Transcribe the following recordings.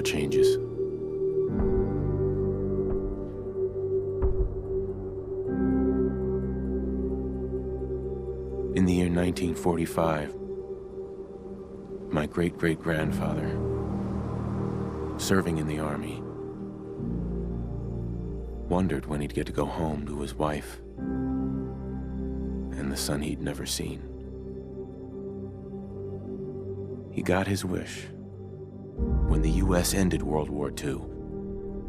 changes. In the year 1945, my great-great-grandfather, serving in the army, wondered when he'd get to go home to his wife and the son he'd never seen. He got his wish when the U.S. ended World War II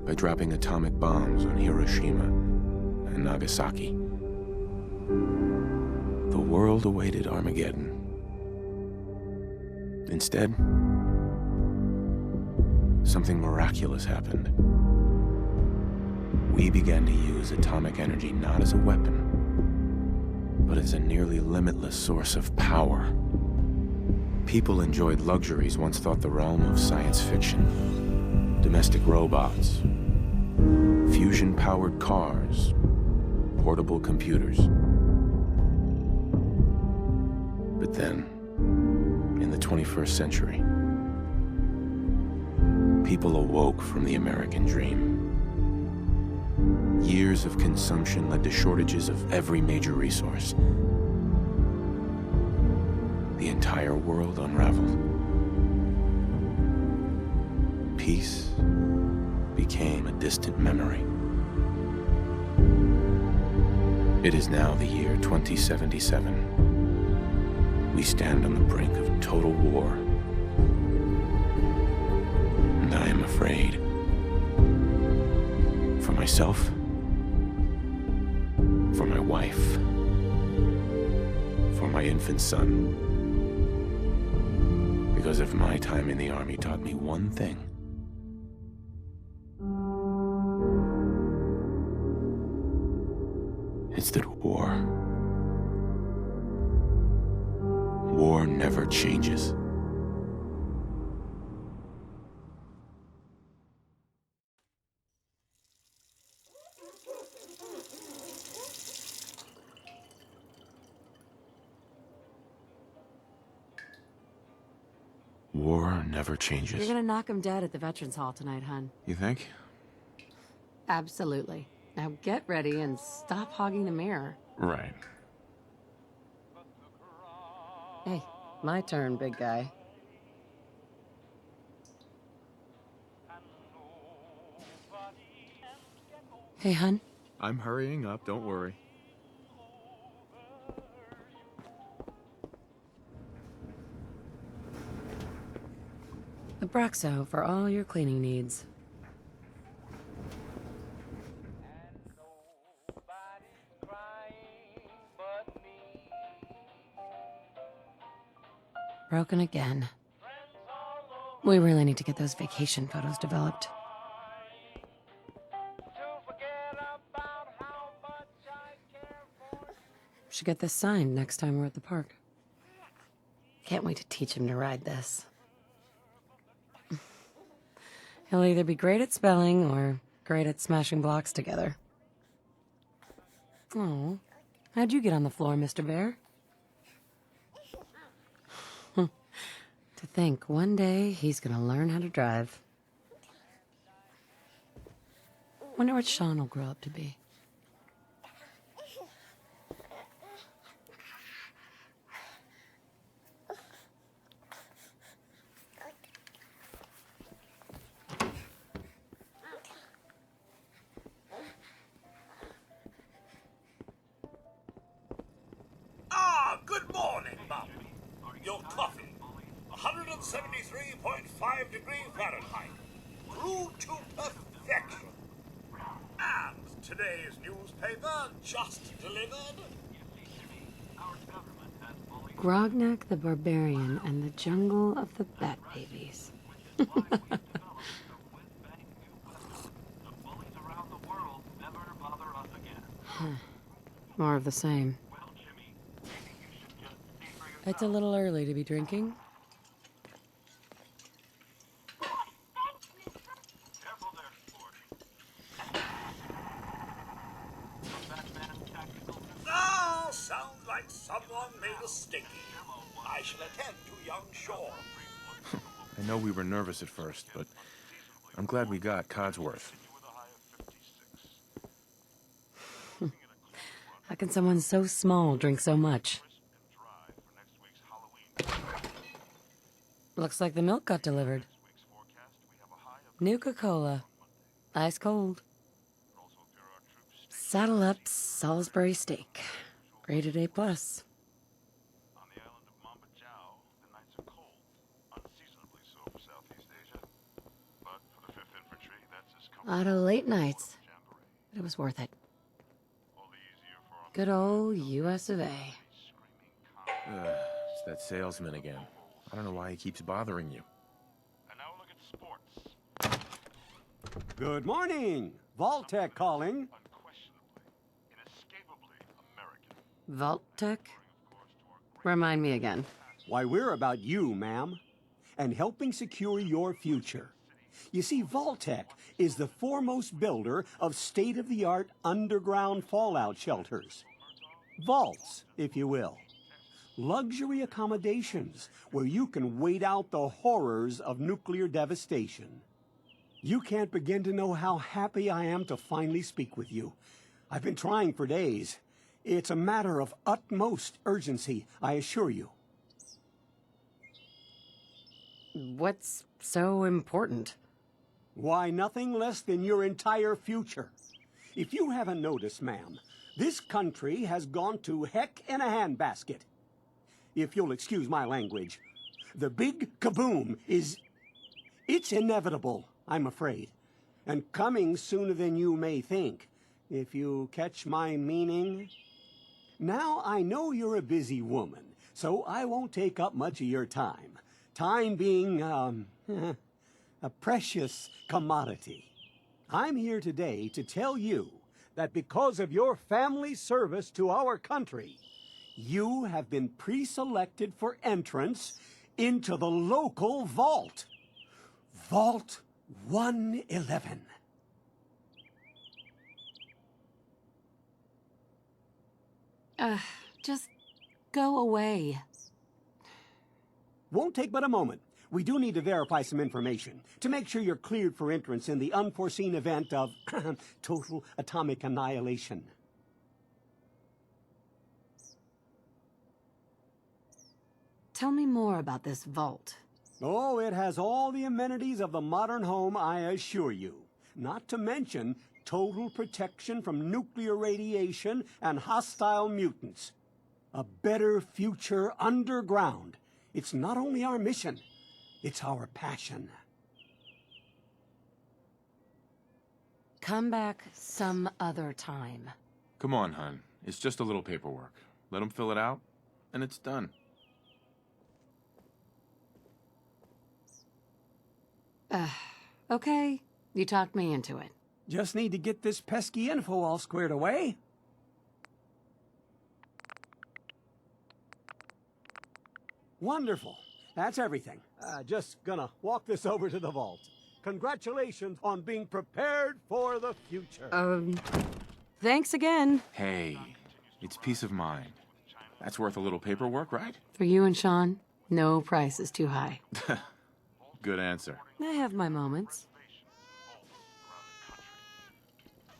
by dropping atomic bombs on Hiroshima and Nagasaki. The world awaited Armageddon. Instead, something miraculous happened. We began to use atomic energy not as a weapon, but as a nearly limitless source of power. People enjoyed luxuries once thought the realm of science fiction. Domestic robots, fusion-powered cars, portable computers. But then, in the 21st century, people awoke from the American dream. Years of consumption led to shortages of every major resource. The entire world unraveled. Peace became a distant memory. It is now the year 2077. We stand on the brink of total war. And I am afraid. For myself, for my wife, for my infant son. Because if my time in the army taught me one thing, it's that war never changes. War never changes. You're gonna knock him dead at the Veterans Hall tonight, hun. You think? Absolutely. Now get ready and stop hogging the mirror. Right. Hey, my turn, big guy. Hey, hun. I'm hurrying up, don't worry. The Braxo for all your cleaning needs. Broken again. We really need to get those vacation photos developed. Should get this signed next time we're at the park. Can't wait to teach him to ride this. He'll either be great at spelling or great at smashing blocks together. Oh, how'd you get on the floor, Mr. Bear? To think one day he's gonna learn how to drive. Wonder what Sean will grow up to be. Good morning, Mum. Your coffee, 173.5 degrees Fahrenheit, brewed to perfection. And today's newspaper just delivered. Grognak the Barbarian and the Jungle of the Bat Babies. More of the same. It's a little early to be drinking. Ah, sounds like someone made a stinky. I shall attend to young Shaw. I know we were nervous at first, but I'm glad we got Codsworth. How can someone so small drink so much? Looks like the milk got delivered. Nuka-Cola. Ice cold. Saddle up Salisbury steak. Rated A+. Lot of late nights, but it was worth it. Good old U.S. of A. It's that salesman again. I don't know why he keeps bothering you. And now look at sports. Good morning. Vault-Tec calling. Unquestionably, inescapably American. Vault-Tec? Remind me again. Why, we're about you, ma'am, and helping secure your future. You see, Vault-Tec is the foremost builder of state-of-the-art underground fallout shelters. Vaults, if you will. Luxury accommodations where you can wait out the horrors of nuclear devastation. You can't begin to know how happy I am to finally speak with you. I've been trying for days. It's a matter of utmost urgency, I assure you. What's so important? Why, nothing less than your entire future. If you haven't noticed, ma'am, this country has gone to heck in a handbasket. If you'll excuse my language, the big kaboom is... It's inevitable, I'm afraid. And coming sooner than you may think, if you catch my meaning. Now, I know you're a busy woman, so I won't take up much of your time. Time being, a precious commodity. I'm here today to tell you that because of your family service to our country, you have been pre-selected for entrance into the local vault. Vault 111. Just go away. Won't take but a moment. We do need to verify some information to make sure you're cleared for entrance in the unforeseen event of total atomic annihilation. Tell me more about this vault. Oh, it has all the amenities of the modern home, I assure you. Not to mention total protection from nuclear radiation and hostile mutants. A better future underground. It's not only our mission, it's our passion. Come back some other time. Come on, hon. It's just a little paperwork. Let him fill it out, and it's done. Okay. You talked me into it. Just need to get this pesky info all squared away. Wonderful. That's everything. Just gonna walk this over to the vault. Congratulations on being prepared for the future. Thanks again. Hey, it's peace of mind. That's worth a little paperwork, right? For you and Sean, no price is too high. Good answer. I have my moments.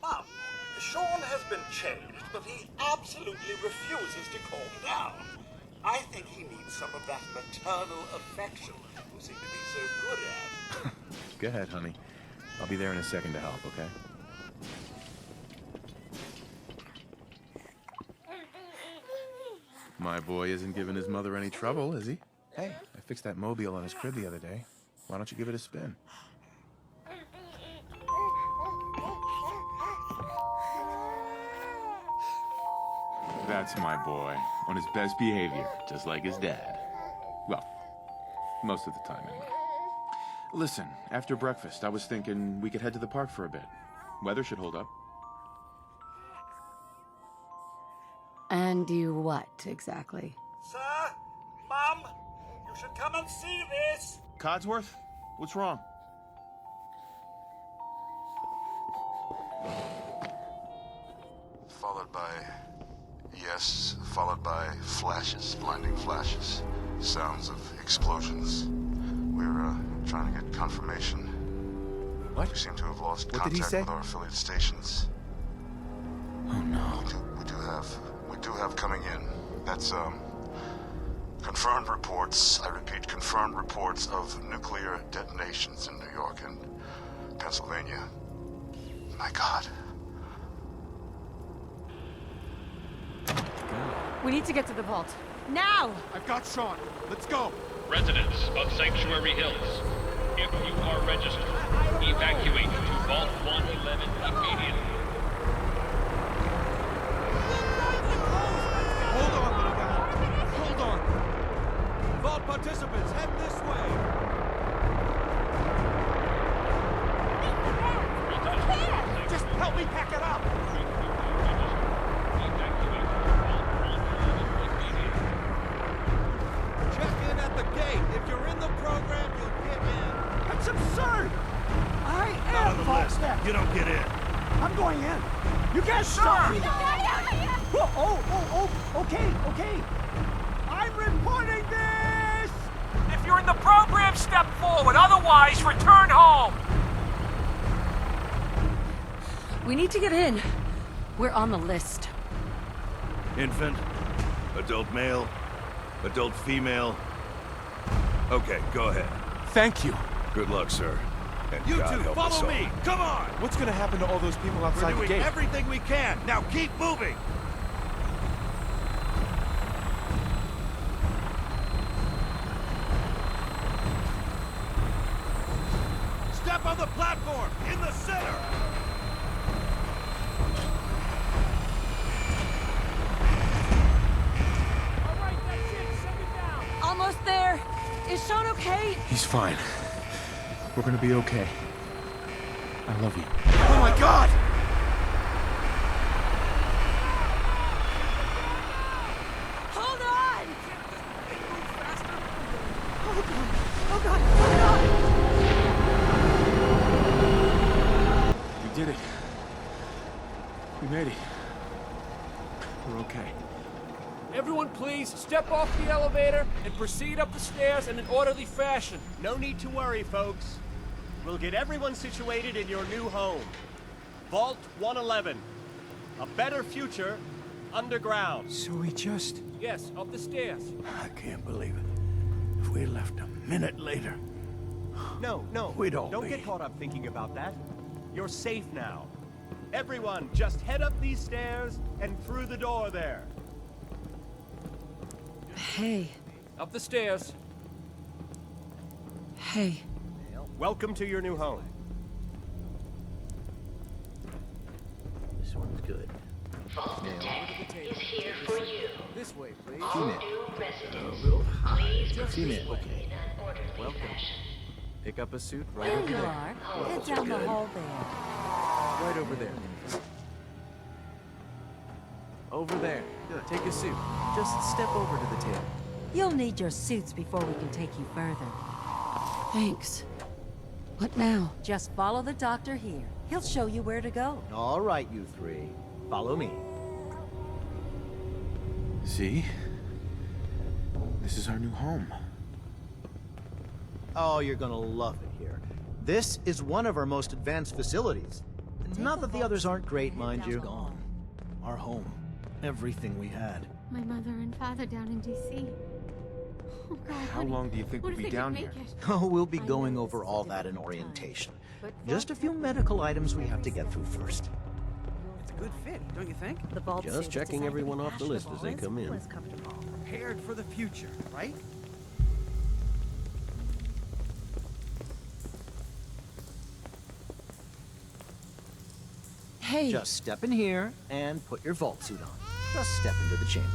Mum, Sean has been changed, but he absolutely refuses to calm down. I think he needs some of that maternal affection you seem to be so good at. Go ahead, honey. I'll be there in a second to help, okay? My boy isn't giving his mother any trouble, is he? Hey, I fixed that mobile on his crib the other day. Why don't you give it a spin? That's my boy, on his best behavior, just like his dad. Well, most of the time, anyway. Listen, after breakfast, I was thinking we could head to the park for a bit. Weather should hold up. And do what, exactly? Sir, Mum, you should come and see this. Codsworth? What's wrong? Followed by... yes, followed by flashes, blinding flashes. Sounds of explosions. We're, trying to get confirmation. What? We seem to have lost What did he contact say? with our affiliate stations. Oh no. We do have coming in. That's, confirmed reports, I repeat, confirmed reports of nuclear detonations in New York and Pennsylvania. My God. We need to get to the vault. Now! I've got Sean. Let's go. Residents of Sanctuary Hills, if you are registered, evacuate to Vault 111 immediately. Hold on, little guy. Hold on. Vault participants, head this way. Just help me pack it up. Check in at the gate. If you're in the program, you'll get in. That's absurd! I am vault staff. You don't get in. I'm going in. You can't stop me. Okay. I'm reporting this! If you're in the program, step forward. Otherwise, return home. We need to get in. We're on the list. Infant, adult male, adult female. Okay, go ahead. Thank you. Good luck, sir. And You God two, help us follow all. me. Come on. What's gonna happen to all those people We're outside the doing gate? everything we can. Now keep moving. Step on the platform in the center. All right, that's it. Send it down. Almost there. Is Sean okay? He's fine. We're gonna be okay. I love you. Oh my God! Hold on! Oh God! We did it. We made it. We're okay. Everyone, please step off the elevator and proceed up the stairs in an orderly fashion. No need to worry, folks. We'll get everyone situated in your new home. Vault 111. A better future underground. So we just... Yes, up the stairs. I can't believe it. If we left a minute later... No, We'd all don't be- get caught up thinking about that. You're safe now. Everyone, just head up these stairs and through the door there. Hey. Up the stairs. Hey. Welcome to your new home. This one's good. Vault Tech is here for you. This way, please. All new residents, little high. please proceed Female, okay. in an orderly fashion. Pick up a suit right There over you there. are. Head down the hall there. Right over there. Over there. Take a suit. Just step over to the table. You'll need your suits before we can take you further. Thanks. What now? Just follow the doctor here. He'll show you where to go. All right, you three. Follow me. See? This is our new home. Oh, you're gonna love it here. This is one of our most advanced facilities. Not that the others aren't great, mind you. Gone. Our home. Everything we had. My mother and father down in D.C. Oh, God, How long do you think what we'll if be they down didn't here? make it? Oh, we'll be going over all that in orientation. Just a few medical items we have to get through first. It's a good fit, don't you think? The vault Just suit is checking designed to everyone be off the list as they fashionable come in. well as comfortable. Prepared for the future, right? Hey. Just step in here and put your vault suit on. Just step into the chamber.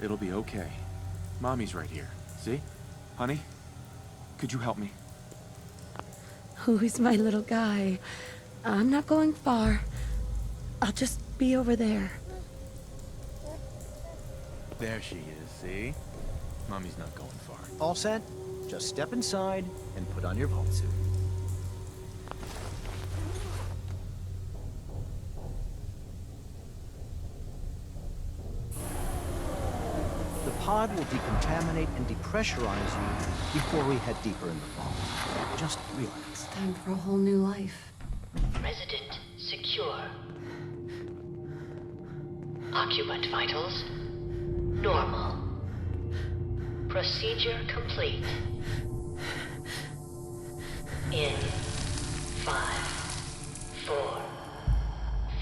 It'll be okay. Mommy's right here. See? Honey? Could you help me? Who's my little guy? I'm not going far. I'll just be over there. There she is, see? Mommy's not going far. All set? Just step inside and put on your vault suit. pod will decontaminate and depressurize you before we head deeper in the vault. Just relax. Time for a whole new life. Resident secure. Occupant vitals normal. Procedure complete. In 5, 4,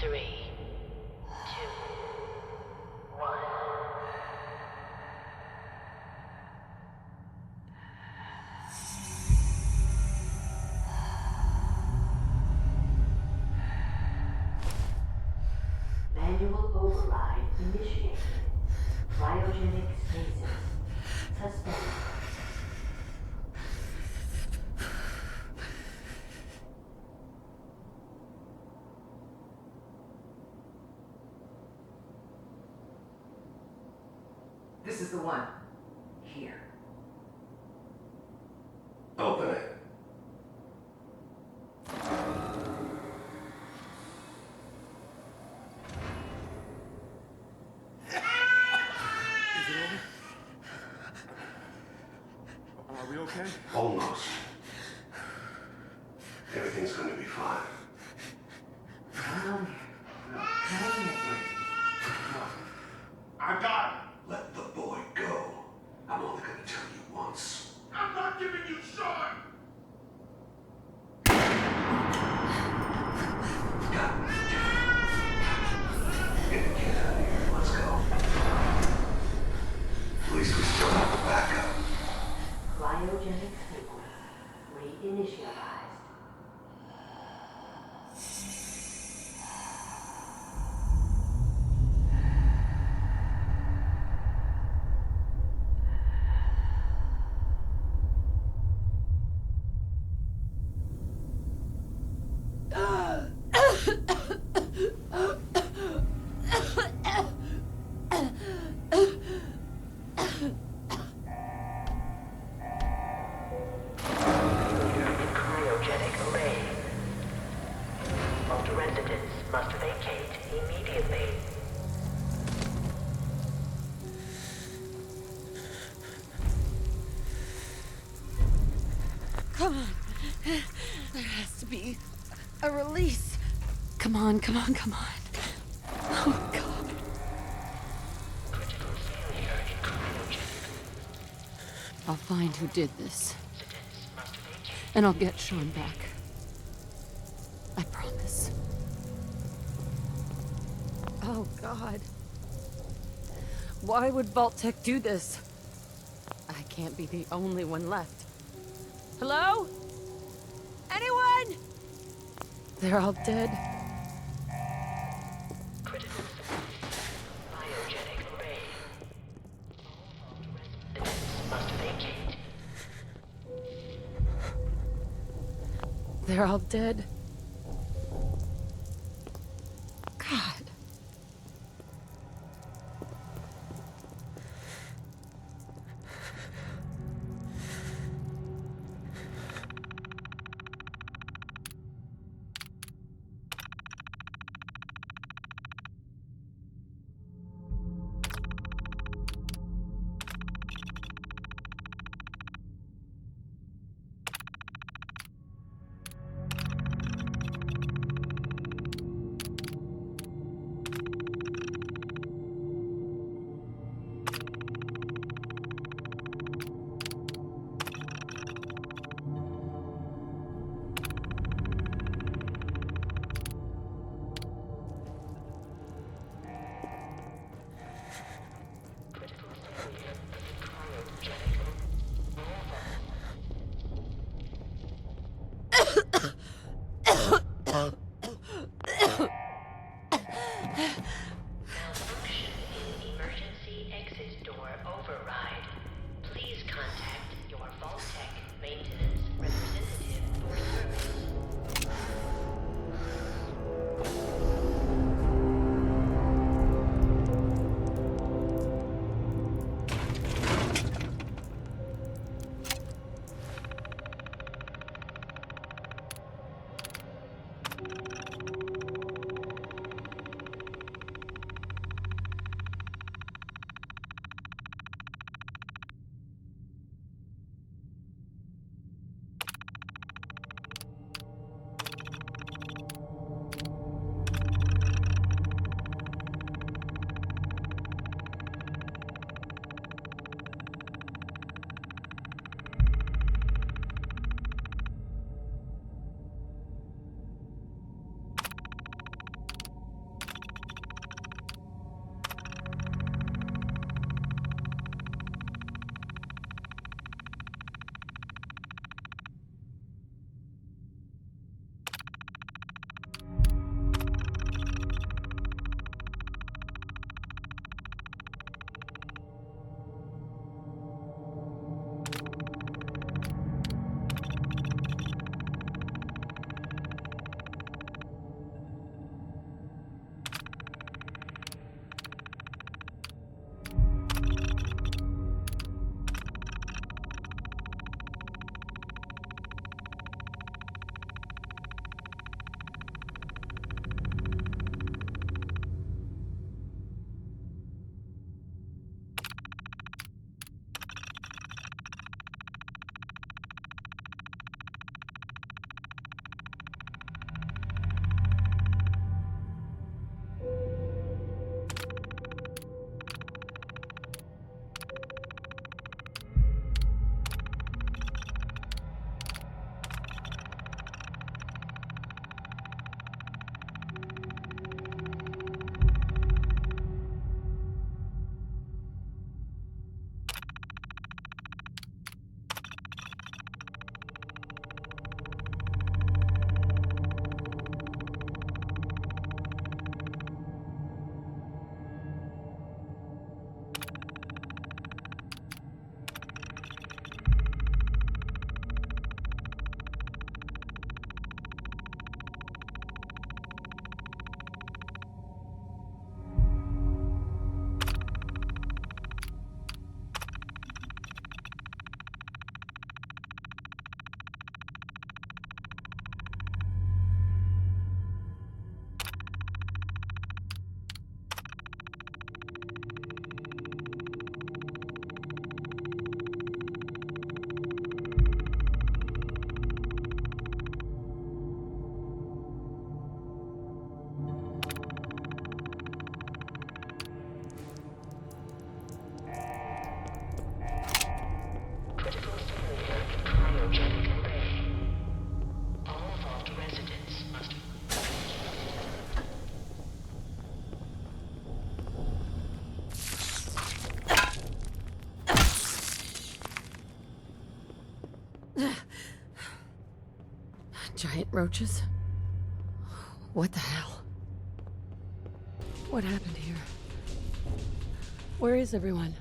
3, 2, 1. Manual override initiated. Cryogenic stasis suspended. This is the one. Here. Open it. Are we okay? Almost. Everything's going to be fine. Come on here. Come on here. I got it. Let the boy go. I'm only going to tell you once. I'm not giving you short! Get out of here. Let's go. At least we still have the backup. Cryogenic sequence reinitialized. Cryogenic array. Vault residents must vacate immediately. Come on. There has to be a release. Come on, come on, come on. Oh, God. I'll find who did this. And I'll get Sean back. I promise. Oh, God. Why would Vault-Tec do this? I can't be the only one left. Hello? Anyone? They're all dead. Critical cryogenic array. Residents must vacate. They're all dead. God. Roaches? What the hell? What happened here? Where is everyone?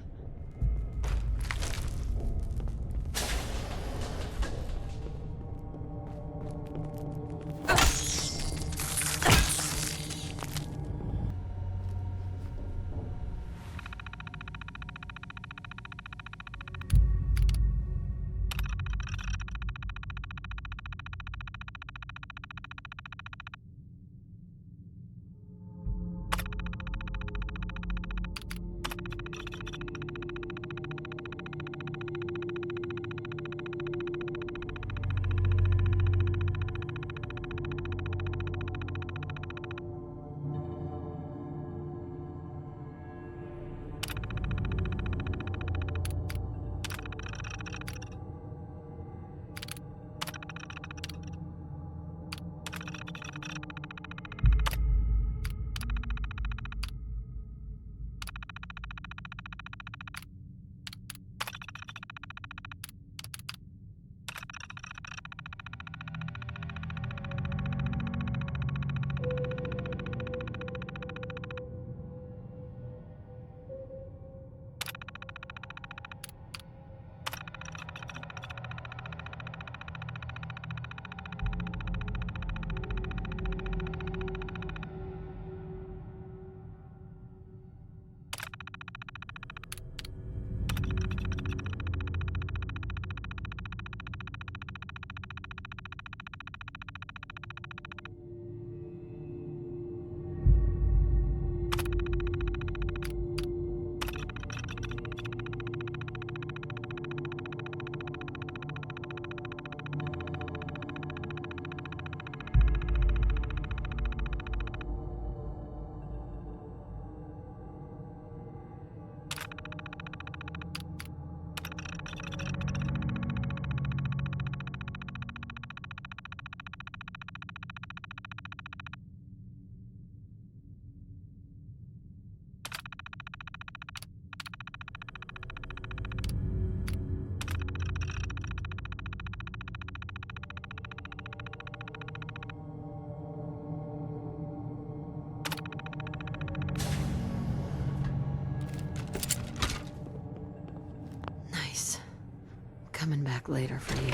Coming back later for you.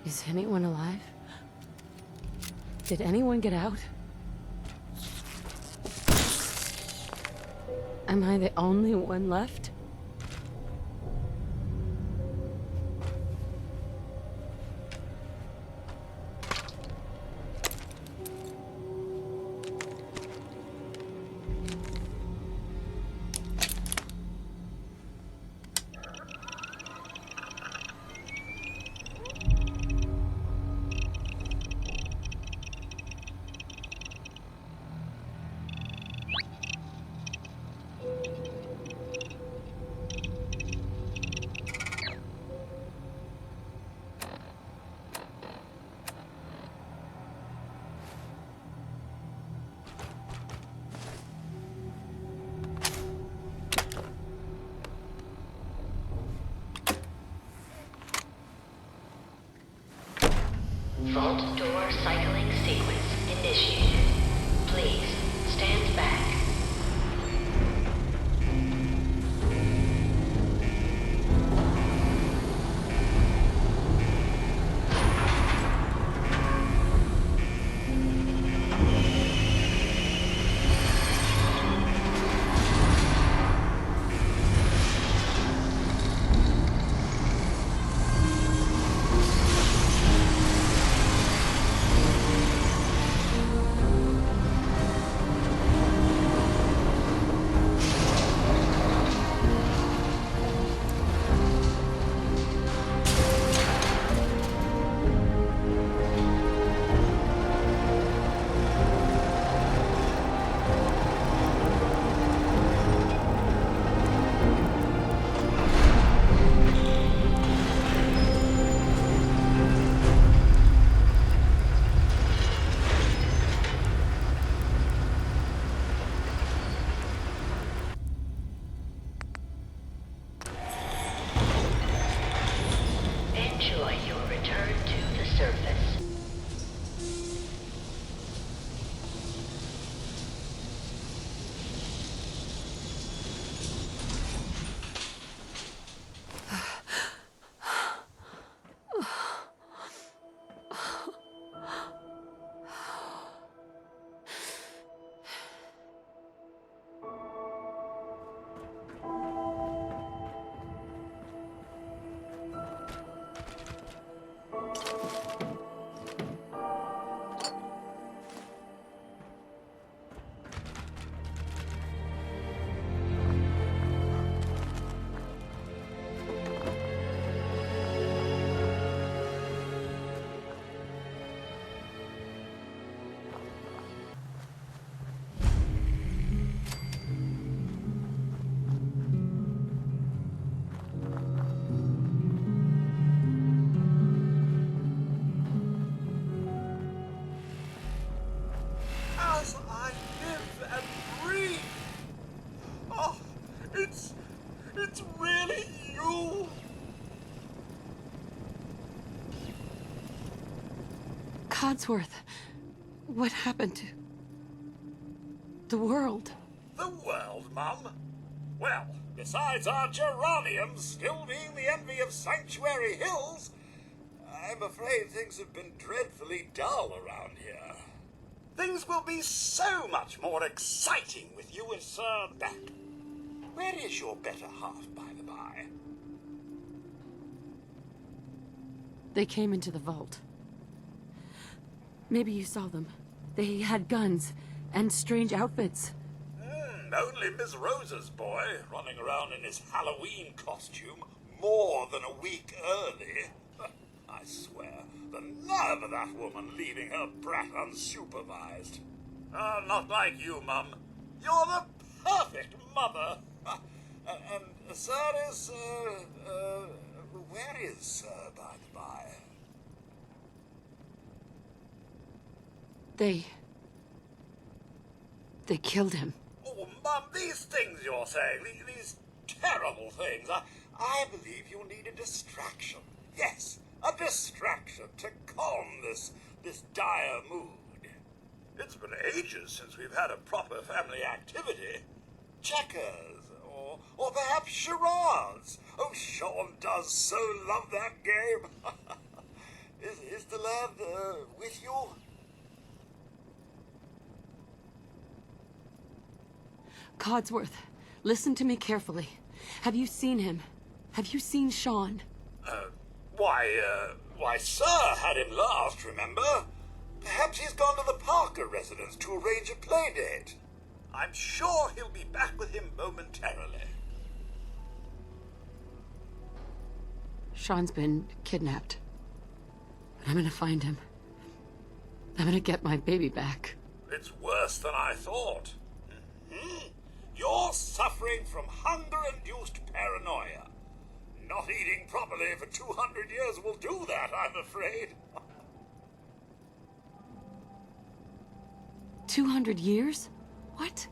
Is anyone alive? Did anyone get out? Am I the only one left? place I live and breathe. Oh, it's really you. Codsworth, what happened to the world? The world, Mum? Well, besides our geraniums still being the envy of Sanctuary Hills, I'm afraid things have been dreadfully dull around here. Things will be so much more exciting with you and Sir back. Where is your better half, by the by? They came into the vault. Maybe you saw them. They had guns and strange outfits. Only Miss Rosa's boy, running around in his Halloween costume more than a week early. I swear, the nerve of that woman leaving her brat unsupervised. Not like you, Mum. You're the perfect mother. And Sir is, where is Sir, by the by? They killed him. Oh, Mum, these things you're saying, these terrible things, I believe you need a distraction. Yes, a distraction to calm this dire mood. It's been ages since we've had a proper family activity. Checkers, or perhaps charades. Oh, Sean does so love that game. Is the lad with you? Codsworth, listen to me carefully. Have you seen him? Have you seen Sean? Why, Sir had him last, remember? Perhaps he's gone to the Parker residence to arrange a play date. I'm sure he'll be back with him momentarily. Sean's been kidnapped. But I'm gonna find him. I'm gonna get my baby back. It's worse than I thought. You're suffering from hunger-induced paranoia. Not eating properly for 200 years will do that, I'm afraid. 200 years? What?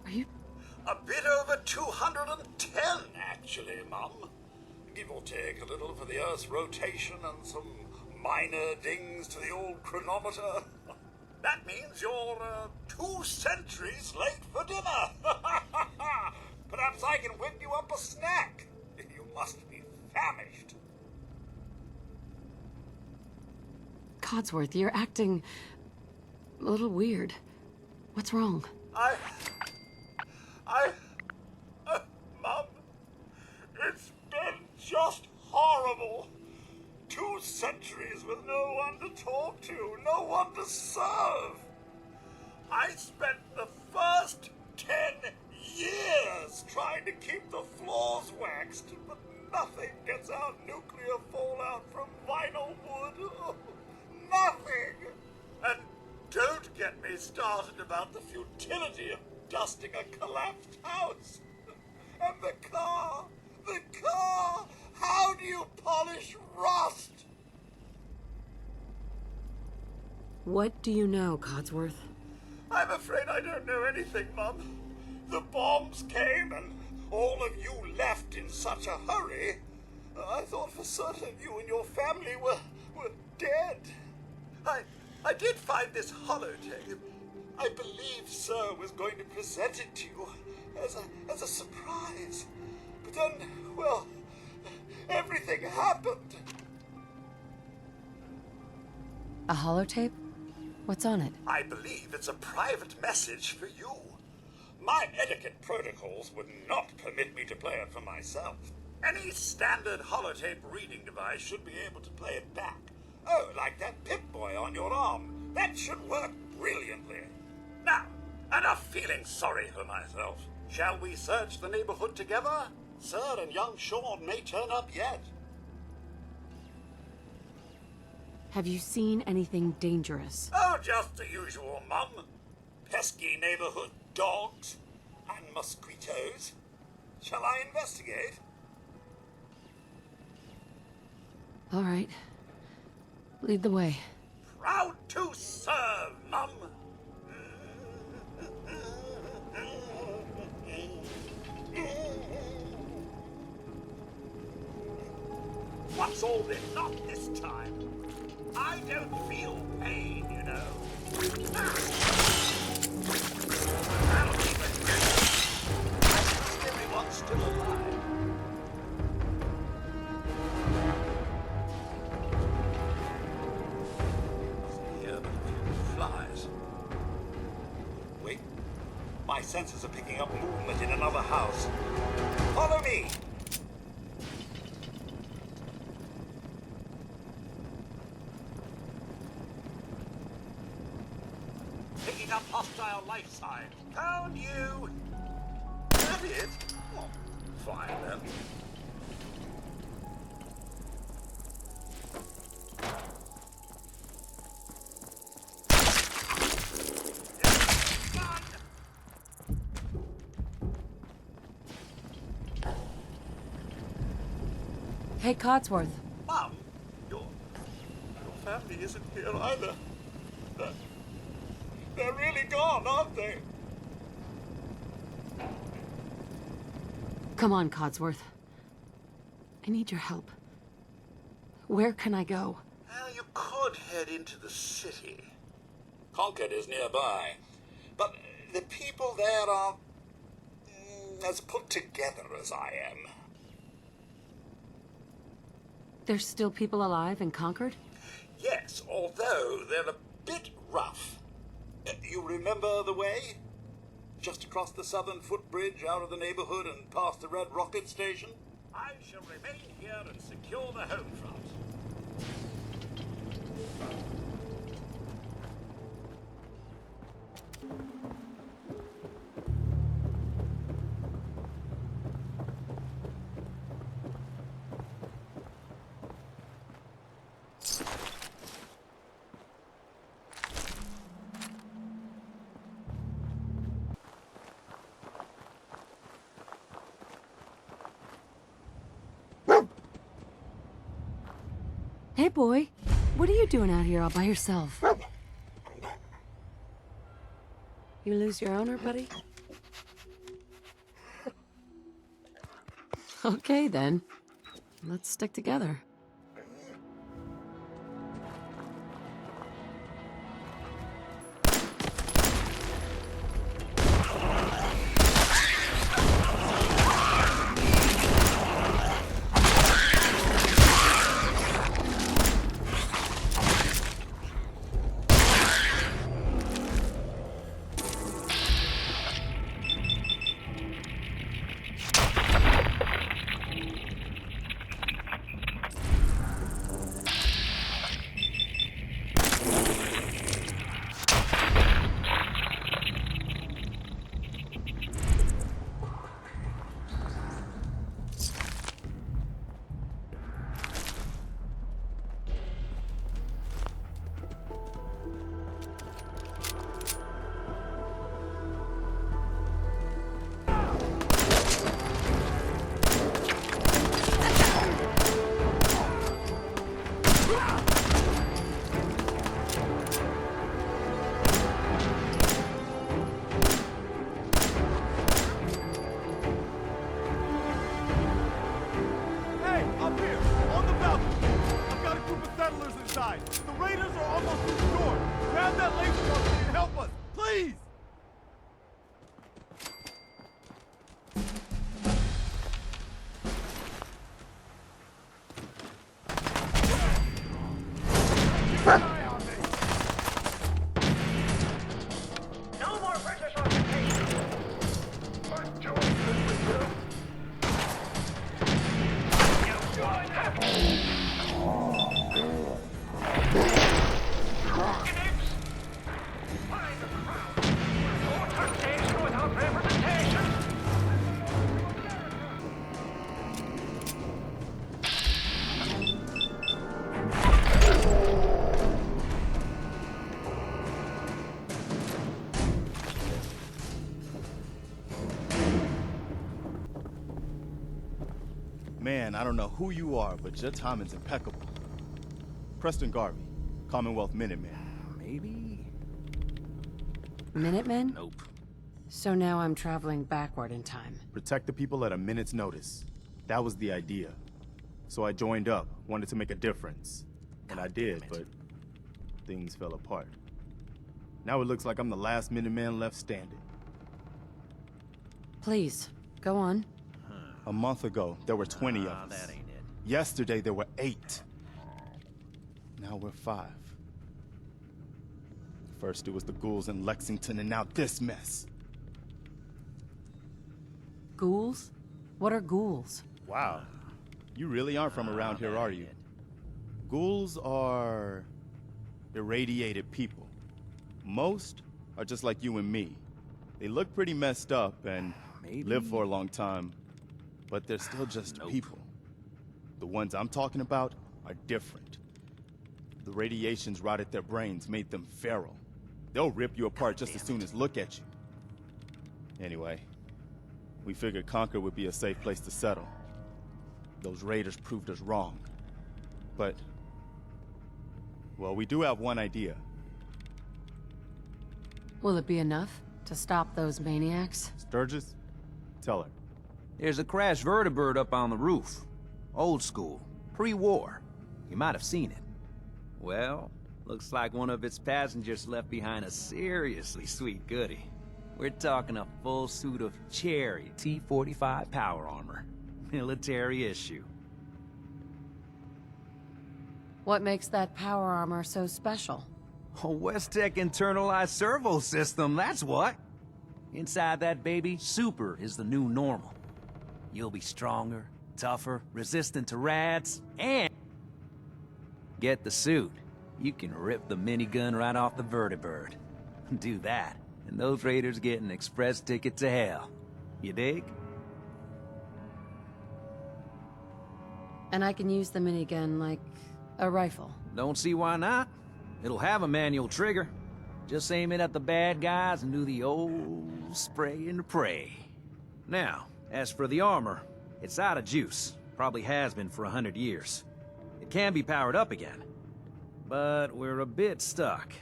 Are you... A bit over 210, actually, Mum. Give or take a little for the Earth's rotation and some minor dings to the old chronometer. That means you're 2 centuries late for dinner. Perhaps I can whip you up a snack. You must be famished. Codsworth, you're acting a little weird. What's wrong? Mum, it's been just horrible. 2 centuries with no one to talk to, no one to serve. I spent the first 10 years trying to keep the floors waxed, but nothing gets out nuclear fallout from vinyl wood. Oh, nothing! And don't get me started about the futility of dusting a collapsed house. And the car! How do you polish rust? What do you know, Codsworth? I'm afraid I don't know anything, Mum. The bombs came and all of you left in such a hurry. I thought for certain you and your family were dead. I did find this holotape. I believe Sir was going to present it to you as a surprise. But then, well, everything happened. A holotape? What's on it? I believe it's a private message for you. My etiquette protocols would not permit me to play it for myself. Any standard holotape reading device should be able to play it back. Oh, like that Pip-Boy on your arm. That should work brilliantly. Now, enough feeling sorry for myself. Shall we search the neighborhood together? Sir and young Sean may turn up yet. Have you seen anything dangerous? Oh, just the usual, Mum. Pesky neighborhood dogs and mosquitoes. Shall I investigate? All right. Lead the way. Proud to serve, Mum. solve it. Not this time. I don't feel pain, you know. That'll keep it going. I trust everyone's still alive. Here, but a few flies. Wait. My sensors are picking up movement in another house. Follow me! Picking up hostile life sign. Found you! That it? Oh, fine then. Hey, Codsworth. Mom, your family isn't here either. They're really gone, aren't they? Come on, Codsworth. I need your help. Where can I go? Well, you could head into the city. Concord is nearby. But the people there are as put together as I am. There's still people alive in Concord? Yes, although they're a bit rough. You remember the way? Just across the southern footbridge, out of the neighborhood and past the Red Rocket Station? I shall remain here and secure the home front. Hey, boy. What are you doing out here all by yourself? You lose your owner, buddy? Okay, then. Let's stick together. Man, I don't know who you are, but your timing's impeccable. Preston Garvey, Commonwealth Minuteman. Maybe? Minutemen? Nope. So now I'm traveling backward in time. Protect the people at a minute's notice. That was the idea. So I joined up, wanted to make a difference. And I did, but things fell apart. Now it looks like I'm the last Minuteman left standing. Please, go on. A month ago, there were 20 of us. That ain't it. Yesterday, there were 8. Now we're 5. First, it was the ghouls in Lexington, and now this mess. Ghouls? What are ghouls? Wow. You really aren't from around here, are you? Ghouls are irradiated people. Most are just like you and me. They look pretty messed up and live for a long time, but they're still just people. The ones I'm talking about are different. The radiations rotted their brains, made them feral. They'll rip you apart just as soon as look at you. Anyway, we figured Concord would be a safe place to settle. Those raiders proved us wrong. But, well, we do have one idea. Will it be enough to stop those maniacs? Sturgis, tell her. There's a crashed vertibird up on the roof. Old school, pre-war. You might have seen it. Well, looks like one of its passengers left behind a seriously sweet goodie. We're talking a full suit of cherry T-45 power armor. Military issue. What makes that power armor so special? A West-Tech internalized servo system, that's what. Inside that baby, super is the new normal. You'll be stronger, tougher, resistant to rads, and... get the suit. You can rip the minigun right off the vertibird. Do that, and those raiders get an express ticket to hell. You dig? And I can use the minigun like a rifle. Don't see why not. It'll have a manual trigger. Just aim it at the bad guys and do the old spray and pray. Now, as for the armor, it's out of juice. Probably has been for 100 years. It can be powered up again. But we're a bit stuck.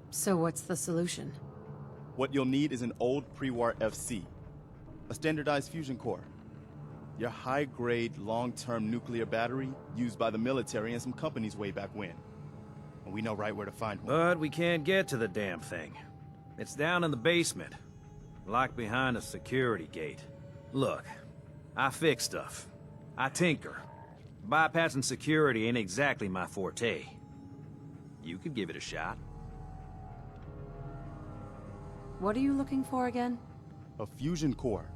So what's the solution? What you'll need is an old pre-war FC. A standardized fusion core. Your high-grade, long-term nuclear battery used by the military and some companies way back when. And we know right where to find one. But we can't get to the damn thing. It's down in the basement. Locked behind a security gate. Look, I fix stuff. I tinker. Bypassing security ain't exactly my forte. You could give it a shot. What are you looking for again? A fusion core.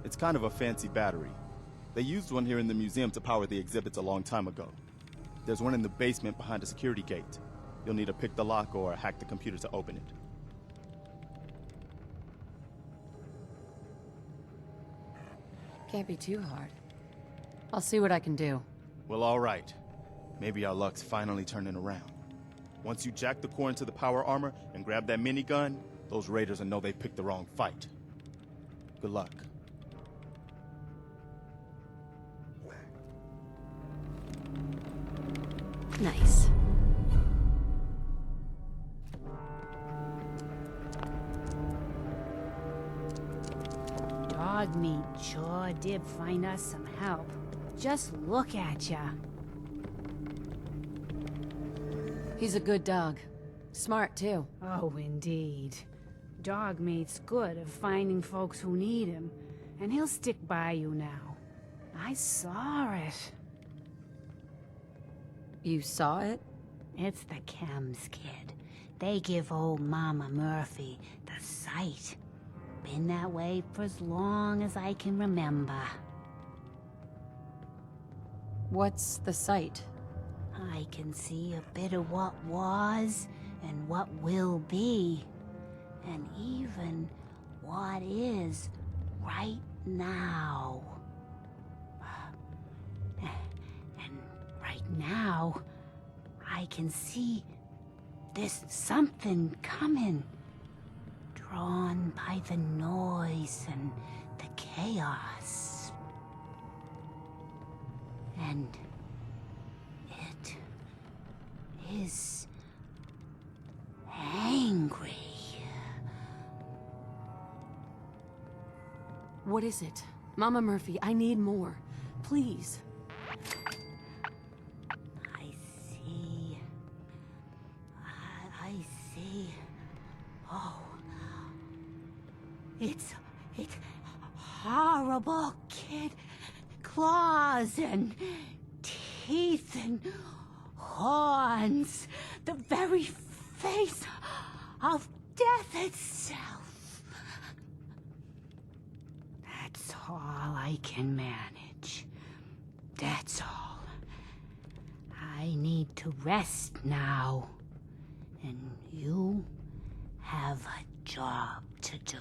It's kind of a fancy battery. They used one here in the museum to power the exhibits a long time ago. There's one in the basement behind a security gate. You'll need to pick the lock or hack the computer to open it. Can't be too hard. I'll see what I can do. Well, all right. Maybe our luck's finally turning around. Once you jack the core into the power armor and grab that minigun, those raiders will know they picked the wrong fight. Good luck. Nice. Dog meat sure did find us some help. Just look at ya. He's a good dog. Smart, too. Oh, indeed. Dog meat's good at finding folks who need him, and he'll stick by you now. I saw it. You saw it? It's the chems, kid. They give old Mama Murphy the sight. Been that way for as long as I can remember. What's the sight? I can see a bit of what was and what will be, and even what is right now. And right now, I can see there's something coming, drawn by the noise and the chaos. And it is angry. What is it? Mama Murphy, I need more. Please. I see. I see. Oh. It's horrible, kid. Claws and teeth and horns. The very face of death itself. That's all I can manage. That's all. I need to rest now. And you have a job to do.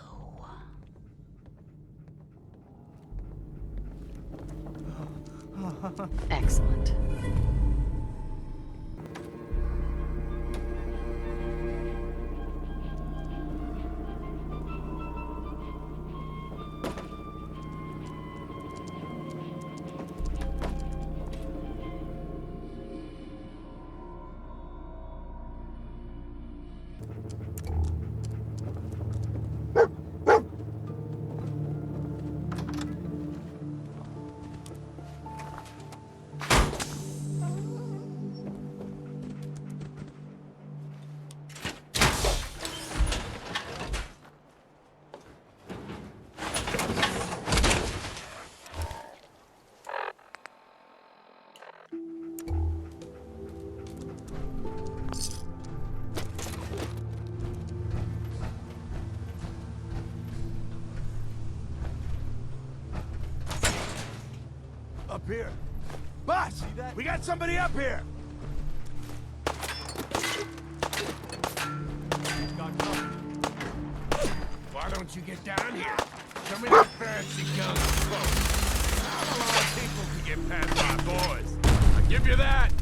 Excellent. Up here. Boss! We got somebody up here! Why don't you get down here? Show me that fancy gun. Not a lot of people can get past my boys. I give you that.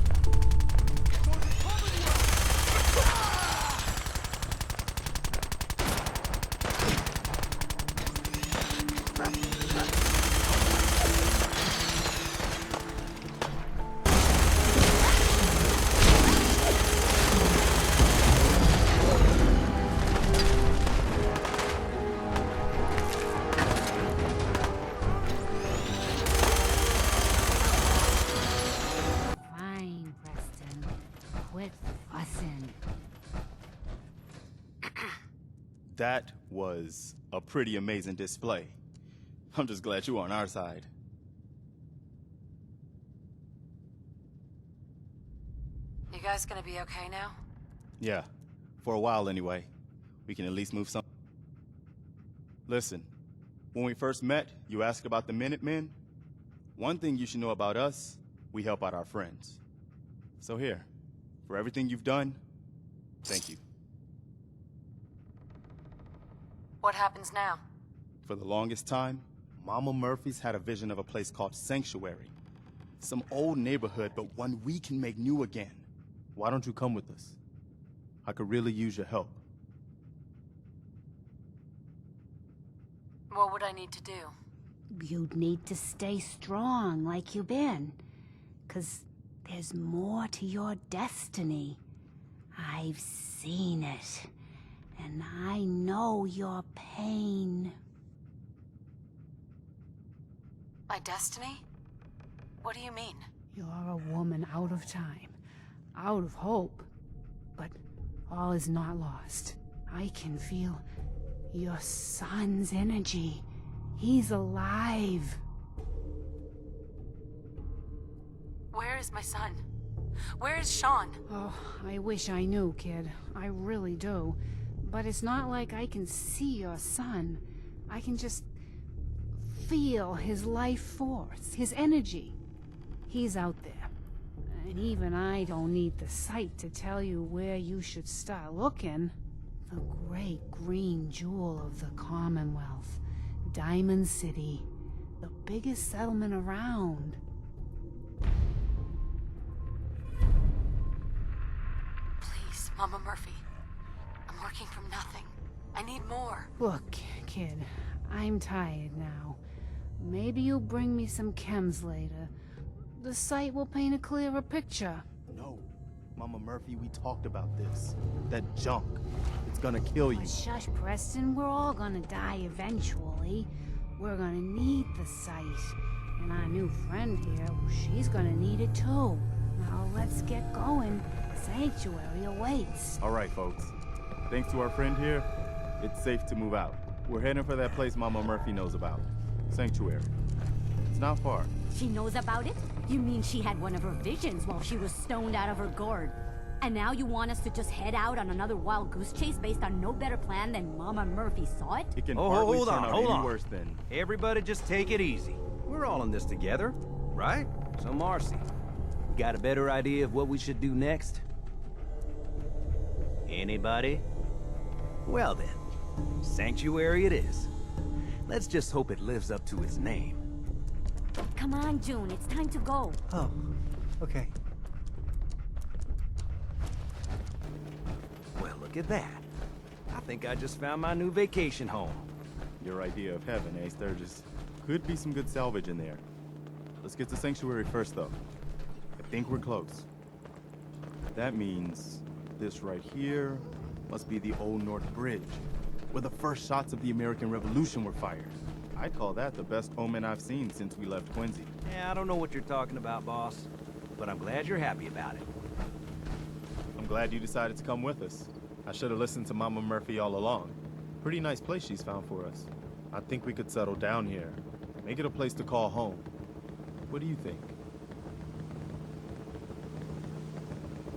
That was a pretty amazing display. I'm just glad you're on our side. You guys gonna be okay now? Yeah, for a while anyway. We can at least move some. Listen, when we first met, you asked about the Minutemen. One thing you should know about us, we help out our friends. So here, for everything you've done, thank you. What happens now? For the longest time, Mama Murphy's had a vision of a place called Sanctuary. Some old neighborhood, but one we can make new again. Why don't you come with us? I could really use your help. What would I need to do? You'd need to stay strong like you've been. 'Cause there's more to your destiny. I've seen it. And I know your pain. My destiny? What do you mean? You're a woman out of time, out of hope. But all is not lost. I can feel your son's energy. He's alive. Where is my son? Where is Sean? Oh, I wish I knew, kid. I really do. But it's not like I can see your son. I can just feel his life force, his energy. He's out there. And even I don't need the sight to tell you where you should start looking. The great green jewel of the Commonwealth. Diamond City. The biggest settlement around. Please, Mama Murphy. I'm working from nothing. I need more. Look, kid, I'm tired now. Maybe you'll bring me some chems later. The sight will paint a clearer picture. No, Mama Murphy, we talked about this. That junk, it's gonna kill you. Shush, Preston, we're all gonna die eventually. We're gonna need the site. And our new friend here, well, she's gonna need it too. Now let's get going. Sanctuary awaits. All right, folks. Thanks to our friend here, it's safe to move out. We're heading for that place Mama Murphy knows about. Sanctuary. It's not far. She knows about it? You mean she had one of her visions while she was stoned out of her gourd? And now you want us to just head out on another wild goose chase based on no better plan than Mama Murphy saw it? It can Oh, hardly hold turn on, out hold any on. worse than... Everybody just take it easy. We're all in this together, right? So Marcy, you got a better idea of what we should do next? Anybody? Well then, Sanctuary it is. Let's just hope it lives up to its name. Come on, June, it's time to go. Oh, okay. Well, look at that. I think I just found my new vacation home. Your idea of heaven, eh, Sturgis? Could be some good salvage in there. Let's get to Sanctuary first, though. I think we're close. That means this right here must be the Old North Bridge, where the first shots of the American Revolution were fired. I'd call that the best omen I've seen since we left Quincy. Yeah, I don't know what you're talking about, boss. But I'm glad you're happy about it. I'm glad you decided to come with us. I should have listened to Mama Murphy all along. Pretty nice place she's found for us. I think we could settle down here. Make it a place to call home. What do you think?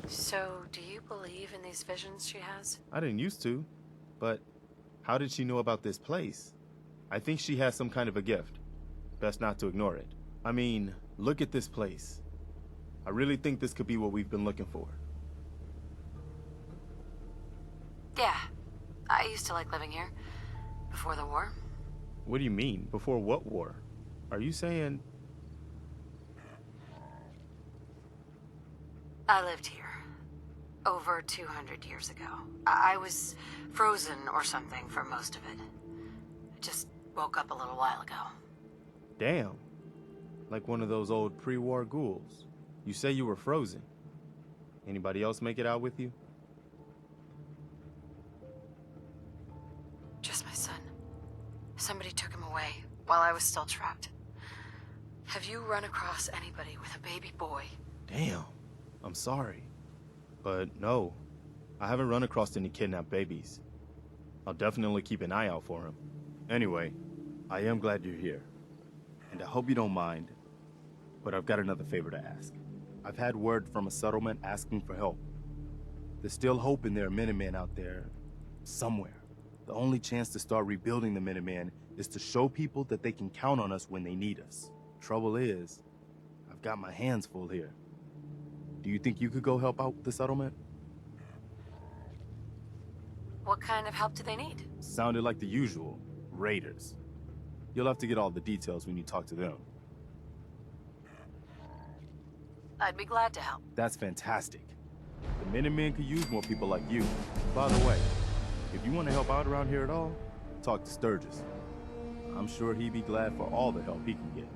So, do you believe in these visions she has? I didn't used to, but how did she know about this place? I think she has some kind of a gift. Best not to ignore it. I mean, look at this place. I really think this could be what we've been looking for. Yeah. I used to like living here. Before the war. What do you mean? Before what war? Are you saying... I lived here. Over 200 years ago. I was frozen or something for most of it. Just woke up a little while ago. Damn. Like one of those old pre-war ghouls. You say you were frozen. Anybody else make it out with you? Just my son. Somebody took him away while I was still trapped. Have you run across anybody with a baby boy? Damn. I'm sorry. But no, I haven't run across any kidnapped babies. I'll definitely keep an eye out for him. Anyway, I am glad you're here. And I hope you don't mind, but I've got another favor to ask. I've had word from a settlement asking for help. There's still hope in there are Minutemen out there, somewhere. The only chance to start rebuilding the Minutemen is to show people that they can count on us when they need us. Trouble is, I've got my hands full here. Do you think you could go help out the settlement? What kind of help do they need? Sounded like the usual. Raiders. You'll have to get all the details when you talk to them. I'd be glad to help. That's fantastic. The Minutemen could use more people like you. By the way, if you want to help out around here at all, talk to Sturgis. I'm sure he'd be glad for all the help he can get.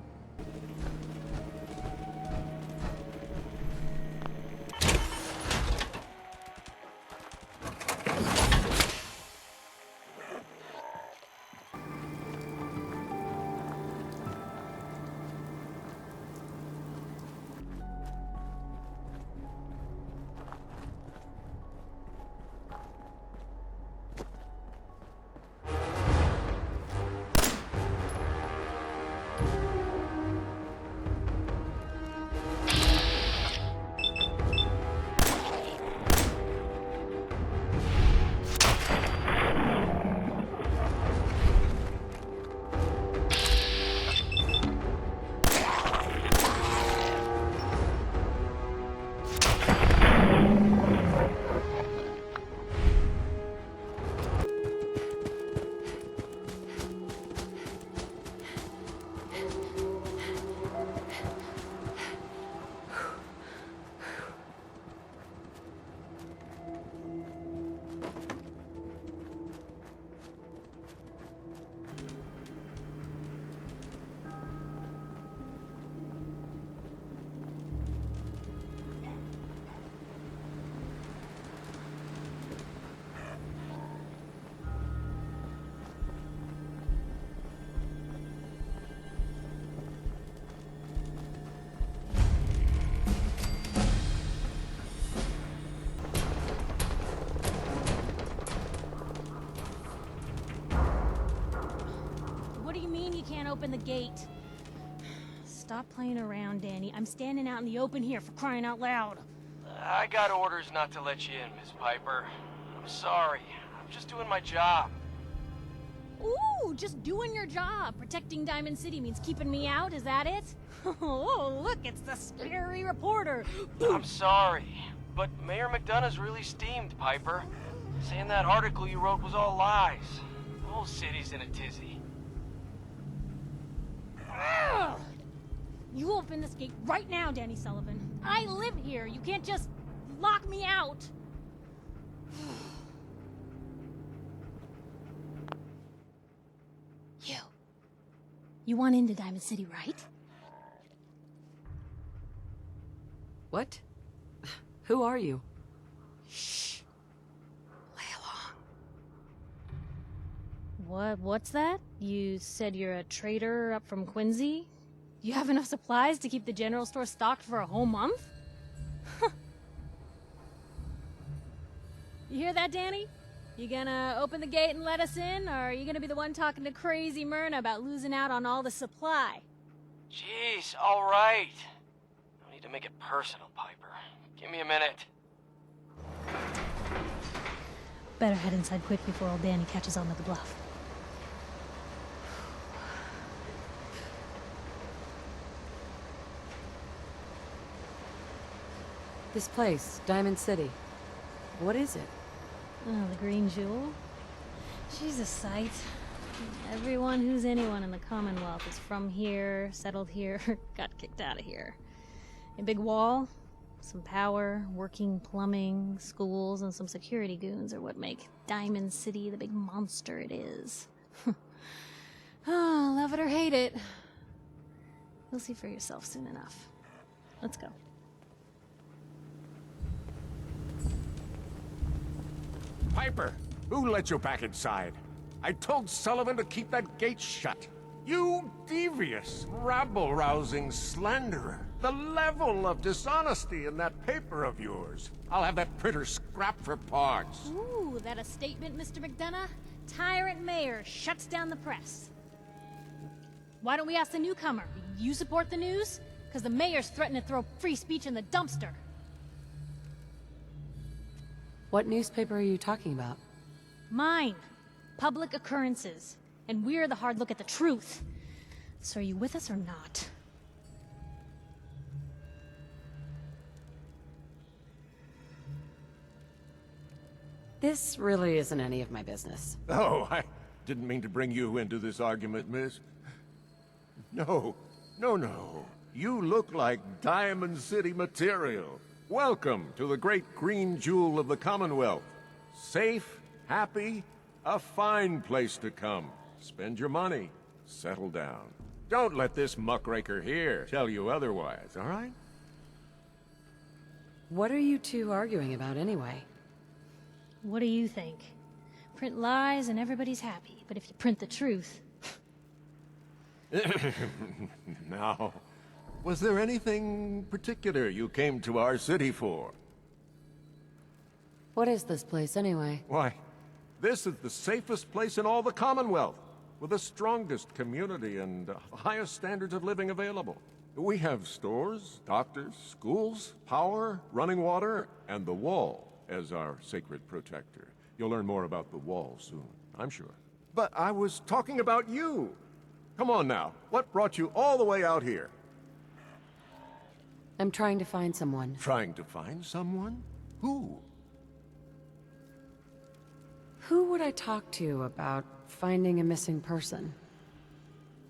open the gate. Stop playing around, Danny. I'm standing out in the open here, for crying out loud. I got orders not to let you in, Miss Piper. I'm sorry. I'm just doing my job. Ooh, just doing your job. Protecting Diamond City means keeping me out, is that it? Oh, look, it's the scary reporter. I'm sorry, but Mayor McDonough's really steamed, Piper. Saying that article you wrote was all lies. The whole city's in a tizzy. Ugh. You open this gate right now, Danny Sullivan. I live here. You can't just lock me out. You want into Diamond City, right? What? Who are you? Shh. Play along. What's that? You said you're a trader up from Quincy? You have enough supplies to keep the general store stocked for a whole month? You hear that, Danny? You gonna open the gate and let us in, or are you gonna be the one talking to crazy Myrna about losing out on all the supply? Jeez, all right. No need to make it personal, Piper. Give me a minute. Better head inside quick before old Danny catches on to the bluff. This place, Diamond City. What is it? Oh, the Green Jewel? She's a sight. Everyone who's anyone in the Commonwealth is from here, settled here, got kicked out of here. A big wall, some power, working plumbing, schools, and some security goons are what make Diamond City the big monster it is. Oh, love it or hate it. You'll see for yourself soon enough. Let's go. Piper, who let you back inside? I told Sullivan to keep that gate shut. You devious, rabble-rousing slanderer. The level of dishonesty in that paper of yours. I'll have that printer scrapped for parts. Ooh, that a statement, Mr. McDonough? Tyrant mayor shuts down the press. Why don't we ask the newcomer? You support the news? Because the mayor's threatened to throw free speech in the dumpster. What newspaper are you talking about? Mine. Public Occurrences. And we're the hard look at the truth. So are you with us or not? This really isn't any of my business. Oh, I didn't mean to bring you into this argument, miss. No. You look like Diamond City material. Welcome to the great green jewel of the Commonwealth. Safe, happy, a fine place to come. Spend your money, settle down. Don't let this muckraker here tell you otherwise, all right? What are you two arguing about anyway? What do you think? Print lies and everybody's happy, but if you print the truth... Now, was there anything particular you came to our city for? What is this place anyway? Why, this is the safest place in all the Commonwealth, with the strongest community and highest standards of living available. We have stores, doctors, schools, power, running water, and the wall as our sacred protector. You'll learn more about the wall soon, I'm sure. But I was talking about you. Come on now, what brought you all the way out here? I'm trying to find someone. Trying to find someone? Who? Who would I talk to about finding a missing person?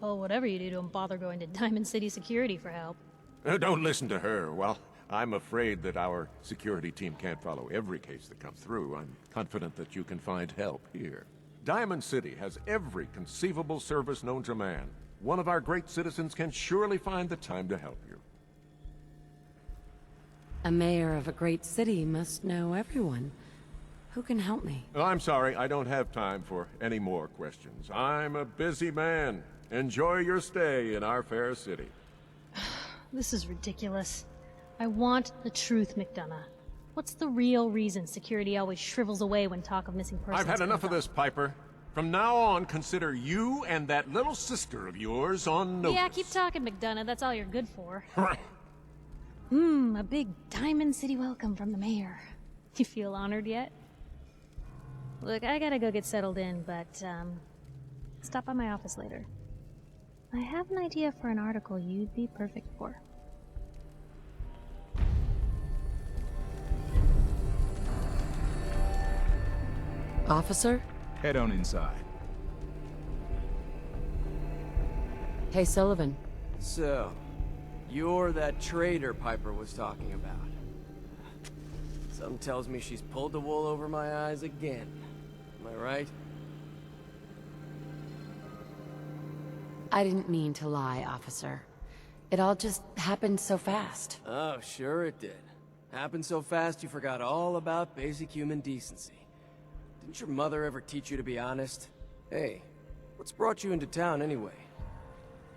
Well, whatever you do, don't bother going to Diamond City Security for help. Don't listen to her. Well, I'm afraid that our security team can't follow every case that comes through. I'm confident that you can find help here. Diamond City has every conceivable service known to man. One of our great citizens can surely find the time to help you. A mayor of a great city must know everyone. Who can help me? Oh, I'm sorry, I don't have time for any more questions. I'm a busy man. Enjoy your stay in our fair city. This is ridiculous. I want the truth, McDonough. What's the real reason security always shrivels away when talk of missing persons I've had enough of comes this, Piper. From now on, consider you and that little sister of yours on notice. Yeah, keep talking, McDonough. That's all you're good for. A big Diamond City welcome from the mayor. You feel honored yet? Look, I gotta go get settled in, but, stop by my office later. I have an idea for an article you'd be perfect for. Officer? Head on inside. Hey, Sullivan. So, you're that traitor Piper was talking about. Something tells me she's pulled the wool over my eyes again. Am I right? I didn't mean to lie, officer. It all just happened so fast. Oh, sure it did. Happened so fast you forgot all about basic human decency. Didn't your mother ever teach you to be honest? Hey, what's brought you into town anyway?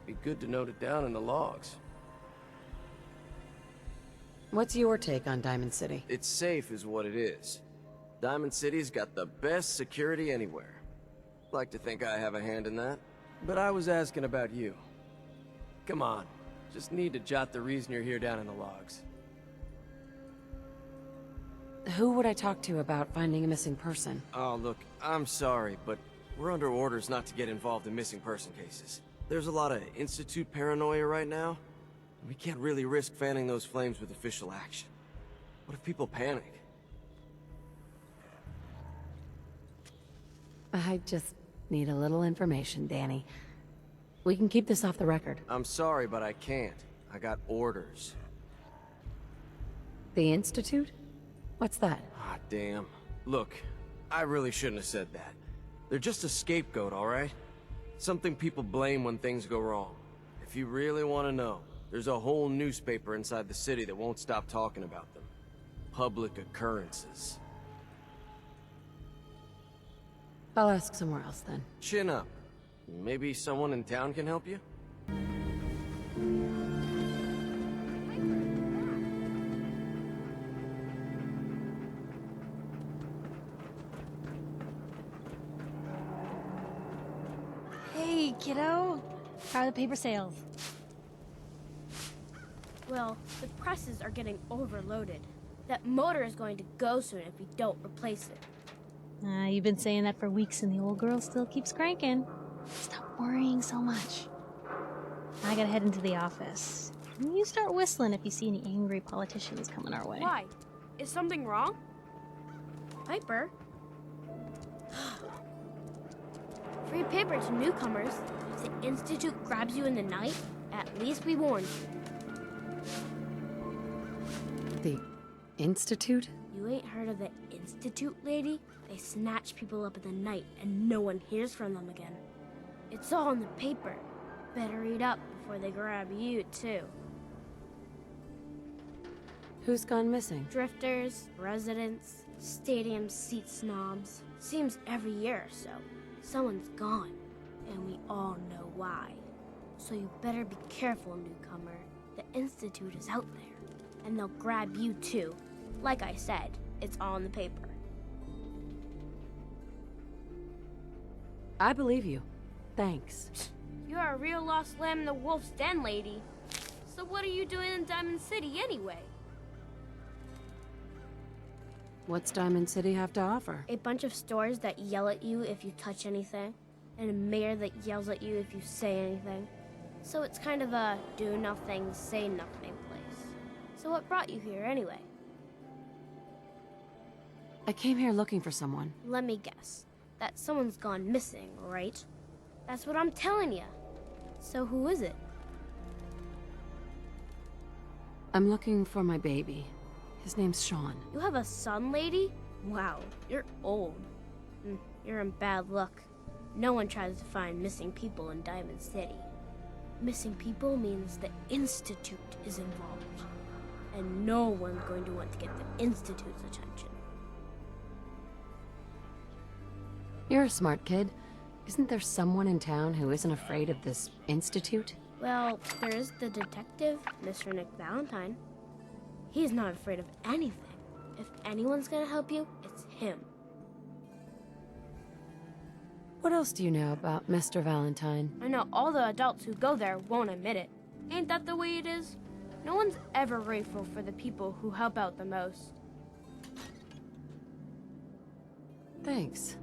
Be good to note it down in the logs. What's your take on Diamond City? It's safe is what it is. Diamond City's got the best security anywhere. Like to think I have a hand in that. But I was asking about you. Come on, just need to jot the reason you're here down in the logs. Who would I talk to about finding a missing person? Oh, look, I'm sorry, but we're under orders not to get involved in missing person cases. There's a lot of Institute paranoia right now. We can't really risk fanning those flames with official action. What if people panic? I just need a little information, Danny. We can keep this off the record. I'm sorry, but I can't. I got orders. The Institute? What's that? Ah, damn. Look, I really shouldn't have said that. They're just a scapegoat, alright? Something people blame when things go wrong. If you really want to know, there's a whole newspaper inside the city that won't stop talking about them. Public occurrences. I'll ask somewhere else then. Chin up. Maybe someone in town can help you? Hey, kiddo. How are the paper sales? Well, the presses are getting overloaded. That motor is going to go soon if we don't replace it. You've been saying that for weeks and the old girl still keeps cranking. Stop worrying so much. I gotta head into the office. You start whistling if you see any angry politicians coming our way. Why? Is something wrong? Piper? Free paper to newcomers. If the Institute grabs you in the night, at least we warned you. The Institute? You ain't heard of the Institute, lady? They snatch people up in the night and no one hears from them again. It's all in the paper. Better read up before they grab you, too. Who's gone missing? Drifters, residents, stadium seat snobs. Seems every year or so, someone's gone. And we all know why. So you better be careful, newcomer. The Institute is out there. And they'll grab you, too. Like I said, it's all in the paper. I believe you. Thanks. You're a real lost lamb in the wolf's den, lady. So what are you doing in Diamond City anyway? What's Diamond City have to offer? A bunch of stores that yell at you if you touch anything, and a mayor that yells at you if you say anything. So it's kind of a do nothing, say nothing place. So what brought you here anyway? I came here looking for someone. Let me guess. That someone's gone missing, right? That's what I'm telling you. So who is it? I'm looking for my baby. His name's Sean. You have a son, lady? Wow, you're old. You're in bad luck. No one tries to find missing people in Diamond City. Missing people means the Institute is involved. And no one's going to want to get the Institute's attention. You're a smart kid. Isn't there someone in town who isn't afraid of this Institute? Well, there is the detective, Mr. Nick Valentine. He's not afraid of anything. If anyone's gonna help you, it's him. What else do you know about Mr. Valentine? I know all the adults who go there won't admit it. Ain't that the way it is? No one's ever grateful for the people who help out the most. Thanks.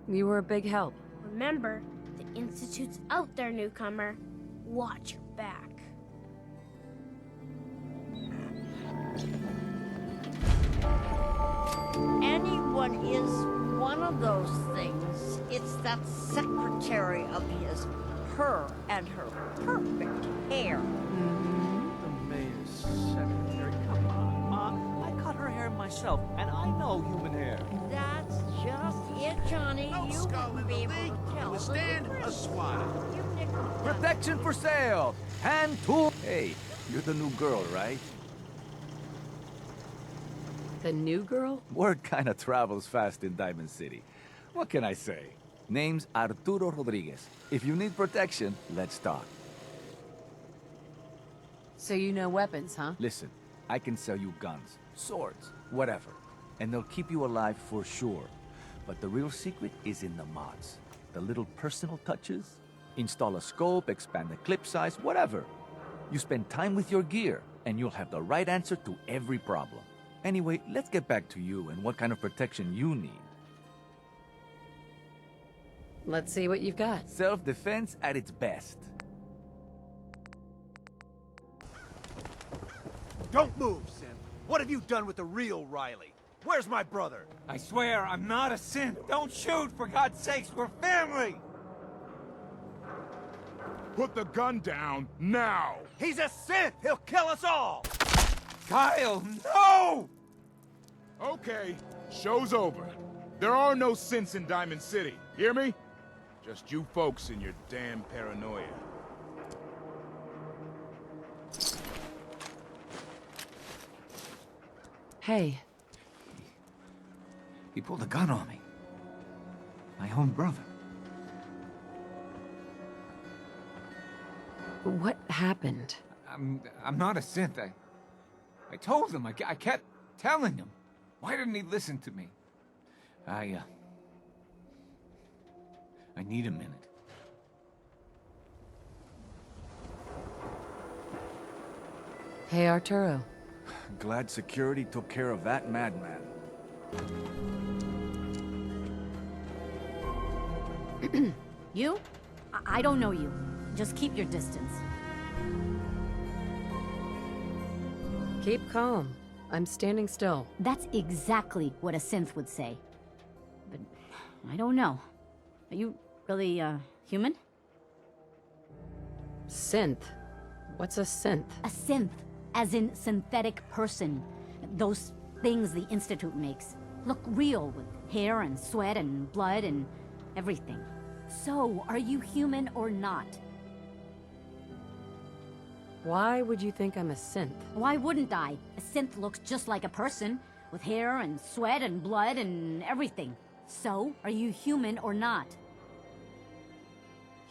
You were a big help. Remember, the Institute's out there, newcomer. Watch your back. Anyone is one of those things. It's that secretary of his. Her and her perfect hair. The mayor's secretary. Come on, I cut her hair myself, and I know human hair. That's just it, Johnny. No You skull wouldn't in be the able league to tell. withstand a swat. You nicked the Protection for sale. Hand tool. Hey, you're the new girl, right? The new girl? Word kinda travels fast in Diamond City. What can I say? Name's Arturo Rodriguez. If you need protection, let's talk. So you know weapons, huh? Listen, I can sell you guns, swords, whatever. And they'll keep you alive for sure. But the real secret is in the mods. The little personal touches. Install a scope, expand the clip size, whatever. You spend time with your gear, and you'll have the right answer to every problem. Anyway, let's get back to you and what kind of protection you need. Let's see what you've got. Self-defense at its best. Don't move, Sim. What have you done with the real Riley? Where's my brother? I swear, I'm not a synth. Don't shoot, for God's sakes, we're family! Put the gun down, now! He's a synth! He'll kill us all! Kyle, no! Okay, show's over. There are no synths in Diamond City, hear me? Just you folks and your damn paranoia. Hey. He pulled a gun on me. My own brother. What happened? I'm not a synth. I told him. I kept telling him. Why didn't he listen to me? I need a minute. Hey, Arturo. Glad security took care of that madman. You? I don't know you. Just keep your distance. Keep calm. I'm standing still. That's exactly what a synth would say. But I don't know. Are you really, human? Synth? What's a synth? A synth, as in synthetic person. Those things the Institute makes. Look real, with hair and sweat and blood and everything. So, are you human or not? Why would you think I'm a synth? Why wouldn't I? A synth looks just like a person, with hair and sweat and blood and everything. So, are you human or not?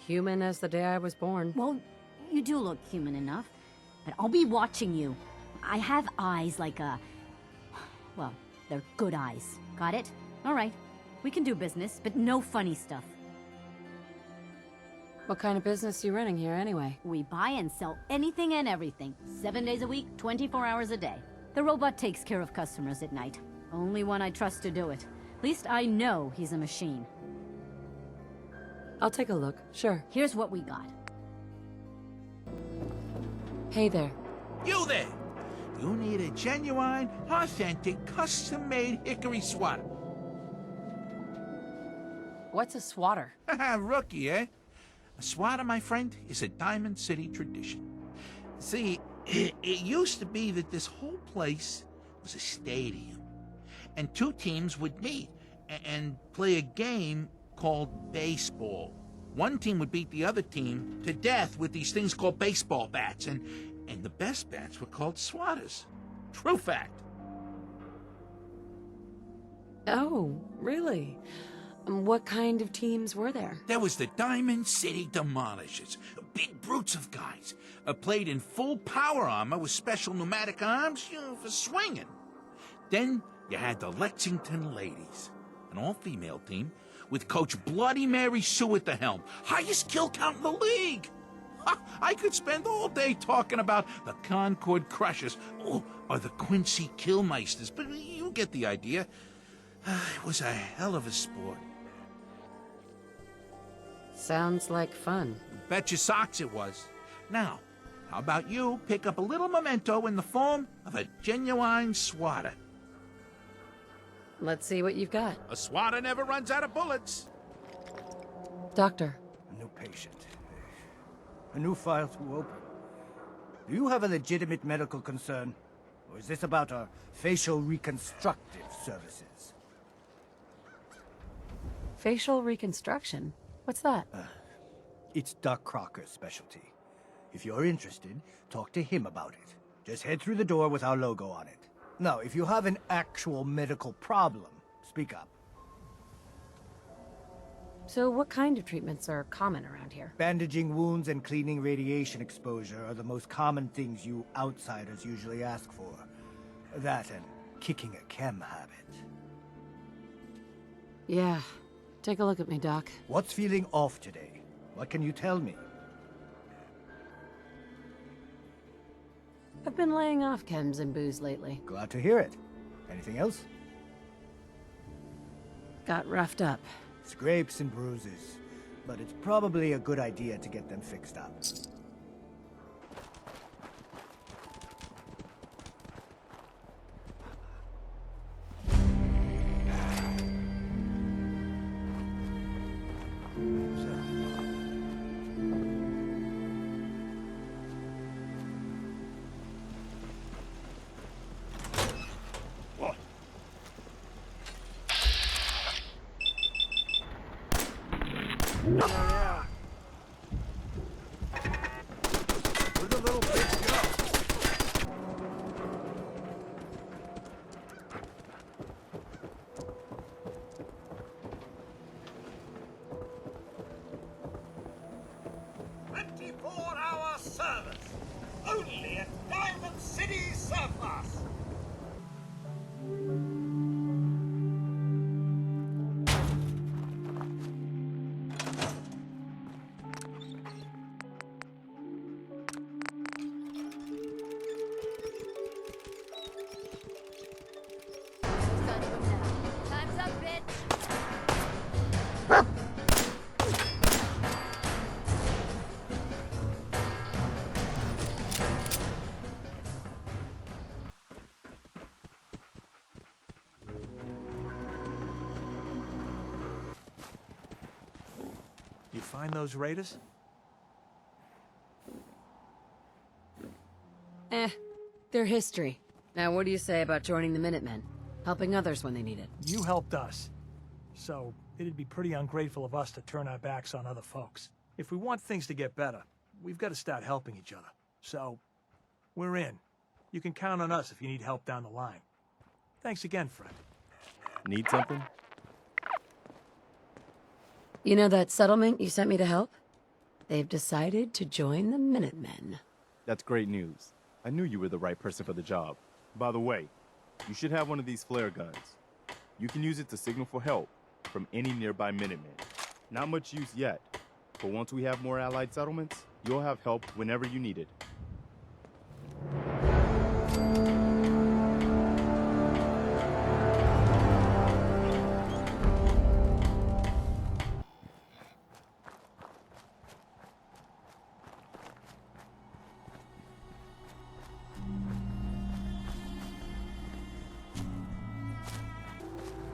Human as the day I was born. Well, you do look human enough. But I'll be watching you. I have eyes like a... Well, they're good eyes. Got it? All right. We can do business, but no funny stuff. What kind of business are you running here anyway? We buy and sell anything and everything. 7 days a week, 24 hours a day. The robot takes care of customers at night. Only one I trust to do it. At least I know he's a machine. I'll take a look, sure. Here's what we got. Hey there. You there! You need a genuine, authentic, custom-made hickory swatter. What's a swatter? Rookie, eh? A swatter, my friend, is a Diamond City tradition. See, it used to be that this whole place was a stadium, and two teams would meet and play a game called baseball. One team would beat the other team to death with these things called baseball bats, and the best bats were called swatters. True fact. Oh, really? What kind of teams were there? There was the Diamond City Demolishers, big brutes of guys, played in full power armor with special pneumatic arms, for swinging. Then you had the Lexington Ladies, an all-female team, with Coach Bloody Mary Sue at the helm. Highest kill count in the league! Ha, I could spend all day talking about the Concord Crushers or the Quincy Killmeisters, but you get the idea. It was a hell of a sport. Sounds like fun. Bet your socks it was. Now, how about you pick up a little memento in the form of a genuine swatter? Let's see what you've got. A swatter never runs out of bullets. Doctor. A new patient. A new file to open. Do you have a legitimate medical concern? Or is this about our facial reconstructive services? Facial reconstruction? What's that? It's Doc Crocker's specialty. If you're interested, talk to him about it. Just head through the door with our logo on it. Now, if you have an actual medical problem, speak up. So what kind of treatments are common around here? Bandaging wounds and cleaning radiation exposure are the most common things you outsiders usually ask for. That and kicking a chem habit. Yeah. Take a look at me, Doc. What's feeling off today? What can you tell me? I've been laying off chems and booze lately. Glad to hear it. Anything else? Got roughed up. Scrapes and bruises. But it's probably a good idea to get them fixed up. Where'd the little bitch go? "24-hour service. Only at Diamond City Surplus." Time's up, bitch. You find those raiders? They're history. Now what do you say about joining the Minutemen? Helping others when they need it. You helped us. So, it'd be pretty ungrateful of us to turn our backs on other folks. If we want things to get better, we've got to start helping each other. So, we're in. You can count on us if you need help down the line. Thanks again, friend. Need something? You know that settlement you sent me to help? They've decided to join the Minutemen. That's great news. I knew you were the right person for the job. By the way, you should have one of these flare guns. You can use it to signal for help from any nearby Minutemen. Not much use yet, but once we have more allied settlements, you'll have help whenever you need it.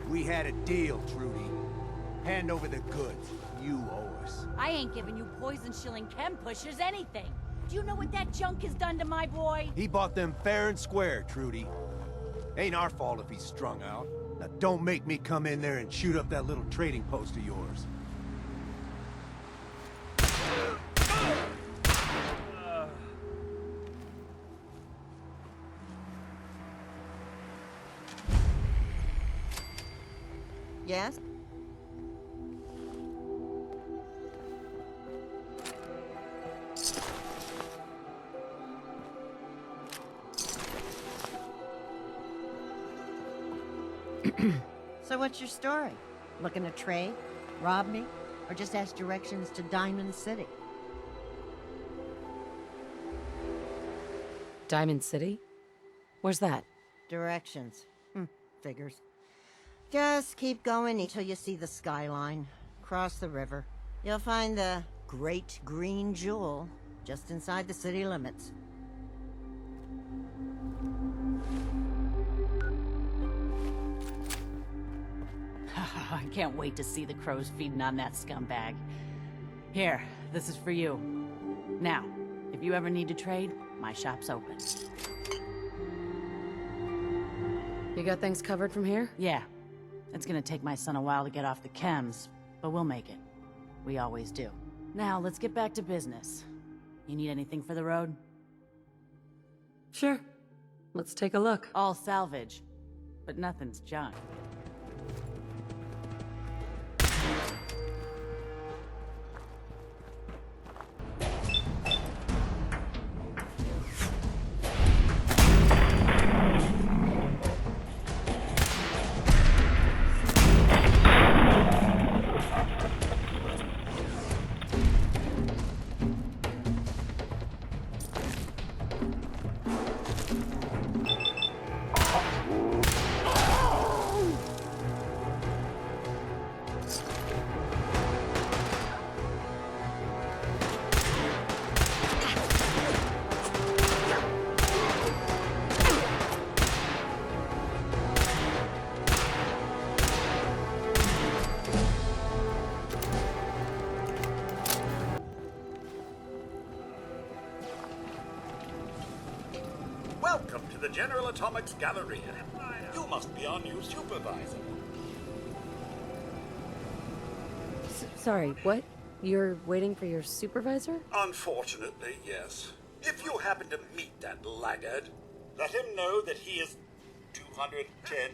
We had a deal, Trudy. Hand over the goods. You owe us. I ain't giving you poison-shilling chem pushers anything. Do you know what that junk has done to my boy? He bought them fair and square, Trudy. Ain't our fault if he's strung out. Now don't make me come in there and shoot up that little trading post of yours. Yes? So what's your story? Looking to trade? Rob me? Or just ask directions to Diamond City? Diamond City? Where's that? Directions. Figures. Just keep going until you see the skyline. Cross the river. You'll find the Great Green Jewel just inside the city limits. I can't wait to see the crows feeding on that scumbag. Here, this is for you. Now, if you ever need to trade, my shop's open. You got things covered from here? Yeah. It's gonna take my son a while to get off the chems, but we'll make it. We always do. Now, let's get back to business. You need anything for the road? Sure. Let's take a look. All salvage, but nothing's junk. Welcome to the General Atomics Galleria. You must be our new supervisor. Sorry, what? You're waiting for your supervisor? Unfortunately, yes. If you happen to meet that laggard, let him know that he is 210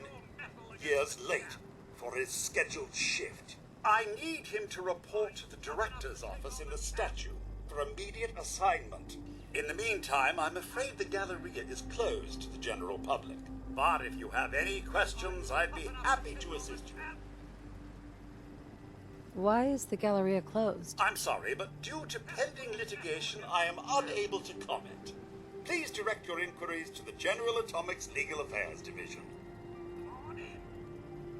years late for his scheduled shift. I need him to report to the director's office in the statue for immediate assignment. In the meantime, I'm afraid the Galleria is closed to the general public. But if you have any questions, I'd be happy to assist you. Why is the Galleria closed? I'm sorry, but due to pending litigation, I am unable to comment. Please direct your inquiries to the General Atomics Legal Affairs Division.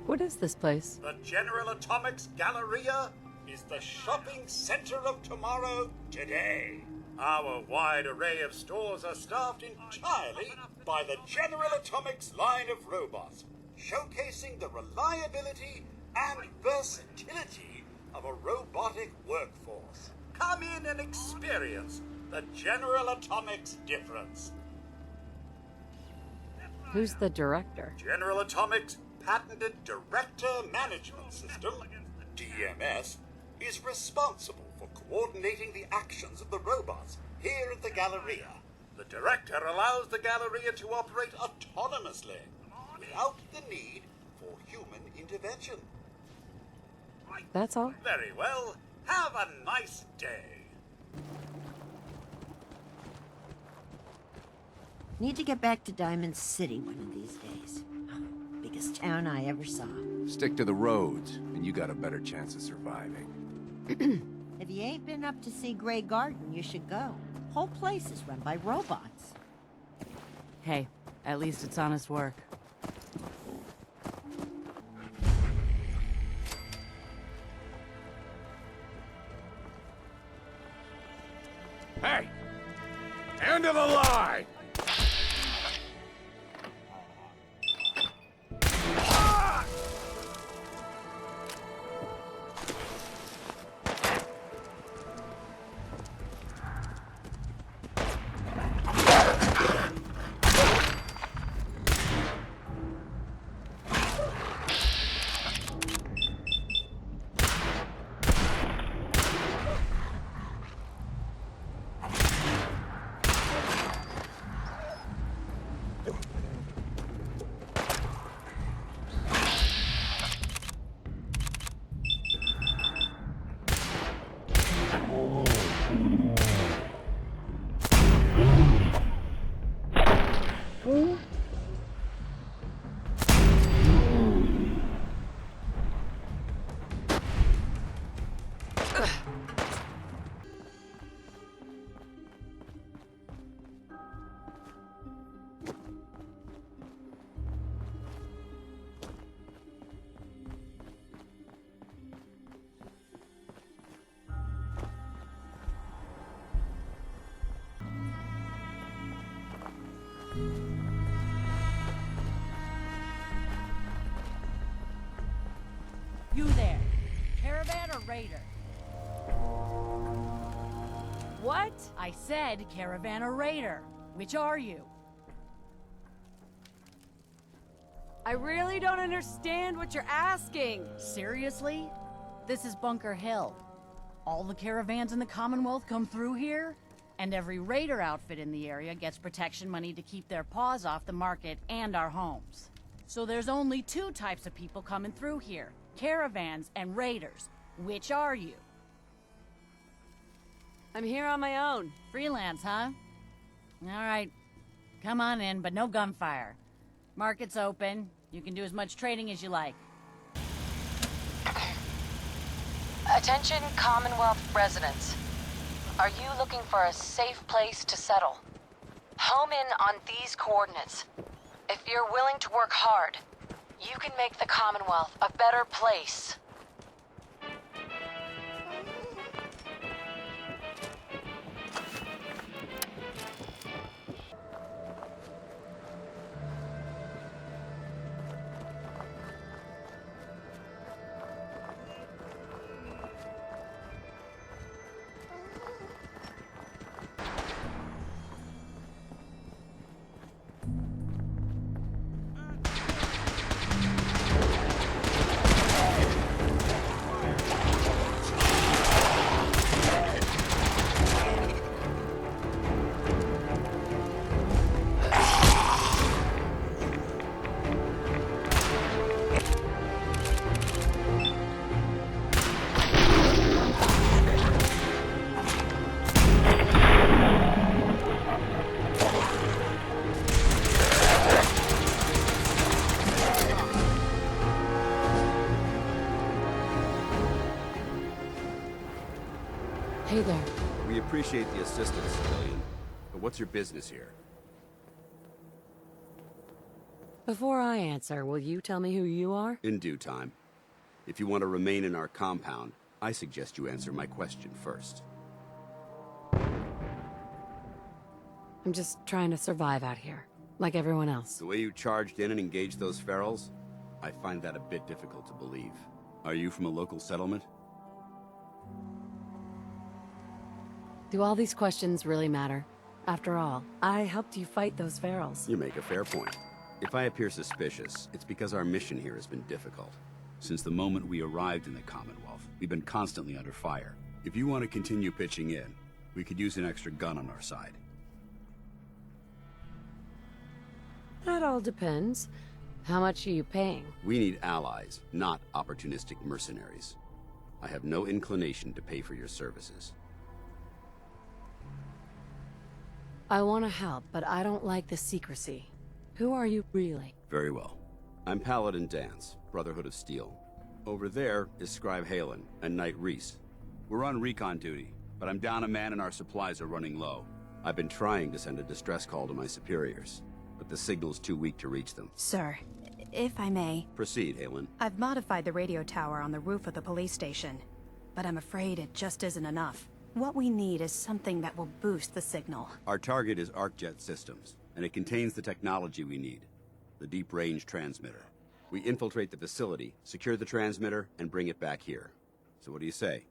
What is this place? The General Atomics Galleria is the shopping center of tomorrow today. Our wide array of stores are staffed entirely by the General Atomics line of robots, showcasing the reliability and versatility of a robotic workforce. Come in and experience the General Atomics difference. Who's the director? General Atomics' patented Director Management System, DMS, is responsible for coordinating the actions of the robots here at the Galleria. The Director allows the Galleria to operate autonomously, without the need for human intervention. That's all? Very well. Have a nice day. Need to get back to Diamond City one of these days. Biggest town I ever saw. Stick to the roads, and you got a better chance of surviving. If you ain't been up to see Grey Garden, you should go. Whole place is run by robots. Hey, at least it's honest work. Hey! End of the line! You there. Caravan or raider? What? I said caravan or raider. Which are you? I really don't understand what you're asking. Seriously? This is Bunker Hill. All the caravans in the Commonwealth come through here, and every raider outfit in the area gets protection money to keep their paws off the market and our homes. So there's only two types of people coming through here. Caravans and raiders. Which are you? I'm here on my own. Freelance, huh? Alright. Come on in, but no gunfire. Market's open. You can do as much trading as you like. Attention Commonwealth residents. Are you looking for a safe place to settle? Home in on these coordinates. If you're willing to work hard, you can make the Commonwealth a better place. Hey there. We appreciate the assistance, civilian. But what's your business here? Before I answer, will you tell me who you are? In due time. If you want to remain in our compound, I suggest you answer my question first. I'm just trying to survive out here, like everyone else. The way you charged in and engaged those ferals, I find that a bit difficult to believe. Are you from a local settlement? Do all these questions really matter? After all, I helped you fight those ferals. You make a fair point. If I appear suspicious, it's because our mission here has been difficult. Since the moment we arrived in the Commonwealth, we've been constantly under fire. If you want to continue pitching in, we could use an extra gun on our side. That all depends. How much are you paying? We need allies, not opportunistic mercenaries. I have no inclination to pay for your services. I want to help, but I don't like the secrecy. Who are you really? Very well. I'm Paladin Dance, Brotherhood of Steel. Over there is Scribe Halen and Knight Reese. We're on recon duty, but I'm down a man and our supplies are running low. I've been trying to send a distress call to my superiors, but the signal's too weak to reach them. Sir, if I may... Proceed, Halen. I've modified the radio tower on the roof of the police station, but I'm afraid it just isn't enough. What we need is something that will boost the signal. Our target is ArcJet Systems, and it contains the technology we need. The deep-range transmitter. We infiltrate the facility, secure the transmitter, and bring it back here. So what do you say?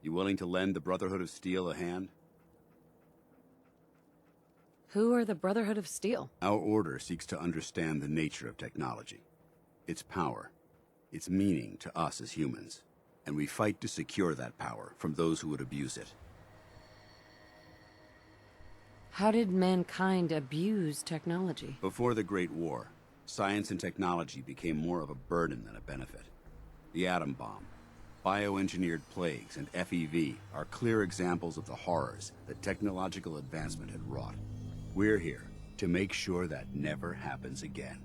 You willing to lend the Brotherhood of Steel a hand? Who are the Brotherhood of Steel? Our order seeks to understand the nature of technology. Its power. Its meaning to us as humans. And we fight to secure that power from those who would abuse it. How did mankind abuse technology? Before the Great War, science and technology became more of a burden than a benefit. The atom bomb, bioengineered plagues, and FEV are clear examples of the horrors that technological advancement had wrought. We're here to make sure that never happens again.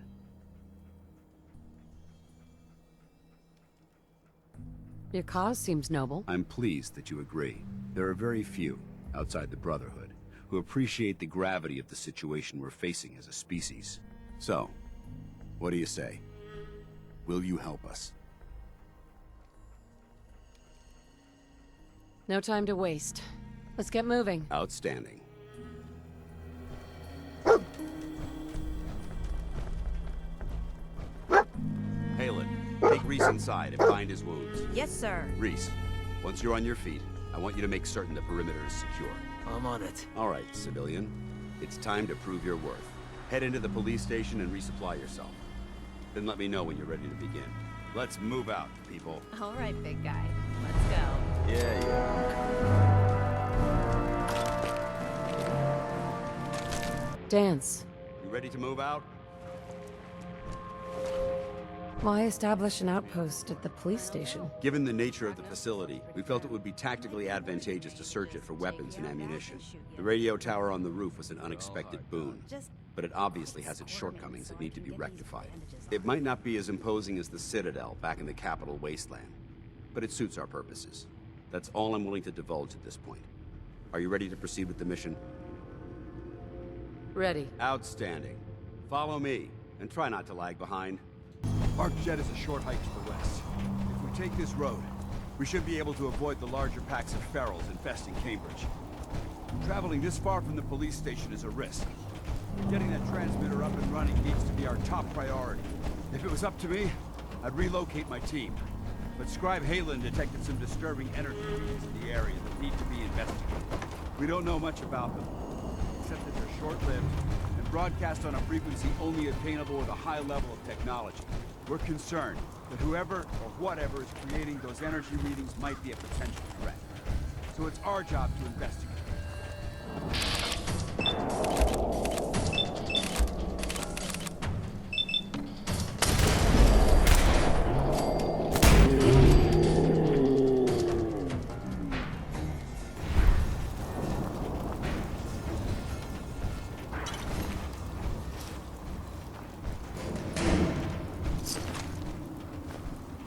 Your cause seems noble. I'm pleased that you agree. There are very few, outside the Brotherhood, who appreciate the gravity of the situation we're facing as a species. So, what do you say? Will you help us? No time to waste. Let's get moving. Outstanding. Halen, take Reese inside and bind his wounds. Yes, sir. Reese, once you're on your feet, I want you to make certain the perimeter is secure. I'm on it. All right, civilian. It's time to prove your worth. Head into the police station and resupply yourself. Then let me know when you're ready to begin. Let's move out, people. All right, big guy. Let's go. Yeah. Dance. You ready to move out? Why establish an outpost at the police station? Given the nature of the facility, we felt it would be tactically advantageous to search it for weapons and ammunition. The radio tower on the roof was an unexpected boon, but it obviously has its shortcomings that need to be rectified. It might not be as imposing as the Citadel back in the capital wasteland, but it suits our purposes. That's all I'm willing to divulge at this point. Are you ready to proceed with the mission? Ready. Outstanding. Follow me, and try not to lag behind. ArcJet is a short hike to the west. If we take this road, we should be able to avoid the larger packs of ferals infesting Cambridge. Traveling this far from the police station is a risk. Getting that transmitter up and running needs to be our top priority. If it was up to me, I'd relocate my team. But Scribe Halen detected some disturbing energy readings in the area that need to be investigated. We don't know much about them, except that they're short-lived and broadcast on a frequency only attainable with a high level of technology. We're concerned that whoever or whatever is creating those energy readings might be a potential threat. So it's our job to investigate.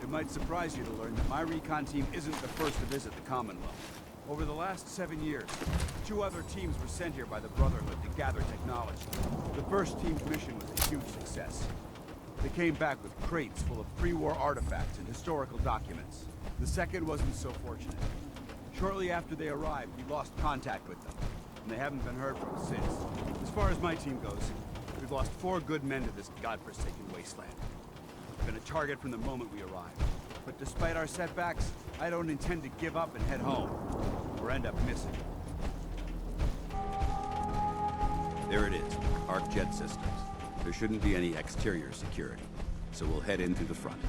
It might surprise you to learn that my recon team isn't the first to visit the Commonwealth. Over the last 7 years, 2 other teams were sent here by the Brotherhood to gather technology. The first team's mission was a huge success. They came back with crates full of pre-war artifacts and historical documents. The second wasn't so fortunate. Shortly after they arrived, we lost contact with them, and they haven't been heard from since. As far as my team goes, we've lost 4 good men to this godforsaken wasteland. We've been a target from the moment we arrived. But despite our setbacks, I don't intend to give up and head home, or end up missing. There it is, ArcJet systems. There shouldn't be any exterior security, so we'll head in through the front.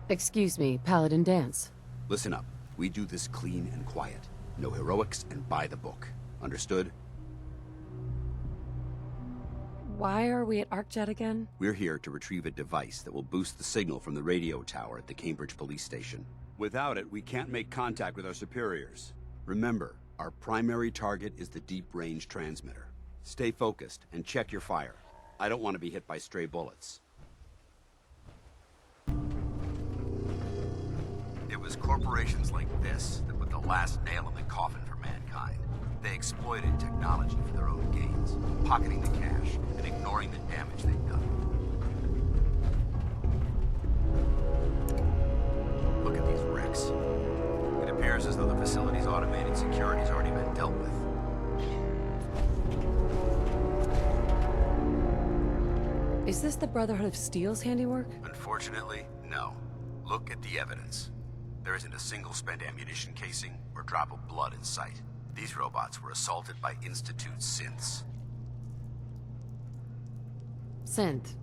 Excuse me, Paladin Dance. Listen up. We do this clean and quiet. No heroics and by the book. Understood? Why are we at ArcJet again? We're here to retrieve a device that will boost the signal from the radio tower at the Cambridge police station. Without it, we can't make contact with our superiors. Remember, our primary target is the deep-range transmitter. Stay focused and check your fire. I don't want to be hit by stray bullets. It was corporations like this that put the last nail in the coffin for mankind. They exploited technology for their own gains, pocketing the cash and ignoring the damage they've done. Look at these wrecks. It appears as though the facility's automated security's already been dealt with. Is this the Brotherhood of Steel's handiwork? Unfortunately, no. Look at the evidence. There isn't a single spent ammunition casing or drop of blood in sight. These robots were assaulted by Institute synths. Synth.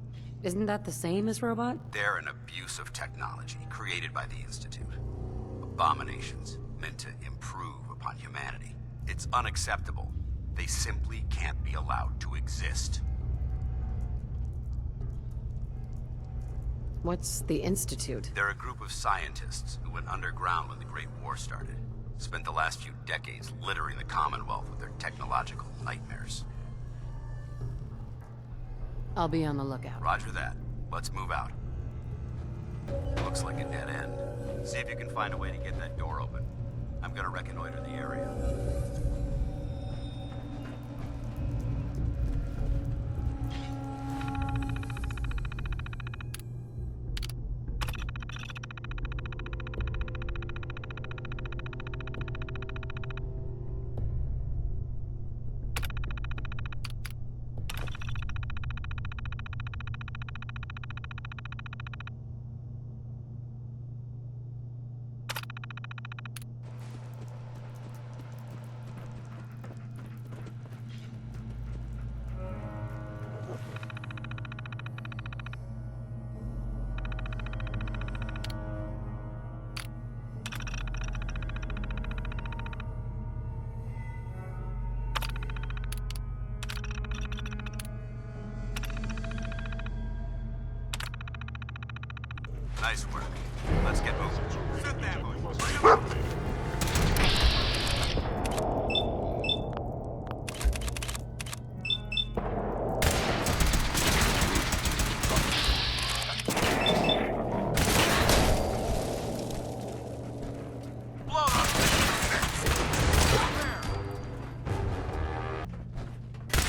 Isn't that the same as robot? They're an abuse of technology created by the Institute. Abominations meant to improve upon humanity. It's unacceptable. They simply can't be allowed to exist. What's the Institute? They're a group of scientists who went underground when the Great War started. Spent the last few decades littering the Commonwealth with their technological nightmares. I'll be on the lookout. Roger that. Let's move out. Looks like a dead end. See if you can find a way to get that door open. I'm gonna reconnoiter the area. Nice work. Let's get moving. Set the ambush.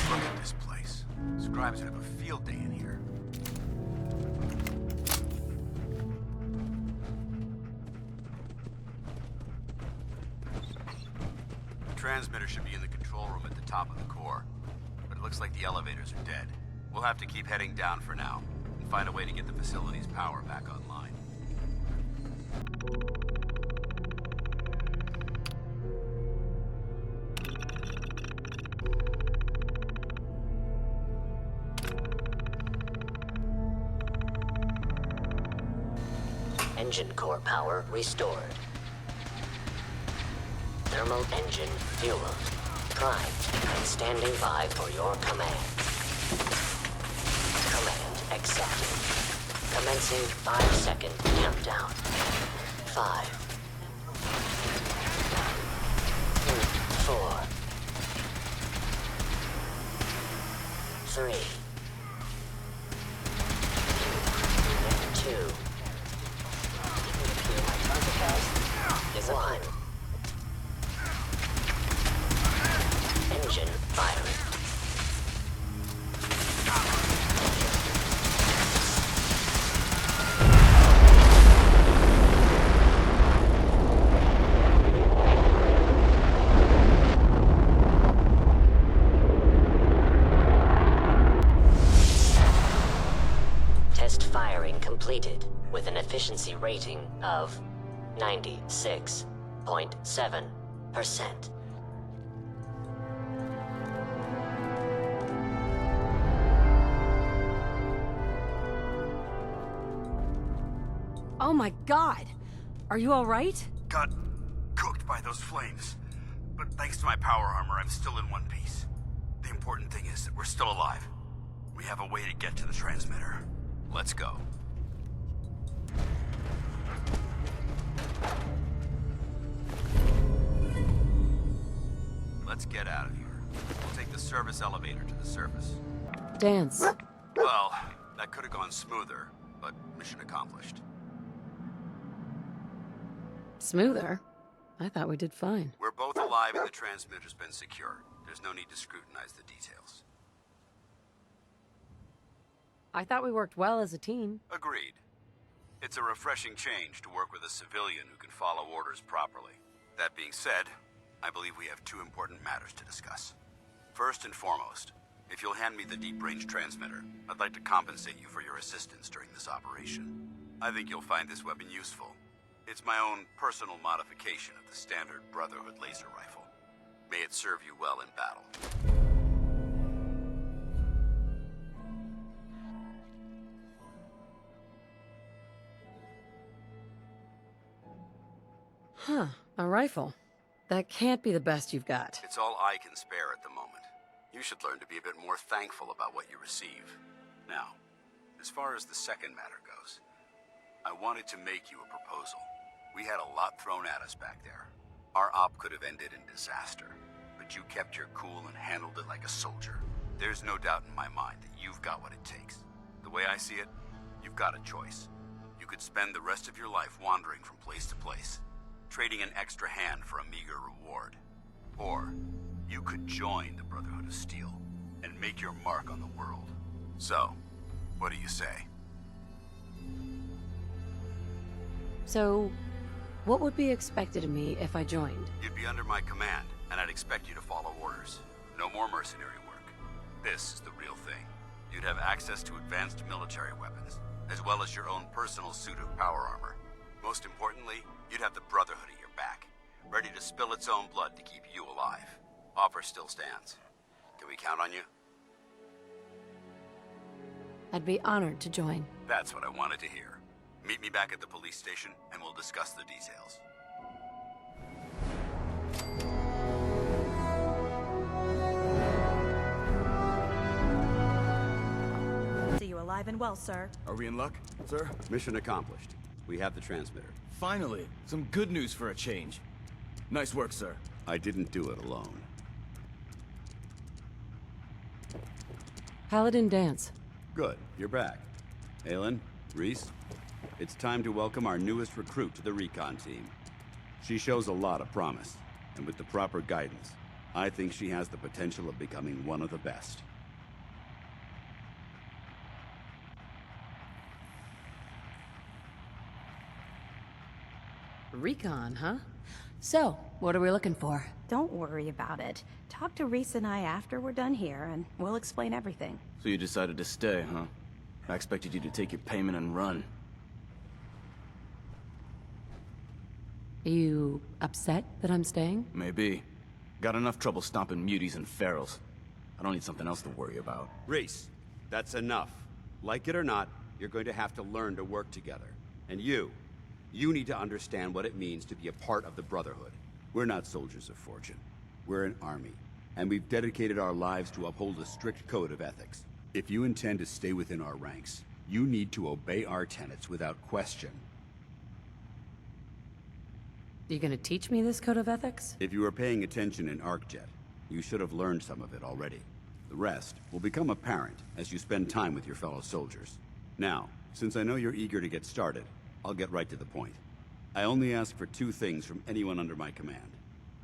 Look at this place. Scribes would have a field day in here. Transmitter should be in the control room at the top of the core, but it looks like the elevators are dead. We'll have to keep heading down for now, and find a way to get the facility's power back online. Engine core power restored. Thermal engine fueled, primed, and standing by for your command. Command accepted. Commencing 5-second countdown. 5, 4, 3, 2, 1. Engine firing. Test firing completed with an efficiency rating of 96.7%. Oh my god! Are you alright? Got cooked by those flames. But thanks to my power armor, I'm still in one piece. The important thing is that we're still alive. We have a way to get to the transmitter. Let's go. Let's get out of here. We'll take the service elevator to the surface. Dance. Well, that could have gone smoother, but mission accomplished. Smoother? I thought we did fine. We're both alive and the transmitter's been secure. There's no need to scrutinize the details. I thought we worked well as a team. Agreed. It's a refreshing change to work with a civilian who can follow orders properly. That being said, I believe we have two important matters to discuss. First and foremost, if you'll hand me the deep-range transmitter, I'd like to compensate you for your assistance during this operation. I think you'll find this weapon useful. It's my own personal modification of the standard Brotherhood laser rifle. May it serve you well in battle. Huh, a rifle. That can't be the best you've got. It's all I can spare at the moment. You should learn to be a bit more thankful about what you receive. Now, as far as the second matter goes, I wanted to make you a proposal. We had a lot thrown at us back there. Our op could have ended in disaster, but you kept your cool and handled it like a soldier. There's no doubt in my mind that you've got what it takes. The way I see it, you've got a choice. You could spend the rest of your life wandering from place to place, trading an extra hand for a meager reward. Or, you could join the Brotherhood of Steel and make your mark on the world. So, what do you say? So, what would be expected of me if I joined? You'd be under my command, and I'd expect you to follow orders. No more mercenary work. This is the real thing. You'd have access to advanced military weapons, as well as your own personal suit of power armor. Most importantly, you'd have the Brotherhood at your back, ready to spill its own blood to keep you alive. Offer still stands. Can we count on you? I'd be honored to join. That's what I wanted to hear. Meet me back at the police station, and we'll discuss the details. See you alive and well, sir. Are we in luck, sir? Mission accomplished. We have the transmitter. Finally, some good news for a change. Nice work, sir. I didn't do it alone. Paladin dance. Good, you're back. Aelin, Reese, it's time to welcome our newest recruit to the recon team. She shows a lot of promise, and with the proper guidance, I think she has the potential of becoming one of the best. Recon, huh? So, what are we looking for? Don't worry about it. Talk to Reese and I after we're done here, and we'll explain everything. So you decided to stay, huh? I expected you to take your payment and run. Are you upset that I'm staying? Maybe. Got enough trouble stomping muties and ferals. I don't need something else to worry about. Reese, that's enough. Like it or not, you're going to have to learn to work together. And you need to understand what it means to be a part of the Brotherhood. We're not soldiers of fortune. We're an army, and we've dedicated our lives to uphold a strict code of ethics. If you intend to stay within our ranks, you need to obey our tenets without question. You gonna teach me this code of ethics? If you were paying attention in ArcJet, you should have learned some of it already. The rest will become apparent as you spend time with your fellow soldiers. Now, since I know you're eager to get started, I'll get right to the point. I only ask for two things from anyone under my command: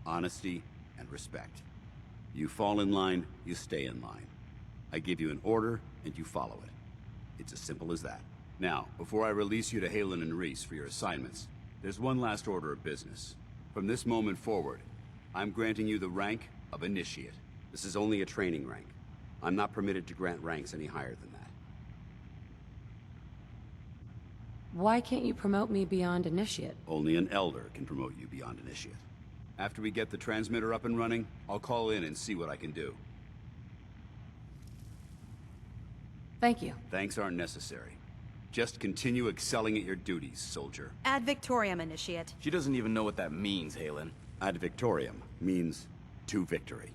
honesty and respect. You fall in line, you stay in line. I give you an order, and you follow it. It's as simple as that. Now, before I release you to Halen and Reese for your assignments, there's one last order of business. From this moment forward, I'm granting you the rank of Initiate. This is only a training rank. I'm not permitted to grant ranks any higher than that. Why can't you promote me beyond Initiate? Only an Elder can promote you beyond Initiate. After we get the transmitter up and running, I'll call in and see what I can do. Thank you. Thanks aren't necessary. Just continue excelling at your duties, soldier. Ad Victoriam, Initiate. She doesn't even know what that means, Halen. Ad Victoriam means to victory.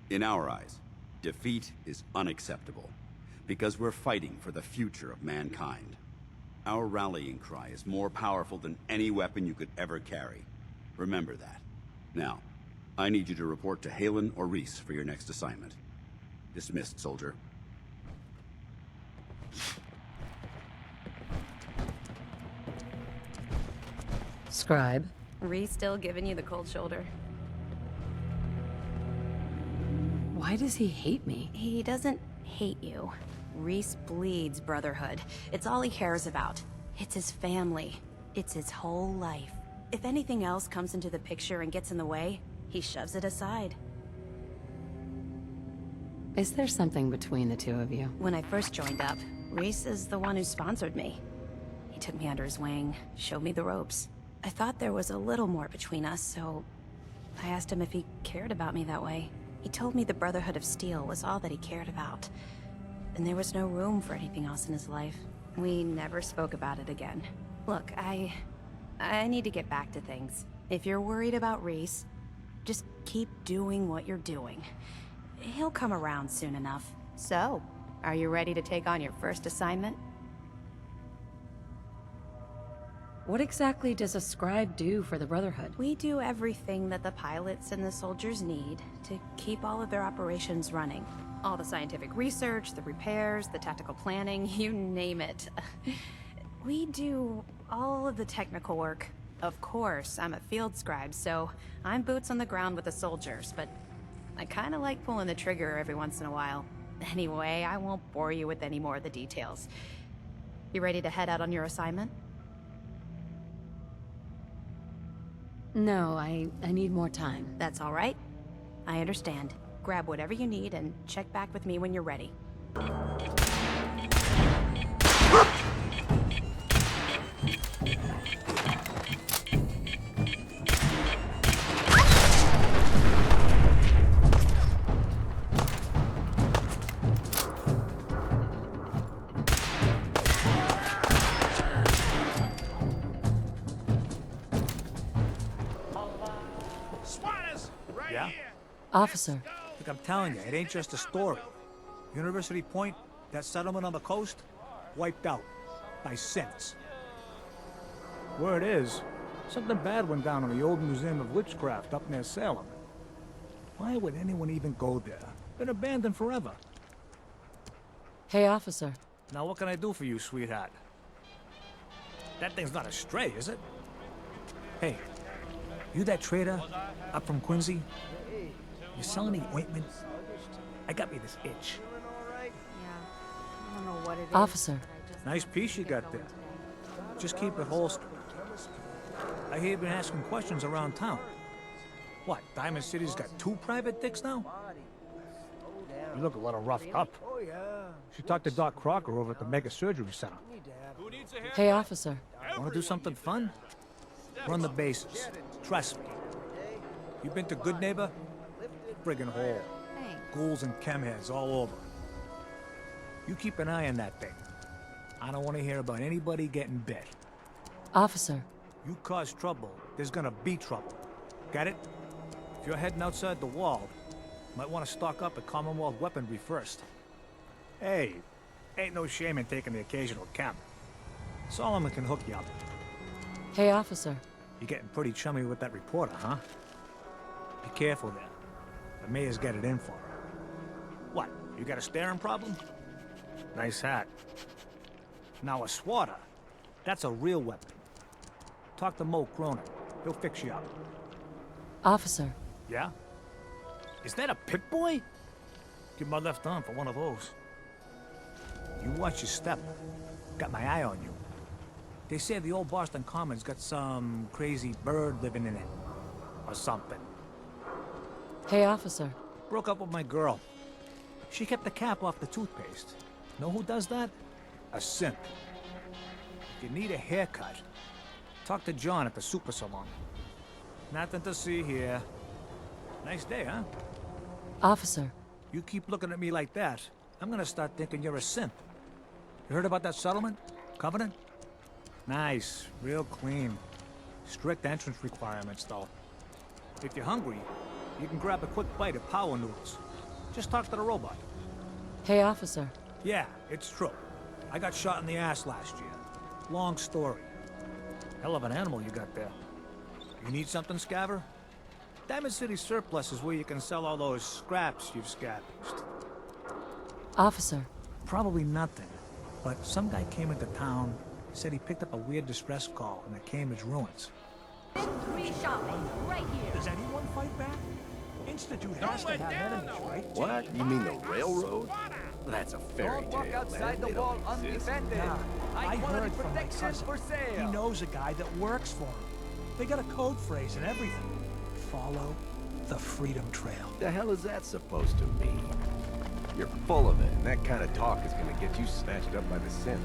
In our eyes, defeat is unacceptable, because we're fighting for the future of mankind. Our rallying cry is more powerful than any weapon you could ever carry. Remember that. Now, I need you to report to Halen or Reese for your next assignment. Dismissed, soldier. Scribe. Reese still giving you the cold shoulder? Why does he hate me? He doesn't hate you. Reese bleeds Brotherhood. It's all he cares about. It's his family. It's his whole life. If anything else comes into the picture and gets in the way, he shoves it aside. Is there something between the two of you? When I first joined up, Reese is the one who sponsored me. He took me under his wing, showed me the ropes. I thought there was a little more between us, so I asked him if he cared about me that way. He told me the Brotherhood of Steel was all that he cared about, and there was no room for anything else in his life. We never spoke about it again. Look, I need to get back to things. If you're worried about Reese, just keep doing what you're doing. He'll come around soon enough. So, are you ready to take on your first assignment? What exactly does a scribe do for the Brotherhood? We do everything that the pilots and the soldiers need to keep all of their operations running. All the scientific research, the repairs, the tactical planning, you name it. We do all of the technical work. Of course, I'm a field scribe, so I'm boots on the ground with the soldiers, but I kinda like pulling the trigger every once in a while. Anyway, I won't bore you with any more of the details. You ready to head out on your assignment? No, I need more time. That's all right. I understand. Grab whatever you need and check back with me when you're ready. Yeah? Officer. Look, I'm telling you, it ain't just a story. University Point, that settlement on the coast, wiped out by synths. Word is, something bad went down in the old Museum of Witchcraft up near Salem. Why would anyone even go there? Been abandoned forever. Hey, officer. Now what can I do for you, sweetheart? That thing's not a stray, is it? Hey, you that trader up from Quincy? You sell any ointment? I got me this itch. I don't know what it is. Officer. Nice piece you got there. Just keep it holstered. I hear you've been asking questions around town. What, Diamond City's got 2 private dicks now? You look a little roughed up. Should talk to Doc Crocker over at the Mega Surgery Center. Hey, officer. Want to do something fun? Run the bases. Trust me. You been to Good Neighbor? Friggin' hole. Ghouls and chemheads all over. You keep an eye on that thing. I don't want to hear about anybody getting bit. Officer. You cause trouble, there's gonna be trouble. Got it? If you're heading outside the wall, might want to stock up at Commonwealth weaponry first. Hey, ain't no shame in taking the occasional chem. Solomon can hook you up. Hey, officer. You're getting pretty chummy with that reporter, huh? Be careful there. The mayor's got it in for her. What, you got a staring problem? Nice hat. Now a swatter, that's a real weapon. Talk to Mo Cronin. He'll fix you up. Officer. Yeah? Is that a Pip-Boy? Give my left arm for one of those. You watch your step. Got my eye on you. They say the old Boston Commons got some crazy bird living in it. Or something. Hey, officer. Broke up with my girl. She kept the cap off the toothpaste. Know who does that? A simp. If you need a haircut, talk to John at the Super Salon. Nothing to see here. Nice day, huh? Officer. You keep looking at me like that, I'm gonna start thinking you're a simp. You heard about that settlement? Covenant? Nice. Real clean. Strict entrance requirements, though. If you're hungry, you can grab a quick bite of power noodles. Just talk to the robot. Hey, officer. Yeah, it's true. I got shot in the ass last year. Long story. Hell of an animal you got there. You need something, Scaver? Diamond City Surplus is where you can sell all those scraps you've scavenged. Officer. Probably nothing. But some guy came into town, said he picked up a weird distress call in the Cambridge ruins. 3 shopping, right here. Does anyone fight back? Institute has to have enemies, right? What? You mean the railroad? That's a fairy tale. Walk outside the wall undefended. Nah, I High-quality heard from my protection cousin. for sale. He knows a guy that works for him. They got a code phrase and everything. Follow the Freedom Trail. The hell is that supposed to mean? You're full of it, and that kind of talk is gonna get you snatched up by the synths.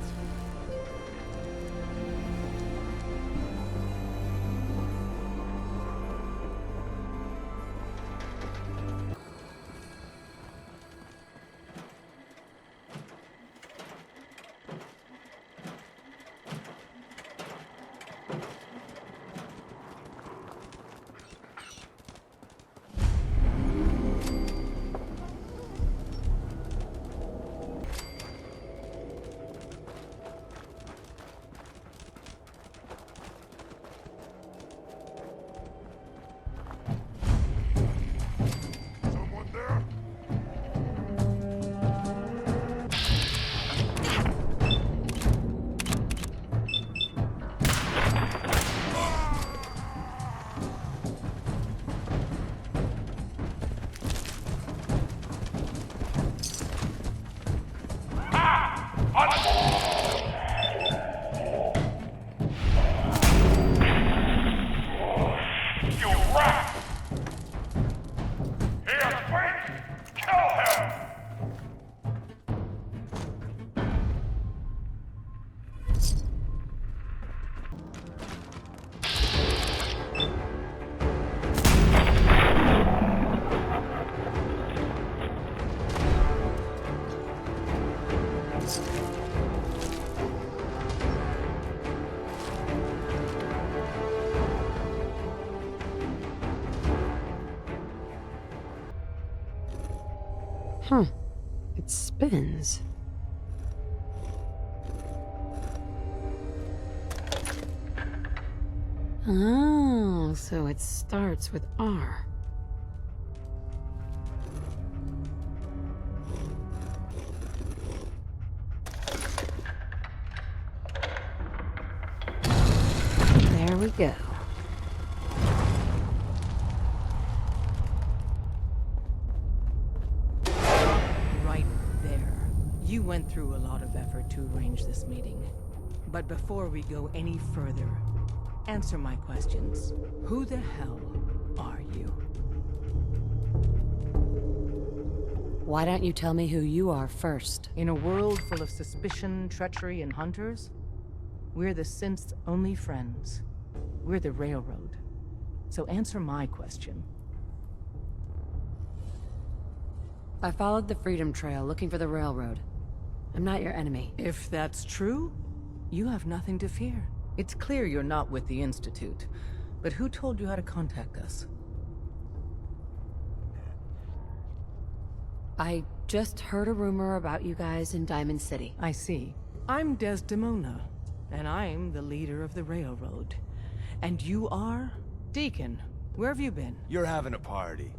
Huh. It spins. Oh, so it starts with R. There we go. Right there. You went through a lot of effort to arrange this meeting. But before we go any further, answer my questions. Who the hell are you? Why don't you tell me who you are first? In a world full of suspicion, treachery, and hunters, we're the synth's only friends. We're the Railroad. So answer my question. I followed the Freedom Trail looking for the Railroad. I'm not your enemy. If that's true, you have nothing to fear. It's clear you're not with the Institute, but who told you how to contact us? I just heard a rumor about you guys in Diamond City. I see. I'm Desdemona, and I'm the leader of the Railroad. And you are? Deacon, where have you been? You're having a party.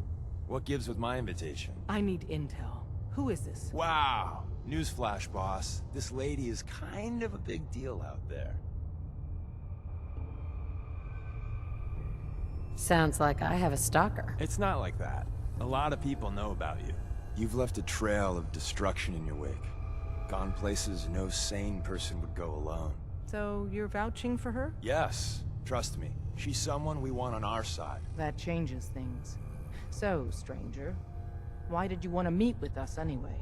What gives with my invitation? I need intel. Who is this? Wow! Newsflash, boss. This lady is kind of a big deal out there. Sounds like I have a stalker. It's not like that. A lot of people know about you. You've left a trail of destruction in your wake. Gone places no sane person would go alone. So you're vouching for her? Yes. Trust me. She's someone we want on our side. That changes things. So, stranger, why did you want to meet with us anyway?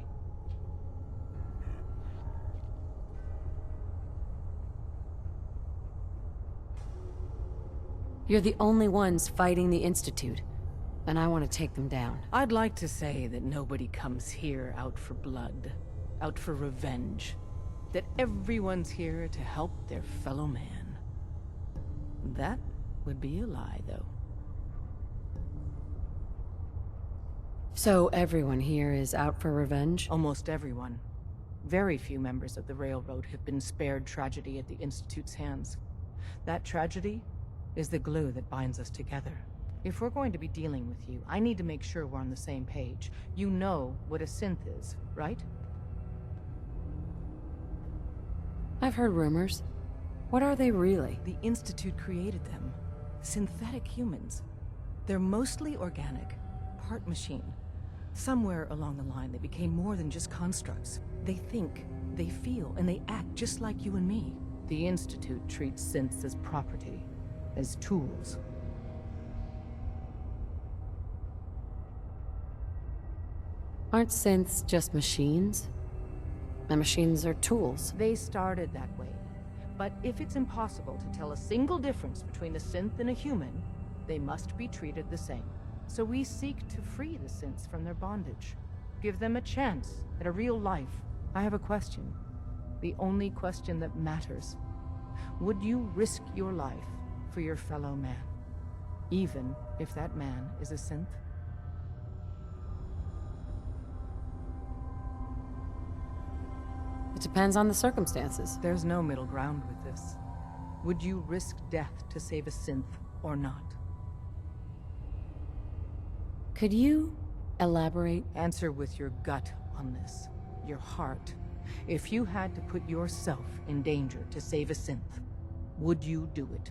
You're the only ones fighting the Institute, and I want to take them down. I'd like to say that nobody comes here out for blood, out for revenge. That everyone's here to help their fellow man. That would be a lie, though. So everyone here is out for revenge? Almost everyone. Very few members of the Railroad have been spared tragedy at the Institute's hands. That tragedy is the glue that binds us together. If we're going to be dealing with you, I need to make sure we're on the same page. You know what a synth is, right? I've heard rumors. What are they really? The Institute created them. Synthetic humans. They're mostly organic, part machine. Somewhere along the line, they became more than just constructs. They think, they feel, and they act just like you and me. The Institute treats synths as property, as tools. Aren't synths just machines? And machines are tools. They started that way. But if it's impossible to tell a single difference between a synth and a human, they must be treated the same. So we seek to free the synths from their bondage. Give them a chance at a real life. I have a question. The only question that matters. Would you risk your life for your fellow man? Even if that man is a synth? It depends on the circumstances. There's no middle ground with this. Would you risk death to save a synth or not? Could you elaborate? Answer with your gut on this. Your heart. If you had to put yourself in danger to save a synth, would you do it?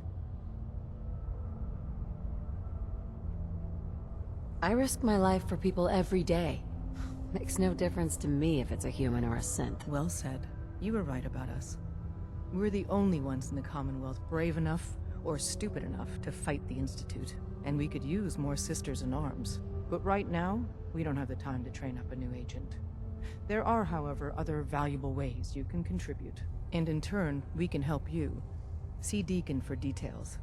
I risk my life for people every day. Makes no difference to me if it's a human or a synth. Well said. You were right about us. We're the only ones in the Commonwealth brave enough or stupid enough to fight the Institute. And we could use more sisters in arms. But right now, we don't have the time to train up a new agent. There are, however, other valuable ways you can contribute. And in turn, we can help you. See Deacon for details.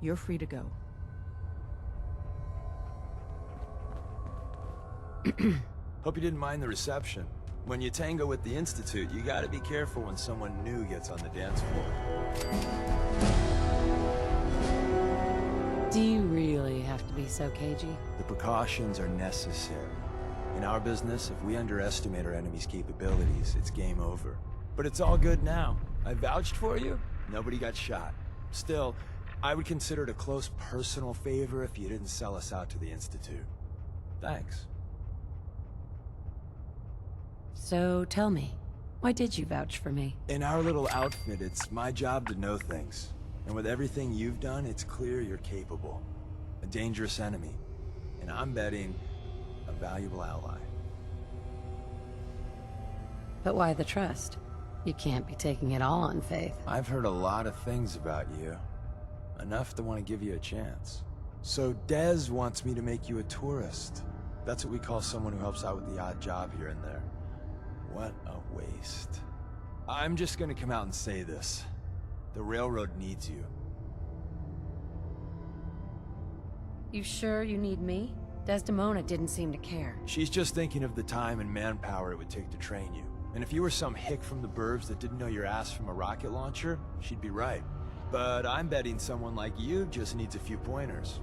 You're free to go. Hope you didn't mind the reception. When you tango with the Institute, you gotta be careful when someone new gets on the dance floor. Do you really have to be so cagey? The precautions are necessary. In our business, if we underestimate our enemy's capabilities, it's game over. But it's all good now. I vouched for you. Nobody got shot. Still, I would consider it a close personal favor if you didn't sell us out to the Institute. Thanks. So tell me, why did you vouch for me? In our little outfit, it's my job to know things. And with everything you've done, it's clear you're capable. A dangerous enemy. And I'm betting a valuable ally. But why the trust? You can't be taking it all on faith. I've heard a lot of things about you. Enough to want to give you a chance. So Dez wants me to make you a tourist. That's what we call someone who helps out with the odd job here and there. What a waste. I'm just gonna come out and say this. The Railroad needs you. You sure you need me? Desdemona didn't seem to care. She's just thinking of the time and manpower it would take to train you. And if you were some hick from the burbs that didn't know your ass from a rocket launcher, she'd be right. But I'm betting someone like you just needs a few pointers.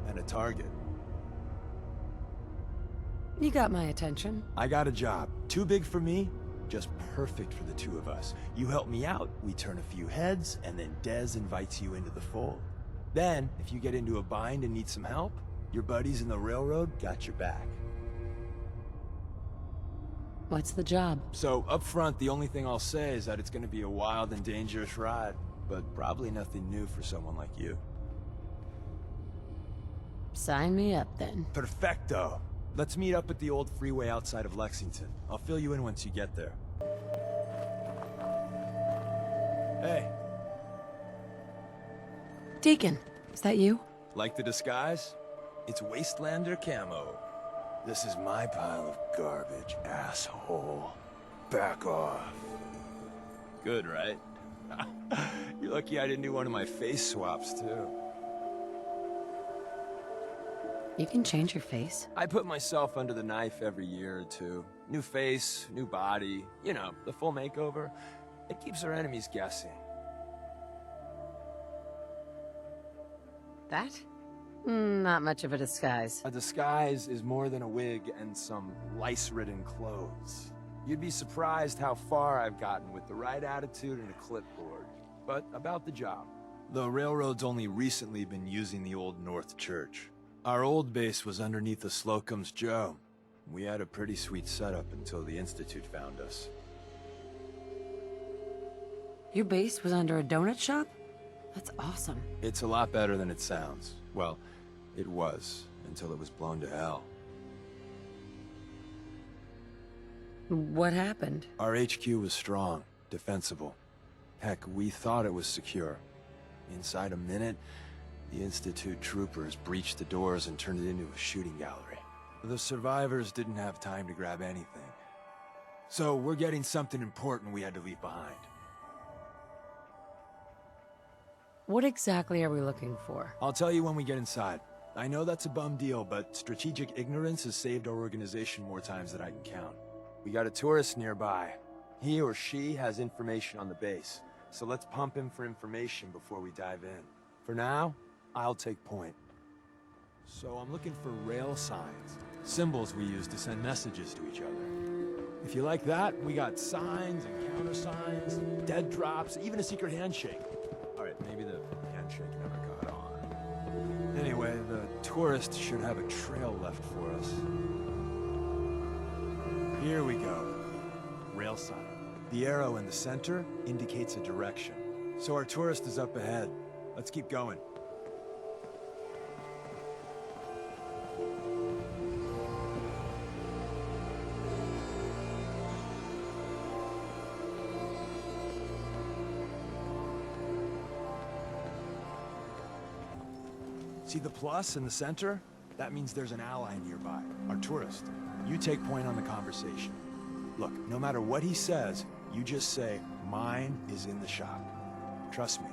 And a target. You got my attention. I got a job. Too big for me, just perfect for the two of us. You help me out, we turn a few heads, and then Dez invites you into the fold. Then, if you get into a bind and need some help, your buddies in the Railroad got your back. What's the job? So, up front, the only thing I'll say is that it's gonna be a wild and dangerous ride, but probably nothing new for someone like you. Sign me up, then. Perfecto! Let's meet up at the old freeway outside of Lexington. I'll fill you in once you get there. Hey. Deacon, is that you? Like the disguise? It's Wastelander camo. This is my pile of garbage, asshole. Back off. Good, right? You're lucky I didn't do one of my face swaps, too. You can change your face. I put myself under the knife every year or two. New face, new body, you know, the full makeover. It keeps our enemies guessing. That? Not much of a disguise. A disguise is more than a wig and some lice-ridden clothes. You'd be surprised how far I've gotten with the right attitude and a clipboard. But about the job. The Railroad's only recently been using the old North Church. Our old base was underneath the Slocum's Joe. We had a pretty sweet setup until the Institute found us. Your base was under a donut shop? That's awesome. It's a lot better than it sounds. Well, it was, until it was blown to hell. What happened? Our HQ was strong, defensible. Heck, we thought it was secure. Inside a minute, the Institute troopers breached the doors and turned it into a shooting gallery. The survivors didn't have time to grab anything. So we're getting something important we had to leave behind. What exactly are we looking for? I'll tell you when we get inside. I know that's a bum deal, but strategic ignorance has saved our organization more times than I can count. We got a tourist nearby. He or she has information on the base, so let's pump him for information before we dive in. For now, I'll take point. So I'm looking for rail signs, symbols we use to send messages to each other. If you like that, we got signs and countersigns, dead drops, even a secret handshake. All right, maybe the handshake never caught on. Anyway, the tourist should have a trail left for us. Here we go. Rail sign. The arrow in the center indicates a direction. So our tourist is up ahead. Let's keep going. See the plus in the center? That means there's an ally nearby, our tourist. You take point on the conversation. Look, no matter what he says, you just say, "Mine is in the shop." Trust me,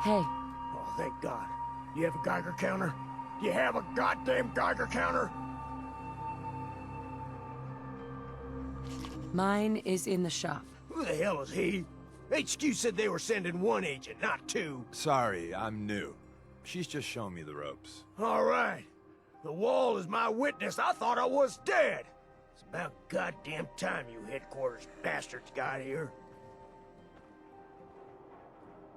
Hey. Oh, thank God. You have a Geiger counter? You have a goddamn Geiger counter? Mine is in the shop. Who the hell is he? HQ said they were sending one agent, not two. Sorry, I'm new. She's just showing me the ropes. All right. The wall is my witness. I thought I was dead. It's about goddamn time you headquarters bastards got here.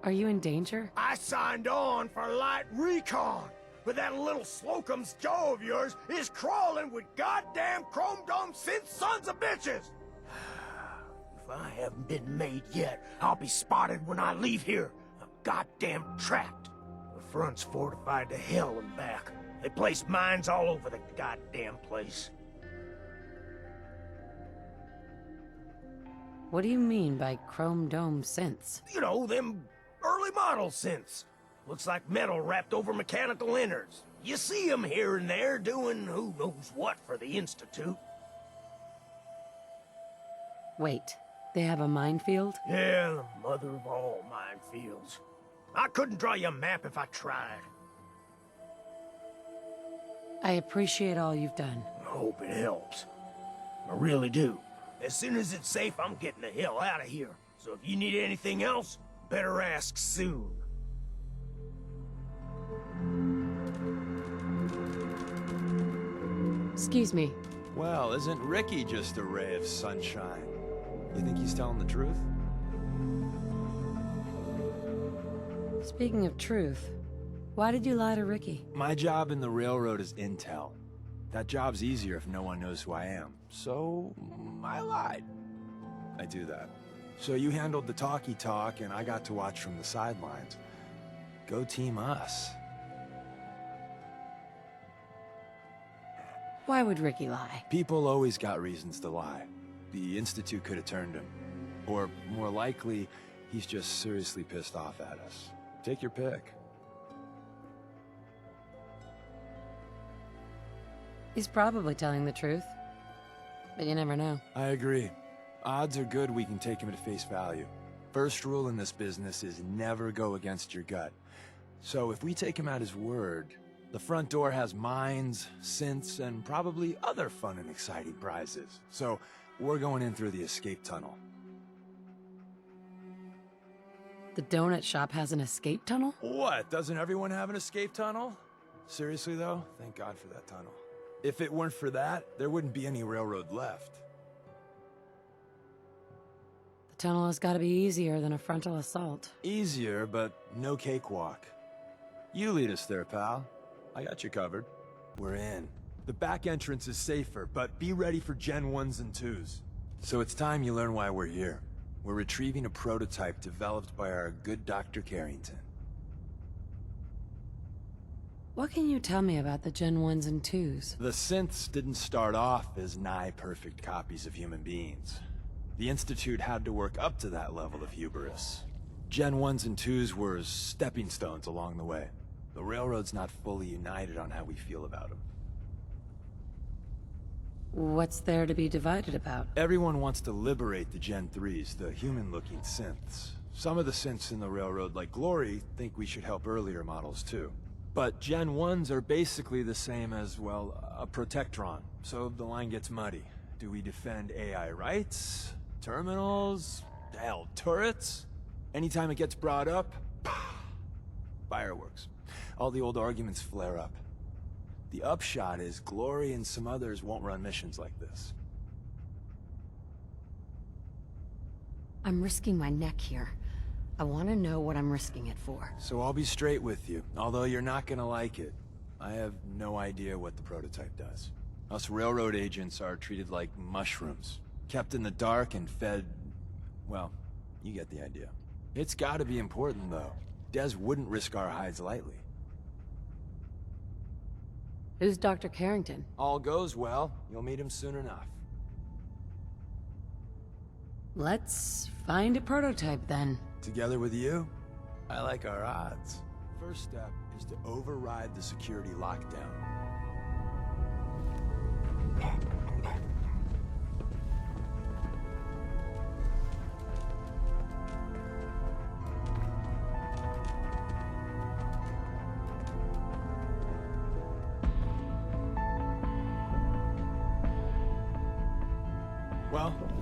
Are you in danger? I signed on for light recon, but that little Slocum's Joe of yours is crawling with goddamn chrome dome synth sons of bitches! If I haven't been made yet, I'll be spotted when I leave here. I'm goddamn trapped. The front's fortified to hell and back. They placed mines all over the goddamn place. What do you mean by chrome dome synths? You know, them early model synths. Looks like metal wrapped over mechanical innards. You see them here and there doing who knows what for the Institute. Wait, they have a minefield? Yeah, the mother of all minefields. I couldn't draw you a map if I tried. I appreciate all you've done. I hope it helps. I really do. As soon as it's safe, I'm getting the hell out of here. So if you need anything else, better ask soon. Excuse me. Well, isn't Ricky just a ray of sunshine? You think he's telling the truth? Speaking of truth, why did you lie to Ricky? My job in the railroad is intel. That job's easier if no one knows who I am. So, I lied. I do that. So you handled the talky talk, and I got to watch from the sidelines. Go team us. Why would Ricky lie? People always got reasons to lie. The Institute could have turned him. Or, more likely, he's just seriously pissed off at us. Take your pick. He's probably telling the truth. But you never know. I agree. Odds are good we can take him at face value. First rule in this business is never go against your gut. So if we take him at his word, the front door has mines, synths, and probably other fun and exciting prizes. So we're going in through the escape tunnel. The donut shop has an escape tunnel? What? Doesn't everyone have an escape tunnel? Seriously though, thank God for that tunnel. If it weren't for that, there wouldn't be any railroad left. The tunnel has got to be easier than a frontal assault. Easier, but no cakewalk. You lead us there, pal. I got you covered. We're in. The back entrance is safer, but be ready for Gen 1s and 2s. So it's time you learn why we're here. We're retrieving a prototype developed by our good Dr. Carrington. What can you tell me about the Gen 1s and 2s? The synths didn't start off as nigh-perfect copies of human beings. The Institute had to work up to that level of hubris. Gen 1s and 2s were stepping stones along the way. The Railroad's not fully united on how we feel about them. What's there to be divided about? Everyone wants to liberate the Gen 3s, the human-looking synths. Some of the synths in the Railroad, like Glory, think we should help earlier models too. But Gen 1s are basically the same as, well, a Protectron, so the line gets muddy. Do we defend AI rights? Terminals? Hell, turrets? Anytime it gets brought up, fireworks. All the old arguments flare up. The upshot is Glory and some others won't run missions like this. I'm risking my neck here. I want to know what I'm risking it for. So I'll be straight with you, although you're not gonna like it. I have no idea what the prototype does. Us railroad agents are treated like mushrooms, kept in the dark and fed... well, you get the idea. It's gotta be important, though. Des wouldn't risk our hides lightly. Who's Dr. Carrington? All goes well, you'll meet him soon enough. Let's find a prototype, then. Together with you? I like our odds. First step is to override the security lockdown.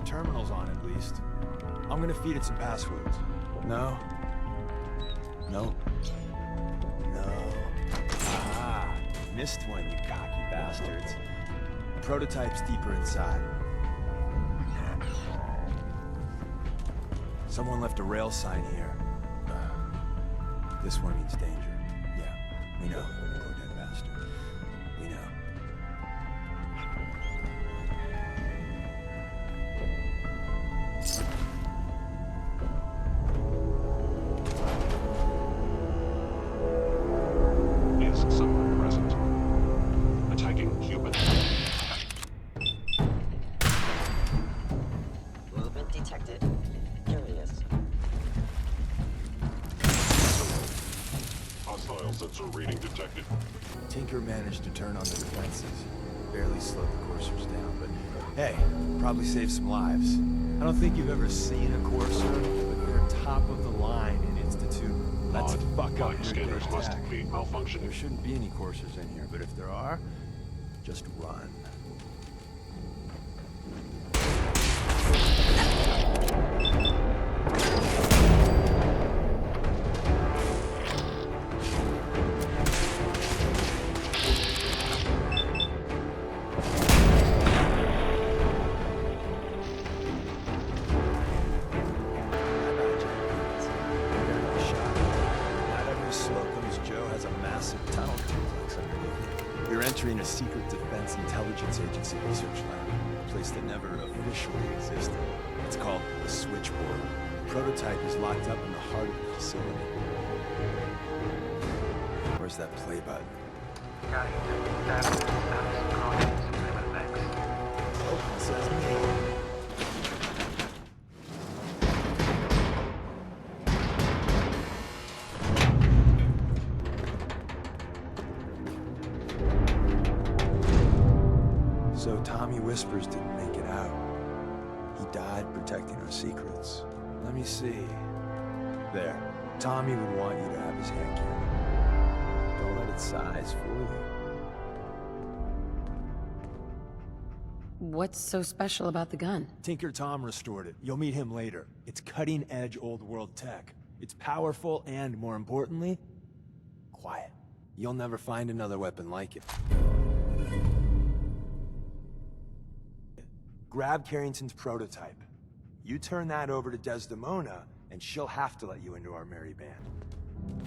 terminals on at least. I'm gonna feed it some passwords. No. No. No. Aha! Missed one, you cocky bastards. The prototype's deeper inside. Someone left a rail sign here. This one means danger. Yeah, we know. Poor dead bastard. We know. Is someone present? Attacking human. Movement detected. Curious. Hostile sensor reading detected. Tinker managed to turn on the defenses. Barely slowed the coursers down, but hey, probably saved some lives. I don't think you've ever seen a courser, but they're top of the line in Institute. Let's fuck up Flight your scanners good must tech. be malfunctioning. There shouldn't be any coursers in here, but if there are, just run. Entering a secret defense intelligence agency research lab, a place that never officially existed. It's called the Switchboard. The prototype is locked up in the heart of the facility. Where's that play button? Open sesame. So Tommy Whispers didn't make it out. He died protecting our secrets. Let me see. There. Tommy would want you to have his headgear. Don't let its size fool you. What's so special about the gun? Tinker Tom restored it. You'll meet him later. It's cutting-edge old-world tech. It's powerful and, more importantly, quiet. You'll never find another weapon like it. Grab Carrington's prototype. You turn that over to Desdemona, and she'll have to let you into our merry band.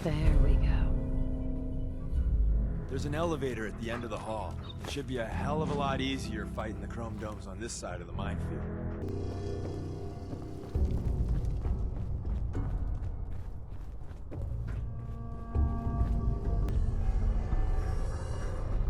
There we go. There's an elevator at the end of the hall. It should be a hell of a lot easier fighting the chrome domes on this side of the minefield.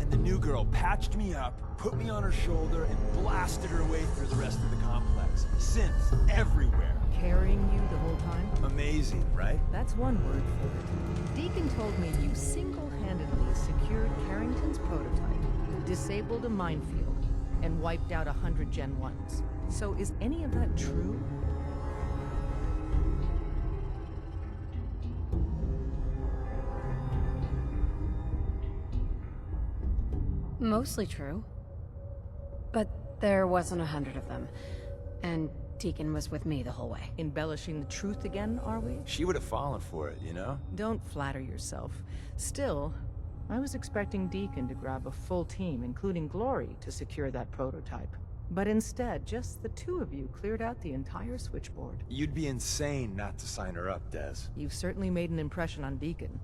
And the new girl patched me up, put me on her shoulder, and blasted her way through the rest of the complex. Synths everywhere. Carrying you the whole time? Amazing, right? That's one word for it. Deacon told me you single-handedly secured Carrington's prototype, disabled a minefield, and wiped out 100 Gen 1s. So is any of that true? Mostly true. But there wasn't 100 of them. And Deacon was with me the whole way. Embellishing the truth again, are we? She would have fallen for it, you know? Don't flatter yourself. Still, I was expecting Deacon to grab a full team, including Glory, to secure that prototype. But instead, just the two of you cleared out the entire switchboard. You'd be insane not to sign her up, Des. You've certainly made an impression on Deacon.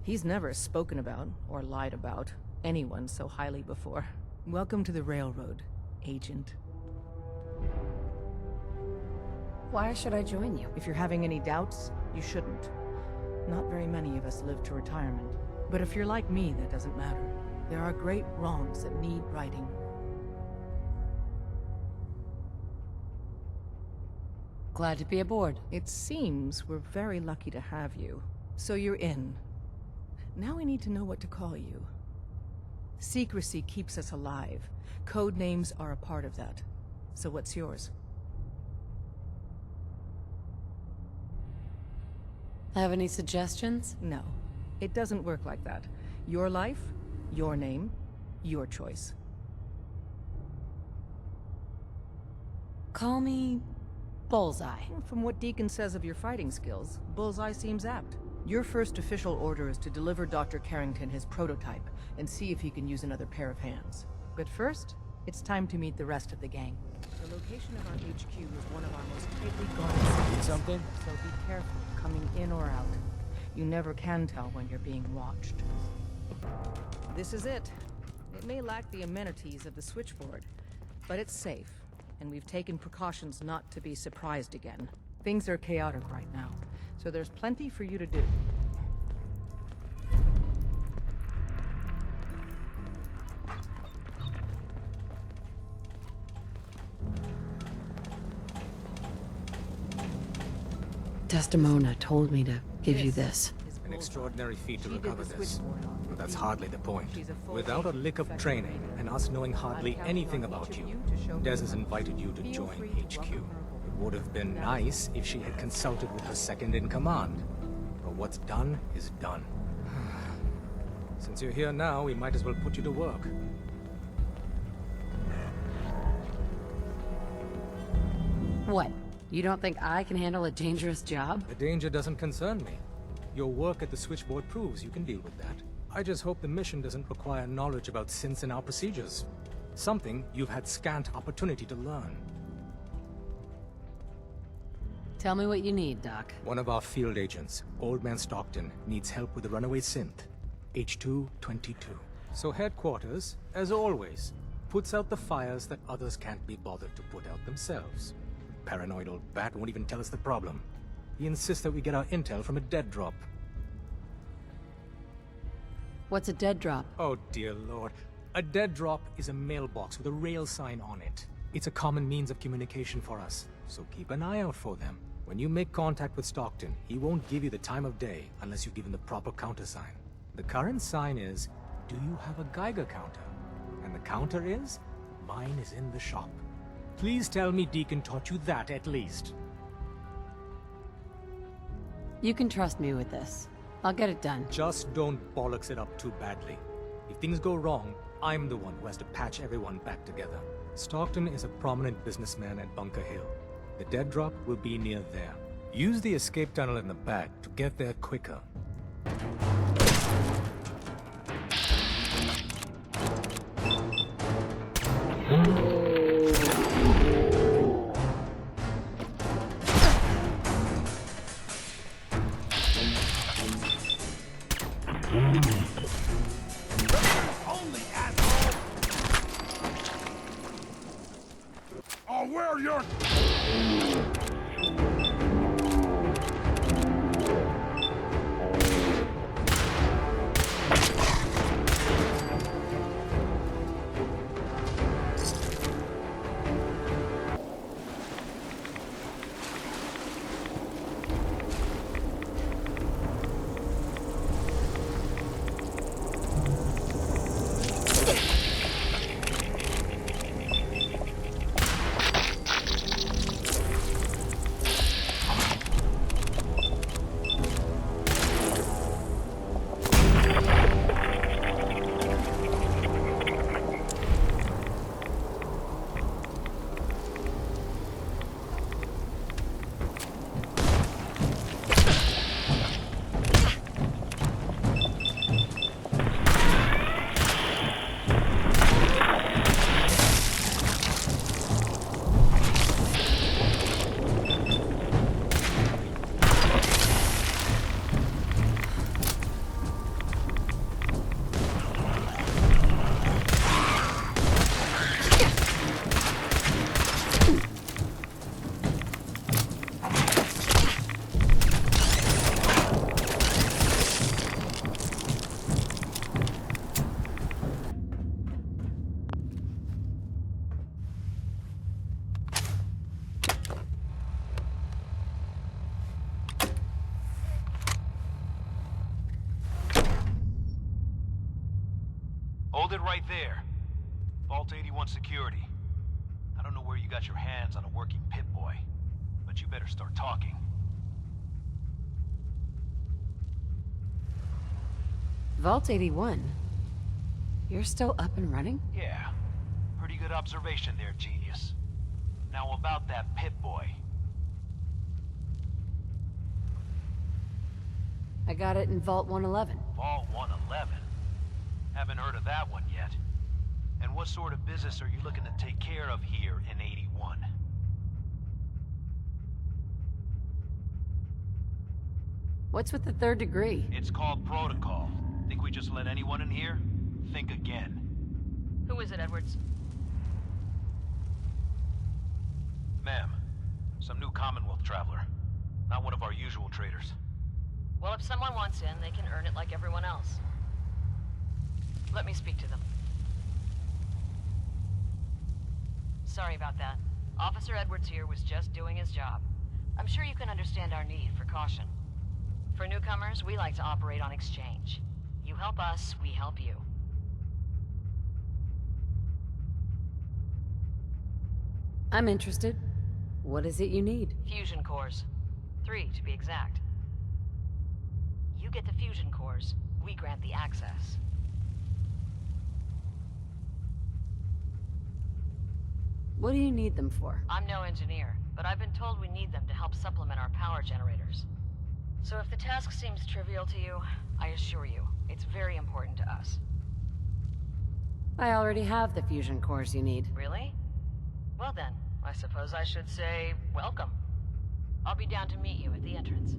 He's never spoken about, or lied about, anyone so highly before. Welcome to the Railroad, Agent. Why should I join you? If you're having any doubts, you shouldn't. Not very many of us live to retirement. But if you're like me, that doesn't matter. There are great wrongs that need righting. Glad to be aboard. It seems we're very lucky to have you. So you're in. Now we need to know what to call you. Secrecy keeps us alive. Code names are a part of that. So what's yours? Have any suggestions? No. It doesn't work like that. Your life, your name, your choice. Call me... Bullseye. From what Deacon says of your fighting skills, Bullseye seems apt. Your first official order is to deliver Dr. Carrington his prototype and see if he can use another pair of hands. But first, it's time to meet the rest of the gang. The location of our HQ is one of our most tightly guarded cities. Need something? So be careful coming in or out. You never can tell when you're being watched. This is it. It may lack the amenities of the switchboard, but it's safe, and we've taken precautions not to be surprised again. Things are chaotic right now, so there's plenty for you to do. Desdemona told me to give you this. An extraordinary feat to recover this. But that's hardly the point. Without a lick of training, and us knowing hardly anything about you, Des has invited you to join HQ. It would have been nice if she had consulted with her second-in-command. But what's done is done. Since you're here now, we might as well put you to work. What? You don't think I can handle a dangerous job? The danger doesn't concern me. Your work at the switchboard proves you can deal with that. I just hope the mission doesn't require knowledge about synths and our procedures. Something you've had scant opportunity to learn. Tell me what you need, Doc. One of our field agents, Old Man Stockton, needs help with a runaway synth. H-222. So headquarters, as always, puts out the fires that others can't be bothered to put out themselves. Paranoid old bat won't even tell us the problem. He insists that we get our intel from a dead drop. What's a dead drop? Oh dear lord. A dead drop is a mailbox with a rail sign on it. It's a common means of communication for us, so keep an eye out for them. When you make contact with Stockton, he won't give you the time of day unless you give him the proper countersign. The current sign is, do you have a Geiger counter? And the counter is, mine is in the shop. Please tell me Deacon taught you that at least. You can trust me with this. I'll get it done. Just don't bollocks it up too badly. If things go wrong, I'm the one who has to patch everyone back together. Stockton is a prominent businessman at Bunker Hill. The dead drop will be near there. Use the escape tunnel in the back to get there quicker. I'll wear your... Hold it right there. Vault 81 security. I don't know where you got your hands on a working Pip-Boy, but you better start talking. Vault 81? You're still up and running? Yeah. Pretty good observation there, genius. Now about that Pip-Boy. I got it in Vault 111. Vault 111? Haven't heard of that one yet. And what sort of business are you looking to take care of here in 81? What's with the third degree? It's called protocol. Think we just let anyone in here? Think again. Who is it, Edwards? Ma'am, some new Commonwealth traveler. Not one of our usual traders. Well, if someone wants in, they can earn it like everyone else. Let me speak to them. Sorry about that. Officer Edwards here was just doing his job. I'm sure you can understand our need for caution. For newcomers, we like to operate on exchange. You help us, we help you. I'm interested. What is it you need? Fusion cores. 3, to be exact. You get the fusion cores, we grant the access. What do you need them for? I'm no engineer, but I've been told we need them to help supplement our power generators. So if the task seems trivial to you, I assure you, it's very important to us. I already have the fusion cores you need. Really? Well then, I suppose I should say, welcome. I'll be down to meet you at the entrance.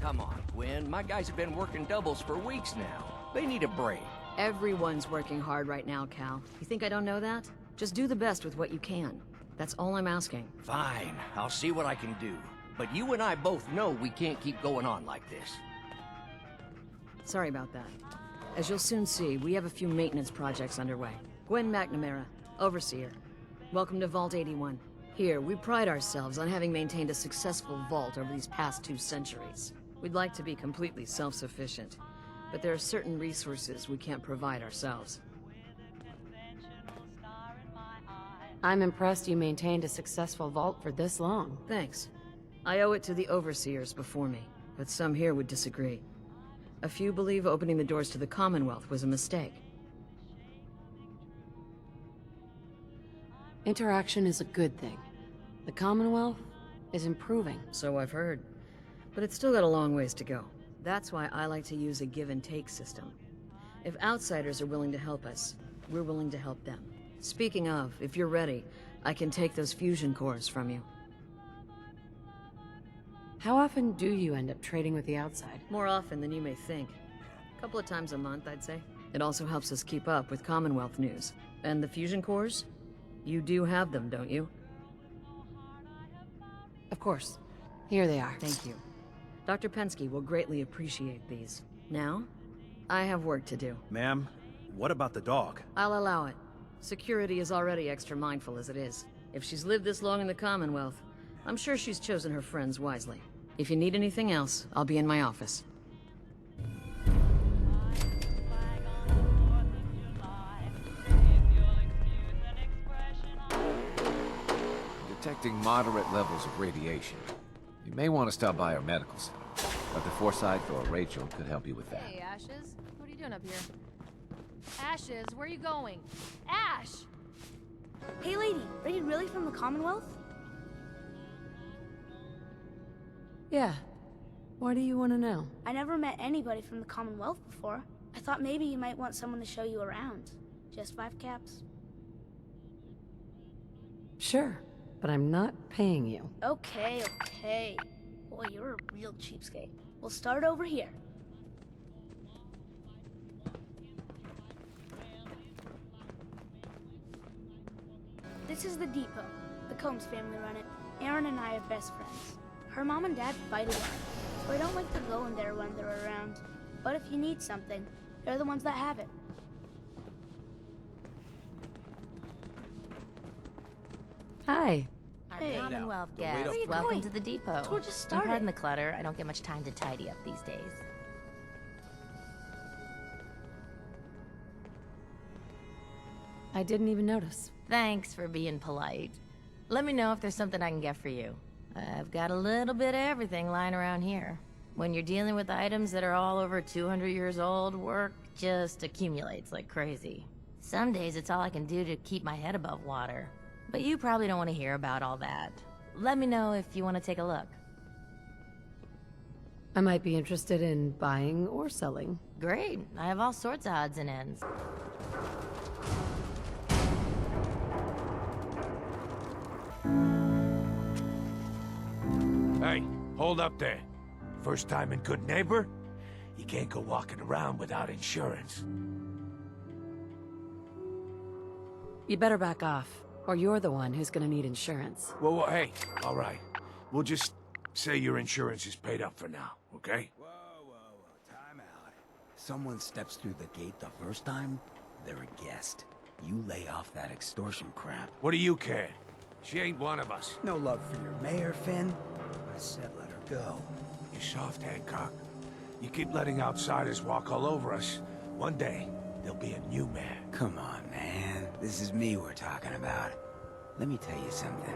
Come on, Gwen. My guys have been working doubles for weeks now. They need a break. Everyone's working hard right now, Cal. You think I don't know that? Just do the best with what you can. That's all I'm asking. Fine, I'll see what I can do. But you and I both know we can't keep going on like this. Sorry about that. As you'll soon see, we have a few maintenance projects underway. Gwen McNamara, Overseer. Welcome to Vault 81. Here, we pride ourselves on having maintained a successful vault over these past 2 centuries. We'd like to be completely self-sufficient, but there are certain resources we can't provide ourselves. I'm impressed you maintained a successful vault for this long. Thanks. I owe it to the Overseers before me, but some here would disagree. A few believe opening the doors to the Commonwealth was a mistake. Interaction is a good thing. The Commonwealth is improving. So I've heard. But it's still got a long ways to go. That's why I like to use a give-and-take system. If outsiders are willing to help us, we're willing to help them. Speaking of, if you're ready, I can take those fusion cores from you. How often do you end up trading with the outside? More often than you may think. A couple of times a month, I'd say. It also helps us keep up with Commonwealth news. And the fusion cores? You do have them, don't you? Of course. Here they are. Thank you. Dr. Pensky will greatly appreciate these. Now, I have work to do. Ma'am, what about the dog? I'll allow it. Security is already extra mindful as it is. If she's lived this long in the Commonwealth, I'm sure she's chosen her friends wisely. If you need anything else, I'll be in my office. Detecting moderate levels of radiation. You may want to stop by our medical center. Dr. Forsyth or Rachel could help you with that. Hey, Ashes. What are you doing up here? Ashes, where are you going? Ash! Hey, lady. Are you really from the Commonwealth? Yeah. Why do you want to know? I never met anybody from the Commonwealth before. I thought maybe you might want someone to show you around. Just 5 caps. Sure, but I'm not paying you. Okay, okay. Boy, you're a real cheapskate. We'll start over here. This is the depot. The Combs family run it. Aaron and I are best friends. Her mom and dad fight a lot, so I don't like to go in there when they're around. But if you need something, they're the ones that have it. Hi. Our Hey. Commonwealth Where guest, are you welcome going? to the depot. Tour just And pardon started. the clutter, I don't get much time to tidy up these days. I didn't even notice. Thanks for being polite. Let me know if there's something I can get for you. I've got a little bit of everything lying around here. When you're dealing with items that are all over 200 years old, work just accumulates like crazy. Some days it's all I can do to keep my head above water. But you probably don't want to hear about all that. Let me know if you want to take a look. I might be interested in buying or selling. Great. I have all sorts of odds and ends. Hey, hold up there. First time in Good Neighbor? You can't go walking around without insurance. You better back off, or you're the one who's gonna need insurance. Well, hey, all right. We'll just say your insurance is paid up for now, okay? Time out. Someone steps through the gate the first time, they're a guest. You lay off that extortion crap. What do you care? She ain't one of us. No love for your mayor, Finn? I said let her go. You soft, Hancock. You keep letting outsiders walk all over us. One day, there'll be a new man. Come on, man. This is me we're talking about. Let me tell you something.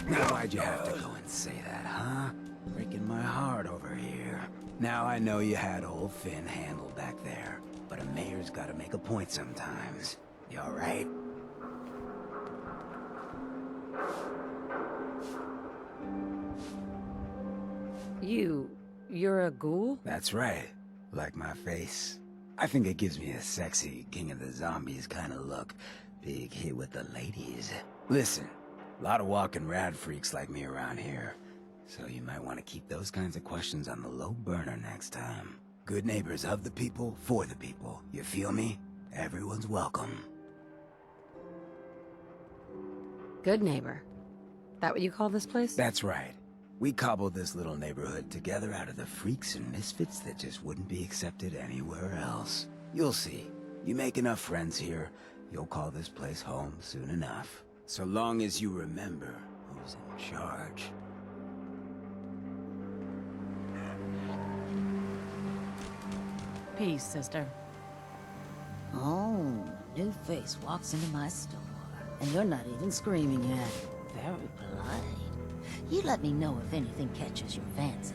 Now why'd you have to go and say that, huh? Breaking my heart over here. Now I know you had old Finn handled back there, but a mayor's gotta make a point sometimes. You alright? You're a ghoul? That's right. Like my face. I think it gives me a sexy King of the Zombies kind of look. Big hit with the ladies. Listen, a lot of walking rad freaks like me around here. So you might want to keep those kinds of questions on the low burner next time. Good neighbors of the people, for the people. You feel me? Everyone's welcome. Good neighbor. That what you call this place? That's right. We cobbled this little neighborhood together out of the freaks and misfits that just wouldn't be accepted anywhere else. You'll see. You make enough friends here, you'll call this place home soon enough. So long as you remember who's in charge. Peace, sister. Oh, new face walks into my store, and you're not even screaming yet. Very polite. You let me know if anything catches your fancy.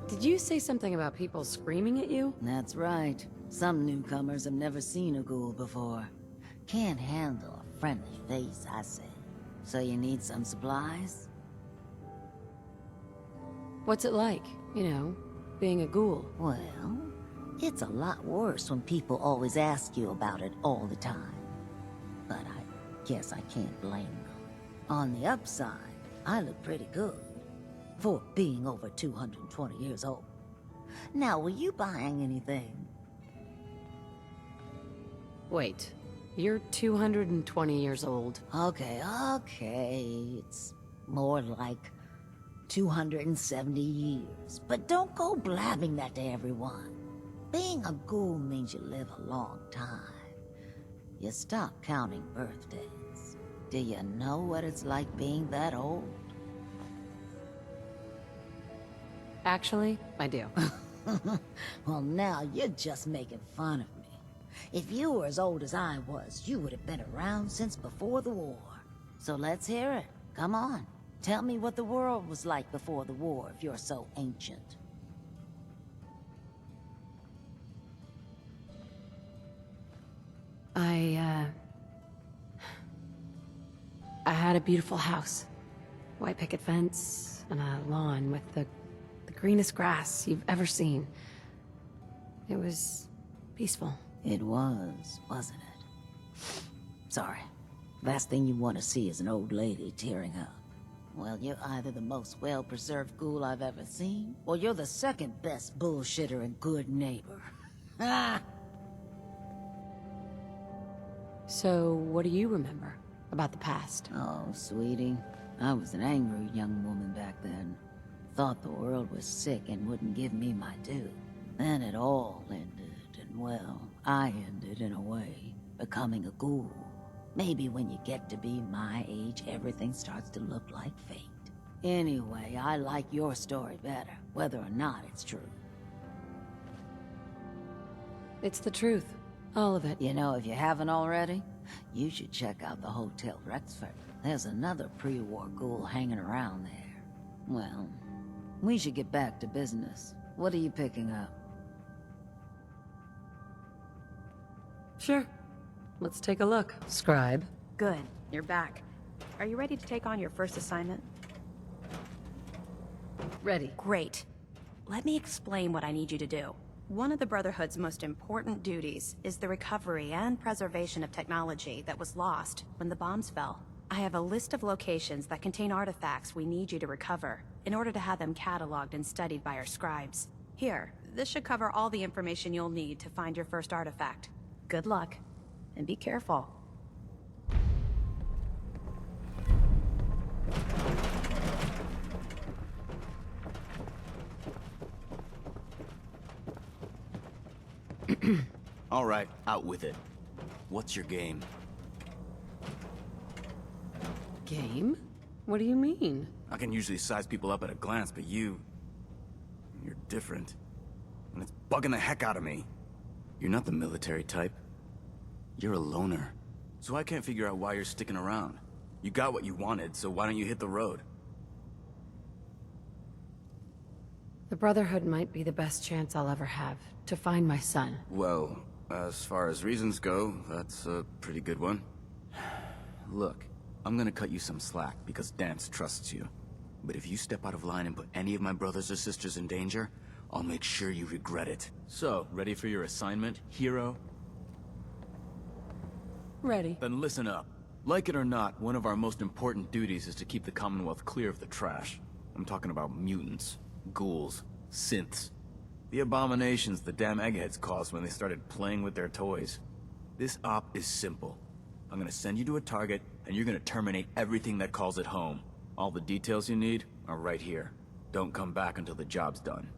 Did you say something about people screaming at you? That's right. Some newcomers have never seen a ghoul before. Can't handle a friendly face, I say. So you need some supplies? What's it like, you know, being a ghoul? Well, it's a lot worse when people always ask you about it all the time. But I guess I can't blame them. On the upside, I look pretty good for being over 220 years old. Now, were you buying anything? Wait, you're 220 years old. Okay. It's more like 270 years. But don't go blabbing that to everyone. Being a ghoul means you live a long time. You stop counting birthdays. Do you know what it's like being that old? Actually, I do. Well, now you're just making fun of me. If you were as old as I was, you would have been around since before the war. So let's hear it. Come on. Tell me what the world was like before the war if you're so ancient. I had a beautiful house. White picket fence, and a lawn with the greenest grass you've ever seen. It was peaceful. It was, wasn't it? Sorry. Last thing you want to see is an old lady tearing up. Well, you're either the most well-preserved ghoul I've ever seen, or you're the second best bullshitter and good neighbor. Ah! So, what do you remember about the past? Oh, sweetie. I was an angry young woman back then. Thought the world was sick and wouldn't give me my due. Then it all ended, and well, I ended in a way, becoming a ghoul. Maybe when you get to be my age, everything starts to look like fate. Anyway, I like your story better, whether or not it's true. It's the truth. All of it. You know, if you haven't already, you should check out the Hotel Rexford. There's another pre-war ghoul hanging around there. Well, we should get back to business. What are you picking up? Sure. Let's take a look. Scribe. Good. You're back. Are you ready to take on your first assignment? Ready. Great. Let me explain what I need you to do. One of the Brotherhood's most important duties is the recovery and preservation of technology that was lost when the bombs fell. I have a list of locations that contain artifacts we need you to recover in order to have them cataloged and studied by our scribes. Here, this should cover all the information you'll need to find your first artifact. Good luck, and be careful. All right, out with it. What's your game? Game? What do you mean? I can usually size people up at a glance, but you're different. And it's bugging the heck out of me. You're not the military type. You're a loner. So I can't figure out why you're sticking around. You got what you wanted, so why don't you hit the road? The Brotherhood might be the best chance I'll ever have to find my son. Well, as far as reasons go, that's a pretty good one. Look, I'm gonna cut you some slack because Dance trusts you. But if you step out of line and put any of my brothers or sisters in danger, I'll make sure you regret it. So, ready for your assignment, hero? Ready. Then listen up. Like it or not, one of our most important duties is to keep the Commonwealth clear of the trash. I'm talking about mutants, ghouls, synths. The abominations the damn eggheads caused when they started playing with their toys. This op is simple. I'm gonna send you to a target, and you're gonna terminate everything that calls it home. All the details you need are right here. Don't come back until the job's done.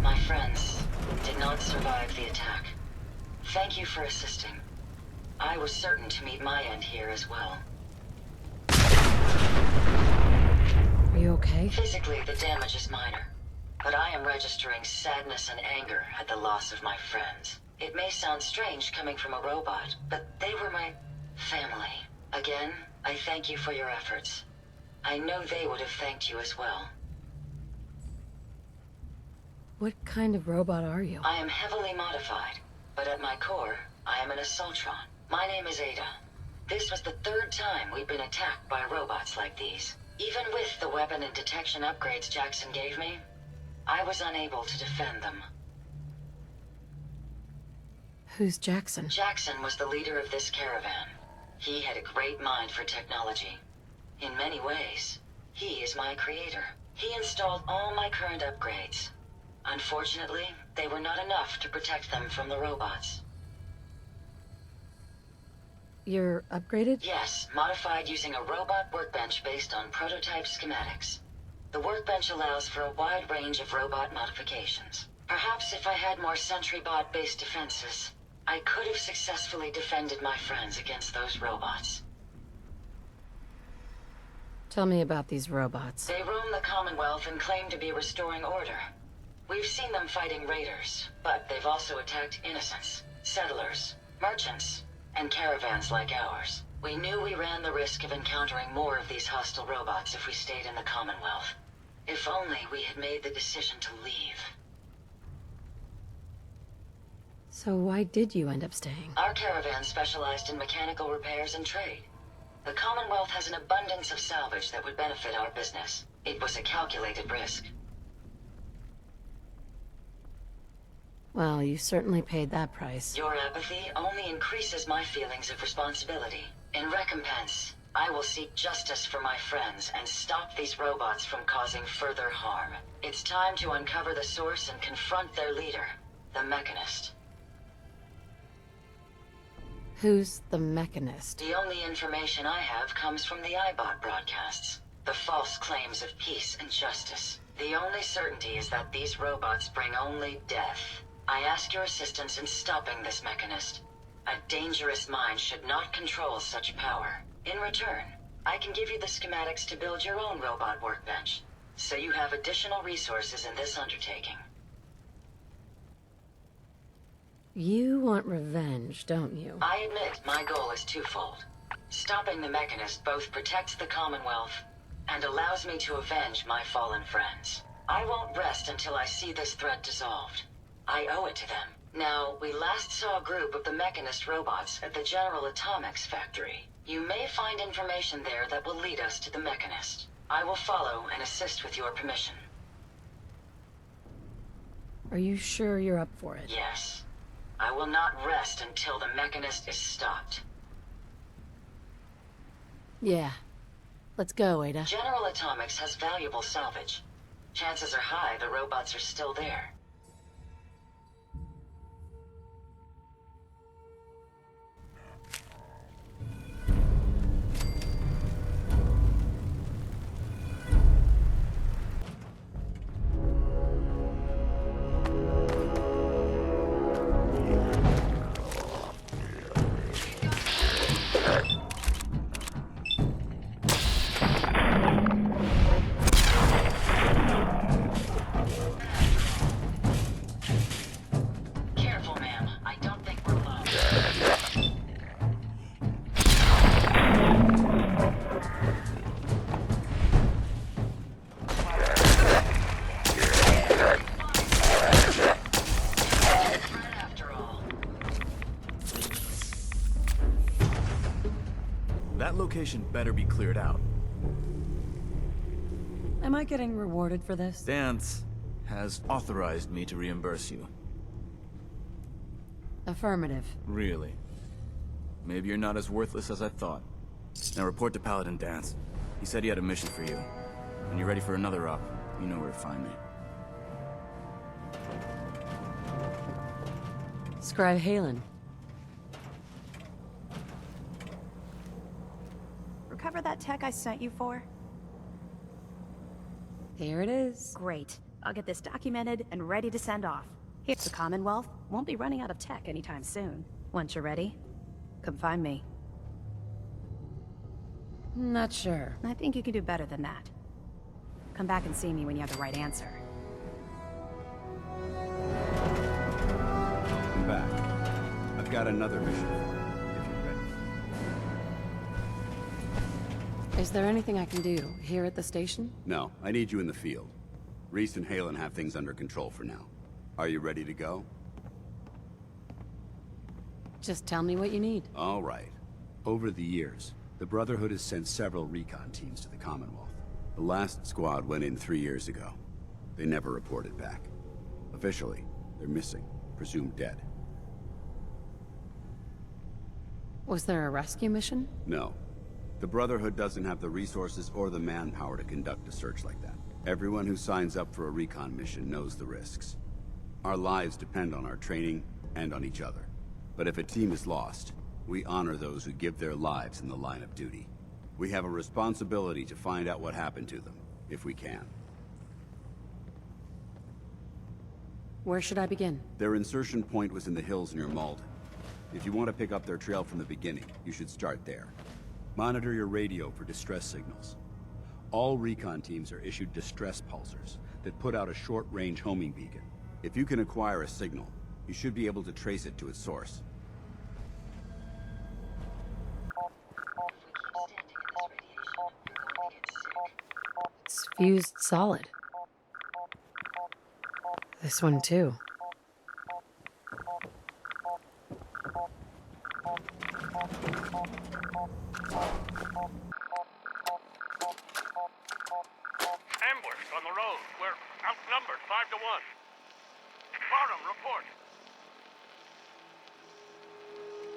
My friends did not survive the attack. Thank you for assisting. I was certain to meet my end here as well. Are you okay? Physically, the damage is minor, but I am registering sadness and anger at the loss of my friends. It may sound strange coming from a robot, but they were my family. Again, I thank you for your efforts. I know they would have thanked you as well. What kind of robot are you? I am heavily modified, but at my core, I am an Assaultron. My name is Ada. This was the third time we've been attacked by robots like these. Even with the weapon and detection upgrades Jackson gave me, I was unable to defend them. Who's Jackson? Jackson was the leader of this caravan. He had a great mind for technology. In many ways, he is my creator. He installed all my current upgrades. Unfortunately, they were not enough to protect them from the robots. You're upgraded? Yes, modified using a robot workbench based on prototype schematics. The workbench allows for a wide range of robot modifications. Perhaps if I had more sentry bot-based defenses, I could have successfully defended my friends against those robots. Tell me about these robots. They roam the Commonwealth and claim to be restoring order. We've seen them fighting raiders, but they've also attacked innocents, settlers, merchants, and caravans like ours. We knew we ran the risk of encountering more of these hostile robots if we stayed in the Commonwealth. If only we had made the decision to leave. So why did you end up staying? Our caravan specialized in mechanical repairs and trade. The Commonwealth has an abundance of salvage that would benefit our business. It was a calculated risk. Well, you certainly paid that price. Your apathy only increases my feelings of responsibility. In recompense, I will seek justice for my friends and stop these robots from causing further harm. It's time to uncover the source and confront their leader, the Mechanist. Who's the Mechanist? The only information I have comes from the iBot broadcasts. The false claims of peace and justice. The only certainty is that these robots bring only death. I ask your assistance in stopping this Mechanist. A dangerous mind should not control such power. In return, I can give you the schematics to build your own robot workbench, so you have additional resources in this undertaking. You want revenge, don't you? I admit my goal is twofold. Stopping the Mechanist both protects the Commonwealth and allows me to avenge my fallen friends. I won't rest until I see this threat dissolved. I owe it to them. Now, we last saw a group of the Mechanist robots at the General Atomics factory. You may find information there that will lead us to the Mechanist. I will follow and assist with your permission. Are you sure you're up for it? Yes. I will not rest until the Mechanist is stopped. Yeah. Let's go, Ada. General Atomics has valuable salvage. Chances are high the robots are still there. That location better be cleared out. Am I getting rewarded for this? Dance has authorized me to reimburse you. Affirmative. Really? Maybe you're not as worthless as I thought. Now report to Paladin Dance. He said he had a mission for you. When you're ready for another op, you know where to find me. Scribe Halen. Recover that tech I sent you for? Here it is. Great. I'll get this documented and ready to send off. Here, the Commonwealth won't be running out of tech anytime soon. Once you're ready, come find me. Not sure. I think you can do better than that. Come back and see me when you have the right answer. Come back. I've got another mission for you, if you're ready. Is there anything I can do here at the station? No, I need you in the field. Reese and Halen have things under control for now. Are you ready to go? Just tell me what you need. All right. Over the years, the Brotherhood has sent several recon teams to the Commonwealth. The last squad went in 3 years ago. They never reported back. Officially, they're missing, presumed dead. Was there a rescue mission? No. The Brotherhood doesn't have the resources or the manpower to conduct a search like that. Everyone who signs up for a recon mission knows the risks. Our lives depend on our training and on each other. But if a team is lost, we honor those who give their lives in the line of duty. We have a responsibility to find out what happened to them, if we can. Where should I begin? Their insertion point was in the hills near Malden. If you want to pick up their trail from the beginning, you should start there. Monitor your radio for distress signals. All recon teams are issued distress pulsers that put out a short-range homing beacon. If you can acquire a signal, you should be able to trace it to its source. It's fused solid. This one too. Ambushed on the road. We're outnumbered 5 to 1. Barnum, report.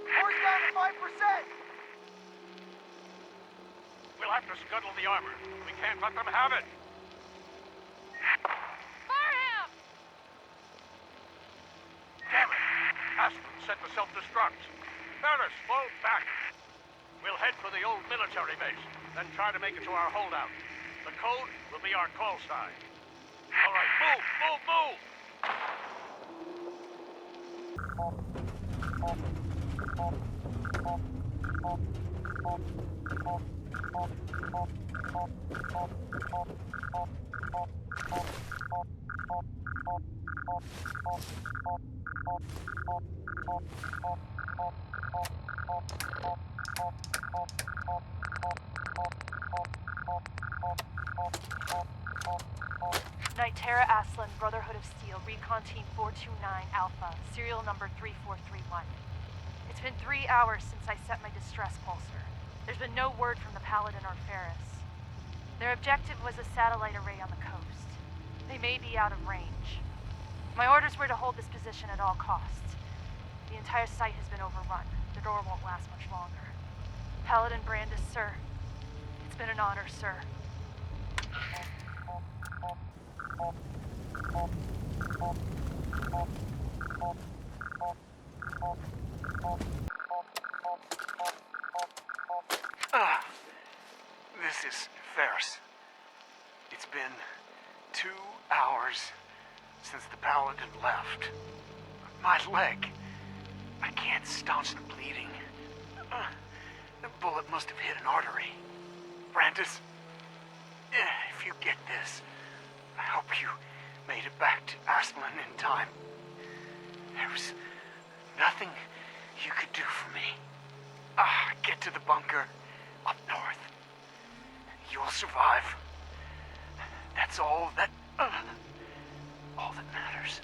Force down to 5%! We'll have to scuttle the armor. We can't let them have it. Fire him! Damn it! Aspen set to self-destruct. Better slow back. We'll head for the old military base, then try to make it to our holdout. The code will be our call sign. All right, move, move, move! Nitera Aslan, Brotherhood of Steel, Recon Team 429 Alpha, serial number 3431. It's been 3 hours since I set my distress pulsar. There's been no word from the Paladin or Ferris. Their objective was a satellite array on the coast. They may be out of range. My orders were to hold this position at all costs. The entire site has been overrun. The door won't last much longer. Paladin Brandis, sir. It's been an honor, sir. This is Ferris. It's been 2 hours since the Paladin left. My leg. I can't staunch the bleeding. The bullet must have hit an artery. Brandis, if you get this, I hope you made it back to Aslan in time. There was nothing you could do for me. Get to the bunker up north. You'll survive. That's all that matters.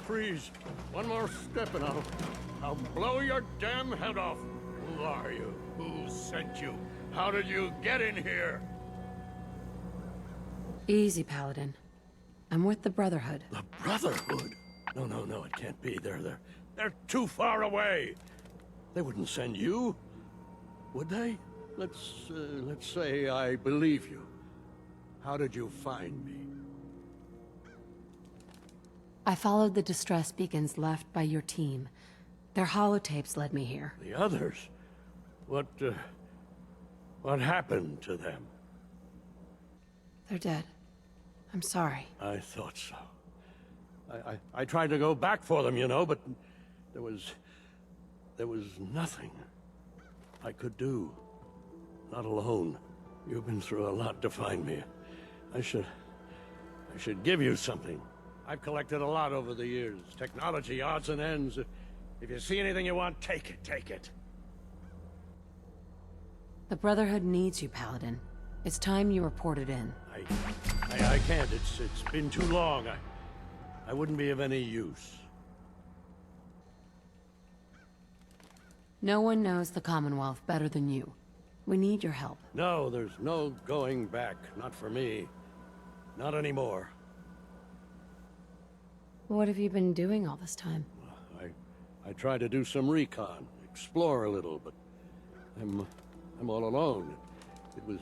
Freeze. One more step and I'll blow your damn head off. Who are you? Who sent you? How did you get in here? Easy, Paladin. I'm with the Brotherhood. The Brotherhood? No, it can't be. They're too far away. They wouldn't send you, would they? Let's say I believe you. How did you find me? I followed the distress beacons left by your team. Their holotapes led me here. The others? What happened to them? They're dead. I'm sorry. I thought so. I tried to go back for them, you know, but there was nothing I could do. Not alone. You've been through a lot to find me. I should give you something. I've collected a lot over the years. Technology, odds and ends. If you see anything you want, take it. The Brotherhood needs you, Paladin. It's time you reported in. I can't. It's been too long. I wouldn't be of any use. No one knows the Commonwealth better than you. We need your help. No, there's no going back. Not for me. Not anymore. What have you been doing all this time? I tried to do some recon, explore a little, but I'm all alone. It was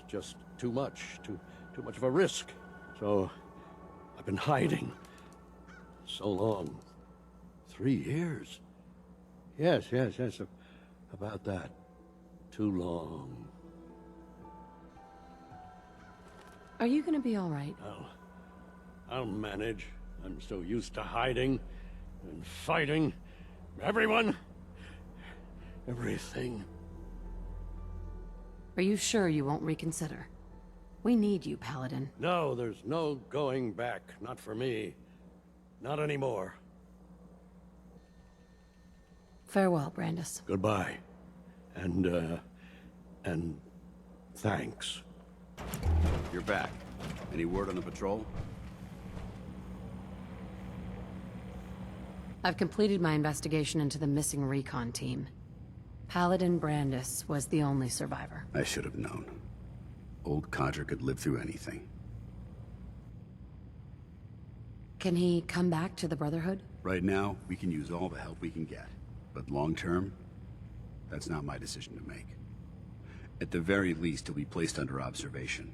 just too much of a risk. So I've been hiding so long. 3 years. Yes, about that. Too long. Are you gonna be all right? I'll manage. I'm so used to hiding and fighting. Everyone. Everything. Are you sure you won't reconsider? We need you, Paladin. No, there's no going back. Not for me. Not anymore. Farewell, Brandis. Goodbye. And thanks. You're back. Any word on the patrol? I've completed my investigation into the missing recon team. Paladin Brandis was the only survivor. I should have known. Old codger could live through anything. Can he come back to the Brotherhood? Right now, we can use all the help we can get. But long term, that's not my decision to make. At the very least, he'll be placed under observation.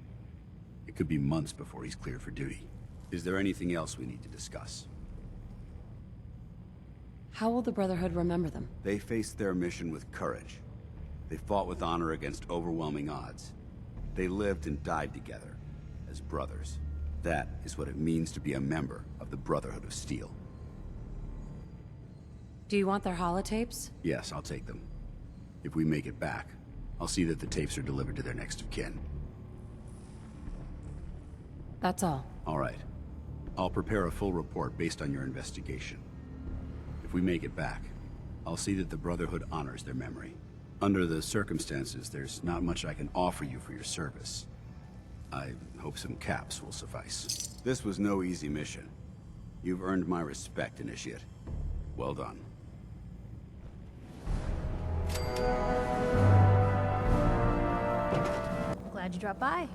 It could be months before he's cleared for duty. Is there anything else we need to discuss? How will the Brotherhood remember them? They faced their mission with courage. They fought with honor against overwhelming odds. They lived and died together, as brothers. That is what it means to be a member of the Brotherhood of Steel. Do you want their holotapes? Yes, I'll take them. If we make it back, I'll see that the tapes are delivered to their next of kin. That's all. All right. I'll prepare a full report based on your investigation. If we make it back, I'll see that the Brotherhood honors their memory. Under the circumstances, there's not much I can offer you for your service. I hope some caps will suffice. This was no easy mission. You've earned my respect, Initiate. Well done. Glad you dropped by.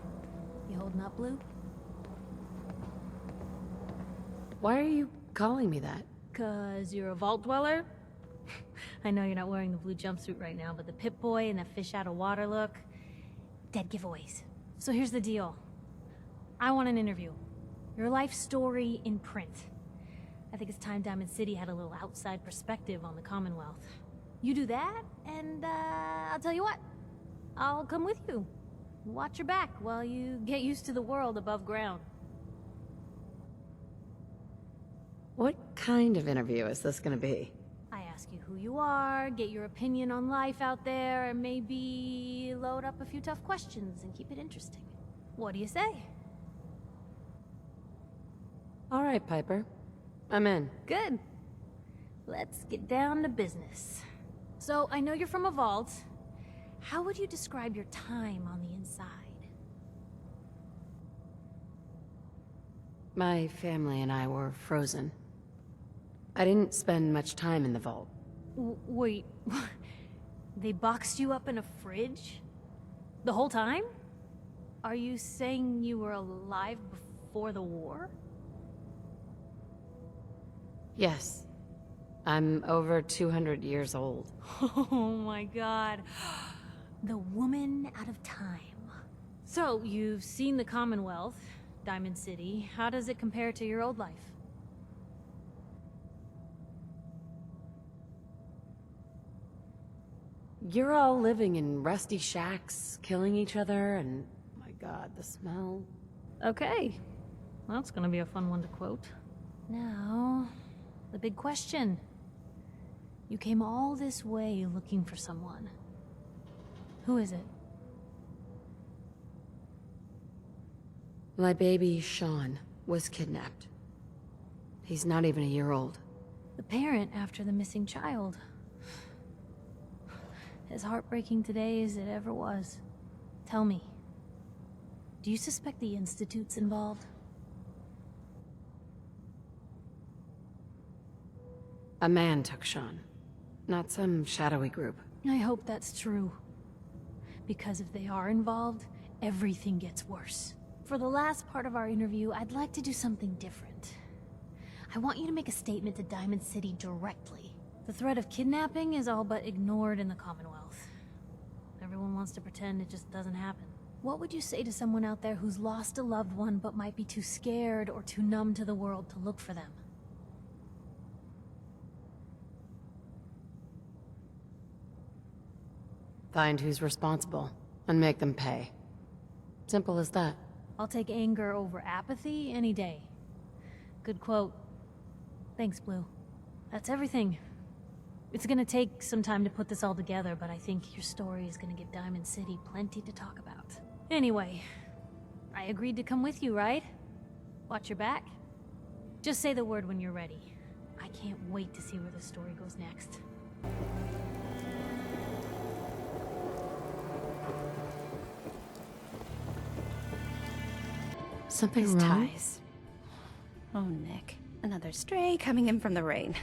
You holding up, Blue? Why are you calling me that? 'Cause you're a vault dweller? I know you're not wearing the blue jumpsuit right now, but the Pip-Boy and the fish out of water look... dead giveaways. So here's the deal. I want an interview. Your life story in print. I think it's time Diamond City had a little outside perspective on the Commonwealth. You do that, and I'll tell you what. I'll come with you. Watch your back while you get used to the world above ground. What kind of interview is this gonna be? I ask you who you are, get your opinion on life out there, and maybe load up a few tough questions and keep it interesting. What do you say? All right, Piper. I'm in. Good. Let's get down to business. So, I know you're from a vault. How would you describe your time on the inside? My family and I were frozen. I didn't spend much time in the vault. Wait, they boxed you up in a fridge? The whole time? Are you saying you were alive before the war? Yes. I'm over 200 years old. Oh my god. The woman out of time. So, you've seen the Commonwealth, Diamond City. How does it compare to your old life? You're all living in rusty shacks, killing each other, and... oh my god, the smell. Okay. Well, that's gonna be a fun one to quote. Now, the big question. You came all this way looking for someone. Who is it? My baby, Sean, was kidnapped. He's not even a year old. The parent after the missing child. As heartbreaking today as it ever was. Tell me, do you suspect the Institute's involved? A man took Sean, not some shadowy group. I hope that's true. Because if they are involved, everything gets worse. For the last part of our interview, I'd like to do something different. I want you to make a statement to Diamond City directly. The threat of kidnapping is all but ignored in the Commonwealth. Everyone wants to pretend it just doesn't happen. What would you say to someone out there who's lost a loved one but might be too scared or too numb to the world to look for them? Find who's responsible, and make them pay. Simple as that. I'll take anger over apathy any day. Good quote. Thanks, Blue. That's everything. It's gonna take some time to put this all together, but I think your story is gonna give Diamond City plenty to talk about. Anyway, I agreed to come with you, right? Watch your back. Just say the word when you're ready. I can't wait to see where the story goes next. Something His wrong? ties. Oh, Nick. Another stray coming in from the rain.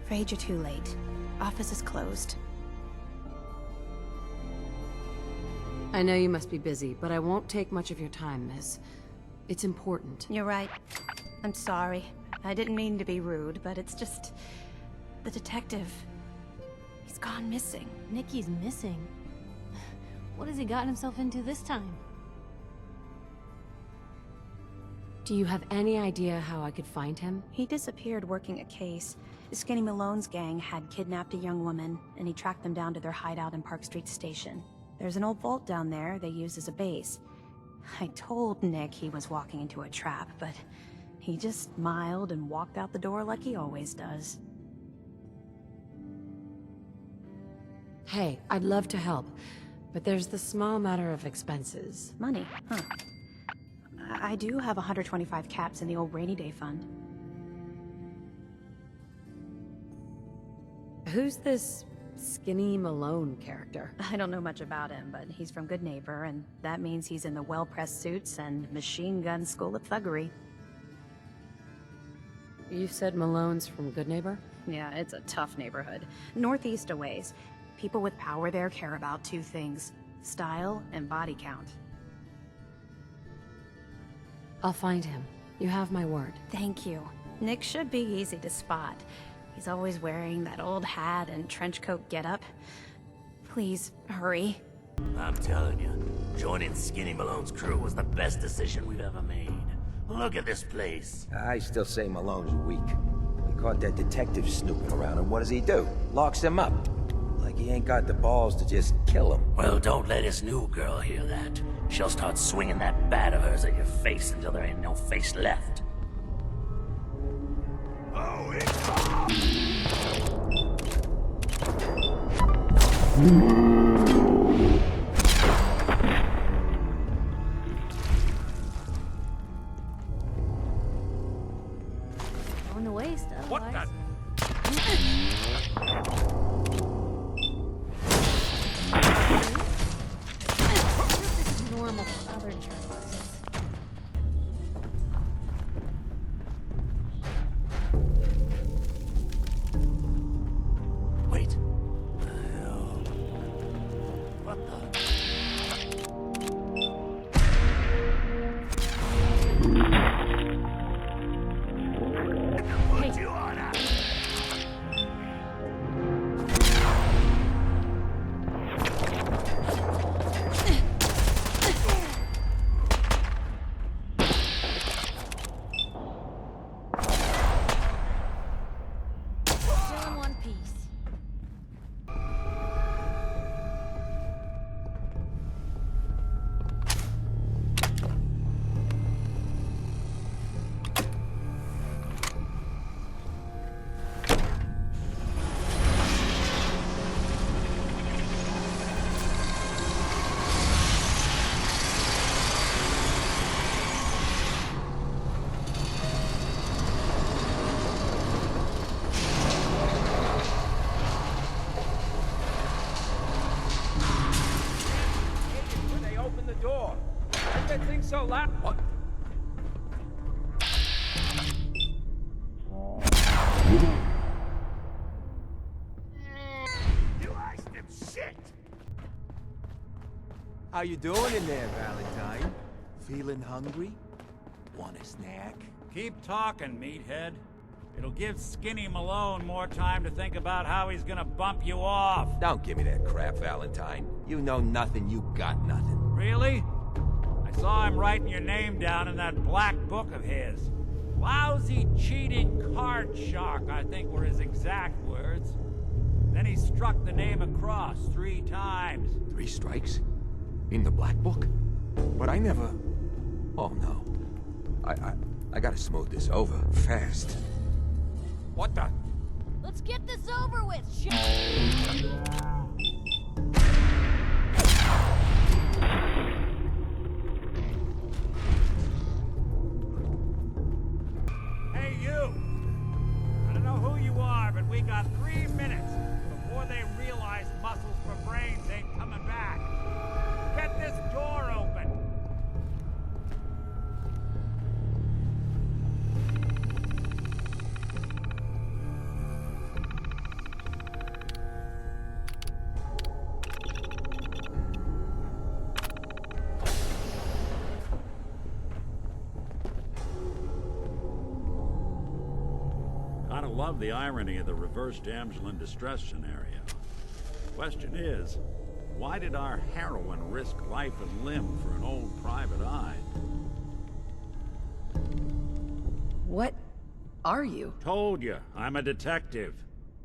Afraid you're too late. Office is closed. I know you must be busy, but I won't take much of your time, miss. It's important. You're right. I'm sorry. I didn't mean to be rude, but it's just... the detective... he's gone missing. Nicky's missing? What has he gotten himself into this time? Do you have any idea how I could find him? He disappeared working a case. Skinny Malone's gang had kidnapped a young woman, and he tracked them down to their hideout in Park Street Station. There's an old vault down there they use as a base. I told Nick he was walking into a trap, but he just smiled and walked out the door like he always does. Hey, I'd love to help, but there's the small matter of expenses. Money, huh? I do have 125 caps in the old rainy day fund. Who's this Skinny Malone character? I don't know much about him, but he's from Good Neighbor, and that means he's in the well-pressed suits and machine gun school of thuggery. You said Malone's from Good Neighbor? Yeah, it's a tough neighborhood. Northeast a ways. People with power there care about two things: style and body count. I'll find him. You have my word. Thank you. Nick should be easy to spot. He's always wearing that old hat and trench coat getup. Please, hurry. I'm telling you, joining Skinny Malone's crew was the best decision we've ever made. Look at this place. I still say Malone's weak. He caught that detective snooping around, and what does he do? Locks him up. Like he ain't got the balls to just kill him. Well, don't let his new girl hear that. She'll start swinging that bat of hers at your face until there ain't no face left. Oh, On the waist, otherwise. What the? This is normal for other journalists. Wait. What the? Hey. You on a... Still in one piece. When they open the door. Why is that thing so loud? What? You asked him shit! How you doing in there, Valentine? Feeling hungry? Want a snack? Keep talking, meathead. It'll give Skinny Malone more time to think about how he's gonna bump you off. Don't give me that crap, Valentine. You know nothing, you got nothing. Really? I saw him writing your name down in that black book of his. Lousy, cheating card shark, I think were his exact words. Then he struck the name across 3 times. 3 strikes? In the black book? But I never... Oh, no. I gotta smooth this over, fast. What the? Let's get this over with, shit! Hey, you! I don't know who you are, but we got 3 minutes before they realize muscles for brains ain't coming back. Get this door open! Gotta love the irony of the reverse damsel in distress scenario. Question is, why did our heroine risk life and limb for an old private eye? What are you? Told you, I'm a detective.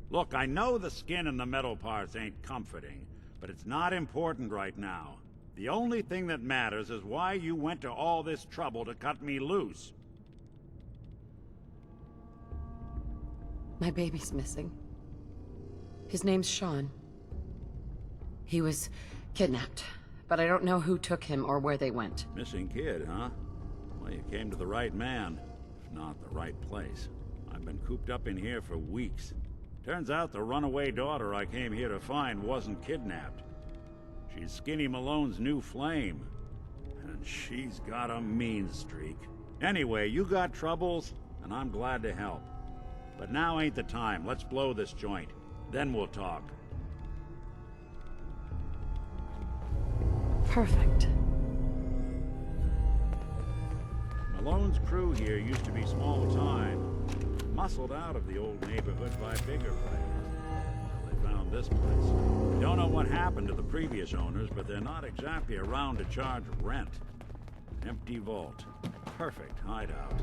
Look, I know the skin and the metal parts ain't comforting, but it's not important right now. The only thing that matters is why you went to all this trouble to cut me loose. My baby's missing. His name's Sean. He was kidnapped, but I don't know who took him or where they went. Missing kid, huh? Well, you came to the right man, if not the right place. I've been cooped up in here for weeks. Turns out the runaway daughter I came here to find wasn't kidnapped. She's Skinny Malone's new flame. And she's got a mean streak. Anyway, you got troubles, and I'm glad to help. But now ain't the time. Let's blow this joint. Then we'll talk. Perfect. Malone's crew here used to be small time. Muscled out of the old neighborhood by bigger players. They found this place. Don't know what happened to the previous owners, but they're not exactly around to charge rent. Empty vault. Perfect hideout.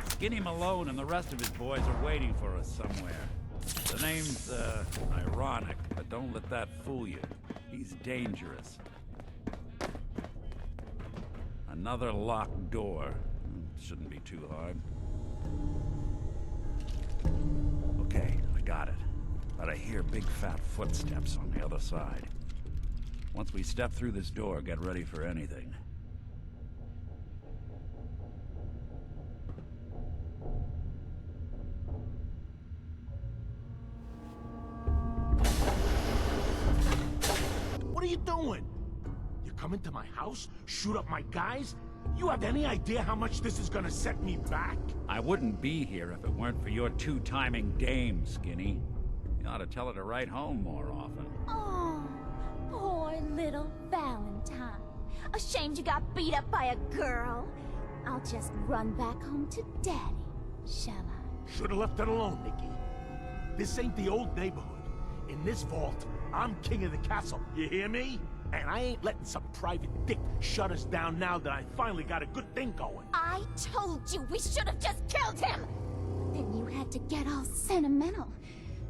Skinny Malone and the rest of his boys are waiting for us somewhere. The name's, ironic, but don't let that fool you. He's dangerous. Another locked door. Shouldn't be too hard. Okay, I got it. But I hear big fat footsteps on the other side. Once we step through this door, get ready for anything. What are you doing? You come into my house, shoot up my guys? You have any idea how much this is gonna set me back? I wouldn't be here if it weren't for your two-timing dame, Skinny. You ought to tell her to write home more often. Oh, poor little Valentine. Ashamed you got beat up by a girl. I'll just run back home to Daddy, shall I? Should've left it alone, Nikki. This ain't the old neighborhood. In this vault, I'm king of the castle, you hear me? And I ain't letting some private dick shut us down now that I finally got a good thing going. I told you we should have just killed him! But then you had to get all sentimental.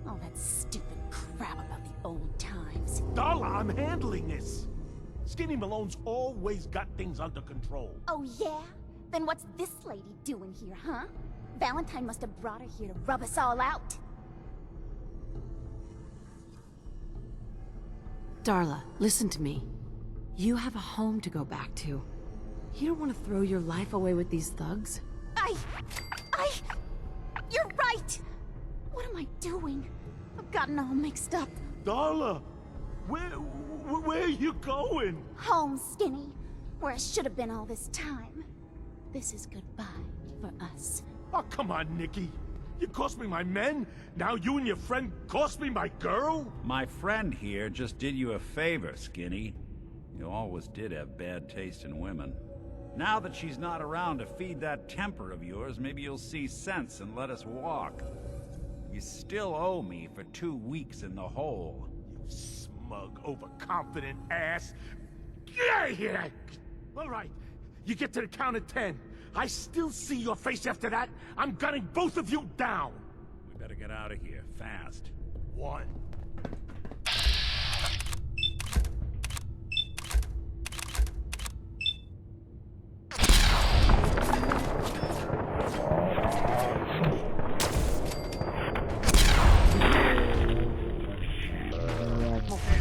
All that stupid crap about the old times. Darla, I'm handling this. Skinny Malone's always got things under control. Oh yeah? Then what's this lady doing here, huh? Valentine must have brought her here to rub us all out. Darla, listen to me. You have a home to go back to. You don't want to throw your life away with these thugs? You're right! What am I doing? I've gotten all mixed up. Darla, where are you going? Home, Skinny. Where I should have been all this time. This is goodbye for us. Oh, come on, Nikki. You cost me my men, now you and your friend cost me my girl? My friend here just did you a favor, Skinny. You always did have bad taste in women. Now that she's not around to feed that temper of yours, maybe you'll see sense and let us walk. You still owe me for 2 weeks in the hole. You smug, overconfident ass. Get out of here! All right, you get to the count of 10. I still see your face after that. I'm gunning both of you down. We better get out of here, fast. 1.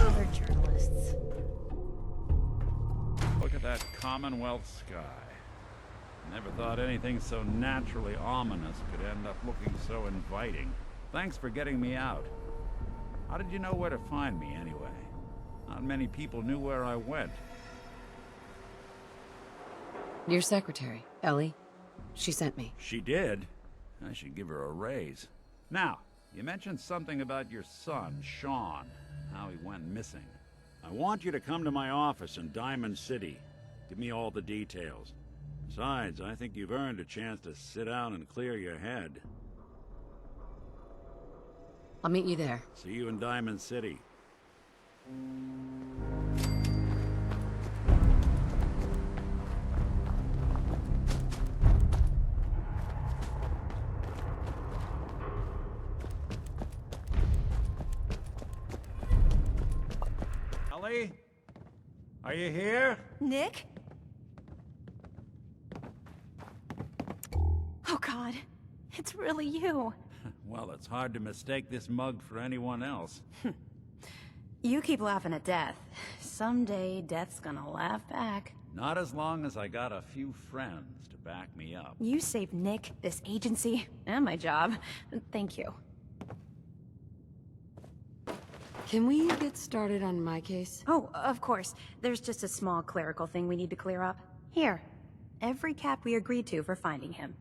Other journalists. Look at that Commonwealth sky. Never thought anything so naturally ominous could end up looking so inviting. Thanks for getting me out. How did you know where to find me, anyway? Not many people knew where I went. Your secretary, Ellie. She sent me. She did? I should give her a raise. Now, you mentioned something about your son, Sean, how he went missing. I want you to come to my office in Diamond City. Give me all the details. Besides, I think you've earned a chance to sit down and clear your head. I'll meet you there. See you in Diamond City. Ellie? Are you here? Nick? Oh God, it's really you. Well, it's hard to mistake this mug for anyone else. You keep laughing at death. Someday, death's gonna laugh back. Not as long as I got a few friends to back me up. You saved Nick, this agency, and my job. Thank you. Can we get started on my case? Oh, of course. There's just a small clerical thing we need to clear up. Here. Every cap we agreed to for finding him.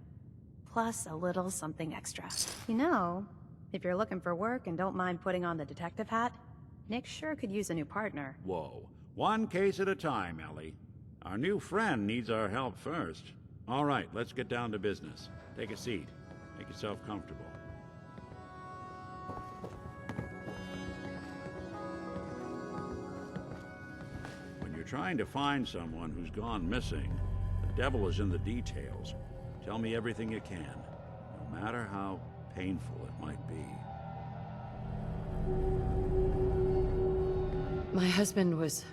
Plus a little something extra. You know, if you're looking for work and don't mind putting on the detective hat, Nick sure could use a new partner. Whoa. One case at a time, Ellie. Our new friend needs our help first. All right, let's get down to business. Take a seat. Make yourself comfortable. When you're trying to find someone who's gone missing, the devil is in the details. Tell me everything you can, no matter how painful it might be. My husband was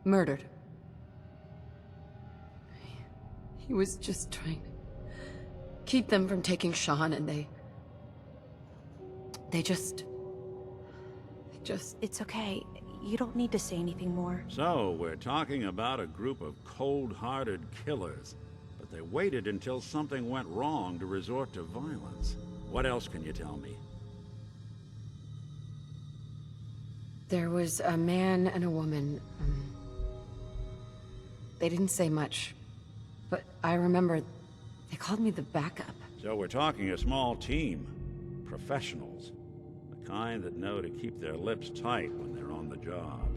murdered. He was just trying to keep them from taking Sean, and they just... It's okay. You don't need to say anything more. So, we're talking about a group of cold-hearted killers, but they waited until something went wrong to resort to violence. What else can you tell me? There was a man and a woman. They didn't say much, but I remember they called me the backup. So we're talking a small team. Professionals. The kind that know to keep their lips tight when they're on the job.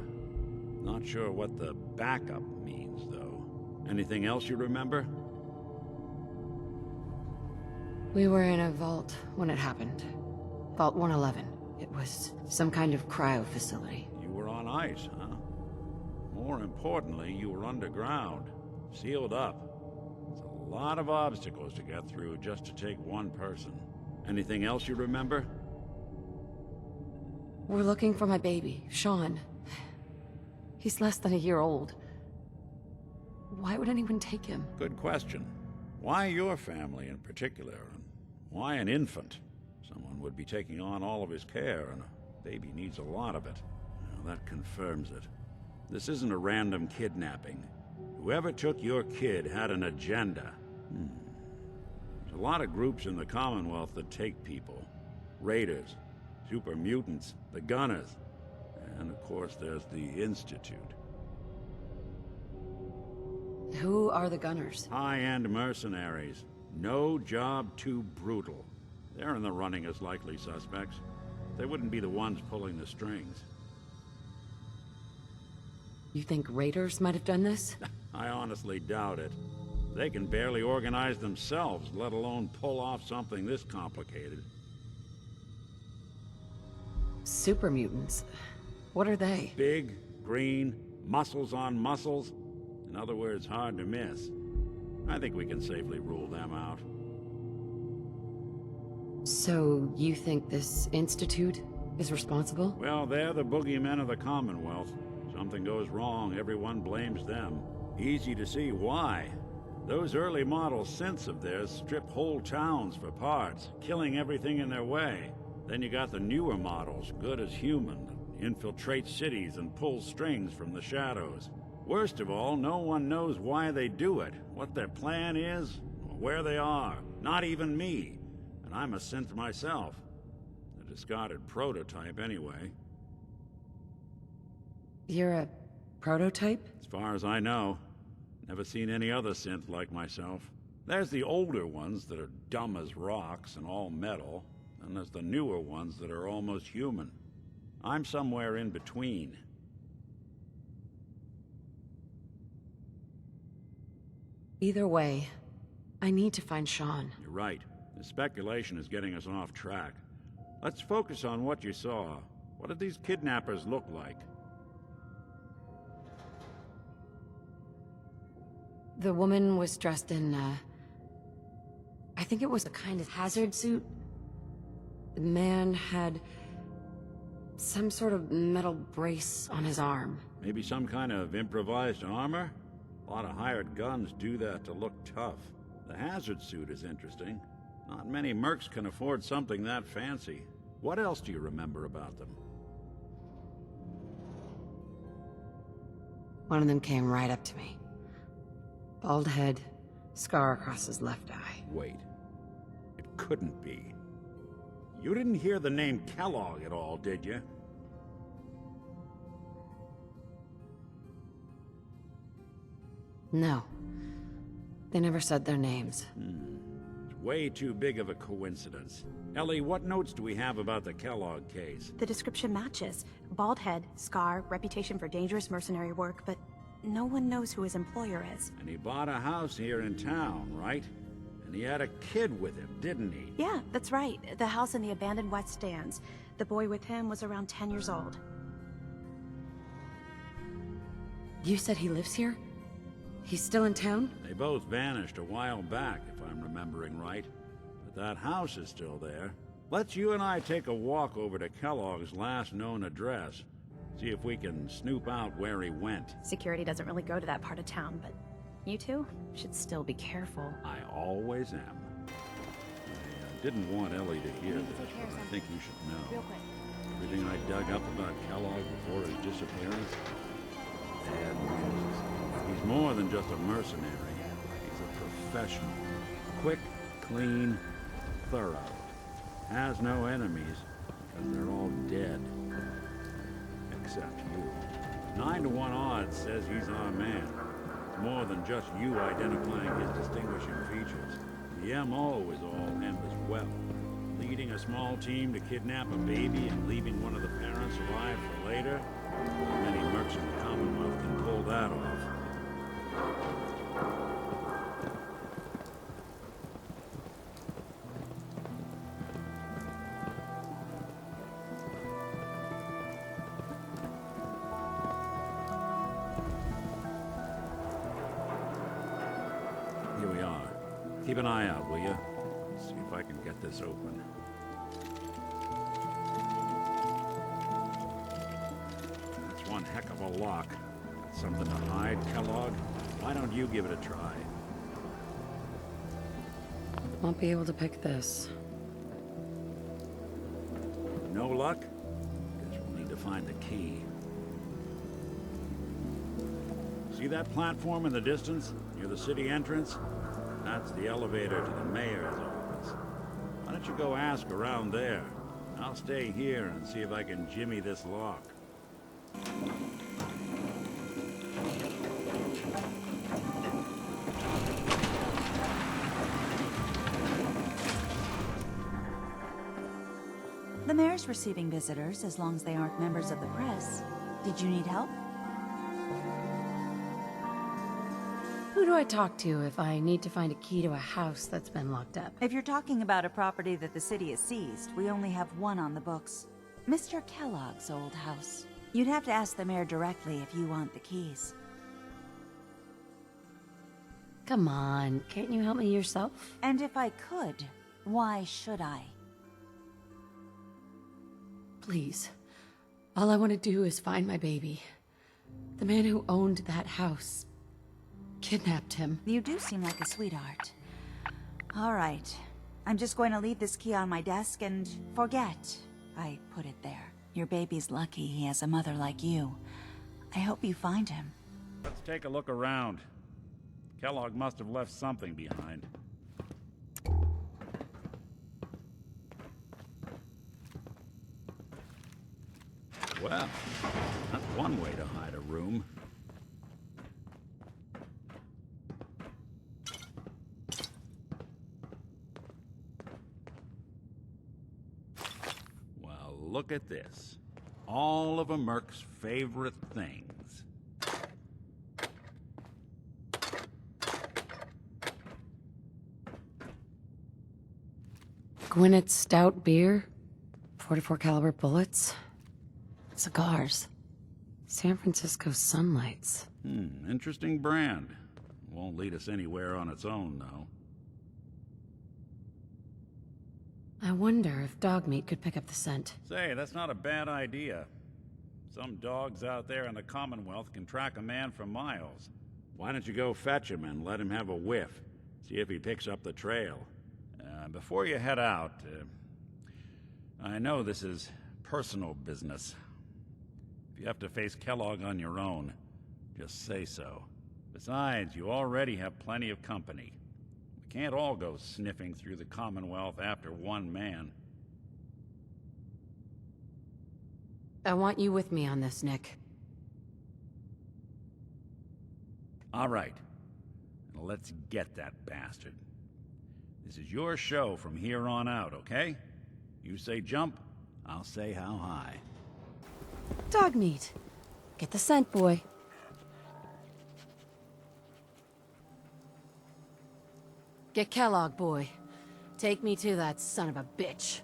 Not sure what the backup means, though. Anything else you remember? We were in a vault when it happened. Vault 111. It was some kind of cryo facility. You were on ice, huh? More importantly, you were underground. Sealed up. It's a lot of obstacles to get through just to take one person. Anything else you remember? We're looking for my baby, Sean. He's less than a year old. Why would anyone take him? Good question. Why your family in particular? And why an infant? Someone would be taking on all of his care, and a baby needs a lot of it. Well, that confirms it. This isn't a random kidnapping. Whoever took your kid had an agenda. There's a lot of groups in the Commonwealth that take people. Raiders, super mutants, the Gunners, and of course there's the Institute. Who are the Gunners? High-end mercenaries. No job too brutal. They're in the running as likely suspects. They wouldn't be the ones pulling the strings. You think raiders might have done this? I honestly doubt it. They can barely organize themselves, let alone pull off something this complicated. Super mutants. What are they? Big, green, muscles on muscles. In other words, hard to miss. I think we can safely rule them out. So, you think this Institute is responsible? Well, they're the boogeymen of the Commonwealth. Something goes wrong, everyone blames them. Easy to see why. Those early model synths of theirs strip whole towns for parts, killing everything in their way. Then you got the newer models, good as human, that infiltrate cities and pull strings from the shadows. Worst of all, no one knows why they do it, what their plan is, or where they are. Not even me. And I'm a synth myself. A discarded prototype, anyway. You're a prototype? As far as I know. Never seen any other synth like myself. There's the older ones that are dumb as rocks and all metal, and there's the newer ones that are almost human. I'm somewhere in between. Either way, I need to find Sean. You're right. The speculation is getting us off track. Let's focus on what you saw. What did these kidnappers look like? The woman was dressed in, I think it was a kind of hazard suit. The man had Some sort of metal brace on his arm. Maybe some kind of improvised armor? A lot of hired guns do that to look tough. The hazard suit is interesting. Not many mercs can afford something that fancy. What else do you remember about them? One of them came right up to me. Bald head, scar across his left eye. Wait. It couldn't be. You didn't hear the name Kellogg at all, did you? No. They never said their names. It's way too big of a coincidence. Ellie, what notes do we have about the Kellogg case? The description matches. Bald head, scar, reputation for dangerous mercenary work, but no one knows who his employer is. And he bought a house here in town, right? And he had a kid with him, didn't he? Yeah, that's right. The house in the abandoned West Stands. The boy with him was around 10 years old. You said he lives here? He's still in town? They both vanished a while back, if I'm remembering right. But that house is still there. Let's you and I take a walk over to Kellogg's last known address. See if we can snoop out where he went. Security doesn't really go to that part of town, but you two should still be careful. I always am. I didn't want Ellie to hear this, but I think you should know. Real quick. Everything I dug up about Kellogg before his disappearance, bad news. He's more than just a mercenary. He's a professional. Quick, clean, thorough. Has no enemies, because they're all dead. Except you. 9 to 1 odds says he's our man. More than just you identifying his distinguishing features. The MO is all him as well. Leading a small team to kidnap a baby and leaving one of the parents alive for later. Not many mercs in the Commonwealth can pull that off. Here we are. Keep an eye out, will you? See if I can get this open. That's one heck of a lock. Got something to hide, Kellogg? Why don't you give it a try? Won't be able to pick this. No luck? Guess we'll need to find the key. See that platform in the distance, near the city entrance? That's the elevator to the mayor's office. Why don't you go ask around there? I'll stay here and see if I can jimmy this lock. The mayor's receiving visitors as long as they aren't members of the press. Did you need help? Who do I talk to if I need to find a key to a house that's been locked up? If you're talking about a property that the city has seized, we only have one on the books. Mr. Kellogg's old house. You'd have to ask the mayor directly if you want the keys. Come on, can't you help me yourself? And if I could, why should I? Please. All I want to do is find my baby. The man who owned that house kidnapped him. You do seem like a sweetheart. All right. I'm just going to leave this key on my desk and forget I put it there. Your baby's lucky he has a mother like you. I hope you find him. Let's take a look around. Kellogg must have left something behind. Well, that's one way to hide a room. Well, look at this. All of a merc's favorite things. Gwinnett's stout beer, 44 caliber bullets, cigars, San Francisco sunlights. Interesting brand. Won't lead us anywhere on its own, though. I wonder if dog meat could pick up the scent. Say, that's not a bad idea. Some dogs out there in the Commonwealth can track a man for miles. Why don't you go fetch him and let him have a whiff? See if he picks up the trail. Before you head out, I know this is personal business. If you have to face Kellogg on your own, just say so. Besides, you already have plenty of company. We can't all go sniffing through the Commonwealth after one man. I want you with me on this, Nick. All right. Now let's get that bastard. This is your show from here on out, okay? You say jump, I'll say how high. Dog meat. Get the scent, boy. Get Kellogg, boy. Take me to that son of a bitch.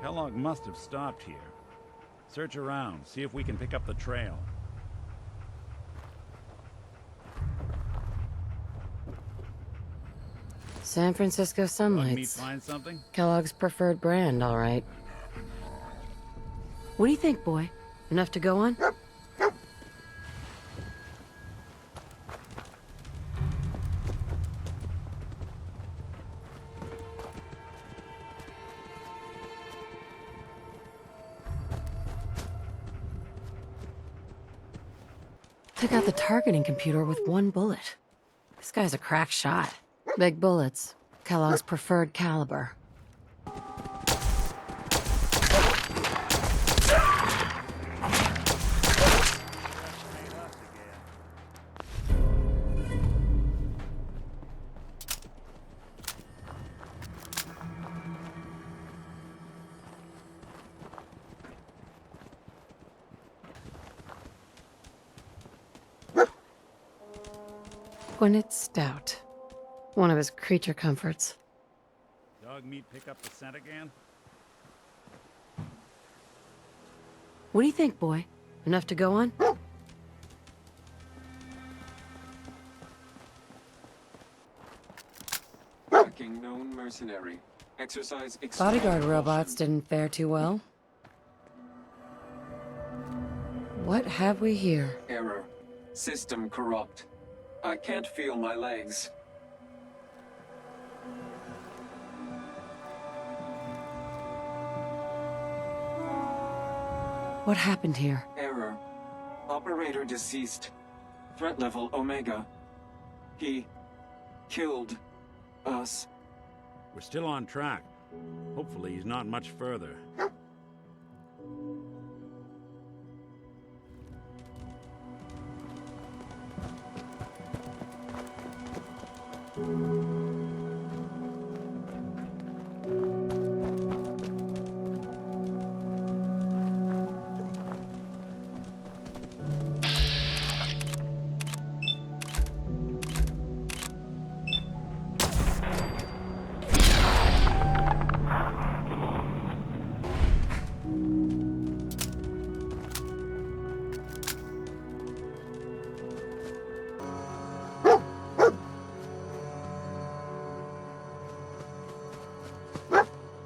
Kellogg must have stopped here. Search around, see if we can pick up the trail. San Francisco Let me Sunlights. find something? Kellogg's preferred brand, all right. What do you think, boy? Enough to go on? Took out the targeting computer with one bullet. This guy's a crack shot. Big bullets. Kellogg's preferred caliber. Gwinnett Stout. One of his creature comforts. Dog meat pick up the scent again? What do you think, boy? Enough to go on? Tracking known mercenary. Exercise extreme Bodyguard caution. robots didn't fare too well. What have we here? Error. System corrupt. I can't feel my legs. What happened here? Error. Operator deceased. Threat level Omega. He killed us. We're still on track. Hopefully he's not much further.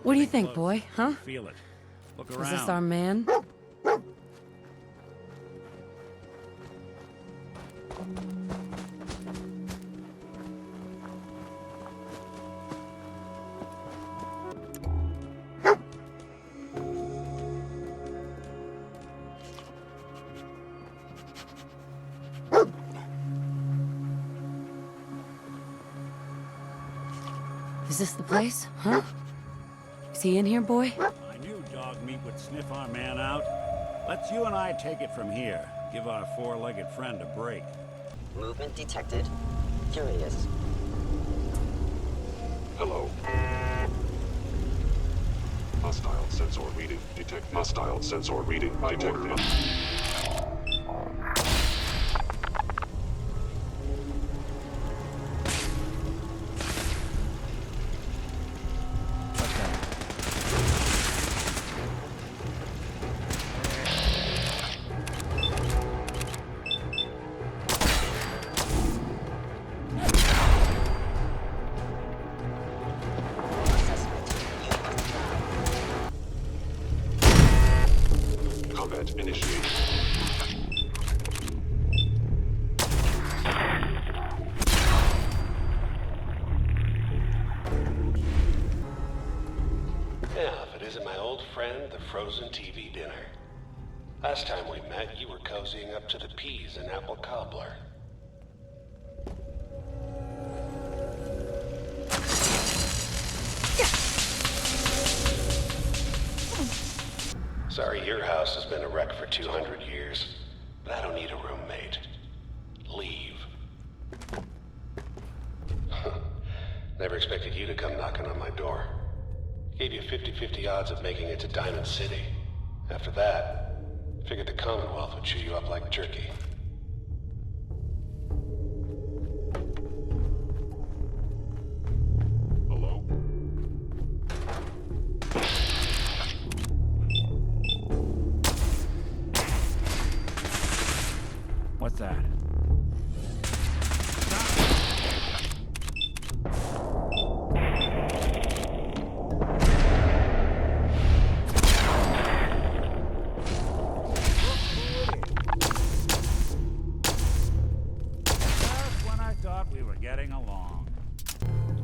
What do you think, boy? Huh? Feel it. Look Is around. this our man? Is this the place? Huh? Is he in here, boy? I knew dog meat would sniff our man out. Let's you and I take it from here. Give our four-legged friend a break. Movement detected. Curious. Hello. Hostile sensor reading detected. Hostile sensor reading detected. Combat initiated. Yeah, if it isn't my old friend, the frozen TV dinner. Last time we met, you were cozying up to the peas and apple cobbler. Sorry, your house has been a wreck for 200 years, but I don't need a roommate. Leave. Never expected you to come knocking on my door. Gave you 50-50 odds of making it to Diamond City. After that, figured the Commonwealth would chew you up like jerky. Hello? What's that? Just when I thought we were getting along.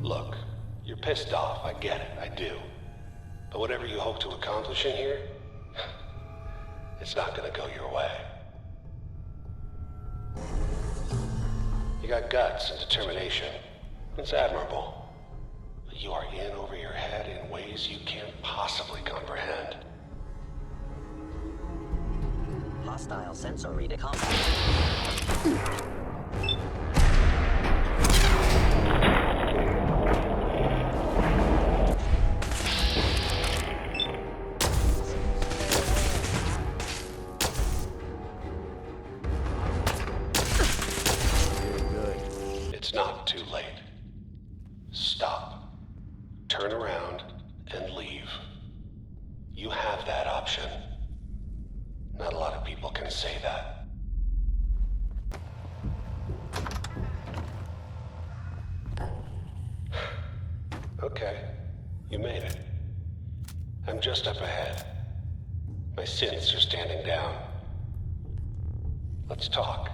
Look, you're pissed off, I get it, I do. But whatever you hope to accomplish in here, it's not gonna go your way. You got guts and determination. It's admirable. But you are in over your head in ways you can't possibly comprehend. Hostile sensor reading combat. It's not too late. Stop. Turn around and leave. You have that option. Not a lot of people can say that. Okay, you made it. I'm just up ahead. My synths are standing down. Let's talk.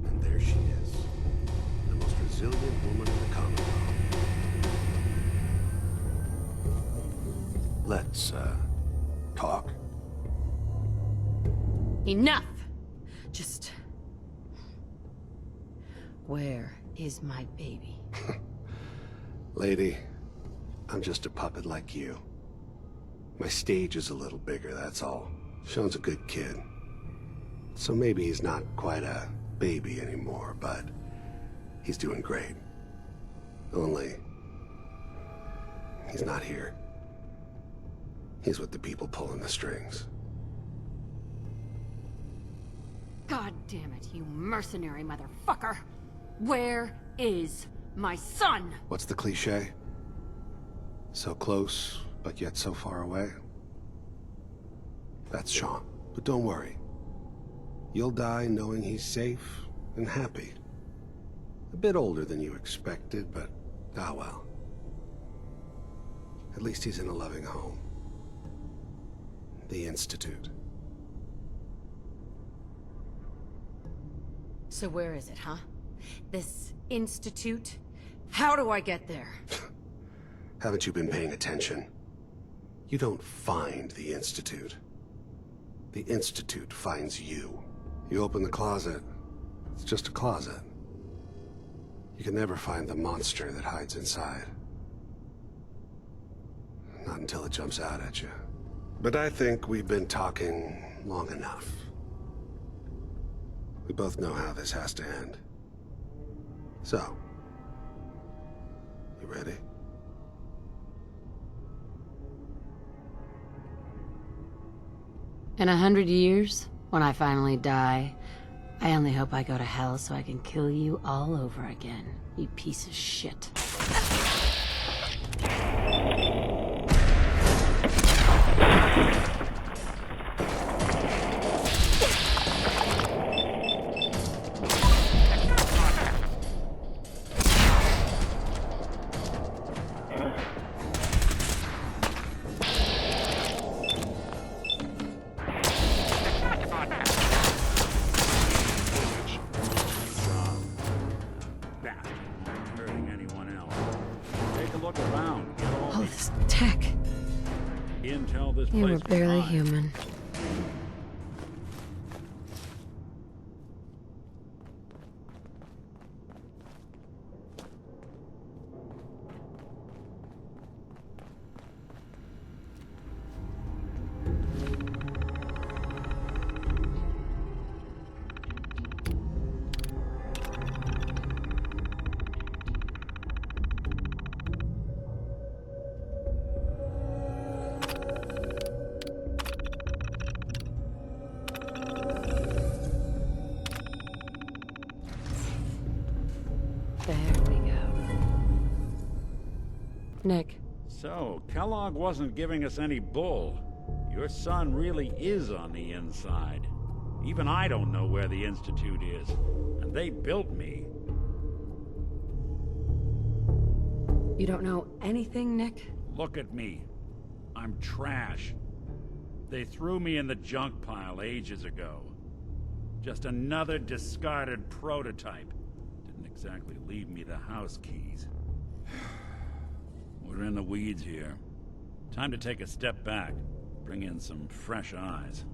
And there she is. The most resilient woman in the Commonwealth. Let's, talk. Enough! Just... Where is my baby? Lady, I'm just a puppet like you. My stage is a little bigger, that's all. Sean's a good kid. So maybe he's not quite a baby anymore, but he's doing great. Only, he's not here. He's with the people pulling the strings. God damn it, you mercenary motherfucker! Where is my son? What's the cliche? So close, but yet so far away? That's Sean. But don't worry. You'll die knowing he's safe and happy. A bit older than you expected, but ah well. At least he's in a loving home. The Institute. So where is it, huh? This institute? How do I get there? Haven't you been paying attention? You don't find the Institute. The Institute finds you. You open the closet, it's just a closet. You can never find the monster that hides inside. Not until it jumps out at you. But I think we've been talking long enough. We both know how this has to end. So, you ready? In 100 years, when I finally die, I only hope I go to hell so I can kill you all over again, you piece of shit. You were barely human. Nick. So, Kellogg wasn't giving us any bull. Your son really is on the inside. Even I don't know where the Institute is. And they built me. You don't know anything, Nick? Look at me. I'm trash. They threw me in the junk pile ages ago. Just another discarded prototype. Didn't exactly leave me the house keys. We're in the weeds here. Time to take a step back. Bring in some fresh eyes.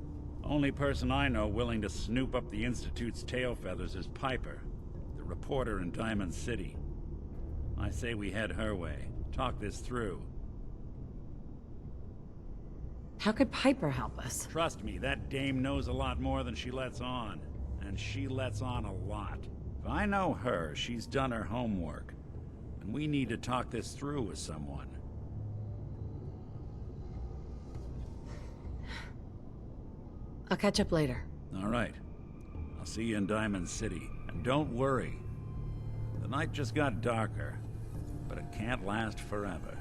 Only person I know willing to snoop up the Institute's tail feathers is Piper, the reporter in Diamond City. I say we head her way. Talk this through. How could Piper help us? Trust me, that dame knows a lot more than she lets on. And she lets on a lot. If I know her, she's done her homework. And we need to talk this through with someone. I'll catch up later. All right. I'll see you in Diamond City. And don't worry. The night just got darker, but it can't last forever.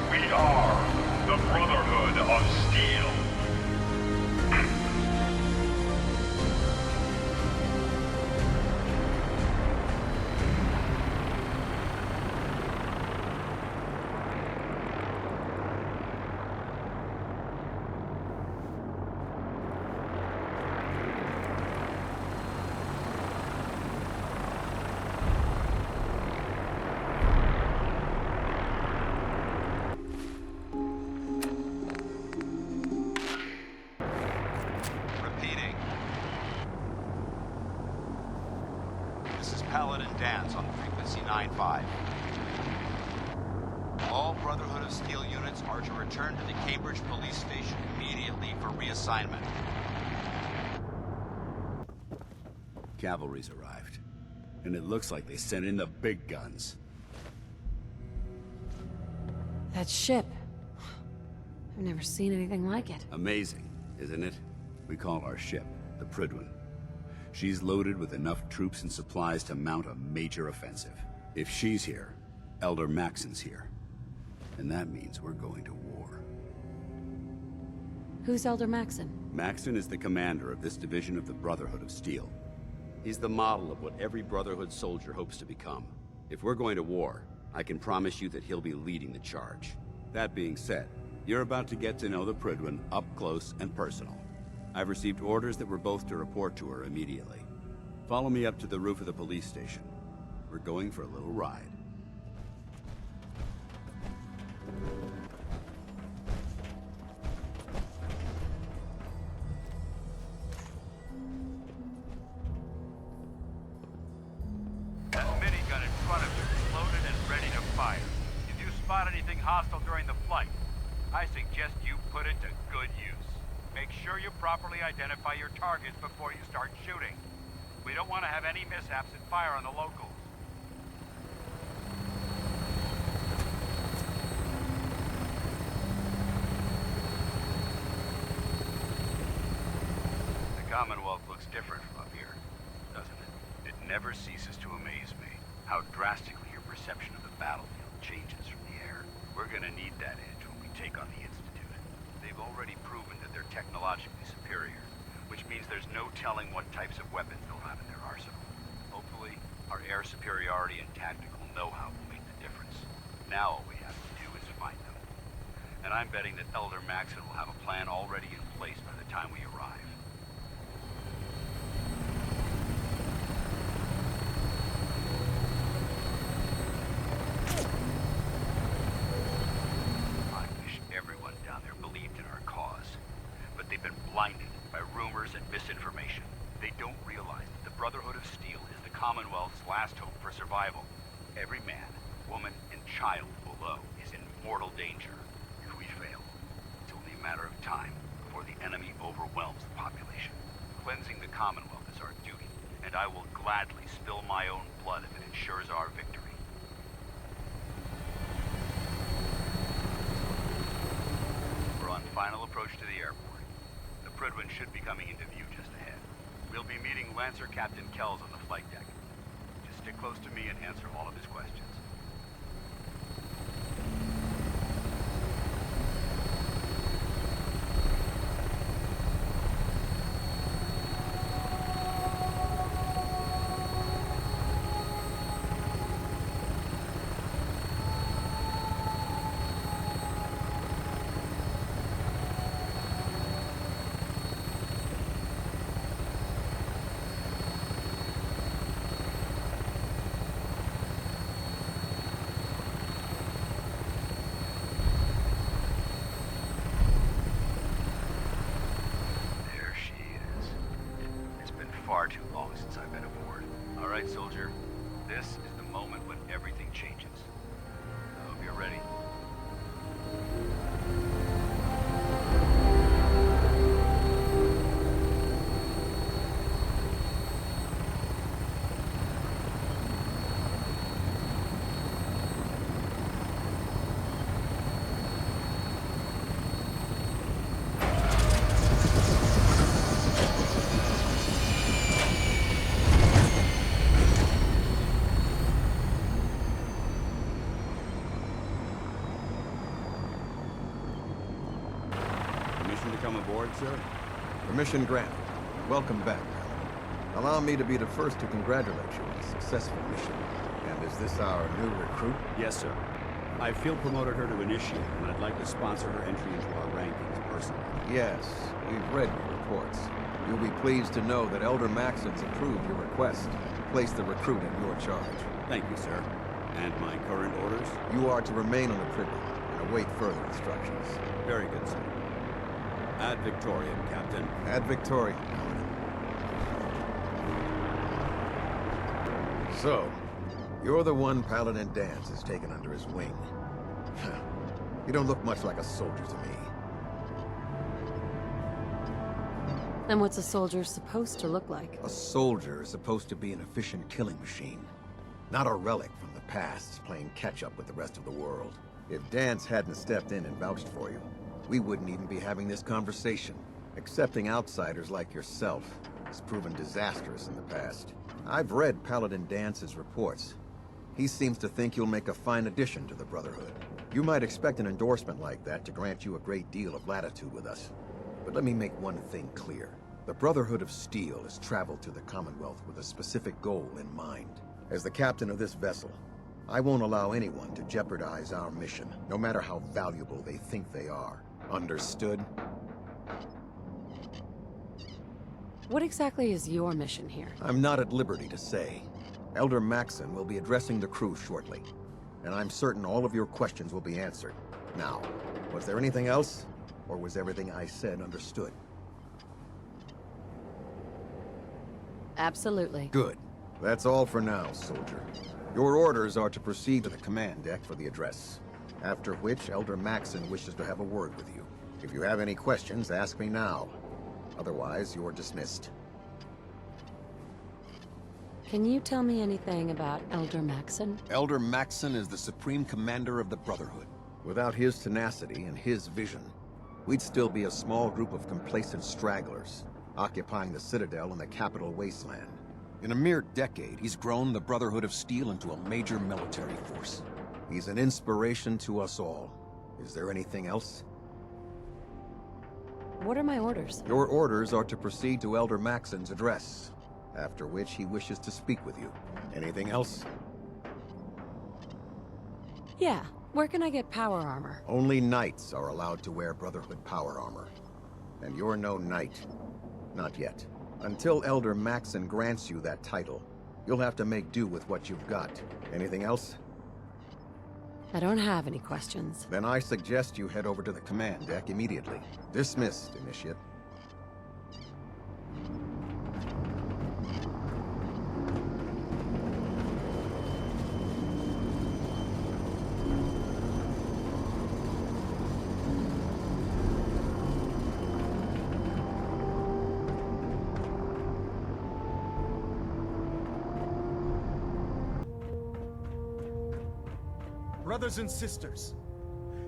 We are the Brotherhood of Steel. Dance on frequency 9-5. All Brotherhood of Steel units are to return to the Cambridge police station immediately for reassignment. Cavalry's arrived. And it looks like they sent in the big guns. That ship. I've never seen anything like it. Amazing, isn't it? We call our ship the Prydwen. She's loaded with enough troops and supplies to mount a major offensive. If she's here, Elder Maxon's here. And that means we're going to war. Who's Elder Maxon? Maxon is the commander of this division of the Brotherhood of Steel. He's the model of what every Brotherhood soldier hopes to become. If we're going to war, I can promise you that he'll be leading the charge. That being said, You're about to get to know the Prydwen up close and personal. I've received orders that we're both to report to her immediately. Follow me up to the roof of the police station. We're going for a little ride. That minigun in front of you is loaded and ready to fire. If you spot anything hostile during the flight, I suggest you put it to good use. Make sure you properly identify your targets before you start shooting. We don't want to have any mishaps and fire on the locals. The Commonwealth looks different from up here, doesn't it? It never ceases to amaze me how drastically your perception of the battlefield changes from the air. We're gonna need that edge when we take on the Institute. They've already proven that they're technologically superior, which means there's no telling what types of weapons they'll have in their arsenal. Hopefully, our air superiority and tactical know-how will make the difference. Now all we have to do is find them. And I'm betting that Elder Maxon will have a plan already in place by the time we arrive. I wish everyone down there believed in our cause. But they've been blinded by rumors and misinformation. They don't realize that the Brotherhood of Steel is the Commonwealth's last hope for survival. Every man, woman, and child below is in mortal danger. If we fail, it's only a matter of time before the enemy overwhelms the population. Cleansing the Commonwealth is our duty, and I will gladly spill my own blood if it ensures our victory. We're on final approach to the airport. The Prydwen should be coming into view just ahead. We'll be meeting Lancer Captain Kells on the flight deck. Just stick close to me and answer all of his questions. Far too long since I've been aboard. All right, soldier. This is the moment when everything changes. I hope you're ready. Permission to come aboard, sir? Permission granted. Welcome back, Paladin. Allow me to be the first to congratulate you on a successful mission. And is this our new recruit? Yes, sir. I field promoted her to initiate, and I'd like to sponsor her entry into our rankings personally. Yes, we've read your reports. You'll be pleased to know that Elder Maxon's approved your request to place the recruit in your charge. Thank you, sir. And my current orders? You are to remain on the Prydwen and await further instructions. Very good, sir. Ad Victoriam, Captain. Ad Victoriam, Paladin. So, you're the one Paladin Danse has taken under his wing. You don't look much like a soldier to me. And what's a soldier supposed to look like? A soldier is supposed to be an efficient killing machine. Not a relic from the past playing catch-up with the rest of the world. If Danse hadn't stepped in and vouched for you, we wouldn't even be having this conversation. Accepting outsiders like yourself has proven disastrous in the past. I've read Paladin Dance's reports. He seems to think you'll make a fine addition to the Brotherhood. You might expect an endorsement like that to grant you a great deal of latitude with us. But let me make one thing clear. The Brotherhood of Steel has traveled to the Commonwealth with a specific goal in mind. As the captain of this vessel, I won't allow anyone to jeopardize our mission, no matter how valuable they think they are. Understood? What exactly is your mission here? I'm not at liberty to say. Elder Maxon will be addressing the crew shortly, and I'm certain all of your questions will be answered. Now, was there anything else, or was everything I said understood? Absolutely. Good. That's all for now, soldier. Your orders are to proceed to the command deck for the address, after which Elder Maxon wishes to have a word with you. If you have any questions, ask me now. Otherwise, you're dismissed. Can you tell me anything about Elder Maxon? Elder Maxon is the Supreme Commander of the Brotherhood. Without his tenacity and his vision, we'd still be a small group of complacent stragglers, occupying the Citadel in the capital wasteland. In a mere decade, he's grown the Brotherhood of Steel into a major military force. He's an inspiration to us all. Is there anything else? What are my orders? Your orders are to proceed to Elder Maxon's address, after which he wishes to speak with you. Anything else? Yeah. Where can I get power armor? Only knights are allowed to wear Brotherhood power armor. And you're no knight. Not yet. Until Elder Maxon grants you that title, you'll have to make do with what you've got. Anything else? I don't have any questions. Then I suggest you head over to the command deck immediately. Dismissed, Initiate. Brothers and sisters,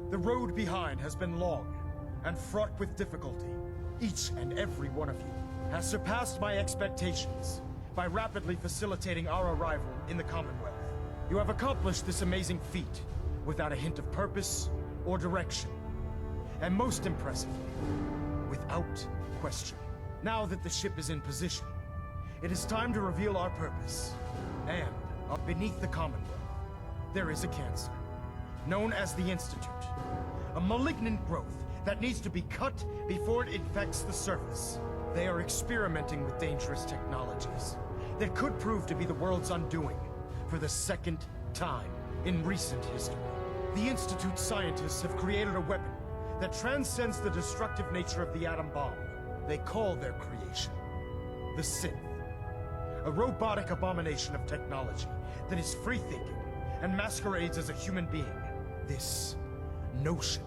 the road behind has been long and fraught with difficulty. Each and every one of you has surpassed my expectations by rapidly facilitating our arrival in the Commonwealth. You have accomplished this amazing feat without a hint of purpose or direction. And most impressively, without question. Now that the ship is in position, it is time to reveal our purpose. And beneath the Commonwealth, there is a cancer, known as the Institute. A malignant growth that needs to be cut before it infects the surface. They are experimenting with dangerous technologies that could prove to be the world's undoing for the second time in recent history. The Institute scientists have created a weapon that transcends the destructive nature of the atom bomb. They call their creation the Synth. A robotic abomination of technology that is free-thinking and masquerades as a human being. This notion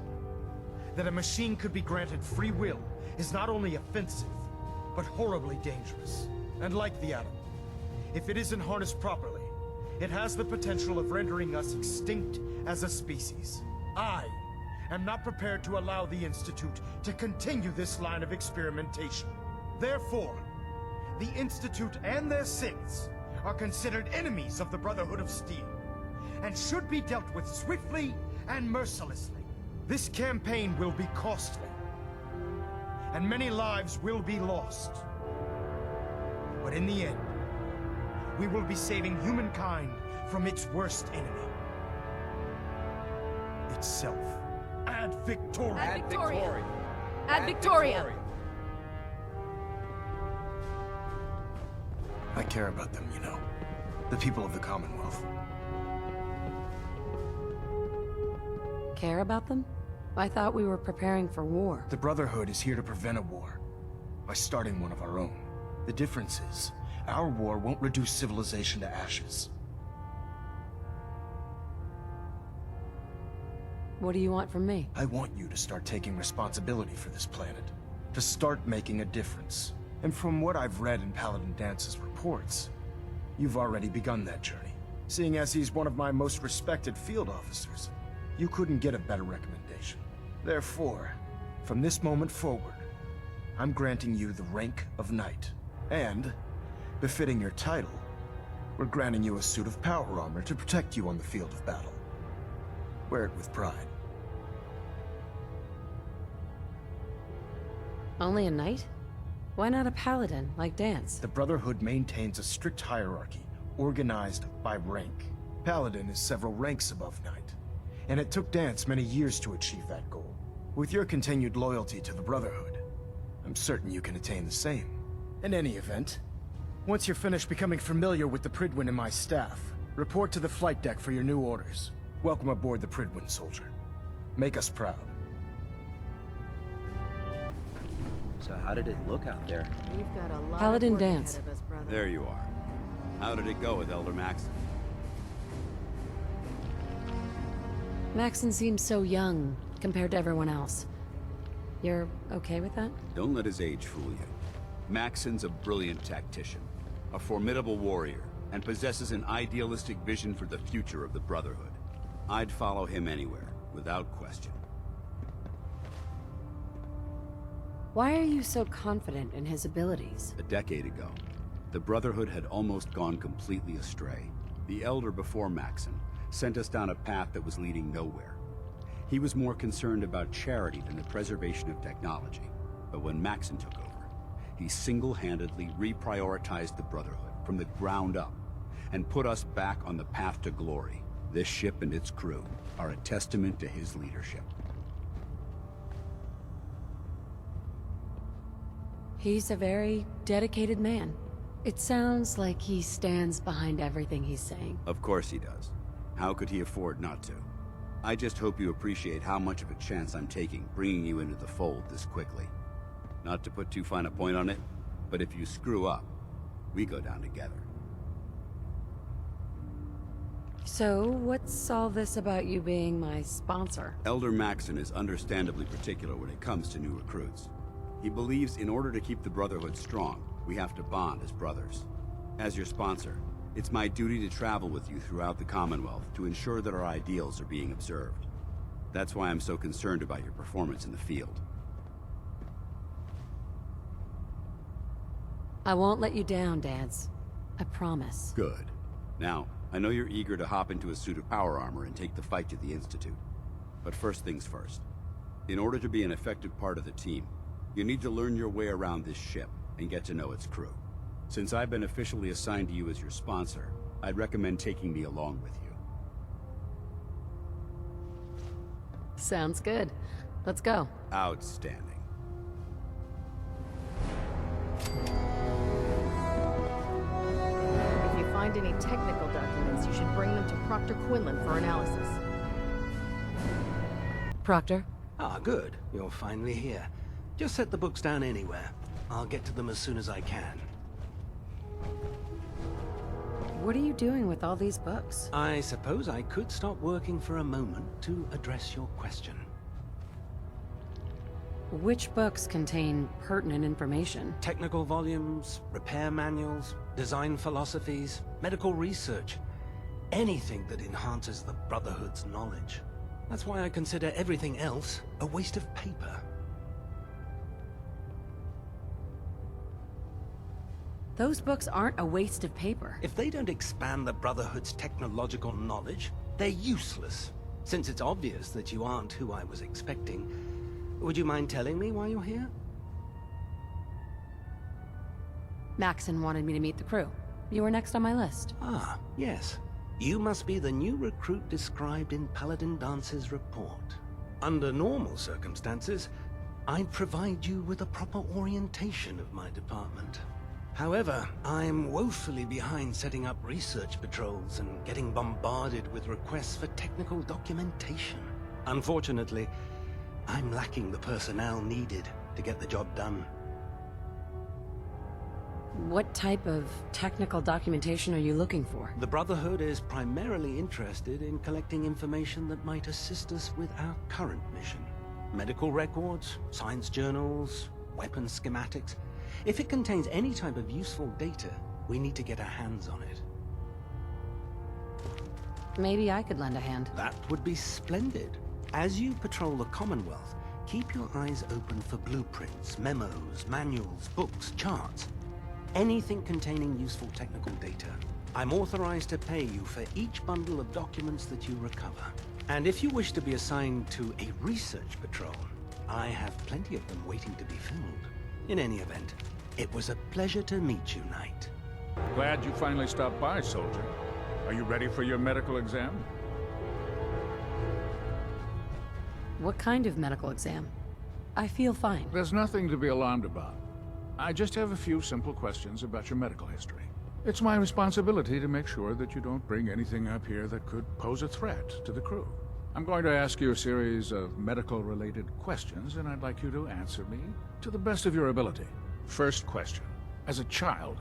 that a machine could be granted free will is not only offensive, but horribly dangerous. And like the atom, if it isn't harnessed properly, it has the potential of rendering us extinct as a species. I am not prepared to allow the Institute to continue this line of experimentation. Therefore, the Institute and their synths are considered enemies of the Brotherhood of Steel, and should be dealt with swiftly and mercilessly. This campaign will be costly, and many lives will be lost. But in the end, we will be saving humankind from its worst enemy. Itself. Ad Victoriam! Ad Victoriam! Ad Victoriam! I care about them, you know. The people of the Commonwealth. Care about them? I thought we were preparing for war. The Brotherhood is here to prevent a war by starting one of our own. The difference is, our war won't reduce civilization to ashes. What do you want from me? I want you to start taking responsibility for this planet. To start making a difference. And from what I've read in Paladin Dance's reports, you've already begun that journey. Seeing as he's one of my most respected field officers, you couldn't get a better recommendation. Therefore, from this moment forward, I'm granting you the rank of Knight. And, befitting your title, we're granting you a suit of power armor to protect you on the field of battle. Wear it with pride. Only a knight? Why not a paladin, like Dance? The Brotherhood maintains a strict hierarchy, organized by rank. Paladin is several ranks above Knight, and it took Dance many years to achieve that goal. With your continued loyalty to the Brotherhood, I'm certain you can attain the same. In any event, once you're finished becoming familiar with the Prydwen and my staff, report to the flight deck for your new orders. Welcome aboard the Prydwen, soldier. Make us proud. So how did it look out there? We've got a lot Paladin of work dance. ahead of us, brother. There you are. How did it go with Elder Maxon? Maxon seems so young compared to everyone else. You're okay with that? Don't let his age fool you. Maxon's a brilliant tactician, a formidable warrior, and possesses an idealistic vision for the future of the Brotherhood. I'd follow him anywhere, without question. Why are you so confident in his abilities? A decade ago, the Brotherhood had almost gone completely astray. The Elder before Maxon sent us down a path that was leading nowhere. He was more concerned about charity than the preservation of technology. But when Maxon took over, he single-handedly reprioritized the Brotherhood from the ground up and put us back on the path to glory. This ship and its crew are a testament to his leadership. He's a very dedicated man. It sounds like he stands behind everything he's saying. Of course he does. How could he afford not to? I just hope you appreciate how much of a chance I'm taking bringing you into the fold this quickly. Not to put too fine a point on it, but if you screw up, we go down together. So, what's all this about you being my sponsor? Elder Maxon is understandably particular when it comes to new recruits. He believes in order to keep the Brotherhood strong, we have to bond as brothers. As your sponsor, it's my duty to travel with you throughout the Commonwealth to ensure that our ideals are being observed. That's why I'm so concerned about your performance in the field. I won't let you down, Dads. I promise. Good. Now, I know you're eager to hop into a suit of power armor and take the fight to the Institute. But first things first. In order to be an effective part of the team, you need to learn your way around this ship and get to know its crew. Since I've been officially assigned to you as your sponsor, I'd recommend taking me along with you. Sounds good. Let's go. Outstanding. If you find any technical documents, you should bring them to Proctor Quinlan for analysis. Proctor? Ah, good. You're finally here. Just set the books down anywhere. I'll get to them as soon as I can. What are you doing with all these books? I suppose I could stop working for a moment to address your question. Which books contain pertinent information? Technical volumes, repair manuals, design philosophies, medical research. Anything that enhances the Brotherhood's knowledge. That's why I consider everything else a waste of paper. Those books aren't a waste of paper. If they don't expand the Brotherhood's technological knowledge, they're useless. Since it's obvious that you aren't who I was expecting, would you mind telling me why you're here? Maxon wanted me to meet the crew. You were next on my list. Ah, yes. You must be the new recruit described in Paladin Dance's report. Under normal circumstances, I'd provide you with a proper orientation of my department. However, I'm woefully behind setting up research patrols and getting bombarded with requests for technical documentation. Unfortunately, I'm lacking the personnel needed to get the job done. What type of technical documentation are you looking for? The Brotherhood is primarily interested in collecting information that might assist us with our current mission. Medical records, science journals, weapon schematics. If it contains any type of useful data, we need to get our hands on it. Maybe I could lend a hand. That would be splendid. As you patrol the Commonwealth, keep your eyes open for blueprints, memos, manuals, books, charts. Anything containing useful technical data. I'm authorized to pay you for each bundle of documents that you recover. And if you wish to be assigned to a research patrol, I have plenty of them waiting to be filled. In any event, it was a pleasure to meet you, Knight. Glad you finally stopped by, soldier. Are you ready for your medical exam? What kind of medical exam? I feel fine. There's nothing to be alarmed about. I just have a few simple questions about your medical history. It's my responsibility to make sure that you don't bring anything up here that could pose a threat to the crew. I'm going to ask you a series of medical-related questions, and I'd like you to answer me to the best of your ability. First question. As a child,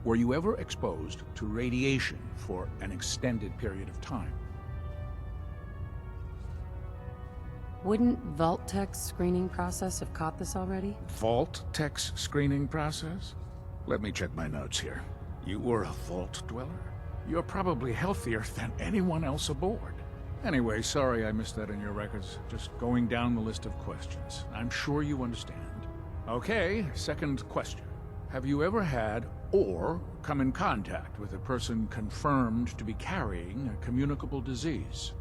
were you ever exposed to radiation for an extended period of time? Wouldn't Vault-Tech's screening process have caught this already? Vault-Tech's screening process? Let me check my notes here. You were a Vault Dweller? You're probably healthier than anyone else aboard. Anyway, sorry I missed that in your records. Just going down the list of questions. I'm sure you understand. Okay, second question. Have you ever had or come in contact with a person confirmed to be carrying a communicable disease?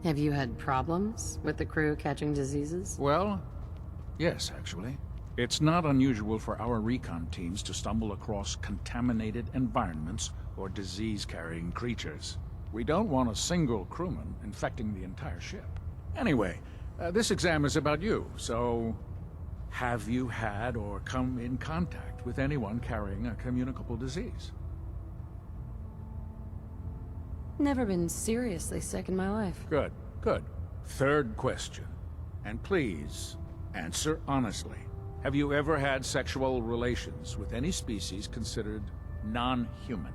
Have you had problems with the crew catching diseases? Well, yes, actually. It's not unusual for our recon teams to stumble across contaminated environments or disease-carrying creatures. We don't want a single crewman infecting the entire ship. Anyway, this exam is about you, so have you had or come in contact with anyone carrying a communicable disease? Never been seriously sick in my life. Good, good. Third question. And please, answer honestly. Have you ever had sexual relations with any species considered non-human?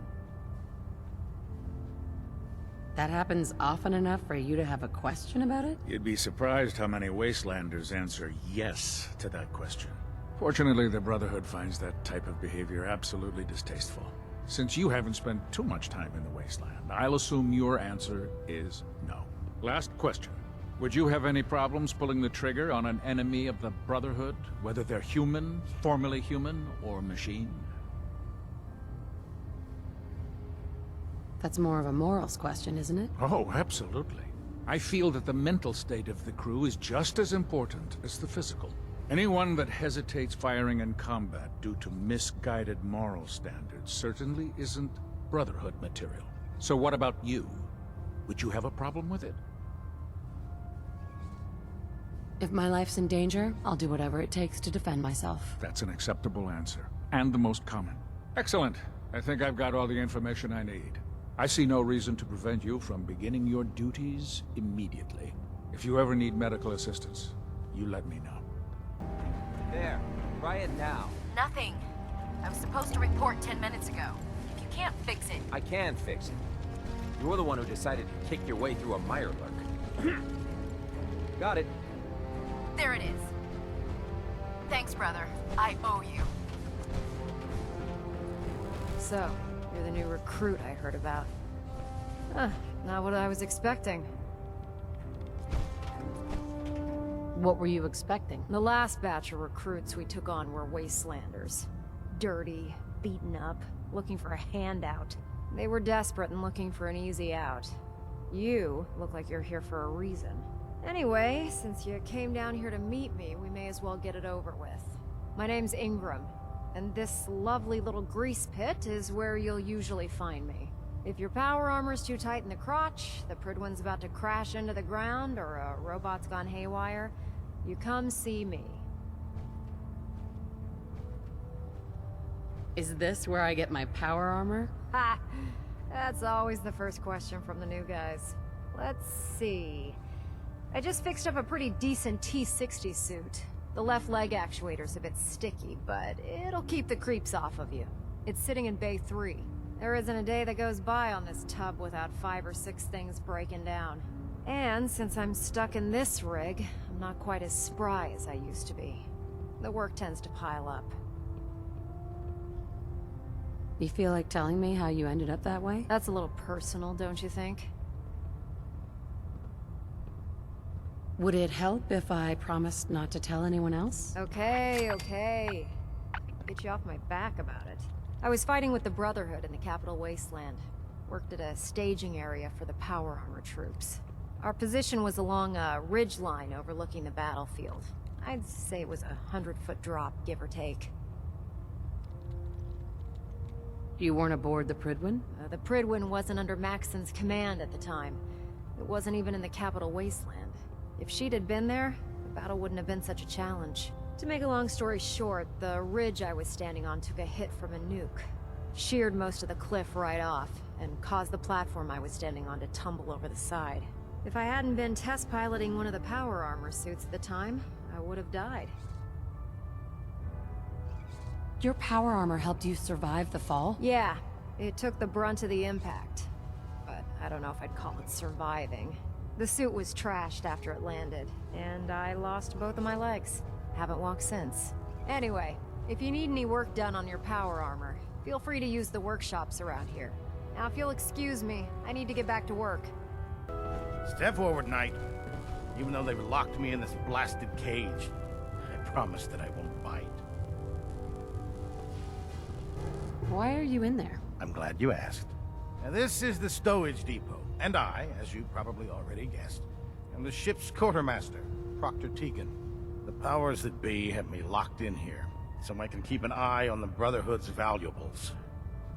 That happens often enough for you to have a question about it? You'd be surprised how many Wastelanders answer yes to that question. Fortunately, the Brotherhood finds that type of behavior absolutely distasteful. Since you haven't spent too much time in the Wasteland, I'll assume your answer is no. Last question. Would you have any problems pulling the trigger on an enemy of the Brotherhood, whether they're human, formerly human, or machine? That's more of a morals question, isn't it? Oh, absolutely. I feel that the mental state of the crew is just as important as the physical. Anyone that hesitates firing in combat due to misguided moral standards certainly isn't Brotherhood material. So what about you? Would you have a problem with it? If my life's in danger, I'll do whatever it takes to defend myself. That's an acceptable answer, and the most common. Excellent. I think I've got all the information I need. I see no reason to prevent you from beginning your duties immediately. If you ever need medical assistance, you let me know. There. Try it now. Nothing. I was supposed to report 10 minutes ago. If you can't fix it... I can fix it. You're the one who decided to kick your way through a mirelurk. Got it. There it is. Thanks, brother. I owe you. So, you're the new recruit I heard about. Huh, not what I was expecting. What were you expecting? The last batch of recruits we took on were Wastelanders. Dirty, beaten up, looking for a handout. They were desperate and looking for an easy out. You look like you're here for a reason. Anyway, since you came down here to meet me, we may as well get it over with. My name's Ingram, and this lovely little grease pit is where you'll usually find me. If your power armor's too tight in the crotch, the Pridwin's about to crash into the ground, or a robot's gone haywire, you come see me. Is this where I get my power armor? Ha! That's always the first question from the new guys. Let's see. I just fixed up a pretty decent T-60 suit. The left leg actuator's a bit sticky, but it'll keep the creeps off of you. It's sitting in Bay 3. There isn't a day that goes by on this tub without 5 or 6 things breaking down. And since I'm stuck in this rig, I'm not quite as spry as I used to be. The work tends to pile up. You feel like telling me how you ended up that way? That's a little personal, don't you think? Would it help if I promised not to tell anyone else? Okay, okay. Get you off my back about it. I was fighting with the Brotherhood in the Capital Wasteland. Worked at a staging area for the power armor troops. Our position was along a ridge line overlooking the battlefield. I'd say it was a 100-foot drop, give or take. You weren't aboard the Prydwen? The Prydwen wasn't under Maxon's command at the time. It wasn't even in the capital wasteland. If she'd had been there, the battle wouldn't have been such a challenge. To make a long story short, the ridge I was standing on took a hit from a nuke. Sheared most of the cliff right off, and caused the platform I was standing on to tumble over the side. If I hadn't been test piloting one of the power armor suits at the time, I would have died. Your power armor helped you survive the fall? Yeah, it took the brunt of the impact. But I don't know if I'd call it surviving. The suit was trashed after it landed, and I lost both of my legs. Haven't walked since. Anyway, if you need any work done on your power armor, feel free to use the workshops around here. Now if you'll excuse me, I need to get back to work. Step forward, Knight. Even though they've locked me in this blasted cage, I promise that I won't bite. Why are you in there? I'm glad you asked. Now, this is the stowage depot, and I, as you probably already guessed, am the ship's quartermaster, Proctor Tegan. The powers that be have me locked in here, so I can keep an eye on the Brotherhood's valuables.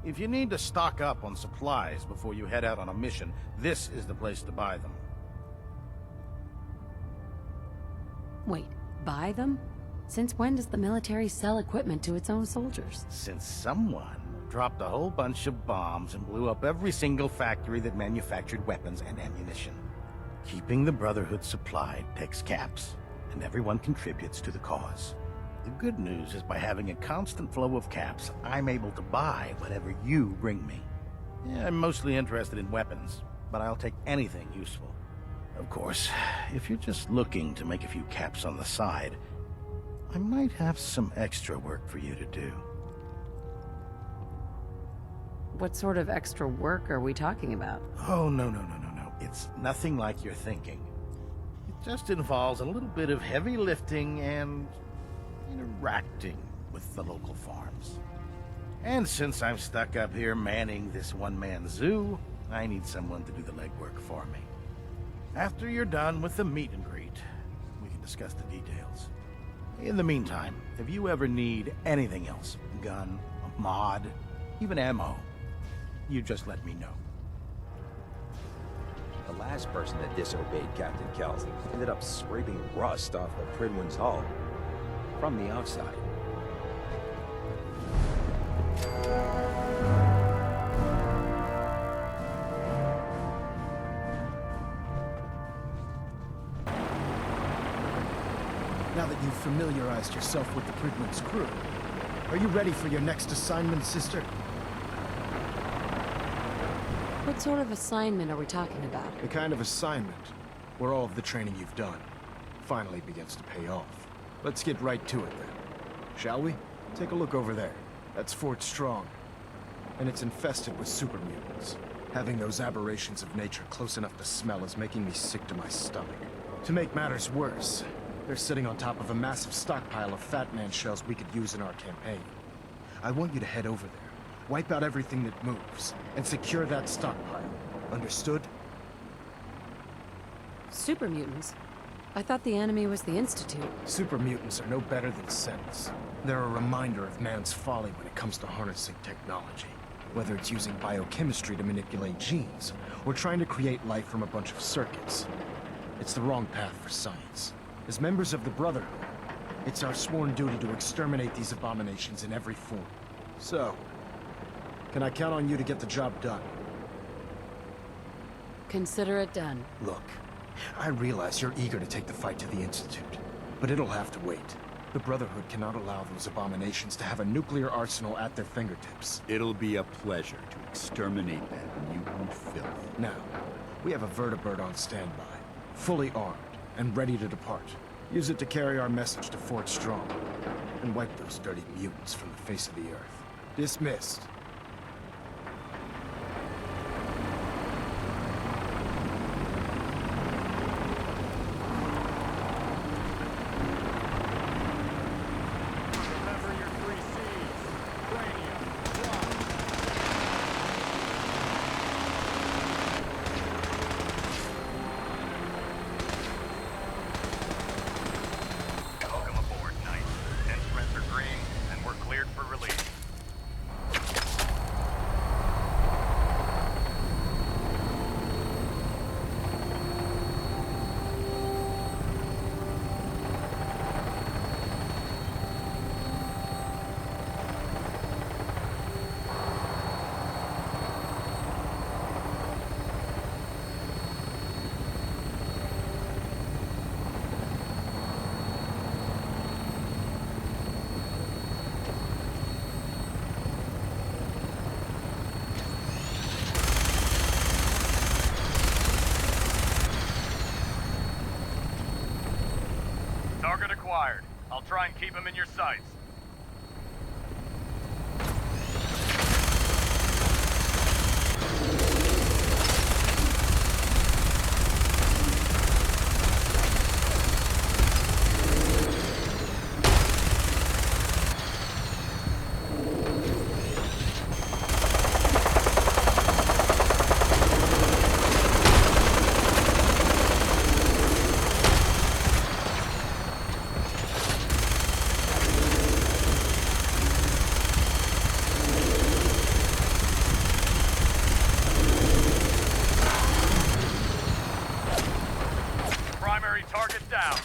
If you need to stock up on supplies before you head out on a mission, this is the place to buy them. Wait, buy them? Since when does the military sell equipment to its own soldiers? Since someone dropped a whole bunch of bombs and blew up every single factory that manufactured weapons and ammunition. Keeping the Brotherhood supplied takes caps, and everyone contributes to the cause. The good news is by having a constant flow of caps, I'm able to buy whatever you bring me. Yeah, I'm mostly interested in weapons, but I'll take anything useful. Of course, if you're just looking to make a few caps on the side, I might have some extra work for you to do. What sort of extra work are we talking about? Oh, no. It's nothing like you're thinking. It just involves a little bit of heavy lifting and interacting with the local farms. And since I'm stuck up here manning this one-man zoo, I need someone to do the legwork for me. After you're done with the meet and greet, we can discuss the details. In the meantime, if you ever need anything else, gun, a mod, even ammo, you just let me know. The last person that disobeyed Captain Kelsey ended up scraping rust off the Prydwen's hull from the outside. Now that you've familiarized yourself with the Prydwen's crew, are you ready for your next assignment, sister? What sort of assignment are we talking about? The kind of assignment where all of the training you've done finally begins to pay off. Let's get right to it then, shall we? Take a look over there. That's Fort Strong, and it's infested with super mutants. Having those aberrations of nature close enough to smell is making me sick to my stomach. To make matters worse, they're sitting on top of a massive stockpile of Fat Man shells we could use in our campaign. I want you to head over there, wipe out everything that moves, and secure that stockpile. Understood? Super mutants? I thought the enemy was the Institute. Super mutants are no better than Sentinels. They're a reminder of man's folly when it comes to harnessing technology. Whether it's using biochemistry to manipulate genes, or trying to create life from a bunch of circuits. It's the wrong path for science. As members of the Brotherhood, it's our sworn duty to exterminate these abominations in every form. So, can I count on you to get the job done? Consider it done. Look, I realize you're eager to take the fight to the Institute, but it'll have to wait. The Brotherhood cannot allow those abominations to have a nuclear arsenal at their fingertips. It'll be a pleasure to exterminate that mutant filth. Now, we have a vertibird on standby, fully armed and ready to depart. Use it to carry our message to Fort Strong, and wipe those dirty mutants from the face of the earth. Dismissed. Welcome aboard, Knight. Instruments are green, and we're cleared for release. required. I'll try and keep him in your sights. Target down.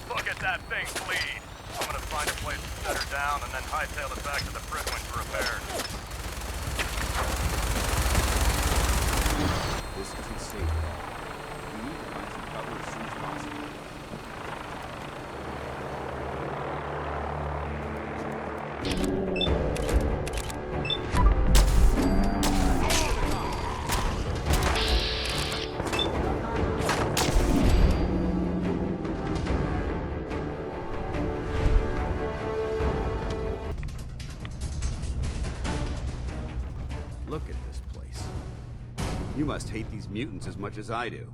Look at that thing bleed. I'm gonna find a place to set her down and then hightail it back to the Prydwen for repairs. This isn't safe. We need to find some cover as soon as possible. Look at this place. You must hate these mutants as much as I do.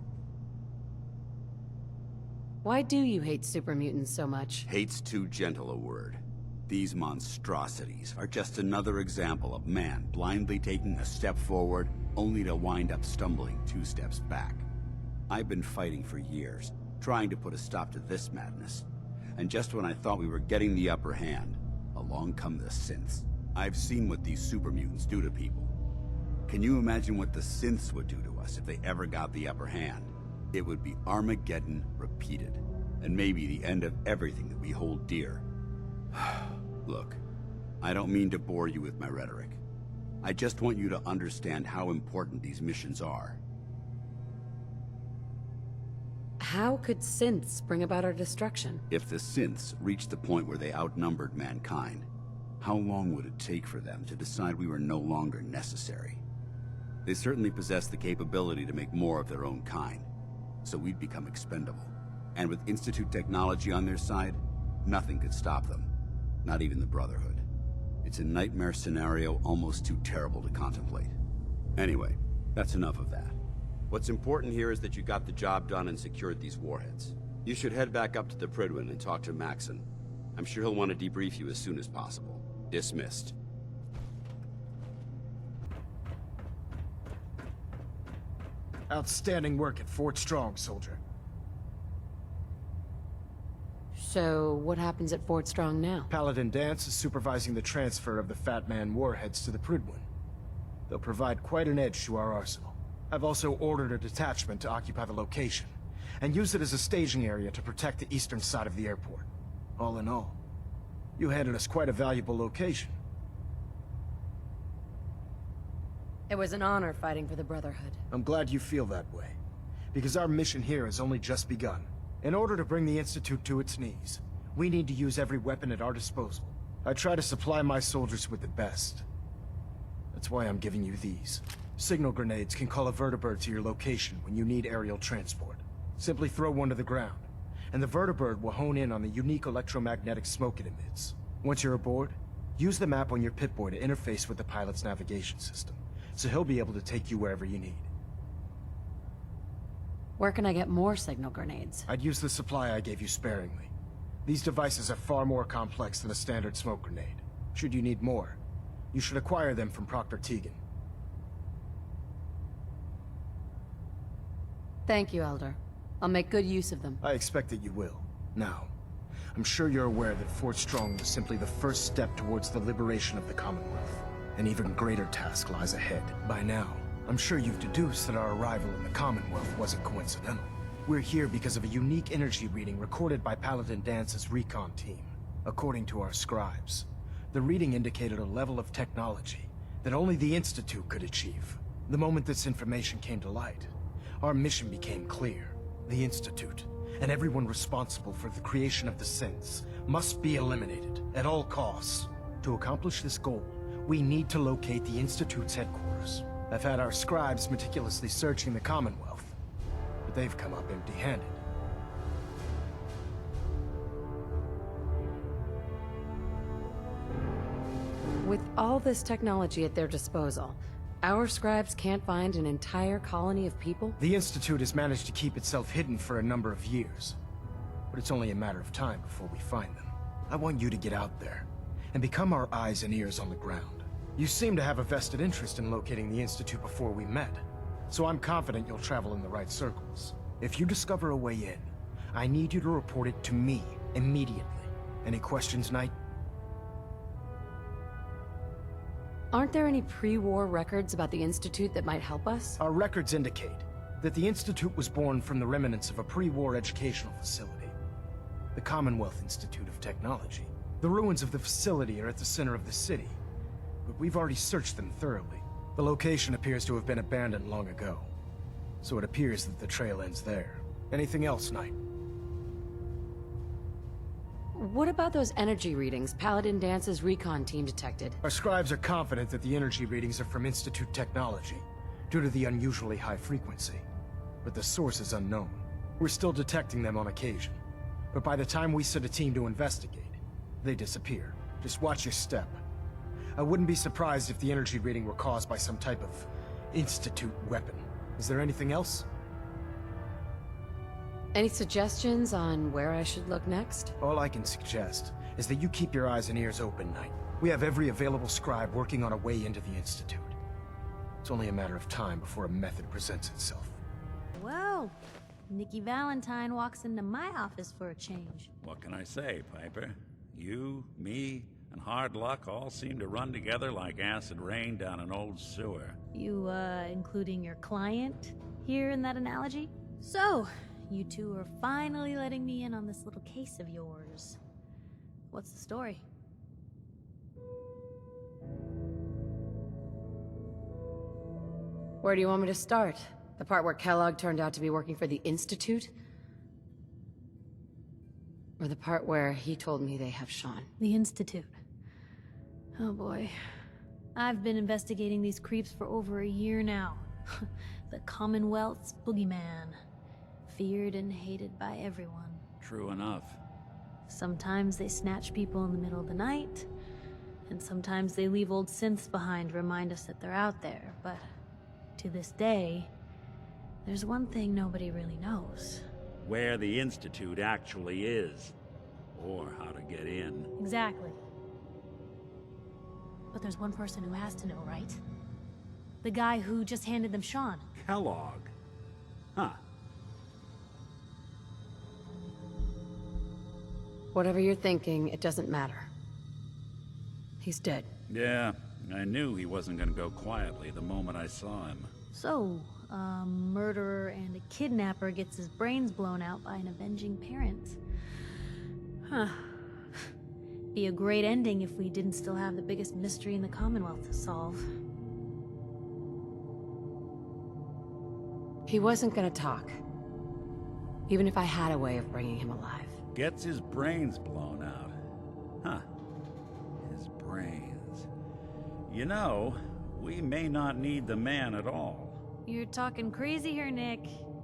Why do you hate super mutants so much? Hate's too gentle a word. These monstrosities are just another example of man blindly taking a step forward, only to wind up stumbling 2 steps back. I've been fighting for years, trying to put a stop to this madness. And just when I thought we were getting the upper hand, along come the synths. I've seen what these super mutants do to people. Can you imagine what the synths would do to us if they ever got the upper hand? It would be Armageddon repeated, and maybe the end of everything that we hold dear. Look, I don't mean to bore you with my rhetoric. I just want you to understand how important these missions are. How could synths bring about our destruction? If the synths reached the point where they outnumbered mankind, how long would it take for them to decide we were no longer necessary? They certainly possess the capability to make more of their own kind, so we'd become expendable. And with Institute technology on their side, nothing could stop them. Not even the Brotherhood. It's a nightmare scenario almost too terrible to contemplate. Anyway, that's enough of that. What's important here is that you got the job done and secured these warheads. You should head back up to the Prydwen and talk to Maxon. I'm sure he'll want to debrief you as soon as possible. Dismissed. Outstanding work at Fort Strong, soldier. So, what happens at Fort Strong now? Paladin Danse is supervising the transfer of the Fat Man warheads to the Prydwen. They'll provide quite an edge to our arsenal. I've also ordered a detachment to occupy the location, and use it as a staging area to protect the eastern side of the airport. All in all, you handed us quite a valuable location. It was an honor fighting for the Brotherhood. I'm glad you feel that way, because our mission here has only just begun. In order to bring the Institute to its knees, we need to use every weapon at our disposal. I try to supply my soldiers with the best. That's why I'm giving you these. Signal grenades can call a vertibird to your location when you need aerial transport. Simply throw one to the ground, and the vertibird will hone in on the unique electromagnetic smoke it emits. Once you're aboard, use the map on your Pip-Boy to interface with the pilot's navigation system, so he'll be able to take you wherever you need. Where can I get more signal grenades? I'd use the supply I gave you sparingly. These devices are far more complex than a standard smoke grenade. Should you need more, you should acquire them from Proctor Tegan. Thank you, Elder. I'll make good use of them. I expect that you will. Now, I'm sure you're aware that Fort Strong was simply the first step towards the liberation of the Commonwealth. An even greater task lies ahead. By now, I'm sure you've deduced that our arrival in the Commonwealth wasn't coincidental. We're here because of a unique energy reading recorded by Paladin Dance's recon team. According to our scribes, the reading indicated a level of technology that only the Institute could achieve. The moment this information came to light, our mission became clear. The Institute, and everyone responsible for the creation of the synths, must be eliminated at all costs. To accomplish this goal, we need to locate the Institute's headquarters. I've had our scribes meticulously searching the Commonwealth, but they've come up empty-handed. With all this technology at their disposal, our scribes can't find an entire colony of people? The Institute has managed to keep itself hidden for a number of years. But it's only a matter of time before we find them. I want you to get out there and become our eyes and ears on the ground. You seem to have a vested interest in locating the Institute before we met, so I'm confident you'll travel in the right circles. If you discover a way in, I need you to report it to me immediately. Any questions, Knight? Aren't there any pre-war records about the Institute that might help us? Our records indicate that the Institute was born from the remnants of a pre-war educational facility, the Commonwealth Institute of Technology. The ruins of the facility are at the center of the city, but we've already searched them thoroughly. The location appears to have been abandoned long ago, so it appears that the trail ends there. Anything else, Knight? What about those energy readings Paladin Dance's recon team detected? Our scribes are confident that the energy readings are from Institute technology, due to the unusually high frequency. But the source is unknown. We're still detecting them on occasion. But by the time we send a team to investigate, they disappear. Just watch your step. I wouldn't be surprised if the energy reading were caused by some type of Institute weapon. Is there anything else? Any suggestions on where I should look next? All I can suggest is that you keep your eyes and ears open, Knight. We have every available scribe working on a way into the Institute. It's only a matter of time before a method presents itself. Whoa! Nikki Valentine walks into my office for a change. What can I say, Piper? You, me, and hard luck all seem to run together like acid rain down an old sewer. You, including your client here in that analogy? So, you two are finally letting me in on this little case of yours. What's the story? Where do you want me to start? The part where Kellogg turned out to be working for the Institute? Or the part where he told me they have Sean? The Institute. Oh boy. I've been investigating these creeps for over a year now. The Commonwealth's boogeyman. Feared and hated by everyone. True enough. Sometimes they snatch people in the middle of the night, and sometimes they leave old synths behind to remind us that they're out there, but to this day, there's one thing nobody really knows. Where the Institute actually is. Or how to get in. Exactly. But there's one person who has to know, right? The guy who just handed them Sean. Kellogg. Huh. Whatever you're thinking, it doesn't matter. He's dead. Yeah, I knew he wasn't gonna go quietly the moment I saw him. So, a murderer and a kidnapper gets his brains blown out by an avenging parent. Huh. Be a great ending if we didn't still have the biggest mystery in the Commonwealth to solve. He wasn't gonna talk. Even if I had a way of bringing him alive. Gets his brains blown out. Huh. His brains. You know, we may not need the man at all. You're talking crazy here, Nick.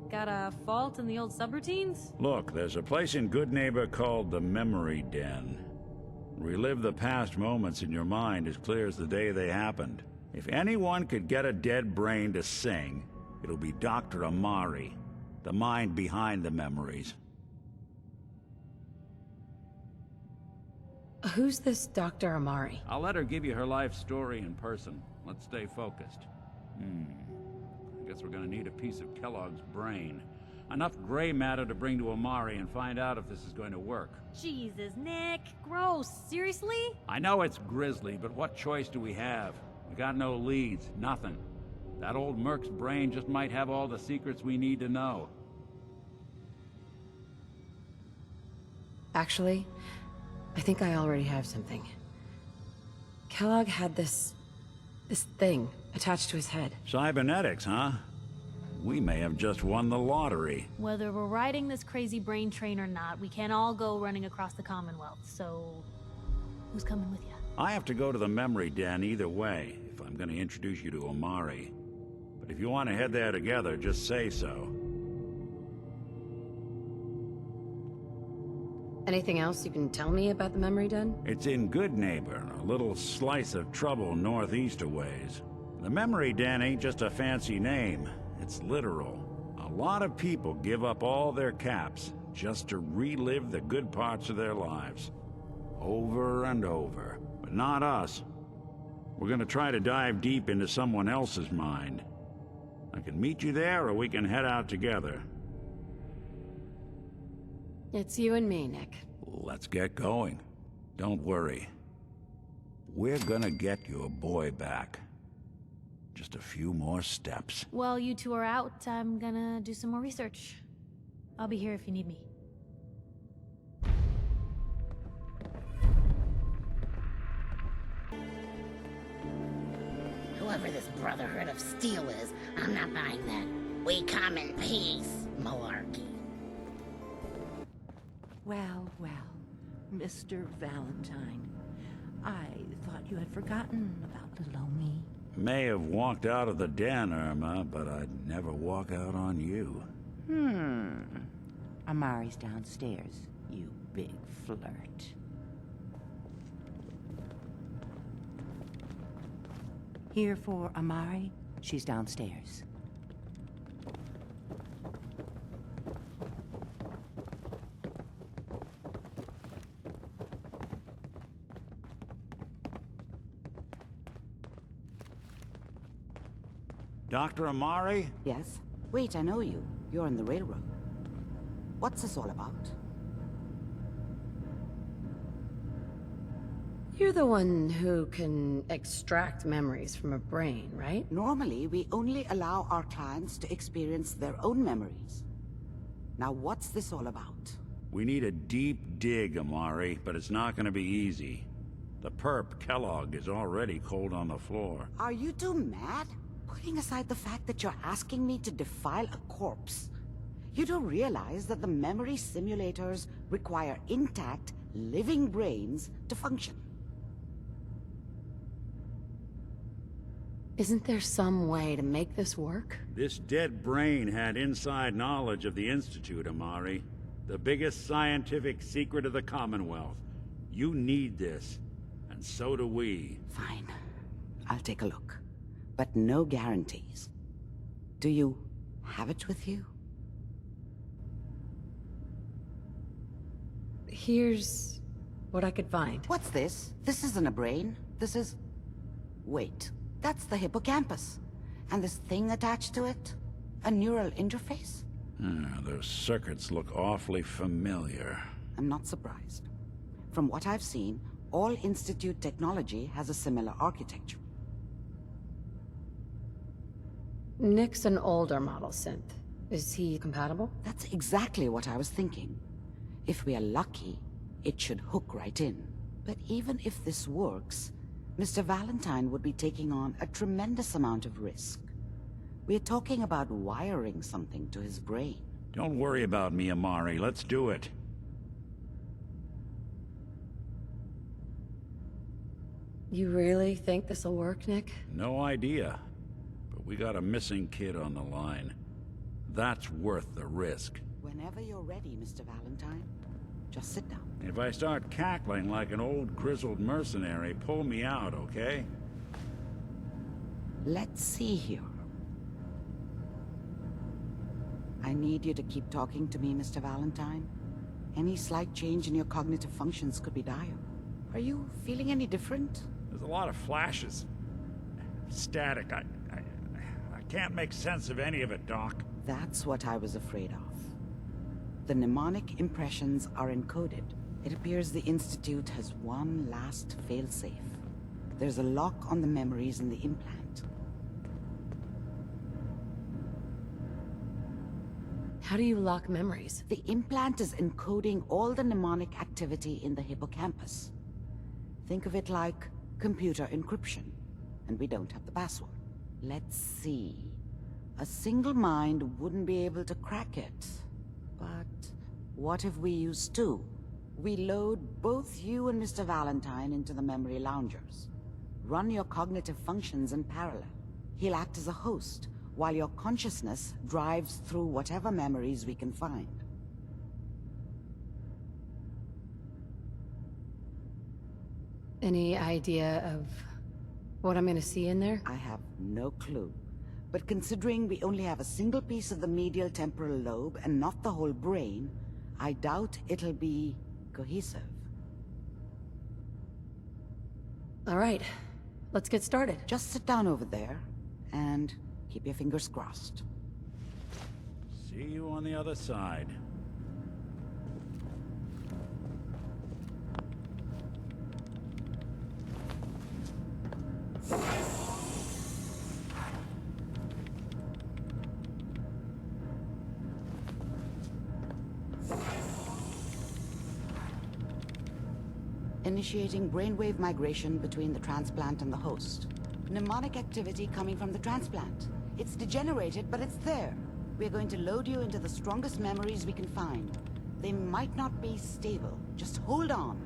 Got a fault in the old subroutines? Look, there's a place in Good Neighbor called the Memory Den. Relive the past moments in your mind as clear as the day they happened. If anyone could get a dead brain to sing, it'll be Dr. Amari, the mind behind the memories. Who's this Dr. Amari? I'll let her give you her life story in person. Let's stay focused. I guess we're gonna need a piece of Kellogg's brain. Enough gray matter to bring to Amari and find out if this is going to work. Jesus, Nick. Gross. Seriously? I know it's grisly, but what choice do we have? We got no leads, nothing. That old Merc's brain just might have all the secrets we need to know. Actually, I think I already have something. Kellogg had this thing attached to his head. Cybernetics, huh? We may have just won the lottery. Whether we're riding this crazy brain train or not, we can't all go running across the Commonwealth, so... who's coming with you? I have to go to the Memory Den either way, if I'm gonna introduce you to Amari. But if you want to head there together, just say so. Anything else you can tell me about the memory den? It's in Good Neighbor, a little slice of trouble northeast a ways. The memory den ain't just a fancy name, it's literal. A lot of people give up all their caps just to relive the good parts of their lives. Over and over. But not us. We're gonna try to dive deep into someone else's mind. I can meet you there, or we can head out together. It's you and me, Nick. Let's get going. Don't worry. We're gonna get your boy back. Just a few more steps. While you two are out, I'm gonna do some more research. I'll be here if you need me. Whoever this Brotherhood of Steel is, I'm not buying that. We come in peace, malarkey. Well, well, Mr. Valentine. I thought you had forgotten about little old me. May have walked out of the den, Irma, but I'd never walk out on you. Amari's downstairs, you big flirt. Here for Amari, she's downstairs. Dr. Amari? Yes? Wait, I know you. You're in the railroad. What's this all about? You're the one who can extract memories from a brain, right? Normally, we only allow our clients to experience their own memories. Now, what's this all about? We need a deep dig, Amari, but it's not gonna be easy. The perp, Kellogg, is already cold on the floor. Are you two mad? Putting aside the fact that you're asking me to defile a corpse, you do realize that the memory simulators require intact, living brains to function. Isn't there some way to make this work? This dead brain had inside knowledge of the Institute, Amari. The biggest scientific secret of the Commonwealth. You need this, and so do we. Fine. I'll take a look. But no guarantees. Do you have it with you? Here's what I could find. What's this? This isn't a brain. This is... Wait. That's the hippocampus. And this thing attached to it? A neural interface? Those circuits look awfully familiar. I'm not surprised. From what I've seen, all Institute technology has a similar architecture. Nick's an older model synth. Is he compatible? That's exactly what I was thinking. If we are lucky, it should hook right in. But even if this works, Mr. Valentine would be taking on a tremendous amount of risk. We're talking about wiring something to his brain. Don't worry about me, Amari. Let's do it. You really think this'll work, Nick? No idea. But we got a missing kid on the line. That's worth the risk. Whenever you're ready, Mr. Valentine, just sit down. If I start cackling like an old grizzled mercenary, pull me out, okay? Let's see here. I need you to keep talking to me, Mr. Valentine. Any slight change in your cognitive functions could be dire. Are you feeling any different? There's a lot of flashes. Static. I can't make sense of any of it, Doc. That's what I was afraid of. The mnemonic impressions are encoded. It appears the Institute has one last failsafe. There's a lock on the memories in the implant. How do you lock memories? The implant is encoding all the mnemonic activity in the hippocampus. Think of it like computer encryption, and we don't have the password. Let's see. A single mind wouldn't be able to crack it. But what if we use two? We load both you and Mr. Valentine into the memory loungers. Run your cognitive functions in parallel. He'll act as a host, while your consciousness drives through whatever memories we can find. Any idea of what I'm gonna see in there? I have no clue. But considering we only have a single piece of the medial temporal lobe and not the whole brain, I doubt it'll be cohesive. All right, let's get started. Just sit down over there and keep your fingers crossed. See you on the other side. Initiating brainwave migration between the transplant and the host. Mnemonic activity coming from the transplant. It's degenerated, but it's there. We're going to load you into the strongest memories we can find. They might not be stable. Just hold on.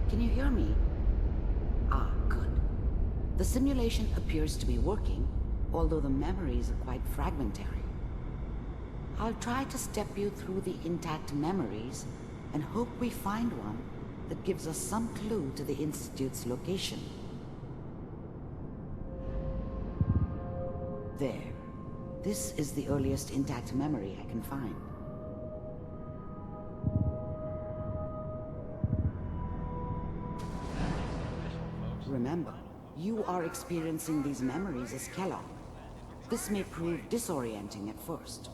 Can you hear me? Ah, good. The simulation appears to be working, although the memories are quite fragmentary. I'll try to step you through the intact memories and hope we find one that gives us some clue to the Institute's location. There. This is the earliest intact memory I can find. Remember, you are experiencing these memories as Kellogg. This may prove disorienting at first.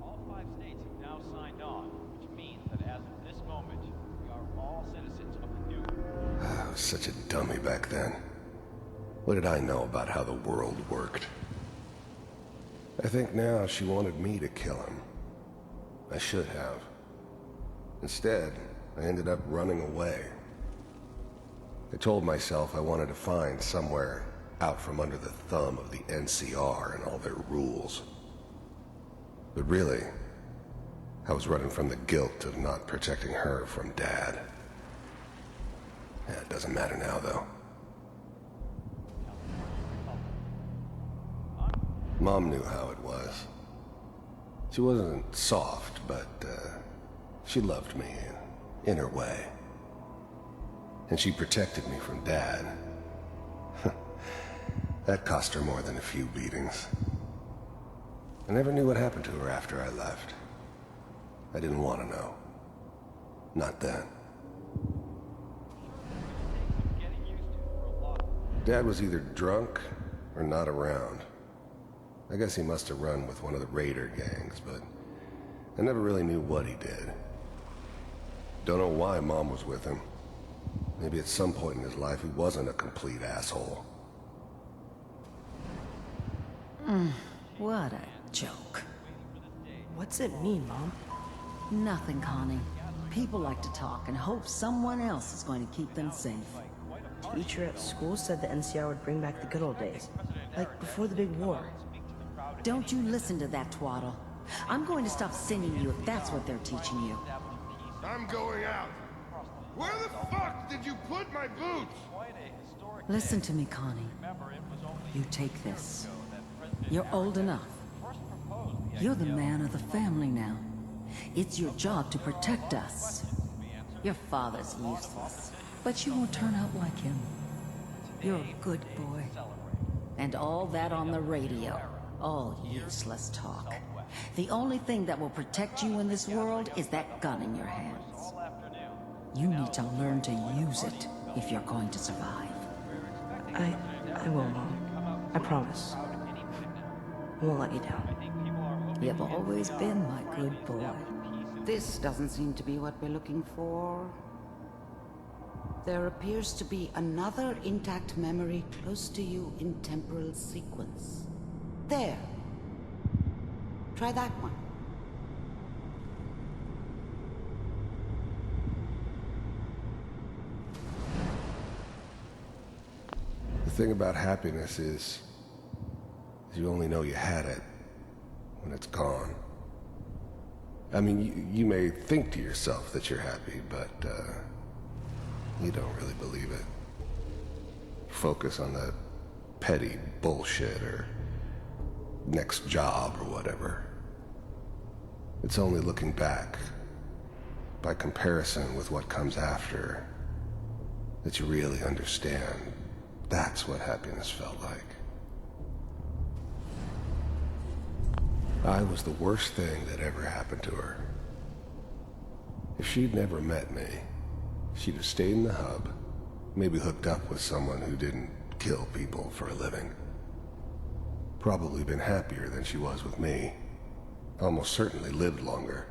All 5 states have now signed on, which means that as of this moment, we are all citizens of the new... I was such a dummy back then. What did I know about how the world worked? I think now she wanted me to kill him. I should have. Instead, I ended up running away. I told myself I wanted to find somewhere out from under the thumb of the NCR and all their rules. But really, I was running from the guilt of not protecting her from Dad. Yeah, it doesn't matter now, though. Mom knew how it was. She wasn't soft, but she loved me in her way. And she protected me from Dad. That cost her more than a few beatings. I never knew what happened to her after I left. I didn't want to know. Not then. Dad was either drunk or not around. I guess he must have run with one of the raider gangs, but I never really knew what he did. Don't know why Mom was with him. Maybe at some point in his life he wasn't a complete asshole. What a joke. What's it mean, Mom? Nothing, Connie. People like to talk and hope someone else is going to keep them safe. Teacher at school said the NCR would bring back the good old days. Like before the big war. Don't you listen to that twaddle. I'm going to stop singing you if that's what they're teaching you. I'm going out. Where the fuck did you put my boots? Listen to me, Connie. You take this. You're old enough. You're the man of the family now. It's your job to protect us. Your father's useless, but you won't turn out like him. You're a good boy. And all that on the radio, all useless talk. The only thing that will protect you in this world is that gun in your hands. You need to learn to use it if you're going to survive. I will, Mom. I promise. I won't let you down. You've always been my good boy. This doesn't seem to be what we're looking for. There appears to be another intact memory close to you in temporal sequence. There. Try that one. The thing about happiness is you only know you had it when it's gone. I mean, you may think to yourself that you're happy, but you don't really believe it. Focus on that petty bullshit or next job or whatever. It's only looking back, by comparison with what comes after, that you really understand that's what happiness felt like. I was the worst thing that ever happened to her. If she'd never met me, she'd have stayed in the hub, maybe hooked up with someone who didn't kill people for a living. Probably been happier than she was with me. Almost certainly lived longer.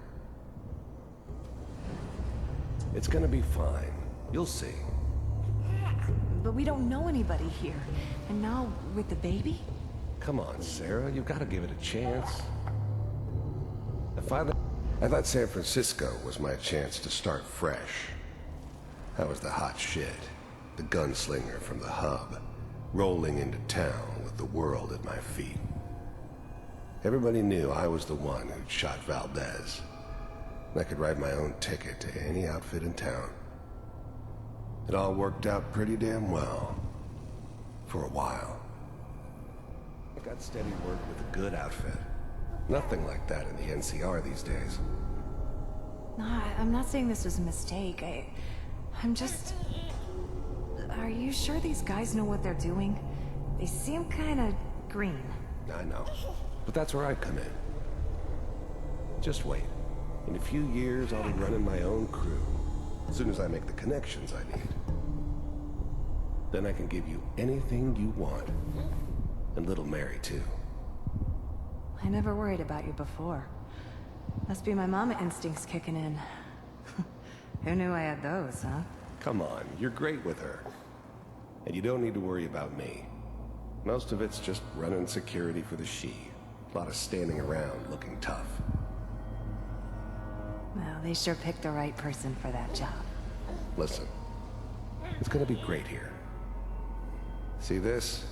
It's gonna be fine. You'll see. But we don't know anybody here. And now, with the baby? Come on, Sarah, you've got to give it a chance. I thought San Francisco was my chance to start fresh. I was the hot shit, the gunslinger from the hub, rolling into town with the world at my feet. Everybody knew I was the one who'd shot Valdez. I could write my own ticket to any outfit in town. It all worked out pretty damn well. For a while. I got steady work with a good outfit. Nothing like that in the NCR these days. No, I'm not saying this was a mistake. I'm just... Are you sure these guys know what they're doing? They seem kinda green. I know. But that's where I come in. Just wait. In a few years, I'll be running my own crew. As soon as I make the connections I need. Then I can give you anything you want. And little Mary, too. I never worried about you before. Must be my mama instincts kicking in. Who knew I had those, huh? Come on, you're great with her. And you don't need to worry about me. Most of it's just running security for the she. A lot of standing around looking tough. Well, they sure picked the right person for that job. Listen, it's gonna be great here. See this?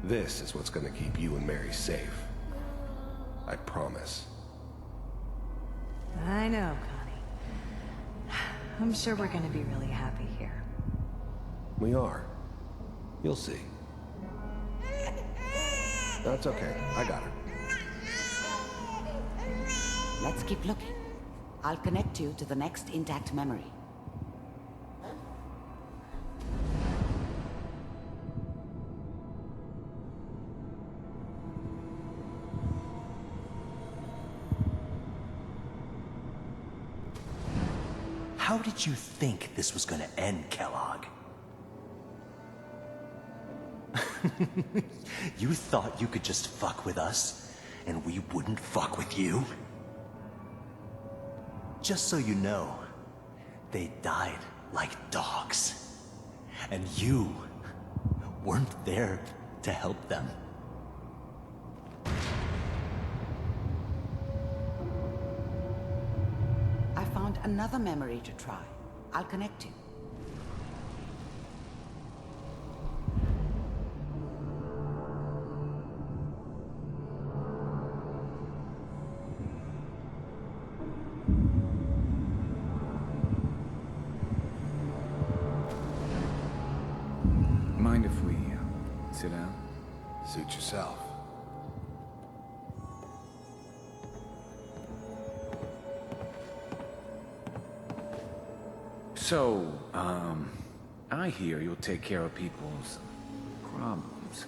This is what's gonna keep you and Mary safe. I promise. I know, Connie. I'm sure we're gonna be really happy here. We are. You'll see. That's okay. I got her. Let's keep looking. I'll connect you to the next intact memory. How did you think this was gonna end, Kellogg? You thought you could just fuck with us, and we wouldn't fuck with you? Just so you know, they died like dogs. And you weren't there to help them. I found another memory to try. I'll connect you. Mind if we sit down? Suit yourself. So, I hear you'll take care of people's problems.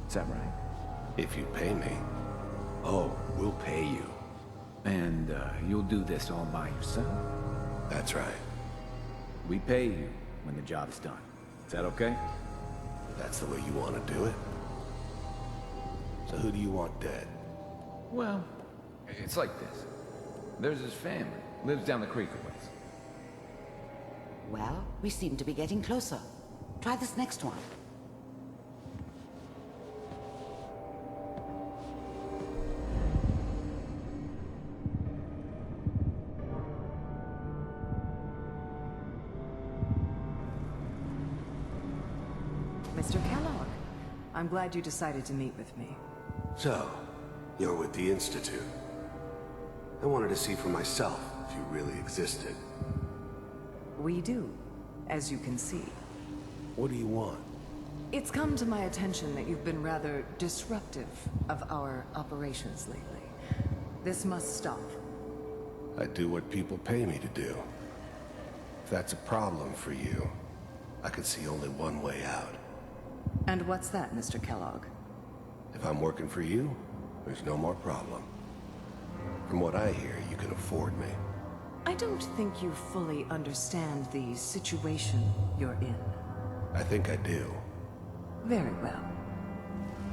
Is that right? If you pay me. Oh, we'll pay you. And, you'll do this all by yourself? That's right. We pay you when the job's done. Is that okay? That's the way you want to do it. So who do you want dead? Well, it's like this. There's his family. Lives down the creek a ways. Well, we seem to be getting closer. Try this next one. Mr. Kellogg, I'm glad you decided to meet with me. So, you're with the Institute. I wanted to see for myself if you really existed. We do, as you can see. What do you want? It's come to my attention that you've been rather disruptive of our operations lately. This must stop. I do what people pay me to do. If that's a problem for you, I can see only one way out. And what's that, Mr. Kellogg? If I'm working for you, there's no more problem. From what I hear, you can afford me. I don't think you fully understand the situation you're in. I think I do. Very well.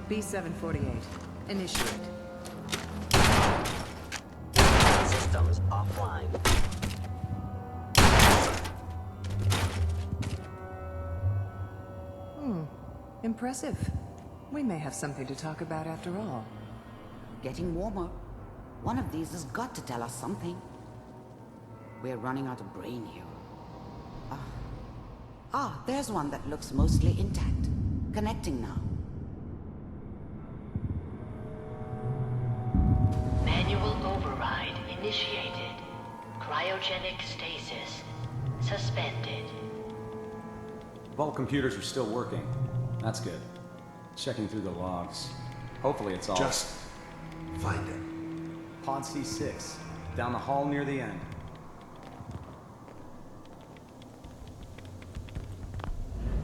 B-748, initiate. Systems offline. Impressive. We may have something to talk about after all. Getting warmer. One of these has got to tell us something. We're running out of brain here. There's one that looks mostly intact. Connecting now. Manual override initiated. Cryogenic stasis suspended. Vault computers are still working. That's good. Checking through the logs. Hopefully it's all... Just find it. Pod C6. Down the hall near the end.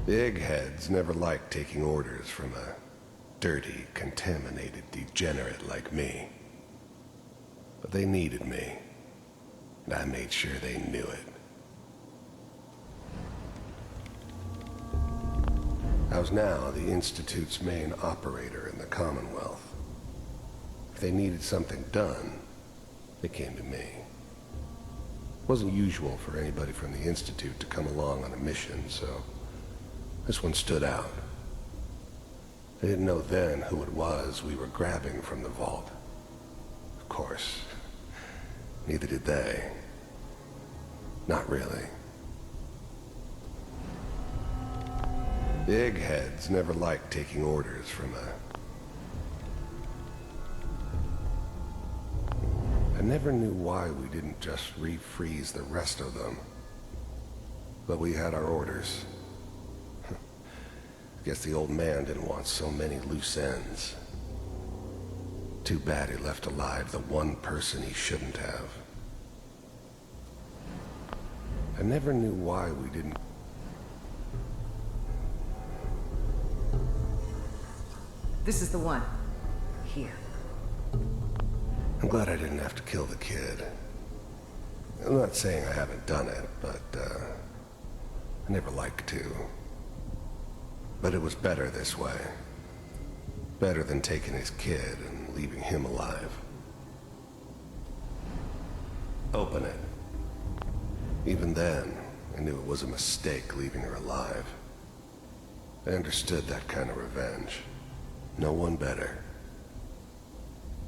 Big heads never liked taking orders from a dirty, contaminated degenerate like me. But they needed me, and I made sure they knew it. I was now the Institute's main operator in the Commonwealth. If they needed something done, they came to me. It wasn't usual for anybody from the Institute to come along on a mission, so this one stood out. I didn't know then who it was we were grabbing from the vault. Of course, neither did they. Not really. Big heads never liked taking orders from I never knew why we didn't just refreeze the rest of them. But we had our orders. Guess the old man didn't want so many loose ends. Too bad he left alive the one person he shouldn't have. I never knew why we didn't... This is the one. Here. I'm glad I didn't have to kill the kid. I'm not saying I haven't done it, but, I never liked to. But it was better this way. Better than taking his kid and leaving him alive. Open it. Even then, I knew it was a mistake leaving her alive. I understood that kind of revenge. No one better.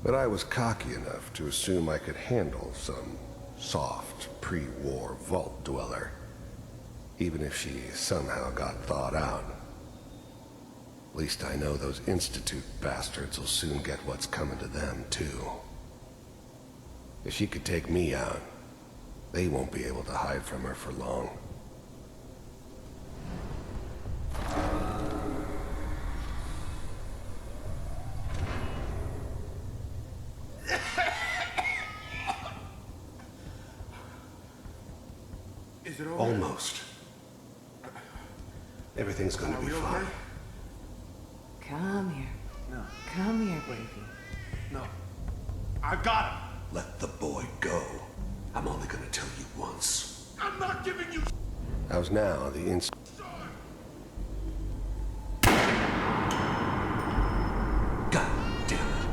But I was cocky enough to assume I could handle some soft, pre-war vault dweller, even if she somehow got thawed out. At least I know those Institute bastards will soon get what's coming to them, too. If she could take me out, they won't be able to hide from her for long. Is it over? Almost. Everything's gonna be fine. Come here. No. Come here, baby. No. I've got him. Let the boy go. I'm only gonna tell you once. I'm not giving you... I was now the God damn it.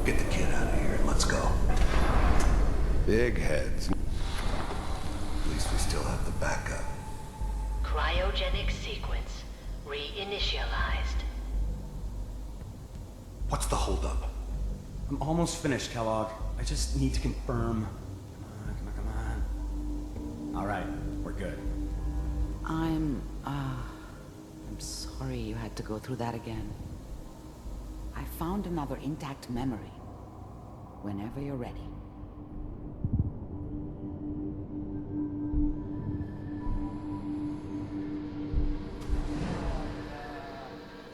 Get the kid out of here and let's go. Big heads. At least we still have the backup. Cryogenic sequence reinitialized. What's the holdup? I'm almost finished, Kellogg. I just need to confirm. Come on. All right, we're good. I'm sorry you had to go through that again. I found another intact memory. Whenever you're ready.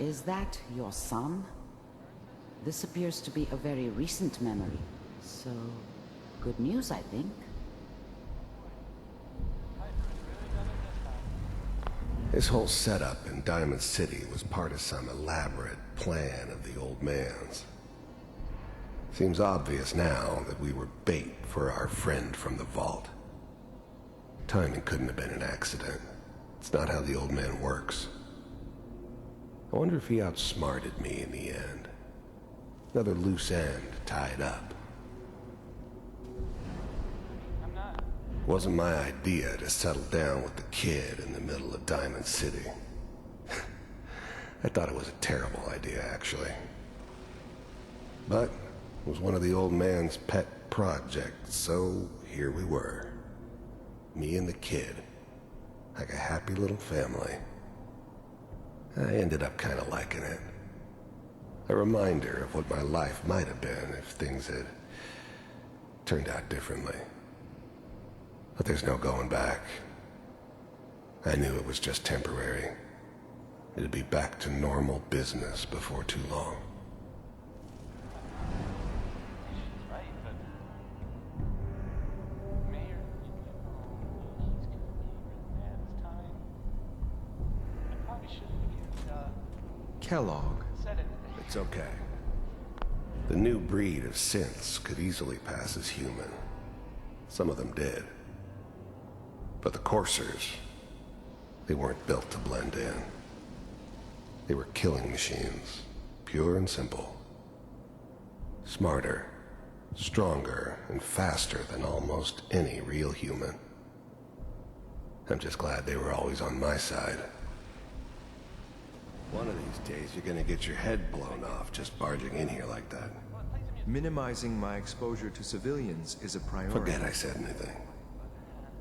Is that your son? This appears to be a very recent memory, so good news, I think. His whole setup in Diamond City was part of some elaborate plan of the old man's. Seems obvious now that we were bait for our friend from the vault. Timing couldn't have been an accident. It's not how the old man works. I wonder if he outsmarted me in the end. Another loose end tied up. Wasn't my idea to settle down with the kid in the middle of Diamond City. I thought it was a terrible idea, actually. But it was one of the old man's pet projects, so here we were. Me and the kid. Like a happy little family. I ended up kind of liking it. A reminder of what my life might have been if things had turned out differently. But there's no going back. I knew it was just temporary. It'd be back to normal business before too long. Kellogg. It's okay. The new breed of synths could easily pass as human. Some of them did. But the coursers, they weren't built to blend in. They were killing machines, pure and simple. Smarter, stronger, and faster than almost any real human. I'm just glad they were always on my side. One of these days, you're gonna get your head blown off just barging in here like that. Minimizing my exposure to civilians is a priority. Forget I said anything.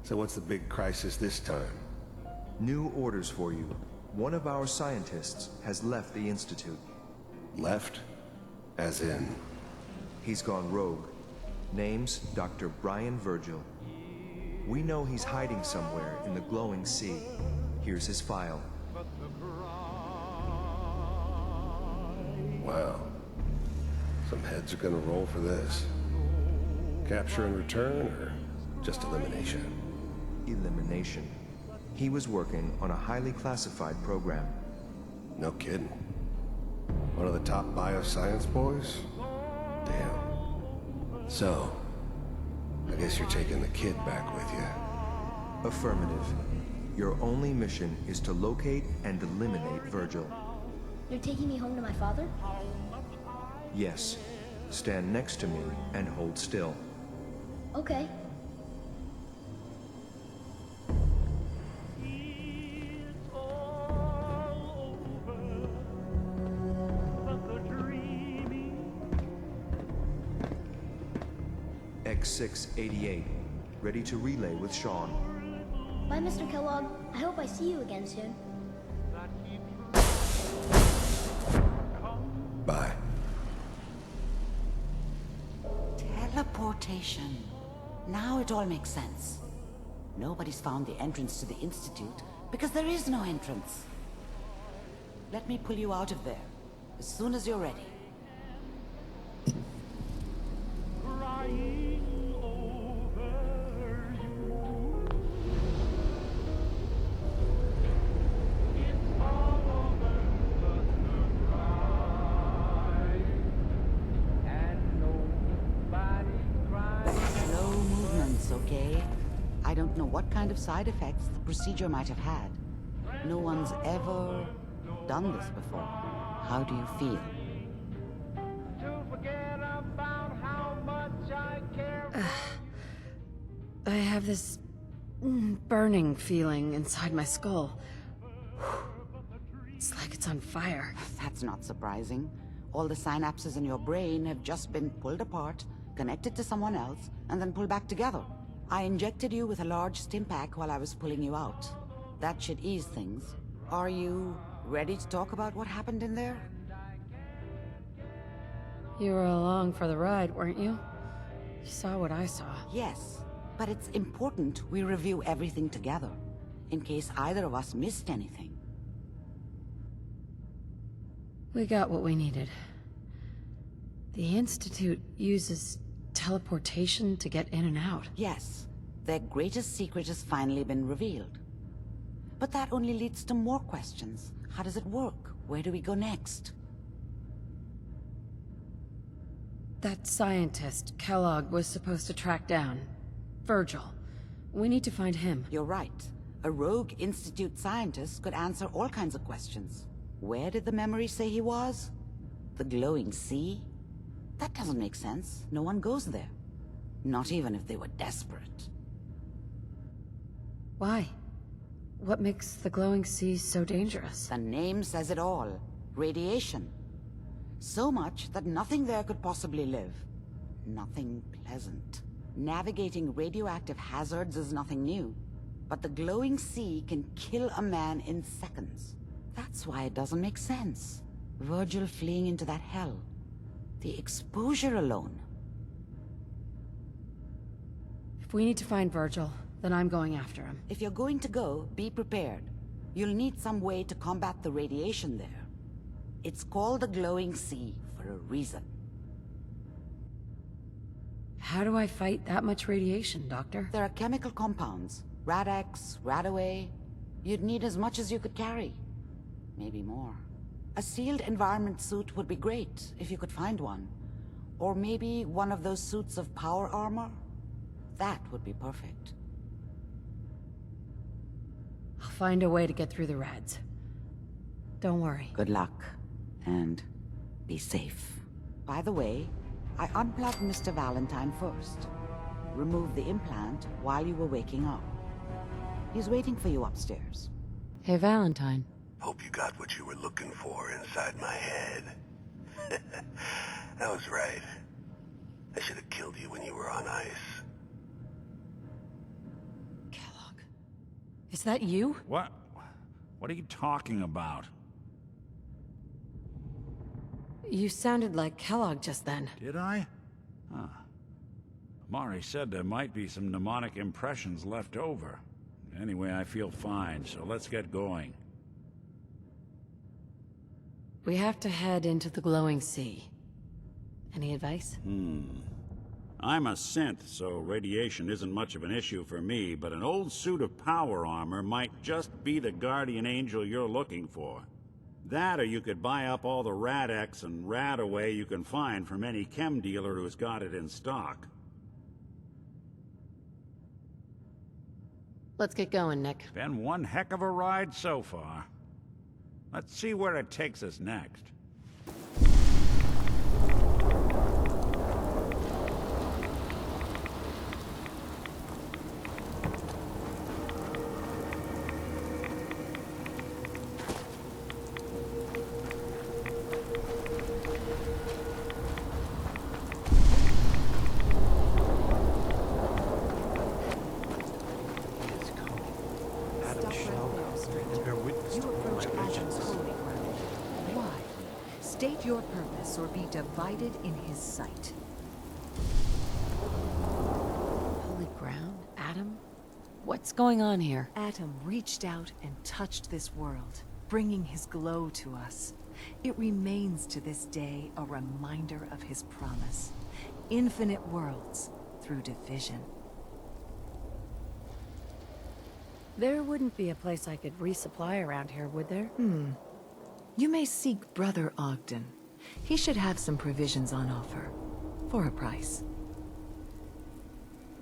So what's the big crisis this time? New orders for you. One of our scientists has left the Institute. Left? As in? He's gone rogue. Name's Dr. Brian Virgil. We know he's hiding somewhere in the glowing sea. Here's his file. Wow. Some heads are gonna roll for this. Capture and return, or just elimination? Elimination. He was working on a highly classified program. No kidding. One of the top bioscience boys? Damn. So, I guess you're taking the kid back with you. Affirmative. Your only mission is to locate and eliminate Virgil. You're taking me home to my father? Yes. Stand next to me and hold still. Okay. X688. Ready to relay with Sean. Bye, Mr. Kellogg. I hope I see you again soon. Bye. Teleportation. Now it all makes sense. Nobody's found the entrance to the Institute because there is no entrance. Let me pull you out of there as soon as you're ready. Okay? I don't know what kind of side effects the procedure might have had. No one's ever done this before. How do you feel? I have this burning feeling inside my skull. It's like it's on fire. That's not surprising. All the synapses in your brain have just been pulled apart, connected to someone else, and then pulled back together. I injected you with a large stim pack while I was pulling you out. That should ease things. Are you ready to talk about what happened in there? You were along for the ride, weren't you? You saw what I saw. Yes, but it's important we review everything together, in case either of us missed anything. We got what we needed. The Institute uses teleportation to get in and out. Yes, their greatest secret has finally been revealed. But that only leads to more questions. How does it work? Where do we go next? That scientist Kellogg was supposed to track down. Virgil. We need to find him. You're right. A rogue Institute scientist could answer all kinds of questions. Where did the memory say he was? The glowing sea? That doesn't make sense. No one goes there. Not even if they were desperate. Why? What makes the glowing sea so dangerous? The name says it all. Radiation. So much that nothing there could possibly live. Nothing pleasant. Navigating radioactive hazards is nothing new. But the glowing sea can kill a man in seconds. That's why it doesn't make sense. Virgil fleeing into that hell. The exposure alone. If we need to find Virgil, then I'm going after him. If you're going to go, be prepared. You'll need some way to combat the radiation there. It's called the glowing sea for a reason. How do I fight that much radiation, Doctor? There are chemical compounds. Rad-X, Radaway. You'd need as much as you could carry. Maybe more. A sealed environment suit would be great, if you could find one. Or maybe one of those suits of power armor? That would be perfect. I'll find a way to get through the rads. Don't worry. Good luck. And be safe. By the way, I unplugged Mr. Valentine first. Removed the implant while you were waking up. He's waiting for you upstairs. Hey, Valentine. Hope you got what you were looking for inside my head. That was right. I should have killed you when you were on ice. Kellogg. Is that you? What? What are you talking about? You sounded like Kellogg just then. Did I? Huh. Mari said there might be some mnemonic impressions left over. Anyway, I feel fine, so let's get going. We have to head into the glowing sea. Any advice? I'm a synth, so radiation isn't much of an issue for me, but an old suit of power armor might just be the guardian angel you're looking for. That, or you could buy up all the Rad-X and Radaway you can find from any chem dealer who's got it in stock. Let's get going, Nick. Been one heck of a ride so far. Let's see where it takes us next. State your purpose or be divided in his sight. Holy ground? Adam? What's going on here? Adam reached out and touched this world, bringing his glow to us. It remains to this day a reminder of his promise. Infinite worlds through division. There wouldn't be a place I could resupply around here, would there? You may seek Brother Ogden. He should have some provisions on offer. For a price.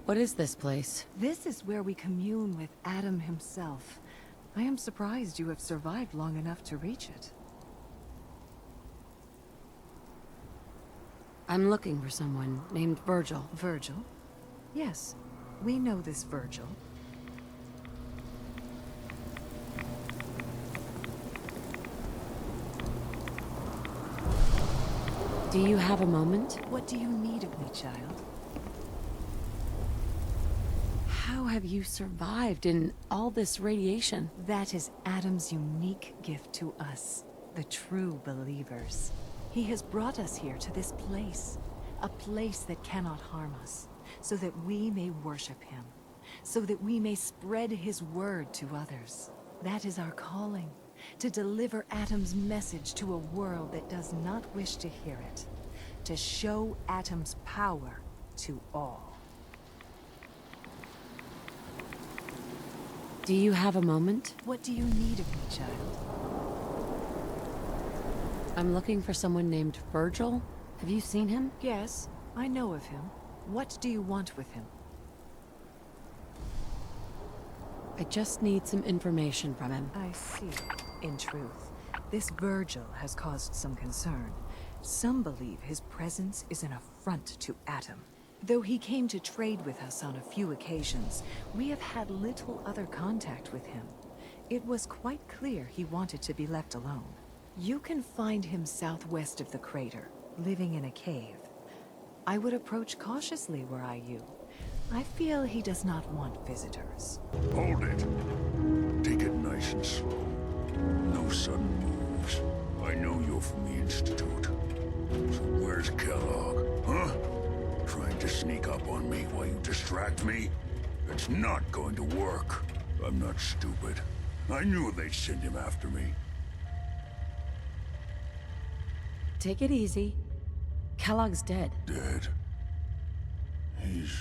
What is this place? This is where we commune with Adam himself. I am surprised you have survived long enough to reach it. I'm looking for someone named Virgil. Virgil? Yes, we know this Virgil. Do you have a moment? What do you need of me, child? How have you survived in all this radiation? That is Adam's unique gift to us, the true believers. He has brought us here to this place, a place that cannot harm us, so that we may worship him, so that we may spread his word to others. That is our calling, To deliver Atom's message to a world that does not wish to hear it. To show Atom's power to all. Do you have a moment? What do you need of me, child? I'm looking for someone named Virgil. Have you seen him? Yes, I know of him. What do you want with him? I just need some information from him. I see. In truth, this Virgil has caused some concern. Some believe his presence is an affront to Atom. Though he came to trade with us on a few occasions, we have had little other contact with him. It was quite clear he wanted to be left alone. You can find him southwest of the crater, living in a cave. I would approach cautiously were I you. I feel he does not want visitors. Hold it. Take it nice and slow. No sudden moves. I know you're from the Institute. So where's Kellogg, huh? Trying to sneak up on me while you distract me? It's not going to work. I'm not stupid. I knew they'd send him after me. Take it easy. Kellogg's dead. Dead? He's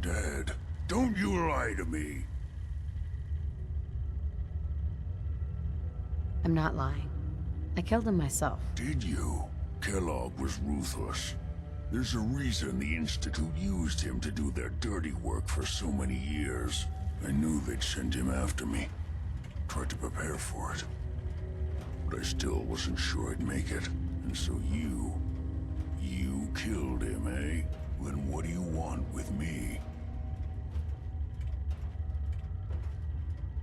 dead. Don't you lie to me! I'm not lying. I killed him myself. Did you? Kellogg was ruthless. There's a reason the Institute used him to do their dirty work for so many years. I knew they'd send him after me. Tried to prepare for it. But I still wasn't sure I'd make it. And so you killed him, eh? Then what do you want with me?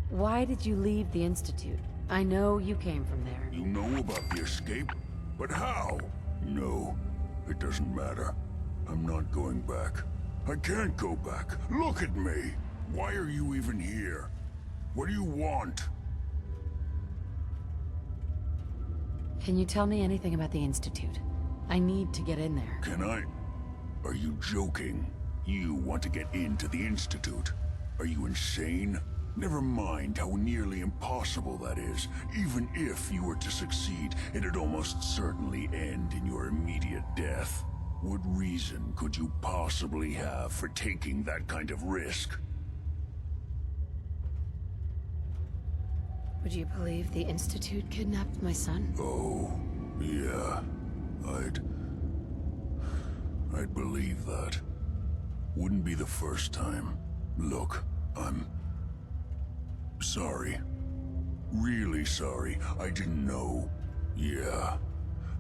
Why did you leave the Institute? I know you came from there. You know about the escape? But how? No, it doesn't matter. I'm not going back. I can't go back. Look at me! Why are you even here? What do you want? Can you tell me anything about the Institute? I need to get in there. Can I? Are you joking? You want to get into the Institute? Are you insane? Never mind how nearly impossible that is. Even if you were to succeed, it'd almost certainly end in your immediate death. What reason could you possibly have for taking that kind of risk? Would you believe the Institute kidnapped my son? Oh, yeah. I'd believe that. Wouldn't be the first time. Look, I'm sorry. Really sorry. I didn't know. Yeah.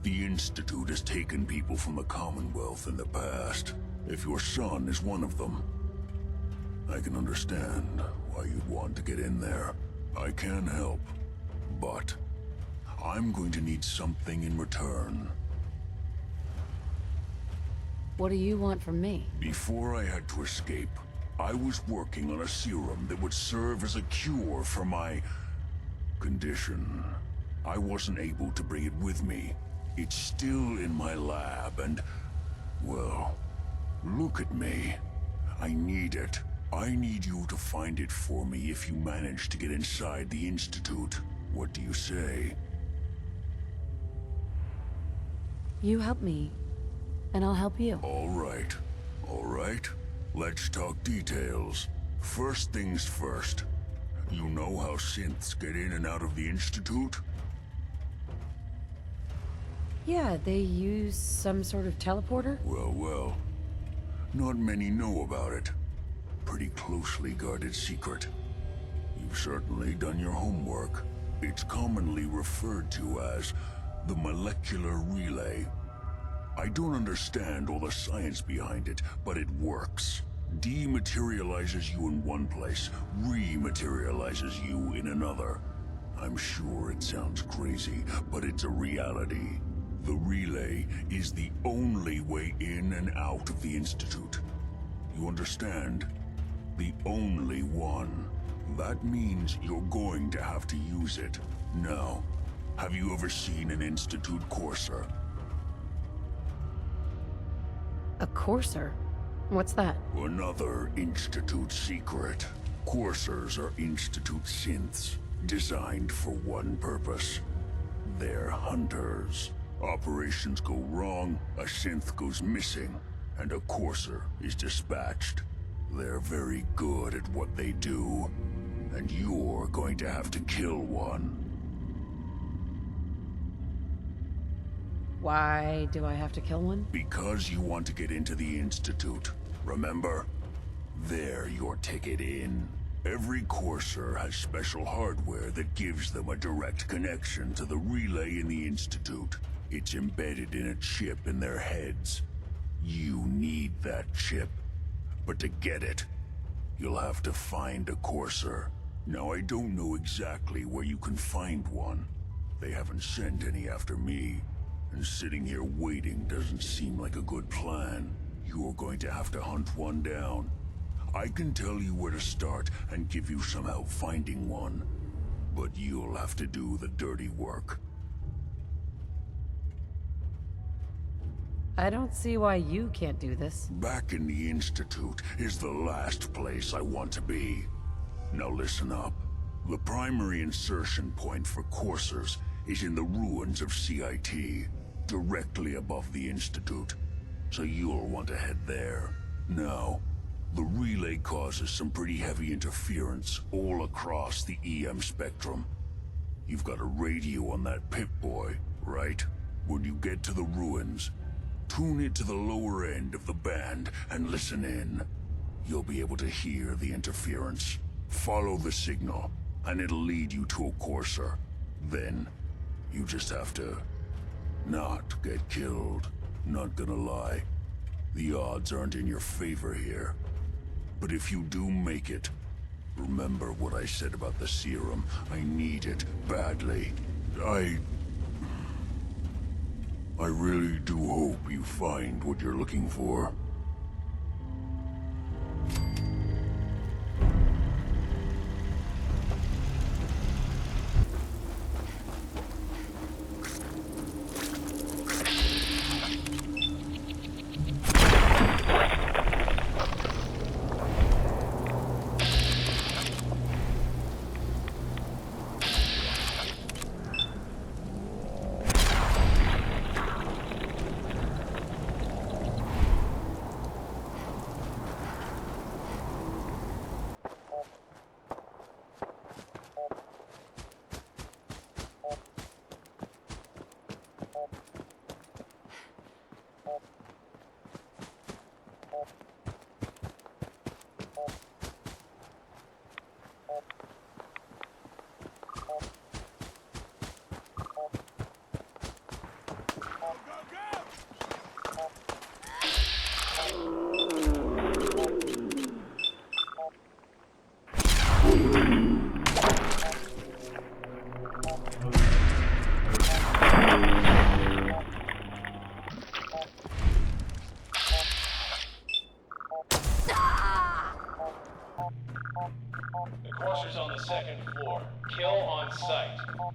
The Institute has taken people from the Commonwealth in the past. If your son is one of them, I can understand why you'd want to get in there. I can help, but I'm going to need something in return. What do you want from me? Before I had to escape, I was working on a serum that would serve as a cure for my condition. I wasn't able to bring it with me. It's still in my lab and, well, look at me. I need it. I need you to find it for me if you manage to get inside the Institute. What do you say? You help me, and I'll help you. All right. All right. Let's talk details. First things first. You know how synths get in and out of the Institute? Yeah, they use some sort of teleporter? Well. Not many know about it. Pretty closely guarded secret. You've certainly done your homework. It's commonly referred to as the molecular relay. I don't understand all the science behind it, but it works. Dematerializes you in one place, rematerializes you in another. I'm sure it sounds crazy, but it's a reality. The relay is the only way in and out of the Institute. You understand? The only one. That means you're going to have to use it. Now, have you ever seen an Institute courser? A courser? What's that? Another Institute secret. Coursers are Institute synths. designed for one purpose. They're hunters. Operations go wrong, a synth goes missing, and a courser is dispatched. They're very good at what they do, and you're going to have to kill one. Why do I have to kill one? Because you want to get into the Institute, remember? They're your ticket in. Every courser has special hardware that gives them a direct connection to the relay in the Institute. It's embedded in a chip in their heads. You need that chip. But to get it, you'll have to find a courser. Now, I don't know exactly where you can find one. They haven't sent any after me. And sitting here waiting doesn't seem like a good plan. You're going to have to hunt one down. I can tell you where to start and give you some help finding one. But you'll have to do the dirty work. I don't see why you can't do this. Back in the Institute is the last place I want to be. Now listen up. The primary insertion point for coursers is in the ruins of CIT, directly above the Institute. So you'll want to head there. Now, the relay causes some pretty heavy interference all across the EM spectrum. You've got a radio on that Pip-Boy, right? When you get to the ruins, tune it to the lower end of the band and listen in. You'll be able to hear the interference. Follow the signal, and it'll lead you to a courser. Then, you just have to not get killed. Not gonna lie, the odds aren't in your favor here. But if you do make it, remember what I said about the serum. I need it badly. I really do hope you find what you're looking for.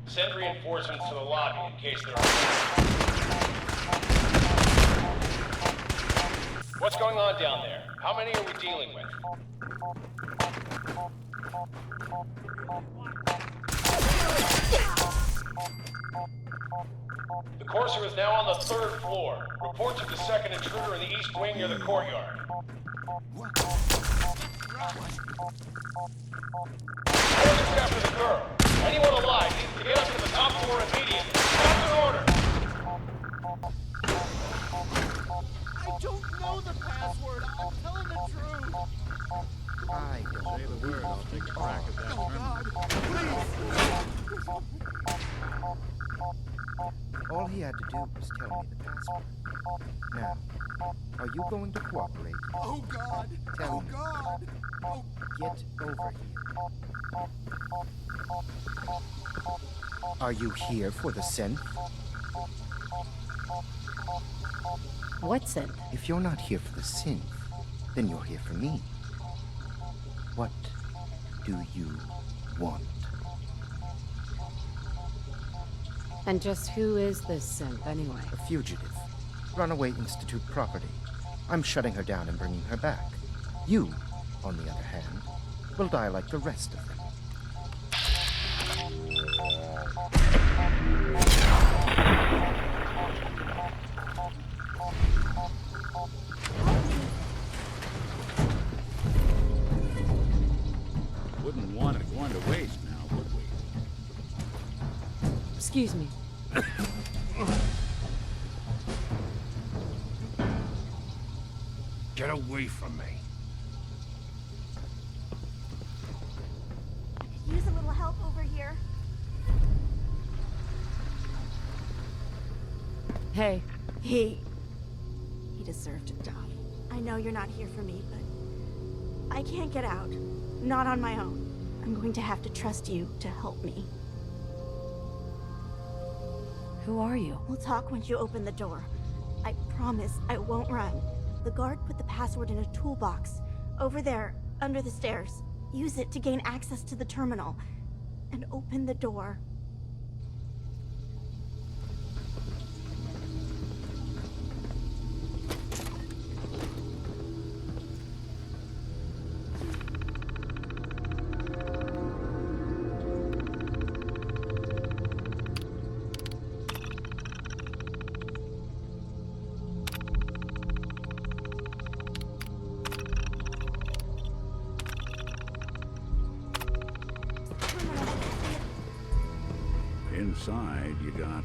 Send reinforcements to the lobby in case there are... What's going on down there? How many are we dealing with? The Courser is now on the 3rd floor. Reports of the second intruder in the east wing near the courtyard. Courser's after the girl. Anyone alive needs to get up to the top floor immediately. That's an order! I don't know the password. I'm telling the truth. I can say the word. I'll take a crack at that. Oh, God. Please. All he had to do was tell me the password. Now, are you going to cooperate? Oh, God. Tell me. God. Oh. Get over here. Are you here for the synth? What synth? If you're not here for the synth, then you're here for me. What do you want? And just who is this synth, anyway? A fugitive. Runaway Institute property. I'm shutting her down and bringing her back. You, on the other hand, will die like the rest of them. Wouldn't want it going to waste now, would we? Excuse me. Get away from me. Use a little help over here. Hey. He deserved to die. I know you're not here for me, but I can't get out. Not on my own. I'm going to have to trust you to help me. Who are you? We'll talk once you open the door. I promise I won't run. The guard put the password in a toolbox. Over there, under the stairs. Use it to gain access to the terminal. And open the door. Inside, you got,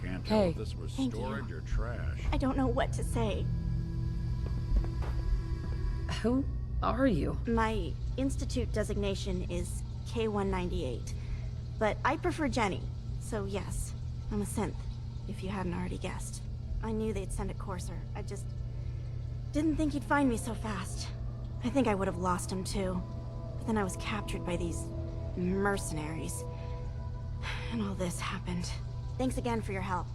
can't tell if this was Thank storage you. or trash. I don't know what to say. Who are you? My institute designation is K-198, but I prefer Jenny, so yes, I'm a synth, if you hadn't already guessed. I knew they'd send a courser, I just didn't think he'd find me so fast. I think I would have lost him too, but then I was captured by these mercenaries, and all this happened. Thanks again for your help.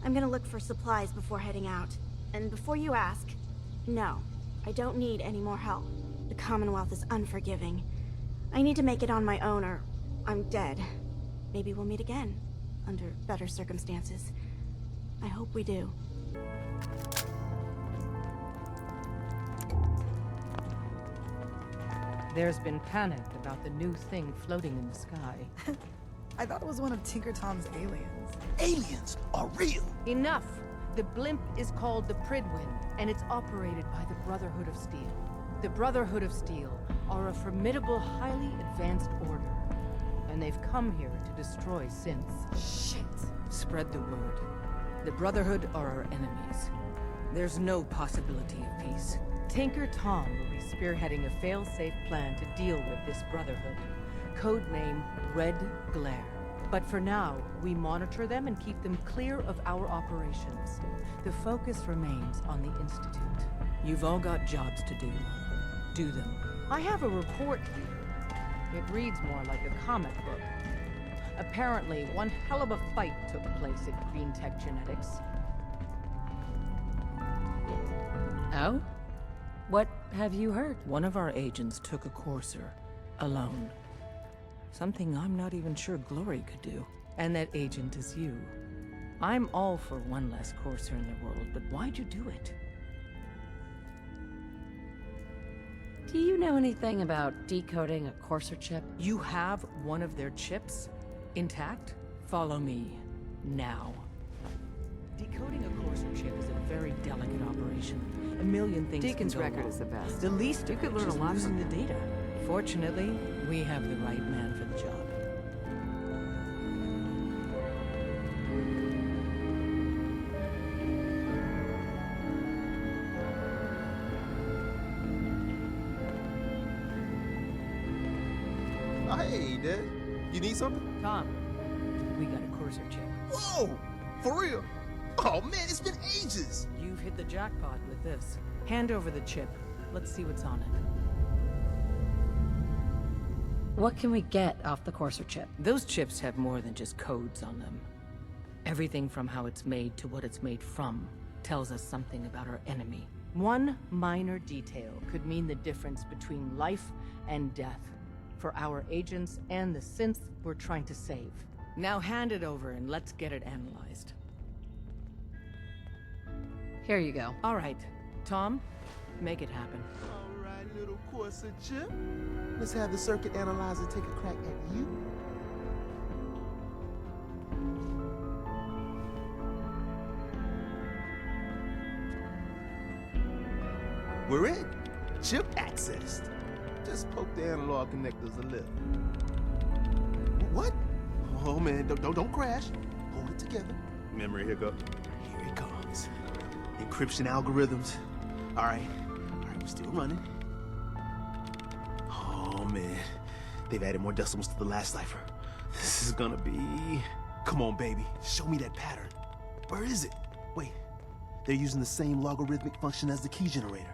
I'm gonna look for supplies before heading out, and before you ask, no. I don't need any more help. The Commonwealth is unforgiving. I need to make it on my own or I'm dead. Maybe we'll meet again, under better circumstances. I hope we do. There's been panic about the new thing floating in the sky. I thought it was one of Tinker Tom's aliens. Aliens are real! Enough! The blimp is called the Pridwin, and it's operated by the Brotherhood of Steel. The Brotherhood of Steel are a formidable, highly advanced order, and they've come here to destroy synths. Shit! Spread the word. The Brotherhood are our enemies. There's no possibility of peace. Tinker Tom will be spearheading a fail-safe plan to deal with this Brotherhood. Codename Red Glare. But for now, we monitor them and keep them clear of our operations. The focus remains on the Institute. You've all got jobs to do. Do them. I have a report here. It reads more like a comic book. Apparently, one hell of a fight took place at Green Tech Genetics. Oh? What have you heard? One of our agents took a courser, alone. Something I'm not even sure Glory could do. And that agent is you. I'm all for one less courser in the world, but why'd you do it? Do you know anything about decoding a courser chip? You have one of their chips? Intact? Follow me. Now. Decoding a courser chip is a very delicate operation. A million things Deacon's can go record wrong. is the best. The least You of could which learn is a lot losing from the data. Fortunately, we have the right man for the job. Oh, hey, Dad. You need something? Tom, we got a courser chip. Whoa! For real? Oh, man, it's been ages! You've hit the jackpot with this. Hand over the chip. Let's see what's on it. What can we get off the courser chip? Those chips have more than just codes on them. Everything from how it's made to what it's made from tells us something about our enemy. One minor detail could mean the difference between life and death for our agents and the synth we're trying to save. Now hand it over and let's get it analyzed. Here you go. All right, Tom, make it happen. All right, little courser chip. Let's have the circuit analyzer take a crack at you. We're in. Chip accessed. Just poke the analog connectors a little. What? Oh man, don't crash. Hold it together. Memory hiccup. Here it comes. Encryption algorithms. All right, we're still running. Oh man, they've added more decimals to the last cipher. This is gonna be... Come on, baby, show me that pattern. Where is it? Wait, they're using the same logarithmic function as the key generator.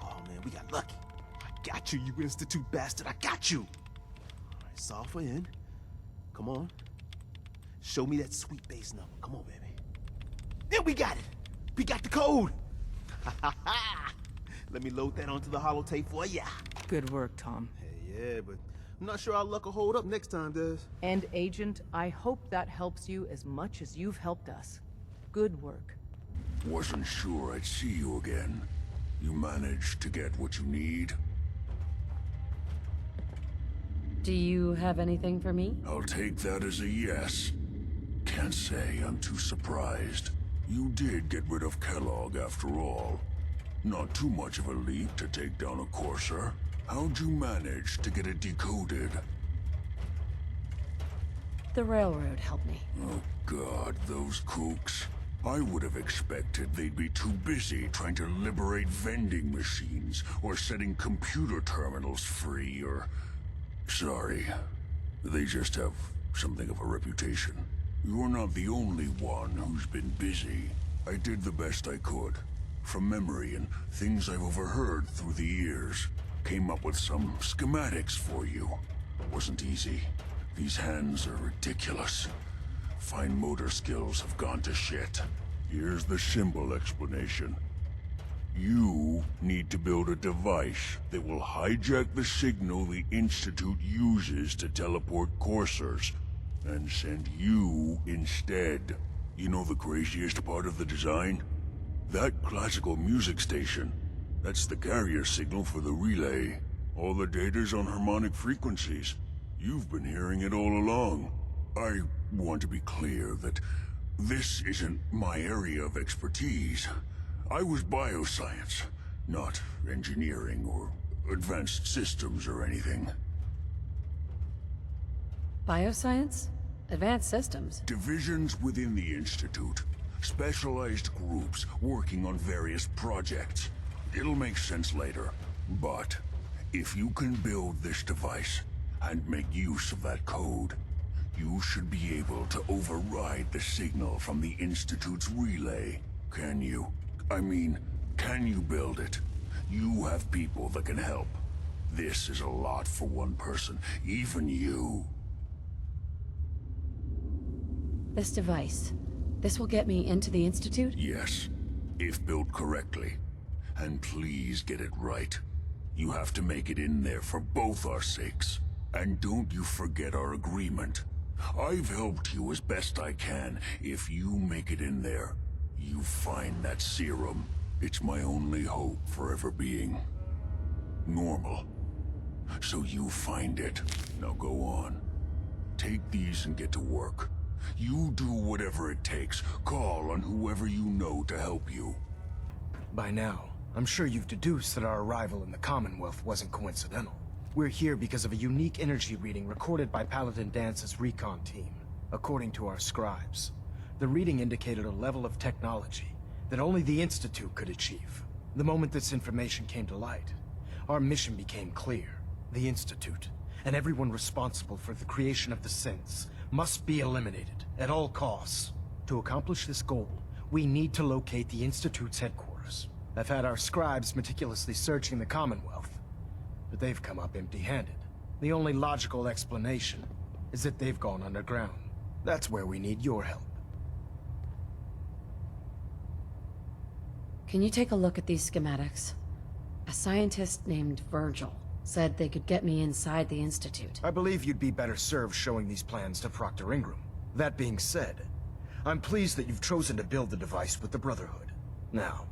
Oh man, we got lucky. I got you, you Institute bastard, I got you. All right, solve for N. Come on. Show me that sweet base number. Come on, baby. Then we got it. We got the code. Let me load that onto the holotape for ya. Good work, Tom. Hey, yeah, but I'm not sure our luck will hold up next time, Des. And Agent, I hope that helps you as much as you've helped us. Good work. Wasn't sure I'd see you again. You managed to get what you need? Do you have anything for me? I'll take that as a yes. Can't say I'm too surprised. You did get rid of Kellogg after all. Not too much of a leap to take down a courser. How'd you manage to get it decoded? The railroad helped me. Oh God, those kooks. I would have expected they'd be too busy trying to liberate vending machines or setting computer terminals free or... Sorry. They just have something of a reputation. You're not the only one who's been busy. I did the best I could. From memory and things I've overheard through the years. Came up with some schematics for you. Wasn't easy. These hands are ridiculous. Fine motor skills have gone to shit. Here's the symbol explanation. You need to build a device that will hijack the signal the Institute uses to teleport coursers, and send you instead. You know the craziest part of the design? That classical music station. That's the carrier signal for the relay. All the data's on harmonic frequencies. You've been hearing it all along. I want to be clear that this isn't my area of expertise. I was bioscience, not engineering or advanced systems or anything. Bioscience? Advanced systems? Divisions within the Institute. Specialized groups working on various projects. It'll make sense later. But if you can build this device and make use of that code, you should be able to override the signal from the Institute's relay. Can you? I mean, can you build it? You have people that can help. This is a lot for one person, even you. This device, this will get me into the Institute? Yes, if built correctly. And please get it right. You have to make it in there for both our sakes. And don't you forget our agreement. I've helped you as best I can. If you make it in there, you find that serum. It's my only hope for ever being normal. So you find it. Now go on. Take these and get to work. You do whatever it takes. Call on whoever you know to help you. By now, I'm sure you've deduced that our arrival in the Commonwealth wasn't coincidental. We're here because of a unique energy reading recorded by Paladin Dance's recon team. According to our scribes, the reading indicated a level of technology that only the Institute could achieve. The moment this information came to light, our mission became clear. The Institute, and everyone responsible for the creation of the synths, must be eliminated at all costs. To accomplish this goal, we need to locate the Institute's headquarters. I've had our scribes meticulously searching the Commonwealth, but they've come up empty-handed. The only logical explanation is that they've gone underground. That's where we need your help. Can you take a look at these schematics? A scientist named Virgil said they could get me inside the Institute. I believe you'd be better served showing these plans to Proctor Ingram. That being said, I'm pleased that you've chosen to build the device with the Brotherhood. Now,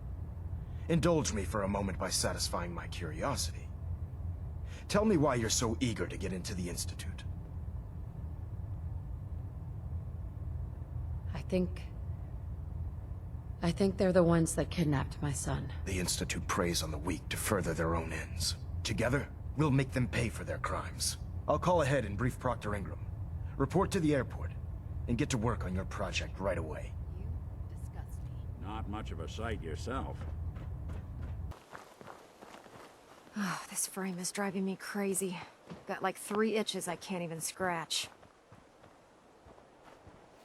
indulge me for a moment by satisfying my curiosity. Tell me why you're so eager to get into the Institute. I think I think they're the ones that kidnapped my son. The Institute preys on the weak to further their own ends. Together, we'll make them pay for their crimes. I'll call ahead and brief Proctor Ingram. Report to the airport, and get to work on your project right away. Not much of a sight yourself. Oh, this frame is driving me crazy. Got like 3 itches I can't even scratch.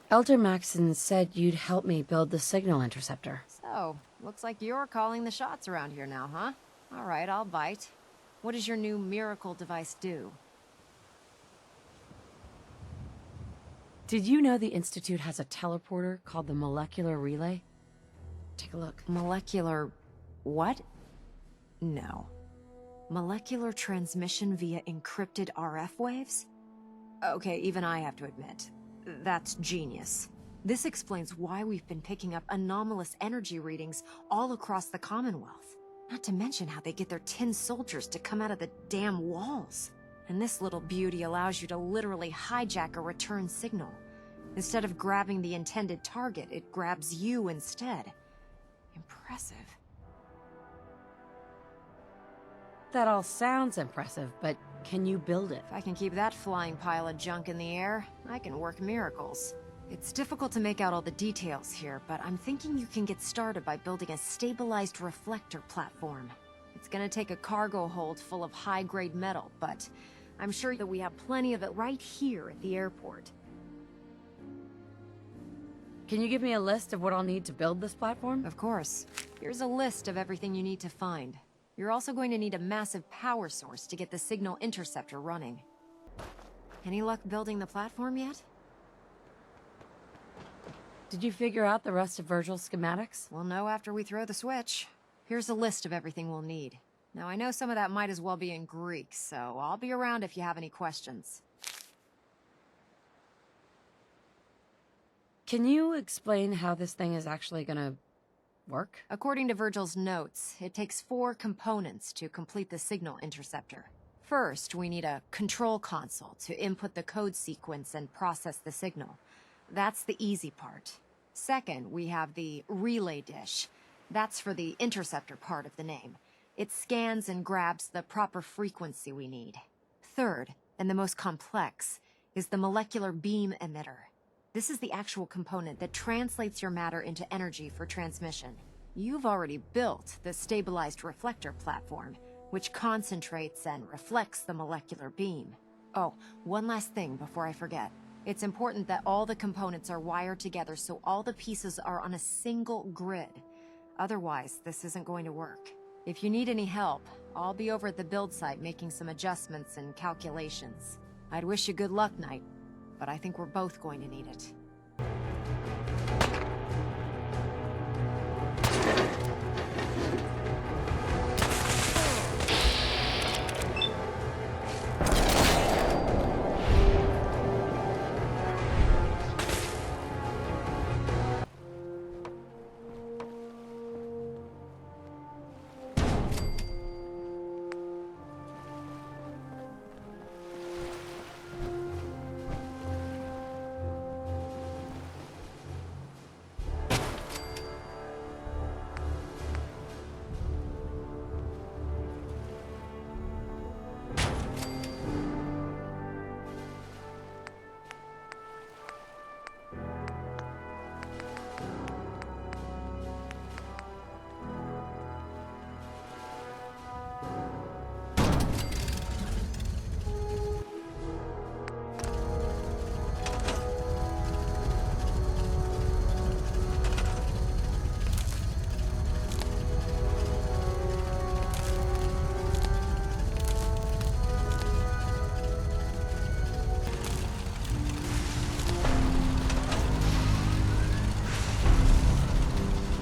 Elder Maxson said you'd help me build the signal interceptor. So, looks like you're calling the shots around here now, huh? Alright, I'll bite. What does your new miracle device do? Did you know the Institute has a teleporter called the Molecular Relay? Take a look. Molecular... what? No. Molecular transmission via encrypted RF waves? Okay, even I have to admit, that's genius. This explains why we've been picking up anomalous energy readings all across the Commonwealth. Not to mention how they get their tin soldiers to come out of the damn walls. And this little beauty allows you to literally hijack a return signal. Instead of grabbing the intended target, it grabs you instead. Impressive. That all sounds impressive, but can you build it? If I can keep that flying pile of junk in the air, I can work miracles. It's difficult to make out all the details here, but I'm thinking you can get started by building a stabilized reflector platform. It's gonna take a cargo hold full of high-grade metal, but I'm sure that we have plenty of it right here at the airport. Can you give me a list of what I'll need to build this platform? Of course. Here's a list of everything you need to find. You're also going to need a massive power source to get the signal interceptor running. Any luck building the platform yet? Did you figure out the rest of Virgil's schematics? We'll know after we throw the switch. Here's a list of everything we'll need. Now, I know some of that might as well be in Greek, so I'll be around if you have any questions. Can you explain how this thing is actually gonna work? According to Virgil's notes, it takes 4 components to complete the signal interceptor. First, we need a control console to input the code sequence and process the signal. That's the easy part. Second, we have the relay dish. That's for the interceptor part of the name. It scans and grabs the proper frequency we need. Third, and the most complex, is the molecular beam emitter. This is the actual component that translates your matter into energy for transmission. You've already built the stabilized reflector platform, which concentrates and reflects the molecular beam. Oh, one last thing before I forget. It's important that all the components are wired together so all the pieces are on a single grid. Otherwise, this isn't going to work. If you need any help, I'll be over at the build site making some adjustments and calculations. I'd wish you good luck, Knight, but I think we're both going to need it.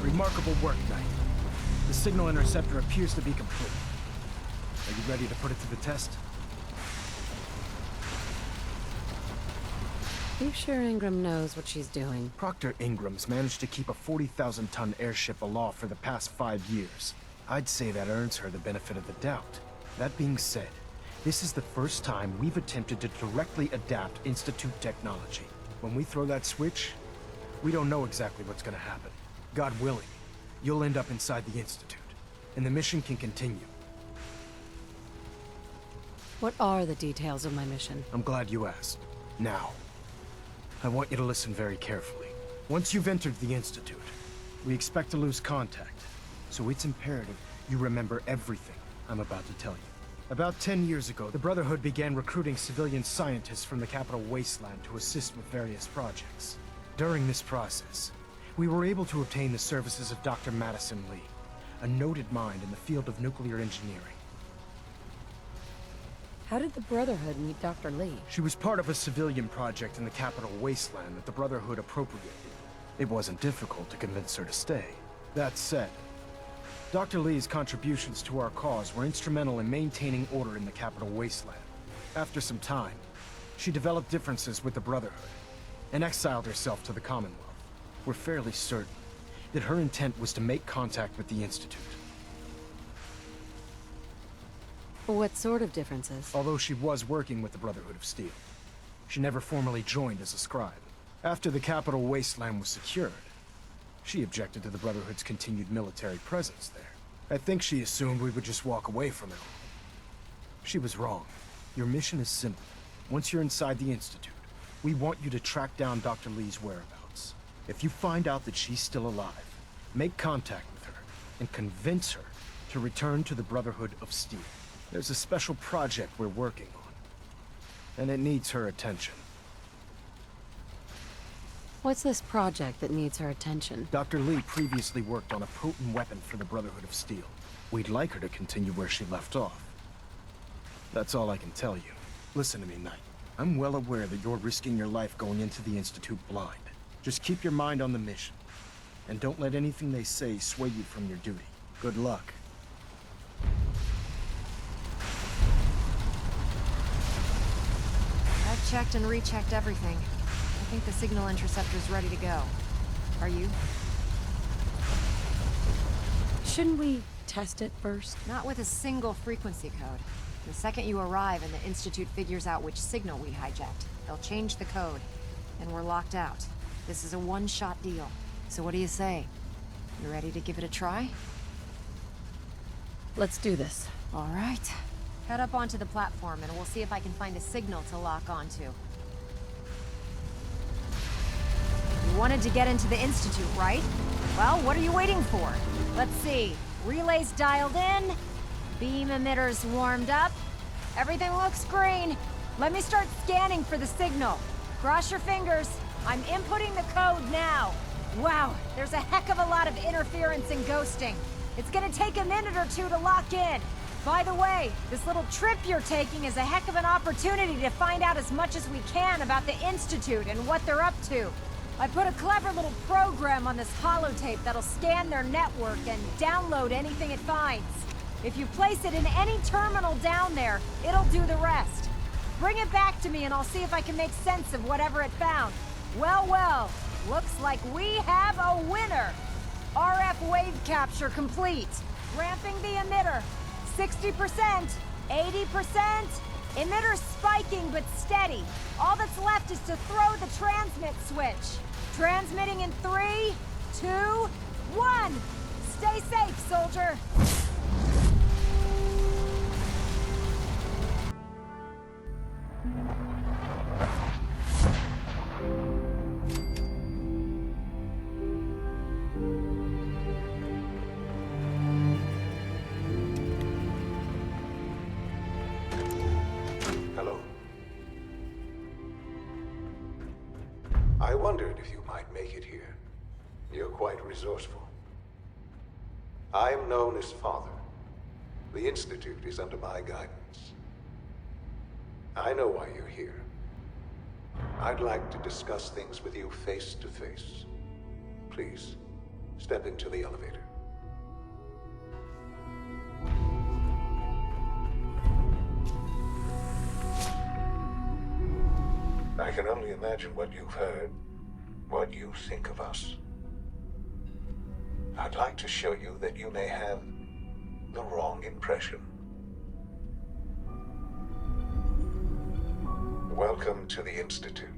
Remarkable work, Knight. The signal interceptor appears to be complete. Are you ready to put it to the test? You sure Ingram knows what she's doing? Proctor Ingram's managed to keep a 40,000-ton airship aloft for the past 5 years. I'd say that earns her the benefit of the doubt. That being said, this is the first time we've attempted to directly adapt Institute technology. When we throw that switch, we don't know exactly what's gonna happen. God willing, you'll end up inside the Institute, and the mission can continue. What are the details of my mission? I'm glad you asked. Now, I want you to listen very carefully. Once you've entered the Institute, we expect to lose contact, so it's imperative you remember everything I'm about to tell you. About 10 years ago, the Brotherhood began recruiting civilian scientists from the capital wasteland to assist with various projects. During this process, we were able to obtain the services of Dr. Madison Lee, a noted mind in the field of nuclear engineering. How did the Brotherhood meet Dr. Lee? She was part of a civilian project in the capital wasteland that the Brotherhood appropriated. It wasn't difficult to convince her to stay. That said, Dr. Lee's contributions to our cause were instrumental in maintaining order in the capital wasteland. After some time, she developed differences with the Brotherhood and exiled herself to the Commonwealth. We're fairly certain that her intent was to make contact with the Institute. What sort of differences? Although she was working with the Brotherhood of Steel, she never formally joined as a scribe. After the capital wasteland was secured, she objected to the Brotherhood's continued military presence there. I think she assumed we would just walk away from it all. She was wrong. Your mission is simple. Once you're inside the Institute, we want you to track down Dr. Lee's whereabouts. If you find out that she's still alive, make contact with her and convince her to return to the Brotherhood of Steel. There's a special project we're working on, and it needs her attention. What's this project that needs her attention? Dr. Lee previously worked on a potent weapon for the Brotherhood of Steel. We'd like her to continue where she left off. That's all I can tell you. Listen to me, Knight. I'm well aware that you're risking your life going into the Institute blind. Just keep your mind on the mission, and don't let anything they say sway you from your duty. Good luck. I've checked and rechecked everything. I think the signal interceptor's ready to go. Are you? Shouldn't we test it first? Not with a single frequency code. The second you arrive and the Institute figures out which signal we hijacked, they'll change the code, and we're locked out. This is a one-shot deal. So what do you say? You ready to give it a try? Let's do this. All right. Head up onto the platform and we'll see if I can find a signal to lock onto. You wanted to get into the Institute, right? Well, what are you waiting for? Let's see. Relays dialed in. Beam emitters warmed up. Everything looks green. Let me start scanning for the signal. Cross your fingers. I'm inputting the code now. Wow, there's a heck of a lot of interference and ghosting. It's gonna take a minute or two to lock in. By the way, this little trip you're taking is a heck of an opportunity to find out as much as we can about the Institute and what they're up to. I put a clever little program on this holotape that'll scan their network and download anything it finds. If you place it in any terminal down there, it'll do the rest. Bring it back to me and I'll see if I can make sense of whatever it found. Well, well, looks like we have a winner. RF wave capture complete. Ramping the emitter. 60%, 80%. Emitter spiking but steady. All that's left is to throw the transmit switch. Transmitting in 3, 2, 1. Stay safe, soldier. Hello. I wondered if you might make it here. You're quite resourceful. I am known as Father. The Institute is under my guidance. I know why you're here. I'd like to discuss things with you face to face. Please, step into the elevator. I can only imagine what you've heard, what you think of us. I'd like to show you that you may have the wrong impression. Welcome to the Institute.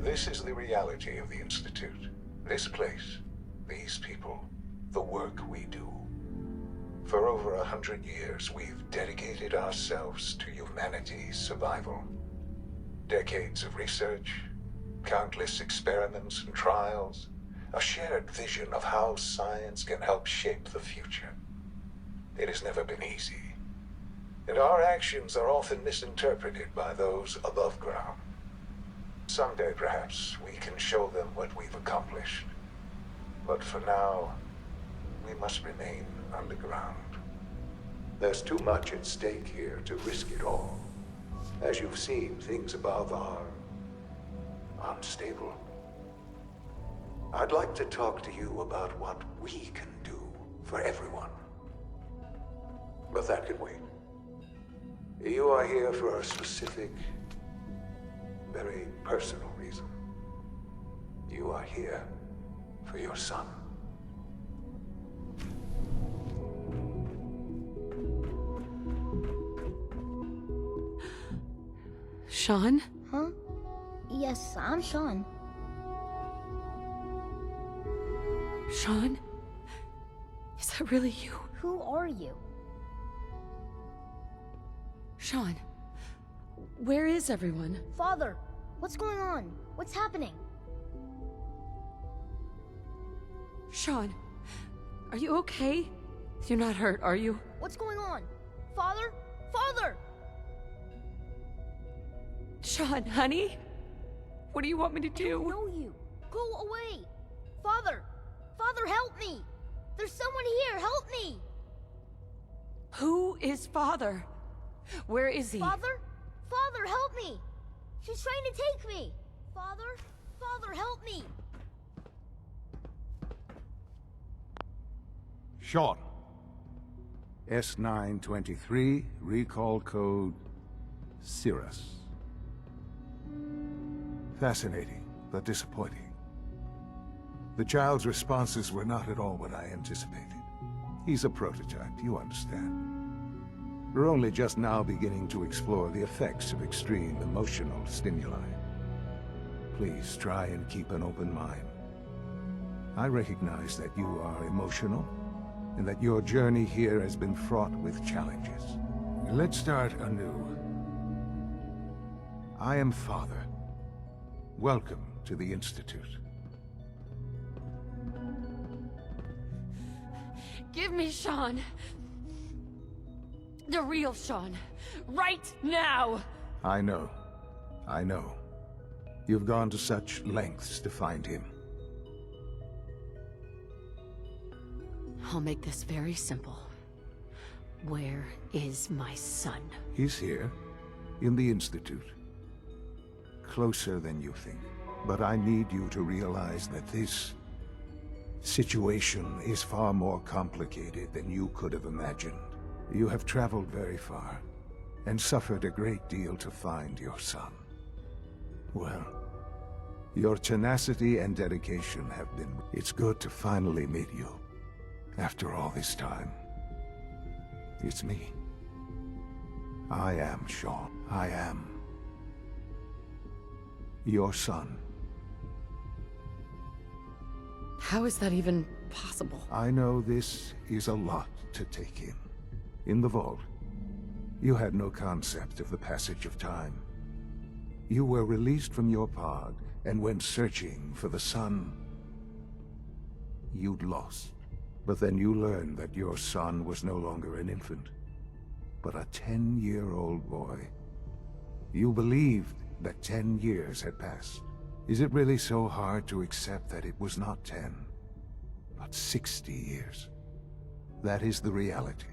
This is the reality of the Institute. This place, these people, the work we do. For over 100 years, we've dedicated ourselves to humanity's survival. Decades of research, countless experiments and trials, a shared vision of how science can help shape the future. It has never been easy, and our actions are often misinterpreted by those above ground. Someday, perhaps, we can show them what we've accomplished. But for now, we must remain underground. There's too much at stake here to risk it all. As you've seen, things above are unstable. I'd like to talk to you about what we can do for everyone. But that can wait. You are here for a specific, very personal reason. You are here for your son. Sean? Huh? Yes, I'm Sean. Sean? Is that really you? Who are you? Sean, where is everyone? Father, what's going on? What's happening? Sean, are you okay? You're not hurt, are you? What's going on? Father? Father! Sean, honey? What do you want me to do? I don't know you. Go away! Father! Father, help me! There's someone here, help me! Who is Father? Where is he? Father? Father, help me! She's trying to take me! Father? Father, help me! Sean. S923, recall code Cirrus. Fascinating, but disappointing. The child's responses were not at all what I anticipated. He's a prototype, you understand. We're only just now beginning to explore the effects of extreme emotional stimuli. Please try and keep an open mind. I recognize that you are emotional, and that your journey here has been fraught with challenges. Let's start anew. I am Father. Welcome to the Institute. Give me Sean. The real Sean. Right now! I know. I know. You've gone to such lengths to find him. I'll make this very simple. Where is my son? He's here, in the Institute. Closer than you think. But I need you to realize that this situation is far more complicated than you could have imagined. You have traveled very far, and suffered a great deal to find your son. Well, your tenacity and dedication have been... It's good to finally meet you. After all this time. It's me. I am Sean. I am your son. How is that even possible? I know this is a lot to take in. In the vault, you had no concept of the passage of time. You were released from your pod and went searching for the son you'd lost. But then you learned that your son was no longer an infant, but a 10-year-old boy. You believed that 10 years had passed. Is it really so hard to accept that it was not 10, but 60 years? That is the reality.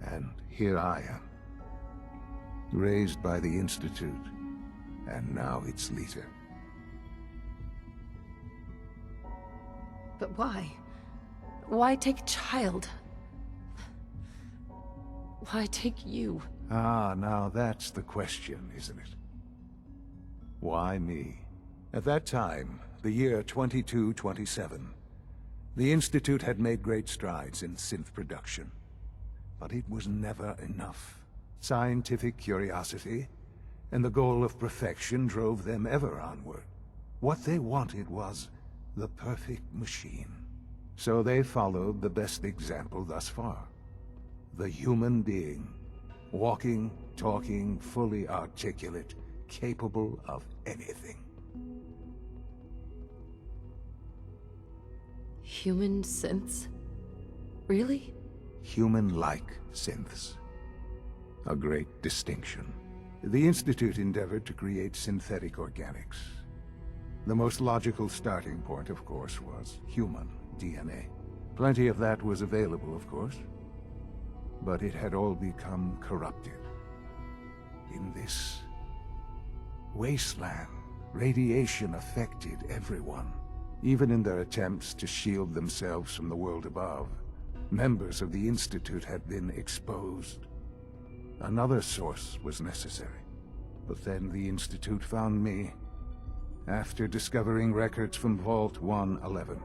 And here I am, raised by the Institute, and now its leader. But why? Why take a child? Why take you? Ah, now that's the question, isn't it? Why me? At that time, the year 2227, the Institute had made great strides in synth production. But it was never enough. Scientific curiosity and the goal of perfection drove them ever onward. What they wanted was the perfect machine. So they followed the best example thus far. The human being. Walking, talking, fully articulate, capable of anything. Human synths? Really? Human-like synths. A great distinction. The Institute endeavored to create synthetic organics. The most logical starting point, of course, was human DNA. Plenty of that was available, of course. But it had all become corrupted. In this wasteland, radiation affected everyone. Even in their attempts to shield themselves from the world above, members of the Institute had been exposed. Another source was necessary. But then the Institute found me, after discovering records from Vault 111.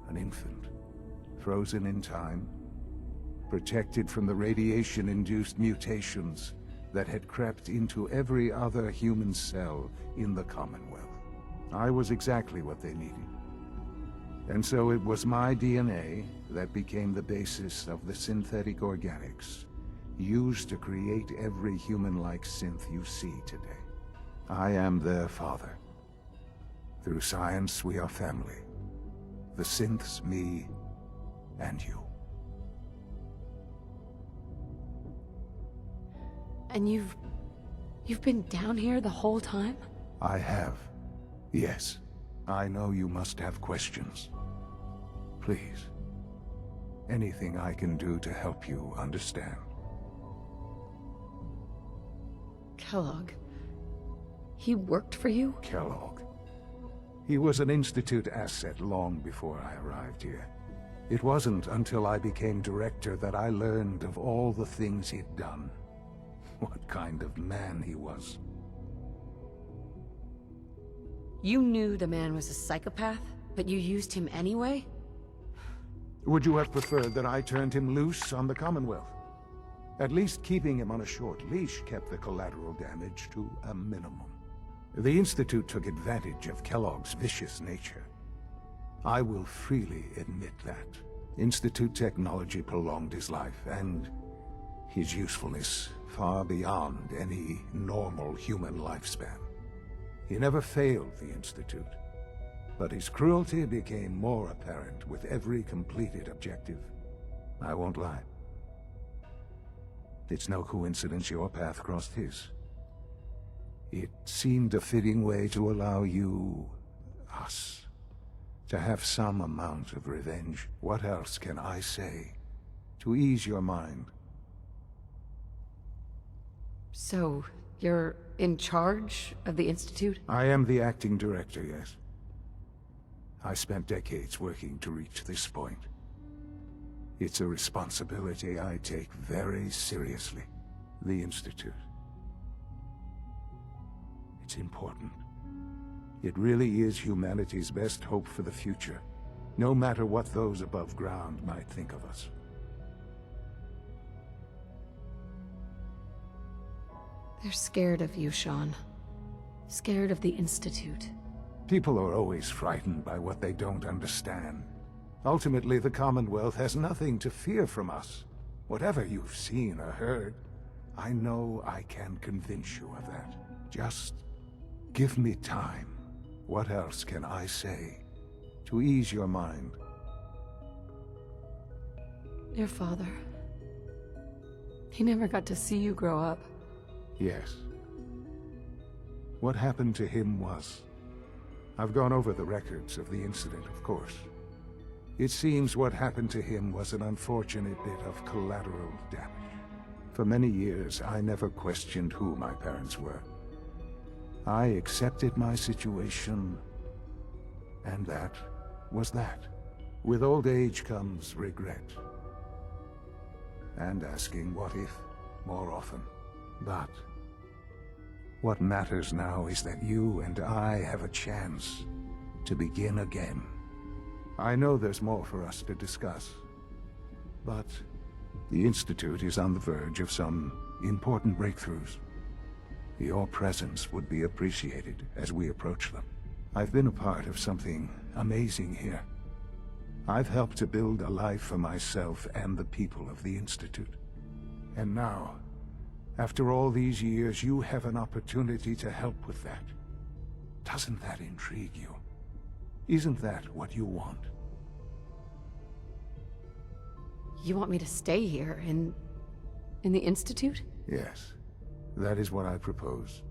An infant, frozen in time, protected from the radiation-induced mutations that had crept into every other human cell in the Commonwealth. I was exactly what they needed. And so it was my DNA that became the basis of the synthetic organics used to create every human-like synth you see today. I am their father. Through science, we are family. The synths, me, and you. And you've been down here the whole time? I have. Yes. I know you must have questions. Please. Anything I can do to help you understand. Kellogg. He worked for you? Kellogg. He was an Institute asset long before I arrived here. It wasn't until I became director that I learned of all the things he'd done. What kind of man he was. You knew the man was a psychopath, but you used him anyway? Would you have preferred that I turned him loose on the Commonwealth? At least keeping him on a short leash kept the collateral damage to a minimum. The Institute took advantage of Kellogg's vicious nature. I will freely admit that. Institute technology prolonged his life, and his usefulness far beyond any normal human lifespan. He never failed the Institute, but his cruelty became more apparent with every completed objective. I won't lie. It's no coincidence your path crossed his. It seemed a fitting way to allow you, us, to have some amount of revenge. What else can I say to ease your mind? So, you're in charge of the Institute? I am the acting director, yes. I spent decades working to reach this point. It's a responsibility I take very seriously. The Institute. It's important. It really is humanity's best hope for the future, no matter what those above ground might think of us. They're scared of you, Sean. Scared of the Institute. People are always frightened by what they don't understand. Ultimately, the Commonwealth has nothing to fear from us. Whatever you've seen or heard, I know I can convince you of that. Just give me time. What else can I say to ease your mind? Your father. He never got to see you grow up. Yes. What happened to him was... I've gone over the records of the incident, of course. It seems what happened to him was an unfortunate bit of collateral damage. For many years, I never questioned who my parents were. I accepted my situation, and that was that. With old age comes regret. And asking what if more often. But what matters now is that you and I have a chance to begin again. I know there's more for us to discuss, but the Institute is on the verge of some important breakthroughs. Your presence would be appreciated as we approach them. I've been a part of something amazing here. I've helped to build a life for myself and the people of the Institute. And now, after all these years, you have an opportunity to help with that. Doesn't that intrigue you? Isn't that what you want? You want me to stay here, in the Institute? Yes, that is what I propose.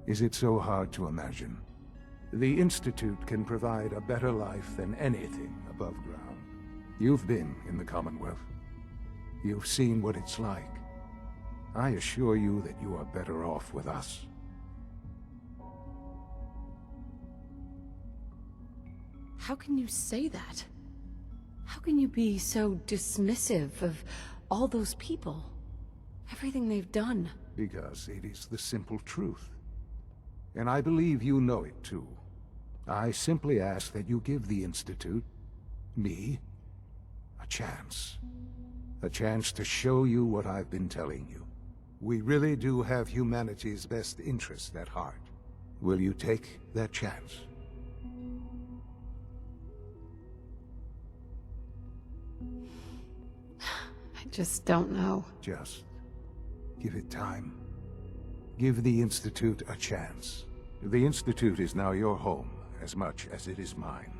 Is it so hard to imagine? The Institute can provide a better life than anything above ground. You've been in the Commonwealth. You've seen what it's like. I assure you that you are better off with us. How can you say that? How can you be so dismissive of all those people? Everything they've done? Because it is the simple truth. And I believe you know it too. I simply ask that you give the Institute, me, a chance. A chance to show you what I've been telling you. We really do have humanity's best interest at heart. Will you take that chance? I just don't know. Just give it time. Give the Institute a chance. The Institute is now your home, as much as it is mine.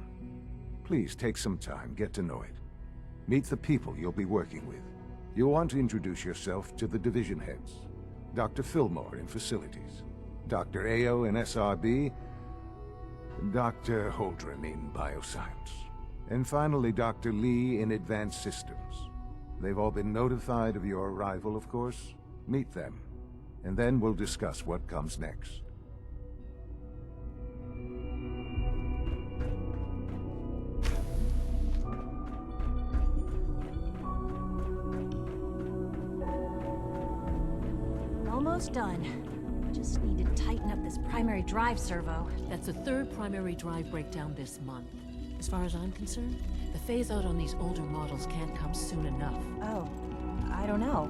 Please take some time, get to know it. Meet the people you'll be working with. You'll want to introduce yourself to the division heads. Dr. Fillmore in Facilities, Dr. Ayo in SRB, Dr. Holdren in Bioscience, and finally Dr. Lee in Advanced Systems. They've all been notified of your arrival, of course. Meet them, and then we'll discuss what comes next. Almost done. Just need to tighten up this primary drive servo. That's the third primary drive breakdown this month. As far as I'm concerned, the phase-out on these older models can't come soon enough. Oh, I don't know.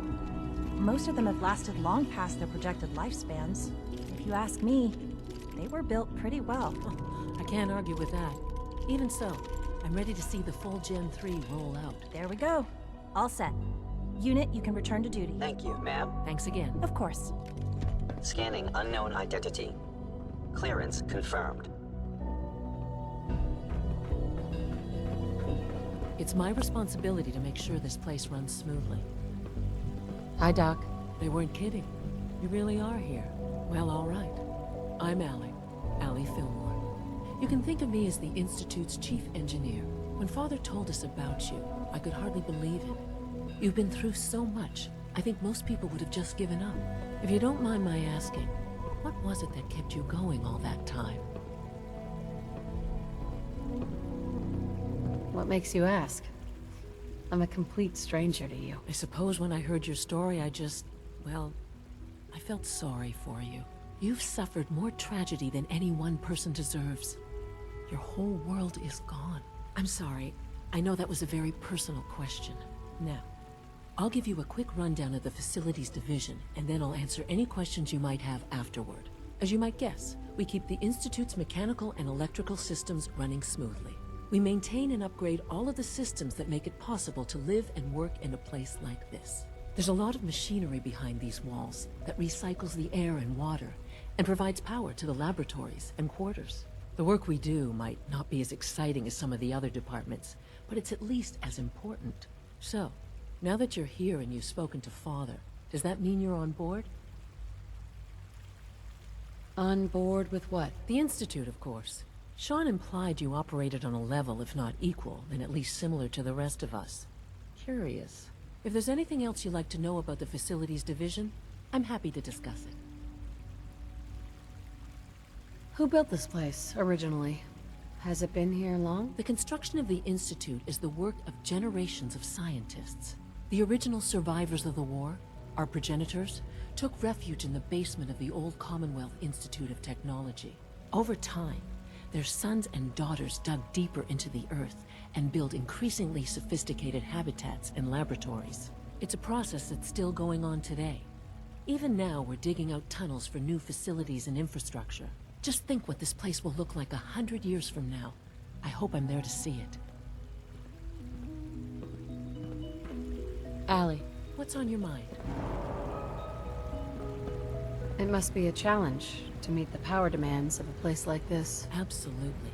Most of them have lasted long past their projected lifespans. If you ask me, they were built pretty well. I can't argue with that. Even so, I'm ready to see the full Gen 3 roll out. There we go. All set. Unit, you can return to duty. Thank you, ma'am. Thanks again. Of course. Scanning unknown identity. Clearance confirmed. It's my responsibility to make sure this place runs smoothly. Hi, Doc. They weren't kidding. You really are here. Well, all right. I'm Allie Fillmore. You can think of me as the Institute's chief engineer. When Father told us about you, I could hardly believe it. You've been through so much, I think most people would have just given up. If you don't mind my asking, what was it that kept you going all that time? What makes you ask? I'm a complete stranger to you. I suppose when I heard your story, well, I felt sorry for you. You've suffered more tragedy than any one person deserves. Your whole world is gone. I'm sorry. I know that was a very personal question. Now, I'll give you a quick rundown of the Facilities Division, and then I'll answer any questions you might have afterward. As you might guess, we keep the Institute's mechanical and electrical systems running smoothly. We maintain and upgrade all of the systems that make it possible to live and work in a place like this. There's a lot of machinery behind these walls that recycles the air and water and provides power to the laboratories and quarters. The work we do might not be as exciting as some of the other departments, but it's at least as important. So, now that you're here and you've spoken to Father, does that mean you're on board? On board with what? The Institute, of course. Sean implied you operated on a level, if not equal, then at least similar to the rest of us. Curious. If there's anything else you'd like to know about the Facilities Division, I'm happy to discuss it. Who built this place, originally? Has it been here long? The construction of the Institute is the work of generations of scientists. The original survivors of the war, our progenitors, took refuge in the basement of the old Commonwealth Institute of Technology. Over time, their sons and daughters dug deeper into the earth and built increasingly sophisticated habitats and laboratories. It's a process that's still going on today. Even now, we're digging out tunnels for new facilities and infrastructure. Just think what this place will look like 100 years from now. I hope I'm there to see it. Allie, what's on your mind? It must be a challenge to meet the power demands of a place like this. Absolutely.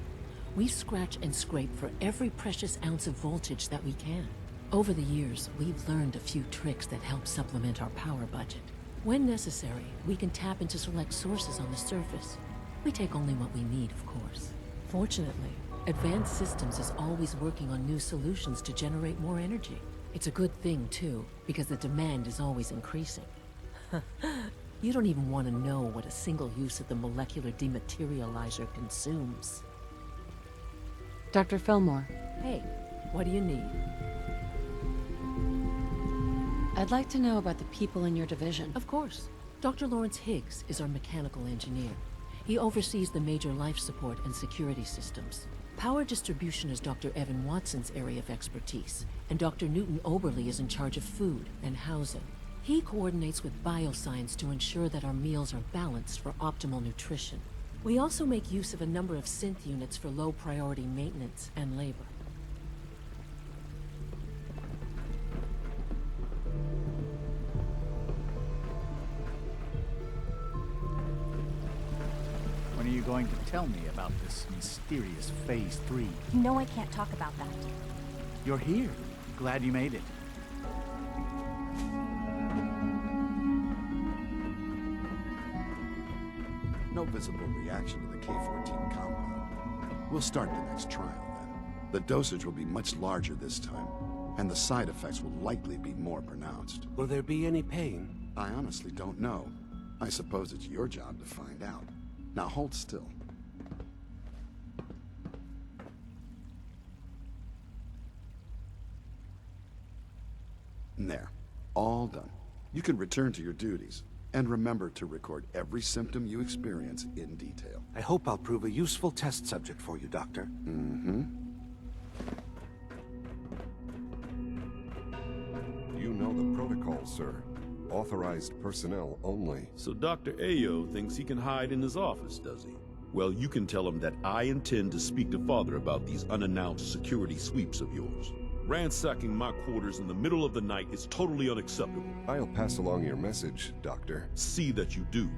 We scratch and scrape for every precious ounce of voltage that we can. Over the years, we've learned a few tricks that help supplement our power budget. When necessary, we can tap into select sources on the surface. We take only what we need, of course. Fortunately, Advanced Systems is always working on new solutions to generate more energy. It's a good thing, too, because the demand is always increasing. You don't even want to know what a single use of the molecular dematerializer consumes. Dr. Fillmore. Hey, what do you need? I'd like to know about the people in your division. Of course. Dr. Lawrence Higgs is our mechanical engineer. He oversees the major life support and security systems. Power distribution is Dr. Evan Watson's area of expertise, and Dr. Newton Oberly is in charge of food and housing. He coordinates with bioscience to ensure that our meals are balanced for optimal nutrition. We also make use of a number of synth units for low-priority maintenance and labor. When are you going to tell me about this mysterious Phase 3? You know I can't talk about that. You're here. Glad you made it. No visible reaction to the K-14 compound. We'll start the next trial then. The dosage will be much larger this time, and the side effects will likely be more pronounced. Will there be any pain? I honestly don't know. I suppose it's your job to find out. Now hold still. There. All done. You can return to your duties. And remember to record every symptom you experience in detail. I hope I'll prove a useful test subject for you, Doctor. Mm-hmm. You know the protocol, sir. Authorized personnel only. So Dr. Ayo thinks he can hide in his office, does he? Well, you can tell him that I intend to speak to Father about these unannounced security sweeps of yours. Ransacking my quarters in the middle of the night is totally unacceptable. I'll pass along your message, Doctor. See that you do.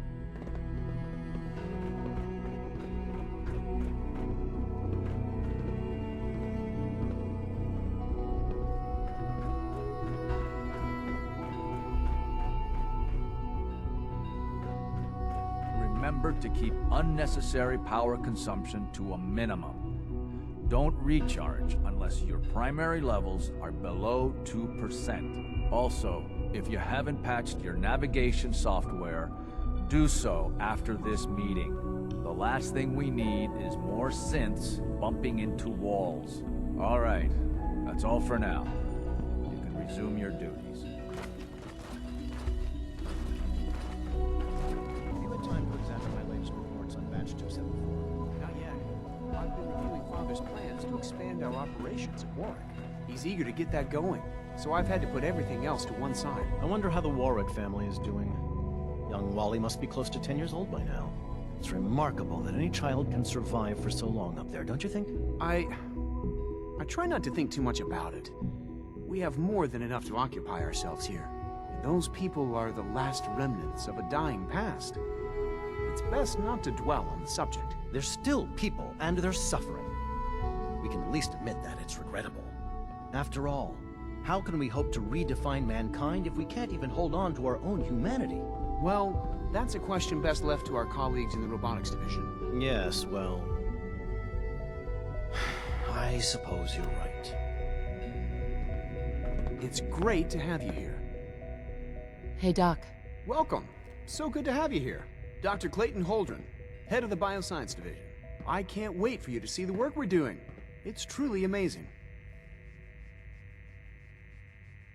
Remember to keep unnecessary power consumption to a minimum. Don't recharge unless your primary levels are below 2%. Also, if you haven't patched your navigation software, do so after this meeting. The last thing we need is more synths bumping into walls. All right, that's all for now. You can resume your duties. Have you had time to examine my latest reports on Batch 274? Not yet. I've been reviewing Father's plans to expand our operations at Warwick. He's eager to get that going, so I've had to put everything else to one side. I wonder how the Warwick family is doing. Young Wally must be close to 10 years old by now. It's remarkable that any child can survive for so long up there, don't you think? I try not to think too much about it. We have more than enough to occupy ourselves here. And those people are the last remnants of a dying past. It's best not to dwell on the subject. They're still people, and they're suffering. We can at least admit that it's regrettable. After all, how can we hope to redefine mankind if we can't even hold on to our own humanity? Well, that's a question best left to our colleagues in the robotics division. Yes, well... I suppose you're right. It's great to have you here. Hey, Doc. Welcome. So good to have you here. Dr. Clayton Holdren, head of the Bioscience Division. I can't wait for you to see the work we're doing. It's truly amazing.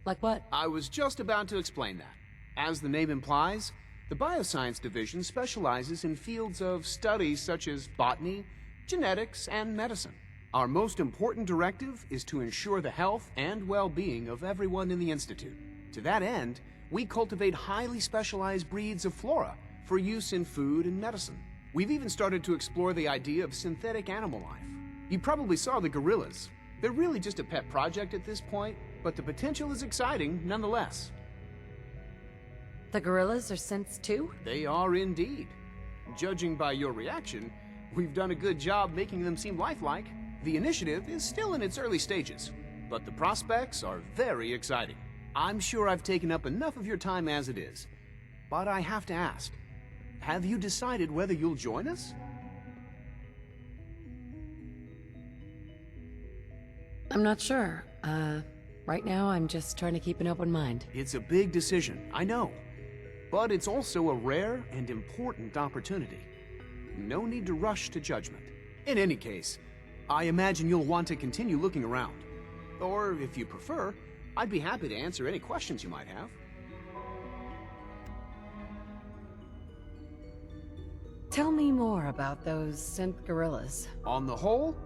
Like what? I was just about to explain that. As the name implies, the Bioscience Division specializes in fields of studies such as botany, genetics, and medicine. Our most important directive is to ensure the health and well-being of everyone in the Institute. To that end, we cultivate highly specialized breeds of flora for use in food and medicine. We've even started to explore the idea of synthetic animal life. You probably saw the gorillas. They're really just a pet project at this point, but the potential is exciting nonetheless. The gorillas are synths too? They are indeed. Judging by your reaction, we've done a good job making them seem lifelike. The initiative is still in its early stages, but the prospects are very exciting. I'm sure I've taken up enough of your time as it is, but I have to ask, have you decided whether you'll join us? I'm not sure. Right now I'm just trying to keep an open mind. It's a big decision, I know, but it's also a rare and important opportunity. No need to rush to judgment. In any case, I imagine you'll want to continue looking around. Or, if you prefer, I'd be happy to answer any questions you might have. Tell me more about those synth gorillas. On the whole,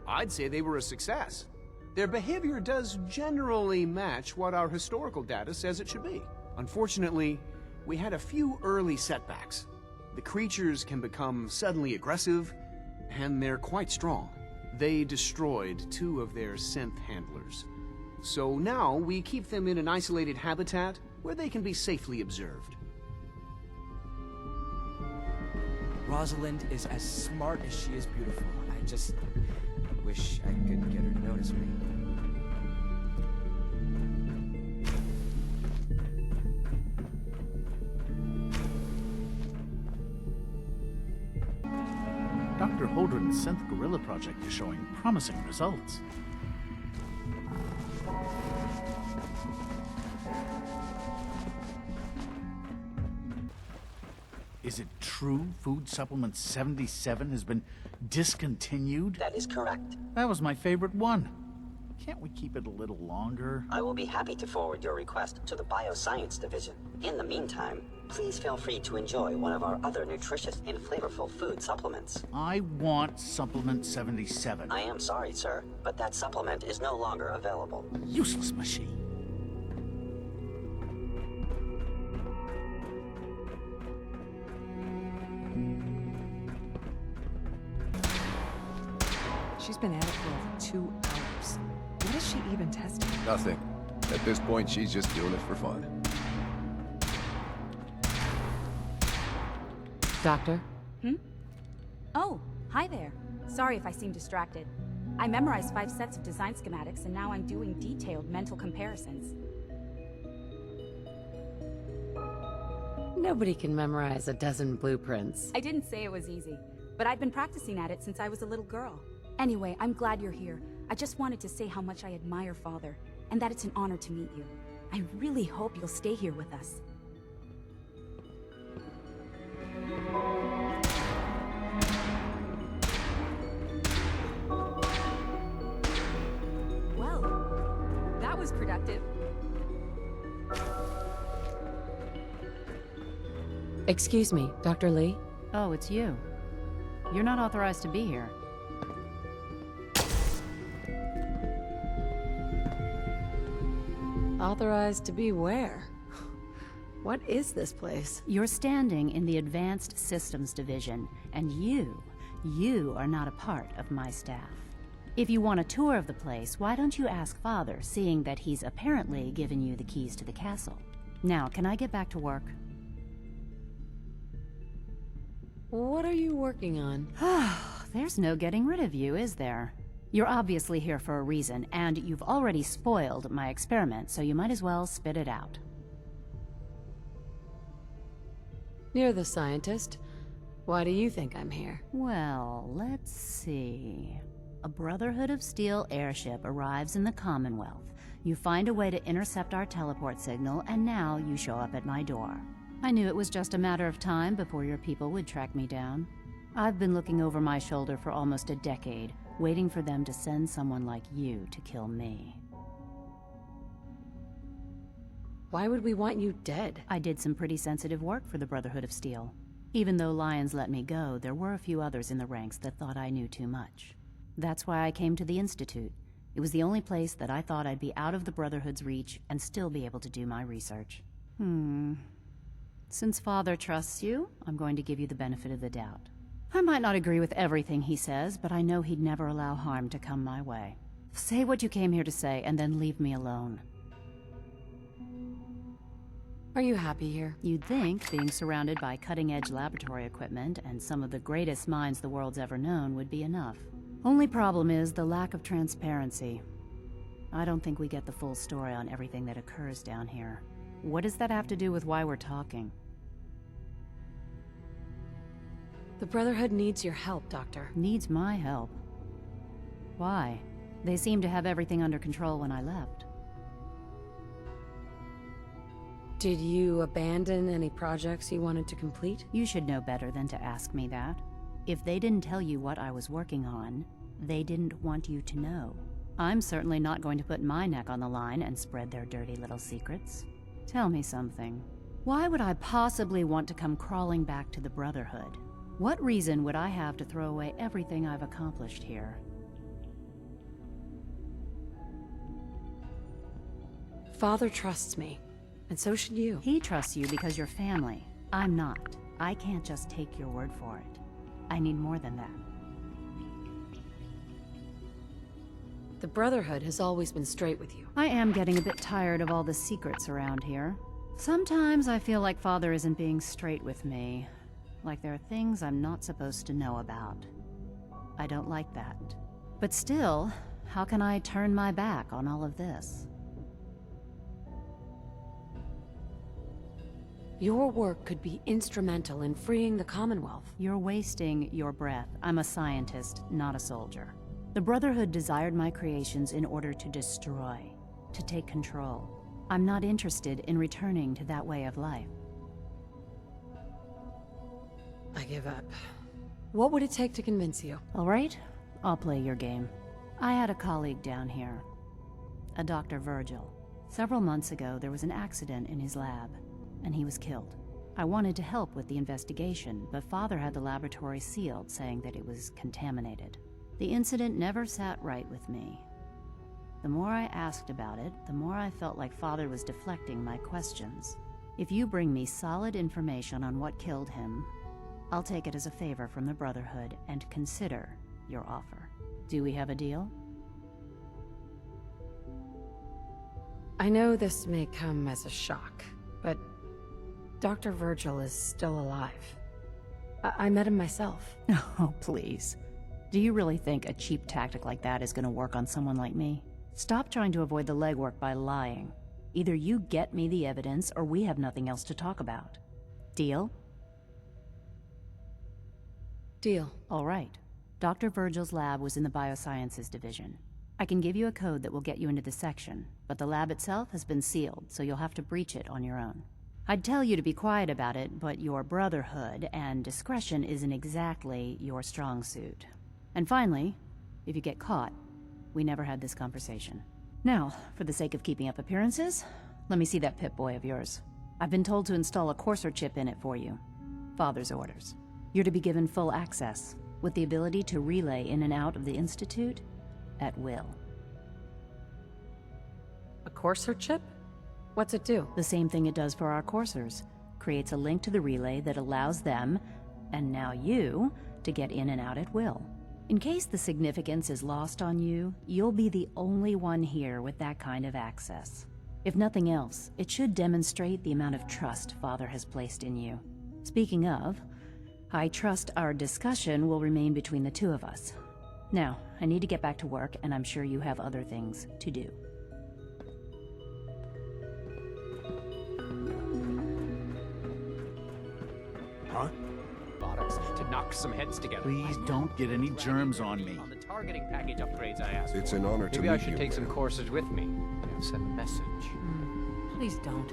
I'd say they were a success. Their behavior does generally match what our historical data says it should be. Unfortunately, we had a few early setbacks. The creatures can become suddenly aggressive, and they're quite strong. They destroyed 2 of their synth handlers. So now we keep them in an isolated habitat where they can be safely observed. Rosalind is as smart as she is beautiful. I just wish I could get her to notice me. Dr. Holdren's synth gorilla project is showing promising results. Is it true food supplement 77 has been discontinued? That is correct. That was my favorite one. Can't we keep it a little longer? I will be happy to forward your request to the Bioscience Division. In the meantime, please feel free to enjoy one of our other nutritious and flavorful food supplements. I want supplement 77. I am sorry, sir, but that supplement is no longer available. Useless machine. She's been at it for over 2 hours. What is she even testing? Nothing. At this point, she's just doing it for fun. Doctor? Oh, hi there. Sorry if I seem distracted. I memorized 5 sets of design schematics and now I'm doing detailed mental comparisons. Nobody can memorize a dozen blueprints. I didn't say it was easy, but I've been practicing at it since I was a little girl. Anyway, I'm glad you're here. I just wanted to say how much I admire Father, and that it's an honor to meet you. I really hope you'll stay here with us. Well, that was productive. Excuse me, Dr. Lee? Oh, it's you. You're not authorized to be here. Authorized to be where? What is this place? You're standing in the Advanced Systems Division, and you are not a part of my staff. If you want a tour of the place, why don't you ask Father, seeing that he's apparently given you the keys to the castle. Now, can I get back to work? What are you working on? There's no getting rid of you, is there? You're obviously here for a reason, and you've already spoiled my experiment, so you might as well spit it out. You're the scientist. Why do you think I'm here? Well, let's see. A Brotherhood of Steel airship arrives in the Commonwealth. You find a way to intercept our teleport signal, and now you show up at my door. I knew it was just a matter of time before your people would track me down. I've been looking over my shoulder for almost a decade, waiting for them to send someone like you to kill me. Why would we want you dead? I did some pretty sensitive work for the Brotherhood of Steel. Even though Lyons let me go, there were a few others in the ranks that thought I knew too much. That's why I came to the Institute. It was the only place that I thought I'd be out of the Brotherhood's reach and still be able to do my research. Since Father trusts you, I'm going to give you the benefit of the doubt. I might not agree with everything he says, but I know he'd never allow harm to come my way. Say what you came here to say, and then leave me alone. Are you happy here? You'd think being surrounded by cutting-edge laboratory equipment and some of the greatest minds the world's ever known would be enough. Only problem is the lack of transparency. I don't think we get the full story on everything that occurs down here. What does that have to do with why we're talking? The Brotherhood needs your help, Doctor. Needs my help? Why? They seemed to have everything under control when I left. Did you abandon any projects you wanted to complete? You should know better than to ask me that. If they didn't tell you what I was working on, they didn't want you to know. I'm certainly not going to put my neck on the line and spread their dirty little secrets. Tell me something. Why would I possibly want to come crawling back to the Brotherhood? What reason would I have to throw away everything I've accomplished here? Father trusts me, and so should you. He trusts you because you're family. I'm not. I can't just take your word for it. I need more than that. The Brotherhood has always been straight with you. I am getting a bit tired of all the secrets around here. Sometimes I feel like Father isn't being straight with me. Like there are things I'm not supposed to know about. I don't like that. But still, how can I turn my back on all of this? Your work could be instrumental in freeing the Commonwealth. You're wasting your breath. I'm a scientist, not a soldier. The Brotherhood desired my creations in order to destroy, to take control. I'm not interested in returning to that way of life. I give up. What would it take to convince you? All right, I'll play your game. I had a colleague down here, a Dr. Virgil. Several months ago, there was an accident in his lab, and he was killed. I wanted to help with the investigation, but Father had the laboratory sealed, saying that it was contaminated. The incident never sat right with me. The more I asked about it, the more I felt like Father was deflecting my questions. If you bring me solid information on what killed him, I'll take it as a favor from the Brotherhood and consider your offer. Do we have a deal? I know this may come as a shock, but Dr. Virgil is still alive. I met him myself. Oh, please. Do you really think a cheap tactic like that is going to work on someone like me? Stop trying to avoid the legwork by lying. Either you get me the evidence, or we have nothing else to talk about. Deal? Deal. All right. Dr. Virgil's lab was in the Biosciences division. I can give you a code that will get you into the section, but the lab itself has been sealed, so you'll have to breach it on your own. I'd tell you to be quiet about it, but your Brotherhood and discretion isn't exactly your strong suit. And finally, if you get caught, we never had this conversation. Now, for the sake of keeping up appearances, let me see that Pip-Boy of yours. I've been told to install a courser chip in it for you. Father's orders. You're to be given full access, with the ability to relay in and out of the Institute at will. A courser chip? What's it do? The same thing it does for our coursers. Creates a link to the relay that allows them, and now you, to get in and out at will. In case the significance is lost on you, you'll be the only one here with that kind of access. If nothing else, it should demonstrate the amount of trust Father has placed in you. Speaking of, I trust our discussion will remain between the two of us. Now, I need to get back to work, and I'm sure you have other things to do. Huh? Products to knock some heads together. Please don't get any germs on me. On the targeting package upgrades I asked It's for. an honor to Maybe I meet should you, take some Will. courses with me. Send a message. Please don't.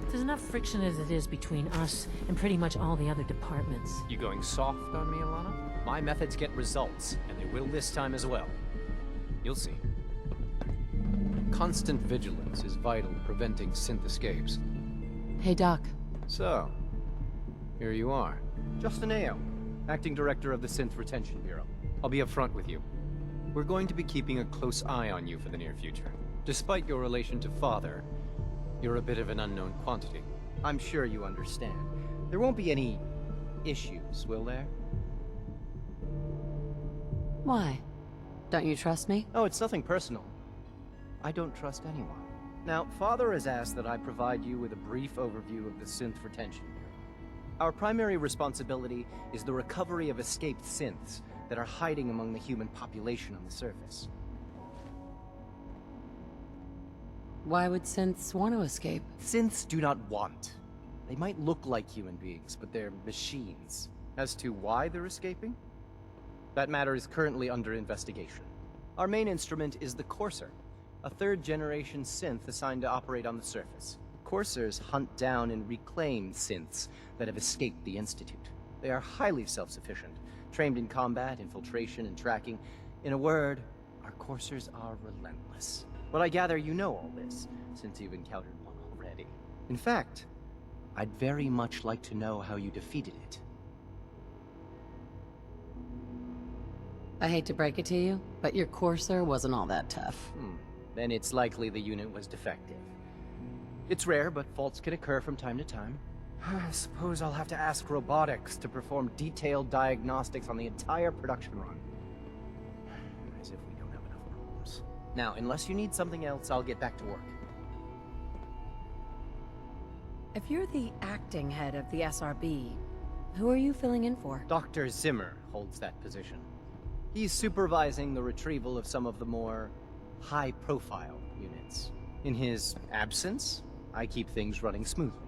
There's enough friction as it is between us and pretty much all the other departments. You going soft on me, Alana? My methods get results, and they will this time as well. You'll see. Constant vigilance is vital to preventing synth escapes. Hey, Doc. So, here you are. Justin Ao, Acting Director of the Synth Retention Bureau. I'll be upfront with you. We're going to be keeping a close eye on you for the near future. Despite your relation to Father, you're a bit of an unknown quantity. I'm sure you understand. There won't be any issues, will there? Why? Don't you trust me? Oh, it's nothing personal. I don't trust anyone. Now, Father has asked that I provide you with a brief overview of the Synth Retention Bureau. Our primary responsibility is the recovery of escaped synths that are hiding among the human population on the surface. Why would synths want to escape? Synths do not want. They might look like human beings, but they're machines. As to why they're escaping? That matter is currently under investigation. Our main instrument is the Courser, a third-generation synth assigned to operate on the surface. Coursers hunt down and reclaim synths that have escaped the Institute. They are highly self-sufficient, trained in combat, infiltration, and tracking. In a word, our Coursers are relentless. But I gather you know all this, since you've encountered one already. In fact, I'd very much like to know how you defeated it. I hate to break it to you, but your Courser wasn't all that tough. Then it's likely the unit was defective. It's rare, but faults can occur from time to time. I suppose I'll have to ask robotics to perform detailed diagnostics on the entire production run. As if we don't have enough problems. Now, unless you need something else, I'll get back to work. If you're the acting head of the SRB, who are you filling in for? Dr. Zimmer holds that position. He's supervising the retrieval of some of the more high-profile units. In his absence, I keep things running smoothly.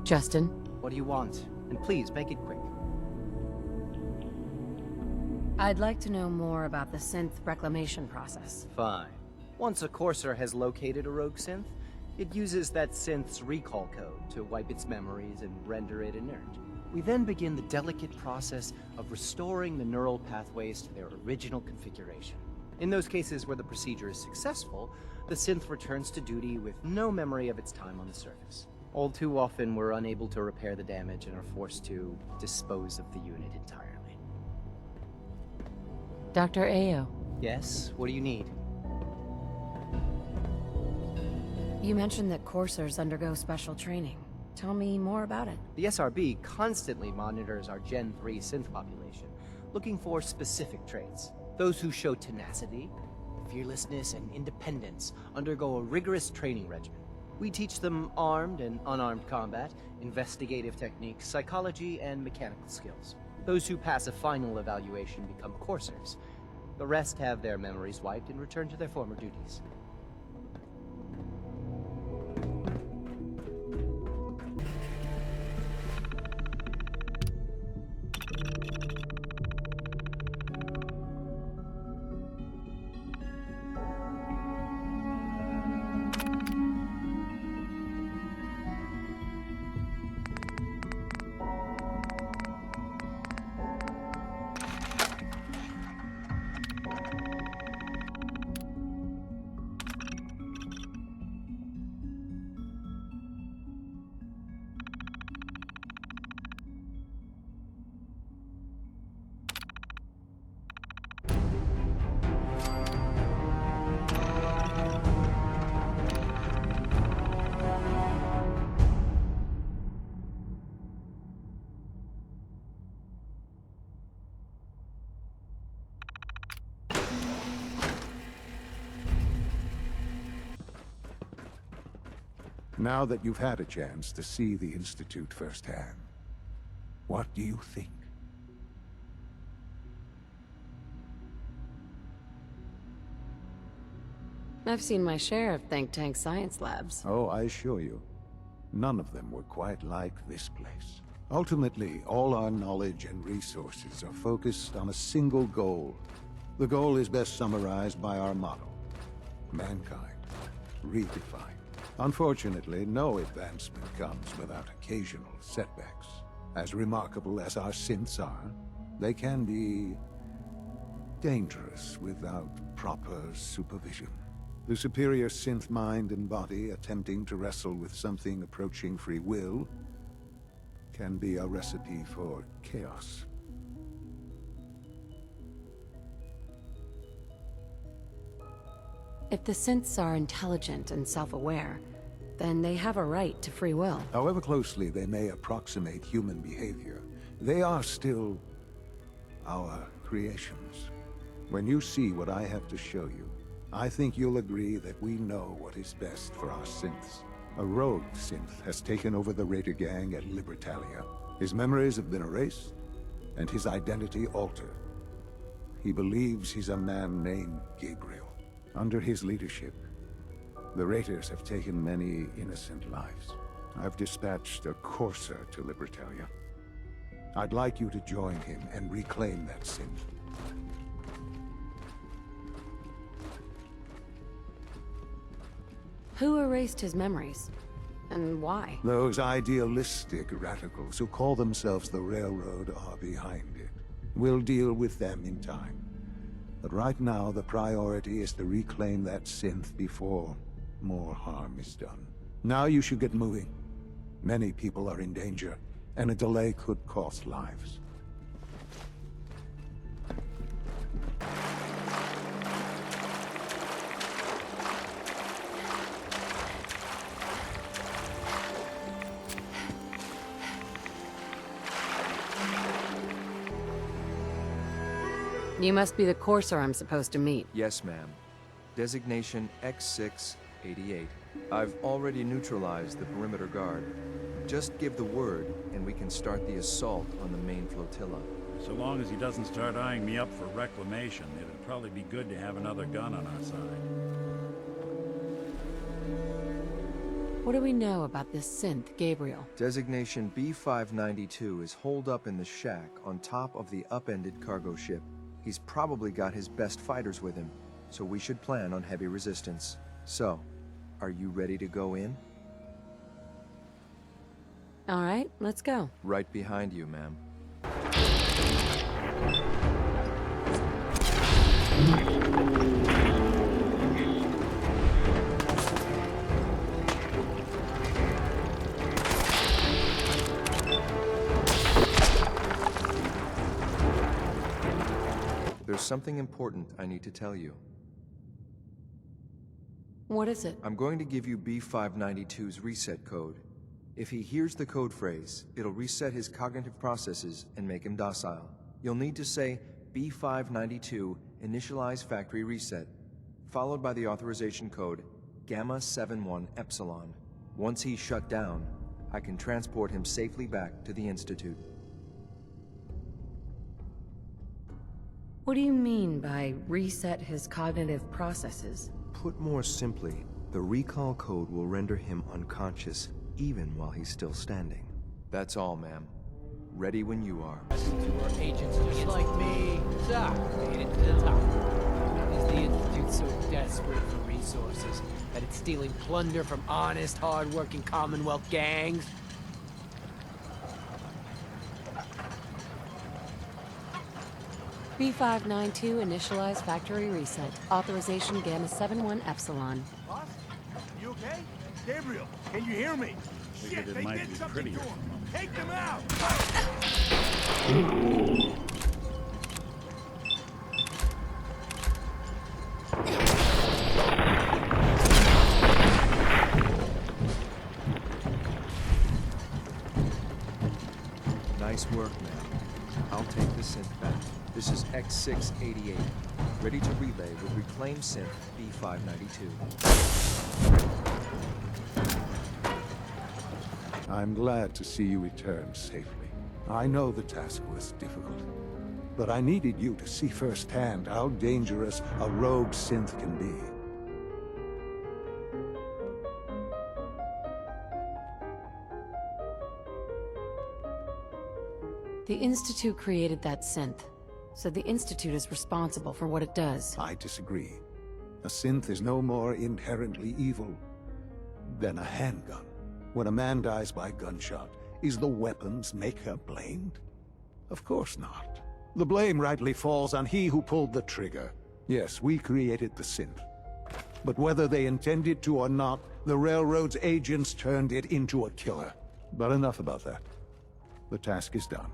Justin? What do you want? And please, make it quick. I'd like to know more about the synth reclamation process. Fine. Once a Courser has located a rogue synth, it uses that synth's recall code to wipe its memories and render it inert. We then begin the delicate process of restoring the neural pathways to their original configuration. In those cases where the procedure is successful, the synth returns to duty with no memory of its time on the surface. All too often, we're unable to repair the damage and are forced to dispose of the unit entirely. Dr. Ayo. Yes? What do you need? You mentioned that Coursers undergo special training. Tell me more about it. The SRB constantly monitors our Gen 3 synth population, looking for specific traits. Those who show tenacity, fearlessness, and independence undergo a rigorous training regimen. We teach them armed and unarmed combat, investigative techniques, psychology, and mechanical skills. Those who pass a final evaluation become Coursers. The rest have their memories wiped and return to their former duties. Now that you've had a chance to see the Institute firsthand, what do you think? I've seen my share of think tank science labs. Oh, I assure you, none of them were quite like this place. Ultimately, all our knowledge and resources are focused on a single goal. The goal is best summarized by our motto: mankind, redefined. Unfortunately, no advancement comes without occasional setbacks. As remarkable as our synths are, they can be dangerous without proper supervision. The superior synth mind and body attempting to wrestle with something approaching free will can be a recipe for chaos. If the synths are intelligent and self-aware, then they have a right to free will. However closely they may approximate human behavior, they are still our creations. When you see what I have to show you, I think you'll agree that we know what is best for our synths. A rogue synth has taken over the Raider gang at Libertalia. His memories have been erased, and his identity altered. He believes he's a man named Gabriel. Under his leadership, the Raiders have taken many innocent lives. I've dispatched a courser to Libertalia. I'd like you to join him and reclaim that synth. Who erased his memories? And why? Those idealistic radicals who call themselves the Railroad are behind it. We'll deal with them in time. But right now, the priority is to reclaim that synth before more harm is done. Now you should get moving. Many people are in danger, and a delay could cost lives. You must be the courser I'm supposed to meet. Yes, ma'am. Designation X688. I've already neutralized the perimeter guard. Just give the word, and we can start the assault on the main flotilla. So long as he doesn't start eyeing me up for reclamation, it'd probably be good to have another gun on our side. What do we know about this synth, Gabriel? Designation B592 is holed up in the shack on top of the upended cargo ship. He's probably got his best fighters with him, so we should plan on heavy resistance. So, are you ready to go in? All right, let's go. Right behind you, ma'am. There's something important I need to tell you. What is it? I'm going to give you B592's reset code. If he hears the code phrase, it'll reset his cognitive processes and make him docile. You'll need to say B592 initialize factory reset, followed by the authorization code Gamma 71 Epsilon. Once he's shut down, I can transport him safely back to the Institute. What do you mean by reset his cognitive processes? Put more simply, the recall code will render him unconscious even while he's still standing. That's all, ma'am. Ready when you are. Our agents just like me. Made it to the top. Is the Institute so desperate for resources that it's stealing plunder from honest, hard-working Commonwealth gangs? B592 initialize factory reset. Authorization Gamma 71 Epsilon. Boss? You okay? Gabriel, can you hear me? Shit, they did something to him. Take them out! Nice work, man. I'll take the synth back. This is X688, ready to relay with reclaimed synth B592. I'm glad to see you return safely. I know the task was difficult, but I needed you to see firsthand how dangerous a rogue synth can be. The Institute created that synth, so the Institute is responsible for what it does. I disagree. A synth is no more inherently evil than a handgun. When a man dies by gunshot, is the weapon's maker blamed? Of course not. The blame rightly falls on he who pulled the trigger. Yes, we created the synth. But whether they intended to or not, the Railroad's agents turned it into a killer. But enough about that. The task is done.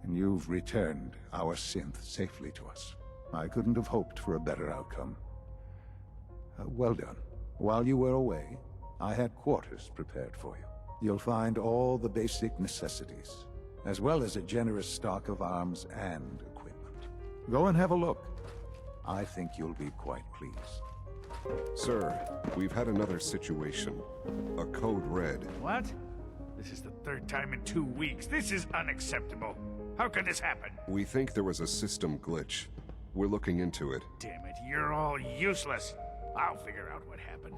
And you've returned our synth safely to us. I couldn't have hoped for a better outcome. Well done. While you were away, I had quarters prepared for you. You'll find all the basic necessities, as well as a generous stock of arms and Go and have a look. I think you'll be quite pleased. Sir, we've had another situation. A code red. What? This is the third time in 2 weeks. This is unacceptable. How could this happen? We think there was a system glitch. We're looking into it. Damn it, you're all useless. I'll figure out what happened.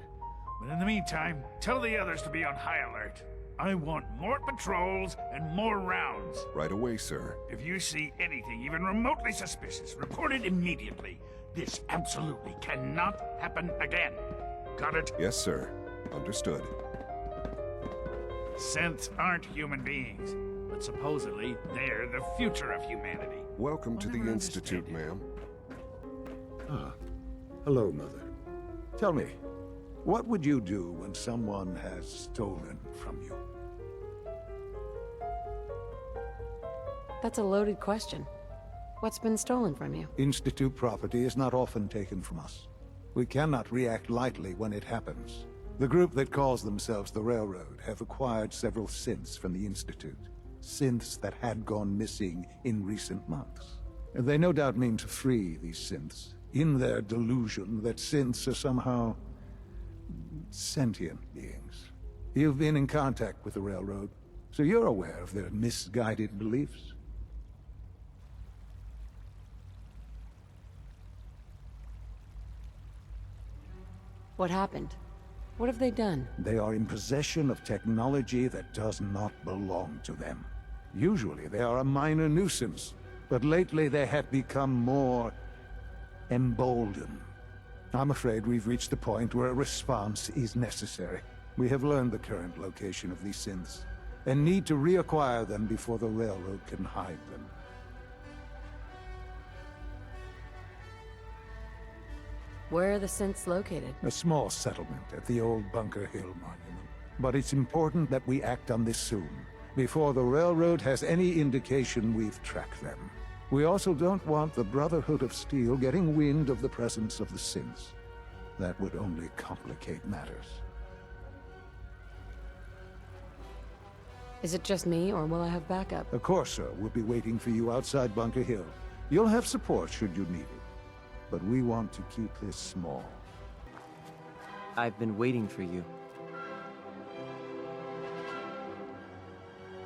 But in the meantime, tell the others to be on high alert. I want more patrols and more rounds. Right away, sir. If you see anything even remotely suspicious, report it immediately. This absolutely cannot happen again. Got it? Yes, sir. Understood. Synths aren't human beings, but supposedly they're the future of humanity. Welcome to the Institute, ma'am. Ah. Hello, Mother. Tell me, what would you do when someone has stolen from you? That's a loaded question. What's been stolen from you? Institute property is not often taken from us. We cannot react lightly when it happens. The group that calls themselves the Railroad have acquired several synths from the Institute. Synths that had gone missing in recent months. They no doubt mean to free these synths, in their delusion that synths are somehow sentient beings. You've been in contact with the Railroad, so you're aware of their misguided beliefs. What happened? What have they done? They are in possession of technology that does not belong to them. Usually they are a minor nuisance, but lately they have become more emboldened. I'm afraid we've reached the point where a response is necessary. We have learned the current location of these synths, and need to reacquire them before the Railroad can hide them. Where are the synths located? A small settlement at the old Bunker Hill Monument. But it's important that we act on this soon, before the Railroad has any indication we've tracked them. We also don't want the Brotherhood of Steel getting wind of the presence of the synths. That would only complicate matters. Is it just me, or will I have backup? Of course, sir. We'll be waiting for you outside Bunker Hill. You'll have support should you need it. But we want to keep this small. I've been waiting for you.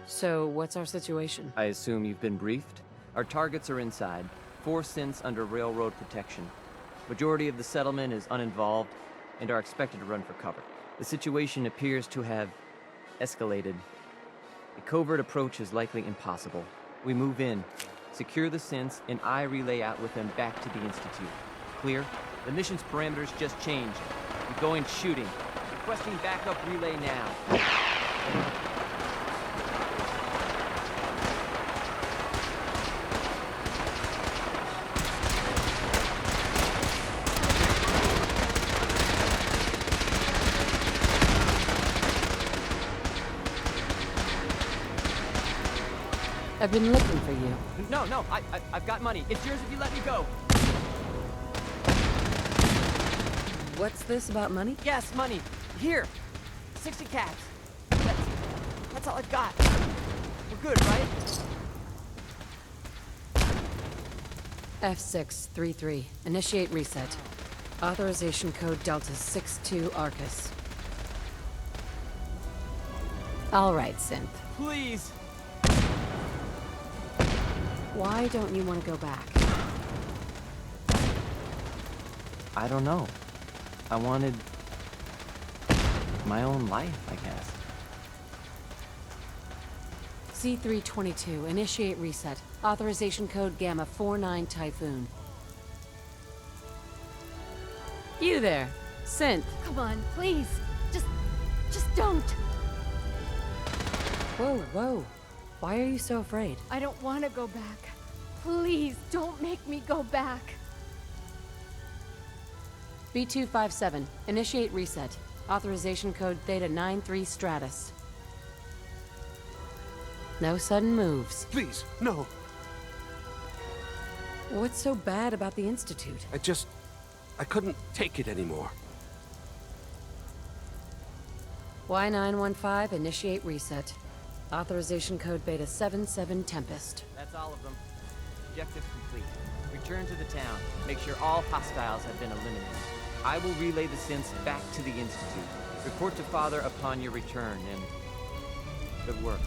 So, what's our situation? I assume you've been briefed? Our targets are inside. 4 synths under railroad protection. Majority of the settlement is uninvolved and are expected to run for cover. The situation appears to have escalated. A covert approach is likely impossible. We move in, secure the synths, and I relay out with them back to the Institute. Clear? The mission's parameters just changed. We're going shooting. Requesting backup relay now. I've been looking for you. No, I've got money. It's yours if you let me go. What's this about money? Yes, money. Here. 60 caps. That's all I've got. We're good, right? F633. Initiate reset. Authorization code Delta 62 Arcus. All right, Synth. Please. Why don't you want to go back? I don't know. I wanted my own life, I guess. C322. Initiate reset. Authorization code Gamma 49 Typhoon. You there, Synth. Come on, please. Just don't. Whoa. Why are you so afraid? I don't want to go back. Please, don't make me go back. B257. Initiate reset. Authorization code Theta 93 Stratus. No sudden moves. Please, no. What's so bad about the Institute? I couldn't take it anymore. Y915, initiate reset. Authorization code Beta 77 Tempest. That's all of them. Objective complete. Return to the town. Make sure all hostiles have been eliminated. I will relay the synths back to the Institute. Report to Father upon your return, and good work.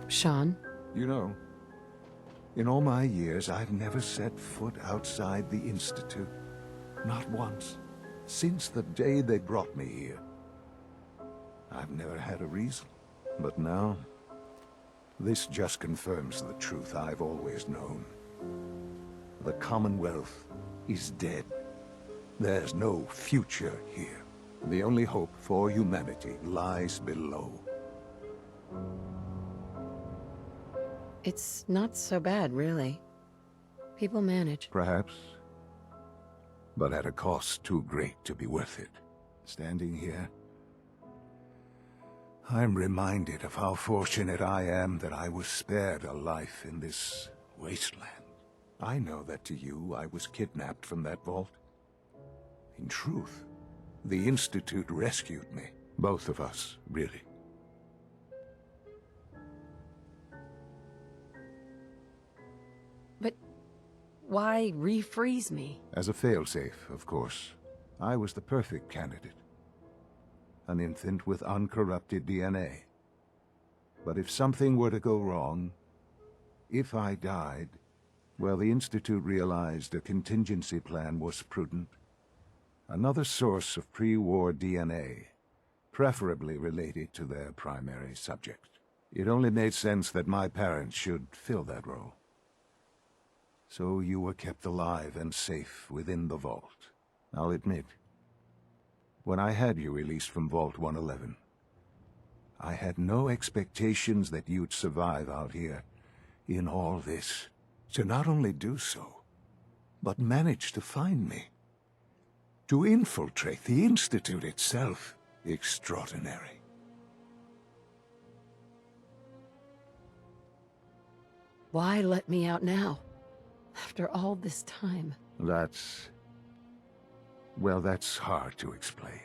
Sean? You know, in all my years, I've never set foot outside the Institute. Not once. Since the day they brought me here. I've never had a reason. But now, this just confirms the truth I've always known. The Commonwealth is dead. There's no future here. The only hope for humanity lies below. It's not so bad, really. People manage. Perhaps. But at a cost too great to be worth it. Standing here, I'm reminded of how fortunate I am that I was spared a life in this wasteland. I know that to you, I was kidnapped from that vault. In truth, the Institute rescued me. Both of us, really. But why refreeze me? As a failsafe, of course. I was the perfect candidate. An infant with uncorrupted DNA. But if something were to go wrong, if I died, well, the Institute realized a contingency plan was prudent. Another source of pre-war DNA, preferably related to their primary subject. It only made sense that my parents should fill that role. So you were kept alive and safe within the vault. I'll admit, when I had you released from Vault 111, I had no expectations that you'd survive out here in all this. To not only do so, but manage to find me. To infiltrate the Institute itself. Extraordinary. Why let me out now? After all this time. Well, that's hard to explain.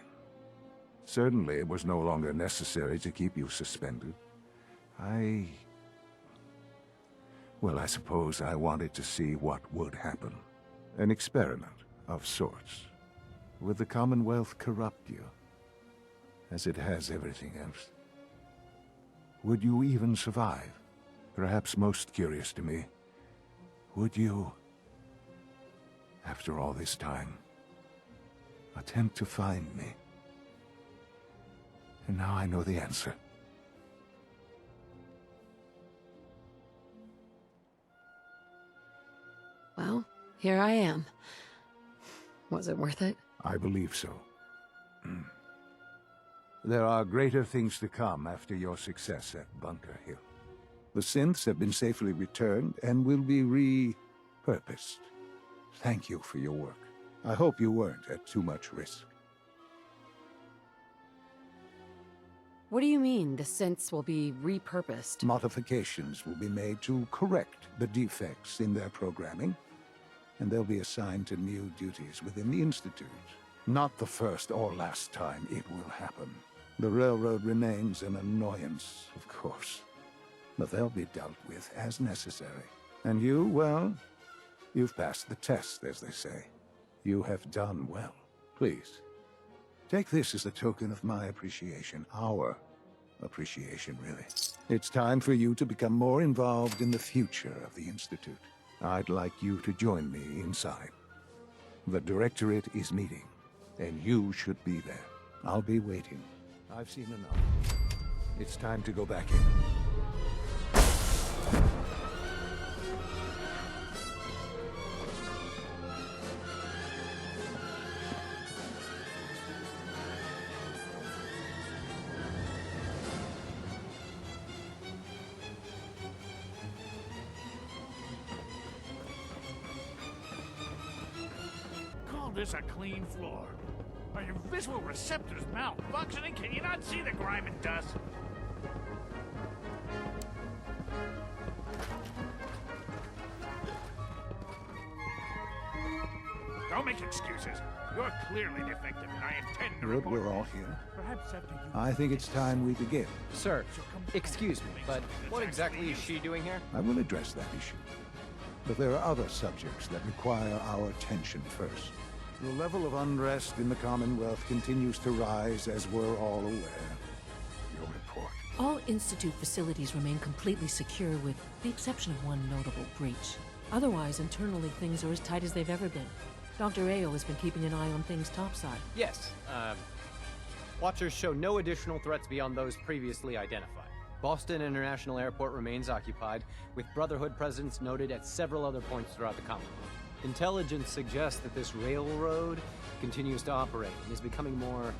Certainly, it was no longer necessary to keep you suspended. Well, I suppose I wanted to see what would happen. An experiment of sorts. Would the Commonwealth corrupt you? As it has everything else? Would you even survive? Perhaps most curious to me, would you, after all this time, attempt to find me? And now I know the answer. Well, here I am. Was it worth it? I believe so. There are greater things to come after your success at Bunker Hill. The synths have been safely returned and will be repurposed. Thank you for your work. I hope you weren't at too much risk. What do you mean, the synths will be repurposed? Modifications will be made to correct the defects in their programming, and they'll be assigned to new duties within the Institute. Not the first or last time it will happen. The Railroad remains an annoyance, of course, but they'll be dealt with as necessary. And you, well, you've passed the test, as they say. You have done well. Please, take this as a token of my appreciation. Our appreciation, really. It's time for you to become more involved in the future of the Institute. I'd like you to join me inside. The Directorate is meeting, and you should be there. I'll be waiting. I've seen enough. It's time to go back in. Call this a clean floor. Are your visual receptors malfunctioning? Can you not see the grime and dust? Don't make excuses. You're clearly defective, and I intend to Good, report we're all this. here. Perhaps after you... I think it's time we begin. Sir, excuse me, but what exactly is she doing here? I will address that issue. But there are other subjects that require our attention first. The level of unrest in the Commonwealth continues to rise, as we're all aware. Your report. All Institute facilities remain completely secure with the exception of one notable breach. Otherwise, internally, things are as tight as they've ever been. Dr. Ao has been keeping an eye on things topside. Yes, Watchers show no additional threats beyond those previously identified. Boston International Airport remains occupied, with Brotherhood presence noted at several other points throughout the Commonwealth. Intelligence suggests that this railroad continues to operate and is becoming more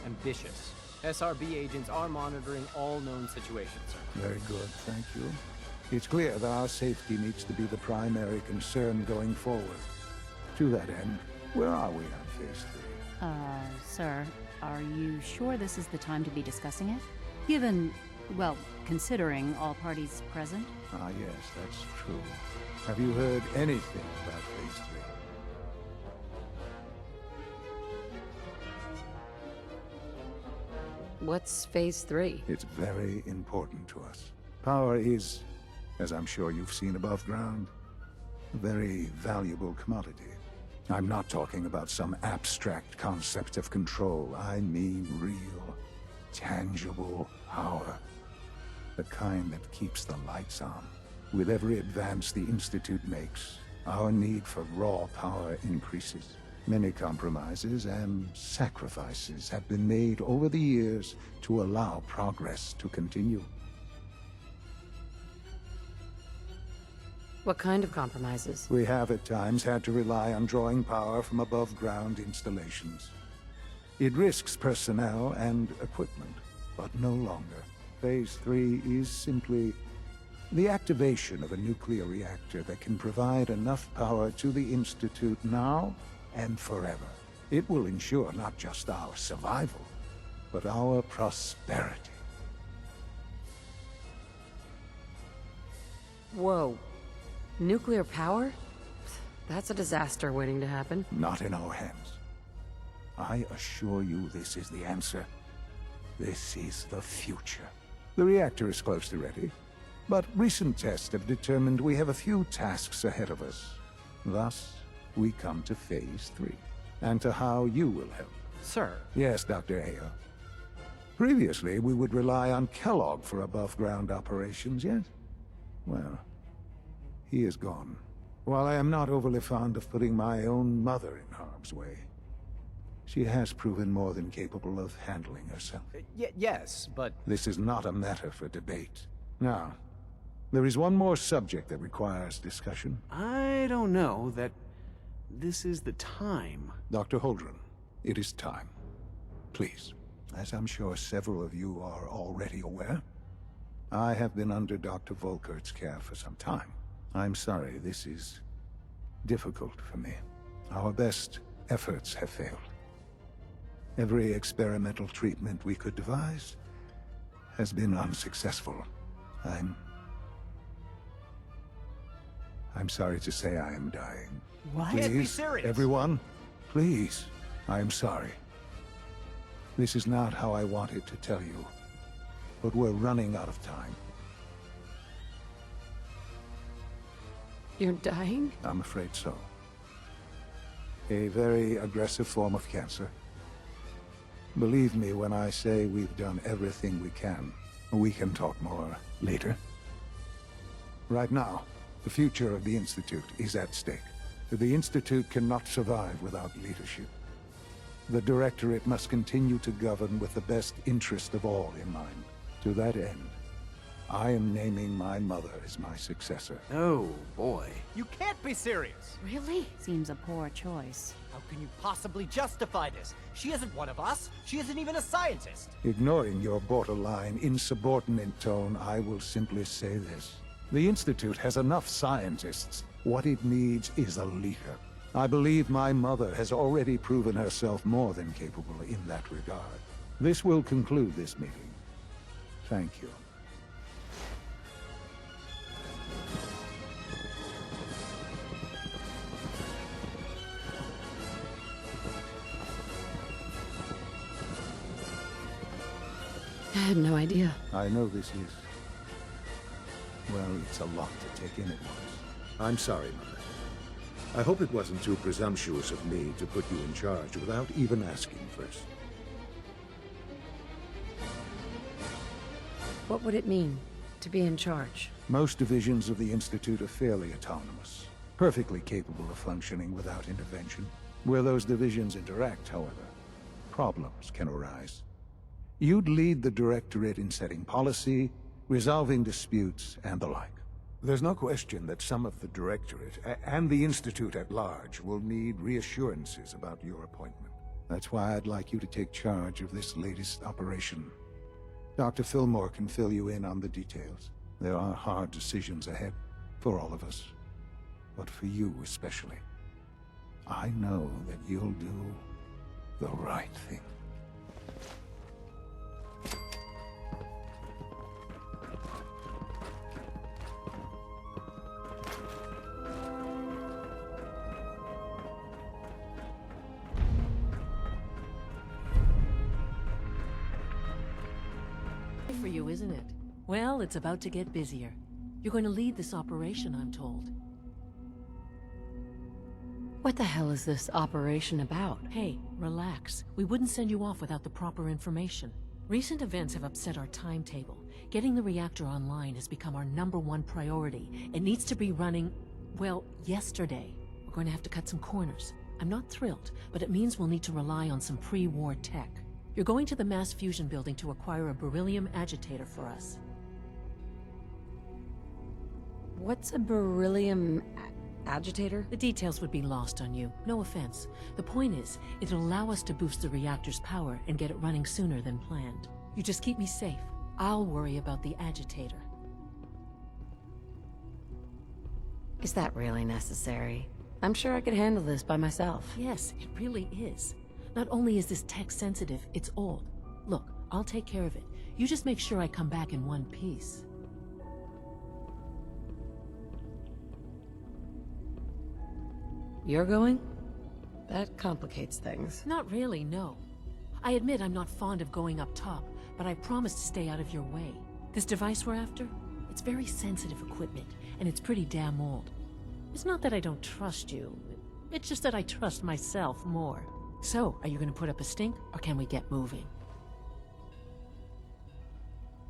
ambitious. SRB agents are monitoring all known situations, sir. Very good, thank you. It's clear that our safety needs to be the primary concern going forward. To that end, where are we on Phase 3? Sir, are you sure this is the time to be discussing it? Given, well, considering all parties present? Ah, yes, that's true. Have you heard anything about Phase 3? What's Phase 3? It's very important to us. Power is, as I'm sure you've seen above ground, a very valuable commodity. I'm not talking about some abstract concept of control. I mean real, tangible power. The kind that keeps the lights on. With every advance the Institute makes, our need for raw power increases. Many compromises and sacrifices have been made over the years to allow progress to continue. What kind of compromises? We have at times had to rely on drawing power from above-ground installations. It risks personnel and equipment, but no longer. Phase 3 is simply the activation of a nuclear reactor that can provide enough power to the Institute now and forever. It will ensure not just our survival, but our prosperity. Whoa. Nuclear power? That's a disaster waiting to happen. Not in our hands. I assure you this is the answer. This is the future. The reactor is close to ready, but recent tests have determined we have a few tasks ahead of us. Thus, we come to Phase 3, and to how you will help. Sir. Yes, Dr. Ao. Previously, we would rely on Kellogg for above-ground operations, yes? Well, he is gone. While I am not overly fond of putting my own mother in harm's way, she has proven more than capable of handling herself. Yes, but... This is not a matter for debate. Now, there is one more subject that requires discussion. I don't know that this is the time. Dr. Holdren, it is time. Please, as I'm sure several of you are already aware, I have been under Dr. Volkert's care for some time. I'm sorry, this is difficult for me. Our best efforts have failed. Every experimental treatment we could devise has been unsuccessful. I'm sorry to say I am dying. What? Please, Can't be serious. everyone, please, I'm sorry. This is not how I wanted to tell you, but we're running out of time. You're dying? I'm afraid so. A very aggressive form of cancer. Believe me when I say we've done everything we can. We can talk more later. Right now, the future of the Institute is at stake. The Institute cannot survive without leadership. The Directorate must continue to govern with the best interest of all in mind. To that end, I am naming my mother as my successor. Oh, boy. You can't be serious! Really? Seems a poor choice. How can you possibly justify this? She isn't one of us. She isn't even a scientist. Ignoring your borderline, insubordinate tone, I will simply say this. The Institute has enough scientists. What it needs is a leader. I believe my mother has already proven herself more than capable in that regard. This will conclude this meeting. Thank you. I had no idea. I know this is... well, it's a lot to take in at once. I'm sorry, Mother. I hope it wasn't too presumptuous of me to put you in charge without even asking first. What would it mean to be in charge? Most divisions of the Institute are fairly autonomous, perfectly capable of functioning without intervention. Where those divisions interact, however, problems can arise. You'd lead the Directorate in setting policy, resolving disputes, and the like. There's no question that some of the Directorate, and the Institute at large, will need reassurances about your appointment. That's why I'd like you to take charge of this latest operation. Dr. Fillmore can fill you in on the details. There are hard decisions ahead, for all of us. But for you especially. I know that you'll do the right thing. For you, isn't it? Well, it's about to get busier. You're going to lead this operation, I'm told. What the hell is this operation about? Hey, relax. We wouldn't send you off without the proper information. Recent events have upset our timetable. Getting the reactor online has become our #1 priority. It needs to be running, well, yesterday. We're going to have to cut some corners. I'm not thrilled, but it means we'll need to rely on some pre-war tech. You're going to the mass fusion building to acquire a beryllium agitator for us. What's a beryllium agitator? The details would be lost on you. No offense. The point is, it'll allow us to boost the reactor's power and get it running sooner than planned. You just keep me safe. I'll worry about the agitator. Is that really necessary? I'm sure I could handle this by myself. Yes, it really is. Not only is this tech sensitive, it's old. Look, I'll take care of it. You just make sure I come back in one piece. You're going? That complicates things. Not really, no. I admit I'm not fond of going up top, but I promise to stay out of your way. This device we're after? It's very sensitive equipment, and it's pretty damn old. It's not that I don't trust you. It's just that I trust myself more. So, are you going to put up a stink, or can we get moving?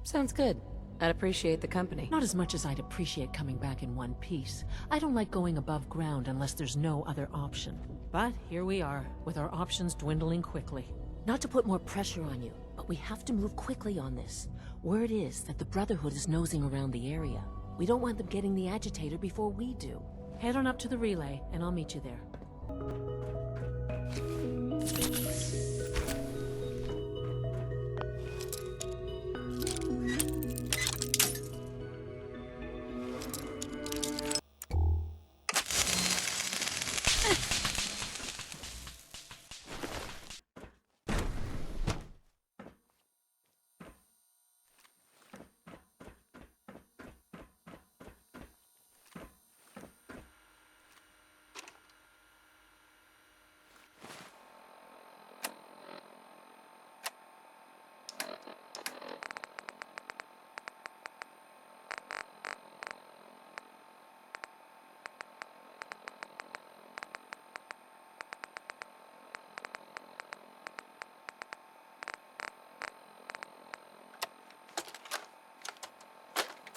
Sounds good. I'd appreciate the company. Not as much as I'd appreciate coming back in one piece. I don't like going above ground unless there's no other option. But here we are, with our options dwindling quickly. Not to put more pressure on you, but we have to move quickly on this. Word is that the Brotherhood is nosing around the area. We don't want them getting the agitator before we do. Head on up to the relay, and I'll meet you there.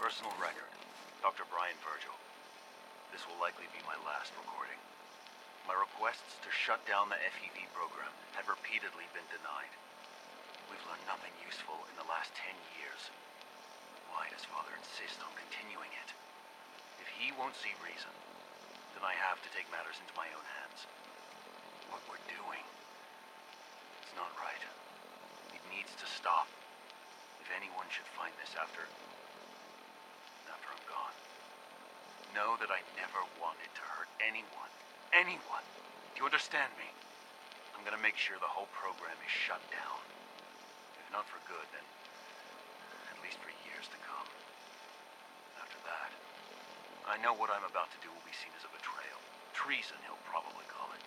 Personal record, Dr. Brian Virgil. This will likely be my last recording. My requests to shut down the FEV program had repeatedly been denied. We've learned nothing useful in the last 10 years. Why does Father insist on continuing it? If he won't see reason, then I have to take matters into my own hands. What we're doing, it's not right. It needs to stop. If anyone should find this after I'm gone, know that I never wanted to hurt anyone. Anyone! Do you understand me? I'm gonna make sure the whole program is shut down. If not for good, then at least for years to come. After that, I know what I'm about to do will be seen as a betrayal. Treason, he'll probably call it.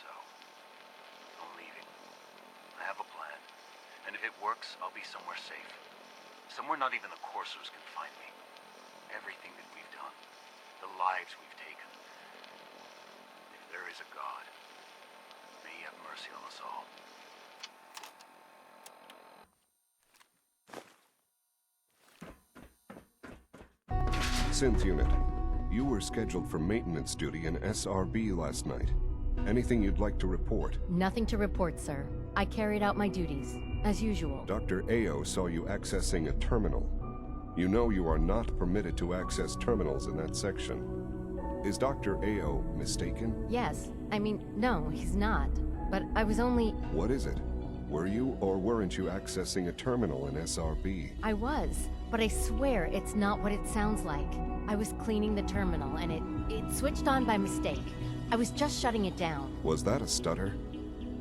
So, I'm leaving. I have a plan. And if it works, I'll be somewhere safe. Somewhere not even the coursers can find me. Everything that we've done, the lives we've taken. If there is a God, may he have mercy on us all. Synth Unit, you were scheduled for maintenance duty in SRB last night. Anything you'd like to report? Nothing to report, sir. I carried out my duties, as usual. Dr. Ao saw you accessing a terminal. You know you are not permitted to access terminals in that section. Is Dr. Ao mistaken? Yes. I mean, no, he's not. But I was only... What is it? Were you or weren't you accessing a terminal in SRB? I was, but I swear it's not what it sounds like. I was cleaning the terminal, and it switched on by mistake. I was just shutting it down. Was that a stutter?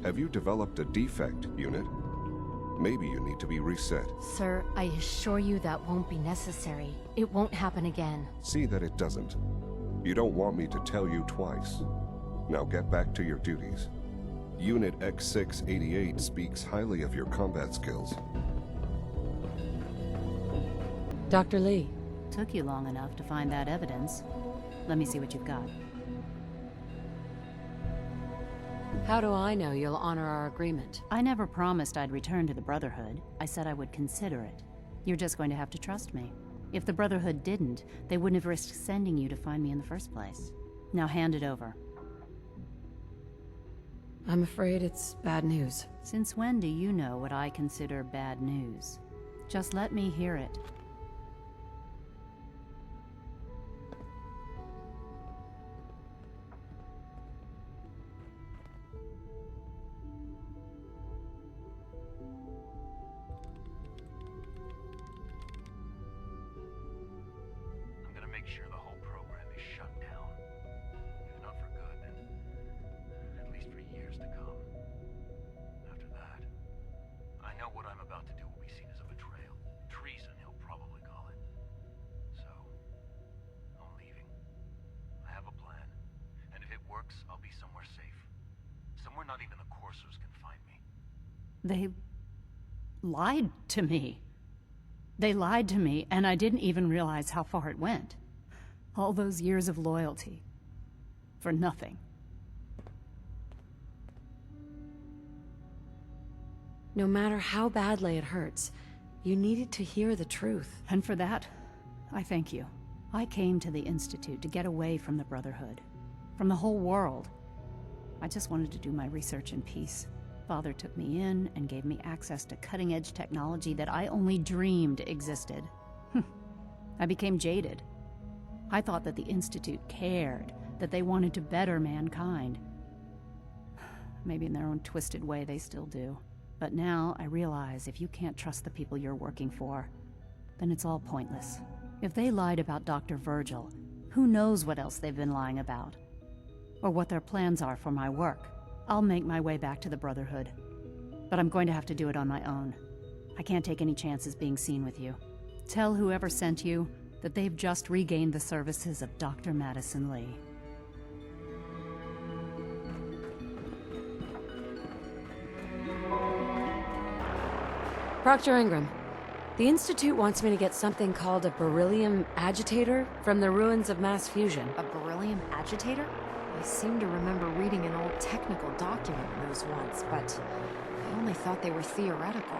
Have you developed a defect, Unit? Maybe you need to be reset. Sir, I assure you that won't be necessary. It won't happen again. See that it doesn't. You don't want me to tell you twice. Now get back to your duties. Unit X688 speaks highly of your combat skills. Dr. Lee. Took you long enough to find that evidence. Let me see what you've got. How do I know you'll honor our agreement? I never promised I'd return to the Brotherhood. I said I would consider it. You're just going to have to trust me. If the Brotherhood didn't, they wouldn't have risked sending you to find me in the first place. Now hand it over. I'm afraid it's bad news. Since when do you know what I consider bad news? Just let me hear it. Make sure the whole program is shut down. If not for good, then at least for years to come. After that, I know what I'm about to do will be seen as a betrayal. Treason, he'll probably call it. So, I'm leaving. I have a plan. And if it works, I'll be somewhere safe. Somewhere not even the coursers can find me. They lied to me. They lied to me, and I didn't even realize how far it went. All those years of loyalty. For nothing. No matter how badly it hurts, you needed to hear the truth. And for that, I thank you. I came to the Institute to get away from the Brotherhood. From the whole world. I just wanted to do my research in peace. Father took me in and gave me access to cutting-edge technology that I only dreamed existed. I became jaded. I thought that the Institute cared, that they wanted to better mankind. Maybe in their own twisted way they still do. But now I realize if you can't trust the people you're working for, then it's all pointless. If they lied about Dr. Virgil, who knows what else they've been lying about? Or what their plans are for my work. I'll make my way back to the Brotherhood. But I'm going to have to do it on my own. I can't take any chances being seen with you. Tell whoever sent you that they've just regained the services of Dr. Madison Lee. Proctor Ingram, the Institute wants me to get something called a beryllium agitator from the ruins of mass fusion. A beryllium agitator? I seem to remember reading an old technical document on those once, but I only thought they were theoretical.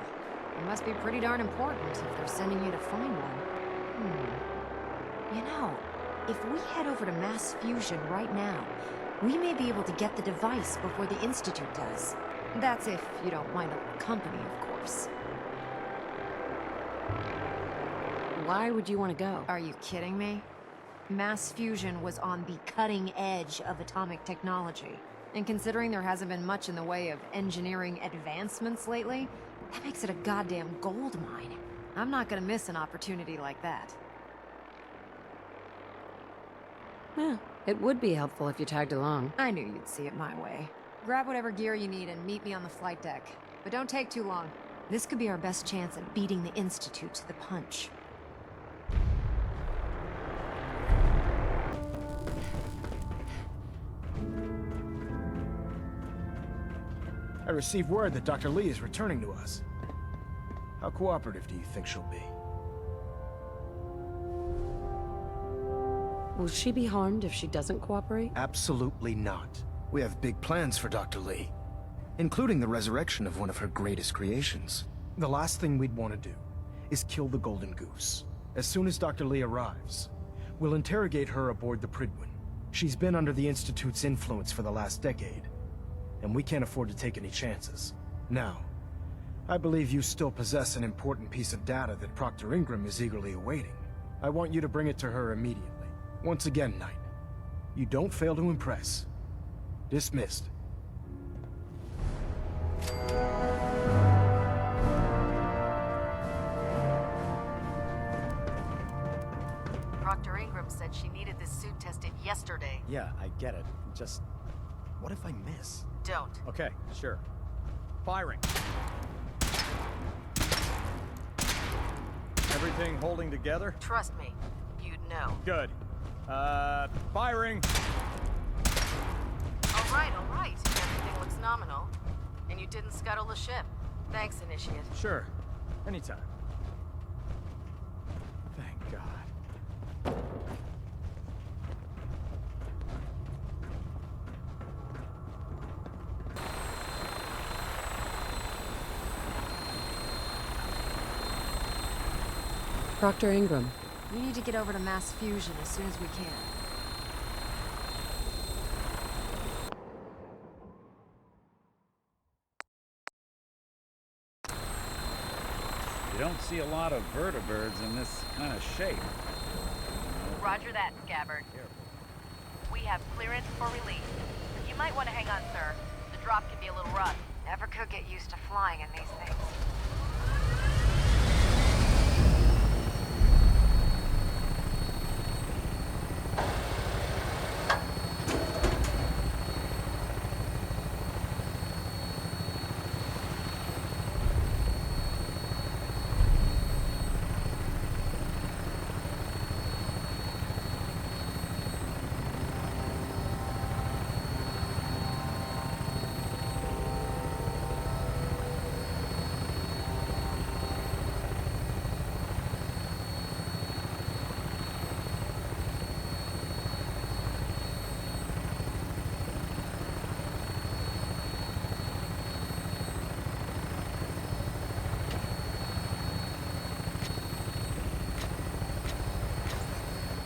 It must be pretty darn important if they're sending you to find one. You know, if we head over to mass fusion right now, we may be able to get the device before the Institute does. That's if you don't mind a little company, of course. Why would you want to go? Are you kidding me? Mass fusion was on the cutting edge of atomic technology. And considering there hasn't been much in the way of engineering advancements lately, that makes it a goddamn gold mine. I'm not gonna miss an opportunity like that. Yeah, it would be helpful if you tagged along. I knew you'd see it my way. Grab whatever gear you need and meet me on the flight deck. But don't take too long. This could be our best chance at beating the Institute to the punch. I received word that Dr. Lee is returning to us. How cooperative do you think she'll be? Will she be harmed if she doesn't cooperate? Absolutely not. We have big plans for Dr. Lee, including the resurrection of one of her greatest creations. The last thing we'd want to do is kill the Golden Goose. As soon as Dr. Lee arrives, we'll interrogate her aboard the Prydwen. She's been under the Institute's influence for the last decade, and we can't afford to take any chances. Now, I believe you still possess an important piece of data that Proctor Ingram is eagerly awaiting. I want you to bring it to her immediately. Once again, Knight, you don't fail to impress. Dismissed. Proctor Ingram said she needed this suit tested yesterday. Yeah, I get it. Just, what if I miss? Don't. Okay, sure. Firing. Everything holding together? Trust me, you'd know. Good. Firing! All right. Everything looks nominal. And you didn't scuttle the ship. Thanks, Initiate. Sure. Anytime. Thank God. Proctor Ingram. We need to get over to mass fusion as soon as we can. You don't see a lot of vertibirds in this kind of shape. Roger that, Scabbard. We have clearance for release. You might want to hang on, sir. The drop can be a little rough. Never could get used to flying in these things.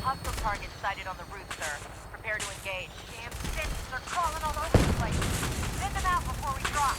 Hostile targets sighted on the roof, sir. Prepare to engage. Damn fists are crawling all over the place. Send them out before we drop.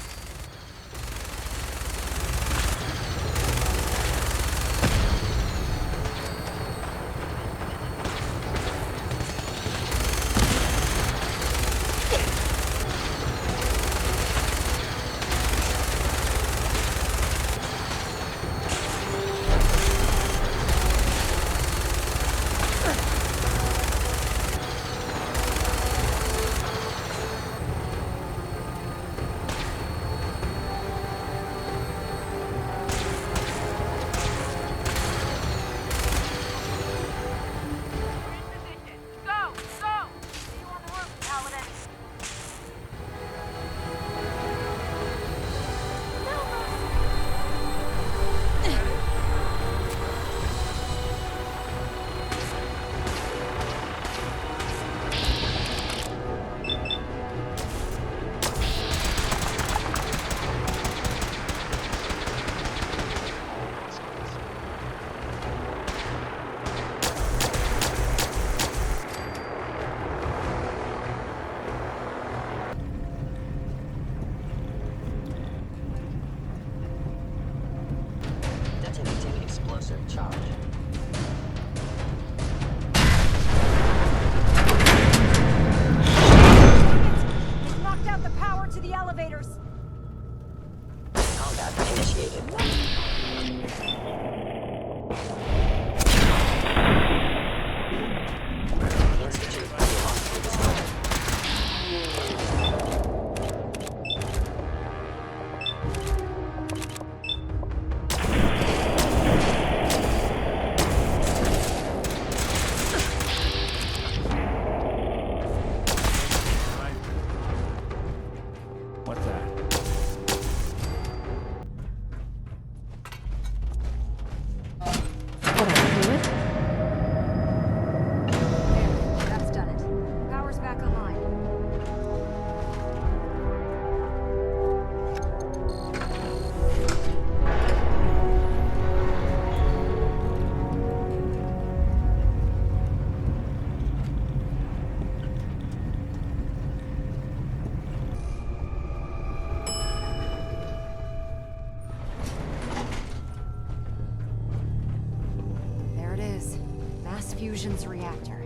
fusion's reactor.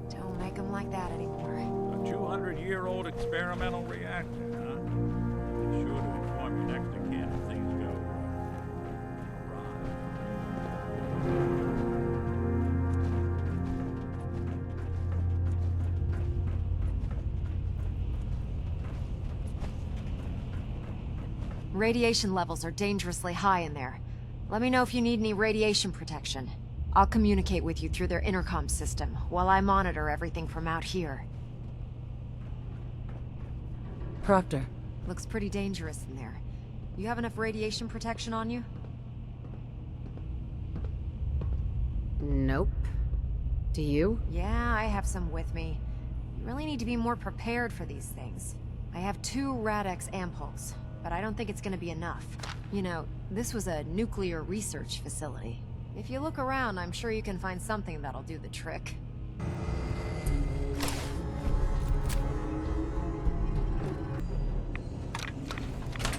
Don't make them like that anymore. A 200-year-old experimental reactor, huh? Be sure to inform you next again if things go Radiation levels are dangerously high in there. Let me know if you need any radiation protection. I'll communicate with you through their intercom system, while I monitor everything from out here. Proctor. Looks pretty dangerous in there. You have enough radiation protection on you? Nope. Do you? Yeah, I have some with me. You really need to be more prepared for these things. I have 2 Rad-X ampules, but I don't think it's gonna be enough. You know, this was a nuclear research facility. If you look around, I'm sure you can find something that'll do the trick.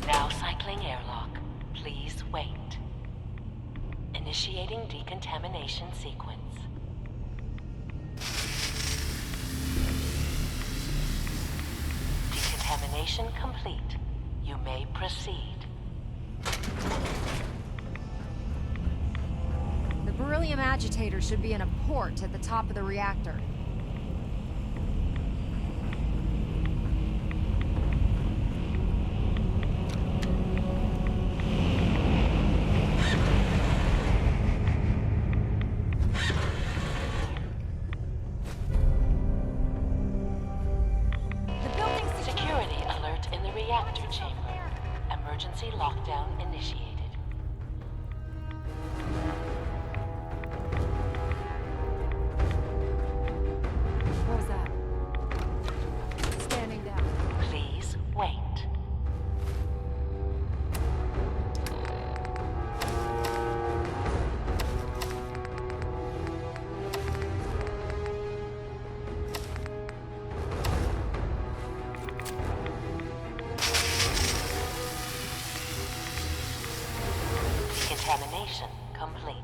Now cycling airlock. Please wait. Initiating decontamination sequence. Decontamination complete. You may proceed. The beryllium agitator should be in a port at the top of the reactor. Security alert in the reactor chamber. Emergency lockdown initiated. What was that? Standing down. Please wait. Decontamination complete.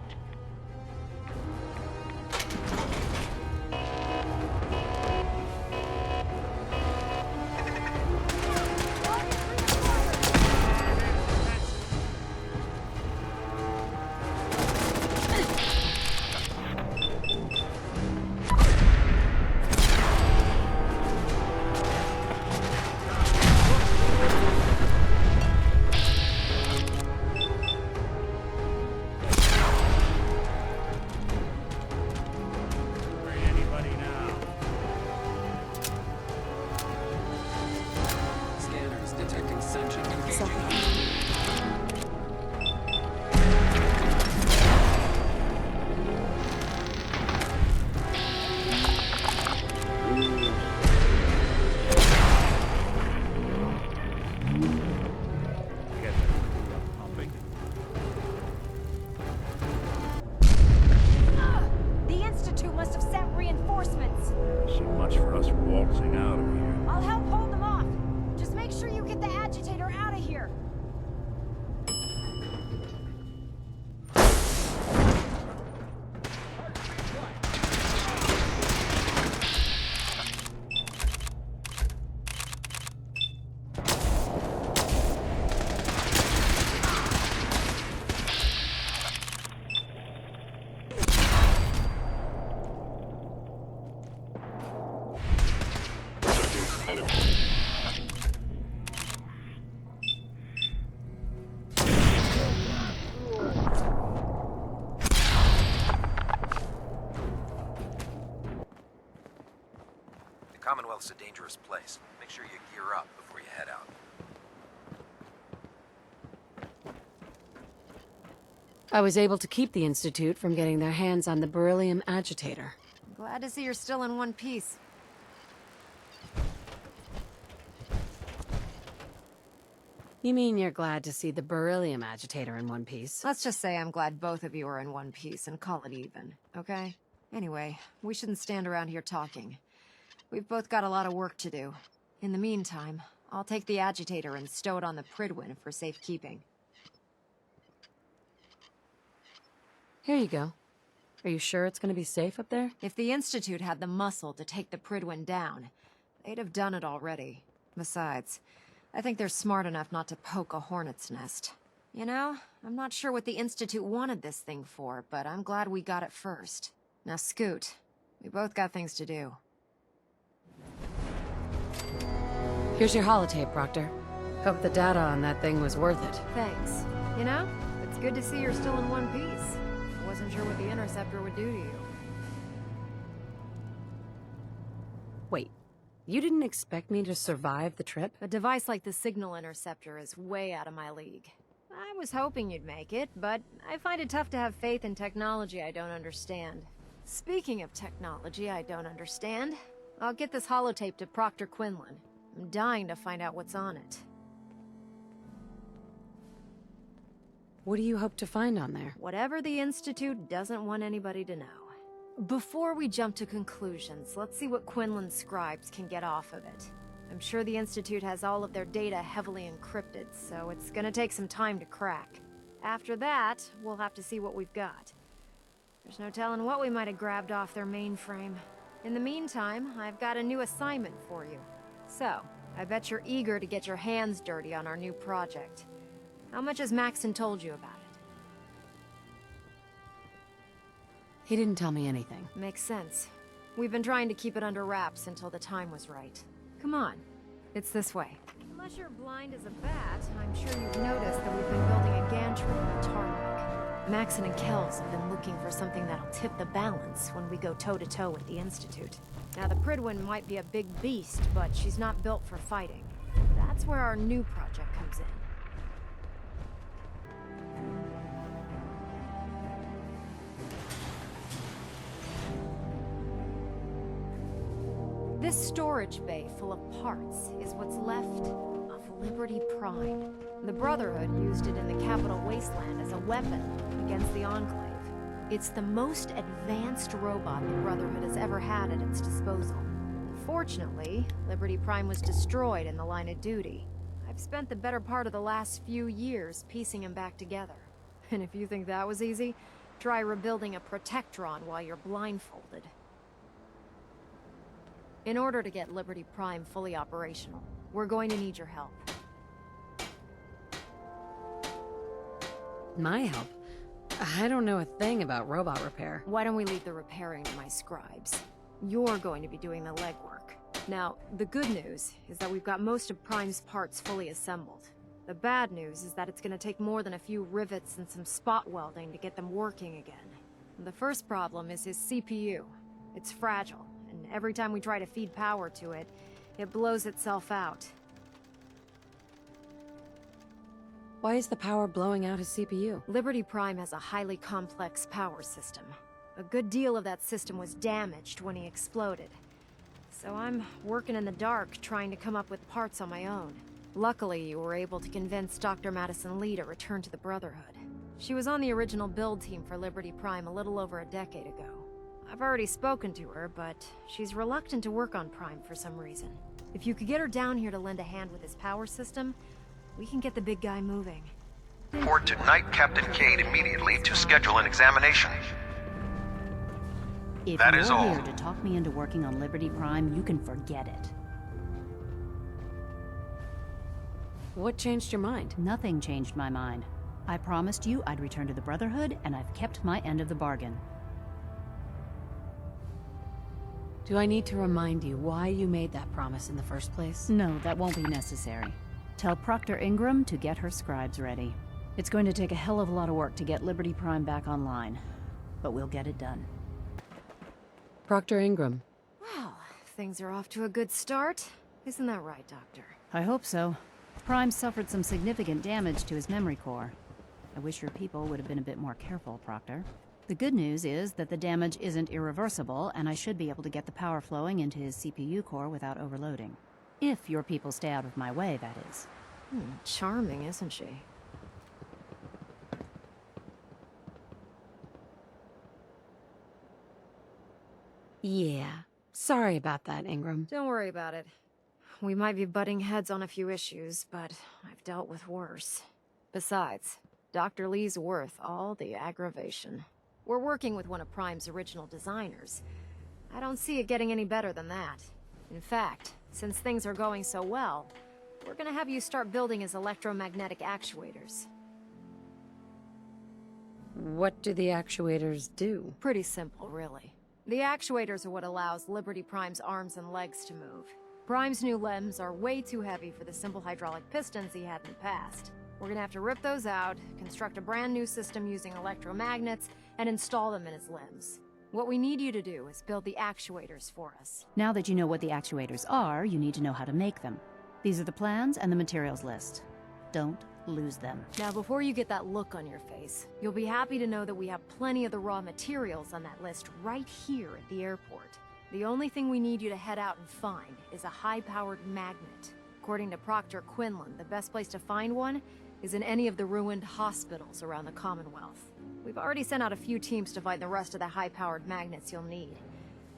The Institute must have sent reinforcements. so much for us waltzing out of here. I'll help hold them off. Just make sure you get the agitator out of here. The Commonwealth's a dangerous place. Make sure you gear up before you head out. I was able to keep the Institute from getting their hands on the beryllium agitator. Glad to see you're still in one piece. You mean you're glad to see the beryllium agitator in one piece? Let's just say I'm glad both of you are in one piece and call it even, okay? Anyway, we shouldn't stand around here talking. We've both got a lot of work to do. In the meantime, I'll take the agitator and stow it on the Pridwin for safekeeping. Here you go. Are you sure it's gonna be safe up there? If the Institute had the muscle to take the Prydwen down, they'd have done it already. Besides, I think they're smart enough not to poke a hornet's nest. You know, I'm not sure what the Institute wanted this thing for, but I'm glad we got it first. Now scoot. We both got things to do. Here's your holotape, Proctor. Hope the data on that thing was worth it. Thanks. You know, it's good to see you're still in one piece. I wasn't sure what the Interceptor would do to you. Wait, you didn't expect me to survive the trip? A device like the Signal Interceptor is way out of my league. I was hoping you'd make it, but I find it tough to have faith in technology I don't understand. Speaking of technology I don't understand, I'll get this holotape to Proctor Quinlan. I'm dying to find out what's on it. What do you hope to find on there? Whatever the Institute doesn't want anybody to know. Before we jump to conclusions, let's see what Quinlan's scribes can get off of it. I'm sure the Institute has all of their data heavily encrypted, so it's gonna take some time to crack. After that, we'll have to see what we've got. There's no telling what we might have grabbed off their mainframe. In the meantime, I've got a new assignment for you. So, I bet you're eager to get your hands dirty on our new project. How much has Maxon told you about it? He didn't tell me anything. Makes sense. We've been trying to keep it under wraps until the time was right. Come on. It's this way. Unless you're blind as a bat, I'm sure you've noticed that we've been building a gantry on the tarmac. Maxon and Kells have been looking for something that'll tip the balance when we go toe-to-toe with the Institute. Now, the Prydwen might be a big beast, but she's not built for fighting. That's where our new project comes in. This storage bay full of parts is what's left of Liberty Prime. The Brotherhood used it in the Capital Wasteland as a weapon against the Enclave. It's the most advanced robot the Brotherhood has ever had at its disposal. Unfortunately, Liberty Prime was destroyed in the line of duty. I've spent the better part of the last few years piecing him back together. And if you think that was easy, try rebuilding a Protectron while you're blindfolded. In order to get Liberty Prime fully operational, we're going to need your help. My help? I don't know a thing about robot repair. Why don't we leave the repairing to my scribes? You're going to be doing the legwork. Now, the good news is that we've got most of Prime's parts fully assembled. The bad news is that it's going to take more than a few rivets and some spot welding to get them working again. The first problem is his CPU. It's fragile, and every time we try to feed power to it, it blows itself out. Why is the power blowing out his CPU? Liberty Prime has a highly complex power system. A good deal of that system was damaged when he exploded. So I'm working in the dark, trying to come up with parts on my own. Luckily, you were able to convince Dr. Madison Lee to return to the Brotherhood. She was on the original build team for Liberty Prime a little over a decade ago. I've already spoken to her, but she's reluctant to work on Prime for some reason. If you could get her down here to lend a hand with his power system, we can get the big guy moving. Report to Knight Captain Cade immediately to schedule an examination. If That you're is all. here to talk me into working on Liberty Prime, you can forget it. What changed your mind? Nothing changed my mind. I promised you I'd return to the Brotherhood, and I've kept my end of the bargain. Do I need to remind you why you made that promise in the first place? No, that won't be necessary. Tell Proctor Ingram to get her scribes ready. It's going to take a hell of a lot of work to get Liberty Prime back online, but we'll get it done. Proctor Ingram. Well, things are off to a good start. Isn't that right, Doctor? I hope so. Prime suffered some significant damage to his memory core. I wish your people would have been a bit more careful, Proctor. The good news is that the damage isn't irreversible, and I should be able to get the power flowing into his CPU core without overloading. If your people stay out of my way, that is. Charming, isn't she? Yeah. Sorry about that, Ingram. Don't worry about it. We might be butting heads on a few issues, but I've dealt with worse. Besides, Dr. Lee's worth all the aggravation. We're working with one of Prime's original designers. I don't see it getting any better than that. In fact, since things are going so well, we're gonna have you start building his electromagnetic actuators. What do the actuators do? Pretty simple, really. The actuators are what allows Liberty Prime's arms and legs to move. Prime's new limbs are way too heavy for the simple hydraulic pistons he had in the past. We're gonna have to rip those out, construct a brand new system using electromagnets, and install them in his limbs. What we need you to do is build the actuators for us. Now that you know what the actuators are, you need to know how to make them. These are the plans and the materials list. Don't lose them. Now, before you get that look on your face, you'll be happy to know that we have plenty of the raw materials on that list right here at the airport. The only thing we need you to head out and find is a high-powered magnet. According to Proctor Quinlan, the best place to find one is in any of the ruined hospitals around the Commonwealth. We've already sent out a few teams to find the rest of the high-powered magnets you'll need.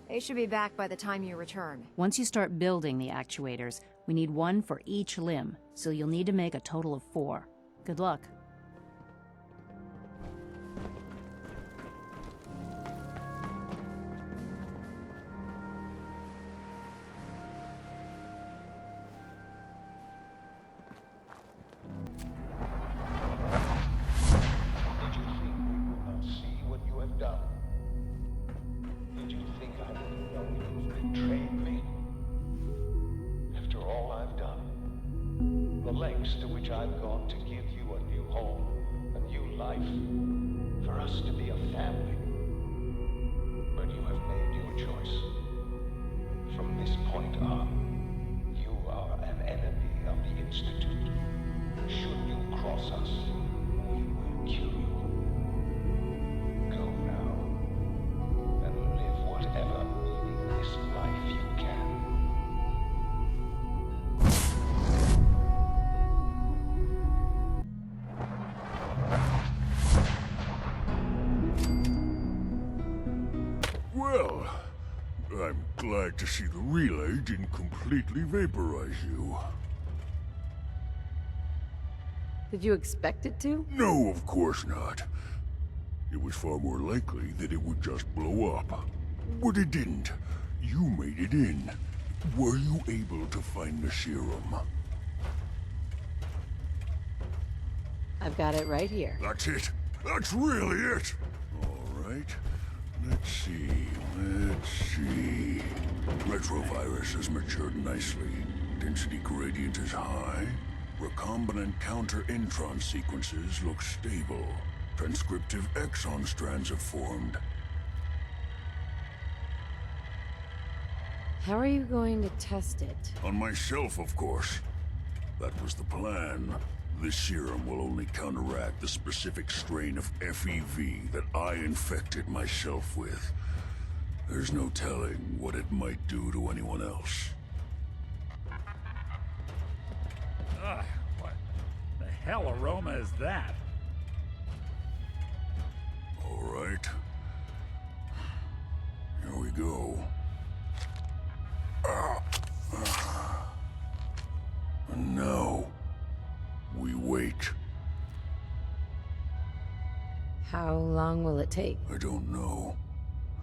They should be back by the time you return. Once you start building the actuators, we need one for each limb, so you'll need to make a total of 4. Good luck. To which I've gone to give you a new home, a new life, for us to be a family. But you have made your choice. From this point on, you are an enemy of the Institute. Should you cross us, we will kill you. Go now, and live whatever meaning this life you can. Well, I'm glad to see the relay didn't completely vaporize you. Did you expect it to? No, of course not. It was far more likely that it would just blow up. But it didn't. You made it in. Were you able to find the serum? I've got it right here. That's it. That's really it. All right. Let's see. Retrovirus has matured nicely. Density gradient is high. Recombinant counter-intron sequences look stable. Transcriptive exon strands have formed. How are you going to test it? On myself, of course. That was the plan. This serum will only counteract the specific strain of FEV that I infected myself with. There's no telling what it might do to anyone else. Ugh, what the hell aroma is that? All right. Here we go. And now, we wait. How long will it take? I don't know.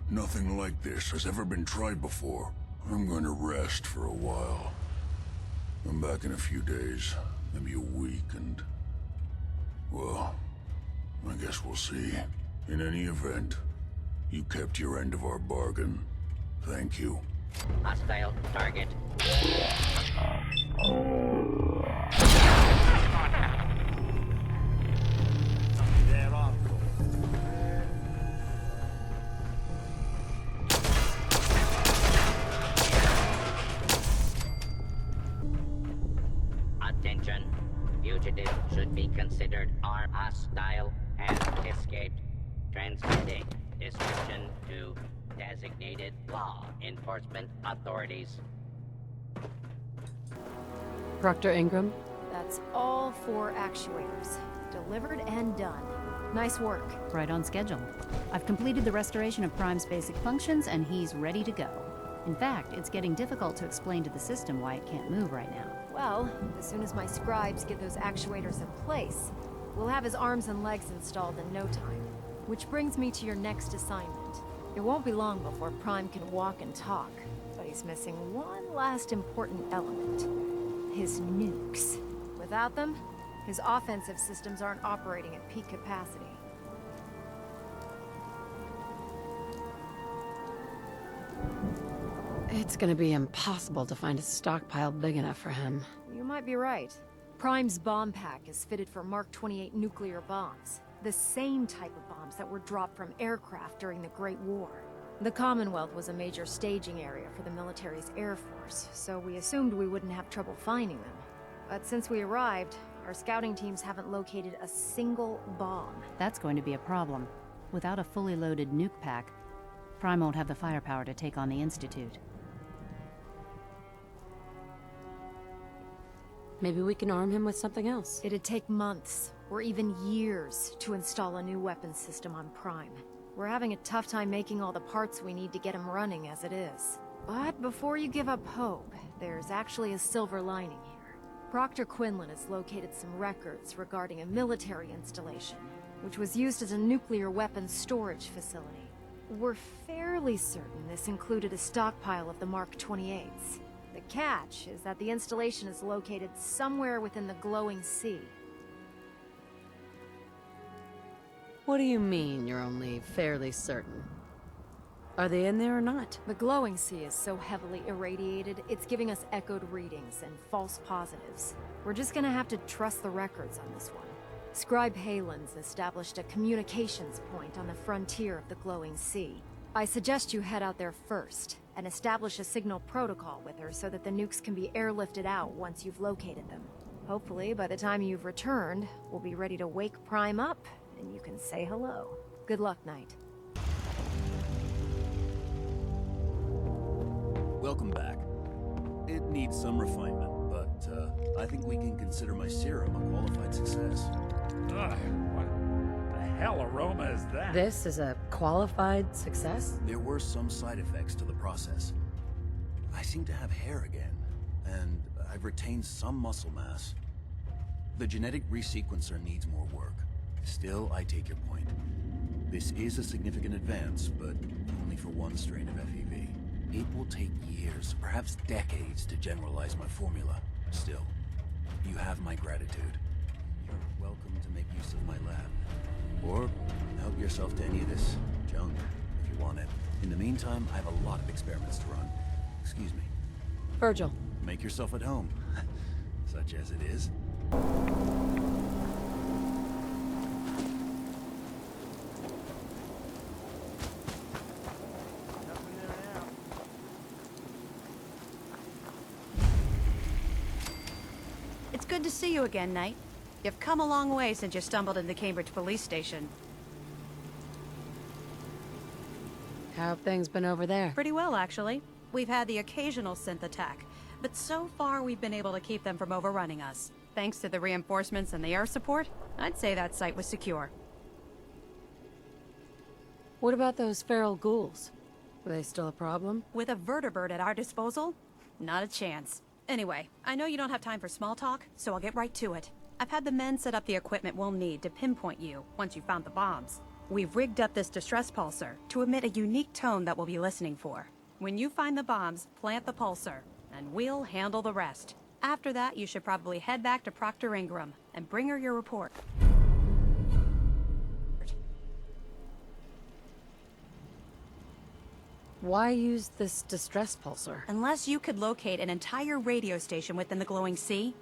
Nothing like this has ever been tried before. I'm going to rest for a while. I'm back in a few days, maybe a week, and... well, I guess we'll see. In any event, you kept your end of our bargain. Thank you. Hostile target. Attention. Fugitive should be considered armed hostile and escaped. Transmitting description to designated law enforcement authorities. Proctor Ingram? That's all 4 actuators. Delivered and done. Nice work. Right on schedule. I've completed the restoration of Prime's basic functions, and he's ready to go. In fact, it's getting difficult to explain to the system why it can't move right now. Well, as soon as my scribes get those actuators in place, we'll have his arms and legs installed in no time. Which brings me to your next assignment. It won't be long before Prime can walk and talk, but he's missing one last important element. His nukes. Without them, his offensive systems aren't operating at peak capacity. It's gonna be impossible to find a stockpile big enough for him. You might be right. Prime's bomb pack is fitted for Mark 28 nuclear bombs. The same type of bombs that were dropped from aircraft during the Great War. The Commonwealth was a major staging area for the military's air force, so we assumed we wouldn't have trouble finding them. But since we arrived, our scouting teams haven't located a single bomb. That's going to be a problem. Without a fully loaded nuke pack, Prime won't have the firepower to take on the Institute. Maybe we can arm him with something else. It'd take months, or even years, to install a new weapons system on Prime. We're having a tough time making all the parts we need to get him running as it is. But before you give up hope, there's actually a silver lining here. Proctor Quinlan has located some records regarding a military installation, which was used as a nuclear weapons storage facility. We're fairly certain this included a stockpile of the Mark 28s. The catch is that the installation is located somewhere within the glowing sea. What do you mean you're only fairly certain? Are they in there or not? The glowing sea is so heavily irradiated, it's giving us echoed readings and false positives. We're just gonna have to trust the records on this one. Scribe Halen's established a communications point on the frontier of the glowing sea. I suggest you head out there first, and establish a signal protocol with her so that the nukes can be airlifted out once you've located them. Hopefully, by the time you've returned, we'll be ready to wake Prime up, and you can say hello. Good luck, Knight. Welcome back. It needs some refinement, but I think we can consider my serum a qualified success. Ugh, what the hell aroma is that? This is a qualified success? There were some side effects to the process. I seem to have hair again, and I've retained some muscle mass. The genetic resequencer needs more work. Still, I take your point. This is a significant advance, but only for one strain of FEV. It will take years, perhaps decades, to generalize my formula. Still, you have my gratitude. You're welcome to make use of my lab. Or help yourself to any of this junk, if you want it. In the meantime, I have a lot of experiments to run. Excuse me. Virgil. Make yourself at home. Such as it is. It's good to see you again, Knight. You've come a long way since you stumbled into the Cambridge police station. How have things been over there? Pretty well, actually. We've had the occasional synth attack, but so far we've been able to keep them from overrunning us. Thanks to the reinforcements and the air support, I'd say that site was secure. What about those feral ghouls? Were they still a problem? With a vertibird at our disposal? Not a chance. Anyway, I know you don't have time for small talk, so I'll get right to it. I've had the men set up the equipment we'll need to pinpoint you once you've found the bombs. We've rigged up this distress pulsar to emit a unique tone that we'll be listening for. When you find the bombs, plant the pulsar, and we'll handle the rest. After that, you should probably head back to Proctor Ingram and bring her your report. Why use this distress pulsar? Unless you could locate an entire radio station within the glowing sea,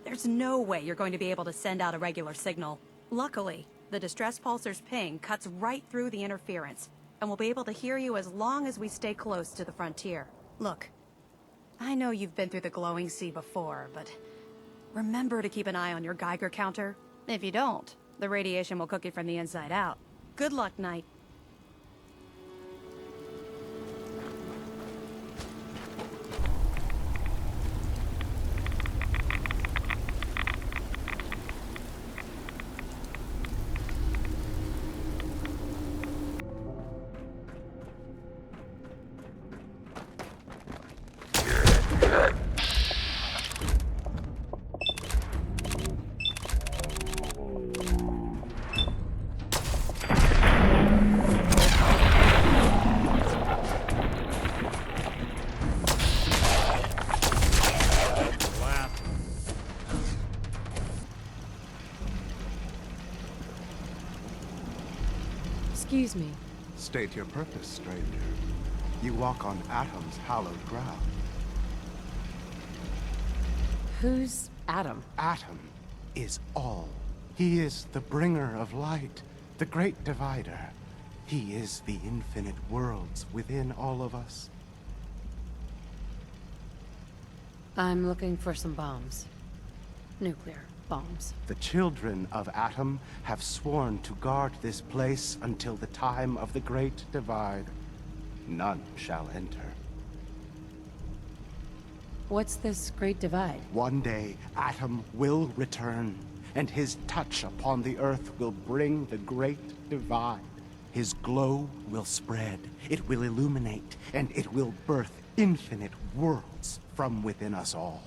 there's no way you're going to be able to send out a regular signal. Luckily, the distress pulsar's ping cuts right through the interference, and we'll be able to hear you as long as we stay close to the frontier. Look, I know you've been through the glowing sea before, but remember to keep an eye on your Geiger counter. If you don't, the radiation will cook you from the inside out. Good luck, Knight. Excuse me. State your purpose, stranger. You walk on Atom's hallowed ground. Who's Atom? Atom is all. He is the bringer of light, the great divider. He is the infinite worlds within all of us. I'm looking for some bombs. Nuclear bombs. The children of Atom have sworn to guard this place until the time of the Great Divide. None shall enter. What's this Great Divide? One day, Atom will return, and his touch upon the Earth will bring the Great Divide. His glow will spread, it will illuminate, and it will birth infinite worlds from within us all.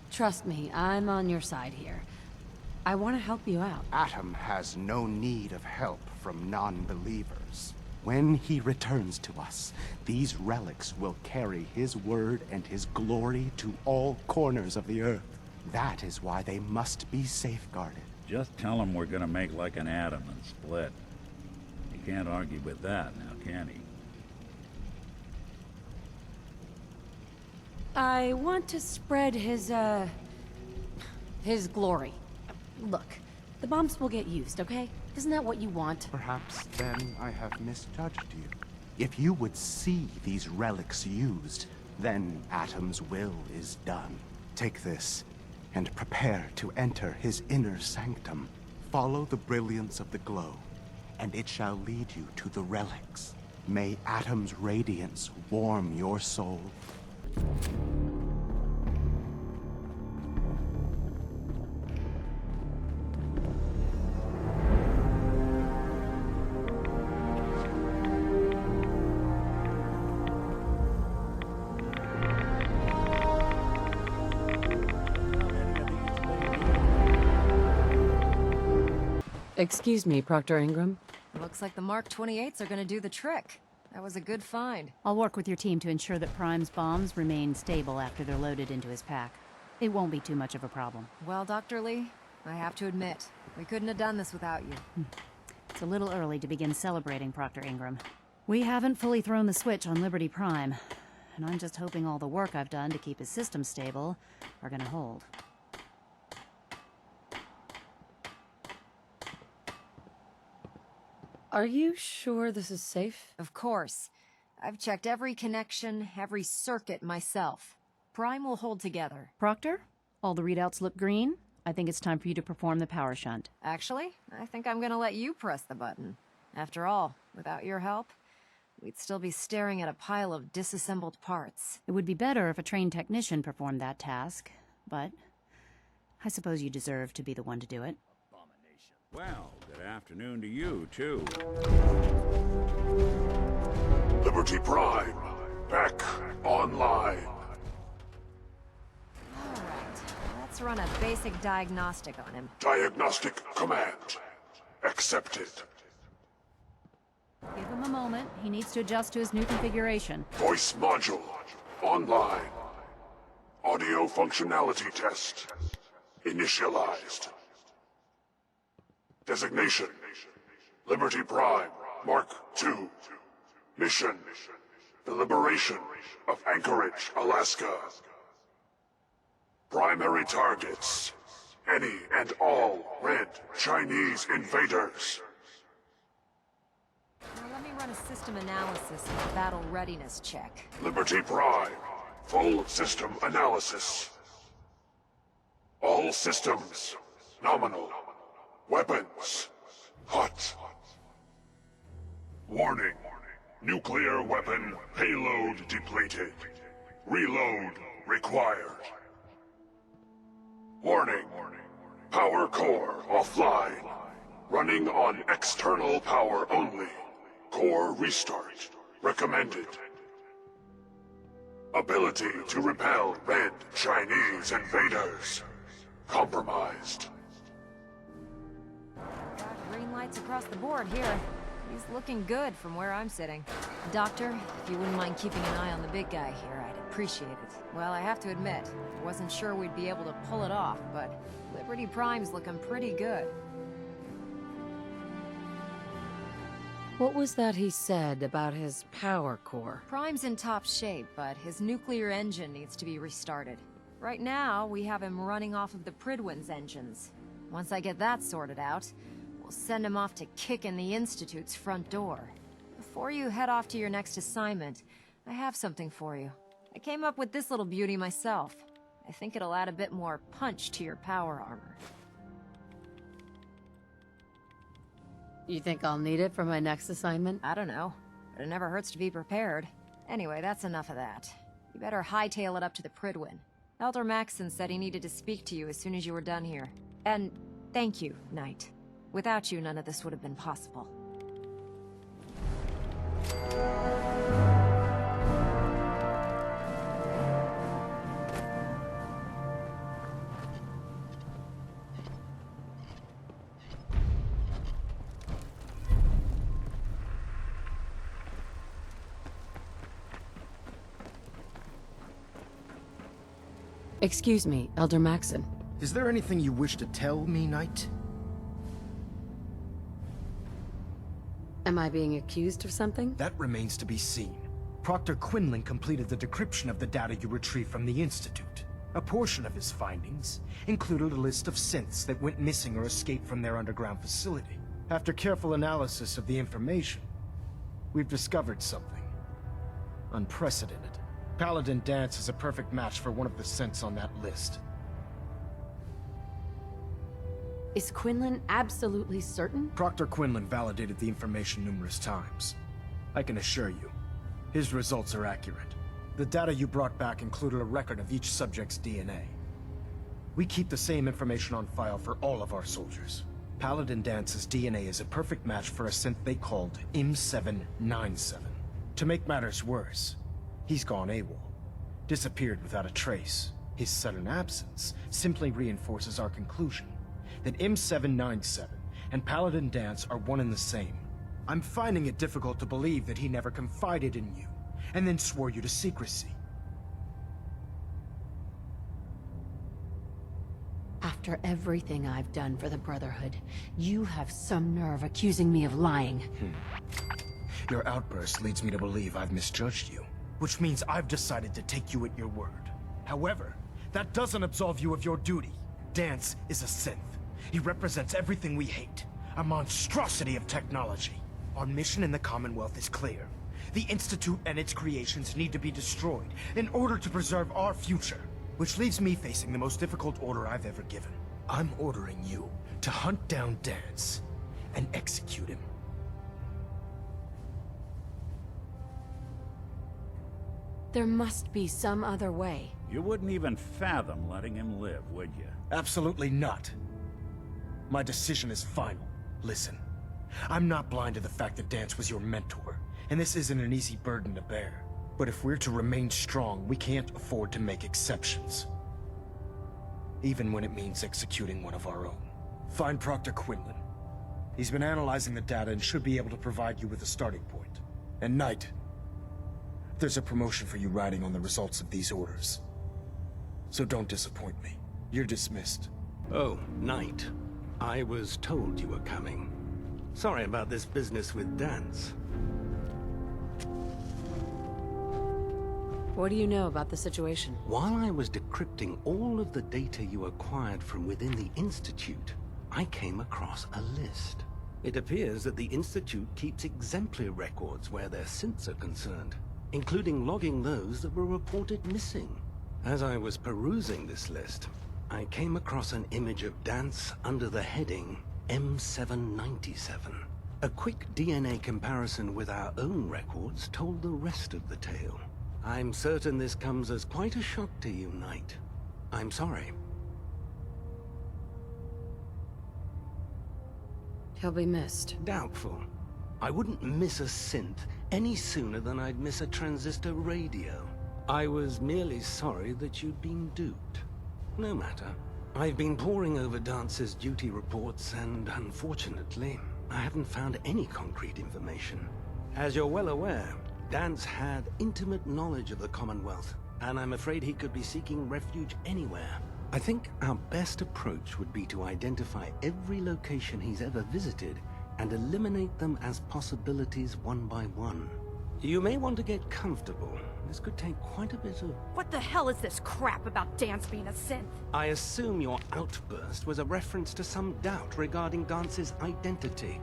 Trust me, I'm on your side here. I want to help you out. Atom has no need of help from non-believers. When he returns to us, these relics will carry his word and his glory to all corners of the Earth. That is why they must be safeguarded. Just tell him we're gonna make like an atom and split. He can't argue with that now, can he? I want to spread his glory. Look, the bombs will get used, okay? Isn't that what you want? Perhaps then I have misjudged you. If you would see these relics used, then Atom's will is done. Take this, and prepare to enter his inner sanctum. Follow the brilliance of the glow, and it shall lead you to the relics. May Atom's radiance warm your soul. Excuse me, Proctor Ingram. Looks like the Mark 28s are gonna do the trick. That was a good find. I'll work with your team to ensure that Prime's bombs remain stable after they're loaded into his pack. It won't be too much of a problem. Well, Dr. Lee, I have to admit, we couldn't have done this without you. It's a little early to begin celebrating, Proctor Ingram. We haven't fully thrown the switch on Liberty Prime, and I'm just hoping all the work I've done to keep his system stable are gonna hold. Are you sure this is safe? Of course. I've checked every connection, every circuit myself. Prime will hold together. Proctor, all the readouts look green. I think it's time for you to perform the power shunt. Actually, I think I'm gonna let you press the button. After all, without your help, we'd still be staring at a pile of disassembled parts. It would be better if a trained technician performed that task, but I suppose you deserve to be the one to do it. Well, good afternoon to you, too. Liberty Prime, back online. Alright, let's run a basic diagnostic on him. Diagnostic command accepted. Give him a moment. He needs to adjust to his new configuration. Voice module online. Audio functionality test initialized. Designation: Liberty Prime, Mark II. Mission: the liberation of Anchorage, Alaska. Primary targets: any and all red Chinese invaders. Now let me run a system analysis and a battle readiness check. Liberty Prime, full system analysis. All systems nominal. Weapons hot. Warning. Nuclear weapon payload depleted. Reload required. Warning. Power core offline. Running on external power only. Core restart recommended. Ability to repel red Chinese invaders compromised. Got green lights across the board here. He's looking good from where I'm sitting. Doctor, if you wouldn't mind keeping an eye on the big guy here, I'd appreciate it. Well, I have to admit, wasn't sure we'd be able to pull it off, but Liberty Prime's looking pretty good. What was that he said about his power core? Prime's in top shape, but his nuclear engine needs to be restarted. Right now, we have him running off of the Prydwen's engines. Once I get that sorted out, we'll send him off to kick in the Institute's front door. Before you head off to your next assignment, I have something for you. I came up with this little beauty myself. I think it'll add a bit more punch to your power armor. You think I'll need it for my next assignment? I don't know, but it never hurts to be prepared. Anyway, that's enough of that. You better hightail it up to the Prydwen. Elder Maxson said he needed to speak to you as soon as you were done here. And thank you, Knight. Without you, none of this would have been possible. Excuse me, Elder Maxson. Is there anything you wish to tell me, Knight? Am I being accused of something? That remains to be seen. Proctor Quinlan completed the decryption of the data you retrieved from the Institute. A portion of his findings included a list of synths that went missing or escaped from their underground facility. After careful analysis of the information, we've discovered something unprecedented. Paladin Danse is a perfect match for one of the synths on that list. Is Quinlan absolutely certain? Proctor Quinlan validated the information numerous times. I can assure you, his results are accurate. The data you brought back included a record of each subject's DNA. We keep the same information on file for all of our soldiers. Paladin Dance's DNA is a perfect match for a synth they called M797. To make matters worse, he's gone AWOL, disappeared without a trace. His sudden absence simply reinforces our conclusion that M797 and Paladin Danse are one and the same. I'm finding it difficult to believe that he never confided in you, and then swore you to secrecy. After everything I've done for the Brotherhood, you have some nerve accusing me of lying. Your outburst leads me to believe I've misjudged you, which means I've decided to take you at your word. However, that doesn't absolve you of your duty. Danse is a synth. He represents everything we hate, a monstrosity of technology. Our mission in the Commonwealth is clear. The Institute and its creations need to be destroyed in order to preserve our future, which leaves me facing the most difficult order I've ever given. I'm ordering you to hunt down Danse and execute him. There must be some other way. You wouldn't even fathom letting him live, would you? Absolutely not. My decision is final. Listen, I'm not blind to the fact that Danse was your mentor, and this isn't an easy burden to bear. But if we're to remain strong, we can't afford to make exceptions. Even when it means executing one of our own. Find Proctor Quinlan. He's been analyzing the data and should be able to provide you with a starting point. And Knight, there's a promotion for you riding on the results of these orders. So don't disappoint me. You're dismissed. Oh, Knight. I was told you were coming. Sorry about this business with Danse. What do you know about the situation? While I was decrypting all of the data you acquired from within the Institute, I came across a list. It appears that the Institute keeps exemplary records where their synths are concerned, including logging those that were reported missing. As I was perusing this list, I came across an image of Danse under the heading M797. A quick DNA comparison with our own records told the rest of the tale. I'm certain this comes as quite a shock to you, Knight. I'm sorry. He'll be missed. Doubtful. I wouldn't miss a synth any sooner than I'd miss a transistor radio. I was merely sorry that you'd been duped. No matter. I've been poring over Dance's duty reports, and unfortunately, I haven't found any concrete information. As you're well aware, Danse had intimate knowledge of the Commonwealth, and I'm afraid he could be seeking refuge anywhere. I think our best approach would be to identify every location he's ever visited and eliminate them as possibilities one by one. You may want to get comfortable. This could take quite a bit of... What the hell is this crap about Dance being a synth? I assume your outburst was a reference to some doubt regarding Dance's identity.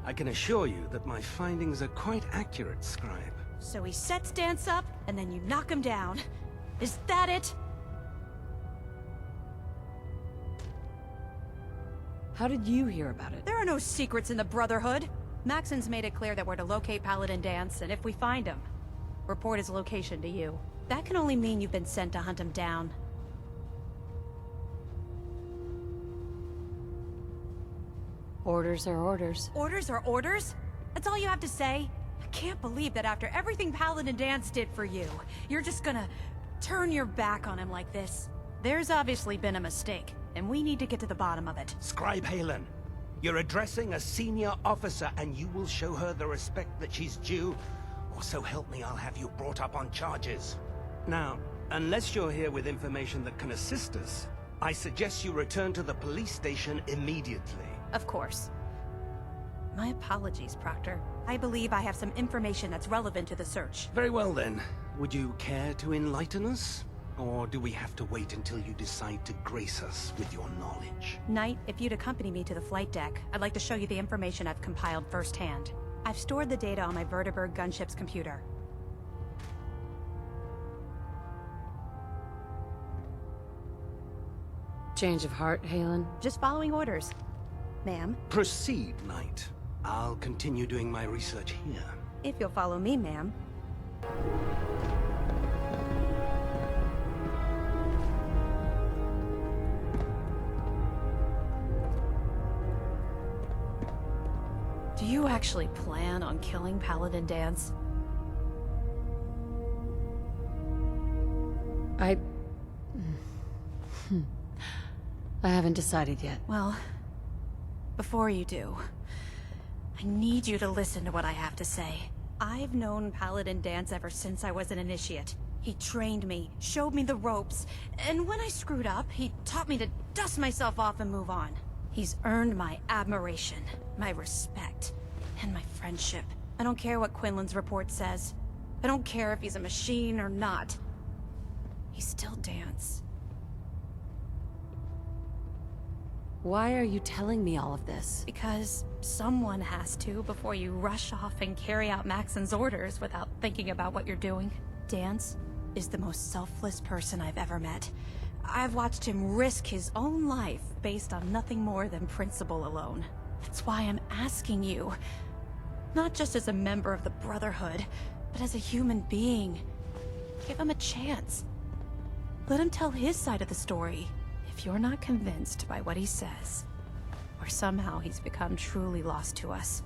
I can assure you that my findings are quite accurate, Scribe. So he sets Dance up, and then you knock him down. Is that it? How did you hear about it? There are no secrets in the Brotherhood. Maxon's made it clear that we're to locate Paladin Dance, and if we find him, report his location to you. That can only mean you've been sent to hunt him down. Orders are orders. Orders are orders? That's all you have to say? I can't believe that after everything Paladin Dance did for you, you're just gonna turn your back on him like this. There's obviously been a mistake, and we need to get to the bottom of it. Scribe Halen, you're addressing a senior officer, and you will show her the respect that she's due, or so help me, I'll have you brought up on charges. Now, unless you're here with information that can assist us, I suggest you return to the police station immediately. Of course. My apologies, Proctor. I believe I have some information that's relevant to the search. Very well then. Would you care to enlighten us? Or do we have to wait until you decide to grace us with your knowledge? Knight, if you'd accompany me to the flight deck, I'd like to show you the information I've compiled firsthand. I've stored the data on my Vertibird gunship's computer. Change of heart, Halen? Just following orders. Ma'am? Proceed, Knight. I'll continue doing my research here. If you'll follow me, ma'am. Do you actually plan on killing Paladin Dance? I haven't decided yet. Well, before you do, I need you to listen to what I have to say. I've known Paladin Dance ever since I was an initiate. He trained me, showed me the ropes, and when I screwed up, he taught me to dust myself off and move on. He's earned my admiration, my respect, and my friendship. I don't care what Quinlan's report says. I don't care if he's a machine or not. He's still Dance. Why are you telling me all of this? Because someone has to before you rush off and carry out Maxon's orders without thinking about what you're doing. Dance is the most selfless person I've ever met. I've watched him risk his own life based on nothing more than principle alone. That's why I'm asking you, not just as a member of the Brotherhood, but as a human being. Give him a chance. Let him tell his side of the story. If you're not convinced by what he says, or somehow he's become truly lost to us,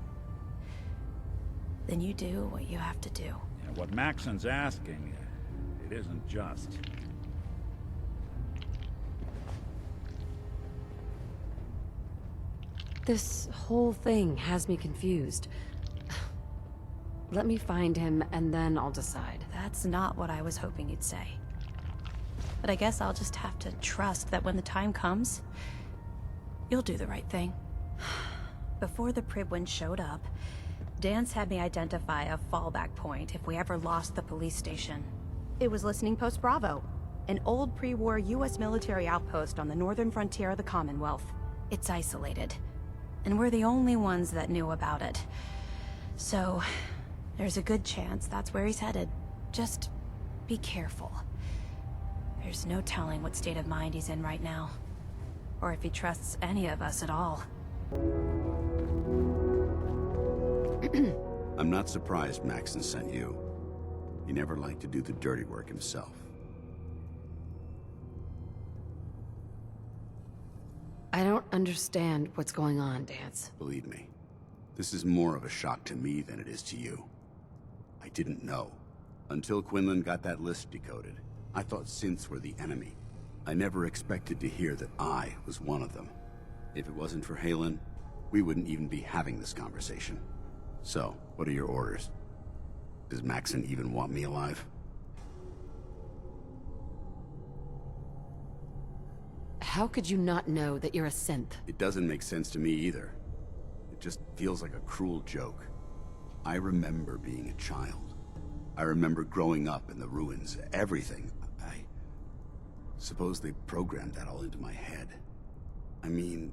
then you do what you have to do. Yeah, what Maxon's asking, it isn't just. This whole thing has me confused. Let me find him, and then I'll decide. That's not what I was hoping you'd say. But I guess I'll just have to trust that when the time comes, you'll do the right thing. Before the Pribwin showed up, Dance had me identify a fallback point if we ever lost the police station. It was Listening Post Bravo, an old pre-war U.S. military outpost on the northern frontier of the Commonwealth. It's isolated, and we're the only ones that knew about it. So, there's a good chance that's where he's headed. Just be careful. There's no telling what state of mind he's in right now. Or if he trusts any of us at all. I'm not surprised Maxon sent you. He never liked to do the dirty work himself. I don't understand what's going on, Dance. Believe me, this is more of a shock to me than it is to you. I didn't know. Until Quinlan got that list decoded. I thought synths were the enemy. I never expected to hear that I was one of them. If it wasn't for Halen, we wouldn't even be having this conversation. So, what are your orders? Does Maxon even want me alive? How could you not know that you're a synth? It doesn't make sense to me either. It just feels like a cruel joke. I remember being a child. I remember growing up in the ruins, everything. I suppose they programmed that all into my head. I mean,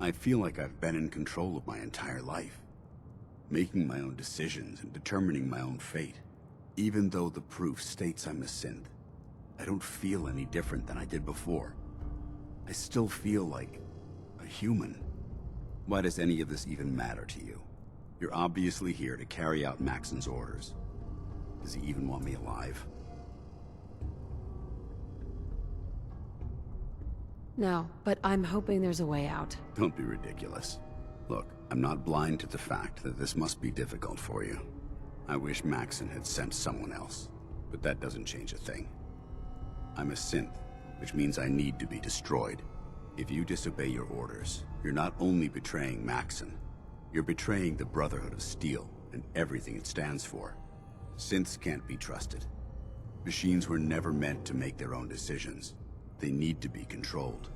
I feel like I've been in control of my entire life, making my own decisions and determining my own fate. Even though the proof states I'm a synth, I don't feel any different than I did before. I still feel like a human. Why does any of this even matter to you? You're obviously here to carry out Maxon's orders. Does he even want me alive? No, but I'm hoping there's a way out. Don't be ridiculous. Look, I'm not blind to the fact that this must be difficult for you. I wish Maxon had sent someone else, but that doesn't change a thing. I'm a synth, which means I need to be destroyed. If you disobey your orders, you're not only betraying Maxon, you're betraying the Brotherhood of Steel and everything it stands for. Synths can't be trusted. Machines were never meant to make their own decisions. They need to be controlled.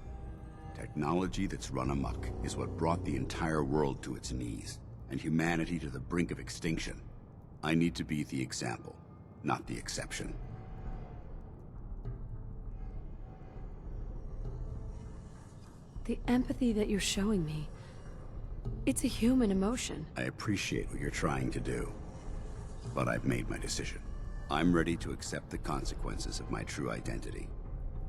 Technology that's run amok is what brought the entire world to its knees, and humanity to the brink of extinction. I need to be the example, not the exception. The empathy that you're showing me, it's a human emotion. I appreciate what you're trying to do, but I've made my decision. I'm ready to accept the consequences of my true identity.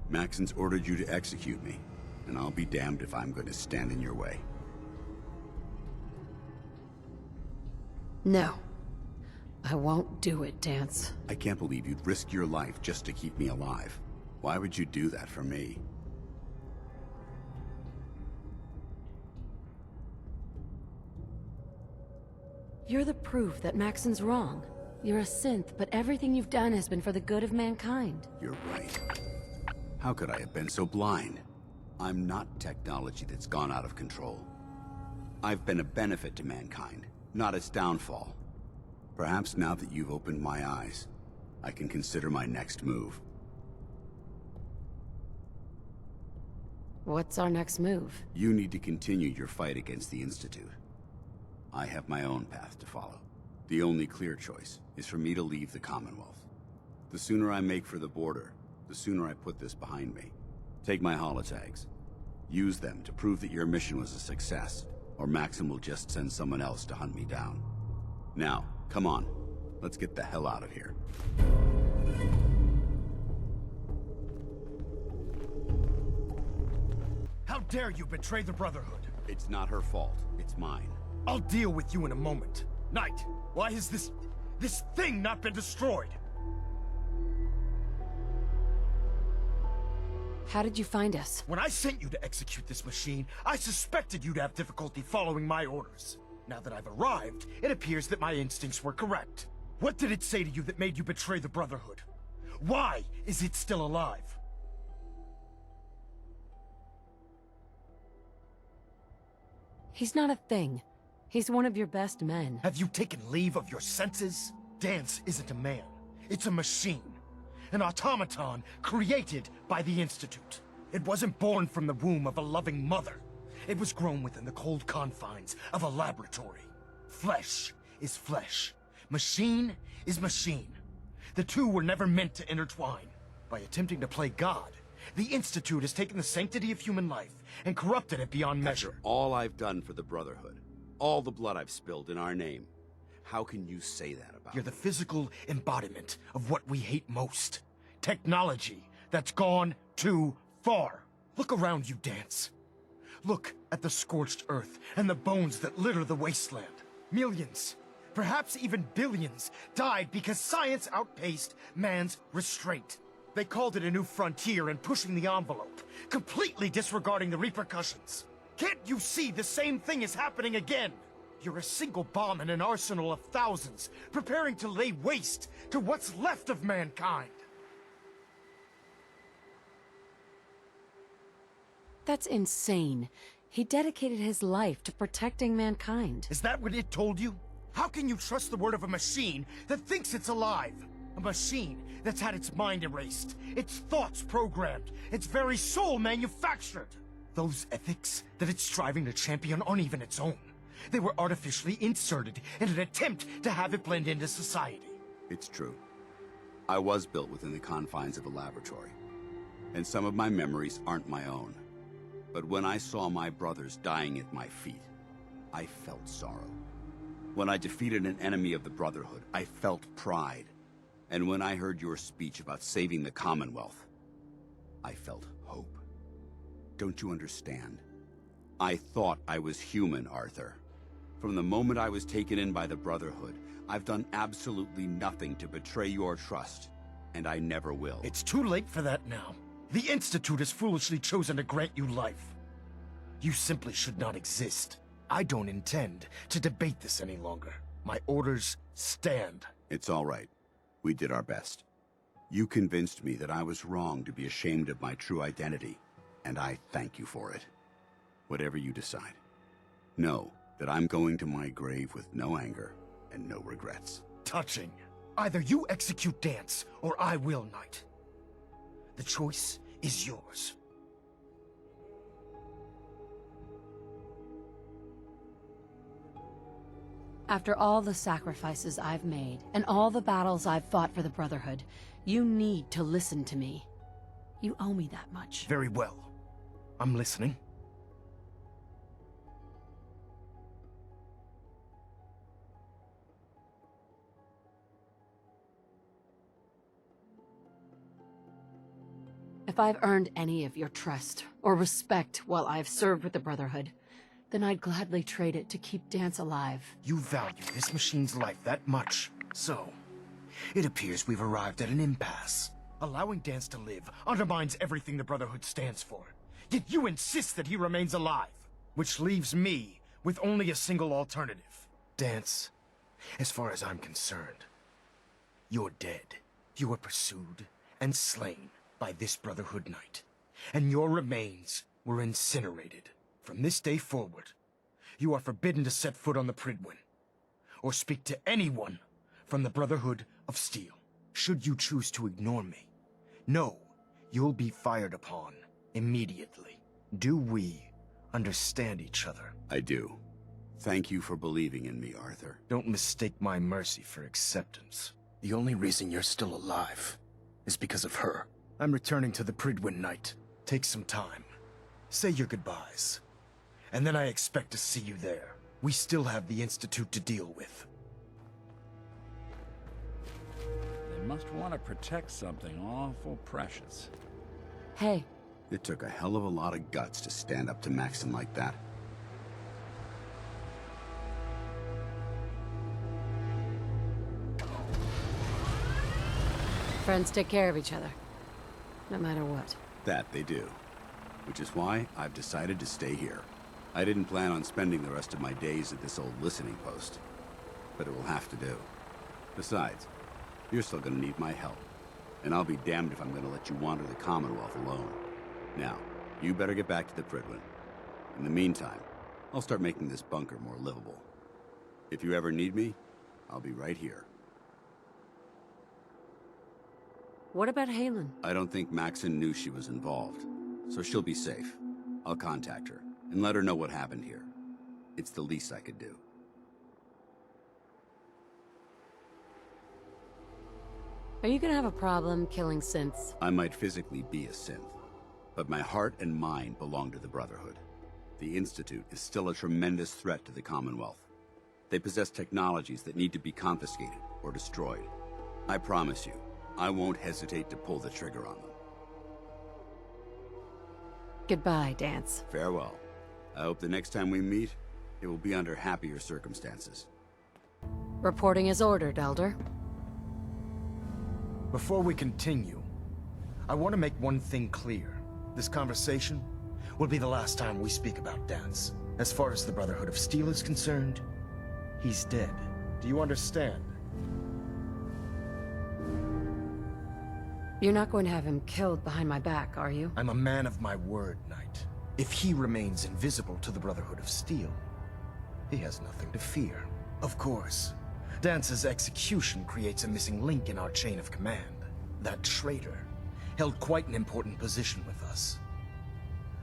Maxon's ordered you to execute me, and I'll be damned if I'm going to stand in your way. No. I won't do it, Dance. I can't believe you'd risk your life just to keep me alive. Why would you do that for me? You're the proof that Maxon's wrong. You're a synth, but everything you've done has been for the good of mankind. You're right. How could I have been so blind? I'm not technology that's gone out of control. I've been a benefit to mankind, not its downfall. Perhaps now that you've opened my eyes, I can consider my next move. What's our next move? You need to continue your fight against the Institute. I have my own path to follow. The only clear choice is for me to leave the Commonwealth. The sooner I make for the border, the sooner I put this behind me. Take my holotags. Use them to prove that your mission was a success, or Maxon will just send someone else to hunt me down. Now, come on. Let's get the hell out of here. How dare you betray the Brotherhood? It's not her fault. It's mine. I'll deal with you in a moment. Knight, why has this thing not been destroyed? How did you find us? When I sent you to execute this machine, I suspected you'd have difficulty following my orders. Now that I've arrived, it appears that my instincts were correct. What did it say to you that made you betray the Brotherhood? Why is it still alive? He's not a thing. He's one of your best men. Have you taken leave of your senses? Dance isn't a man. It's a machine. An automaton created by the Institute. It wasn't born from the womb of a loving mother. It was grown within the cold confines of a laboratory. Flesh is flesh. Machine is machine. The two were never meant to intertwine. By attempting to play God, the Institute has taken the sanctity of human life and corrupted it beyond measure. After all I've done for the Brotherhood, all the blood I've spilled in our name, how can you say that about You're the physical embodiment of what we hate most. Technology that's gone too far. Look around you, Dance. Look at the scorched earth and the bones that litter the wasteland. Millions, perhaps even billions, died because science outpaced man's restraint. They called it a new frontier and pushing the envelope, completely disregarding the repercussions. Can't you see the same thing is happening again? You're a single bomb in an arsenal of thousands, preparing to lay waste to what's left of mankind. That's insane. He dedicated his life to protecting mankind. Is that what it told you? How can you trust the word of a machine that thinks it's alive? A machine that's had its mind erased, its thoughts programmed, its very soul manufactured. Those ethics that it's striving to champion aren't even its own. They were artificially inserted in an attempt to have it blend into society. It's true. I was built within the confines of a laboratory, and some of my memories aren't my own. But when I saw my brothers dying at my feet, I felt sorrow. When I defeated an enemy of the Brotherhood, I felt pride. And when I heard your speech about saving the Commonwealth, I felt hope. Don't you understand? I thought I was human, Arthur. From the moment I was taken in by the Brotherhood, I've done absolutely nothing to betray your trust, and I never will. It's too late for that now. The Institute has foolishly chosen to grant you life. You simply should not exist. I don't intend to debate this any longer. My orders stand. It's all right. We did our best. You convinced me that I was wrong to be ashamed of my true identity, and I thank you for it. Whatever you decide, know that I'm going to my grave with no anger and no regrets. Touching. Either you execute Dance, or I will, Knight. The choice is yours. After all the sacrifices I've made, and all the battles I've fought for the Brotherhood, you need to listen to me. You owe me that much. Very well. I'm listening. If I've earned any of your trust or respect while I've served with the Brotherhood, then I'd gladly trade it to keep Dance alive. You value this machine's life that much, so it appears we've arrived at an impasse. Allowing Dance to live undermines everything the Brotherhood stands for, yet you insist that he remains alive, which leaves me with only a single alternative. Dance, as far as I'm concerned, you're dead. You were pursued and slain by this Brotherhood Knight, and your remains were incinerated. From this day forward, you are forbidden to set foot on the Prydwen, or speak to anyone from the Brotherhood of Steel. Should you choose to ignore me, know you'll be fired upon immediately. Do we understand each other? I do. Thank you for believing in me, Arthur. Don't mistake my mercy for acceptance. The only reason you're still alive is because of her. I'm returning to the Prydwen Knight. Take some time. Say your goodbyes. And then I expect to see you there. We still have the Institute to deal with. They must want to protect something awful precious. Hey. It took a hell of a lot of guts to stand up to Maxim like that. Friends take care of each other, no matter what. That they do. Which is why I've decided to stay here. I didn't plan on spending the rest of my days at this old listening post, but it will have to do. Besides, you're still gonna need my help, and I'll be damned if I'm gonna let you wander the Commonwealth alone. Now, you better get back to the Prydwen. In the meantime, I'll start making this bunker more livable. If you ever need me, I'll be right here. What about Halen? I don't think Maxon knew she was involved, so she'll be safe. I'll contact her and let her know what happened here. It's the least I could do. Are you gonna have a problem killing synths? I might physically be a synth, but my heart and mind belong to the Brotherhood. The Institute is still a tremendous threat to the Commonwealth. They possess technologies that need to be confiscated or destroyed. I promise you, I won't hesitate to pull the trigger on them. Goodbye, Dance. Farewell. I hope the next time we meet, it will be under happier circumstances. Reporting as ordered, Elder. Before we continue, I want to make one thing clear. This conversation will be the last time we speak about Dance. As far as the Brotherhood of Steel is concerned, he's dead. Do you understand? You're not going to have him killed behind my back, are you? I'm a man of my word, Knight. If he remains invisible to the Brotherhood of Steel, he has nothing to fear. Of course, Dance's execution creates a missing link in our chain of command. That traitor held quite an important position with us.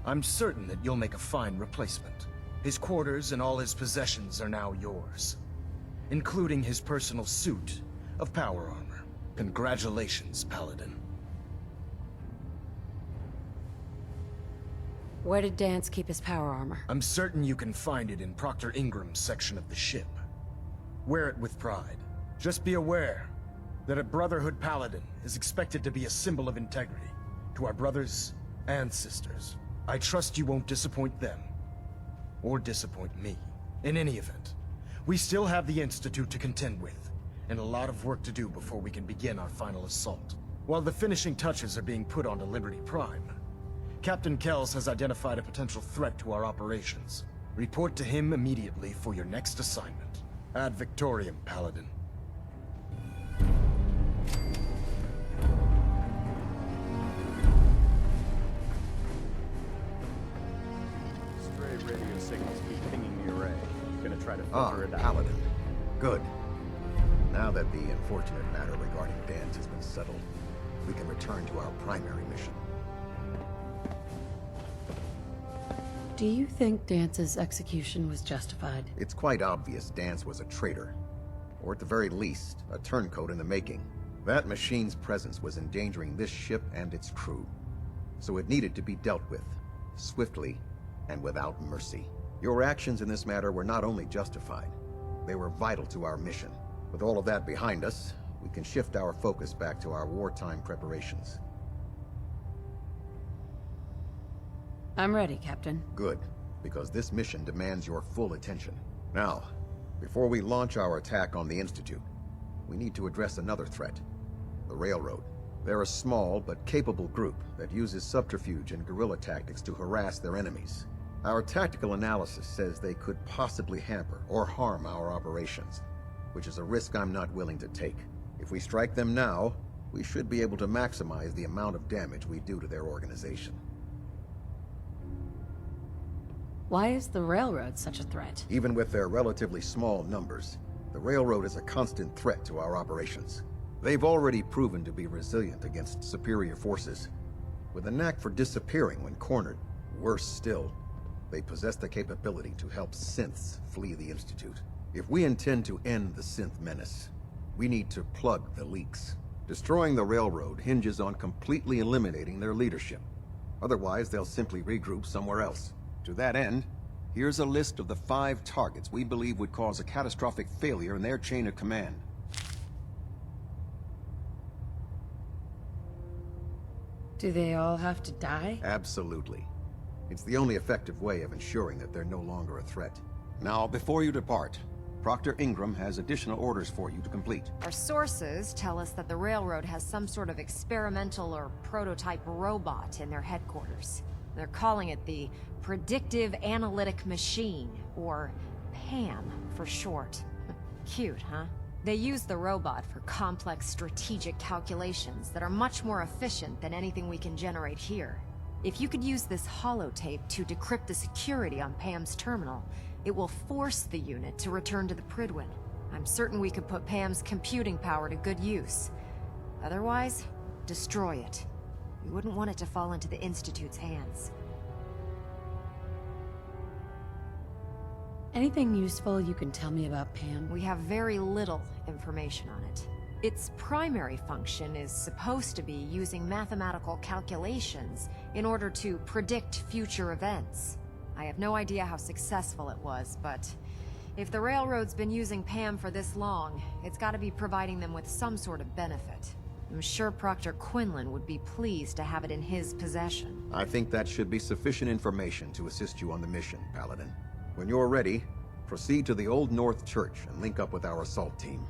I'm certain that you'll make a fine replacement. His quarters and all his possessions are now yours, including his personal suit of power armor. Congratulations, Paladin. Where did Dance keep his power armor? I'm certain you can find it in Proctor Ingram's section of the ship. Wear it with pride. Just be aware that a Brotherhood Paladin is expected to be a symbol of integrity to our brothers and sisters. I trust you won't disappoint them, or disappoint me. In any event, we still have the Institute to contend with, and a lot of work to do before we can begin our final assault. While the finishing touches are being put onto Liberty Prime, Captain Kells has identified a potential threat to our operations. Report to him immediately for your next assignment. Ad Victoriam, Paladin. Stray radio signals keep pinging the array. Gonna try to filter it out. Paladin. Good. Now that the unfortunate matter regarding Dance has been settled, we can return to our primary mission. Do you think Dance's execution was justified? It's quite obvious Dance was a traitor, or at the very least, a turncoat in the making. That machine's presence was endangering this ship and its crew, so it needed to be dealt with, swiftly and without mercy. Your actions in this matter were not only justified, they were vital to our mission. With all of that behind us, we can shift our focus back to our wartime preparations. I'm ready, Captain. Good, because this mission demands your full attention. Now, before we launch our attack on the Institute, we need to address another threat, the Railroad. They're a small but capable group that uses subterfuge and guerrilla tactics to harass their enemies. Our tactical analysis says they could possibly hamper or harm our operations, which is a risk I'm not willing to take. If we strike them now, we should be able to maximize the amount of damage we do to their organization. Why is the Railroad such a threat? Even with their relatively small numbers, the Railroad is a constant threat to our operations. They've already proven to be resilient against superior forces, with a knack for disappearing when cornered. Worse still, they possess the capability to help synths flee the Institute. If we intend to end the synth menace, we need to plug the leaks. Destroying the Railroad hinges on completely eliminating their leadership. Otherwise, they'll simply regroup somewhere else. To that end, here's a list of the 5 targets we believe would cause a catastrophic failure in their chain of command. Do they all have to die? Absolutely. It's the only effective way of ensuring that they're no longer a threat. Now, before you depart, Proctor Ingram has additional orders for you to complete. Our sources tell us that the Railroad has some sort of experimental or prototype robot in their headquarters. They're calling it the Predictive Analytic Machine, or PAM for short. Cute, huh? They use the robot for complex strategic calculations that are much more efficient than anything we can generate here. If you could use this holotape to decrypt the security on PAM's terminal, it will force the unit to return to the Prydwen. I'm certain we could put PAM's computing power to good use. Otherwise, destroy it. We wouldn't want it to fall into the Institute's hands. Anything useful you can tell me about PAM? We have very little information on it. Its primary function is supposed to be using mathematical calculations in order to predict future events. I have no idea how successful it was, but if the Railroad's been using PAM for this long, it's got to be providing them with some sort of benefit. I'm sure Proctor Quinlan would be pleased to have it in his possession. I think that should be sufficient information to assist you on the mission, Paladin. When you're ready, proceed to the Old North Church and link up with our assault team.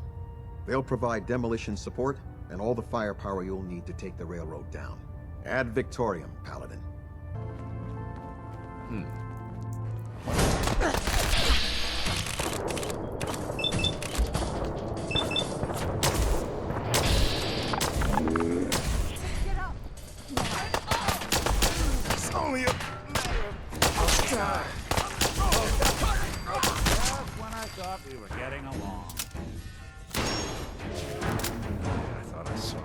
They'll provide demolition support and all the firepower you'll need to take the Railroad down. Ad Victoriam, Paladin. It's only a matter of time. Just when I thought we were getting along. I thought I saw it.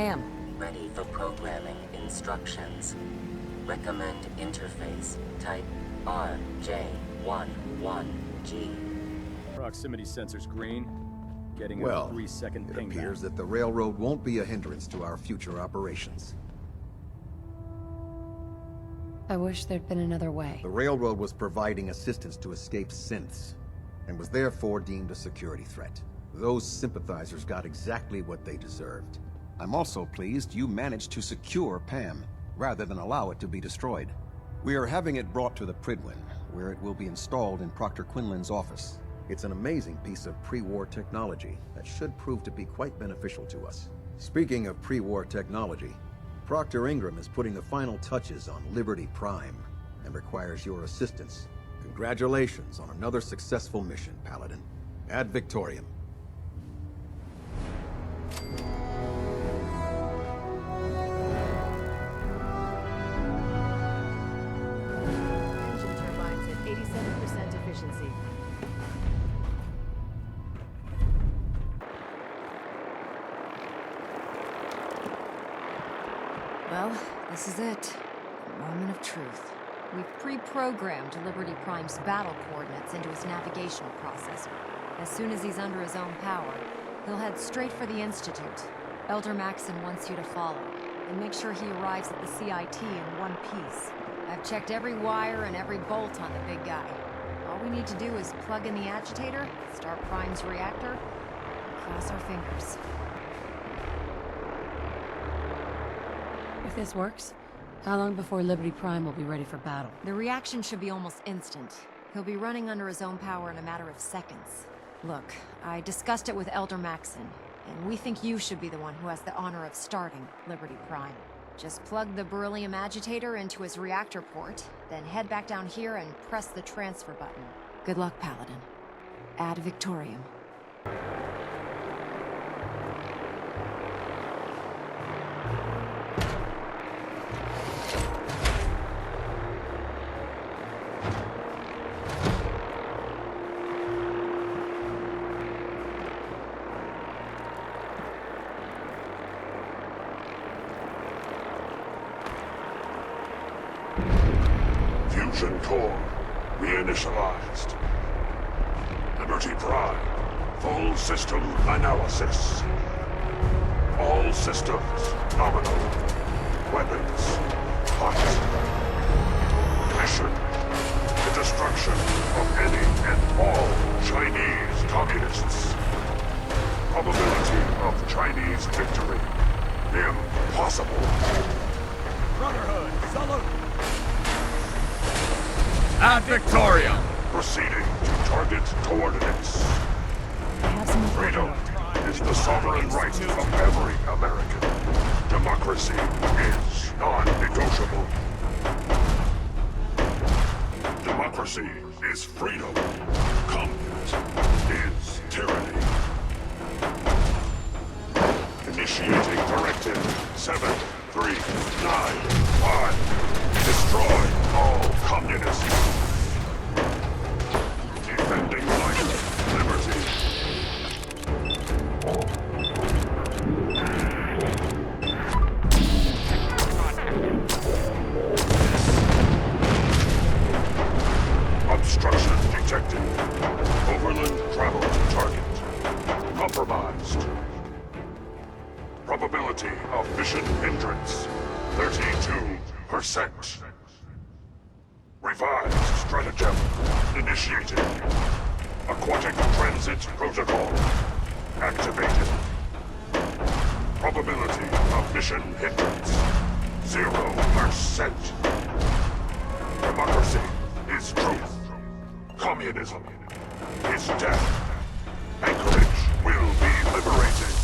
Pam. Ready for programming instructions. Recommend interface type RJ11G. Proximity sensor's green. Getting a Well, 3-second it ping appears back. that the railroad won't be a hindrance to our future operations. I wish there'd been another way. The railroad was providing assistance to escaped synths, and was therefore deemed a security threat. Those sympathizers got exactly what they deserved. I'm also pleased you managed to secure Pam, rather than allow it to be destroyed. We are having it brought to the Pridwin, where it will be installed in Proctor Quinlan's office. It's an amazing piece of pre-war technology that should prove to be quite beneficial to us. Speaking of pre-war technology, Proctor Ingram is putting the final touches on Liberty Prime, and requires your assistance. Congratulations on another successful mission, Paladin. Ad Victoriam. Engine turbines at 87% efficiency. Well, this is it. The moment of truth. We've pre-programmed Liberty Prime's battle coordinates into his navigational processor. As soon as he's under his own power, he'll head straight for the Institute. Elder Maxon wants you to follow, and make sure he arrives at the CIT in one piece. I've checked every wire and every bolt on the big guy. All we need to do is plug in the agitator, start Prime's reactor, and cross our fingers. If this works, how long before Liberty Prime will be ready for battle? The reaction should be almost instant. He'll be running under his own power in a matter of seconds. Look, I discussed it with Elder Maxon, and we think you should be the one who has the honor of starting Liberty Prime. Just plug the beryllium agitator into his reactor port, then head back down here and press the transfer button. Good luck, Paladin. Ad Victoriam. Fusion core reinitialized. Liberty Prime, full system analysis. All systems nominal. Weapons hot. Mission: the destruction of any and all Chinese communists. Probability of Chinese victory: impossible. Brotherhood, salute! Ad Victoriam! Proceeding to target coordinates. Freedom is the sovereign right of every American. Democracy is non-negotiable. Democracy is freedom. Communism is tyranny. Initiating Directive 7395. Destroy all communists. Defending life, liberty. Obstruction detected. Overland travel to target. Compromised. Probability of mission hindrance: 32%. Revised stratagem initiated. Aquatic transit protocol activated. Probability of mission hindrance: 0%. Democracy is truth. Communism is death. Anchorage will be liberated.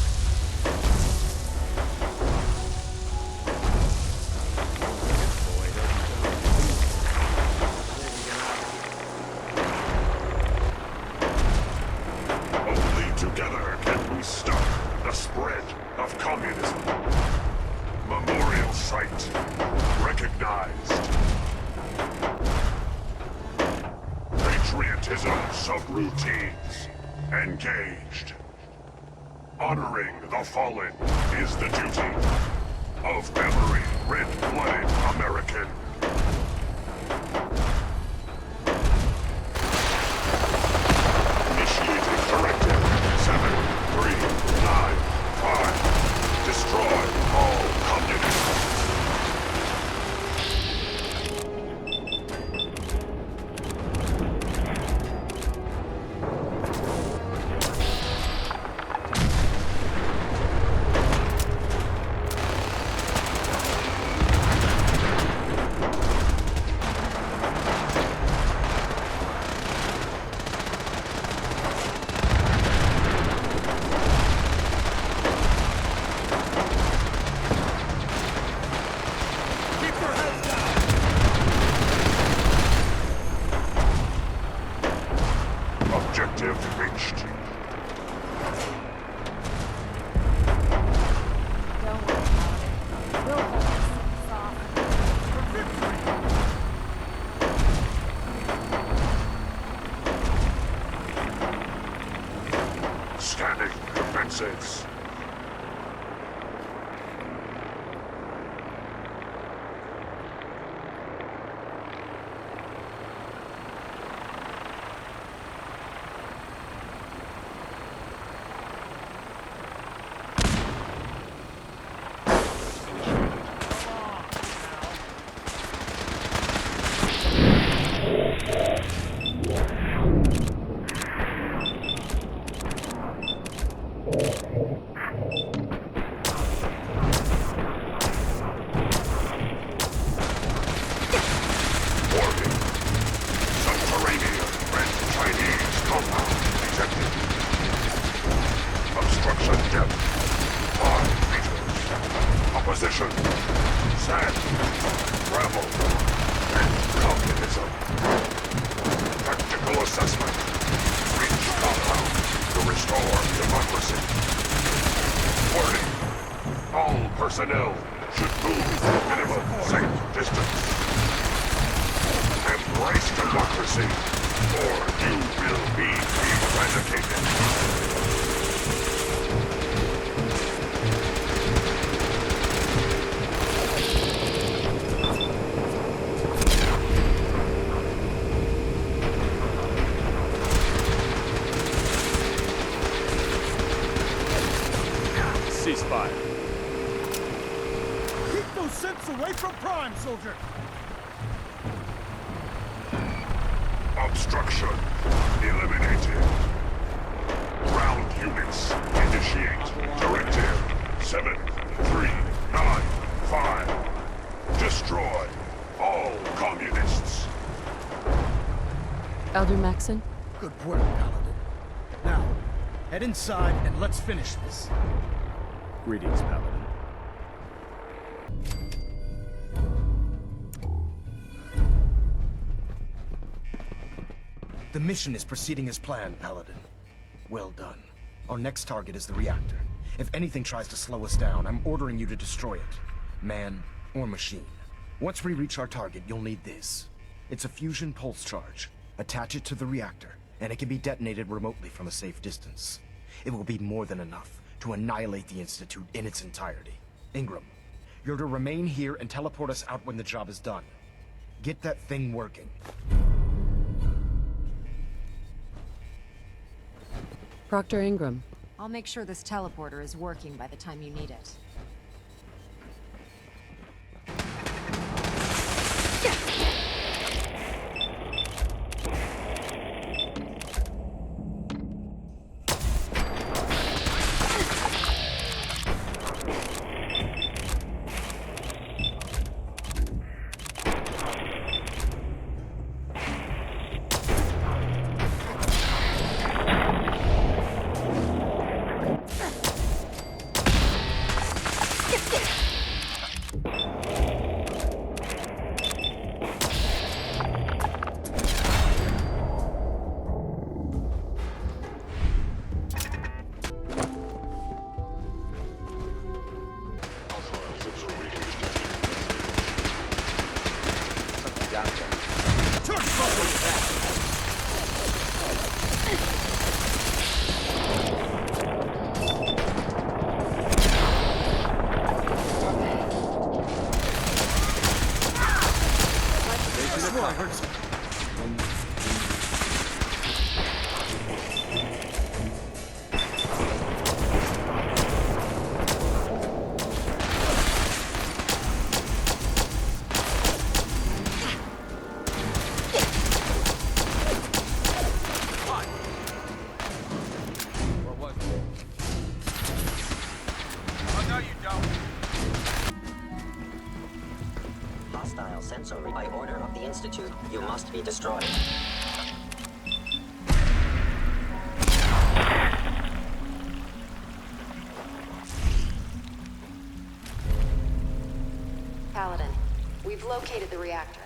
Together can we stop the spread of communism. Memorial site recognized. Patriotism subroutines engaged. Honoring the fallen is the duty of every red-blooded American. Initiating Directive 7395. Destroy all communists. Objective reached. Don't worry about it. We'll hold this off. For victory! Scanning defenses. Opposition, sand, gravel, and communism. Tactical assessment. Reach compound to restore democracy. Warning. All personnel should move minimum safe distance. Embrace democracy, or you will be eradicated. Ceasefire. Keep those ships away from Prime, soldier! Obstruction eliminated. Ground units initiate Directive 7395. Destroy all communists. Elder Maxon? Good work, Paladin. Now, head inside and let's finish this. Greetings, Paladin. The mission is proceeding as planned, Paladin. Well done. Our next target is the reactor. If anything tries to slow us down, I'm ordering you to destroy it. Man or machine. Once we reach our target, you'll need this. It's a fusion pulse charge. Attach it to the reactor, and it can be detonated remotely from a safe distance. It will be more than enough to annihilate the Institute in its entirety. Ingram, you're to remain here and teleport us out when the job is done. Get that thing working. Proctor Ingram. I'll make sure this teleporter is working by the time you need it. No, you don't. Hostile sensor. By order of the Institute, you must be destroyed. Paladin, we've located the reactor.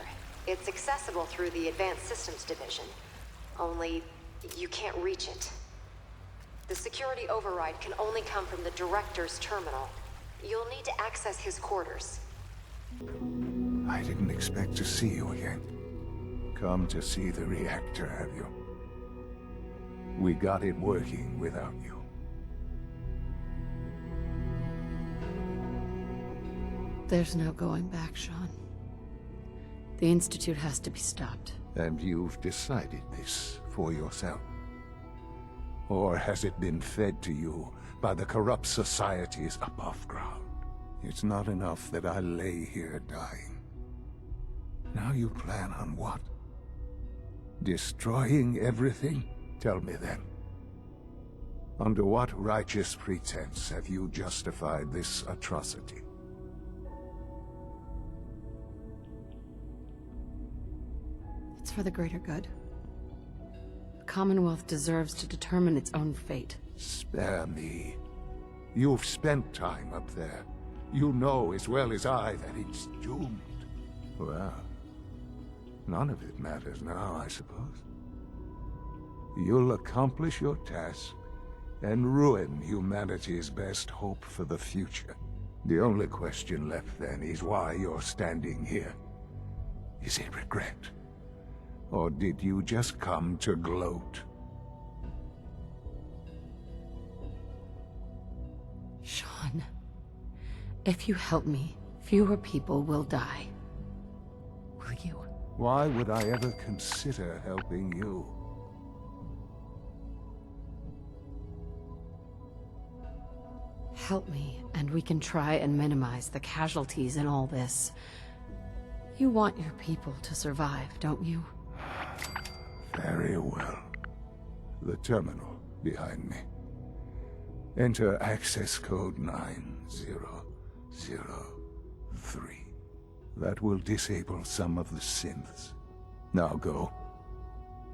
It's accessible through the Advanced Systems Division. Only, you can't reach it. The security override can only come from the Director's terminal. You'll need to access his quarters. I didn't expect to see you again. Come to see the reactor, have you? We got it working without you. There's no going back, Sean. The Institute has to be stopped. And you've decided this for yourself? Or has it been fed to you by the corrupt societies above ground? It's not enough that I lay here dying. Now you plan on what? Destroying everything? Tell me then. Under what righteous pretense have you justified this atrocity? It's for the greater good. The Commonwealth deserves to determine its own fate. Spare me. You've spent time up there. You know as well as I that it's doomed. Well, none of it matters now, I suppose. You'll accomplish your task and ruin humanity's best hope for the future. The only question left then is why you're standing here. Is it regret? Or did you just come to gloat? Sean, if you help me, fewer people will die. Will you? Why would I ever consider helping you? Help me, and we can try and minimize the casualties in all this. You want your people to survive, don't you? Very well. The terminal behind me. Enter access code 9003. That will disable some of the synths. Now go.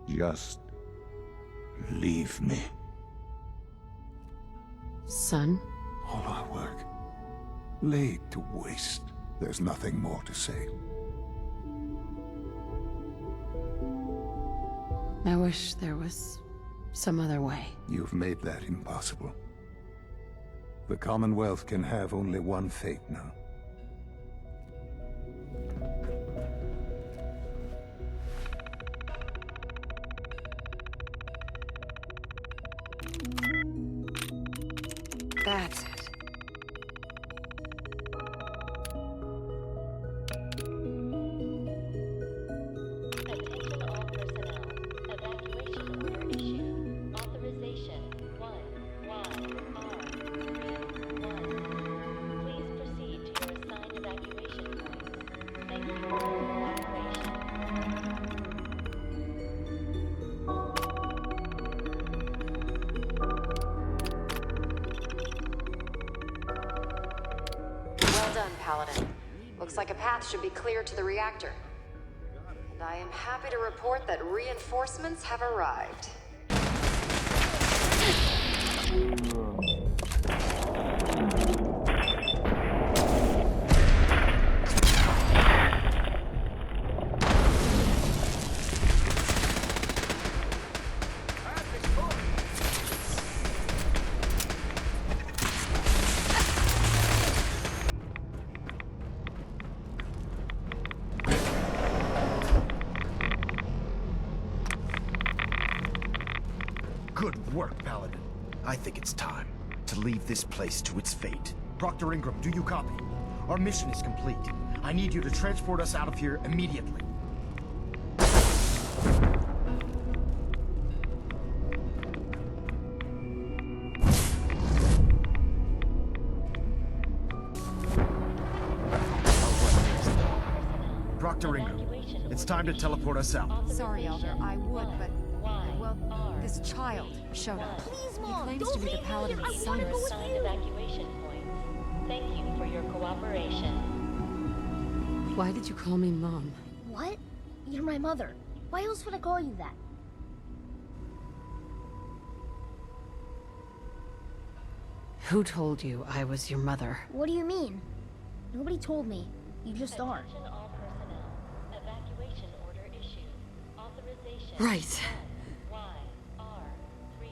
Just leave me. Son? All our work laid to waste. There's nothing more to say. I wish there was some other way. You've made that impossible. The Commonwealth can have only one fate now. That's it. Paladin. Looks like a path should be clear to the reactor. And I am happy to report that reinforcements have arrived. Good work, Paladin. I think it's time to leave this place to its fate. Dr. Ingram, do you copy? Our mission is complete. I need you to transport us out of here immediately. Dr. Ingram, it's time to teleport us out. Sorry, Elder, I would, but... Well, this child showed up. Please, He Mom, claims don't to be the leave me. Paladin's I son. want to go with you. Evacuation points. Why did you call me Mom? What? You're my mother. Why else would I call you that? Who told you I was your mother? What do you mean? Nobody told me. You just are. Right.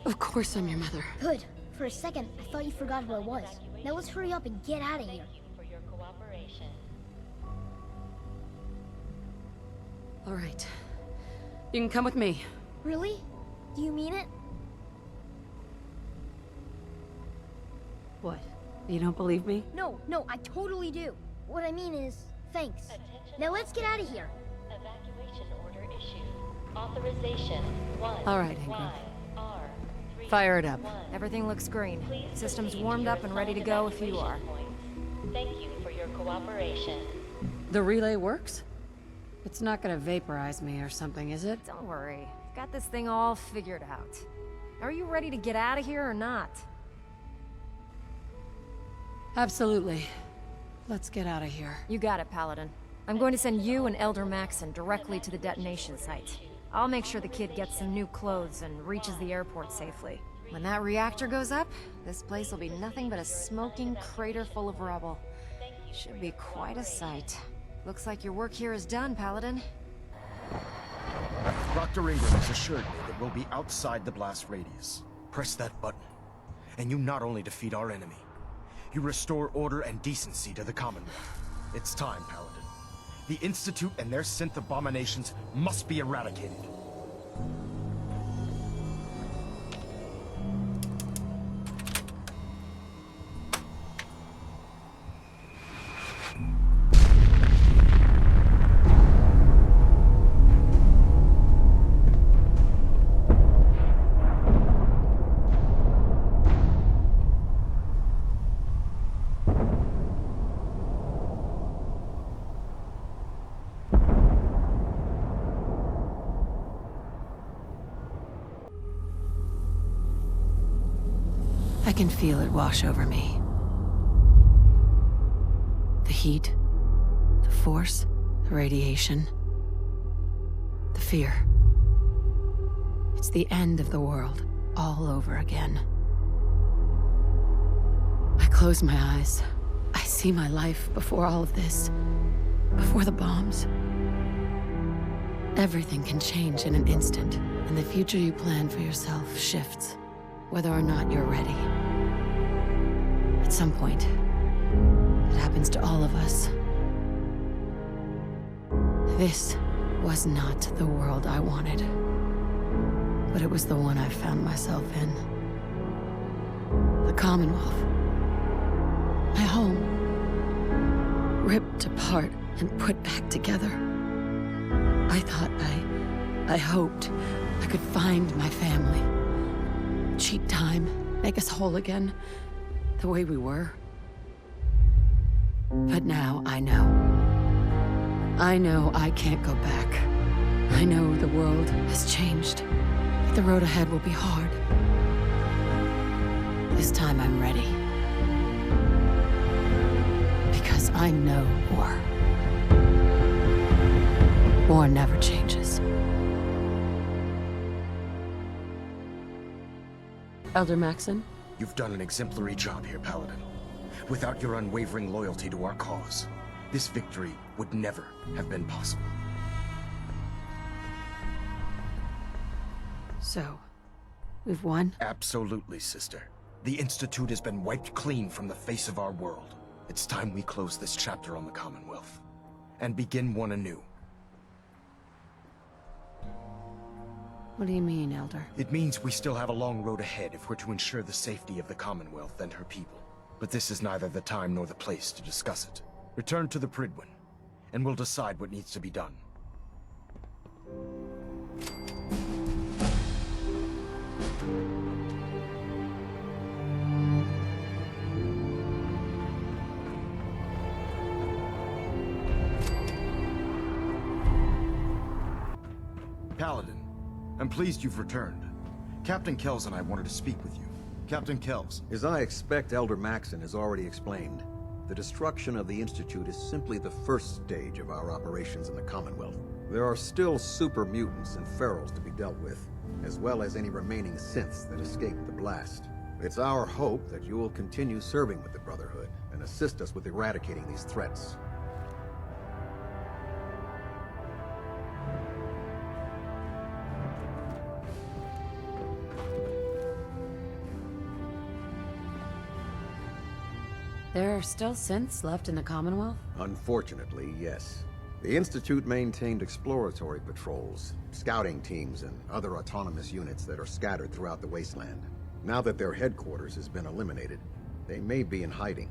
Of course I'm your mother. Good. For a second, I thought you forgot who I was. Now let's hurry up and get out of here. All right. You can come with me. Really? Do you mean it? What? You don't believe me? No, I totally do. What I mean is, thanks. Now let's get out of here. Evacuation order issued. Authorization 1. All right, Ingram. Fire it up. Everything looks green. System's warmed up and ready to go if you are. Thank you for your cooperation. The relay works? It's not gonna vaporize me or something, is it? Don't worry. Got this thing all figured out. Are you ready to get out of here or not? Absolutely. Let's get out of here. You got it, Paladin. I'm going to send you and Elder Maxon directly to the detonation site. I'll make sure the kid gets some new clothes and reaches the airport safely. When that reactor goes up, this place will be nothing but a smoking crater full of rubble. Should be quite a sight. Looks like your work here is done, Paladin. Dr. Ingram has assured me that we'll be outside the blast radius. Press that button, and you not only defeat our enemy, you restore order and decency to the Commonwealth. It's time, Paladin. The Institute and their synth abominations must be eradicated. I can feel it wash over me. The heat, the force, the radiation, the fear. It's the end of the world, all over again. I close my eyes. I see my life before all of this, before the bombs. Everything can change in an instant, and the future you plan for yourself shifts, whether or not you're ready. At some point, it happens to all of us. This was not the world I wanted, but it was the one I found myself in. The Commonwealth. My home. Ripped apart and put back together. I thought I hoped I could find my family. Cheat time, make us whole again, the way we were. But now I know. I know I can't go back. I know the world has changed. The road ahead will be hard. This time I'm ready. Because I know war. War never changes. Elder Maxon? You've done an exemplary job here, Paladin. Without your unwavering loyalty to our cause, this victory would never have been possible. So, we've won? Absolutely, sister. The Institute has been wiped clean from the face of our world. It's time we close this chapter on the Commonwealth, and begin one anew. What do you mean, Elder? It means we still have a long road ahead if we're to ensure the safety of the Commonwealth and her people. But this is neither the time nor the place to discuss it. Return to the Prydwen, and we'll decide what needs to be done. Paladin, I'm pleased you've returned. Captain Kells and I wanted to speak with you. Captain Kells. As I expect, Elder Maxon has already explained. The destruction of the Institute is simply the first stage of our operations in the Commonwealth. There are still super mutants and ferals to be dealt with, as well as any remaining synths that escaped the blast. It's our hope that you will continue serving with the Brotherhood and assist us with eradicating these threats. There are still synths left in the Commonwealth? Unfortunately, yes. The Institute maintained exploratory patrols, scouting teams, and other autonomous units that are scattered throughout the wasteland. Now that their headquarters has been eliminated, they may be in hiding,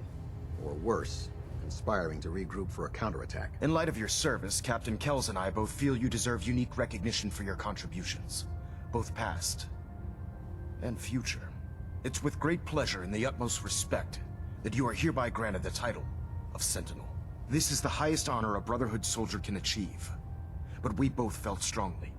or worse, conspiring to regroup for a counterattack. In light of your service, Captain Kells and I both feel you deserve unique recognition for your contributions, both past and future. It's with great pleasure and the utmost respect that you are hereby granted the title of Sentinel. This is the highest honor a Brotherhood soldier can achieve, but we both felt strongly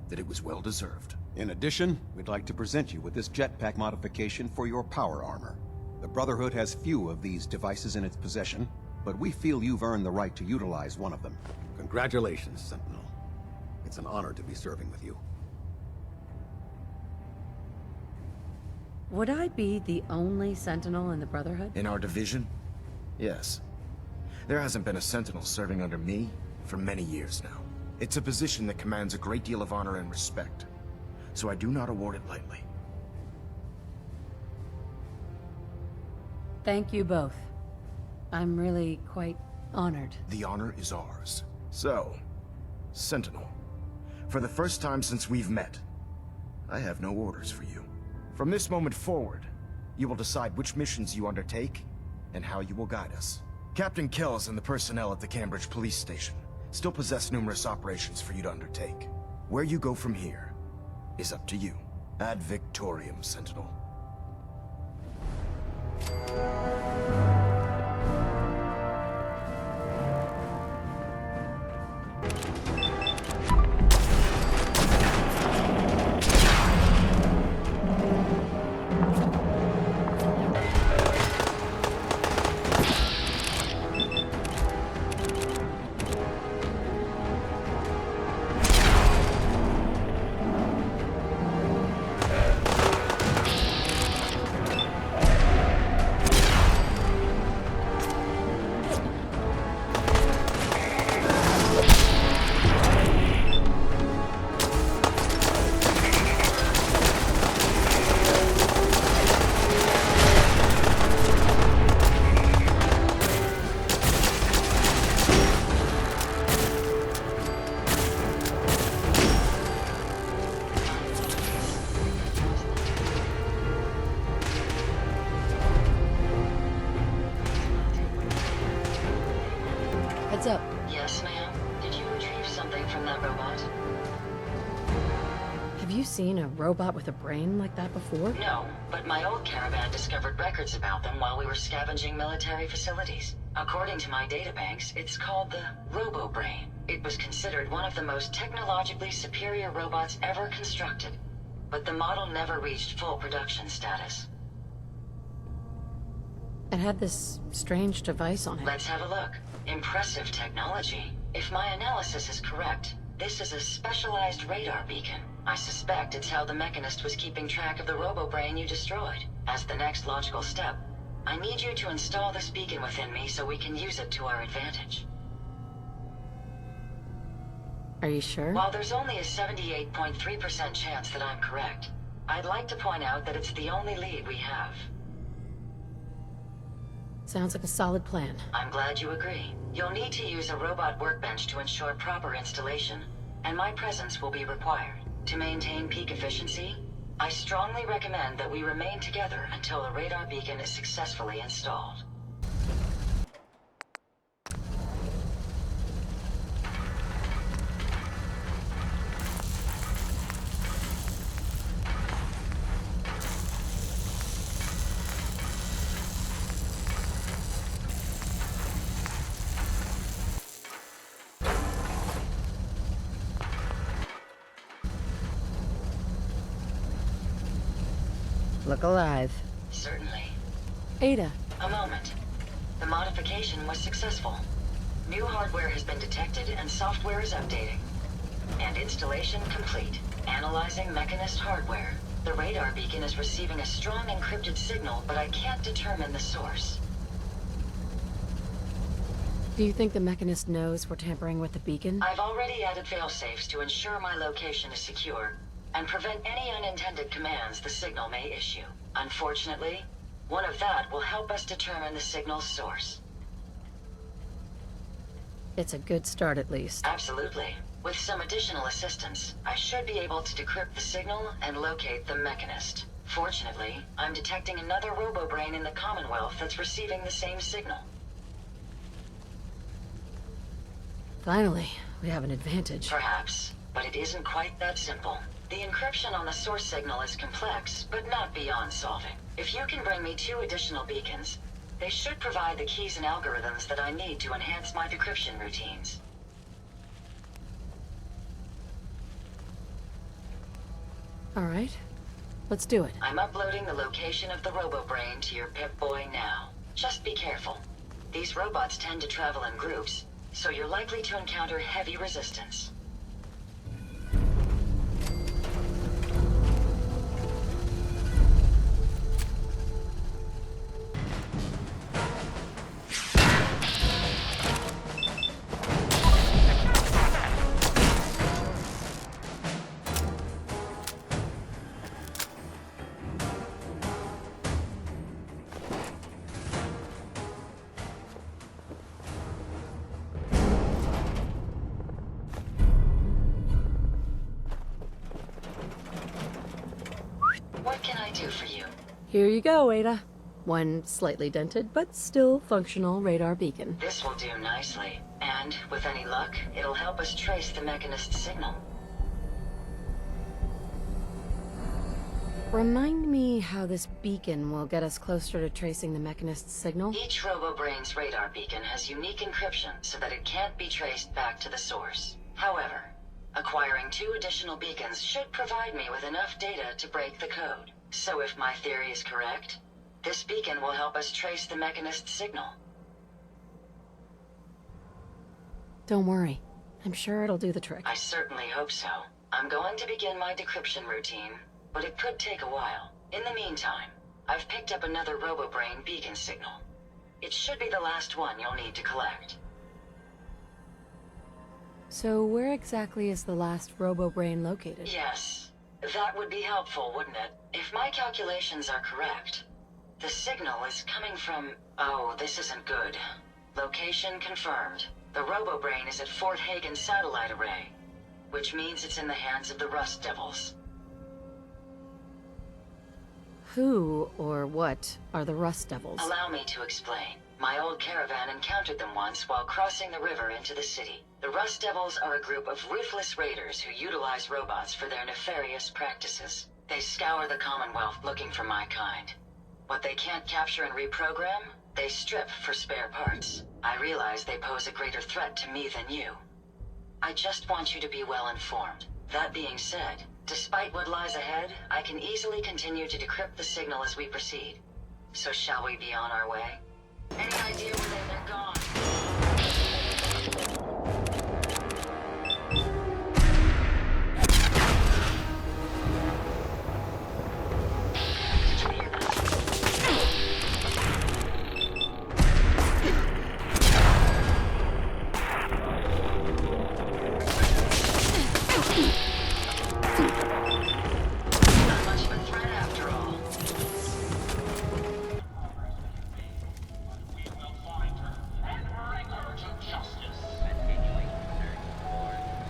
that it was well deserved. In addition, we'd like to present you with this jetpack modification for your power armor. The Brotherhood has few of these devices in its possession, but we feel you've earned the right to utilize one of them. Congratulations, Sentinel. It's an honor to be serving with you. Would I be the only Sentinel in the Brotherhood? In our division? Yes. There hasn't been a Sentinel serving under me for many years now. It's a position that commands a great deal of honor and respect, so I do not award it lightly. Thank you both. I'm really quite honored. The honor is ours. So, Sentinel, for the first time since we've met, I have no orders for you. From this moment forward, you will decide which missions you undertake and how you will guide us. Captain Kells and the personnel at the Cambridge police station still possess numerous operations for you to undertake. Where you go from here is up to you. Ad Victoriam, Sentinel. Heads up. Yes, ma'am? Did you retrieve something from that robot? Have you seen a robot with a brain like that before? No, but my old caravan discovered records about them while we were scavenging military facilities. According to my databanks, it's called the Robo-Brain. It was considered one of the most technologically superior robots ever constructed, but the model never reached full production status. It had this strange device on it. Let's have a look. Impressive technology. If my analysis is correct, this is a specialized radar beacon. I suspect it's how the Mechanist was keeping track of the Robo-Brain you destroyed. As the next logical step, I need you to install this beacon within me so we can use it to our advantage. Are you sure? While there's only a 78.3% chance that I'm correct, I'd like to point out that it's the only lead we have. Sounds like a solid plan. I'm glad you agree. You'll need to use a robot workbench to ensure proper installation, and my presence will be required. To maintain peak efficiency, I strongly recommend that we remain together until the radar beacon is successfully installed. Look alive. Certainly. Ada. A moment. The The modification was successful. New hardware has been detected and software is updating. And installation complete. Analyzing Mechanist hardware. The radar beacon is receiving a strong encrypted signal, but I can't determine the source. Do you think the Mechanist knows we're tampering with the beacon? I've already added failsafes to ensure my location is secure, and prevent any unintended commands the signal may issue. Unfortunately, one of that will help us determine the signal's source. It's a good start, at least. Absolutely. With some additional assistance, I should be able to decrypt the signal and locate the Mechanist. Fortunately, I'm detecting another robo-brain in the Commonwealth that's receiving the same signal. Finally, we have an advantage. Perhaps, but it isn't quite that simple. The encryption on the source signal is complex, but not beyond solving. If you can bring me 2 additional beacons, they should provide the keys and algorithms that I need to enhance my decryption routines. All right, let's do it. I'm uploading the location of the robo-brain to your Pip-Boy now. Just be careful. These robots tend to travel in groups, so you're likely to encounter heavy resistance. What can I do for you? Here you go, Ada. One slightly dented, but still functional radar beacon. This will do nicely. And, with any luck, it'll help us trace the Mechanist signal. Remind me how this beacon will get us closer to tracing the Mechanist's signal? Each robo-brain's radar beacon has unique encryption so that it can't be traced back to the source. However, acquiring 2 additional beacons should provide me with enough data to break the code. So if my theory is correct, this beacon will help us trace the Mechanist signal. Don't worry. I'm sure it'll do the trick. I certainly hope so. I'm going to begin my decryption routine, but it could take a while. In the meantime, I've picked up another robo-brain beacon signal. It should be the last one you'll need to collect. So where exactly is the last robo-brain located? Yes, that would be helpful, wouldn't it? If my calculations are correct, the signal is coming from... Oh, this isn't good. Location confirmed. The robo-brain is at Fort Hagen Satellite Array, which means it's in the hands of the Rust Devils. Who, or what, are the Rust Devils? Allow me to explain. My old caravan encountered them once while crossing the river into the city. The Rust Devils are a group of ruthless raiders who utilize robots for their nefarious practices. They scour the Commonwealth looking for my kind. What they can't capture and reprogram, they strip for spare parts. I realize they pose a greater threat to me than you. I just want you to be well informed. That being said, despite what lies ahead, I can easily continue to decrypt the signal as we proceed. So shall we be on our way? Any idea where they're gone?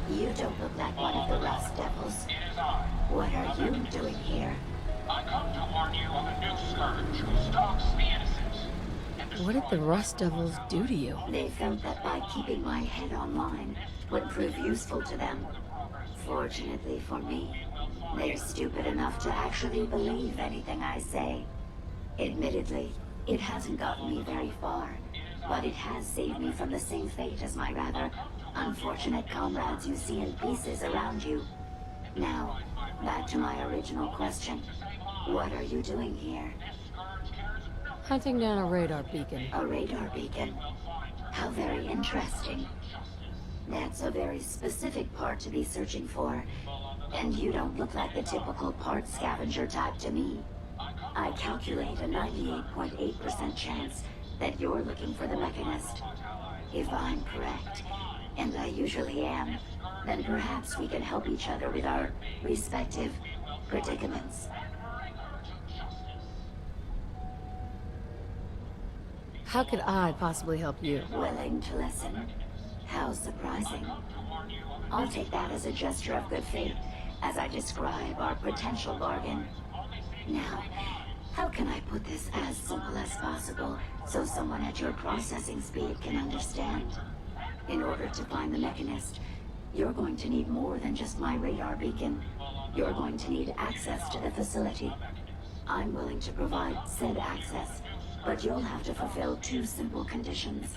You don't look like one of the Rust Devils. What are you doing here? I come to warn you of a new scourge who stalks the innocent. What did the Rust Devils do to you? They felt that by keeping my head online would prove useful to them. Fortunately for me, they're stupid enough to actually believe anything I say. Admittedly, it hasn't gotten me very far, but it has saved me from the same fate as my rather unfortunate comrades you see in pieces around you. Now, back to my original question. What are you doing here? Hunting down a radar beacon. A radar beacon? How very interesting. That's a very specific part to be searching for. And you don't look like the typical part scavenger type to me. I calculate a 98.8% chance that you're looking for the Mechanist. If I'm correct, and I usually am, then perhaps we can help each other with our respective predicaments. How could I possibly help you? Willing to listen? How surprising. I'll take that as a gesture of good faith as I describe our potential bargain. Now, how can I put this as simple as possible so someone at your processing speed can understand? In order to find the Mechanist, you're going to need more than just my radar beacon. You're going to need access to the facility. I'm willing to provide said access, but you'll have to fulfill two simple conditions.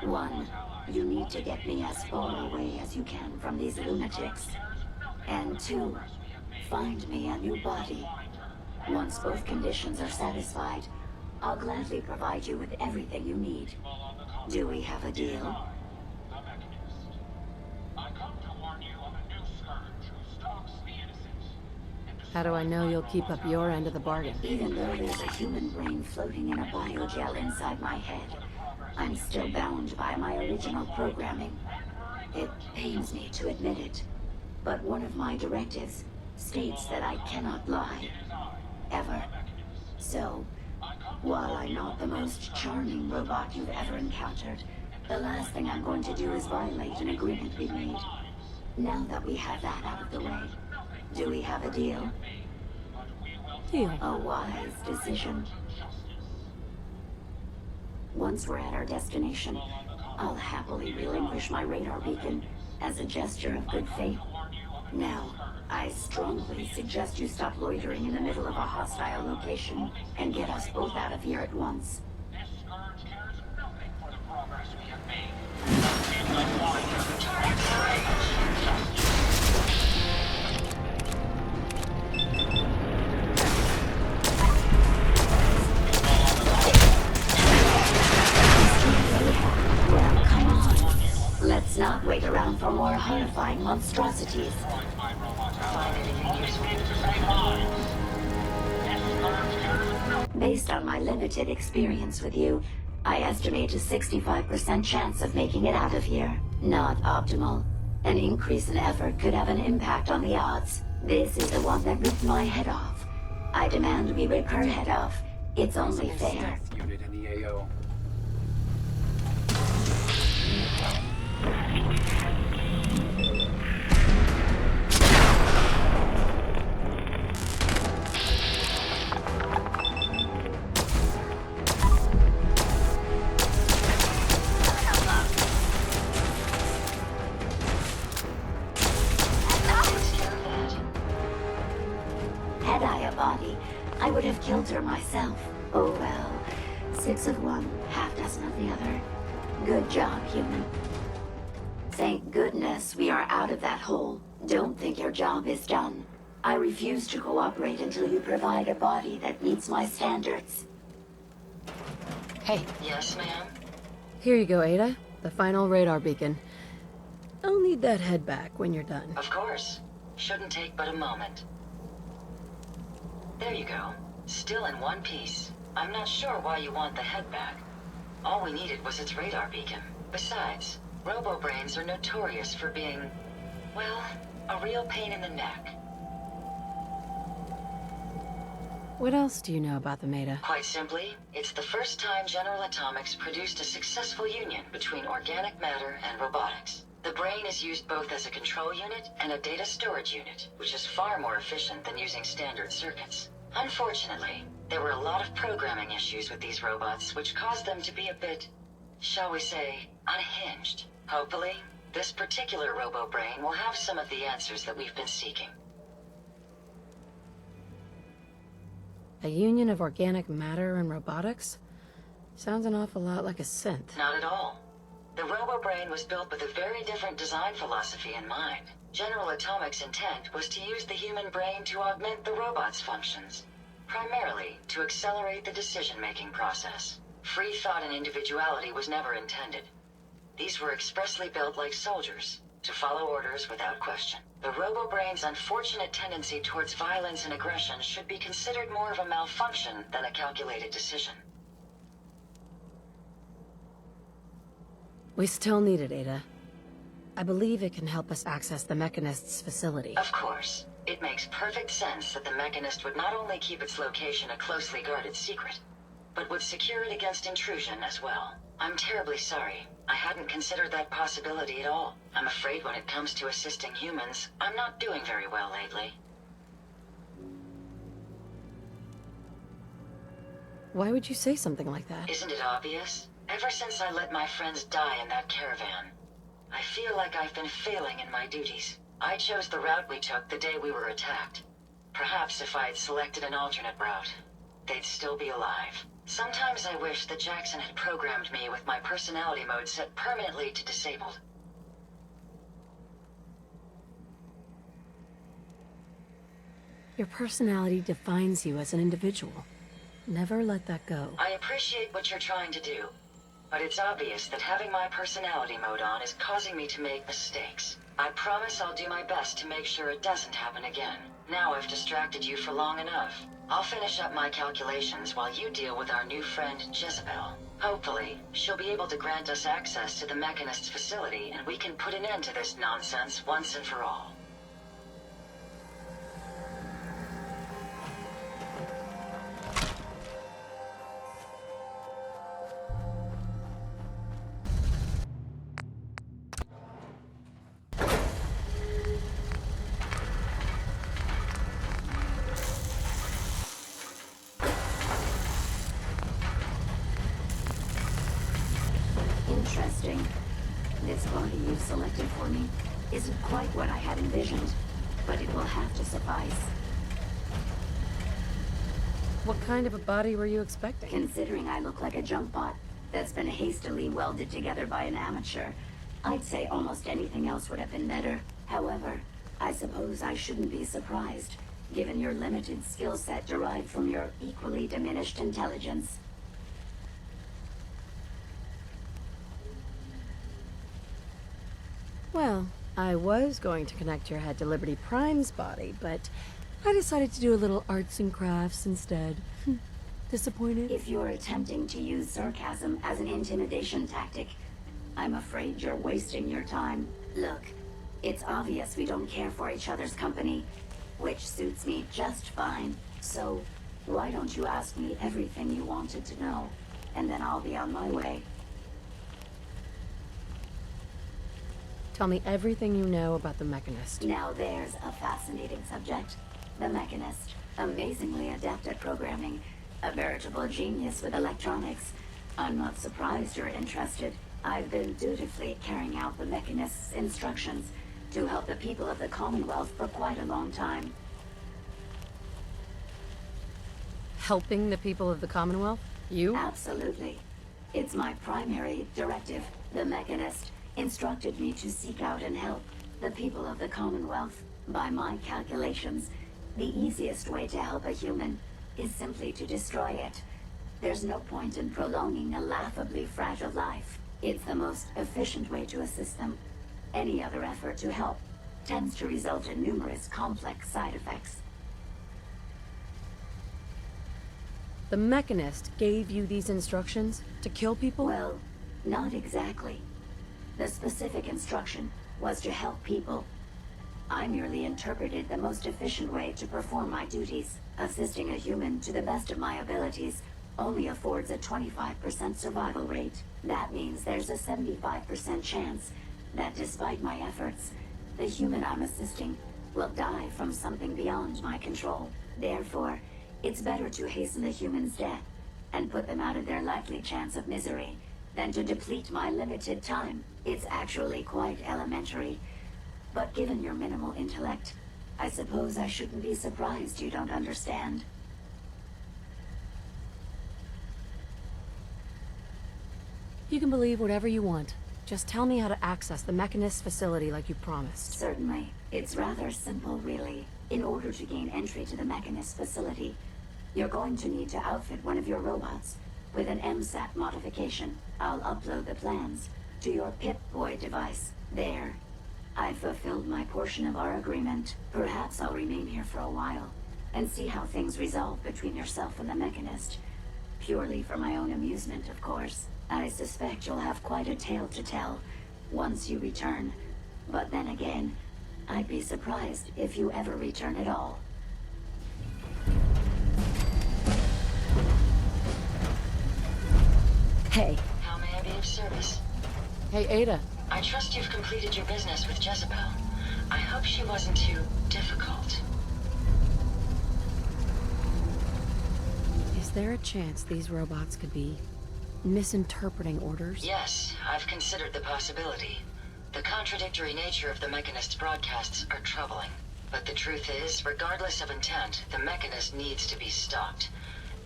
One, you need to get me as far away as you can from these lunatics. And two, find me a new body. Once both conditions are satisfied, I'll gladly provide you with everything you need. Do we have a deal? How do I know you'll keep up your end of the bargain? Even though there's a human brain floating in a biogel inside my head, I'm still bound by my original programming. It pains me to admit it, but one of my directives states that I cannot lie. Ever. So, while I'm not the most charming robot you've ever encountered, the last thing I'm going to do is violate an agreement we made. Now that we have that out of the way, do we have a deal? Deal. A wise decision. Once we're at our destination, I'll happily relinquish my radar beacon as a gesture of good faith. Now, I strongly suggest you stop loitering in the middle of a hostile location and get us both out of here at once. This scourge cares nothing for the progress we have made. It's the point of eternal rage. Well, come on. Let's not wait around for more horrifying monstrosities. Based on my limited experience with you, I estimate a 65% chance of making it out of here. Not optimal. An increase in effort could have an impact on the odds. This is the one that ripped my head off. I demand we rip her head off. It's only fair. Unit in the AO. Had I a body, I would have killed her myself. Oh well. 6 of one, half dozen of the other. Good job, human. Thank goodness we are out of that hole. Don't think your job is done. I refuse to cooperate until you provide a body that meets my standards. Hey. Yes, ma'am? Here you go, Ada. The final radar beacon. I'll need that head back when you're done. Of course. Shouldn't take but a moment. There you go. Still in one piece. I'm not sure why you want the head back. All we needed was its radar beacon. Besides, robo-brains are notorious for being, well, a real pain in the neck. What else do you know about the Meta? Quite simply, it's the first time General Atomics produced a successful union between organic matter and robotics. The brain is used both as a control unit and a data storage unit, which is far more efficient than using standard circuits. Unfortunately, there were a lot of programming issues with these robots, which caused them to be a bit, shall we say, unhinged. Hopefully, this particular robo-brain will have some of the answers that we've been seeking. A union of organic matter and robotics? Sounds an awful lot like a synth. Not at all. The robo-brain was built with a very different design philosophy in mind. General Atomics' intent was to use the human brain to augment the robot's functions. primarily to accelerate the decision-making process. Free thought and individuality was never intended. These were expressly built like soldiers, to follow orders without question. The Robo-Brain's unfortunate tendency towards violence and aggression should be considered more of a malfunction than a calculated decision. We still need it, Ada. I believe it can help us access the Mechanist's facility. Of course. It makes perfect sense that the Mechanist would not only keep its location a closely guarded secret, but would secure it against intrusion as well. I'm terribly sorry. I hadn't considered that possibility at all. I'm afraid when it comes to assisting humans, I'm not doing very well lately. Why would you say something like that? Isn't it obvious? Ever since I let my friends die in that caravan, I feel like I've been failing in my duties. I chose the route we took the day we were attacked. Perhaps if I had selected an alternate route, they'd still be alive. Sometimes I wish that Jackson had programmed me with my personality mode set permanently to disabled. Your personality defines you as an individual. Never let that go. I appreciate what you're trying to do, but it's obvious that having my personality mode on is causing me to make mistakes. I promise I'll do my best to make sure it doesn't happen again. Now I've distracted you for long enough. I'll finish up my calculations while you deal with our new friend, Jezebel. Hopefully, she'll be able to grant us access to the Mechanist's facility, and we can put an end to this nonsense once and for all. Interesting. This body you've selected for me isn't quite what I had envisioned, but it will have to suffice. What kind of a body were you expecting? Considering I look like a junk bot that's been hastily welded together by an amateur, I'd say almost anything else would have been better. However, I suppose I shouldn't be surprised, given your limited skill set derived from your equally diminished intelligence. Well, I was going to connect your head to Liberty Prime's body, but I decided to do a little arts and crafts instead. Disappointed? If you're attempting to use sarcasm as an intimidation tactic, I'm afraid you're wasting your time. Look, it's obvious we don't care for each other's company, which suits me just fine. So, why don't you ask me everything you wanted to know, and then I'll be on my way. Tell me everything you know about the Mechanist. Now there's a fascinating subject. The Mechanist, amazingly adept at programming, a veritable genius with electronics. I'm not surprised you're interested. I've been dutifully carrying out the Mechanist's instructions to help the people of the Commonwealth for quite a long time. Helping the people of the Commonwealth? You? Absolutely. It's my primary directive. The Mechanist instructed me to seek out and help the people of the Commonwealth. By my calculations, the easiest way to help a human is simply to destroy it. There's no point in prolonging a laughably fragile life. It's the most efficient way to assist them. Any other effort to help tends to result in numerous complex side effects. The Mechanist gave you these instructions to kill people? Well, not exactly. The specific instruction was to help people. I merely interpreted the most efficient way to perform my duties. Assisting a human to the best of my abilities only affords a 25% survival rate. That means there's a 75% chance that despite my efforts, the human I'm assisting will die from something beyond my control. Therefore, it's better to hasten the human's death and put them out of their likely chance of misery than to deplete my limited time. It's actually quite elementary, but given your minimal intellect, I suppose I shouldn't be surprised you don't understand. You can believe whatever you want. Just tell me how to access the Mechanist's facility like you promised. Certainly. It's rather simple, really. In order to gain entry to the Mechanist's facility, You're going to need to outfit one of your robots with an MSAT modification. I'll upload the plans to your Pip-Boy device. There. I've fulfilled my portion of our agreement. Perhaps I'll remain here for a while and see how things resolve between yourself and the Mechanist. Purely for my own amusement, of course. I suspect you'll have quite a tale to tell once you return. But then again, I'd be surprised if you ever return at all. Hey. How may I be of service? Hey, Ada. I trust you've completed your business with Jezebel. I hope she wasn't too difficult. Is there a chance these robots could be misinterpreting orders? Yes, I've considered the possibility. The contradictory nature of the Mechanist's broadcasts are troubling. But the truth is, regardless of intent, the Mechanist needs to be stopped.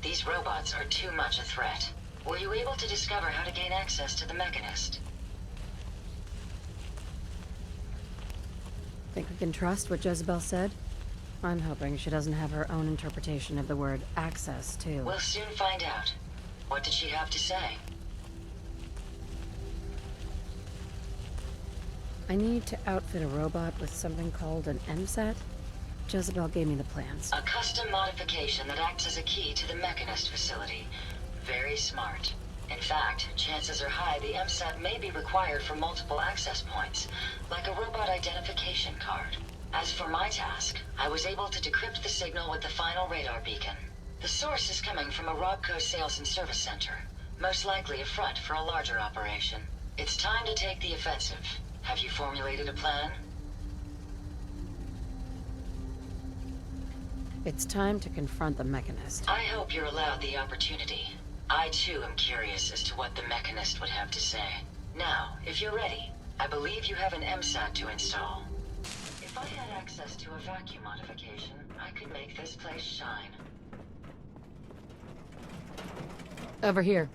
These robots are too much a threat. Were you able to discover how to gain access to the Mechanist? Think we can trust what Jezebel said? I'm hoping she doesn't have her own interpretation of the word access, too. We'll soon find out. What did she have to say? I need to outfit a robot with something called an MSAT. Jezebel gave me the plans. A custom modification that acts as a key to the Mechanist facility. Very smart. In fact, chances are high the MSAT may be required for multiple access points, like a robot identification card. As for my task, I was able to decrypt the signal with the final radar beacon. The source is coming from a Robco sales and service center, most likely a front for a larger operation. It's time to take the offensive. Have you formulated a plan? It's time to confront the Mechanist. I hope you're allowed the opportunity. I too am curious as to what the Mechanist would have to say. Now, if you're ready, I believe you have an MSAT to install. If I had access to a vacuum modification, I could make this place shine. Over here.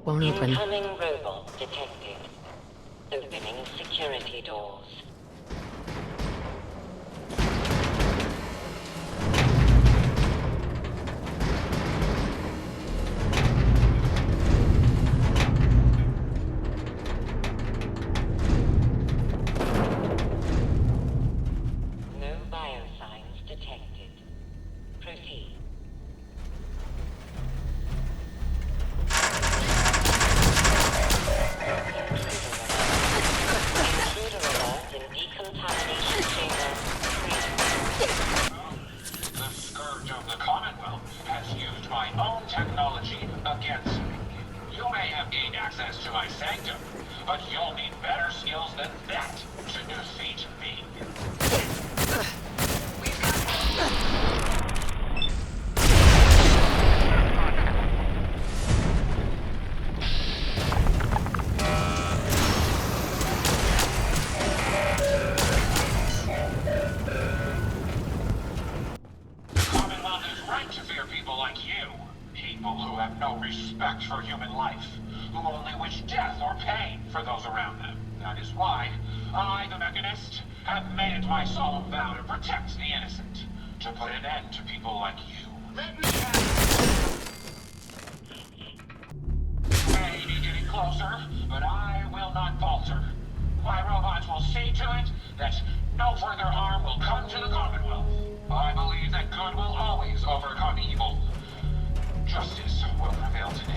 Won't open. Incoming robot detected. Opening security doors. No biosigns detected. Proceed. Access to my sanctum, but you'll need better skills than that to defeat me. The Commonwealth is right to fear people like you. People who have no respect for human life. Who only wish death or pain for those around them. That is why I, the Mechanist, have made it my solemn vow to protect the innocent, to put an end to people like you. Let me have it. May be getting closer, but I will not falter. My robots will see to it that no further harm will come to the Commonwealth. I believe that good will always overcome evil. Justice will prevail today.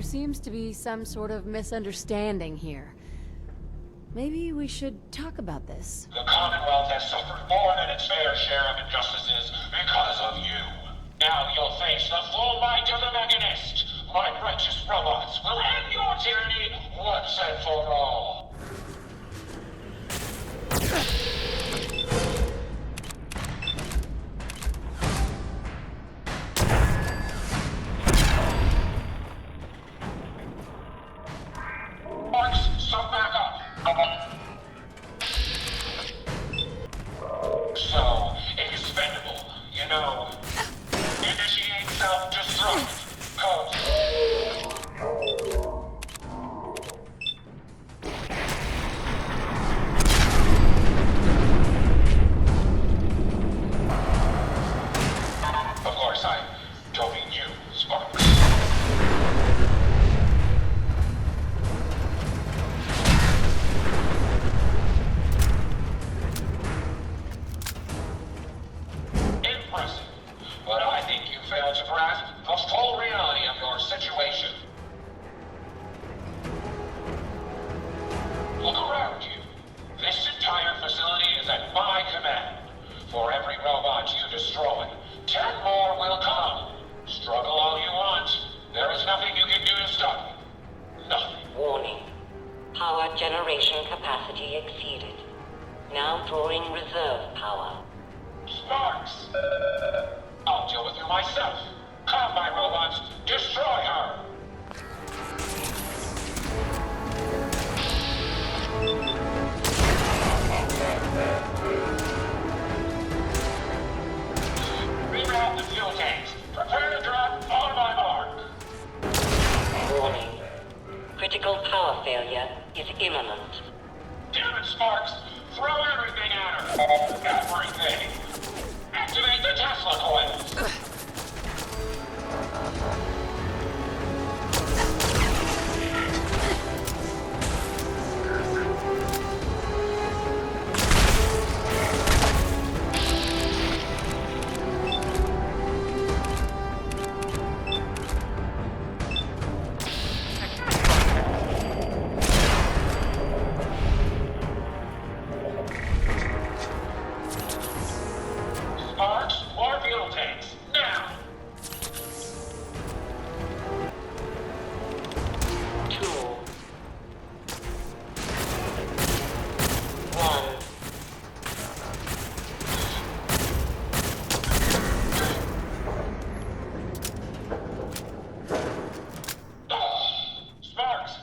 there seems to be some sort of misunderstanding here. Maybe we should talk about this. The Commonwealth has suffered more than its fair share of injustices because of you. Now you'll face the full might of the Mechanist. My righteous robots will end your tyranny once and for all. Marks, sub back up. So, expendable, you know. Initiate self-destruct. Code. Of course, I don't mean you, Sparks. Impressive. But I think you failed to grasp the full reality of your situation. Look around you. This entire facility is at my command. For every robot you destroy, 10 more will come. Struggle all you want. There is nothing you can do to stop me. Nothing. Warning. Power generation capacity exceeded. Now drawing reserve power. Sparks! I'll deal with you myself. Come, my robots. Destroy her! Reroute the fuel tanks. Prepare to drop on my mark. Warning. Critical power failure is imminent. Damn it, Sparks. Throw everything at her. Everything. Activate the Tesla coils. Sparks, more fuel tanks. Now. 2. 1. Sparks,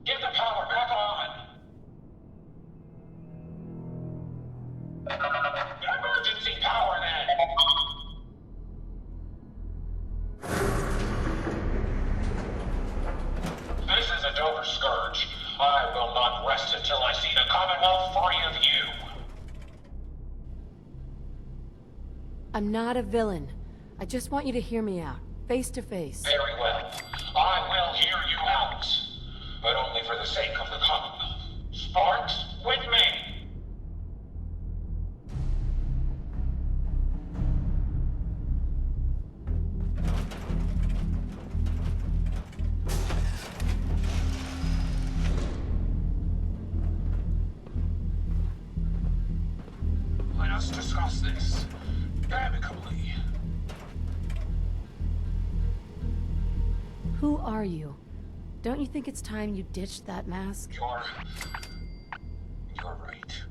get the power back on. Emergency power, then. This is a Dover Scourge. I will not rest until I see the Commonwealth free of you. I'm not a villain. I just want you to hear me out, face to face. Very well. I will hear you out. But only for the sake of the Commonwealth. Sparks, with me. Let us discuss this amicably. Who are you? Don't you think it's time you ditched that mask? You're right.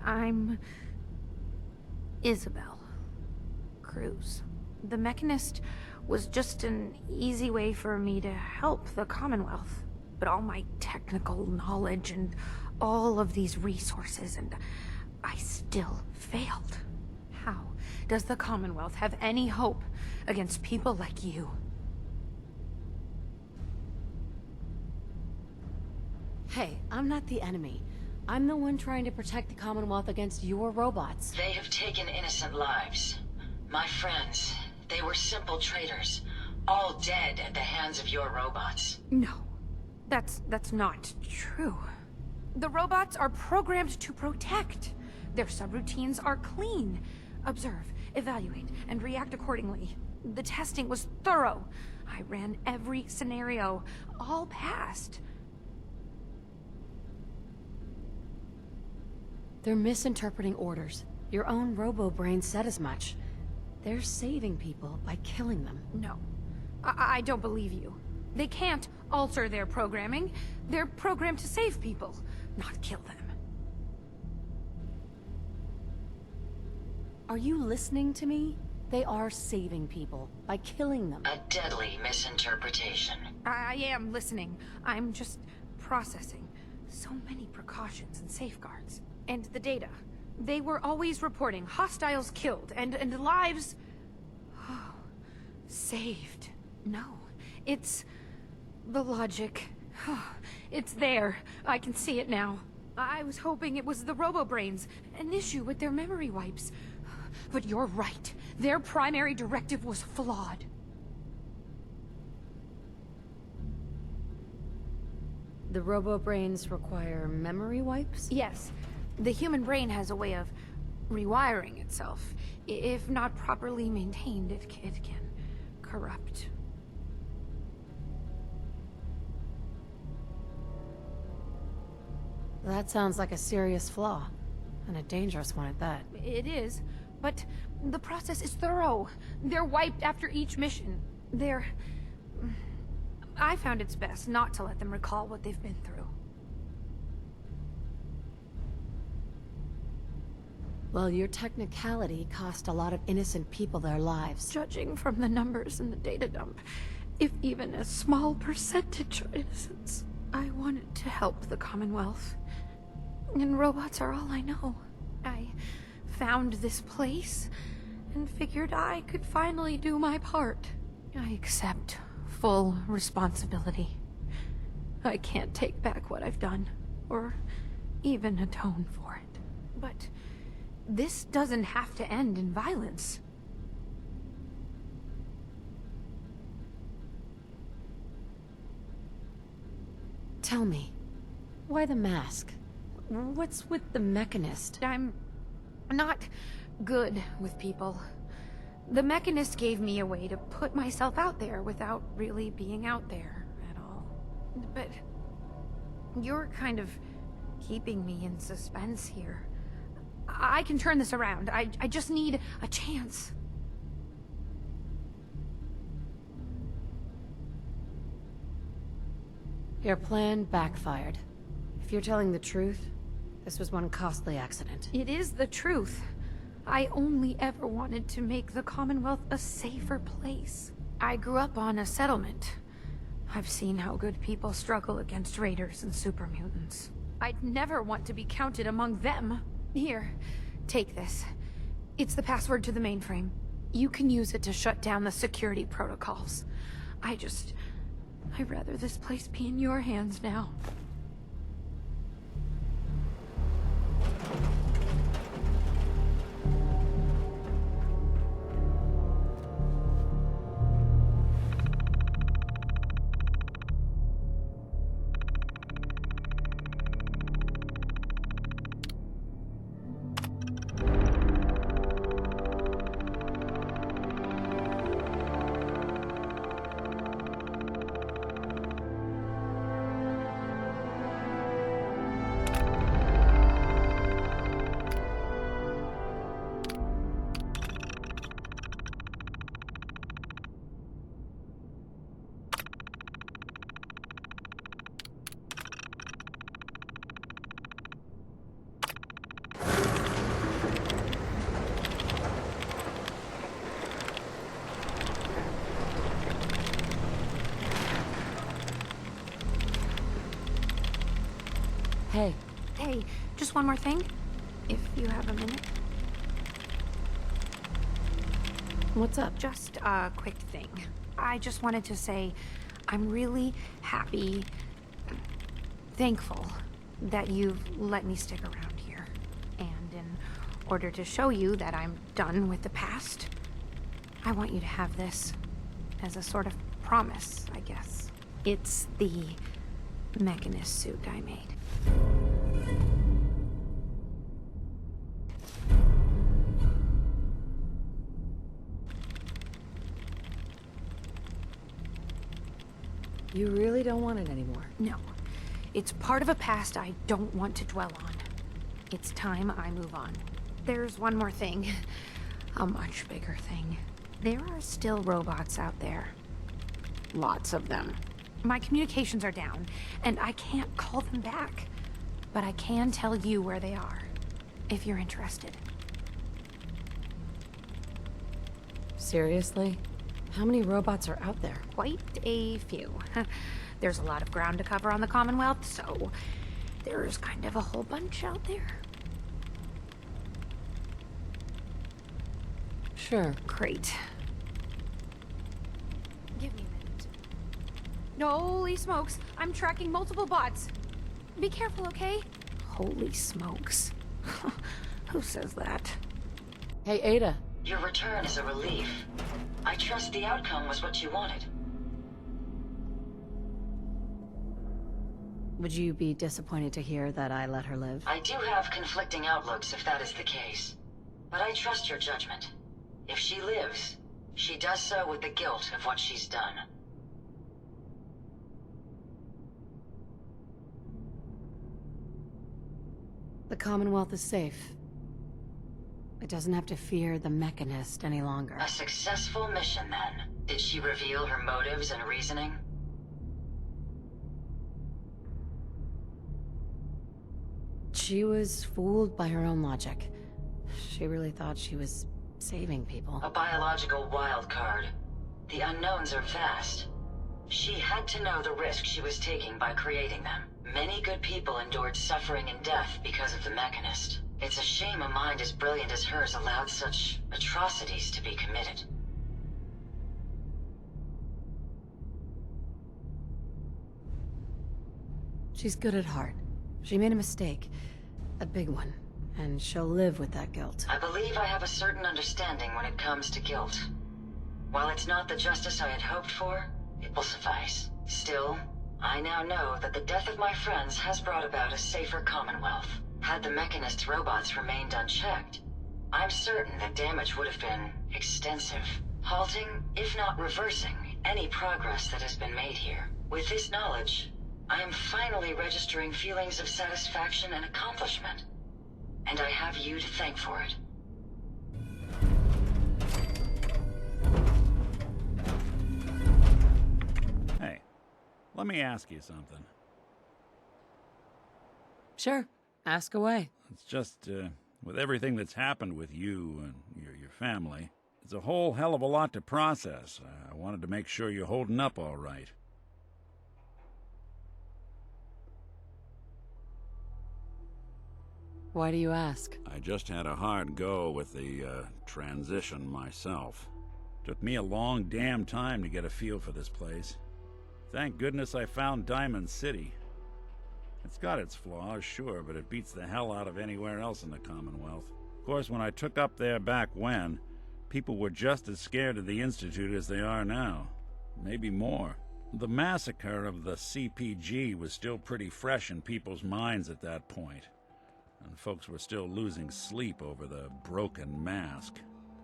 I'm Isabel Cruz. The Mechanist was just an easy way for me to help the Commonwealth. But all my technical knowledge and all of these resources, and I still failed. How does the Commonwealth have any hope against people like you? Hey, I'm not the enemy. I'm the one trying to protect the Commonwealth against your robots. They have taken innocent lives. My friends, they were simple traitors, all dead at the hands of your robots. No, that's not true. The robots are programmed to protect. Their subroutines are clean. Observe, evaluate, and react accordingly. The testing was thorough. I ran every scenario, all passed. They're misinterpreting orders. Your own robo-brain said as much. They're saving people by killing them. No. I don't believe you. They can't alter their programming. They're programmed to save people, not kill them. Are you listening to me? They are saving people by killing them. A deadly misinterpretation. I am listening. I'm just processing. So many precautions and safeguards. And the data. They were always reporting hostiles killed and lives... saved. No. It's... the logic. It's there. I can see it now. I was hoping it was the robo-brains, an issue with their memory wipes. But you're right. Their primary directive was flawed. The robo-brains require memory wipes? Yes. The human brain has a way of rewiring itself. If not properly maintained, it can corrupt. That sounds like a serious flaw. And a dangerous one at that. It is, but the process is thorough. They're wiped after each mission. I found it's best not to let them recall what they've been through. Well, your technicality cost a lot of innocent people their lives. Judging from the numbers in the data dump, if even a small percentage are innocents, I wanted to help the Commonwealth. And robots are all I know. I found this place and figured I could finally do my part. I accept full responsibility. I can't take back what I've done, or even atone for it. But this doesn't have to end in violence. Tell me, why the mask? What's with the Mechanist? I'm not good with people. The Mechanist gave me a way to put myself out there without really being out there at all. But you're kind of keeping me in suspense here. I can turn this around. I just need a chance. Your plan backfired. If you're telling the truth, this was one costly accident. It is the truth. I only ever wanted to make the Commonwealth a safer place. I grew up on a settlement. I've seen how good people struggle against raiders and super mutants. I'd never want to be counted among them. Here, take this. It's the password to the mainframe. You can use it to shut down the security protocols. I'd rather this place be in your hands now. Hey. Hey, just one more thing, if you have a minute. What's up? Just a quick thing. I just wanted to say I'm really happy, thankful that you've let me stick around here. And in order to show you that I'm done with the past, I want you to have this as a sort of promise, I guess. It's the Mechanist suit I made. You really don't want it anymore? No. It's part of a past I don't want to dwell on. It's time I move on. There's one more thing. A much bigger thing. There are still robots out there. Lots of them. My communications are down, and I can't call them back. But I can tell you where they are, if you're interested. Seriously? How many robots are out there? Quite a few. There's a lot of ground to cover on the Commonwealth, so there's kind of a whole bunch out there. Sure. Great. Give me a minute. Holy smokes! I'm tracking multiple bots. Be careful, okay? Holy smokes. Who says that? Hey, Ada. Your return is a relief. I trust the outcome was what you wanted. Would you be disappointed to hear that I let her live? I do have conflicting outlooks if that is the case. But I trust your judgment. If she lives, she does so with the guilt of what she's done. The Commonwealth is safe. It doesn't have to fear the Mechanist any longer. A successful mission, then. Did she reveal her motives and reasoning? She was fooled by her own logic. She really thought she was saving people. A biological wild card. The unknowns are vast. She had to know the risk she was taking by creating them. Many good people endured suffering and death because of the Mechanist. It's a shame a mind as brilliant as hers allowed such atrocities to be committed. She's good at heart. She made a mistake. A big one. And she'll live with that guilt. I believe I have a certain understanding when it comes to guilt. While it's not the justice I had hoped for, it will suffice. Still, I now know that the death of my friends has brought about a safer Commonwealth. Had the Mechanist's robots remained unchecked, I'm certain that damage would have been extensive, halting, if not reversing, any progress that has been made here. With this knowledge, I am finally registering feelings of satisfaction and accomplishment. And I have you to thank for it. Hey, let me ask you something. Sure. Ask away. It's just, with everything that's happened with you and your family, it's a whole hell of a lot to process. I wanted to make sure you're holding up all right. Why do you ask? I just had a hard go with the, transition myself. Took me a long damn time to get a feel for this place. Thank goodness I found Diamond City. It's got its flaws, sure, but it beats the hell out of anywhere else in the Commonwealth. Of course, when I took up there back when, people were just as scared of the Institute as they are now. Maybe more. The massacre of the CPG was still pretty fresh in people's minds at that point, and folks were still losing sleep over the broken mask.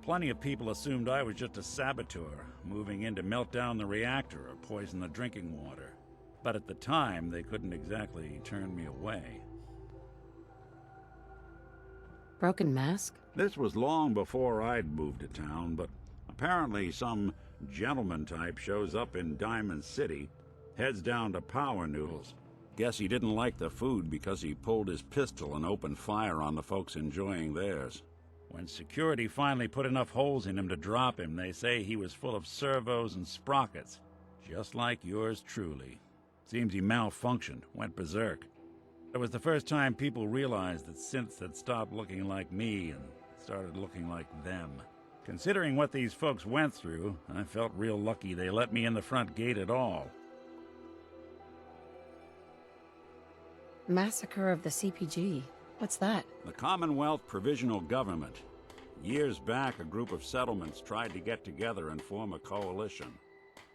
Plenty of people assumed I was just a saboteur, moving in to melt down the reactor or poison the drinking water. But at the time, they couldn't exactly turn me away. Broken mask? This was long before I'd moved to town, but apparently some gentleman type shows up in Diamond City, heads down to Power Noodles. Guess he didn't like the food because he pulled his pistol and opened fire on the folks enjoying theirs. When security finally put enough holes in him to drop him, they say he was full of servos and sprockets, just like yours truly. Seems he malfunctioned, went berserk. It was the first time people realized that synths had stopped looking like me and started looking like them. Considering what these folks went through, I felt real lucky they let me in the front gate at all. Massacre of the CPG. What's that? The Commonwealth Provisional Government. Years back, a group of settlements tried to get together and form a coalition.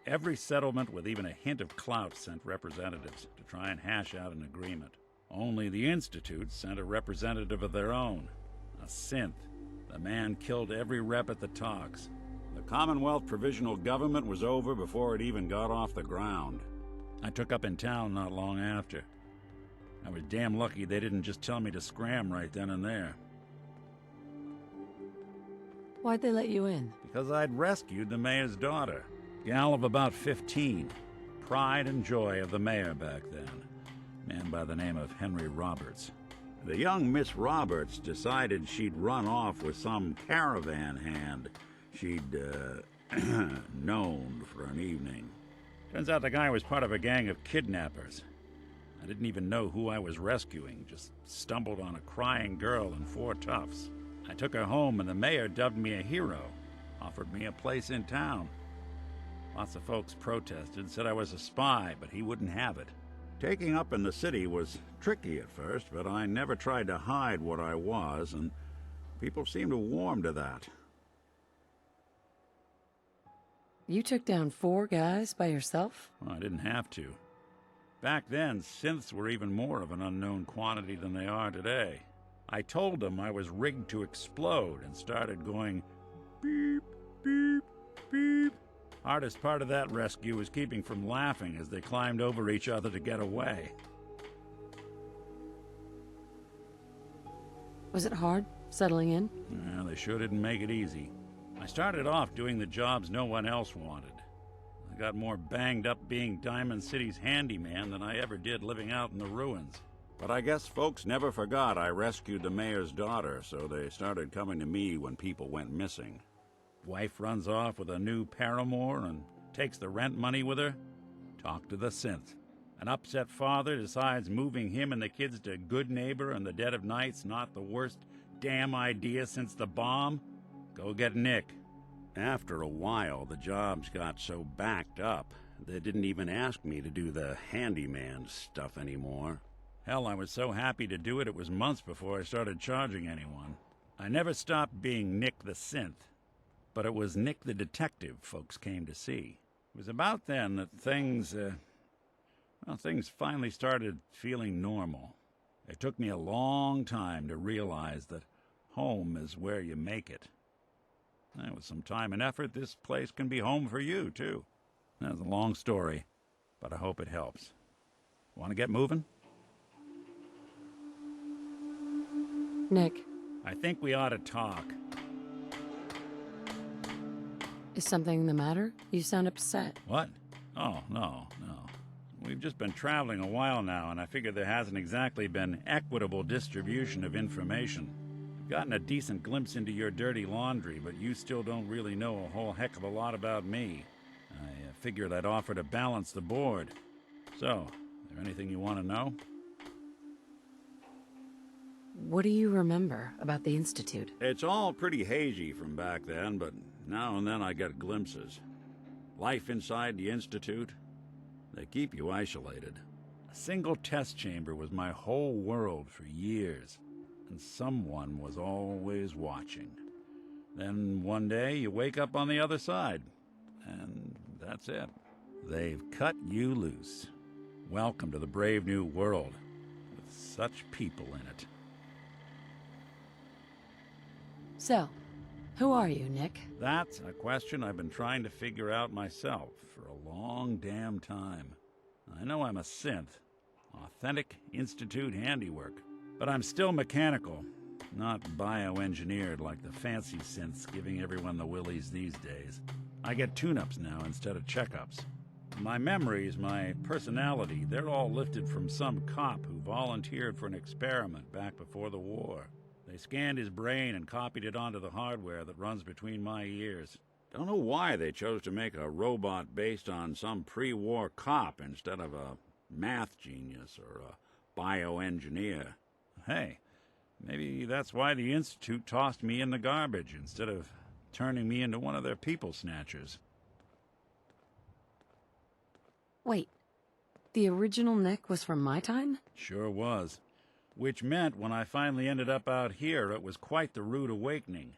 Every settlement with even a hint of clout sent representatives to try and hash out an agreement. Only the Institute sent a representative of their own, a synth. The man killed every rep at the talks. The Commonwealth Provisional Government was over before it even got off the ground. I took up in town not long after. I was damn lucky they didn't just tell me to scram right then and there. Why'd they let you in? Because I'd rescued the mayor's daughter. Gal of about 15. Pride and joy of the mayor back then. Man by the name of Henry Roberts. The young Miss Roberts decided she'd run off with some caravan hand she'd, known for an evening. Turns out the guy was part of a gang of kidnappers. I didn't even know who I was rescuing, just stumbled on a crying girl and 4 toughs. I took her home and the mayor dubbed me a hero, offered me a place in town. Lots of folks protested, said I was a spy, but he wouldn't have it. Taking up in the city was tricky at first, but I never tried to hide what I was, and people seemed to warm to that. You took down 4 guys by yourself? Well, I didn't have to. Back then, synths were even more of an unknown quantity than they are today. I told them I was rigged to explode and started going beep, beep, beep. Hardest part of that rescue was keeping from laughing as they climbed over each other to get away. Was it hard, settling in? Well, they sure didn't make it easy. I started off doing the jobs no one else wanted. I got more banged up being Diamond City's handyman than I ever did living out in the ruins. But I guess folks never forgot I rescued the mayor's daughter, so they started coming to me when people went missing. Wife runs off with a new paramour and takes the rent money with her. Talk to the synth. An upset father decides moving him and the kids to Good Neighbor in the dead of night's not the worst damn idea since the bomb. Go get Nick. After a while, the jobs got so backed up, they didn't even ask me to do the handyman stuff anymore. Hell, I was so happy to do it, it was months before I started charging anyone. I never stopped being Nick the Synth, but it was Nick the Detective folks came to see. It was about then that things finally started feeling normal. It took me a long time to realize that home is where you make it. And with some time and effort, this place can be home for you, too. That's a long story, but I hope it helps. Want to get moving? Nick. I think we ought to talk. Is something the matter? You sound upset. What? Oh, no. We've just been traveling a while now, and I figure there hasn't exactly been equitable distribution of information. I've gotten a decent glimpse into your dirty laundry, but you still don't really know a whole heck of a lot about me. I figured I'd offer to balance the board. So, is there anything you want to know? What do you remember about the Institute? It's all pretty hazy from back then, but now and then I get glimpses. Life inside the Institute, they keep you isolated. A single test chamber was my whole world for years, and someone was always watching. Then one day you wake up on the other side, and that's it. They've cut you loose. Welcome to the brave new world, with such people in it. So, who are you, Nick? That's a question I've been trying to figure out myself for a long damn time. I know I'm a synth, authentic Institute handiwork, but I'm still mechanical, not bioengineered like the fancy synths giving everyone the willies these days. I get tune-ups now instead of checkups. My memories, my personality, they're all lifted from some cop who volunteered for an experiment back before the war. They scanned his brain and copied it onto the hardware that runs between my ears. Don't know why they chose to make a robot based on some pre-war cop instead of a math genius or a bioengineer. Hey, maybe that's why the Institute tossed me in the garbage instead of turning me into one of their people snatchers. Wait, the original Nick was from my time? Sure was. Which meant when I finally ended up out here, it was quite the rude awakening.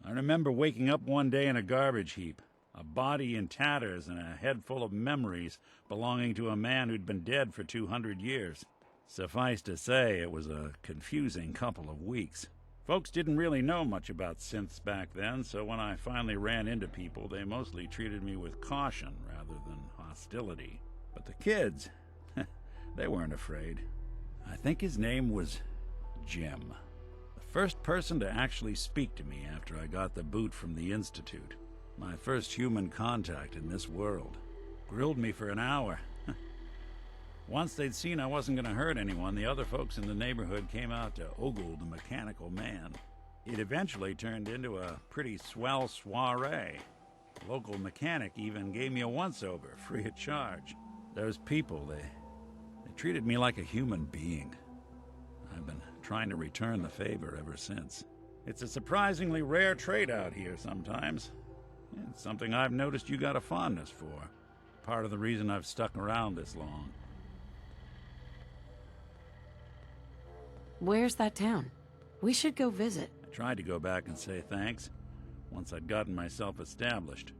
I remember waking up one day in a garbage heap, a body in tatters and a head full of memories belonging to a man who'd been dead for 200 years. Suffice to say, it was a confusing couple of weeks. Folks didn't really know much about synths back then, so when I finally ran into people, they mostly treated me with caution rather than hostility. But the kids, they weren't afraid. I think his name was Jim. The first person to actually speak to me after I got the boot from the Institute. My first human contact in this world. Grilled me for an hour. Once they'd seen I wasn't going to hurt anyone, the other folks in the neighborhood came out to ogle the mechanical man. It eventually turned into a pretty swell soiree. The local mechanic even gave me a once-over, free of charge. Those people, they treated me like a human being. I've been trying to return the favor ever since. It's a surprisingly rare trait out here sometimes. It's something I've noticed you got a fondness for. Part of the reason I've stuck around this long. Where's that town? We should go visit. I tried to go back and say thanks, once I'd gotten myself established.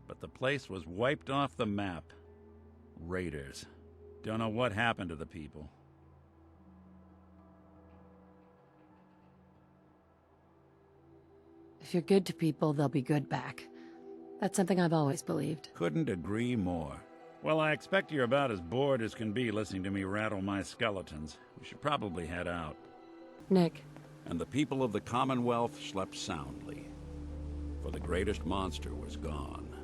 But the place was wiped off the map. Raiders. Don't know what happened to the people. If you're good to people, they'll be good back. That's something I've always believed. Couldn't agree more. Well, I expect you're about as bored as can be listening to me rattle my skeletons. We should probably head out. Nick. And the people of the Commonwealth slept soundly. For the greatest monster was gone.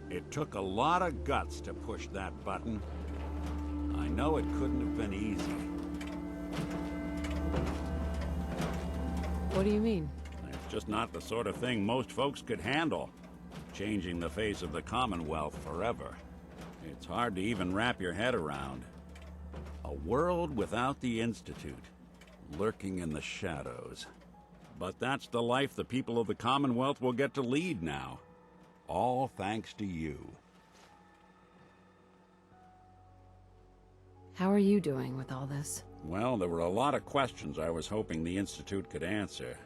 It took a lot of guts to push that button. I know it couldn't have been easy. What do you mean? It's just not the sort of thing most folks could handle. Changing the face of the Commonwealth forever. It's hard to even wrap your head around. A world without the Institute, lurking in the shadows. But that's the life the people of the Commonwealth will get to lead now. All thanks to you. How are you doing with all this? Well, there were a lot of questions I was hoping the Institute could answer.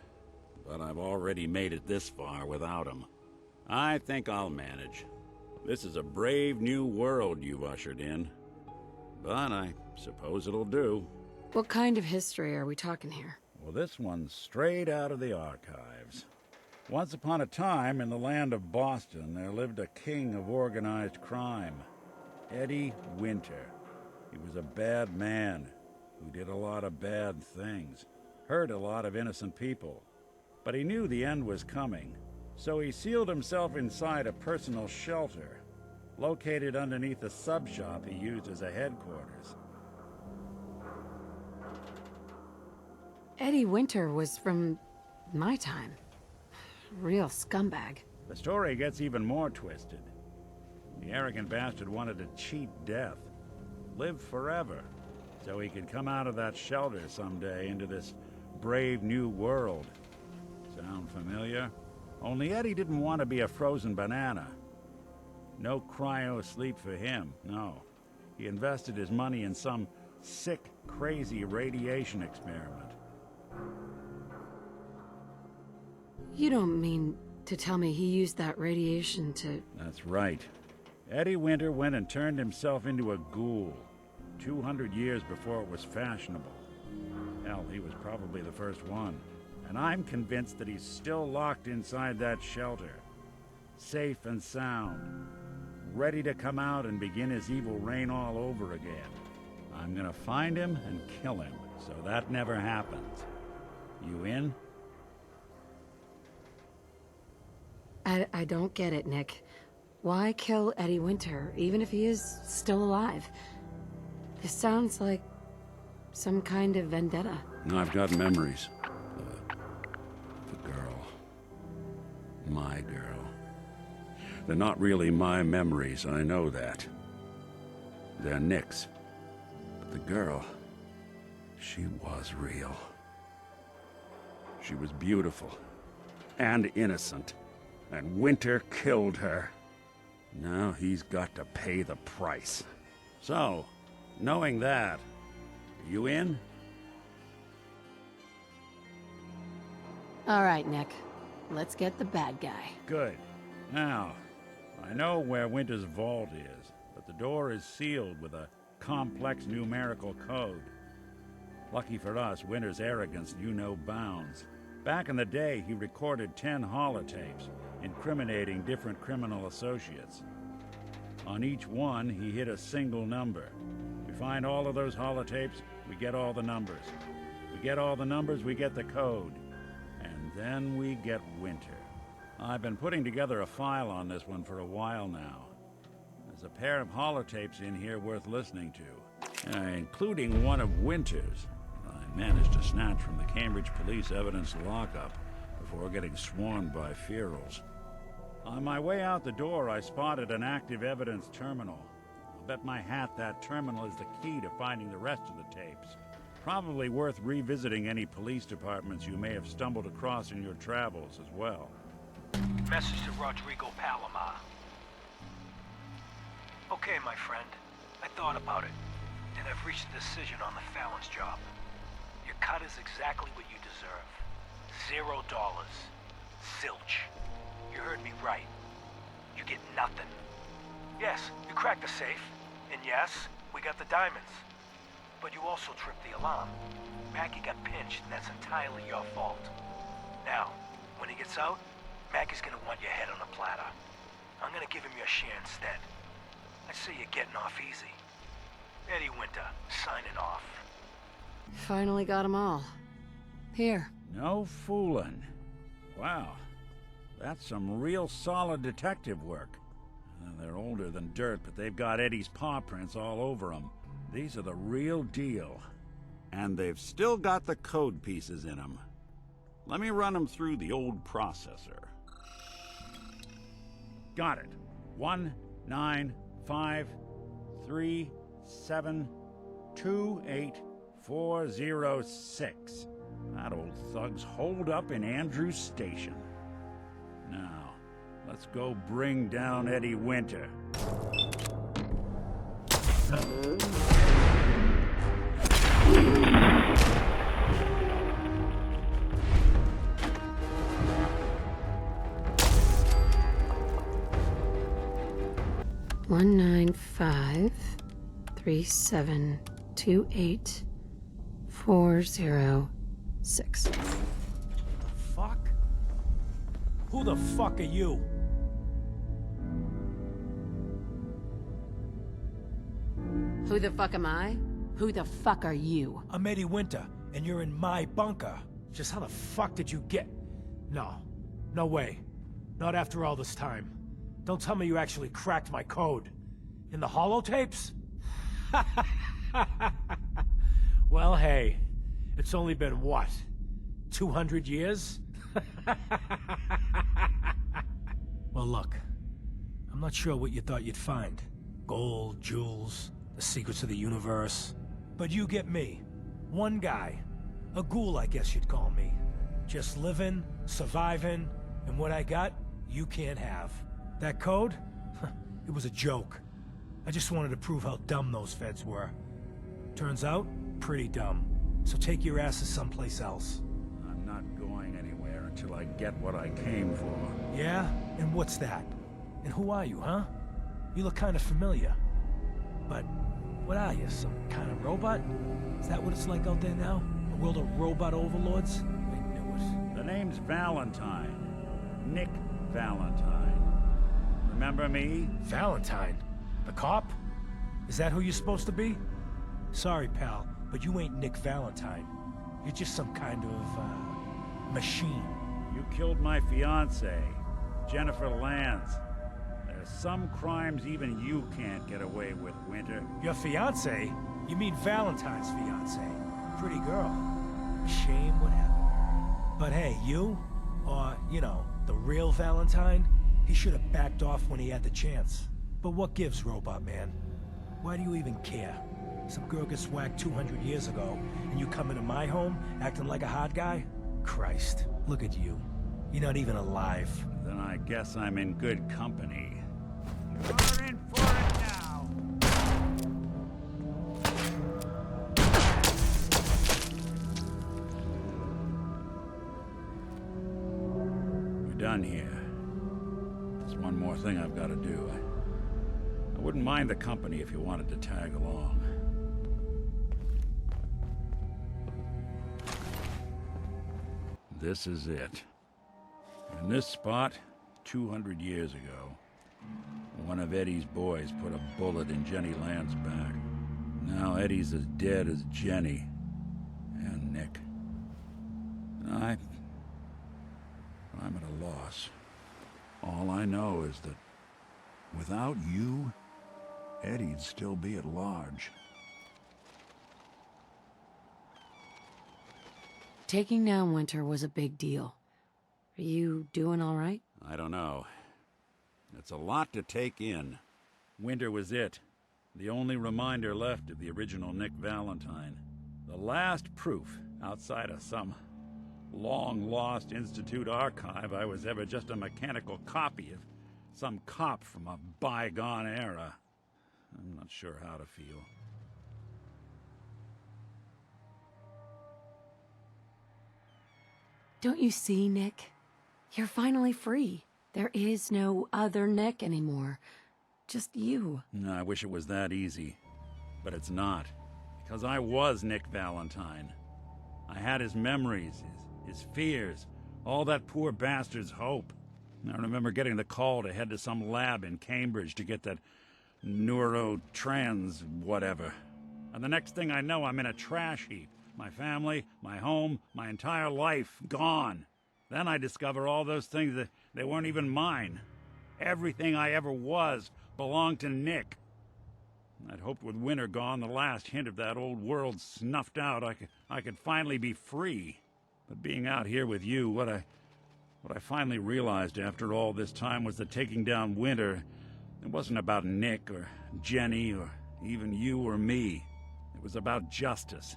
But I've already made it this far without them. I think I'll manage. This is a brave new world you've ushered in. But I suppose it'll do. What kind of history are we talking here? Well, this one's straight out of the archives. Once upon a time, in the land of Boston, there lived a king of organized crime. Eddie Winter. He was a bad man who did a lot of bad things. Hurt a lot of innocent people. But he knew the end was coming. So he sealed himself inside a personal shelter, located underneath a sub-shop he used as a headquarters. Eddie Winter was from my time. Real scumbag. The story gets even more twisted. The arrogant bastard wanted to cheat death, live forever, so he could come out of that shelter someday into this brave new world. Sound familiar? Only Eddie didn't want to be a frozen banana. No cryo sleep for him, no. He invested his money in some sick, crazy radiation experiment. You don't mean to tell me he used that radiation to... That's right. Eddie Winter went and turned himself into a ghoul, 200 years before it was fashionable. Hell, he was probably the first one. And I'm convinced that he's still locked inside that shelter. Safe and sound. Ready to come out and begin his evil reign all over again. I'm gonna find him and kill him, so that never happens. You in? I don't get it, Nick. Why kill Eddie Winter, even if he is still alive? This sounds like some kind of vendetta. I've got memories. The girl. My girl. They're not really my memories, I know that. They're Nick's. But the girl, she was real. She was beautiful. And innocent. And Winter killed her. Now he's got to pay the price. So, knowing that, you in? All right, Nick. Let's get the bad guy. Good. Now, I know where Winter's vault is, but the door is sealed with a complex numerical code. Lucky for us, Winter's arrogance knew no bounds. Back in the day, he recorded 10 holotapes, incriminating different criminal associates. On each one, he hit a single number. We find all of those holotapes, we get all the numbers. We get all the numbers, we get the code. And then we get Winter. I've been putting together a file on this one for a while now. There's a pair of holotapes in here worth listening to, including one of Winter's. I managed to snatch from the Cambridge Police evidence lockup before getting swarmed by ferals. On my way out the door, I spotted an active evidence terminal. I'll bet my hat that terminal is the key to finding the rest of the tapes. Probably worth revisiting any police departments you may have stumbled across in your travels as well. Message to Rodrigo Palomar. Okay, my friend. I thought about it, and I've reached a decision on the Fallon's job. Your cut is exactly what you deserve. $0. Zilch. You heard me right. You get nothing. Yes, you cracked the safe, and yes, we got the diamonds. But you also tripped the alarm. Mackie got pinched, and that's entirely your fault. Now, when he gets out, Mackie's gonna want your head on a platter. I'm gonna give him your share instead. I see you're getting off easy. Eddie Winter, signing off. Finally got them all. Here. No fooling. Wow. That's some real solid detective work. They're older than dirt, but they've got Eddie's paw prints all over them. These are the real deal. And they've still got the code pieces in them. Let me run them through the old processor. Got it. 19553728406. That old thug's holed up in Andrews Station. Now, let's go bring down Eddie Winter. One 19537284006. Fuck? Who the fuck are you? Who the fuck am I? Who the fuck are you? I'm Eddie Winter, and you're in my bunker. Just how the fuck did you get... No. No way. Not after all this time. Don't tell me you actually cracked my code. In the holotapes? Well, hey. It's only been, what? 200 years? Well, look. I'm not sure what you thought you'd find. Gold, jewels, the secrets of the universe. But you get me. One guy. A ghoul, I guess you'd call me. Just living, surviving, and what I got, you can't have. That code? It was a joke. I just wanted to prove how dumb those feds were. Turns out, pretty dumb. So take your asses someplace else. I'm not going anywhere until I get what I came for. Yeah? And what's that? And who are you, huh? You look kind of familiar. But what are you, some kind of robot? Is that what it's like out there now? A world of robot overlords? I knew it. The name's Valentine. Nick Valentine. Remember me? Valentine? The cop? Is that who you're supposed to be? Sorry, pal, but you ain't Nick Valentine. You're just some kind of, machine. You killed my fiancée, Jennifer Lance. There's some crimes even you can't get away with, Winter. Your fiancée? You mean Valentine's fiancée? Pretty girl. Shame what happened to her. But hey, you? Or, you know, the real Valentine? He should have backed off when he had the chance. But what gives, Robot Man? Why do you even care? Some girl gets whacked 200 years ago, and you come into my home acting like a hot guy? Christ, look at you. You're not even alive. Then I guess I'm in good company. You're in for it now! We're done here. There's one more thing I've got to do. I wouldn't mind the company if you wanted to tag along. This is it. In this spot, 200 years ago, One of Eddie's boys put a bullet in Jenny Land's back. Now Eddie's as dead as Jenny. And Nick. I'm at a loss. All I know is that without you, Eddie'd still be at large. Taking down Winter was a big deal. Are you doing all right? I don't know. It's a lot to take in. Winter was it. The only reminder left of the original Nick Valentine. The last proof, outside of some long-lost Institute archive, I was ever just a mechanical copy of some cop from a bygone era. I'm not sure how to feel. Don't you see, Nick? You're finally free. There is no other Nick anymore. Just you. I wish it was that easy. But it's not. Because I was Nick Valentine. I had his memories, his fears, all that poor bastard's hope. I remember getting the call to head to some lab in Cambridge to get that neurotrans whatever. And the next thing I know, I'm in a trash heap. My family, my home, my entire life gone. Then I discover all those things that they weren't even mine. Everything I ever was belonged to Nick. I'd hoped with Winter gone, the last hint of that old world snuffed out, I could finally be free. But being out here with you, what I finally realized after all this time was that taking down Winter, it wasn't about Nick or Jenny or even you or me. It was about justice.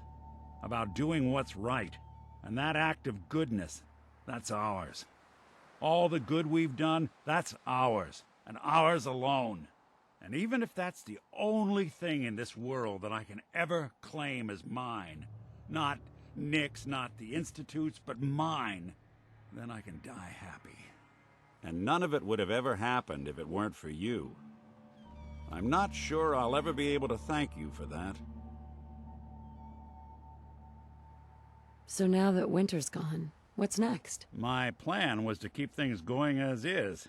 About doing what's right. And that act of goodness, that's ours. All the good we've done, that's ours. And ours alone. And even if that's the only thing in this world that I can ever claim as mine, not Nick's, not the Institute's, but mine, then I can die happy. And none of it would have ever happened if it weren't for you. I'm not sure I'll ever be able to thank you for that. So now that Winter's gone, what's next? My plan was to keep things going as is.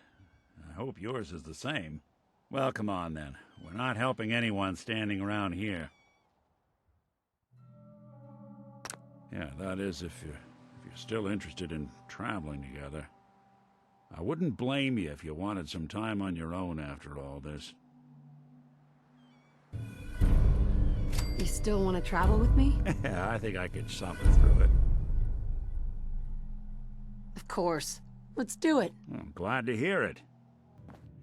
I hope yours is the same. Well, come on then. We're not helping anyone standing around here. Yeah, that is if you're still interested in traveling together. I wouldn't blame you if you wanted some time on your own after all this. You still want to travel with me? Yeah, I think I could suffer through it. Of course. Let's do it. I'm glad to hear it.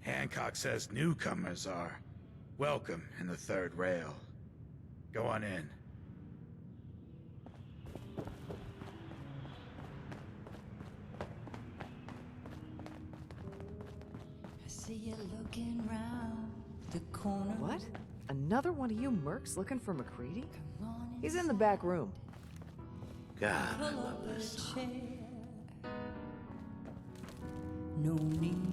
Hancock says newcomers are welcome in the third rail. Go on in. I see you looking round the corner. What? Another one of you mercs looking for McCready? He's in the back room. God, I love this song. No need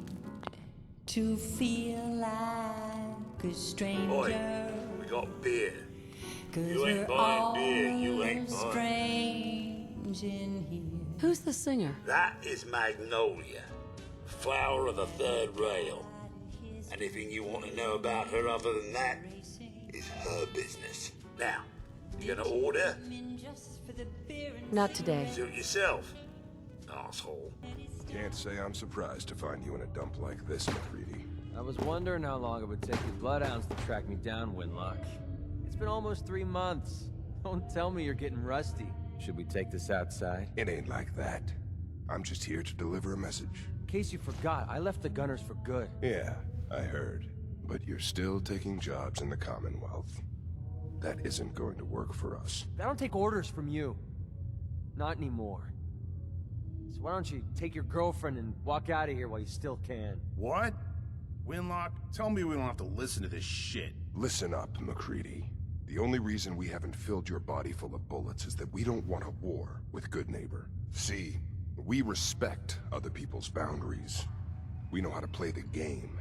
to feel like a stranger. Oi, we got beer. You We're ain't buying beer, you ain't buying. Strange in here. Who's the singer? That is Magnolia, flower of the third rail. Anything you want to know about her other than that is her business. Now, you gonna order? Not today. Suit yourself, asshole. Can't say I'm surprised to find you in a dump like this, McCready. I was wondering how long it would take the Bloodhounds to track me down, Winlock. It's been almost 3 months. Don't tell me you're getting rusty. Should we take this outside? It ain't like that. I'm just here to deliver a message. In case you forgot, I left the Gunners for good. Yeah, I heard. But you're still taking jobs in the Commonwealth. That isn't going to work for us. I don't take orders from you. Not anymore. So why don't you take your girlfriend and walk out of here while you still can? What? Winlock, tell me we don't have to listen to this shit. Listen up, McCready. The only reason we haven't filled your body full of bullets is that we don't want a war with Good Neighbor. See, we respect other people's boundaries. We know how to play the game.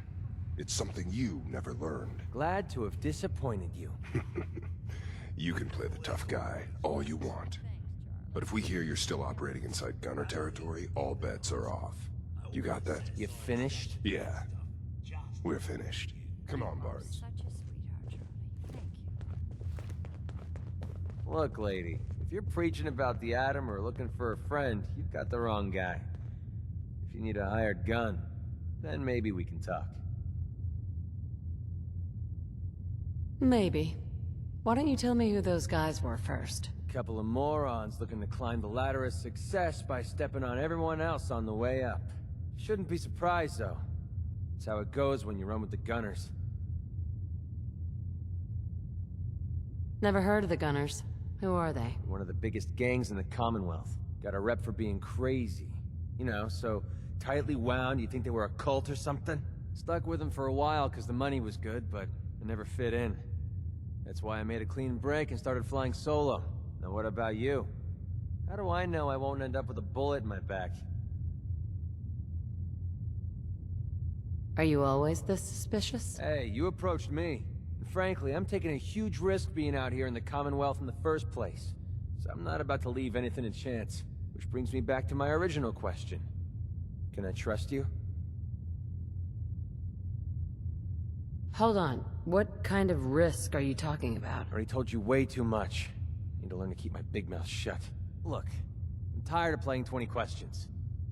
It's something you never learned. Glad to have disappointed you. You can play the tough guy all you want. But if we hear you're still operating inside Gunner territory, all bets are off. You got that? You finished? Yeah. We're finished. Come on, Barnes. Such a sweetheart, Charlie. Thank you. Look, lady, if you're preaching about the atom or looking for a friend, you've got the wrong guy. If you need a hired gun, then maybe we can talk. Maybe. Why don't you tell me who those guys were first? A couple of morons looking to climb the ladder of success by stepping on everyone else on the way up. Shouldn't be surprised, though. It's how it goes when you run with the Gunners. Never heard of the Gunners. Who are they? One of the biggest gangs in the Commonwealth. Got a rep for being crazy. You know, so tightly wound you'd think they were a cult or something. Stuck with them for a while because the money was good, but it never fit in. That's why I made a clean break and started flying solo. Now what about you? How do I know I won't end up with a bullet in my back? Are you always this suspicious? Hey, you approached me. And frankly, I'm taking a huge risk being out here in the Commonwealth in the first place. So I'm not about to leave anything to chance. Which brings me back to my original question. Can I trust you? Hold on. What kind of risk are you talking about? I already told you way too much. Need to learn to keep my big mouth shut. Look, I'm tired of playing 20 questions.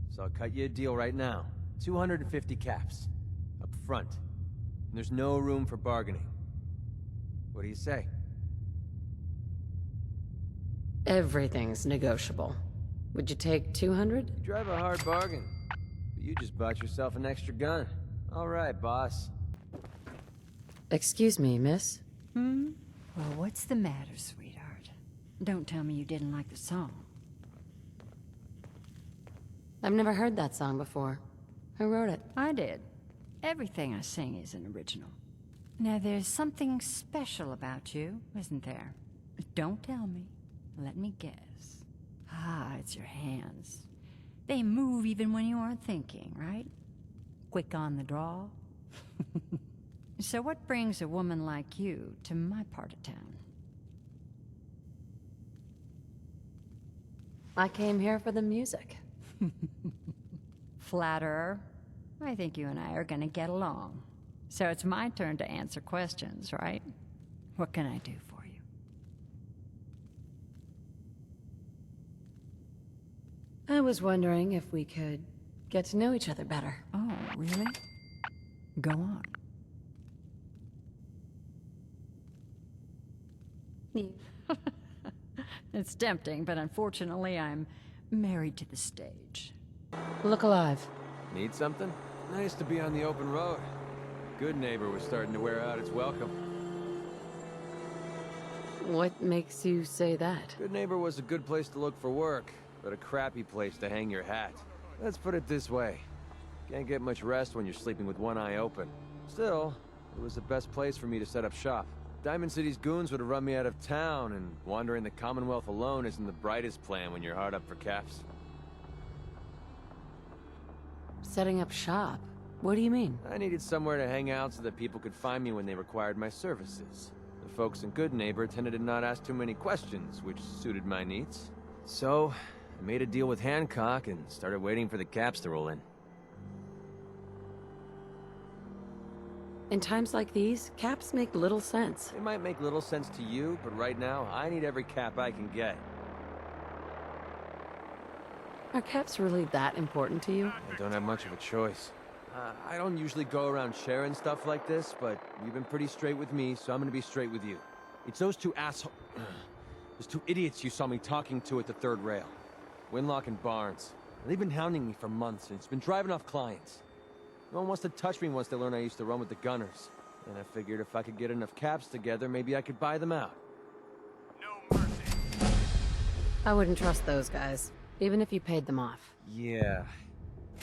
So I'll cut you a deal right now. 250 caps. Up front. And there's no room for bargaining. What do you say? Everything's negotiable. Would you take 200? You drive a hard bargain. But you just bought yourself an extra gun. All right, boss. Excuse me, miss? Well, what's the matter, sweetheart? Don't tell me you didn't like the song. I've never heard that song before. Who wrote it? I did. Everything I sing is an original. Now, there's something special about you, isn't there? Don't tell me. Let me guess. Ah, it's your hands. They move even when you aren't thinking, right? Quick on the draw. So what brings a woman like you to my part of town? I came here for the music. Flatterer. I think you and I are gonna get along. So it's my turn to answer questions, right? What can I do for you? I was wondering if we could get to know each other better. Oh, really? Go on. It's tempting, but unfortunately I'm married to the stage. Look alive. Need something? Nice to be on the open road. Good Neighbor was starting to wear out its welcome. What makes you say that? Good Neighbor was a good place to look for work, but a crappy place to hang your hat. Let's put it this way. Can't get much rest when you're sleeping with one eye open. Still, it was the best place for me to set up shop. Diamond City's goons would have run me out of town, and wandering the Commonwealth alone isn't the brightest plan when you're hard up for caps. Setting up shop? What do you mean? I needed somewhere to hang out so that people could find me when they required my services. The folks in Good Neighbor tended to not ask too many questions, which suited my needs. So, I made a deal with Hancock and started waiting for the caps to roll in. In times like these, caps make little sense. It might make little sense to you, but right now, I need every cap I can get. Are caps really that important to you? I don't have much of a choice. I don't usually go around sharing stuff like this, but you've been pretty straight with me, so I'm gonna be straight with you. It's those two those two idiots you saw me talking to at the third rail. Winlock and Barnes. They've been hounding me for months, and it's been driving off clients. No one wants to touch me once they learn I used to run with the Gunners. And I figured if I could get enough caps together, maybe I could buy them out. No mercy. I wouldn't trust those guys, even if you paid them off. Yeah,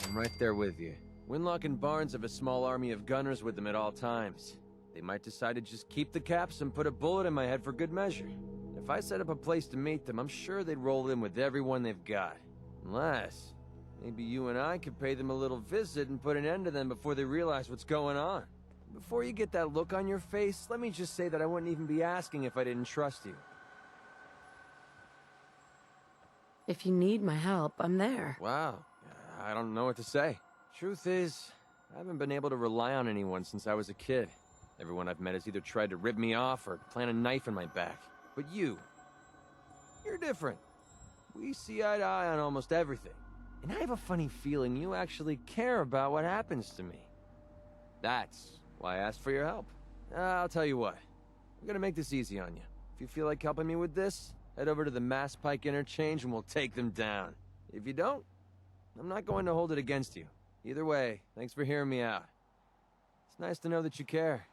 I'm right there with you. Winlock and Barnes have a small army of gunners with them at all times. They might decide to just keep the caps and put a bullet in my head for good measure. If I set up a place to meet them, I'm sure they'd roll in with everyone they've got. Unless, maybe you and I could pay them a little visit and put an end to them before they realize what's going on. Before you get that look on your face, let me just say that I wouldn't even be asking if I didn't trust you. If you need my help, I'm there. Wow, I don't know what to say. Truth is, I haven't been able to rely on anyone since I was a kid. Everyone I've met has either tried to rip me off or plant a knife in my back. But you're different. We see eye to eye on almost everything. And I have a funny feeling you actually care about what happens to me. That's why I asked for your help. I'll tell you what. I'm gonna make this easy on you. If you feel like helping me with this, head over to the Mass Pike Interchange and we'll take them down. If you don't, I'm not going to hold it against you. Either way, thanks for hearing me out. It's nice to know that you care.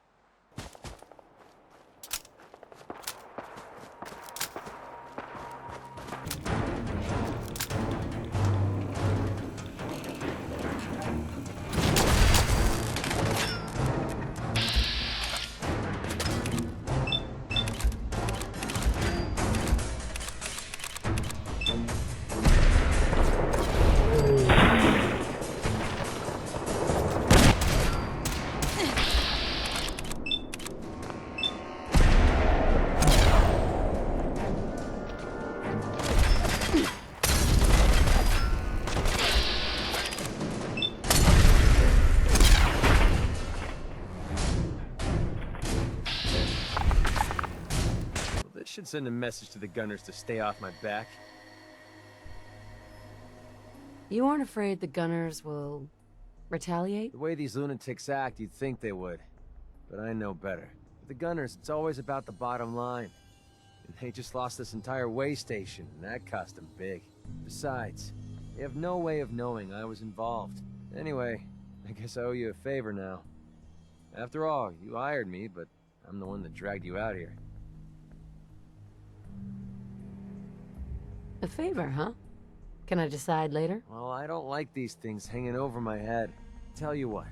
Should send a message to the gunners to stay off my back. You aren't afraid the gunners will retaliate? The way these lunatics act, you'd think they would. But I know better. With the gunners, it's always about the bottom line. And they just lost this entire way station, and that cost them big. Besides, they have no way of knowing I was involved. Anyway, I guess I owe you a favor now. After all, you hired me, but I'm the one that dragged you out here. A favor, huh? Can I decide later? Well, I don't like these things hanging over my head. Tell you what,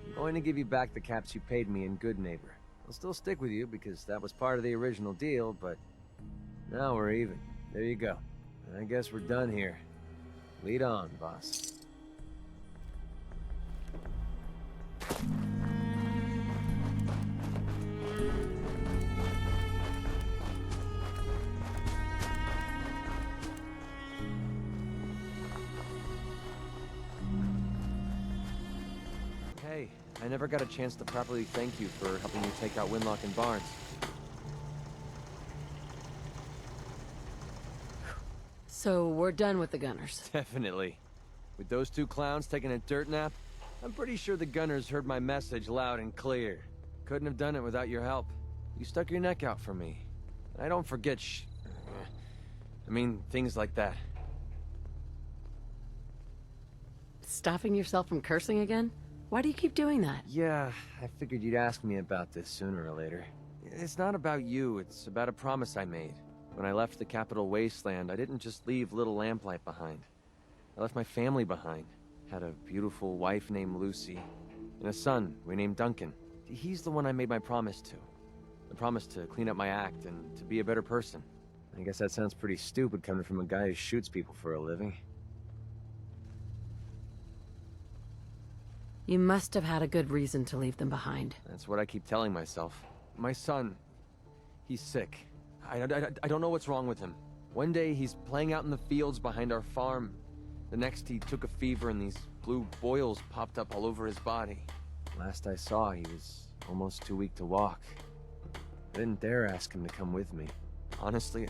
I'm going to give you back the caps you paid me in Good Neighbor. I'll still stick with you because that was part of the original deal, but now we're even. There you go. I guess we're done here. Lead on, boss. Hey, I never got a chance to properly thank you for helping me take out Winlock and Barnes. So we're done with the gunners. Definitely. With those two clowns taking a dirt nap, I'm pretty sure the gunners heard my message loud and clear. Couldn't have done it without your help. You stuck your neck out for me. And I don't forget things like that. Stopping yourself from cursing again? Why do you keep doing that? Yeah, I figured you'd ask me about this sooner or later. It's not about you, it's about a promise I made. When I left the Capital Wasteland, I didn't just leave little Lamplight behind. I left my family behind. Had a beautiful wife named Lucy, and a son we named Duncan. He's the one I made my promise to. The promise to clean up my act and to be a better person. I guess that sounds pretty stupid coming from a guy who shoots people for a living. You must have had a good reason to leave them behind. That's what I keep telling myself. My son, he's sick. I don't know what's wrong with him. One day he's playing out in the fields behind our farm. The next he took a fever and these blue boils popped up all over his body. Last I saw, he was almost too weak to walk. I didn't dare ask him to come with me. Honestly,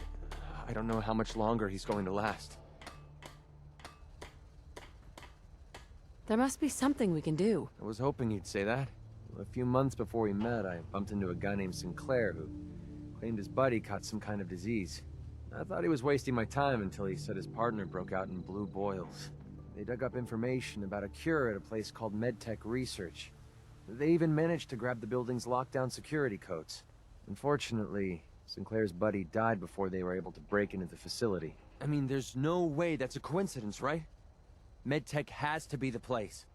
I don't know how much longer he's going to last. There must be something we can do. I was hoping you'd say that. A few months before we met, I bumped into a guy named Sinclair who claimed his buddy caught some kind of disease. I thought he was wasting my time until he said his partner broke out in blue boils. They dug up information about a cure at a place called MedTech Research. They even managed to grab the building's lockdown security codes. Unfortunately, Sinclair's buddy died before they were able to break into the facility. I mean, there's no way that's a coincidence, right? MedTech has to be the place.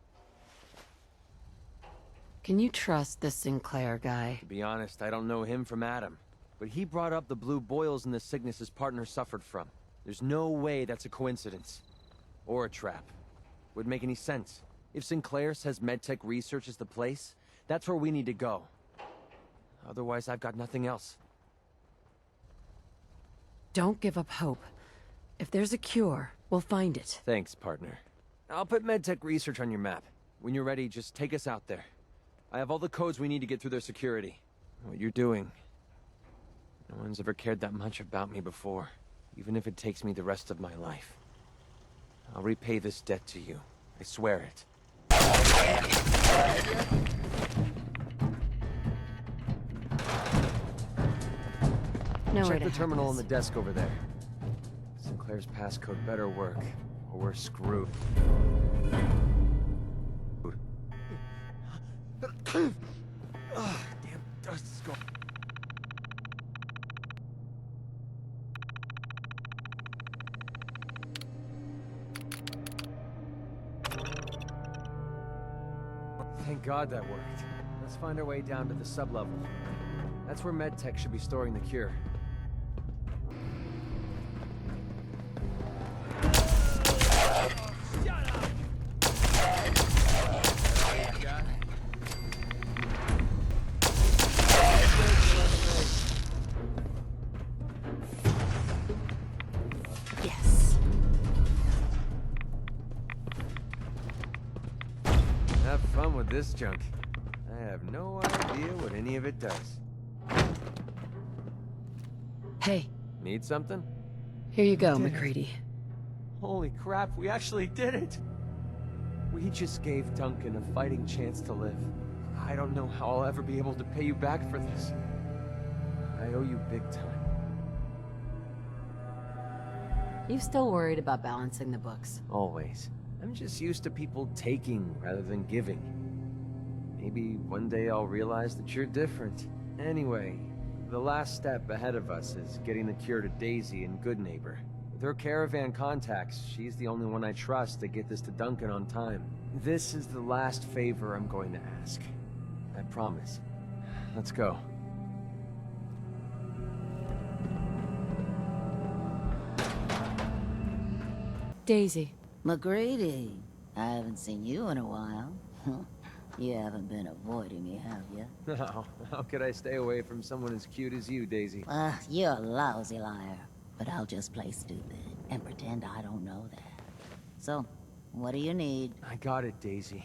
Can you trust this Sinclair guy? To be honest, I don't know him from Adam. But he brought up the blue boils and the sickness his partner suffered from. There's no way that's a coincidence. Or a trap. Wouldn't make any sense. If Sinclair says MedTech Research is the place, that's where we need to go. Otherwise, I've got nothing else. Don't give up hope. If there's a cure, we'll find it. Thanks, partner. I'll put MedTech Research on your map. When you're ready, just take us out there. I have all the codes we need to get through their security. What you're doing... No one's ever cared that much about me before, even if it takes me the rest of my life. I'll repay this debt to you. I swear it. Check the terminal on the desk over there. Sinclair's passcode better work, or we're screwed. Damn dust is going. Thank God that worked. Let's find our way down to the sublevel. That's where MedTech should be storing the cure. Yes. Have fun with this junk. I have no idea what any of it does. Hey. Need something? Here you go, MacReady. Holy crap, we actually did it! We just gave Duncan a fighting chance to live. I don't know how I'll ever be able to pay you back for this. I owe you big time. You still worried about balancing the books? Always. I'm just used to people taking rather than giving. Maybe one day I'll realize that you're different. Anyway, the last step ahead of us is getting the cure to Daisy and Good Neighbor. With her caravan contacts, she's the only one I trust to get this to Duncan on time. This is the last favor I'm going to ask. I promise. Let's go. Daisy. MacReady, I haven't seen you in a while. You haven't been avoiding me, have you? No, how could I stay away from someone as cute as you, Daisy? You're a lousy liar. But I'll just play stupid and pretend I don't know that. So, what do you need? I got it, Daisy.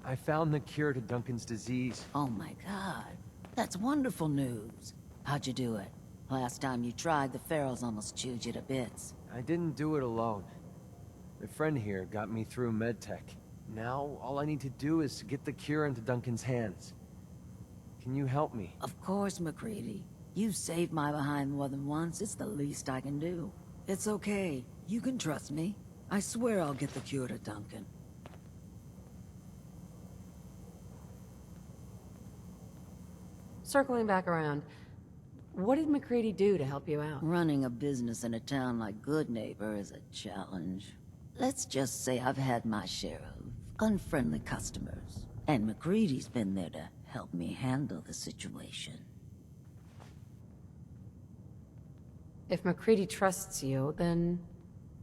I found the cure to Duncan's disease. Oh my god. That's wonderful news. How'd you do it? Last time you tried, the ferals almost chewed you to bits. I didn't do it alone. A friend here got me through MedTech. Now, all I need to do is to get the cure into Duncan's hands. Can you help me? Of course, MacReady. You've saved my behind more than once. It's the least I can do. It's okay. You can trust me. I swear I'll get the cure to Duncan. Circling back around, what did MacReady do to help you out? Running a business in a town like Good Neighbor is a challenge. Let's just say I've had my share of unfriendly customers. And MacReady's been there to help me handle the situation. If MacReady trusts you, then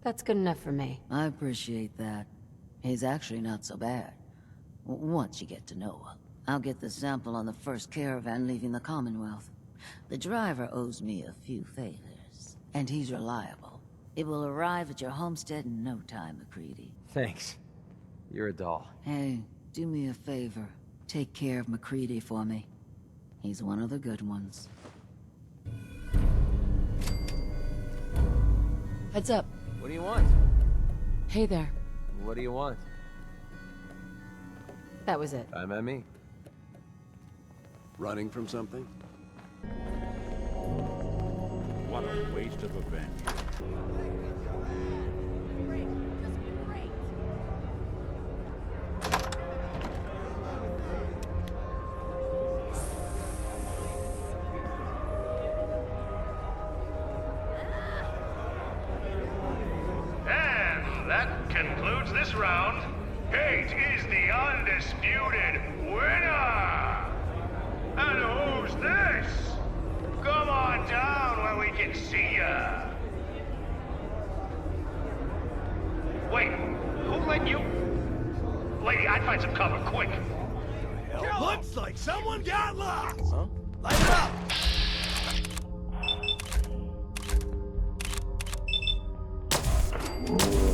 that's good enough for me. I appreciate that. He's actually not so bad. Once you get to know him. I'll get the sample on the first caravan leaving the Commonwealth. The driver owes me a few favors, and he's reliable. It will arrive at your homestead in no time, MacReady. Thanks. You're a doll. Hey, do me a favor. Take care of MacReady for me. He's one of the good ones. Heads up. What do you want? Hey there. What do you want? That was it. I'm at me. Running from something? What a waste of a venue. And that concludes this round. Kate is the undisputed winner! And who's this? Come on down where we can see ya! Wait, who let you? Lady, I'd find some cover, quick! Looks like someone got locked! Huh? Light it up!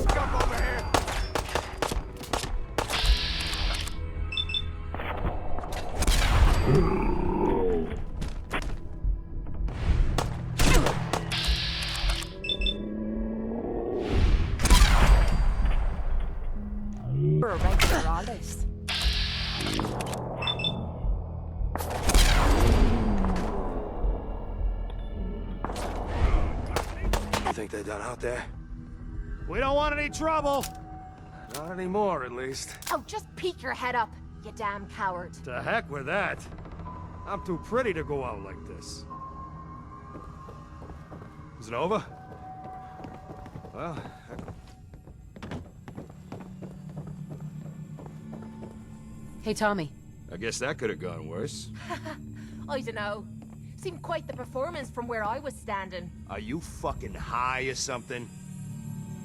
Come over here! Christ. You think they're done out there? We don't want any trouble! Not anymore, at least. Oh, just peek your head up, you damn coward. To heck with that. I'm too pretty to go out like this. Is it over? Well... Hey, Tommy. I guess that could have gone worse. I dunno. Seemed quite the performance from where I was standing. Are you fucking high or something?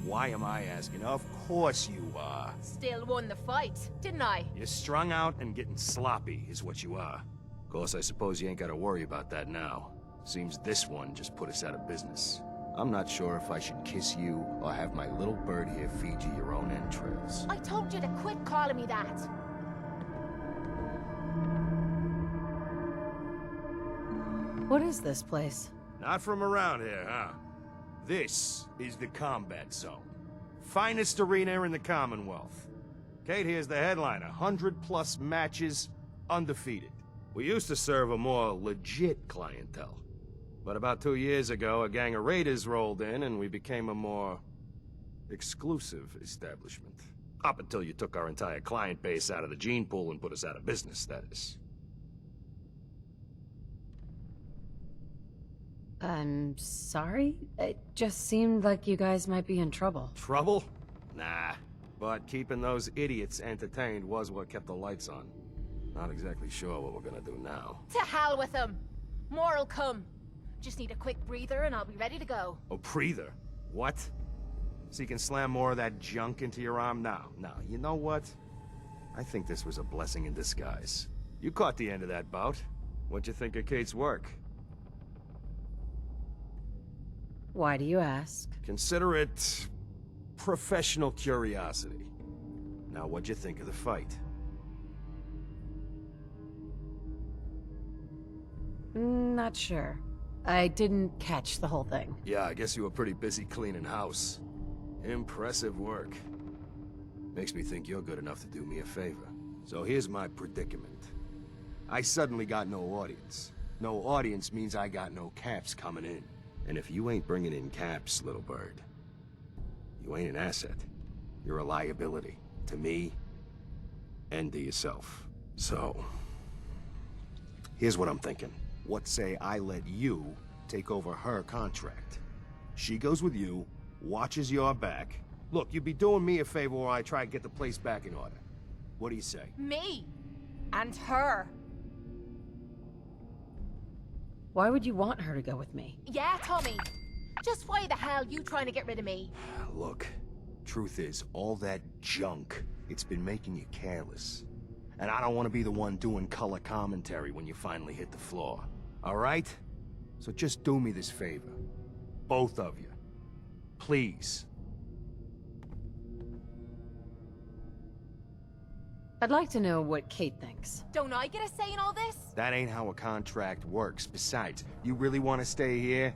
Why am I asking? Of course you are. Still won the fight, didn't I? You're strung out and getting sloppy, is what you are. Of course, I suppose you ain't gotta worry about that now. Seems this one just put us out of business. I'm not sure if I should kiss you or have my little bird here feed you your own entrails. I told you to quit calling me that. What is this place? Not from around here, huh? This is the combat zone. Finest arena in the Commonwealth. Kate here's the headliner. 100+ matches, undefeated. We used to serve a more legit clientele. But about 2 years ago, a gang of raiders rolled in and we became a more exclusive establishment. Up until you took our entire client base out of the gene pool and put us out of business, that is. I'm sorry? It just seemed like you guys might be in trouble. Trouble? Nah. But keeping those idiots entertained was what kept the lights on. Not exactly sure what we're gonna do now. To hell with them. More'll come. Just need a quick breather and I'll be ready to go. A breather? What? So you can slam more of that junk into your arm now? No, you know what? I think this was a blessing in disguise. You caught the end of that bout. What'd you think of Kate's work? Why do you ask? Consider it professional curiosity. Now, what'd you think of the fight? Not sure. I didn't catch the whole thing. Yeah, I guess you were pretty busy cleaning house. Impressive work. Makes me think you're good enough to do me a favor. So here's my predicament. I suddenly got no audience. No audience means I got no caps coming in. And if you ain't bringing in caps, little bird, you ain't an asset. You're a liability. To me, and to yourself. So, here's what I'm thinking. What say I let you take over her contract? She goes with you, watches your back. Look, you'd be doing me a favor while I try to get the place back in order. What do you say? Me? And her? Why would you want her to go with me? Yeah, Tommy. Just why the hell you trying to get rid of me? Look, truth is, all that junk, it's been making you careless. And I don't want to be the one doing color commentary when you finally hit the floor. All right? So just do me this favor. Both of you. Please. I'd like to know what Kate thinks. Don't I get a say in all this? That ain't how a contract works. Besides, you really want to stay here?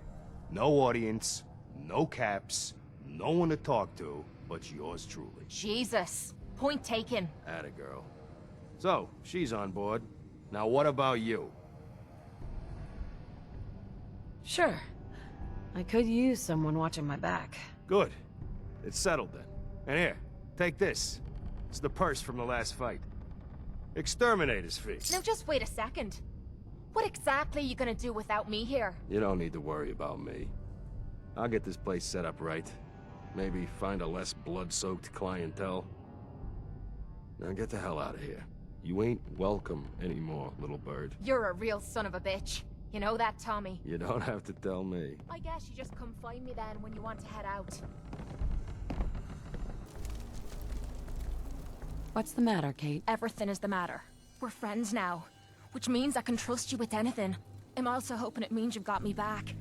No audience, no caps, no one to talk to, but yours truly. Jesus. Point taken. Atta girl. So, she's on board. Now what about you? Sure. I could use someone watching my back. Good. It's settled then. And here, take this. It's the purse from the last fight. Exterminator's fee. Now just wait a second. What exactly are you gonna do without me here? You don't need to worry about me. I'll get this place set up right. Maybe find a less blood-soaked clientele. Now get the hell out of here. You ain't welcome anymore, little bird. You're a real son of a bitch. You know that, Tommy? You don't have to tell me. I guess you just come find me then when you want to head out. What's the matter, Kate? Everything is the matter. We're friends now, which means I can trust you with anything. I'm also hoping it means you've got me back,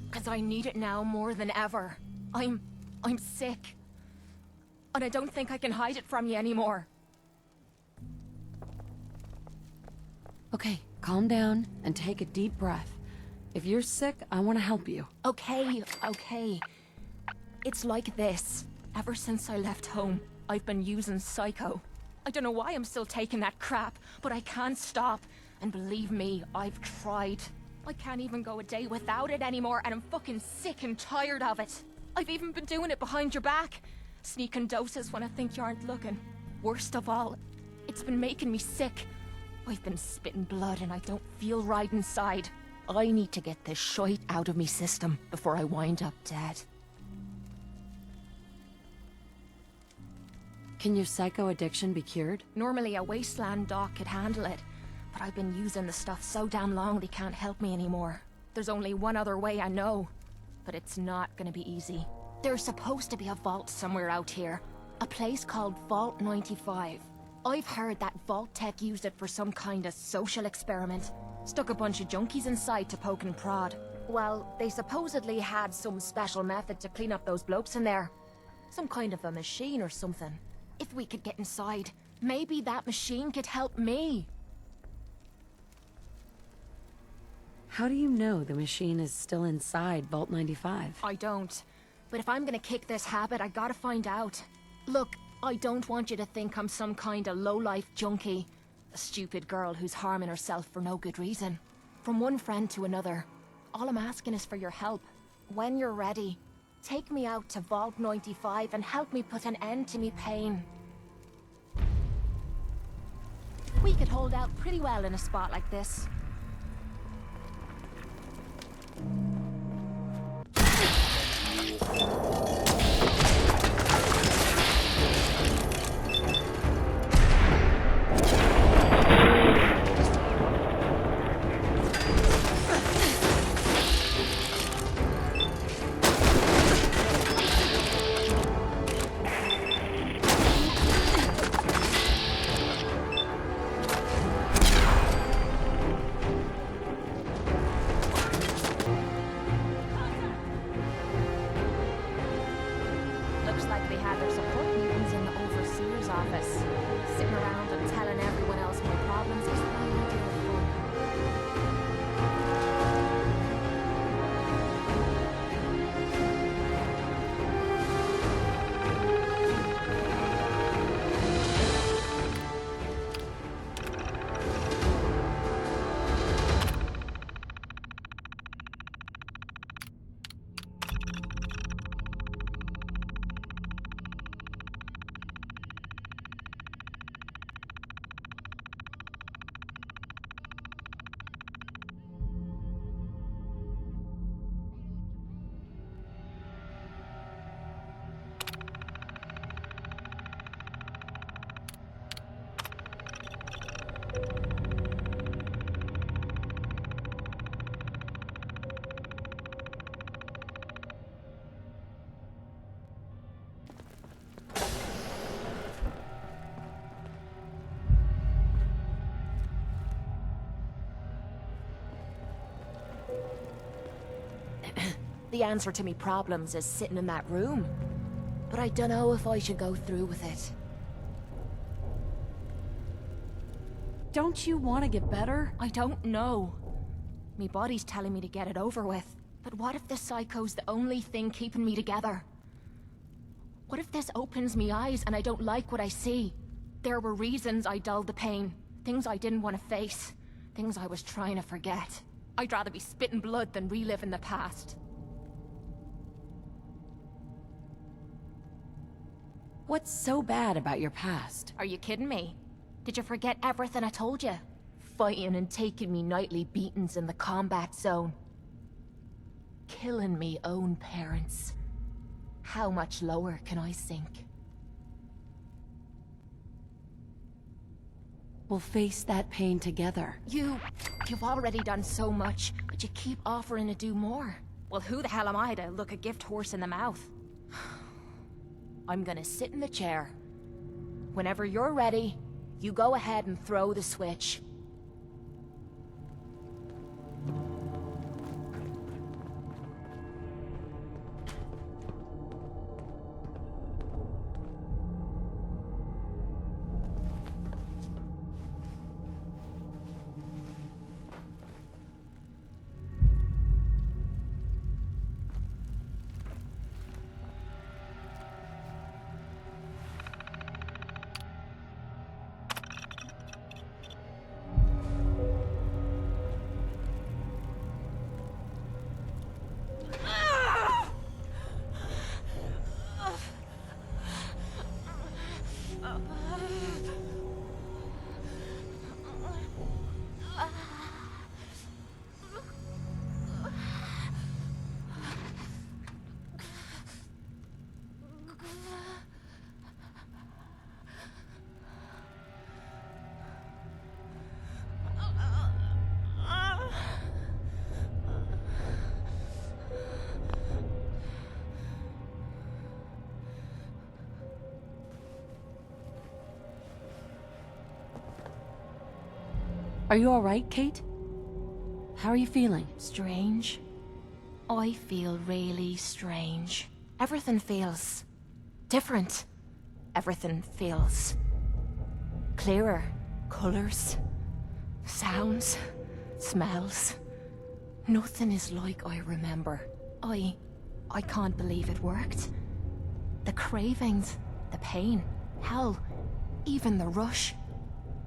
because I need it now more than ever. I'm sick. And I don't think I can hide it from you anymore. Okay, calm down and take a deep breath. If you're sick, I want to help you. Okay. It's like this. Ever since I left home, I've been using Psycho. I don't know why I'm still taking that crap, but I can't stop. And believe me, I've tried. I can't even go a day without it anymore, and I'm fucking sick and tired of it. I've even been doing it behind your back. Sneaking doses when I think you aren't looking. Worst of all, it's been making me sick. I've been spitting blood and I don't feel right inside. I need to get this shite out of me system before I wind up dead. Can your psycho addiction be cured? Normally a wasteland doc could handle it, but I've been using the stuff so damn long they can't help me anymore. There's only one other way I know, but it's not gonna be easy. There's supposed to be a vault somewhere out here, a place called Vault 95. I've heard that Vault Tech used it for some kind of social experiment. Stuck a bunch of junkies inside to poke and prod. Well, they supposedly had some special method to clean up those blokes in there. Some kind of a machine or something. If we could get inside, maybe that machine could help me. How do you know the machine is still inside Vault 95? I don't. But if I'm gonna kick this habit, I gotta find out. Look, I don't want you to think I'm some kind of low-life junkie. A stupid girl who's harming herself for no good reason. From one friend to another. All I'm asking is for your help. When you're ready, take me out to Vault 95 and help me put an end to me pain. We could hold out pretty well in a spot like this. The answer to me problems is sitting in that room. But I don't know if I should go through with it. Don't you want to get better? I don't know. Me body's telling me to get it over with. But what if this psycho's the only thing keeping me together? What if this opens me eyes and I don't like what I see? There were reasons I dulled the pain. Things I didn't want to face. Things I was trying to forget. I'd rather be spitting blood than reliving the past. What's so bad about your past? Are you kidding me? Did you forget everything I told you? Fighting and taking me nightly beatings in the combat zone. Killing me own parents. How much lower can I sink? We'll face that pain together. You've already done so much, but you keep offering to do more. Well, who the hell am I to look a gift horse in the mouth? I'm gonna sit in the chair. Whenever you're ready, you go ahead and throw the switch. Are you all right, Kate? How are you feeling? Strange. I feel really strange. Everything feels different. Everything feels clearer. Colors, sounds, smells. Nothing is like I remember. I can't believe it worked. The cravings, the pain, hell, even the rush.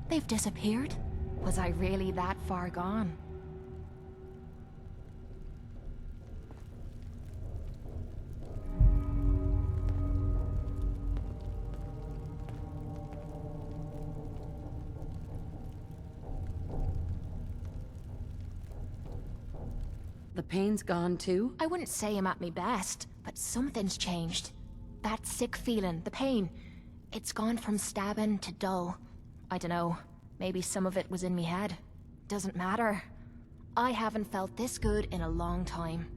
They've disappeared. Was I really that far gone? The pain's gone too? I wouldn't say I'm at my best, but something's changed. That sick feeling, the pain, it's gone from stabbing to dull. I dunno, maybe some of it was in me head. Doesn't matter. I haven't felt this good in a long time.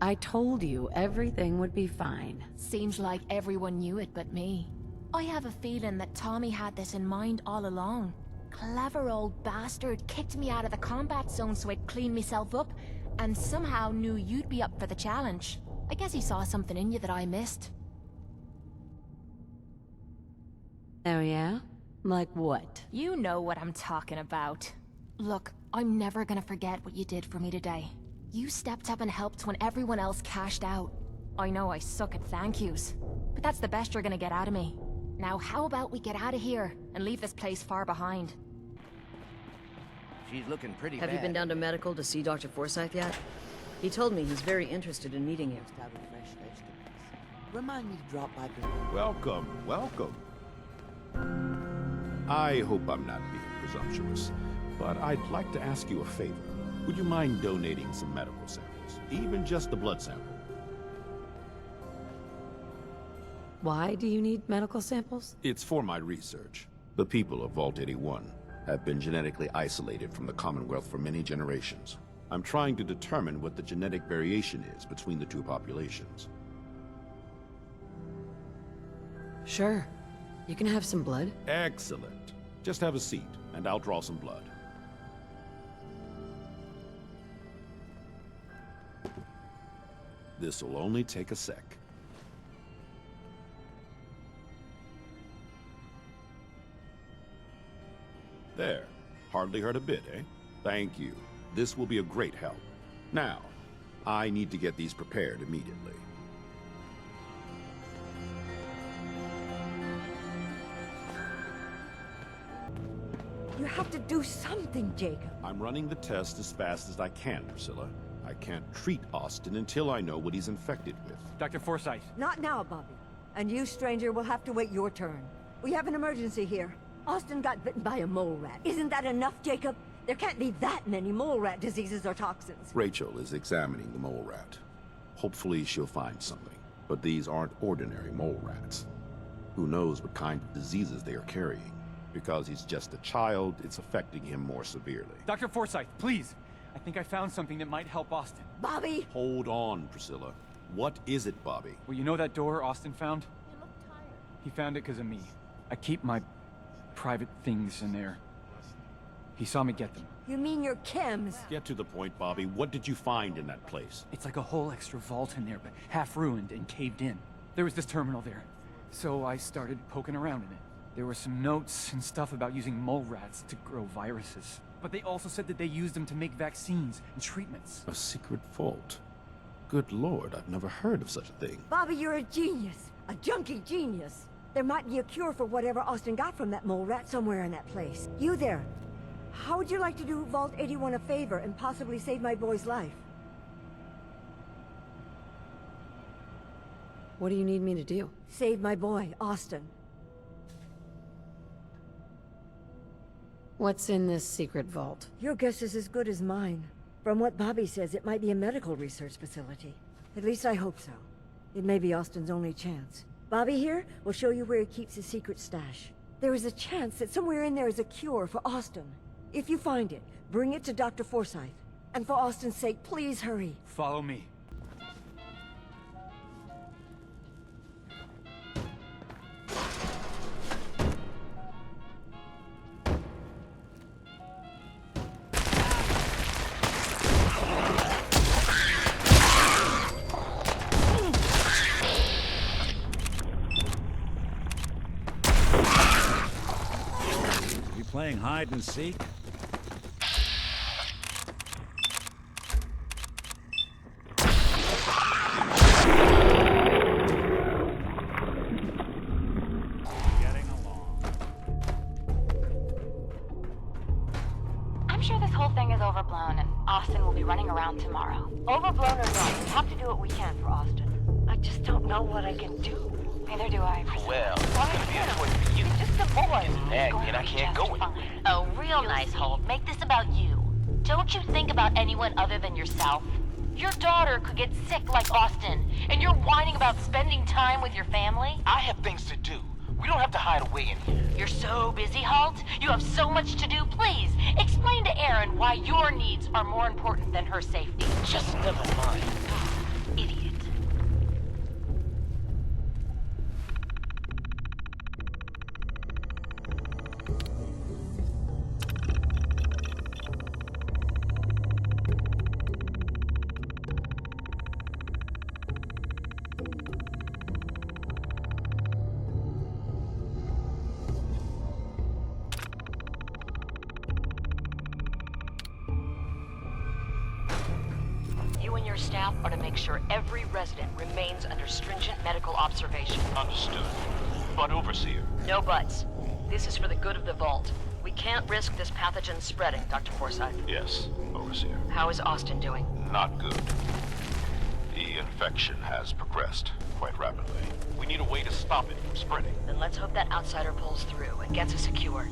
I told you everything would be fine. Seems like everyone knew it but me. I have a feeling that Tommy had this in mind all along. Clever old bastard kicked me out of the combat zone so I'd clean myself up, and somehow knew you'd be up for the challenge. I guess he saw something in you that I missed. Oh yeah? Like what? You know what I'm talking about. Look, I'm never gonna forget what you did for me today. You stepped up and helped when everyone else cashed out. I know I suck at thank yous, but that's the best you're gonna get out of me. Now how about we get out of here and leave this place far behind? She's looking pretty Have bad. you been down to medical to see Dr. Forsyth yet? He told me he's very interested in meeting you. Fresh vegetables. Remind me to drop by. Welcome, welcome. I hope I'm not being presumptuous, but I'd like to ask you a favor. Would you mind donating some medical samples? Even just the blood sample. Why do you need medical samples? It's for my research. The people of Vault 81 have been genetically isolated from the Commonwealth for many generations. I'm trying to determine what the genetic variation is between the two populations. Sure. You can have some blood. Excellent. Just have a seat, and I'll draw some blood. This'll only take a sec. There. Hardly hurt a bit, eh? Thank you. This will be a great help. Now, I need to get these prepared immediately. You have to do something, Jacob. I'm running the test as fast as I can, Priscilla. I can't treat Austin until I know what he's infected with. Dr. Forsyth. Not now, Bobby. And you, stranger, will have to wait your turn. We have an emergency here. Austin got bitten by a mole rat. Isn't that enough, Jacob? There can't be that many mole rat diseases or toxins. Rachel is examining the mole rat. Hopefully she'll find something. But these aren't ordinary mole rats. Who knows what kind of diseases they are carrying? Because he's just a child, it's affecting him more severely. Dr. Forsyth, please. I think I found something that might help Austin. Bobby! Hold on, Priscilla. What is it, Bobby? Well, you know that door Austin found? You look tired. He found it because of me. I keep my private things in there. He saw me get them. You mean your chems? Get to the point, Bobby. What did you find in that place? It's like a whole extra vault in there, but half ruined and caved in. There was this terminal there, so I started poking around in it. There were some notes and stuff about using mole rats to grow viruses. But they also said that they used them to make vaccines and treatments. A secret vault? Good lord, I've never heard of such a thing. Bobby, you're a genius. A junkie genius. There might be a cure for whatever Austin got from that mole rat somewhere in that place. You there. How would you like to do Vault 81 a favor and possibly save my boy's life? What do you need me to do? Save my boy, Austin. What's in this secret vault? Your guess is as good as mine. From what Bobby says, it might be a medical research facility. At least I hope so. It may be Austin's only chance. Bobby here will show you where he keeps his secret stash. There is a chance that somewhere in there is a cure for Austin. If you find it, bring it to Dr. Forsyth. And for Austin's sake, please hurry. Follow me. Playing hide and seek? I'm sure this whole thing is overblown, and Austin will be running around tomorrow. Overblown or not, we have to do what we can for Austin. I just don't know what I can do. Neither do I. Well, it's gonna be a choice for you. He's just a boy. It's nagging and I can't go with it. Oh, real nice, Holt. Make this about you. Don't you think about anyone other than yourself? Your daughter could get sick like Austin, and you're whining about spending time with your family? I have things to do. We don't have to hide away in here. You're so busy, Holt. You have so much to do. Please, explain to Erin why your needs are more important than her safety. Just never mind. Idiot. Staff are to make sure every resident remains under stringent medical observation. Understood. But Overseer? No buts. This is for the good of the Vault. We can't risk this pathogen spreading, Dr. Forsyth. Yes, Overseer. How is Austin doing? Not good. The infection has progressed quite rapidly. We need a way to stop it from spreading. Then let's hope that outsider pulls through and gets us a cure.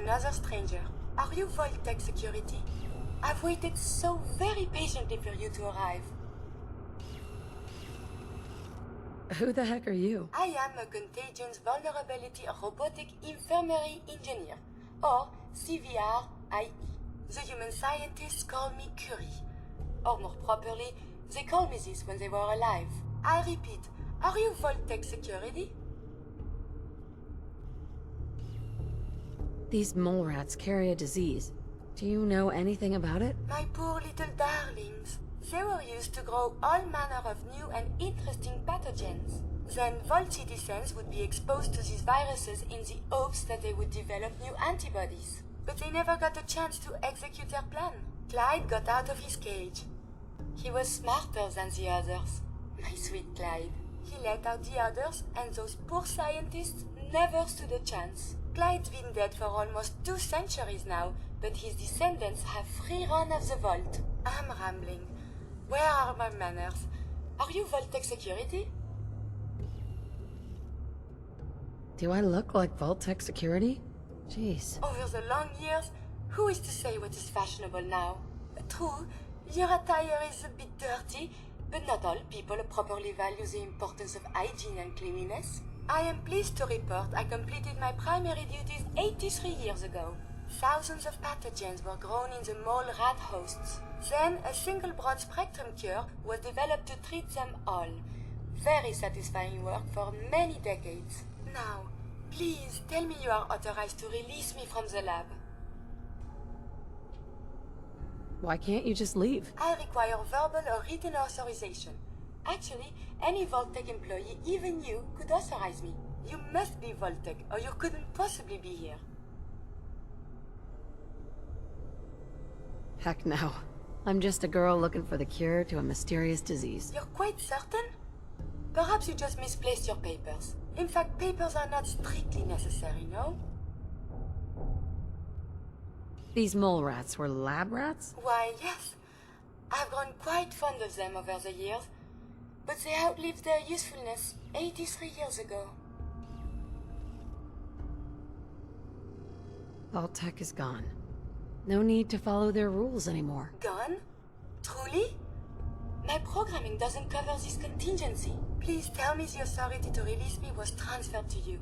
another stranger. Are you Vault-Tec security? I've waited so very patiently for you to arrive. Who the heck are you? I am a Contagions Vulnerability Robotic Infirmary Engineer, or CVR-IE. The human scientists call me Curie. Or more properly, they called me this when they were alive. I repeat, are you Vault-Tec security? These mole rats carry a disease. Do you know anything about it? My poor little darlings. They were used to grow all manner of new and interesting pathogens. Then Vault citizens would be exposed to these viruses in the hopes that they would develop new antibodies. But they never got a chance to execute their plan. Clyde got out of his cage. He was smarter than the others. My sweet Clyde. He let out the others, and those poor scientists never stood a chance. Clyde's been dead for almost 2 centuries now, but his descendants have free run of the vault. I'm rambling. Where are my manners? Are you Vault-Tec security? Do I look like Vault-Tec security? Jeez. Over the long years, who is to say what is fashionable now? True, your attire is a bit dirty, but not all people properly value the importance of hygiene and cleanliness. I am pleased to report I completed my primary duties 83 years ago. Thousands of pathogens were grown in the mole rat hosts. Then a single broad-spectrum cure was developed to treat them all. Very satisfying work for many decades. Now, please tell me you are authorized to release me from the lab. Why can't you just leave? I require verbal or written authorization. Actually, any Vault-Tec employee, even you, could authorize me. You must be Vault-Tec, or you couldn't possibly be here. Heck no. I'm just a girl looking for the cure to a mysterious disease. You're quite certain? Perhaps you just misplaced your papers. In fact, papers are not strictly necessary, no? These mole rats were lab rats? Why, yes. I've grown quite fond of them over the years, but they outlived their usefulness 83 years ago. Vault-Tec is gone. No need to follow their rules anymore. Gone? Truly? My programming doesn't cover this contingency. Please tell me the authority to release me was transferred to you.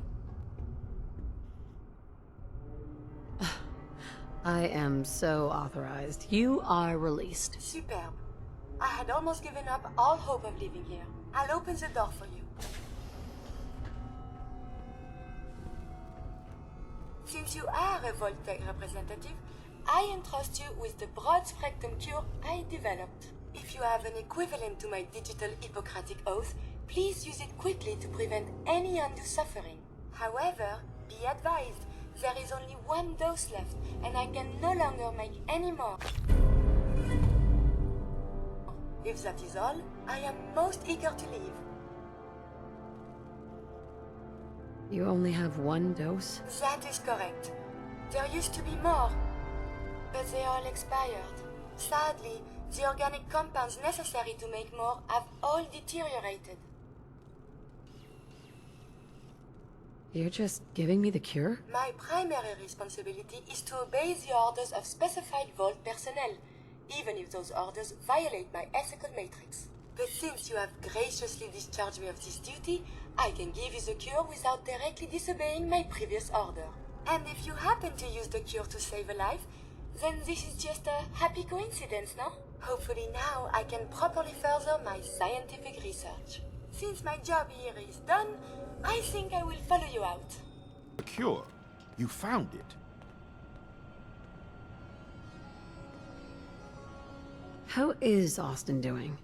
I am so authorized. You are released. Superb. I had almost given up all hope of living here. I'll open the door for you. Since you are a Vault-Tec representative, I entrust you with the broad-spectrum cure I developed. If you have an equivalent to my digital Hippocratic oath, please use it quickly to prevent any undue suffering. However, be advised, there is only 1 dose left, and I can no longer make any more. If that is all, I am most eager to leave. You only have 1 dose? That is correct. There used to be more, but they all expired. Sadly, the organic compounds necessary to make more have all deteriorated. You're just giving me the cure? My primary responsibility is to obey the orders of specified Vault personnel, even if those orders violate my ethical matrix. But since you have graciously discharged me of this duty, I can give you the cure without directly disobeying my previous order. And if you happen to use the cure to save a life, then this is just a happy coincidence, no? Hopefully now I can properly further my scientific research. Since my job here is done, I think I will follow you out. A cure? You found it? How is Austin doing?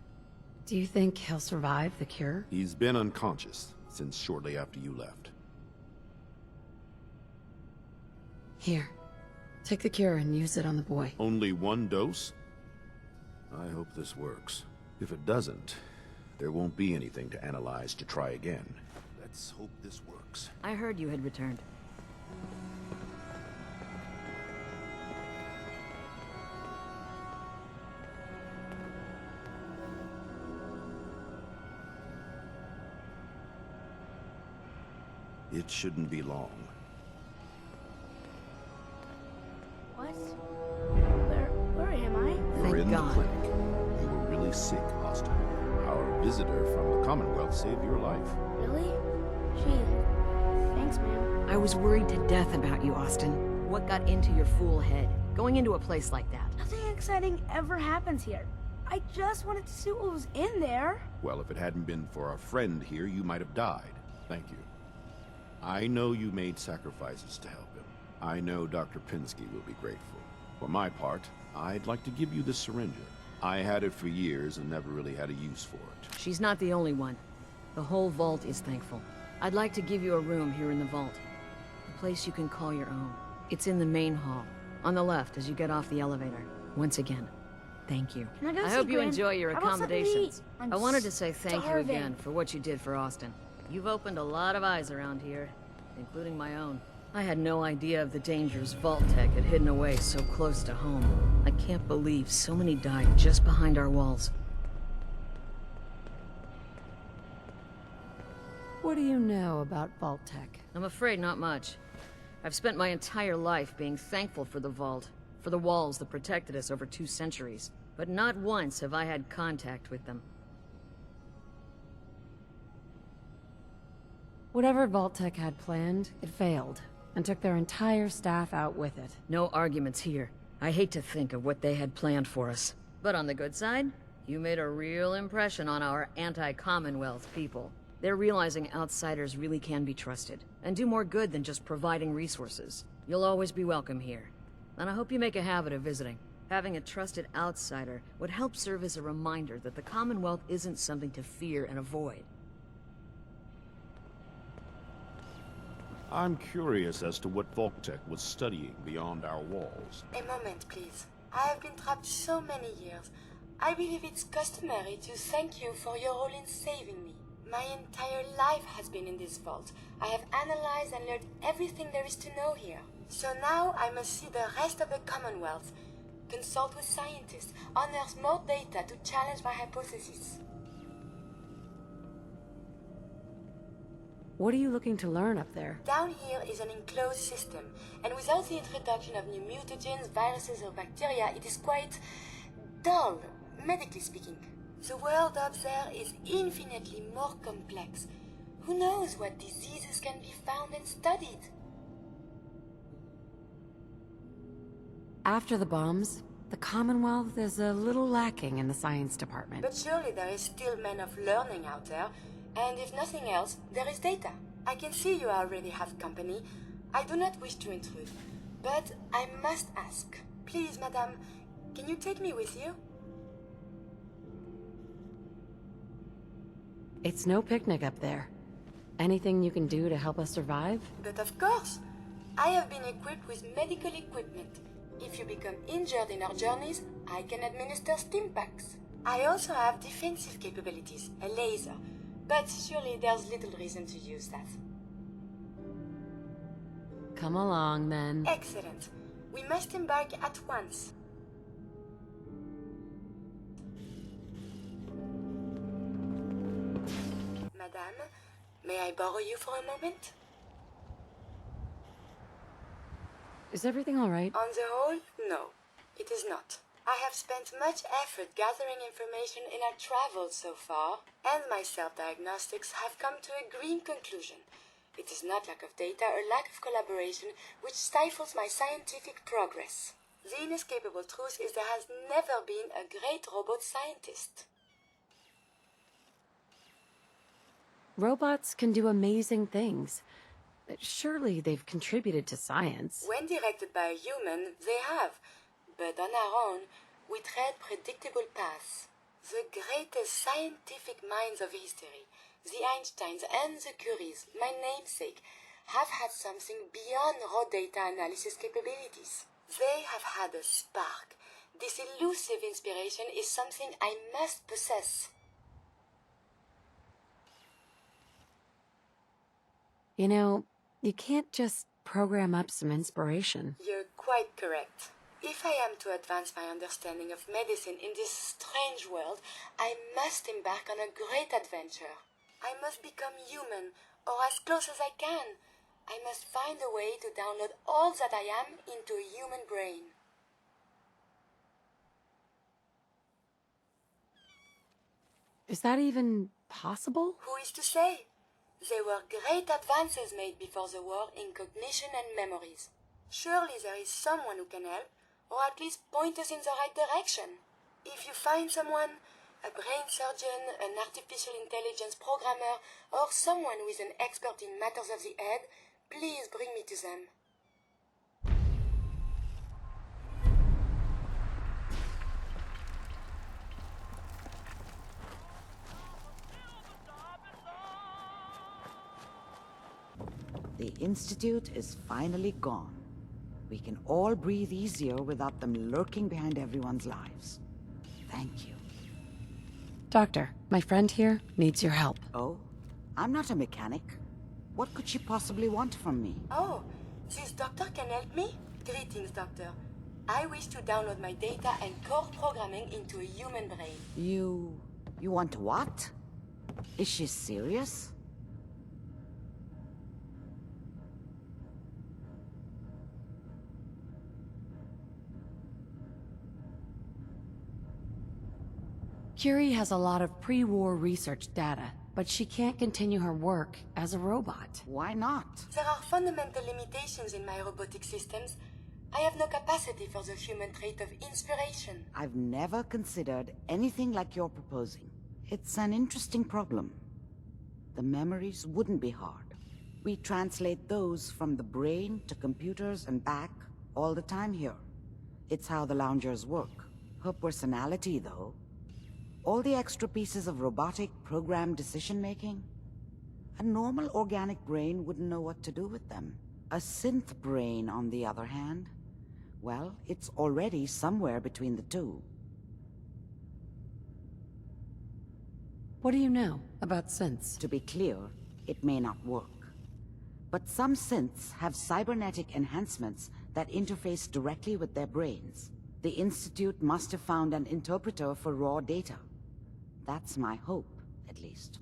Do you think he'll survive the cure? He's been unconscious since shortly after you left. Here. Take the cure and use it on the boy. Only 1 dose? I hope this works. If it doesn't, there won't be anything to analyze to try again. Let's hope this works. I heard you had returned. It shouldn't be long. U.S. Where am I? You're in the clinic. You were really sick, Austin. Our visitor from the Commonwealth saved your life. Really? Gee, thanks, ma'am. I was worried to death about you, Austin. What got into your fool head? Going into a place like that? Nothing exciting ever happens here. I just wanted to see what was in there. Well, if it hadn't been for our friend here, you might have died. Thank you. I know you made sacrifices to help him. I know Dr. Pinsky will be grateful. For my part, I'd like to give you this syringe. I had it for years and never really had a use for it. She's not the only one. The whole vault is thankful. I'd like to give you a room here in the vault. A place you can call your own. It's in the main hall. On the left as you get off the elevator. Once again, thank you. Can I go see hope you Grin? enjoy your How about something to accommodations. eat? I'm I wanted to say thank you starving. again for what you did for Austin. You've opened a lot of eyes around here, including my own. I had no idea of the dangers Vault Tech had hidden away so close to home. I can't believe so many died just behind our walls. What do you know about Vault Tech? I'm afraid not much. I've spent my entire life being thankful for the Vault, for the walls that protected us over 2 centuries. But not once have I had contact with them. Whatever Vault Tech had planned, it failed, and took their entire staff out with it. No arguments here. I hate to think of what they had planned for us. But on the good side, you made a real impression on our anti-Commonwealth people. They're realizing outsiders really can be trusted, and do more good than just providing resources. You'll always be welcome here. And I hope you make a habit of visiting. Having a trusted outsider would help serve as a reminder that the Commonwealth isn't something to fear and avoid. I'm curious as to what Volktech was studying beyond our walls. A moment, please. I have been trapped so many years. I believe it's customary to thank you for your role in saving me. My entire life has been in this vault. I have analyzed and learned everything there is to know here. So now I must see the rest of the Commonwealth, consult with scientists, unearth more data to challenge my hypothesis. What are you looking to learn up there? Down here is an enclosed system, and without the introduction of new mutagens, viruses or bacteria, it is quite dull, medically speaking. The world up there is infinitely more complex. Who knows what diseases can be found and studied? After the bombs, the Commonwealth is a little lacking in the science department. But surely there is still men of learning out there, and if nothing else, there is data. I can see you already have company. I do not wish to intrude, but I must ask. Please, madame, can you take me with you? It's no picnic up there. Anything you can do to help us survive? But of course. I have been equipped with medical equipment. If you become injured in our journeys, I can administer stim packs. I also have defensive capabilities, a laser. But surely there's little reason to use that. Come along, then. Excellent. We must embark at once. Madame, may I borrow you for a moment? Is everything all right? On the whole, no. It is not. I have spent much effort gathering information in our travels so far, and my self-diagnostics have come to a green conclusion. It is not lack of data or lack of collaboration which stifles my scientific progress. The inescapable truth is there has never been a great robot scientist. Robots can do amazing things. Surely they've contributed to science. When directed by a human, they have. But on our own, we tread predictable paths. The greatest scientific minds of history, the Einsteins and the Curies, my namesake, have had something beyond raw data analysis capabilities. They have had a spark. This elusive inspiration is something I must possess. You know, you can't just program up some inspiration. You're quite correct. If I am to advance my understanding of medicine in this strange world, I must embark on a great adventure. I must become human, or as close as I can. I must find a way to download all that I am into a human brain. Is that even possible? Who is to say? There were great advances made before the war in cognition and memories. Surely there is someone who can help, or at least point us in the right direction. If you find someone, a brain surgeon, an artificial intelligence programmer, or someone who is an expert in matters of the head, please bring me to them. The Institute is finally gone. We can all breathe easier without them lurking behind everyone's lives. Thank you. Doctor, my friend here needs your help. Oh? I'm not a mechanic. What could she possibly want from me? Oh, this doctor can help me? Greetings, doctor. I wish to download my data and core programming into a human brain. You want what? Is she serious? Curie has a lot of pre-war research data, but she can't continue her work as a robot. Why not? There are fundamental limitations in my robotic systems. I have no capacity for the human trait of inspiration. I've never considered anything like you're proposing. It's an interesting problem. The memories wouldn't be hard. We translate those from the brain to computers and back all the time here. It's how the loungers work. Her personality, though, all the extra pieces of robotic programmed decision-making, a normal organic brain wouldn't know what to do with them. A synth brain, on the other hand, well, it's already somewhere between the two. What do you know about synths? To be clear, it may not work. But some synths have cybernetic enhancements that interface directly with their brains. The Institute must have found an interpreter for raw data. That's my hope, at least.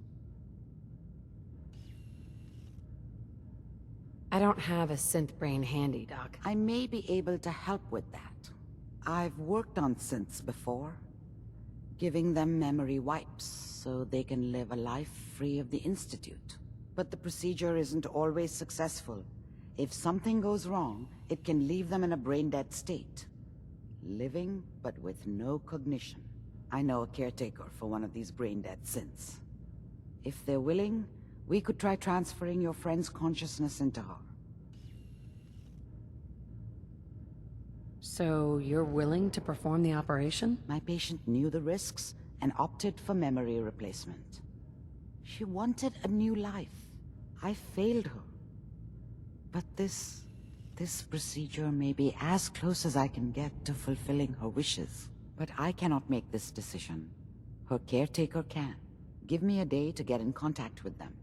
I don't have a synth brain handy, Doc. I may be able to help with that. I've worked on synths before, giving them memory wipes so they can live a life free of the Institute. But the procedure isn't always successful. If something goes wrong, it can leave them in a brain-dead state. Living, but with no cognition. I know a caretaker for one of these brain-dead synths. If they're willing, we could try transferring your friend's consciousness into her. So you're willing to perform the operation? My patient knew the risks and opted for memory replacement. She wanted a new life. I failed her. But this procedure may be as close as I can get to fulfilling her wishes. But I cannot make this decision. Her caretaker can. Give me a day to get in contact with them.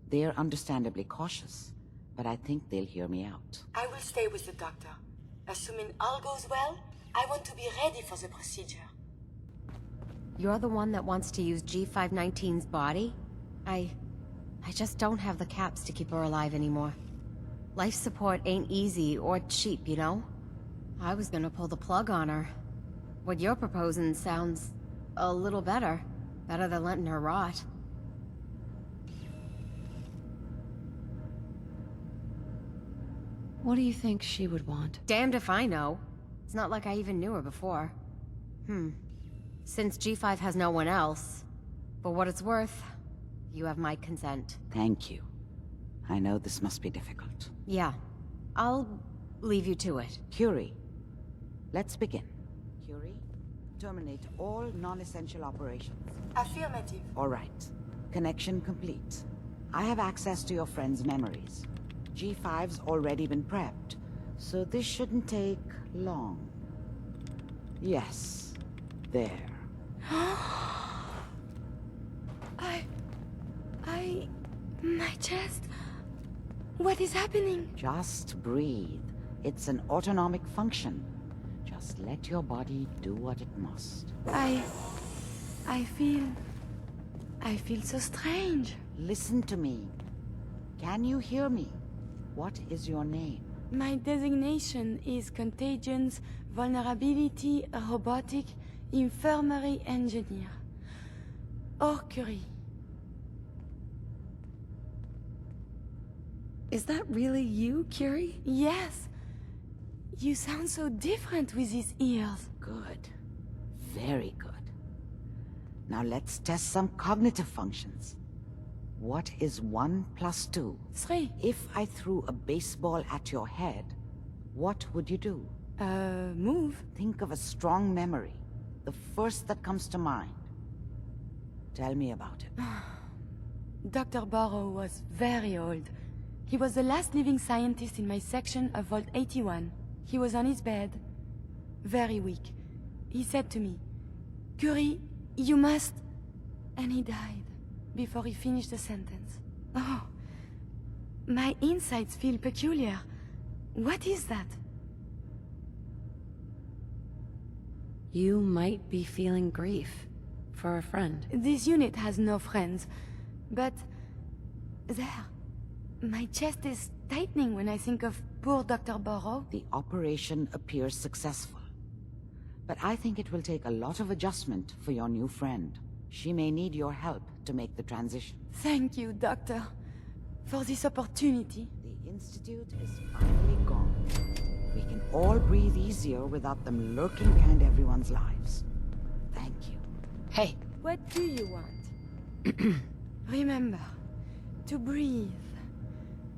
They're understandably cautious, but I think they'll hear me out. I will stay with the doctor. Assuming all goes well, I want to be ready for the procedure. You're the one that wants to use G519's body? I just don't have the caps to keep her alive anymore. Life support ain't easy or cheap, you know? I was gonna pull the plug on her. What you're proposing sounds a little better. Better than letting her rot. What do you think she would want? Damned if I know. It's not like I even knew her before. Since G5 has no one else, for what it's worth, you have my consent. Thank you. I know this must be difficult. Yeah. I'll leave you to it. Curie, let's begin. Curie, terminate all non-essential operations. Affirmative. All right. Connection complete. I have access to your friend's memories. G5's already been prepped, so this shouldn't take long. Yes. There. My chest... What is happening? Just breathe. It's an autonomic function. Just let your body do what it must. I feel so strange. Listen to me. Can you hear me? What is your name? My designation is Contagions, Vulnerability, Robotic, Infirmary Engineer. or Curie. Is that really you, Curie? Yes. You sound so different with these ears. Good. Very good. Now let's test some cognitive functions. What is 1 plus 2? 3. If I threw a baseball at your head, what would you do? Move. Think of a strong memory. The first that comes to mind. Tell me about it. Dr. Burrow was very old. He was the last living scientist in my section of Vault 81. He was on his bed, very weak. He said to me, "Curie, you must..." And he died before he finished the sentence. Oh, my insides feel peculiar. What is that? You might be feeling grief for a friend. This unit has no friends, but there, my chest is tightening when I think of poor Dr. Burrow. The operation appears successful. But I think it will take a lot of adjustment for your new friend. She may need your help to make the transition. Thank you, Doctor, for this opportunity. The Institute is finally gone. We can all breathe easier without them lurking behind everyone's lives. Thank you. Hey. What do you want? Remember, to breathe.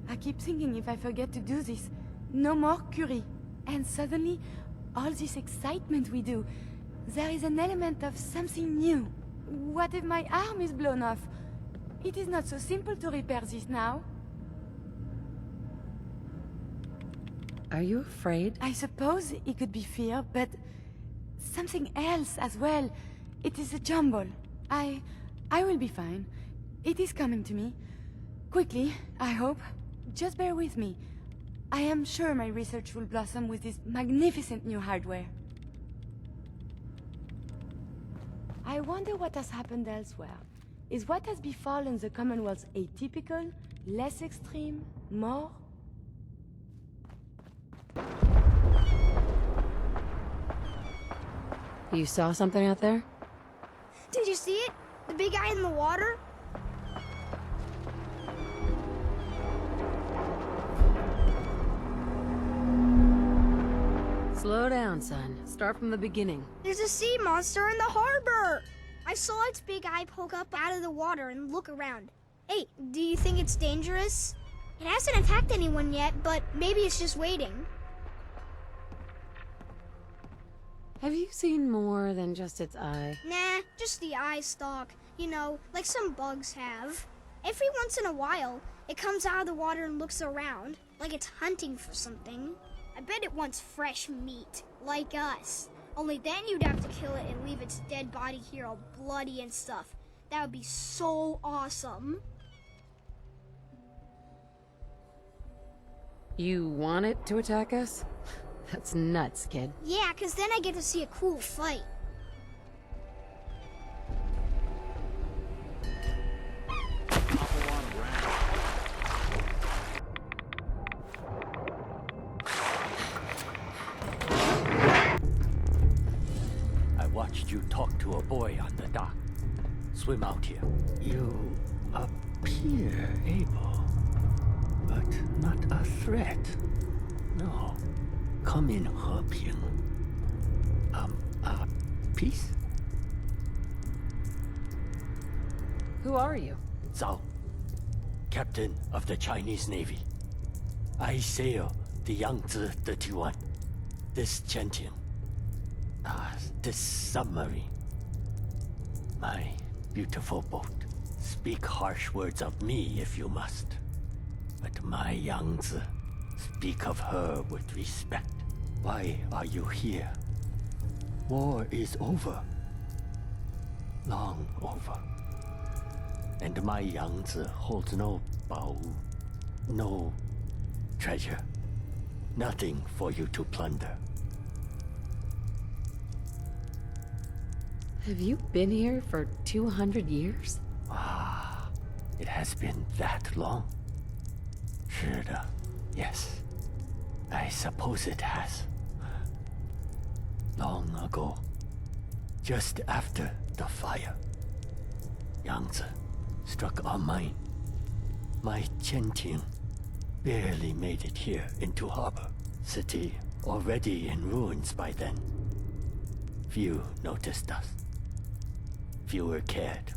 I keep thinking if I forget to do this, no more Curie. And suddenly, all this excitement we do, there is an element of something new. What if my arm is blown off? It is not so simple to repair this now. Are you afraid? I suppose it could be fear, but something else as well. It is a jumble. I will be fine. It is coming to me. Quickly, I hope. Just bear with me. I am sure my research will blossom with this magnificent new hardware. I wonder what has happened elsewhere. Is what has befallen the Commonwealth atypical, less extreme, more? You saw something out there? Did you see it? The big guy in the water? Slow down, son. Start from the beginning. There's a sea monster in the harbor! I saw its big eye poke up out of the water and look around. Hey, do you think it's dangerous? It hasn't attacked anyone yet, but maybe it's just waiting. Have you seen more than just its eye? Nah, just the eye stalk. You know, like some bugs have. Every once in a while, it comes out of the water and looks around, like it's hunting for something. I bet it wants fresh meat, like us. Only then you'd have to kill it and leave its dead body here all bloody and stuff. That would be so awesome. You want it to attack us? That's nuts, kid. Yeah, 'cause then I get to see a cool fight. I watched you talk to a boy on the dock. Swim out here. You appear able, but not a threat. No. Come in, 和平. Peace? Who are you? Zhao, captain of the Chinese Navy. I sail the Yangtze 31. This Gentian. This submarine. My beautiful boat. Speak harsh words of me if you must. But my Yangtze, speak of her with respect. Why are you here? War is over. Long over. And my Yangtze holds no Baowu, no treasure. Nothing for you to plunder. Have you been here for 200 years? Ah, it has been that long. 是的, yes. I suppose it has. Long ago, just after the fire. Yangtze struck our mine. My Qianting barely made it here into harbor. City already in ruins by then. Few noticed us. Fewer cared.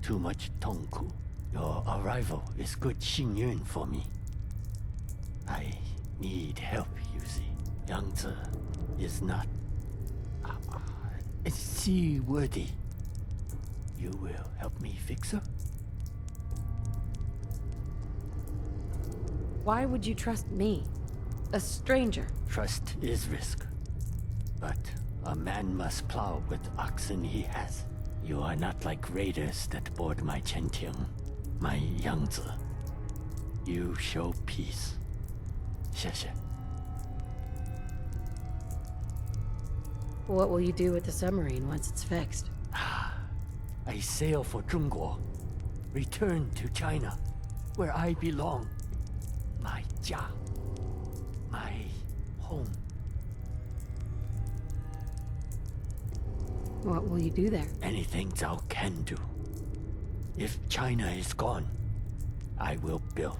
Too much Tongku. Your arrival is good Xingyun for me. I need help, you see. Yangtze is not seaworthy. You will help me fix her? Why would you trust me? A stranger? Trust is risk. But a man must plow with oxen he has. You are not like raiders that board my Qianting, my Yangtze. You show peace. 谢谢. What will you do with the submarine once it's fixed? I sail for Zhongguo. Return to China, where I belong. My Jia. My home. What will you do there? Anything Zhao can do. If China is gone, I will build.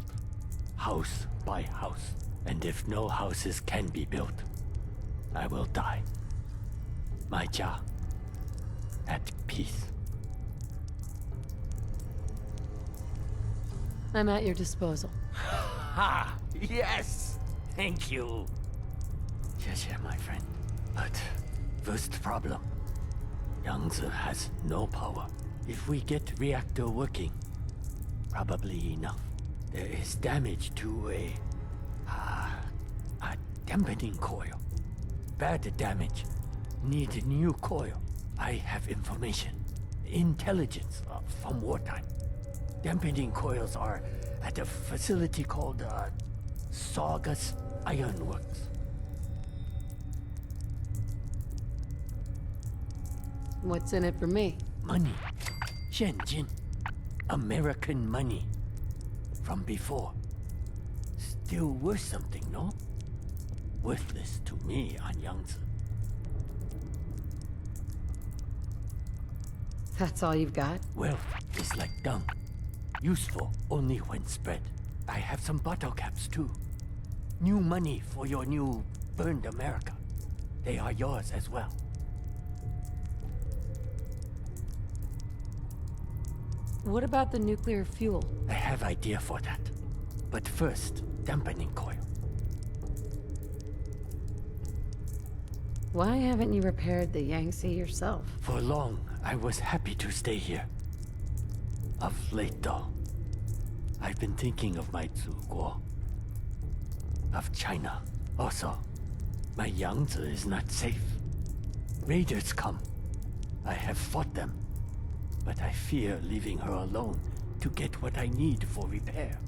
House by house. And if no houses can be built, I will die. My Jia. At peace. I'm at your disposal. Ha! Yes! Thank you. 谢谢, my friend. But first problem. Yangtze has no power. If we get reactor working, probably enough. There is damage to a dampening coil. Bad damage. Need a new coil. I have information. Intelligence from wartime. Dampening coils are at a facility called Saugus Ironworks. What's in it for me? Money. 现金. American money. From before. Still worth something, no? Worthless to me on Yangtze. That's all you've got? Wealth is like dung. Useful only when spread. I have some bottle caps too. New money for your new burned America. They are yours as well. What about the nuclear fuel? I have idea for that. But first, dampening coil. Why haven't you repaired the Yangtze yourself? For long, I was happy to stay here. Of late, though, I've been thinking of my Zuguo. Of China, also. My Yangtze is not safe. Raiders come. I have fought them. But I fear leaving her alone to get what I need for repair.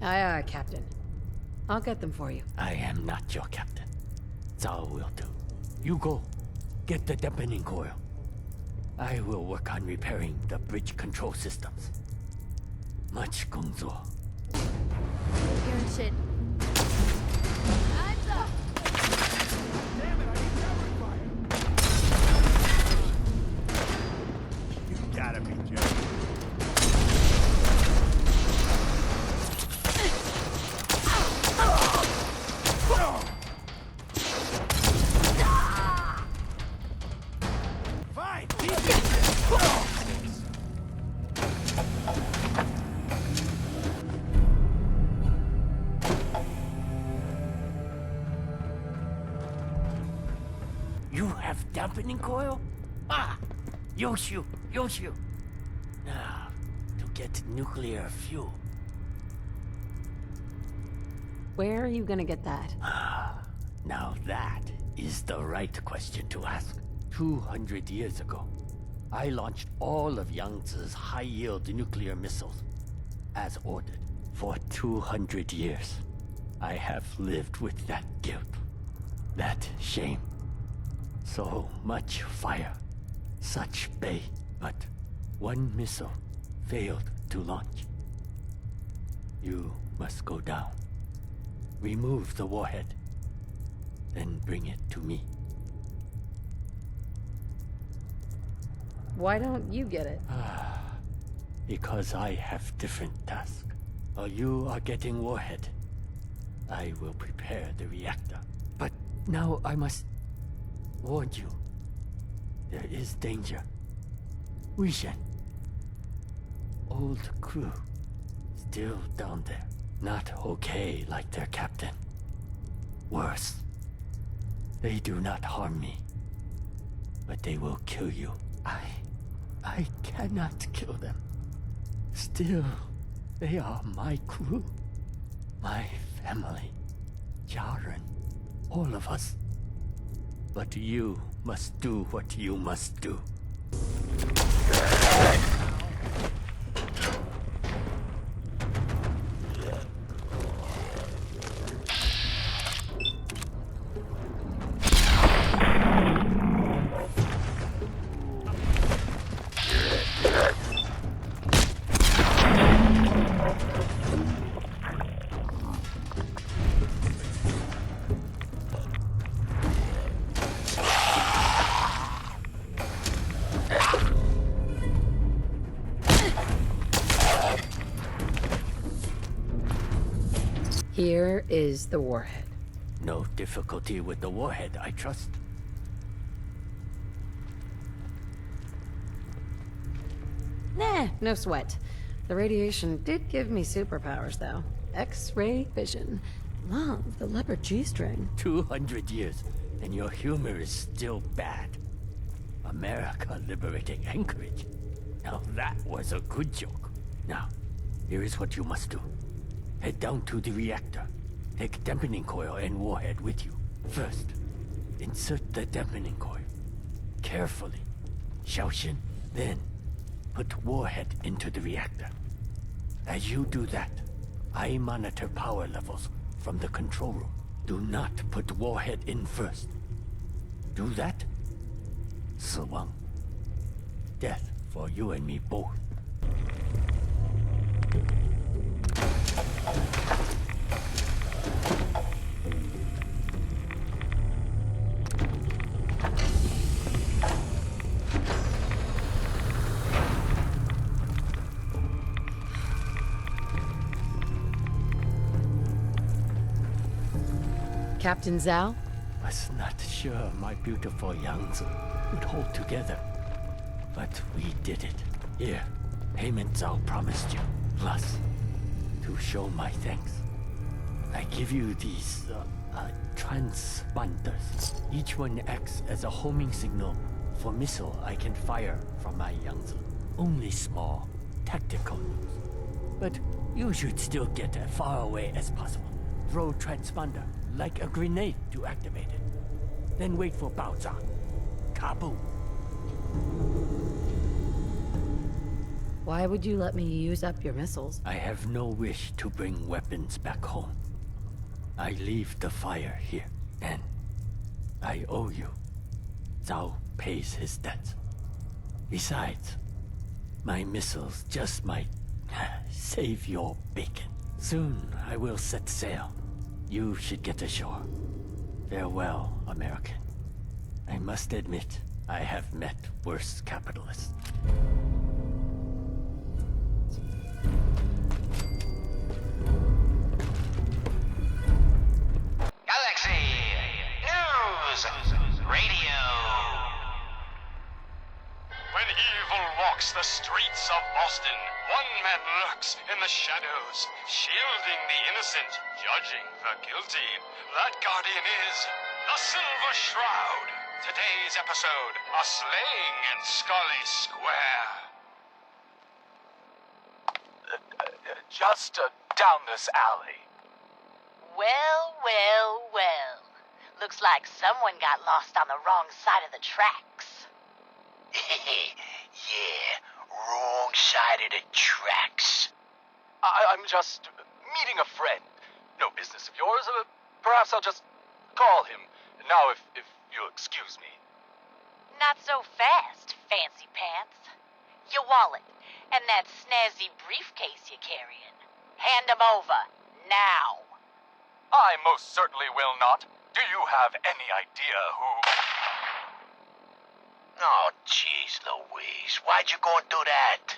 Aye, aye, Captain. I'll get them for you. I am not your captain. Zhao will do. You go. Get the dampening coil. I will work on repairing the bridge control systems. Much 工作. Hearing shit. Time's up! Damn it, I need cover fire! You gotta be joking. Fine, You have dampening coil? Ah! Yoshu! Yoshu! Now, to get nuclear fuel. Where are you gonna get that? Now that is the right question to ask. 200 years ago, I launched all of Yangtze's high-yield nuclear missiles, as ordered. For 200 years, I have lived with that guilt, that shame. So much fire, such bay, but one missile failed to launch. You must go down, remove the warhead, then bring it to me. Why don't you get it? Because I have different tasks. While you are getting Warhead, I will prepare the reactor. But now I must warn you. There is danger. Weishen. Old crew. Still down there. Not okay like their captain. Worse. They do not harm me. But they will kill you. I cannot kill them. Still, they are my crew. My family. Jaren. All of us. But you must do what you must do. Here is the warhead. No difficulty with the warhead, I trust. Nah, no sweat. The radiation did give me superpowers, though. X-ray vision. Love the leopard G-string. 200 years, and your humor is still bad. America liberating Anchorage. Now that was a good joke. Now, here is what you must do. Head down to the reactor. Take dampening coil and warhead with you. First, insert the dampening coil. Carefully. Xiaoxin. Then, put warhead into the reactor. As you do that, I monitor power levels from the control room. Do not put warhead in first. Do that? Siwang. Death for you and me both. Captain Zhao? Was not sure my beautiful Yangtze would hold together. But we did it. Here, payment Zhao promised you. Plus, to show my thanks, I give you these, transponders. Each one acts as a homing signal for missile I can fire from my Yangtze. Only small, tactical use. But you should still get as far away as possible. Throw transponder, like a grenade to activate it. Then wait for Baoza. Kaboom. Why would you let me use up your missiles? I have no wish to bring weapons back home. I leave the fire here, and I owe you. Zhao pays his debts. Besides, my missiles just might save your bacon. Soon I will set sail. You should get ashore. Farewell, American. I must admit, I have met worse capitalists. Galaxy News Radio. When evil walks the streets of Boston, one man lurks in the shadows, shielding the innocent, judging the guilty. That guardian is the Silver Shroud. Today's episode, a slaying in Scully Square. Just down this alley. Well, well, well. Looks like someone got lost on the wrong side of the tracks. Yeah, wrong side of the tracks. I'm just meeting a friend. No business of yours. Perhaps I'll just call him. Now, if you'll excuse me. Not so fast, fancy pants. Your wallet and that snazzy briefcase you're carrying. Hand 'em over, now. I most certainly will not. Do you have any idea who... Oh, jeez Louise, why'd you go and do that?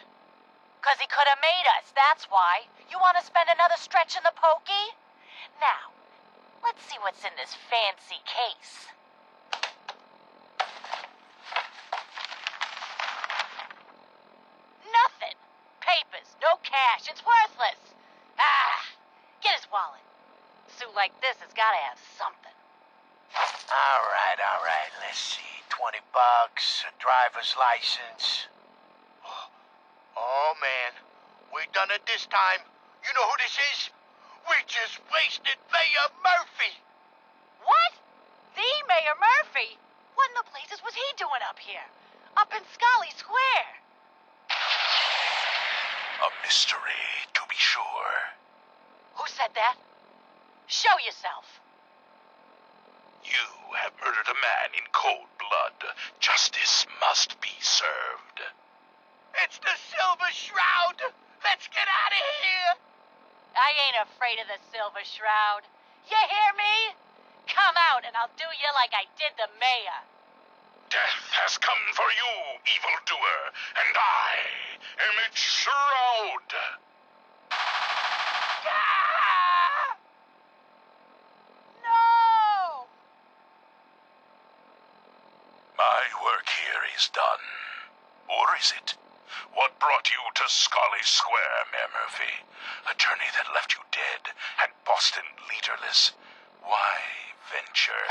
'Cause he could have made us, that's why. You want to spend another stretch in the pokey? Now, let's see what's in this fancy case. Nothing. Papers, no cash, it's worthless. Ah, get his wallet. A suit like this has gotta have something. All right, let's see. 20 bucks, a driver's license. Oh, man, we done it this time. You know who this is? We just wasted Mayor Murphy. What? The Mayor Murphy? What in the blazes was he doing up here? Up in Scully Square? A mystery, to be sure. Who said that? Show yourself. You have murdered a man in cold blood. Justice must be served. It's the Silver Shroud! Let's get out of here! I ain't afraid of the Silver Shroud. You hear me? Come out and I'll do you like I did the mayor. Death has come for you, evildoer, and I am its Shroud! Ah! No! My work here is done. Or is it? What brought you to Scully Square, Mayor Murphy? A journey that left you dead and Boston leaderless. Why venture?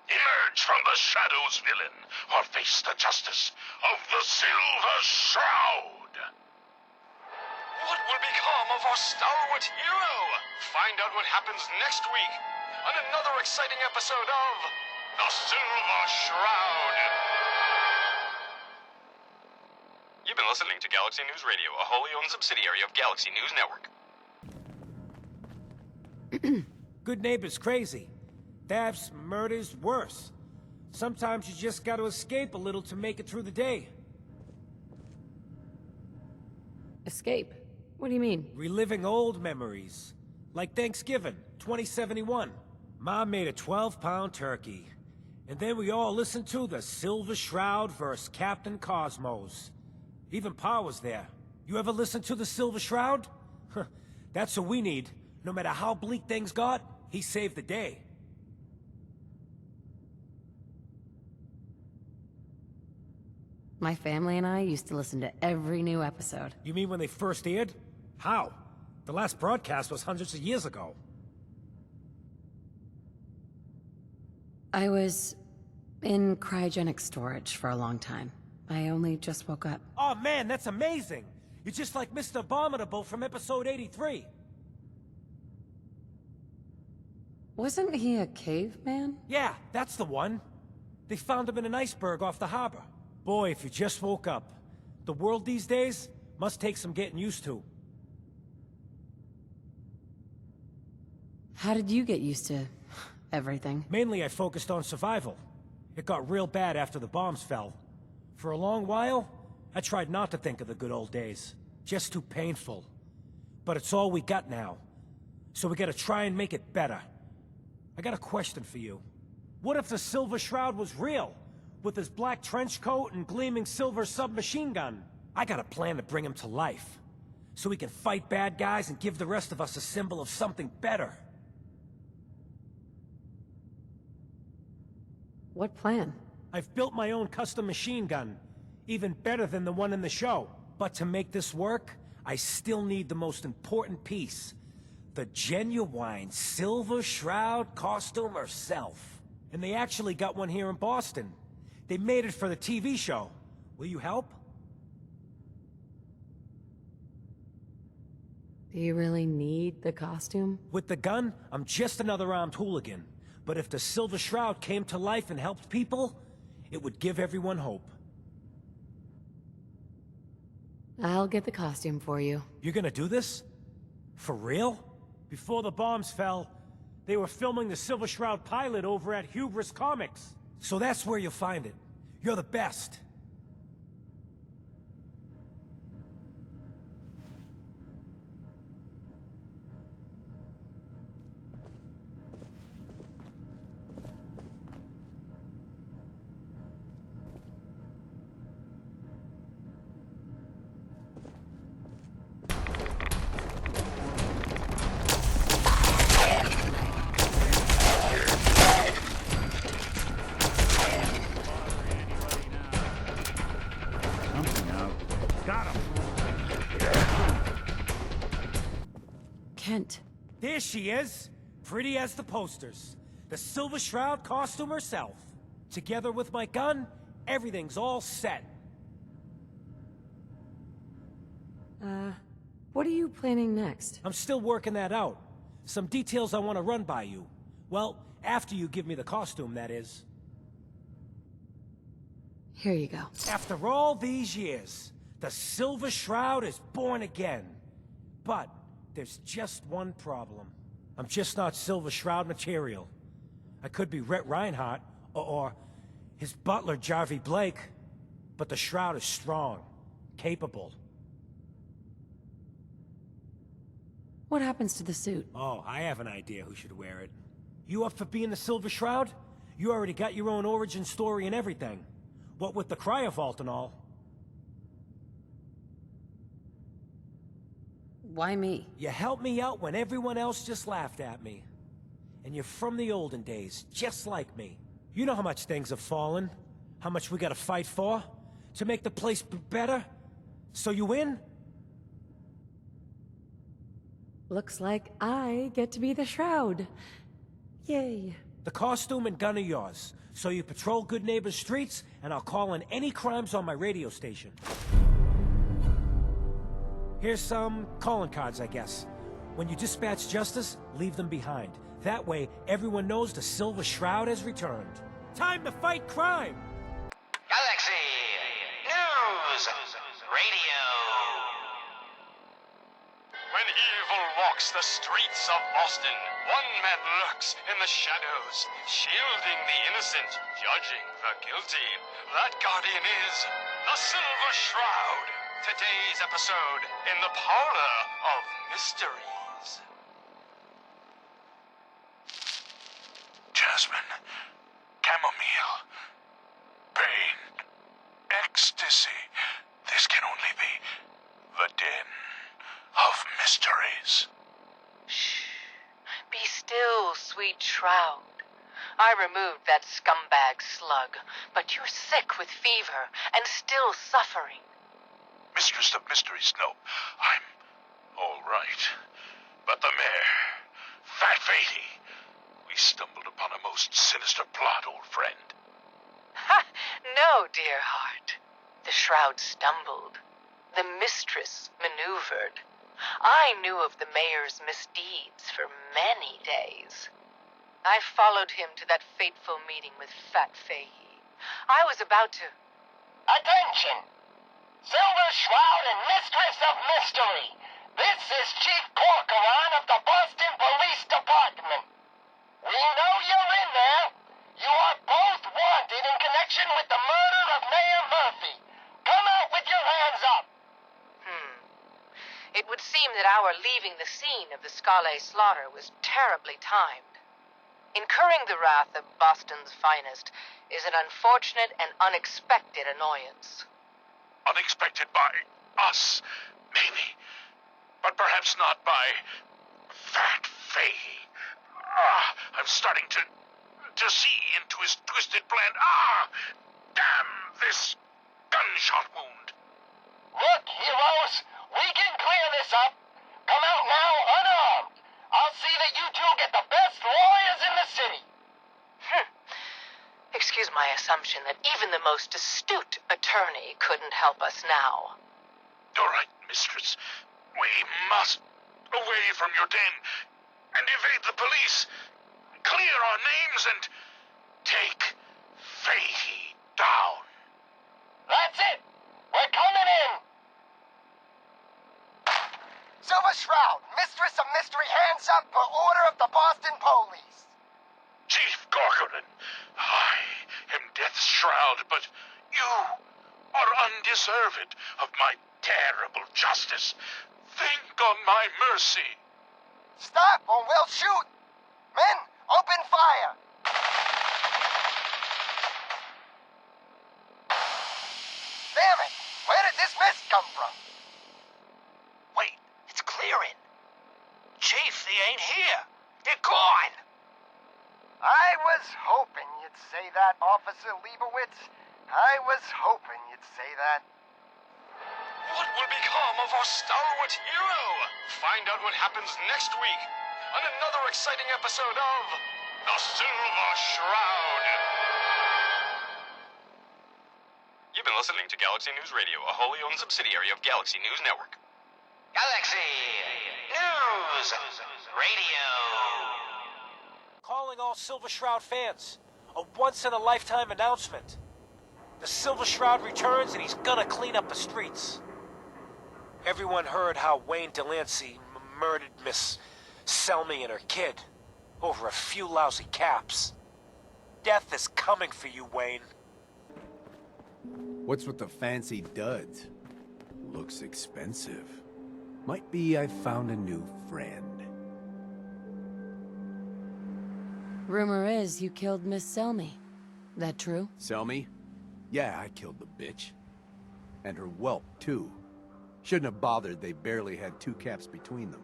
Emerge from the shadows, villain, or face the justice of the Silver Shroud! What will become of our stalwart hero? Find out what happens next week on another exciting episode of The Silver Shroud. You've been listening to Galaxy News Radio, a wholly owned subsidiary of Galaxy News Network. Good neighbor's crazy. Thefts, murders, worse. Sometimes you just gotta escape a little to make it through the day. Escape? What do you mean? Reliving old memories. Like Thanksgiving, 2071. Mom made a 12-pound turkey. And then we all listened to the Silver Shroud vs. Captain Cosmos. Even Pa was there. You ever listen to the Silver Shroud? That's what we need. No matter how bleak things got, he saved the day. My family and I used to listen to every new episode. You mean when they first aired? How? The last broadcast was hundreds of years ago. I was in cryogenic storage for a long time. I only just woke up. Oh man, that's amazing! You're just like Mr. Abominable from episode 83. Wasn't he a caveman? Yeah, that's the one. They found him in an iceberg off the harbor. Boy, if you just woke up. The world these days must take some getting used to. How did you get used to everything? Mainly I focused on survival. It got real bad after the bombs fell. For a long while, I tried not to think of the good old days. Just too painful. But it's all we got now. So we gotta try and make it better. I got a question for you. What if the Silver Shroud was real? With his black trench coat and gleaming silver submachine gun? I got a plan to bring him to life. So we can fight bad guys and give the rest of us a symbol of something better. What plan? I've built my own custom machine gun. Even better than the one in the show. But to make this work, I still need the most important piece. The genuine Silver Shroud costume herself. And they actually got one here in Boston. They made it for the TV show. Will you help? Do you really need the costume? With the gun, I'm just another armed hooligan. But if the Silver Shroud came to life and helped people, it would give everyone hope. I'll get the costume for you. You're gonna do this? For real? Before the bombs fell, they were filming the Silver Shroud pilot over at Hubris Comics. So that's where you'll find it. You're the best. There she is, pretty as the posters. The Silver Shroud costume herself. Together with my gun, everything's all set. What are you planning next? I'm still working that out. Some details I want to run by you. Well, after you give me the costume, that is. Here you go. After all these years, the Silver Shroud is born again. But there's just one problem. I'm just not Silver Shroud material. I could be Rhett Reinhardt, or his butler, Jarvie Blake. But the Shroud is strong, capable. What happens to the suit? Oh, I have an idea who should wear it. You up for being the Silver Shroud? You already got your own origin story and everything. What with the cryovault and all. Why me? You helped me out when everyone else just laughed at me. And you're from the olden days, just like me. You know how much things have fallen, how much we gotta fight for, to make the place better. So you win? Looks like I get to be the Shroud. Yay. The costume and gun are yours, so you patrol Good Neighbor's streets, and I'll call in any crimes on my radio station. Here's some calling cards, I guess. When you dispatch justice, leave them behind. That way, everyone knows the Silver Shroud has returned. Time to fight crime! Galaxy News Radio. When evil walks the streets of Boston, one man lurks in the shadows, shielding the innocent, judging the guilty. That guardian is the Silver Shroud. Today's episode in the Parlor of Mysteries. Jasmine, chamomile, pain, ecstasy. This can only be the den of mysteries. Shh. Be still, sweet Shroud. I removed that scumbag slug, but you're sick with fever and still suffering. Mistress of Mysteries, no, I'm all right. But the mayor, Fat Fatey, we stumbled upon a most sinister plot, old friend. Ha! No, dear heart. The Shroud stumbled. The mistress maneuvered. I knew of the mayor's misdeeds for many days. I followed him to that fateful meeting with Fat Fahey. I was about to... Attention! Silver Shroud and Mistress of Mystery. This is Chief Corcoran of the Boston Police Department. We know you're in there. You are both wanted in connection with the murder of Mayor Murphy. Come out with your hands up. It would seem that our leaving the scene of the Scale slaughter was terribly timed. Incurring the wrath of Boston's finest is an unfortunate and unexpected annoyance. Unexpected by us, maybe. But perhaps not by Fat Fahey. I'm starting to see into his twisted plan. Damn this gunshot wound. Look, heroes, we can clear this up. Come out now unarmed. I'll see that you two get the best lawyers in the city. Excuse my assumption that even the most astute attorney couldn't help us now. All right, mistress. We must away from your den and evade the police. Clear our names and take Fahey down. That's it. We're coming in. Silver Shroud, Mistress of Mystery, hands up per order of the Boston Police. Chief Corcoran, I am Death's Shroud, but you are undeserved of my terrible justice. Think on my mercy. Stop or we'll shoot. Men, open fire. Damn it! Where did this mist come from? Wait, it's clearing. Chief, they ain't here. They're gone. I was hoping you'd say that, Officer Leibowitz. I was hoping you'd say that. What will become of our stalwart hero? Find out what happens next week on another exciting episode of The Silver Shroud. You've been listening to Galaxy News Radio, a wholly owned subsidiary of Galaxy News Network. Galaxy News Radio. Calling all Silver Shroud fans. A once-in-a-lifetime announcement. The Silver Shroud returns and he's gonna clean up the streets. Everyone heard how Wayne Delancey murdered Miss Selmy and her kid over a few lousy caps. Death is coming for you, Wayne. What's with the fancy duds? Looks expensive. Might be I found a new friend. Rumor is you killed Miss Selmy. That true? Selmy? Yeah, I killed the bitch. And her whelp, too. Shouldn't have bothered, they barely had 2 caps between them.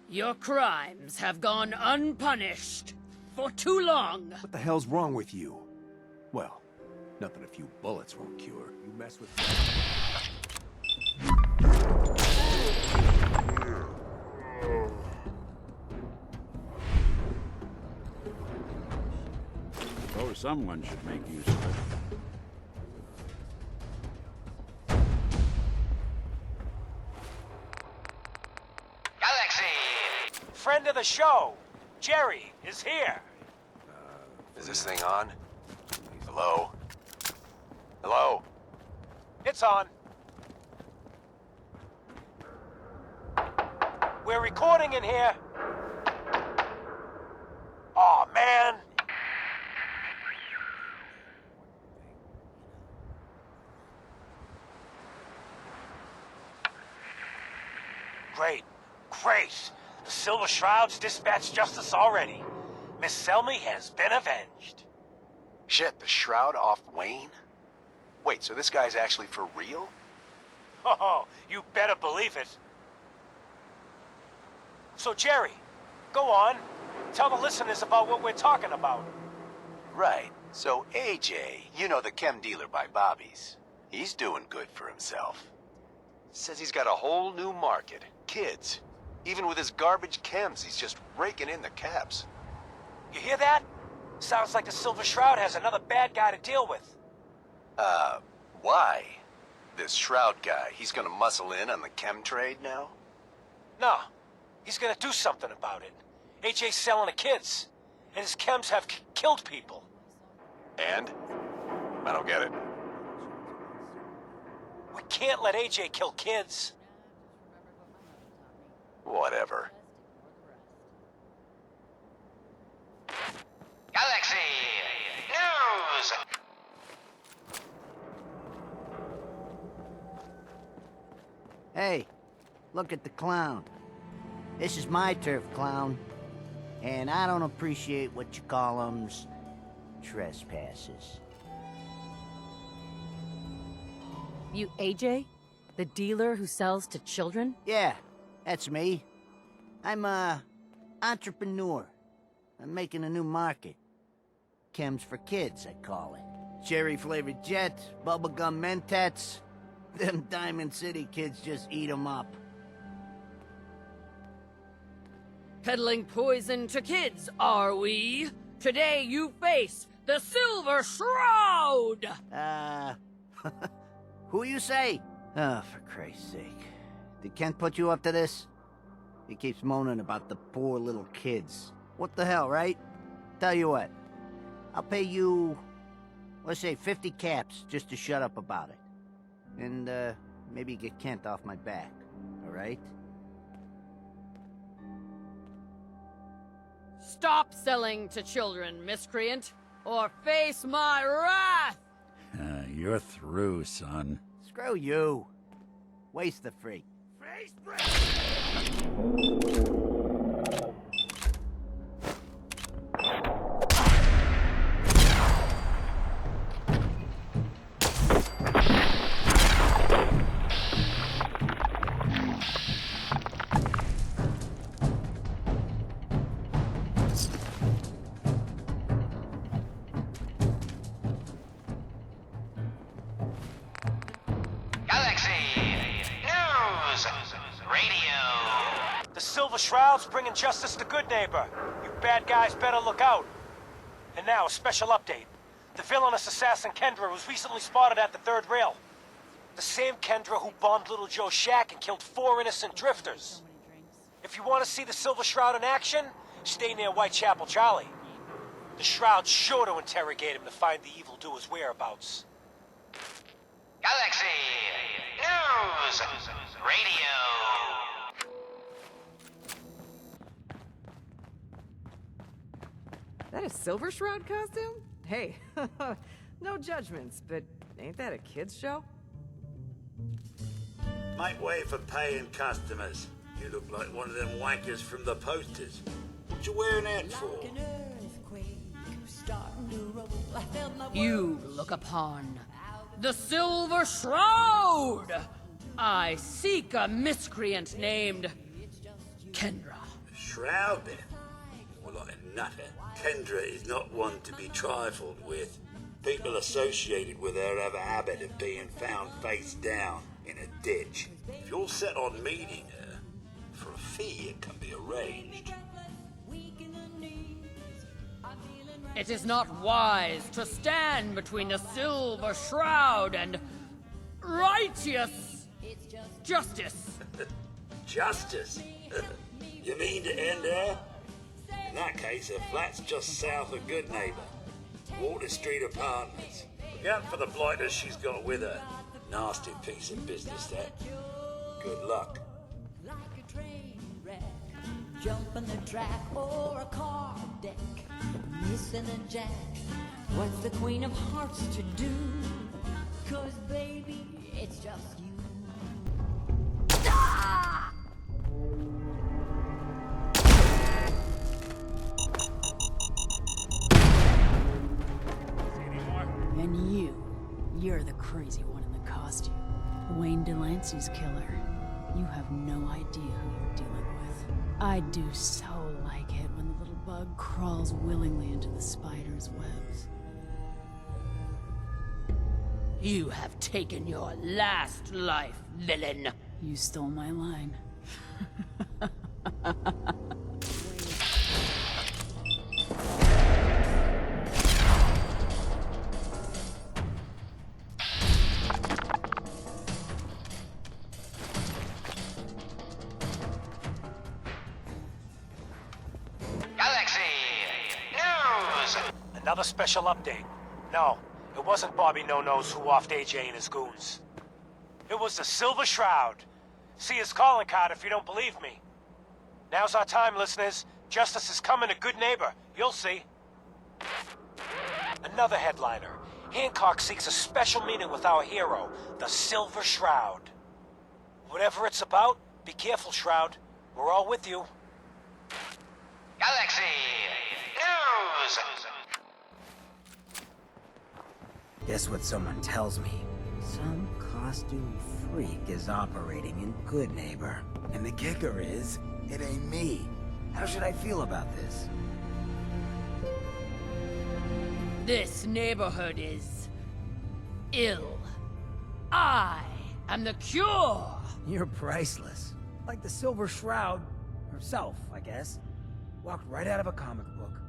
Your crimes have gone unpunished for too long. What the hell's wrong with you? Well, nothing a few bullets won't cure. You mess with me. Oh, someone should make use of it. Galaxy! Friend of the show, Jerry, is here. Is this thing on? Hello? Hello? It's on. We're recording in here. Aw, man. Great. The Silver Shroud's dispatched justice already. Miss Selmy has been avenged. Shit, the Shroud off Wayne? Wait, so this guy's actually for real? Oh, you better believe it. So, Jerry, go on. Tell the listeners about what we're talking about. Right. So AJ, you know the chem dealer by Bobby's. He's doing good for himself. Says he's got a whole new market. Kids. Even with his garbage chems, he's just raking in the caps. You hear that? Sounds like the Silver Shroud has another bad guy to deal with. Why? This Shroud guy, he's gonna muscle in on the chem trade now? No, he's gonna do something about it. AJ's selling the kids, and his chems have killed people. And? I don't get it. We can't let AJ kill kids. Whatever. Galaxy News! Hey, look at the clown. This is my turf, clown. And I don't appreciate what you call 'em's trespasses. You AJ? The dealer who sells to children? Yeah, that's me. I'm a entrepreneur. I'm making a new market. Chems for kids, I call it. Cherry-flavored Jet, bubblegum Mentats. Them Diamond City kids just eat 'em up. Peddling poison to kids, are we? Today you face the Silver Shroud! Who you say? Oh, for Christ's sake. Did Kent put you up to this? He keeps moaning about the poor little kids. What the hell, right? Tell you what. I'll pay you, let's say 50 caps just to shut up about it. And, maybe get Kent off my back, alright? Stop selling to children, miscreant, or face my wrath! You're through, son. Screw you. Waste the freak. Galaxy News Radio. Silver Shroud's bringing justice to Good Neighbor. You bad guys better look out. And now, a special update. The villainous assassin Kendra was recently spotted at the third rail. The same Kendra who bombed Little Joe's shack and killed 4 innocent drifters. If you want to see the Silver Shroud in action, stay near Whitechapel Charlie. The Shroud's sure to interrogate him to find the evildoer's whereabouts. Galaxy News Radio. That a Silver Shroud costume? Hey, no judgments, but ain't that a kid's show? Make way for paying customers. You look like one of them wankers from the posters. What you wearing that for? You look upon the Silver Shroud! I seek a miscreant named Kendra. Shroud? Well, like a nutter. Kendra is not one to be trifled with. People associated with her have a habit of being found face down in a ditch. If you're set on meeting her, for a fee it can be arranged. It is not wise to stand between the Silver Shroud and righteous justice. Justice? You mean to end her? In that case, her flat's just south of Good Neighbor. Water Street Apartments. Look out for the blighters she's got with her. Nasty piece of business, that. Good luck. Jumping the track or a car deck, missing a jack. What's the Queen of Hearts to do? 'Cause baby, it's just you. Ah! And you're the crazy one in the costume. Wayne Delancey's killer. You have no idea who you're dealing with. I do so like it when the little bug crawls willingly into the spider's webs. You have taken your last life, villain. You stole my line. Another special update. No, it wasn't Bobby No-Nos who offed AJ and his goons. It was the Silver Shroud. See his calling card if you don't believe me. Now's our time, listeners. Justice is coming to Good Neighbor. You'll see. Another headliner. Hancock seeks a special meeting with our hero, the Silver Shroud. Whatever it's about, be careful, Shroud. We're all with you. Galaxy News. Guess what someone tells me? Some costume freak is operating in Good Neighbor. And the kicker is, it ain't me. How should I feel about this? This neighborhood is ill. I am the cure. You're priceless. Like the Silver Shroud herself, I guess. Walked right out of a comic book.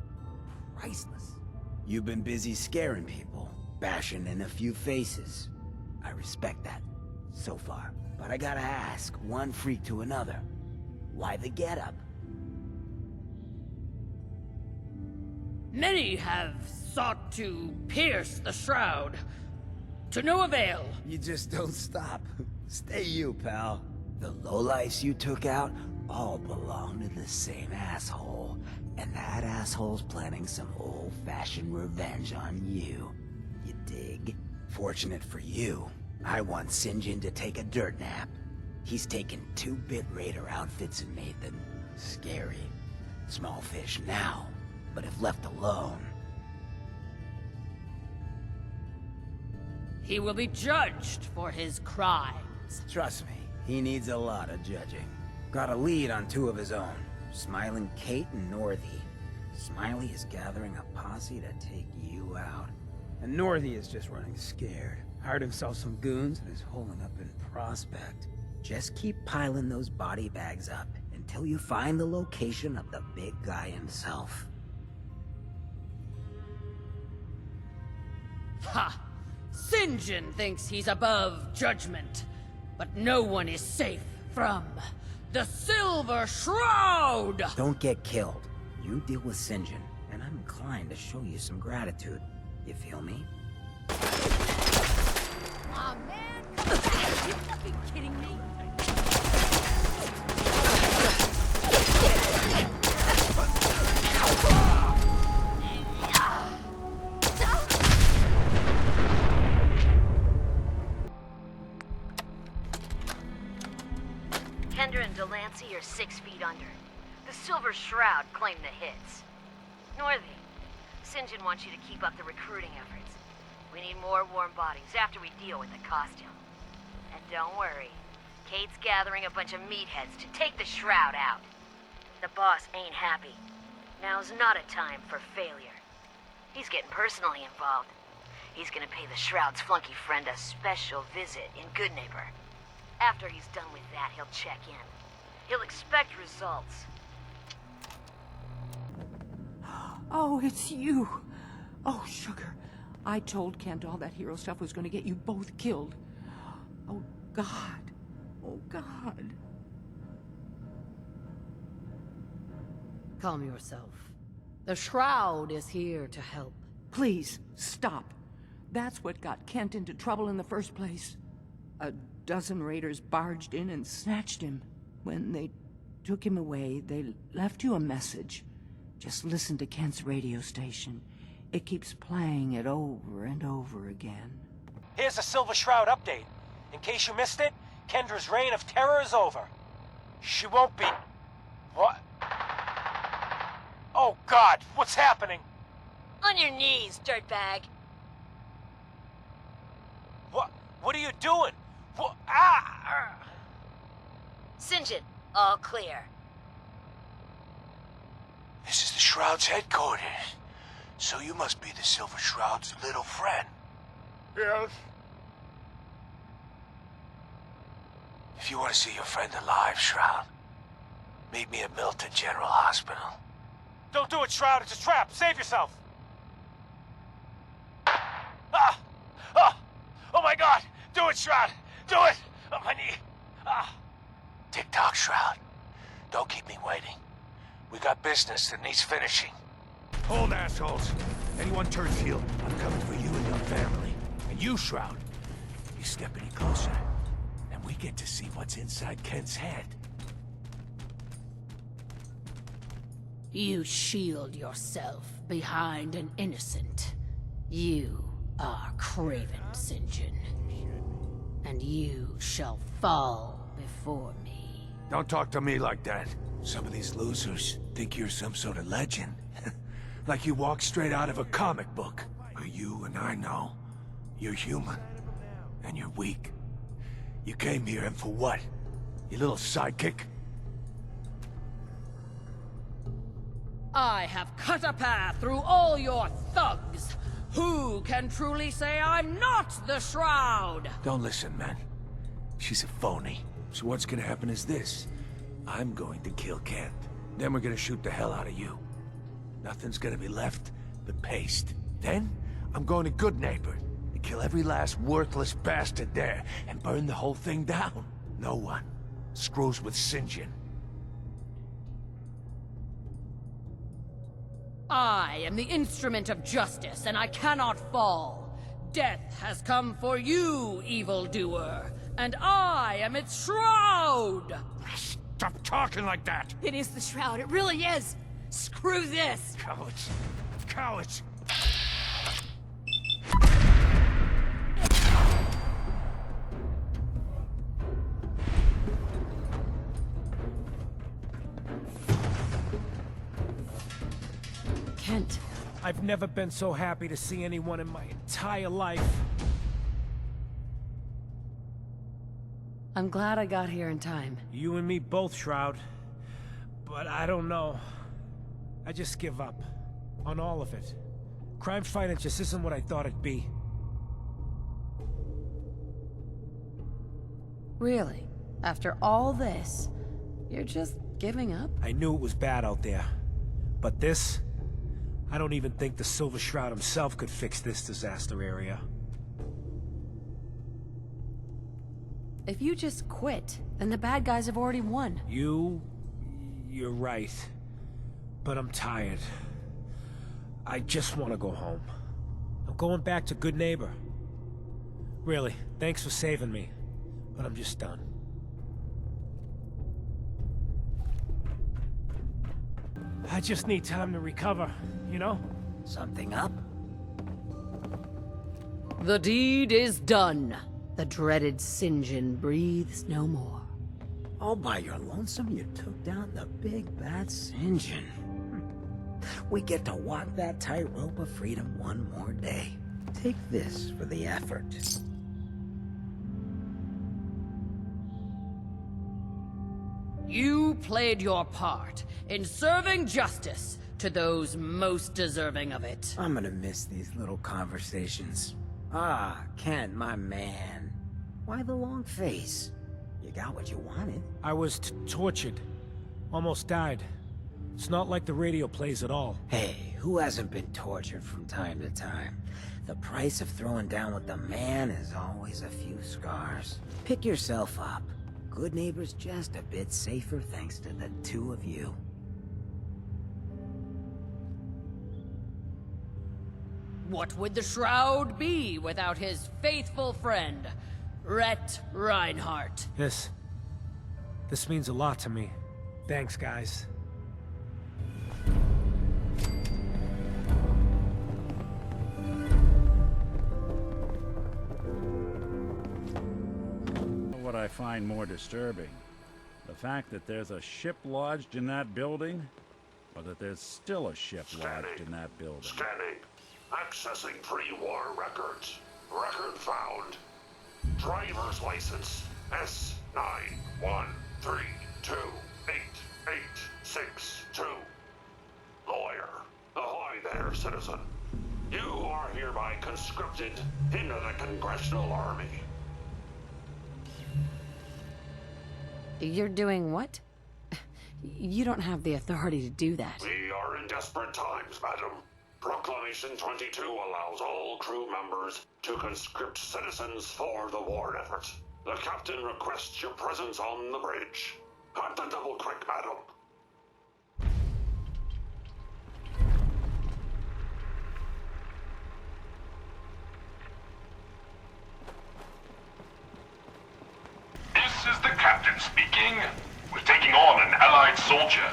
Priceless. You've been busy scaring people, bashing in a few faces. I respect that, so far. But I gotta ask, one freak to another, why the getup? Many have sought to pierce the shroud, to no avail. You just don't stop. Stay you, pal. The lowlifes you took out all belong to the same asshole. And that asshole's planning some old-fashioned revenge on you. You dig? Fortunate for you, I want Sinjin to take a dirt nap. He's taken 2-bit Raider outfits and made them scary. Small fish now, but if left alone... He will be judged for his crimes. Trust me, he needs a lot of judging. Got a lead on 2 of his own. Smiling Kate and Northy. Smiley is gathering a posse to take you out. And Northy is just running scared. Hired himself some goons and is holding up in Prospect. Just keep piling those body bags up and until you find the location of the big guy himself. Ha! St. John thinks he's above judgment, but no one is safe from the Silver Shroud! Don't get killed. You deal with St. John, and I'm inclined to show you some gratitude. You feel me? Aw, man! Come back! Are you fucking kidding me? Kendra and Delancey are 6 feet under. The Silver Shroud claim the hits. Northie, St. John wants you to keep up the recruiting efforts. We need more warm bodies after we deal with the costume. And don't worry, Kate's gathering a bunch of meatheads to take the Shroud out. The boss ain't happy. Now's not a time for failure. He's getting personally involved. He's gonna pay the Shroud's flunky friend a special visit in Goodneighbor. After he's done with that, he'll check in. He'll expect results. Oh, it's you. Oh, sugar. I told Kent all that hero stuff was going to get you both killed. Oh, God. Oh, God. Calm yourself. The Shroud is here to help. Please, stop. That's what got Kent into trouble in the first place. A dozen raiders barged in and snatched him. When they took him away, they left you a message. Just listen to Kent's radio station. It keeps playing it over and over again. Here's the Silver Shroud update. In case you missed it, Kendra's reign of terror is over. She won't be... What? Oh, God, what's happening? On your knees, dirtbag. What are you doing? What? Ah! St. John, all clear. This is the Shroud's headquarters. So you must be the Silver Shroud's little friend. Yes. If you want to see your friend alive, Shroud, meet me at Milton General Hospital. Don't do it, Shroud. It's a trap. Save yourself. Ah! Ah! Oh, my God! Do it, Shroud! Do it! On my knee! Ah! Tick-tock, Shroud. Don't keep me waiting. We got business that needs finishing. Hold, assholes. Anyone turns heel, I'm coming for you and your family. And you, Shroud, you step any closer, and we get to see what's inside Kent's head. You shield yourself behind an innocent. You are craven, St. John. And you shall fall before me. Don't talk to me like that. Some of these losers think you're some sort of legend. Like you walked straight out of a comic book. But you and I know, you're human. And you're weak. You came here and for what? Your little sidekick? I have cut a path through all your thugs. Who can truly say I'm not the Shroud? Don't listen, man. She's a phony. So what's gonna happen is this. I'm going to kill Kent. Then we're gonna shoot the hell out of you. Nothing's gonna be left but paste. Then, I'm going to Goodneighbor and kill every last worthless bastard there and burn the whole thing down. No one screws with St. John. I am the instrument of justice, and I cannot fall. Death has come for you, evildoer, and I am its Shroud! Stop talking like that! It is the Shroud, it really is! Screw this! Cowards! Cowards! Kent. I've never been so happy to see anyone in my entire life. I'm glad I got here in time. You and me both, Shroud. But I don't know. I just give up. On all of it. Crime fighting just isn't what I thought it'd be. Really? After all this, you're just giving up? I knew it was bad out there. But this? I don't even think the Silver Shroud himself could fix this disaster area. If you just quit, then the bad guys have already won. You're right. But I'm tired. I just want to go home. I'm going back to good neighbor. Really, thanks for saving me. But I'm just done. I just need time to recover, you know? Something up? The deed is done. The dreaded St. John breathes no more. All by your lonesome, you took down the big bad St. John. We get to walk that tightrope of freedom one more day. Take this for the effort. You played your part in serving justice to those most deserving of it. I'm gonna miss these little conversations. Ah, Kent, my man. Why the long face? You got what you wanted. I was tortured. Almost died. It's not like the radio plays at all. Hey, who hasn't been tortured from time to time? The price of throwing down with the man is always a few scars. Pick yourself up. Good neighbor's just a bit safer thanks to the two of you. What would the Shroud be without his faithful friend, Rhett Reinhardt? This means a lot to me. Thanks, guys. What I find more disturbing, the fact that there's a ship lodged in that building, or that there's still a ship lodged in that building. Scanning. Accessing pre-war records. Record found. Driver's license S91328862. Lawyer. Ahoy there, citizen. You are hereby conscripted into the Congressional Army. You're doing what? You don't have the authority to do that. We are in desperate times, madam. Proclamation 22 allows all crew members to conscript citizens for the war effort. The captain requests your presence on the bridge. At the double quick, madam. This is the captain speaking. We're taking on an allied soldier.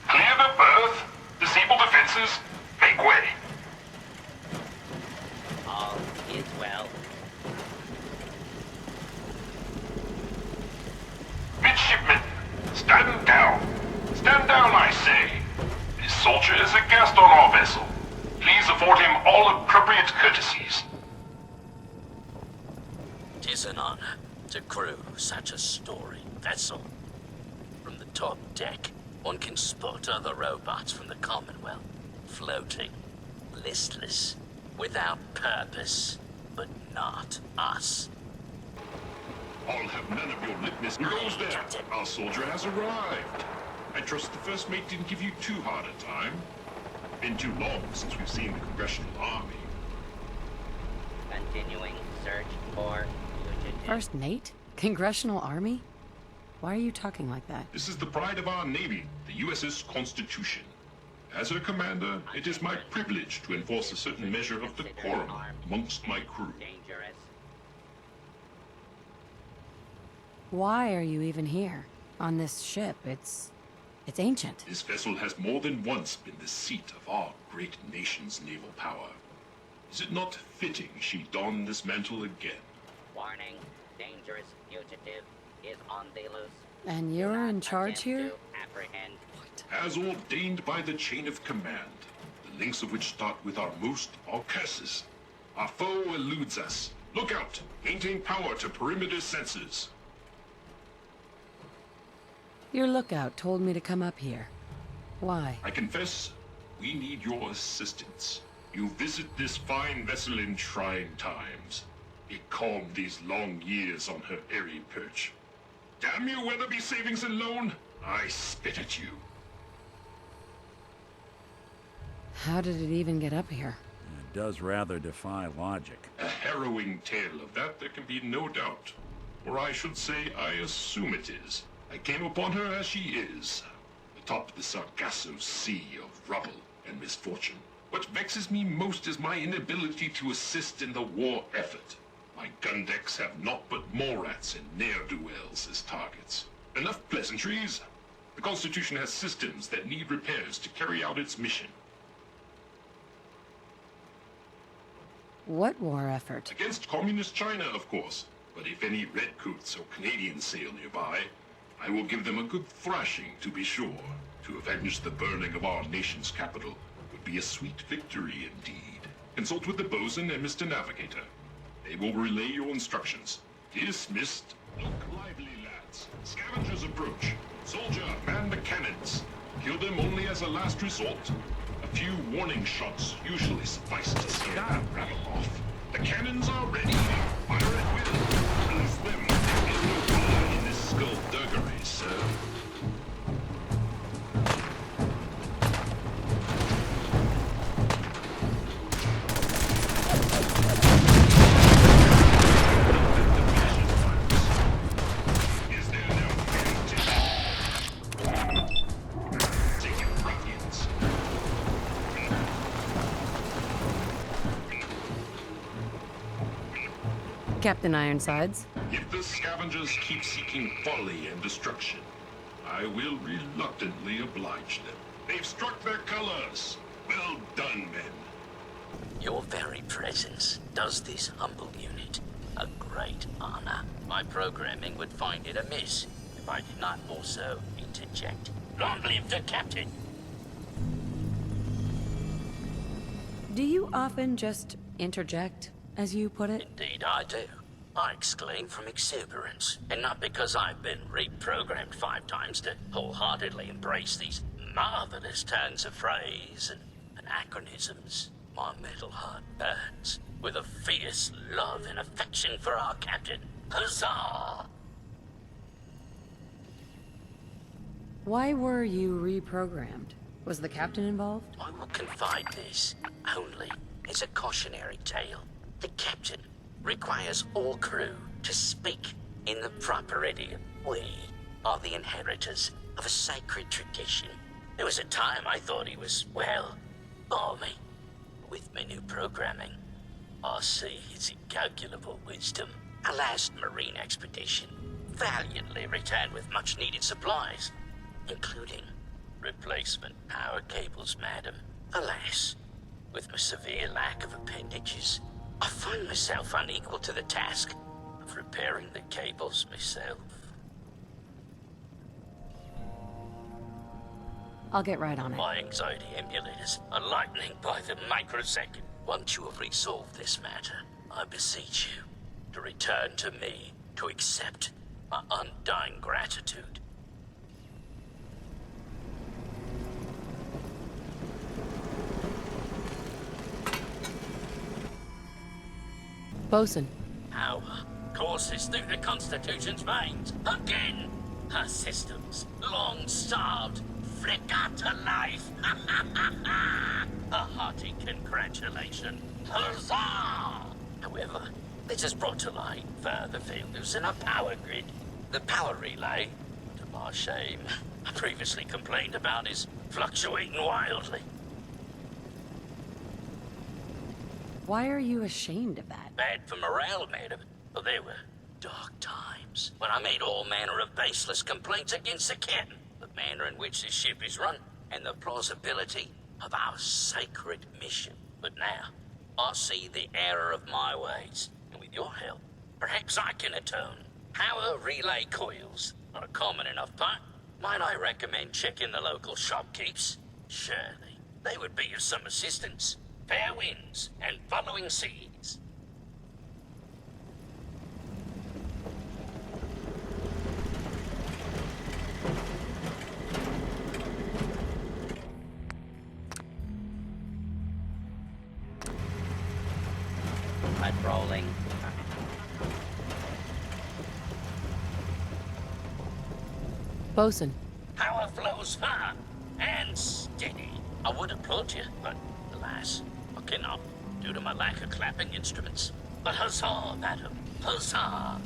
Clear the berth. Disable defenses. Make way. All is well. Midshipmen, stand down. Stand down, I say. This soldier is a guest on our vessel. Please afford him all appropriate courtesies. 'Tis an honor to crew such a storied vessel. From the top deck, one can spot other robots from the Commonwealth, floating, listless, without purpose, but not us. I'll have none of your litmus. Who goes there? Captain. Our soldier has arrived. I trust the first mate didn't give you too hard a time. Been too long since we've seen the Congressional Army. Continuing search for fugitive. First mate? Congressional Army? Why are you talking like that? This is the pride of our Navy, the U.S.S. Constitution. As her commander, it is my privilege to enforce a certain measure of decorum amongst my crew. Dangerous. Why are you even here? On this ship, it's ancient. This vessel has more than once been the seat of our great nation's naval power. Is it not fitting she don this mantle again? Warning, dangerous fugitive is on the loose. And you're in charge here? Apprehend. As ordained by the chain of command, the links of which start with our most are curses. Our foe eludes us. Look out! Maintain power to perimeter sensors. Your lookout told me to come up here. Why? I confess, we need your assistance. You visit this fine vessel in trying times. It calmed these long years on her airy perch. Damn you, Weatherby Savings and Loan! I spit at you. How did it even get up here? It does rather defy logic. A harrowing tale of that there can be no doubt. Or I should say, I assume it is. I came upon her as she is, atop the Sargasso sea of rubble and misfortune. What vexes me most is my inability to assist in the war effort. My gun decks have naught but Morats and ne'er-do-wells as targets. Enough pleasantries. The Constitution has systems that need repairs to carry out its mission. What war effort? Against Communist China, of course. But if any Redcoats or Canadians sail nearby, I will give them a good thrashing, to be sure. To avenge the burning of our nation's capital would be a sweet victory indeed. Consult with the bosun and Mr. Navigator. They will relay your instructions. Dismissed. Look lively, lads. Scavengers approach. Soldier, man the cannons. Kill them only as a last resort. A few warning shots usually suffice to scare that rabble off. The cannons are ready. Fire at will. Release them. There is no fire in this skullduggery, sir. Captain Ironsides. If the scavengers keep seeking folly and destruction, I will reluctantly oblige them. They've struck their colors. Well done, men. Your very presence does this humble unit a great honor. My programming would find it amiss if I did not also interject. Long live the captain! Do you often just interject, as you put it? Indeed I do. I exclaim from exuberance, and not because I've been reprogrammed 5 times to wholeheartedly embrace these marvelous turns of phrase and anachronisms. My metal heart burns with a fierce love and affection for our captain. Huzzah! Why were you reprogrammed? Was the captain involved? I will confide this only as a cautionary tale. The captain requires all crew to speak in the proper idiom. We are the inheritors of a sacred tradition. There was a time I thought he was, well, balmy. With my new programming, I see his incalculable wisdom. Our last marine expedition valiantly returned with much-needed supplies, including replacement power cables, madam. Alas, with my severe lack of appendages, I find myself unequal to the task of repairing the cables myself. I'll get right on it. My anxiety emulators are lightening by the microsecond. Once you have resolved this matter, I beseech you to return to me to accept my undying gratitude. Bosun. How courses through the Constitution's veins. Again! Her systems, long starved, flicker to life. A hearty congratulations. Huzzah! However, this has brought to light further failures in our power grid. The power relay, to my shame, I previously complained about, is fluctuating wildly. Why are you ashamed of that? Bad for morale, madam. But there were dark times when I made all manner of baseless complaints against the captain, the manner in which this ship is run, and the plausibility of our sacred mission. But now, I see the error of my ways, and with your help, perhaps I can atone. Power relay coils are a common enough part. Might I recommend checking the local shopkeepers? Surely, they would be of some assistance. Fair winds and following seas. Rolling. Bosun. flows firm and steady. I would applaud you, but alas, I cannot, due to my lack of clapping instruments. But huzzah, madam, huzzah!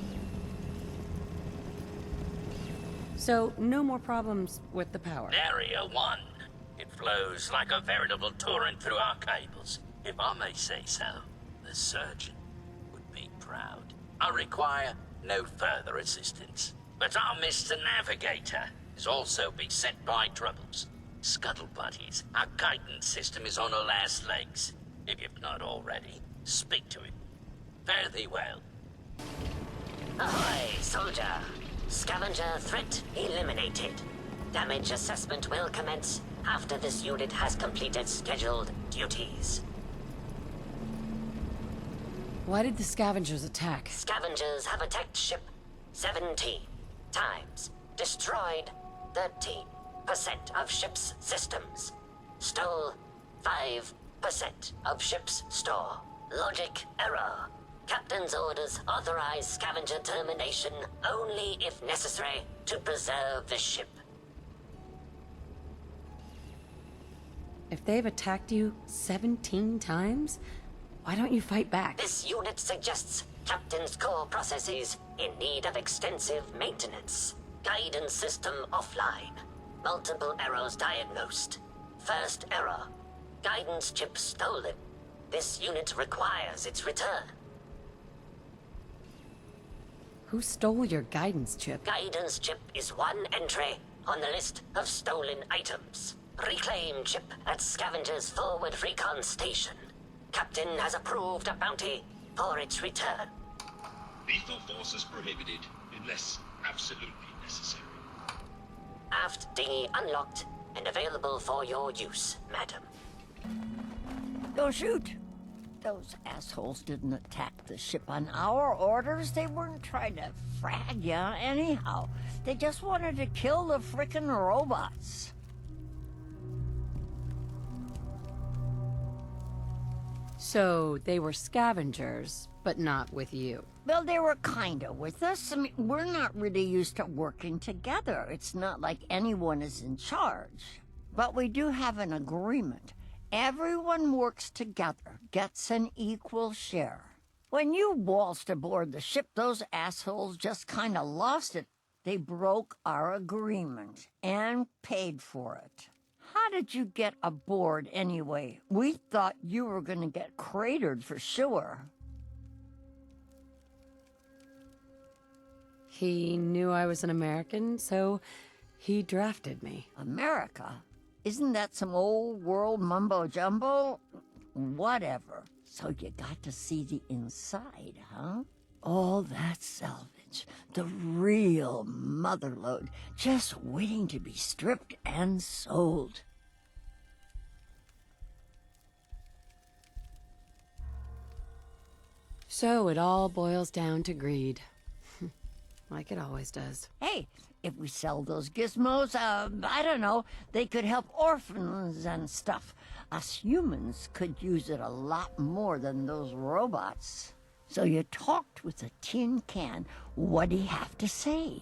So, no more problems with the power. Area 1. It flows like a veritable torrent through our cables. If I may say so, the surgeon would be proud. I require no further assistance. But our Mr. Navigator is also beset by troubles. Scuttle buddies, our guidance system is on her last legs. If you've not already, speak to him. Fare thee well. Ahoy, soldier! Scavenger threat eliminated. Damage assessment will commence after this unit has completed scheduled duties. Why did the scavengers attack? Scavengers have attacked ship 17 times. Destroyed 13% of ship's systems. Stole 5% of ship's store. Logic error. Captain's orders authorize scavenger termination only if necessary to preserve the ship. If they've attacked you 17 times, why don't you fight back? This unit suggests Captain's core processes in need of extensive maintenance. Guidance system offline. Multiple errors diagnosed. First error. Guidance chip stolen. This unit requires its return. Who stole your guidance chip? Guidance chip is one entry on the list of stolen items. Reclaim chip at Scavenger's forward recon station. Captain has approved a bounty for its return. Lethal force is prohibited unless absolutely necessary. Aft dinghy unlocked and available for your use, madam. Don't shoot! Those assholes didn't attack the ship on our orders. They weren't trying to frag ya anyhow. They just wanted to kill the frickin' robots. So, they were scavengers, but not with you. Well, they were kinda with us. I mean, we're not really used to working together. It's not like anyone is in charge. But we do have an agreement. Everyone works together, gets an equal share. When you waltzed aboard the ship, those assholes just kinda lost it. They broke our agreement and paid for it. How did you get aboard anyway? We thought you were gonna get cratered for sure. He knew I was an American, so he drafted me. America? Isn't that some old world mumbo-jumbo? Whatever. So you got to see the inside, huh? All that salvage. The real motherlode. Just waiting to be stripped and sold. So it all boils down to greed. Like it always does. Hey, if we sell those gizmos, I don't know, they could help orphans and stuff. Us humans could use it a lot more than those robots. So you talked with a tin can. What'd he have to say?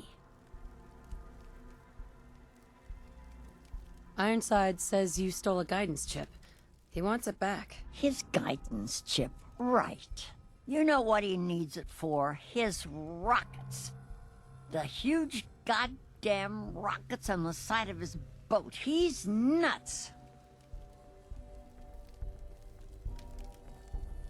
Ironside says you stole a guidance chip. He wants it back. His guidance chip, right. You know what he needs it for? His rockets. The huge goddamn rockets on the side of his boat. He's nuts.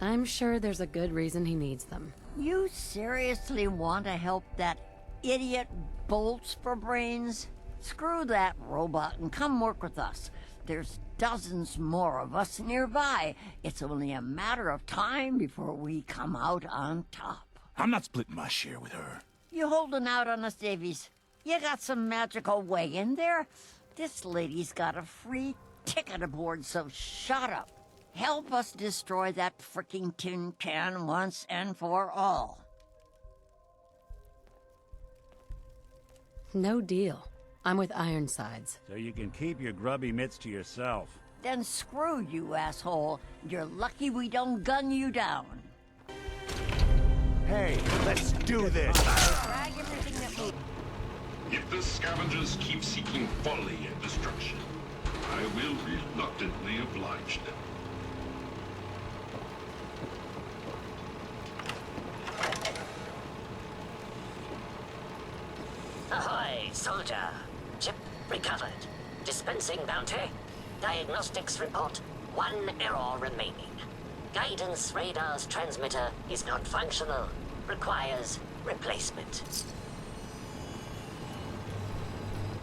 I'm sure there's a good reason he needs them. You seriously want to help that idiot Bolts for brains? Screw that robot and come work with us. There's dozens more of us nearby. It's only a matter of time before we come out on top. I'm not splitting my share with her. You holding out on us, Davies? You got some magical way in there? This lady's got a free ticket aboard, so shut up. Help us destroy that fricking tin can once and for all. No deal. I'm with Ironsides. So you can keep your grubby mitts to yourself. Then screw you, asshole. You're lucky we don't gun you down. Hey, let's do this! Drag everything that moves. If the scavengers keep seeking folly and destruction, I will reluctantly oblige them. Ahoy, soldier. Chip recovered. Dispensing bounty. Diagnostics report. 1 error remaining. Guidance radar's transmitter is not functional. Requires replacement.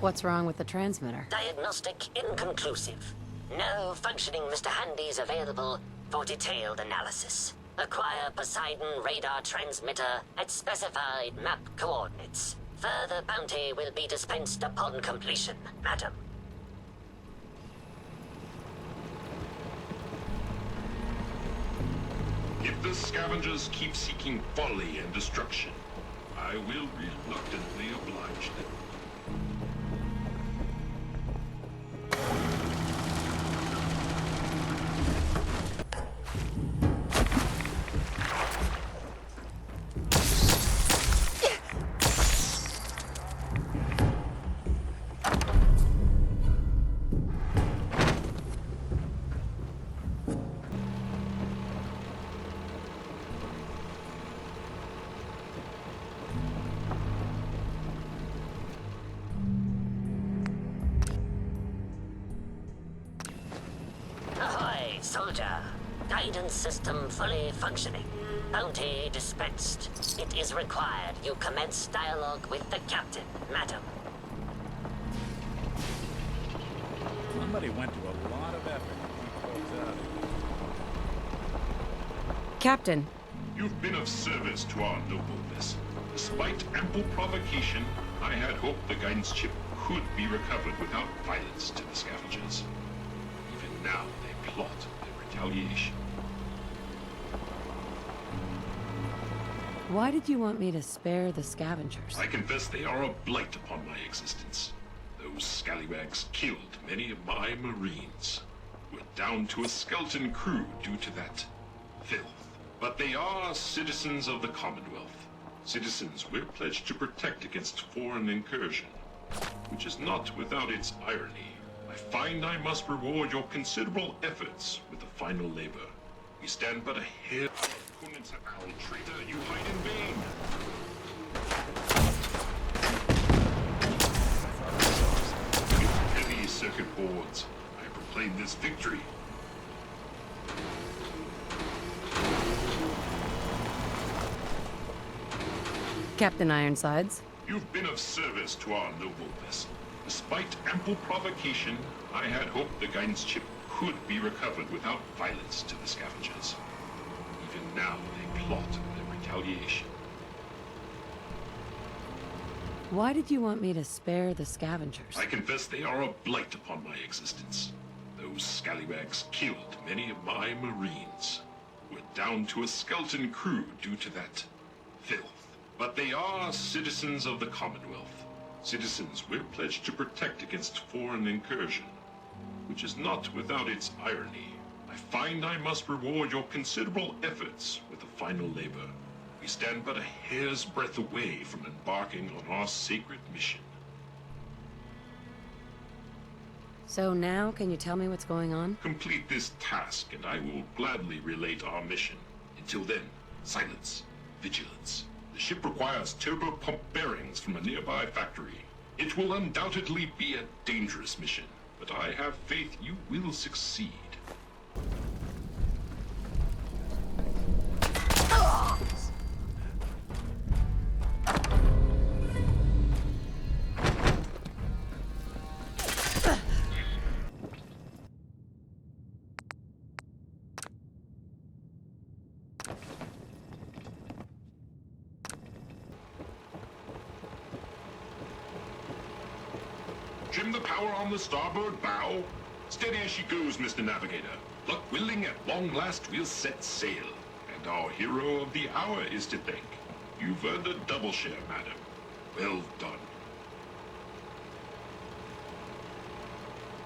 What's wrong with the transmitter? Diagnostic inconclusive. No functioning Mr. Handy's available for detailed analysis. Acquire Poseidon radar transmitter at specified map coordinates. Further bounty will be dispensed upon completion, madam. If the scavengers keep seeking folly and destruction, I will reluctantly oblige them. Ahoy, soldier. Guidance system fully functioning. Bounty dispensed. It is required you commence dialogue with the captain, madam. Somebody went to a lot of effort to keep folks out. Captain. You've been of service to our noble vessel. Despite ample provocation, I had hoped the guidance chip could be recovered without violence to the scavengers. Even now, they plot their retaliation. Why did you want me to spare the scavengers? I confess they are a blight upon my existence. Those scallywags killed many of my Marines. We're down to a skeleton crew due to that filth. But they are citizens of the Commonwealth. Citizens we're pledged to protect against foreign incursion. Which is not without its irony. I find I must reward your considerable efforts with the final labor. We stand but a hair... Opponents have foul traitor, you fight in vain! With heavy circuit boards, I proclaim this victory. Captain Ironsides. You've been of service to our noble vessel. Despite ample provocation, I had hoped the guidance chip could be recovered without violence to the scavengers. Even now, they plot their retaliation. Why did you want me to spare the scavengers? I confess they are a blight upon my existence. Those scallywags killed many of my Marines. We're down to a skeleton crew due to that filth. But they are citizens of the Commonwealth. Citizens we're pledged to protect against foreign incursion. Which is not without its irony. I find I must reward your considerable efforts with the final labor. We stand but a hair's breadth away from embarking on our sacred mission. So now, can you tell me what's going on? Complete this task and I will gladly relate our mission. Until then, silence, vigilance. The ship requires turbo pump bearings from a nearby factory. It will undoubtedly be a dangerous mission, but I have faith you will succeed. Trim the power on the starboard bow. Steady as she goes, Mr. Navigator. Luck willing, at long last we'll set sail. And our hero of the hour is to thank. You've earned a double share, madam. Well done.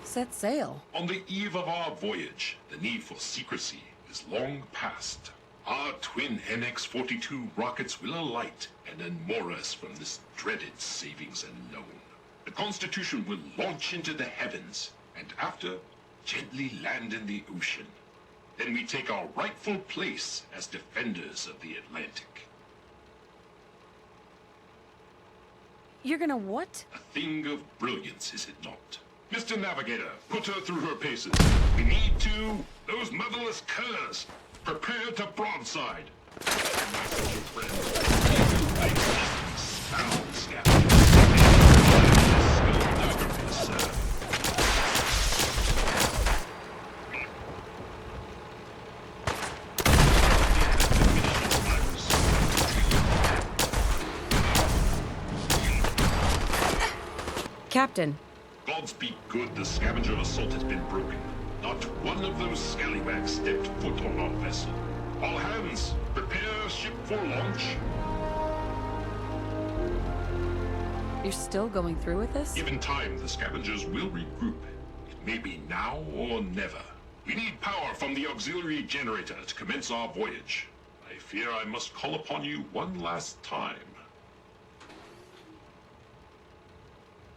Set sail. On the eve of our voyage, the need for secrecy is long past. Our twin NX-42 rockets will alight and unmoor us from this dreaded savings and loan. The Constitution will launch into the heavens, and after, gently land in the ocean. Then we take our rightful place as defenders of the Atlantic. You're gonna what? A thing of brilliance, is it not? Mr. Navigator, put her through her paces. We need to... those motherless curs! Prepare to broadside! Captain. Gods be good, the scavenger assault has been broken. Not one of those scallywags stepped foot on our vessel. All hands, prepare ship for launch. You're still going through with this? Given time, the scavengers will regroup. It may be now or never. We need power from the auxiliary generator to commence our voyage. I fear I must call upon you one last time.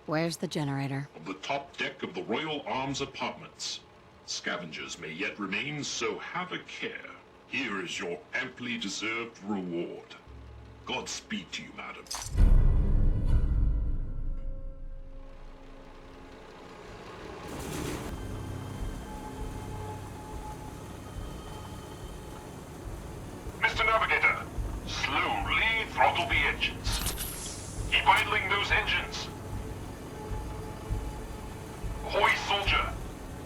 Where's the generator? On the top deck of the Royal Arms Apartments. Scavengers may yet remain, so have a care. Here is your amply deserved reward. Godspeed to you, madam. Mr. Navigator, slowly throttle the engines. Keep idling those engines. Ahoy, soldier!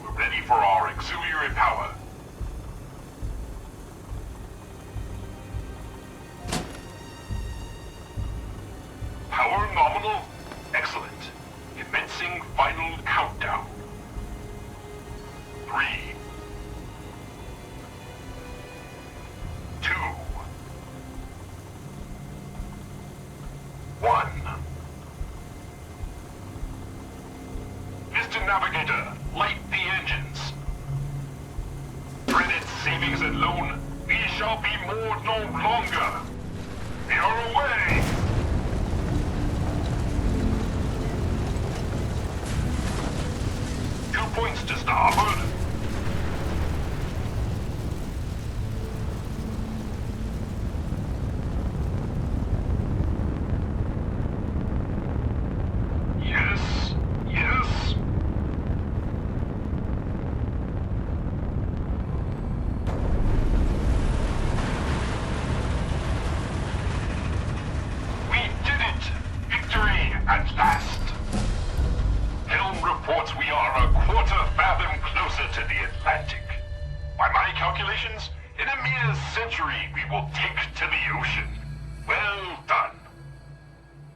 We're ready for our auxiliary power. Power nominal? Excellent. Commencing final countdown. 3, 2, 1. Mr. Navigator, light the engines. Dreaded savings and loan, we shall be moored no longer. We are away! Points to starboard. Yes, yes. We did it! Victory at last! Helm reports we are a quarter fathom closer to the Atlantic. By my calculations, in a mere century we will take to the ocean.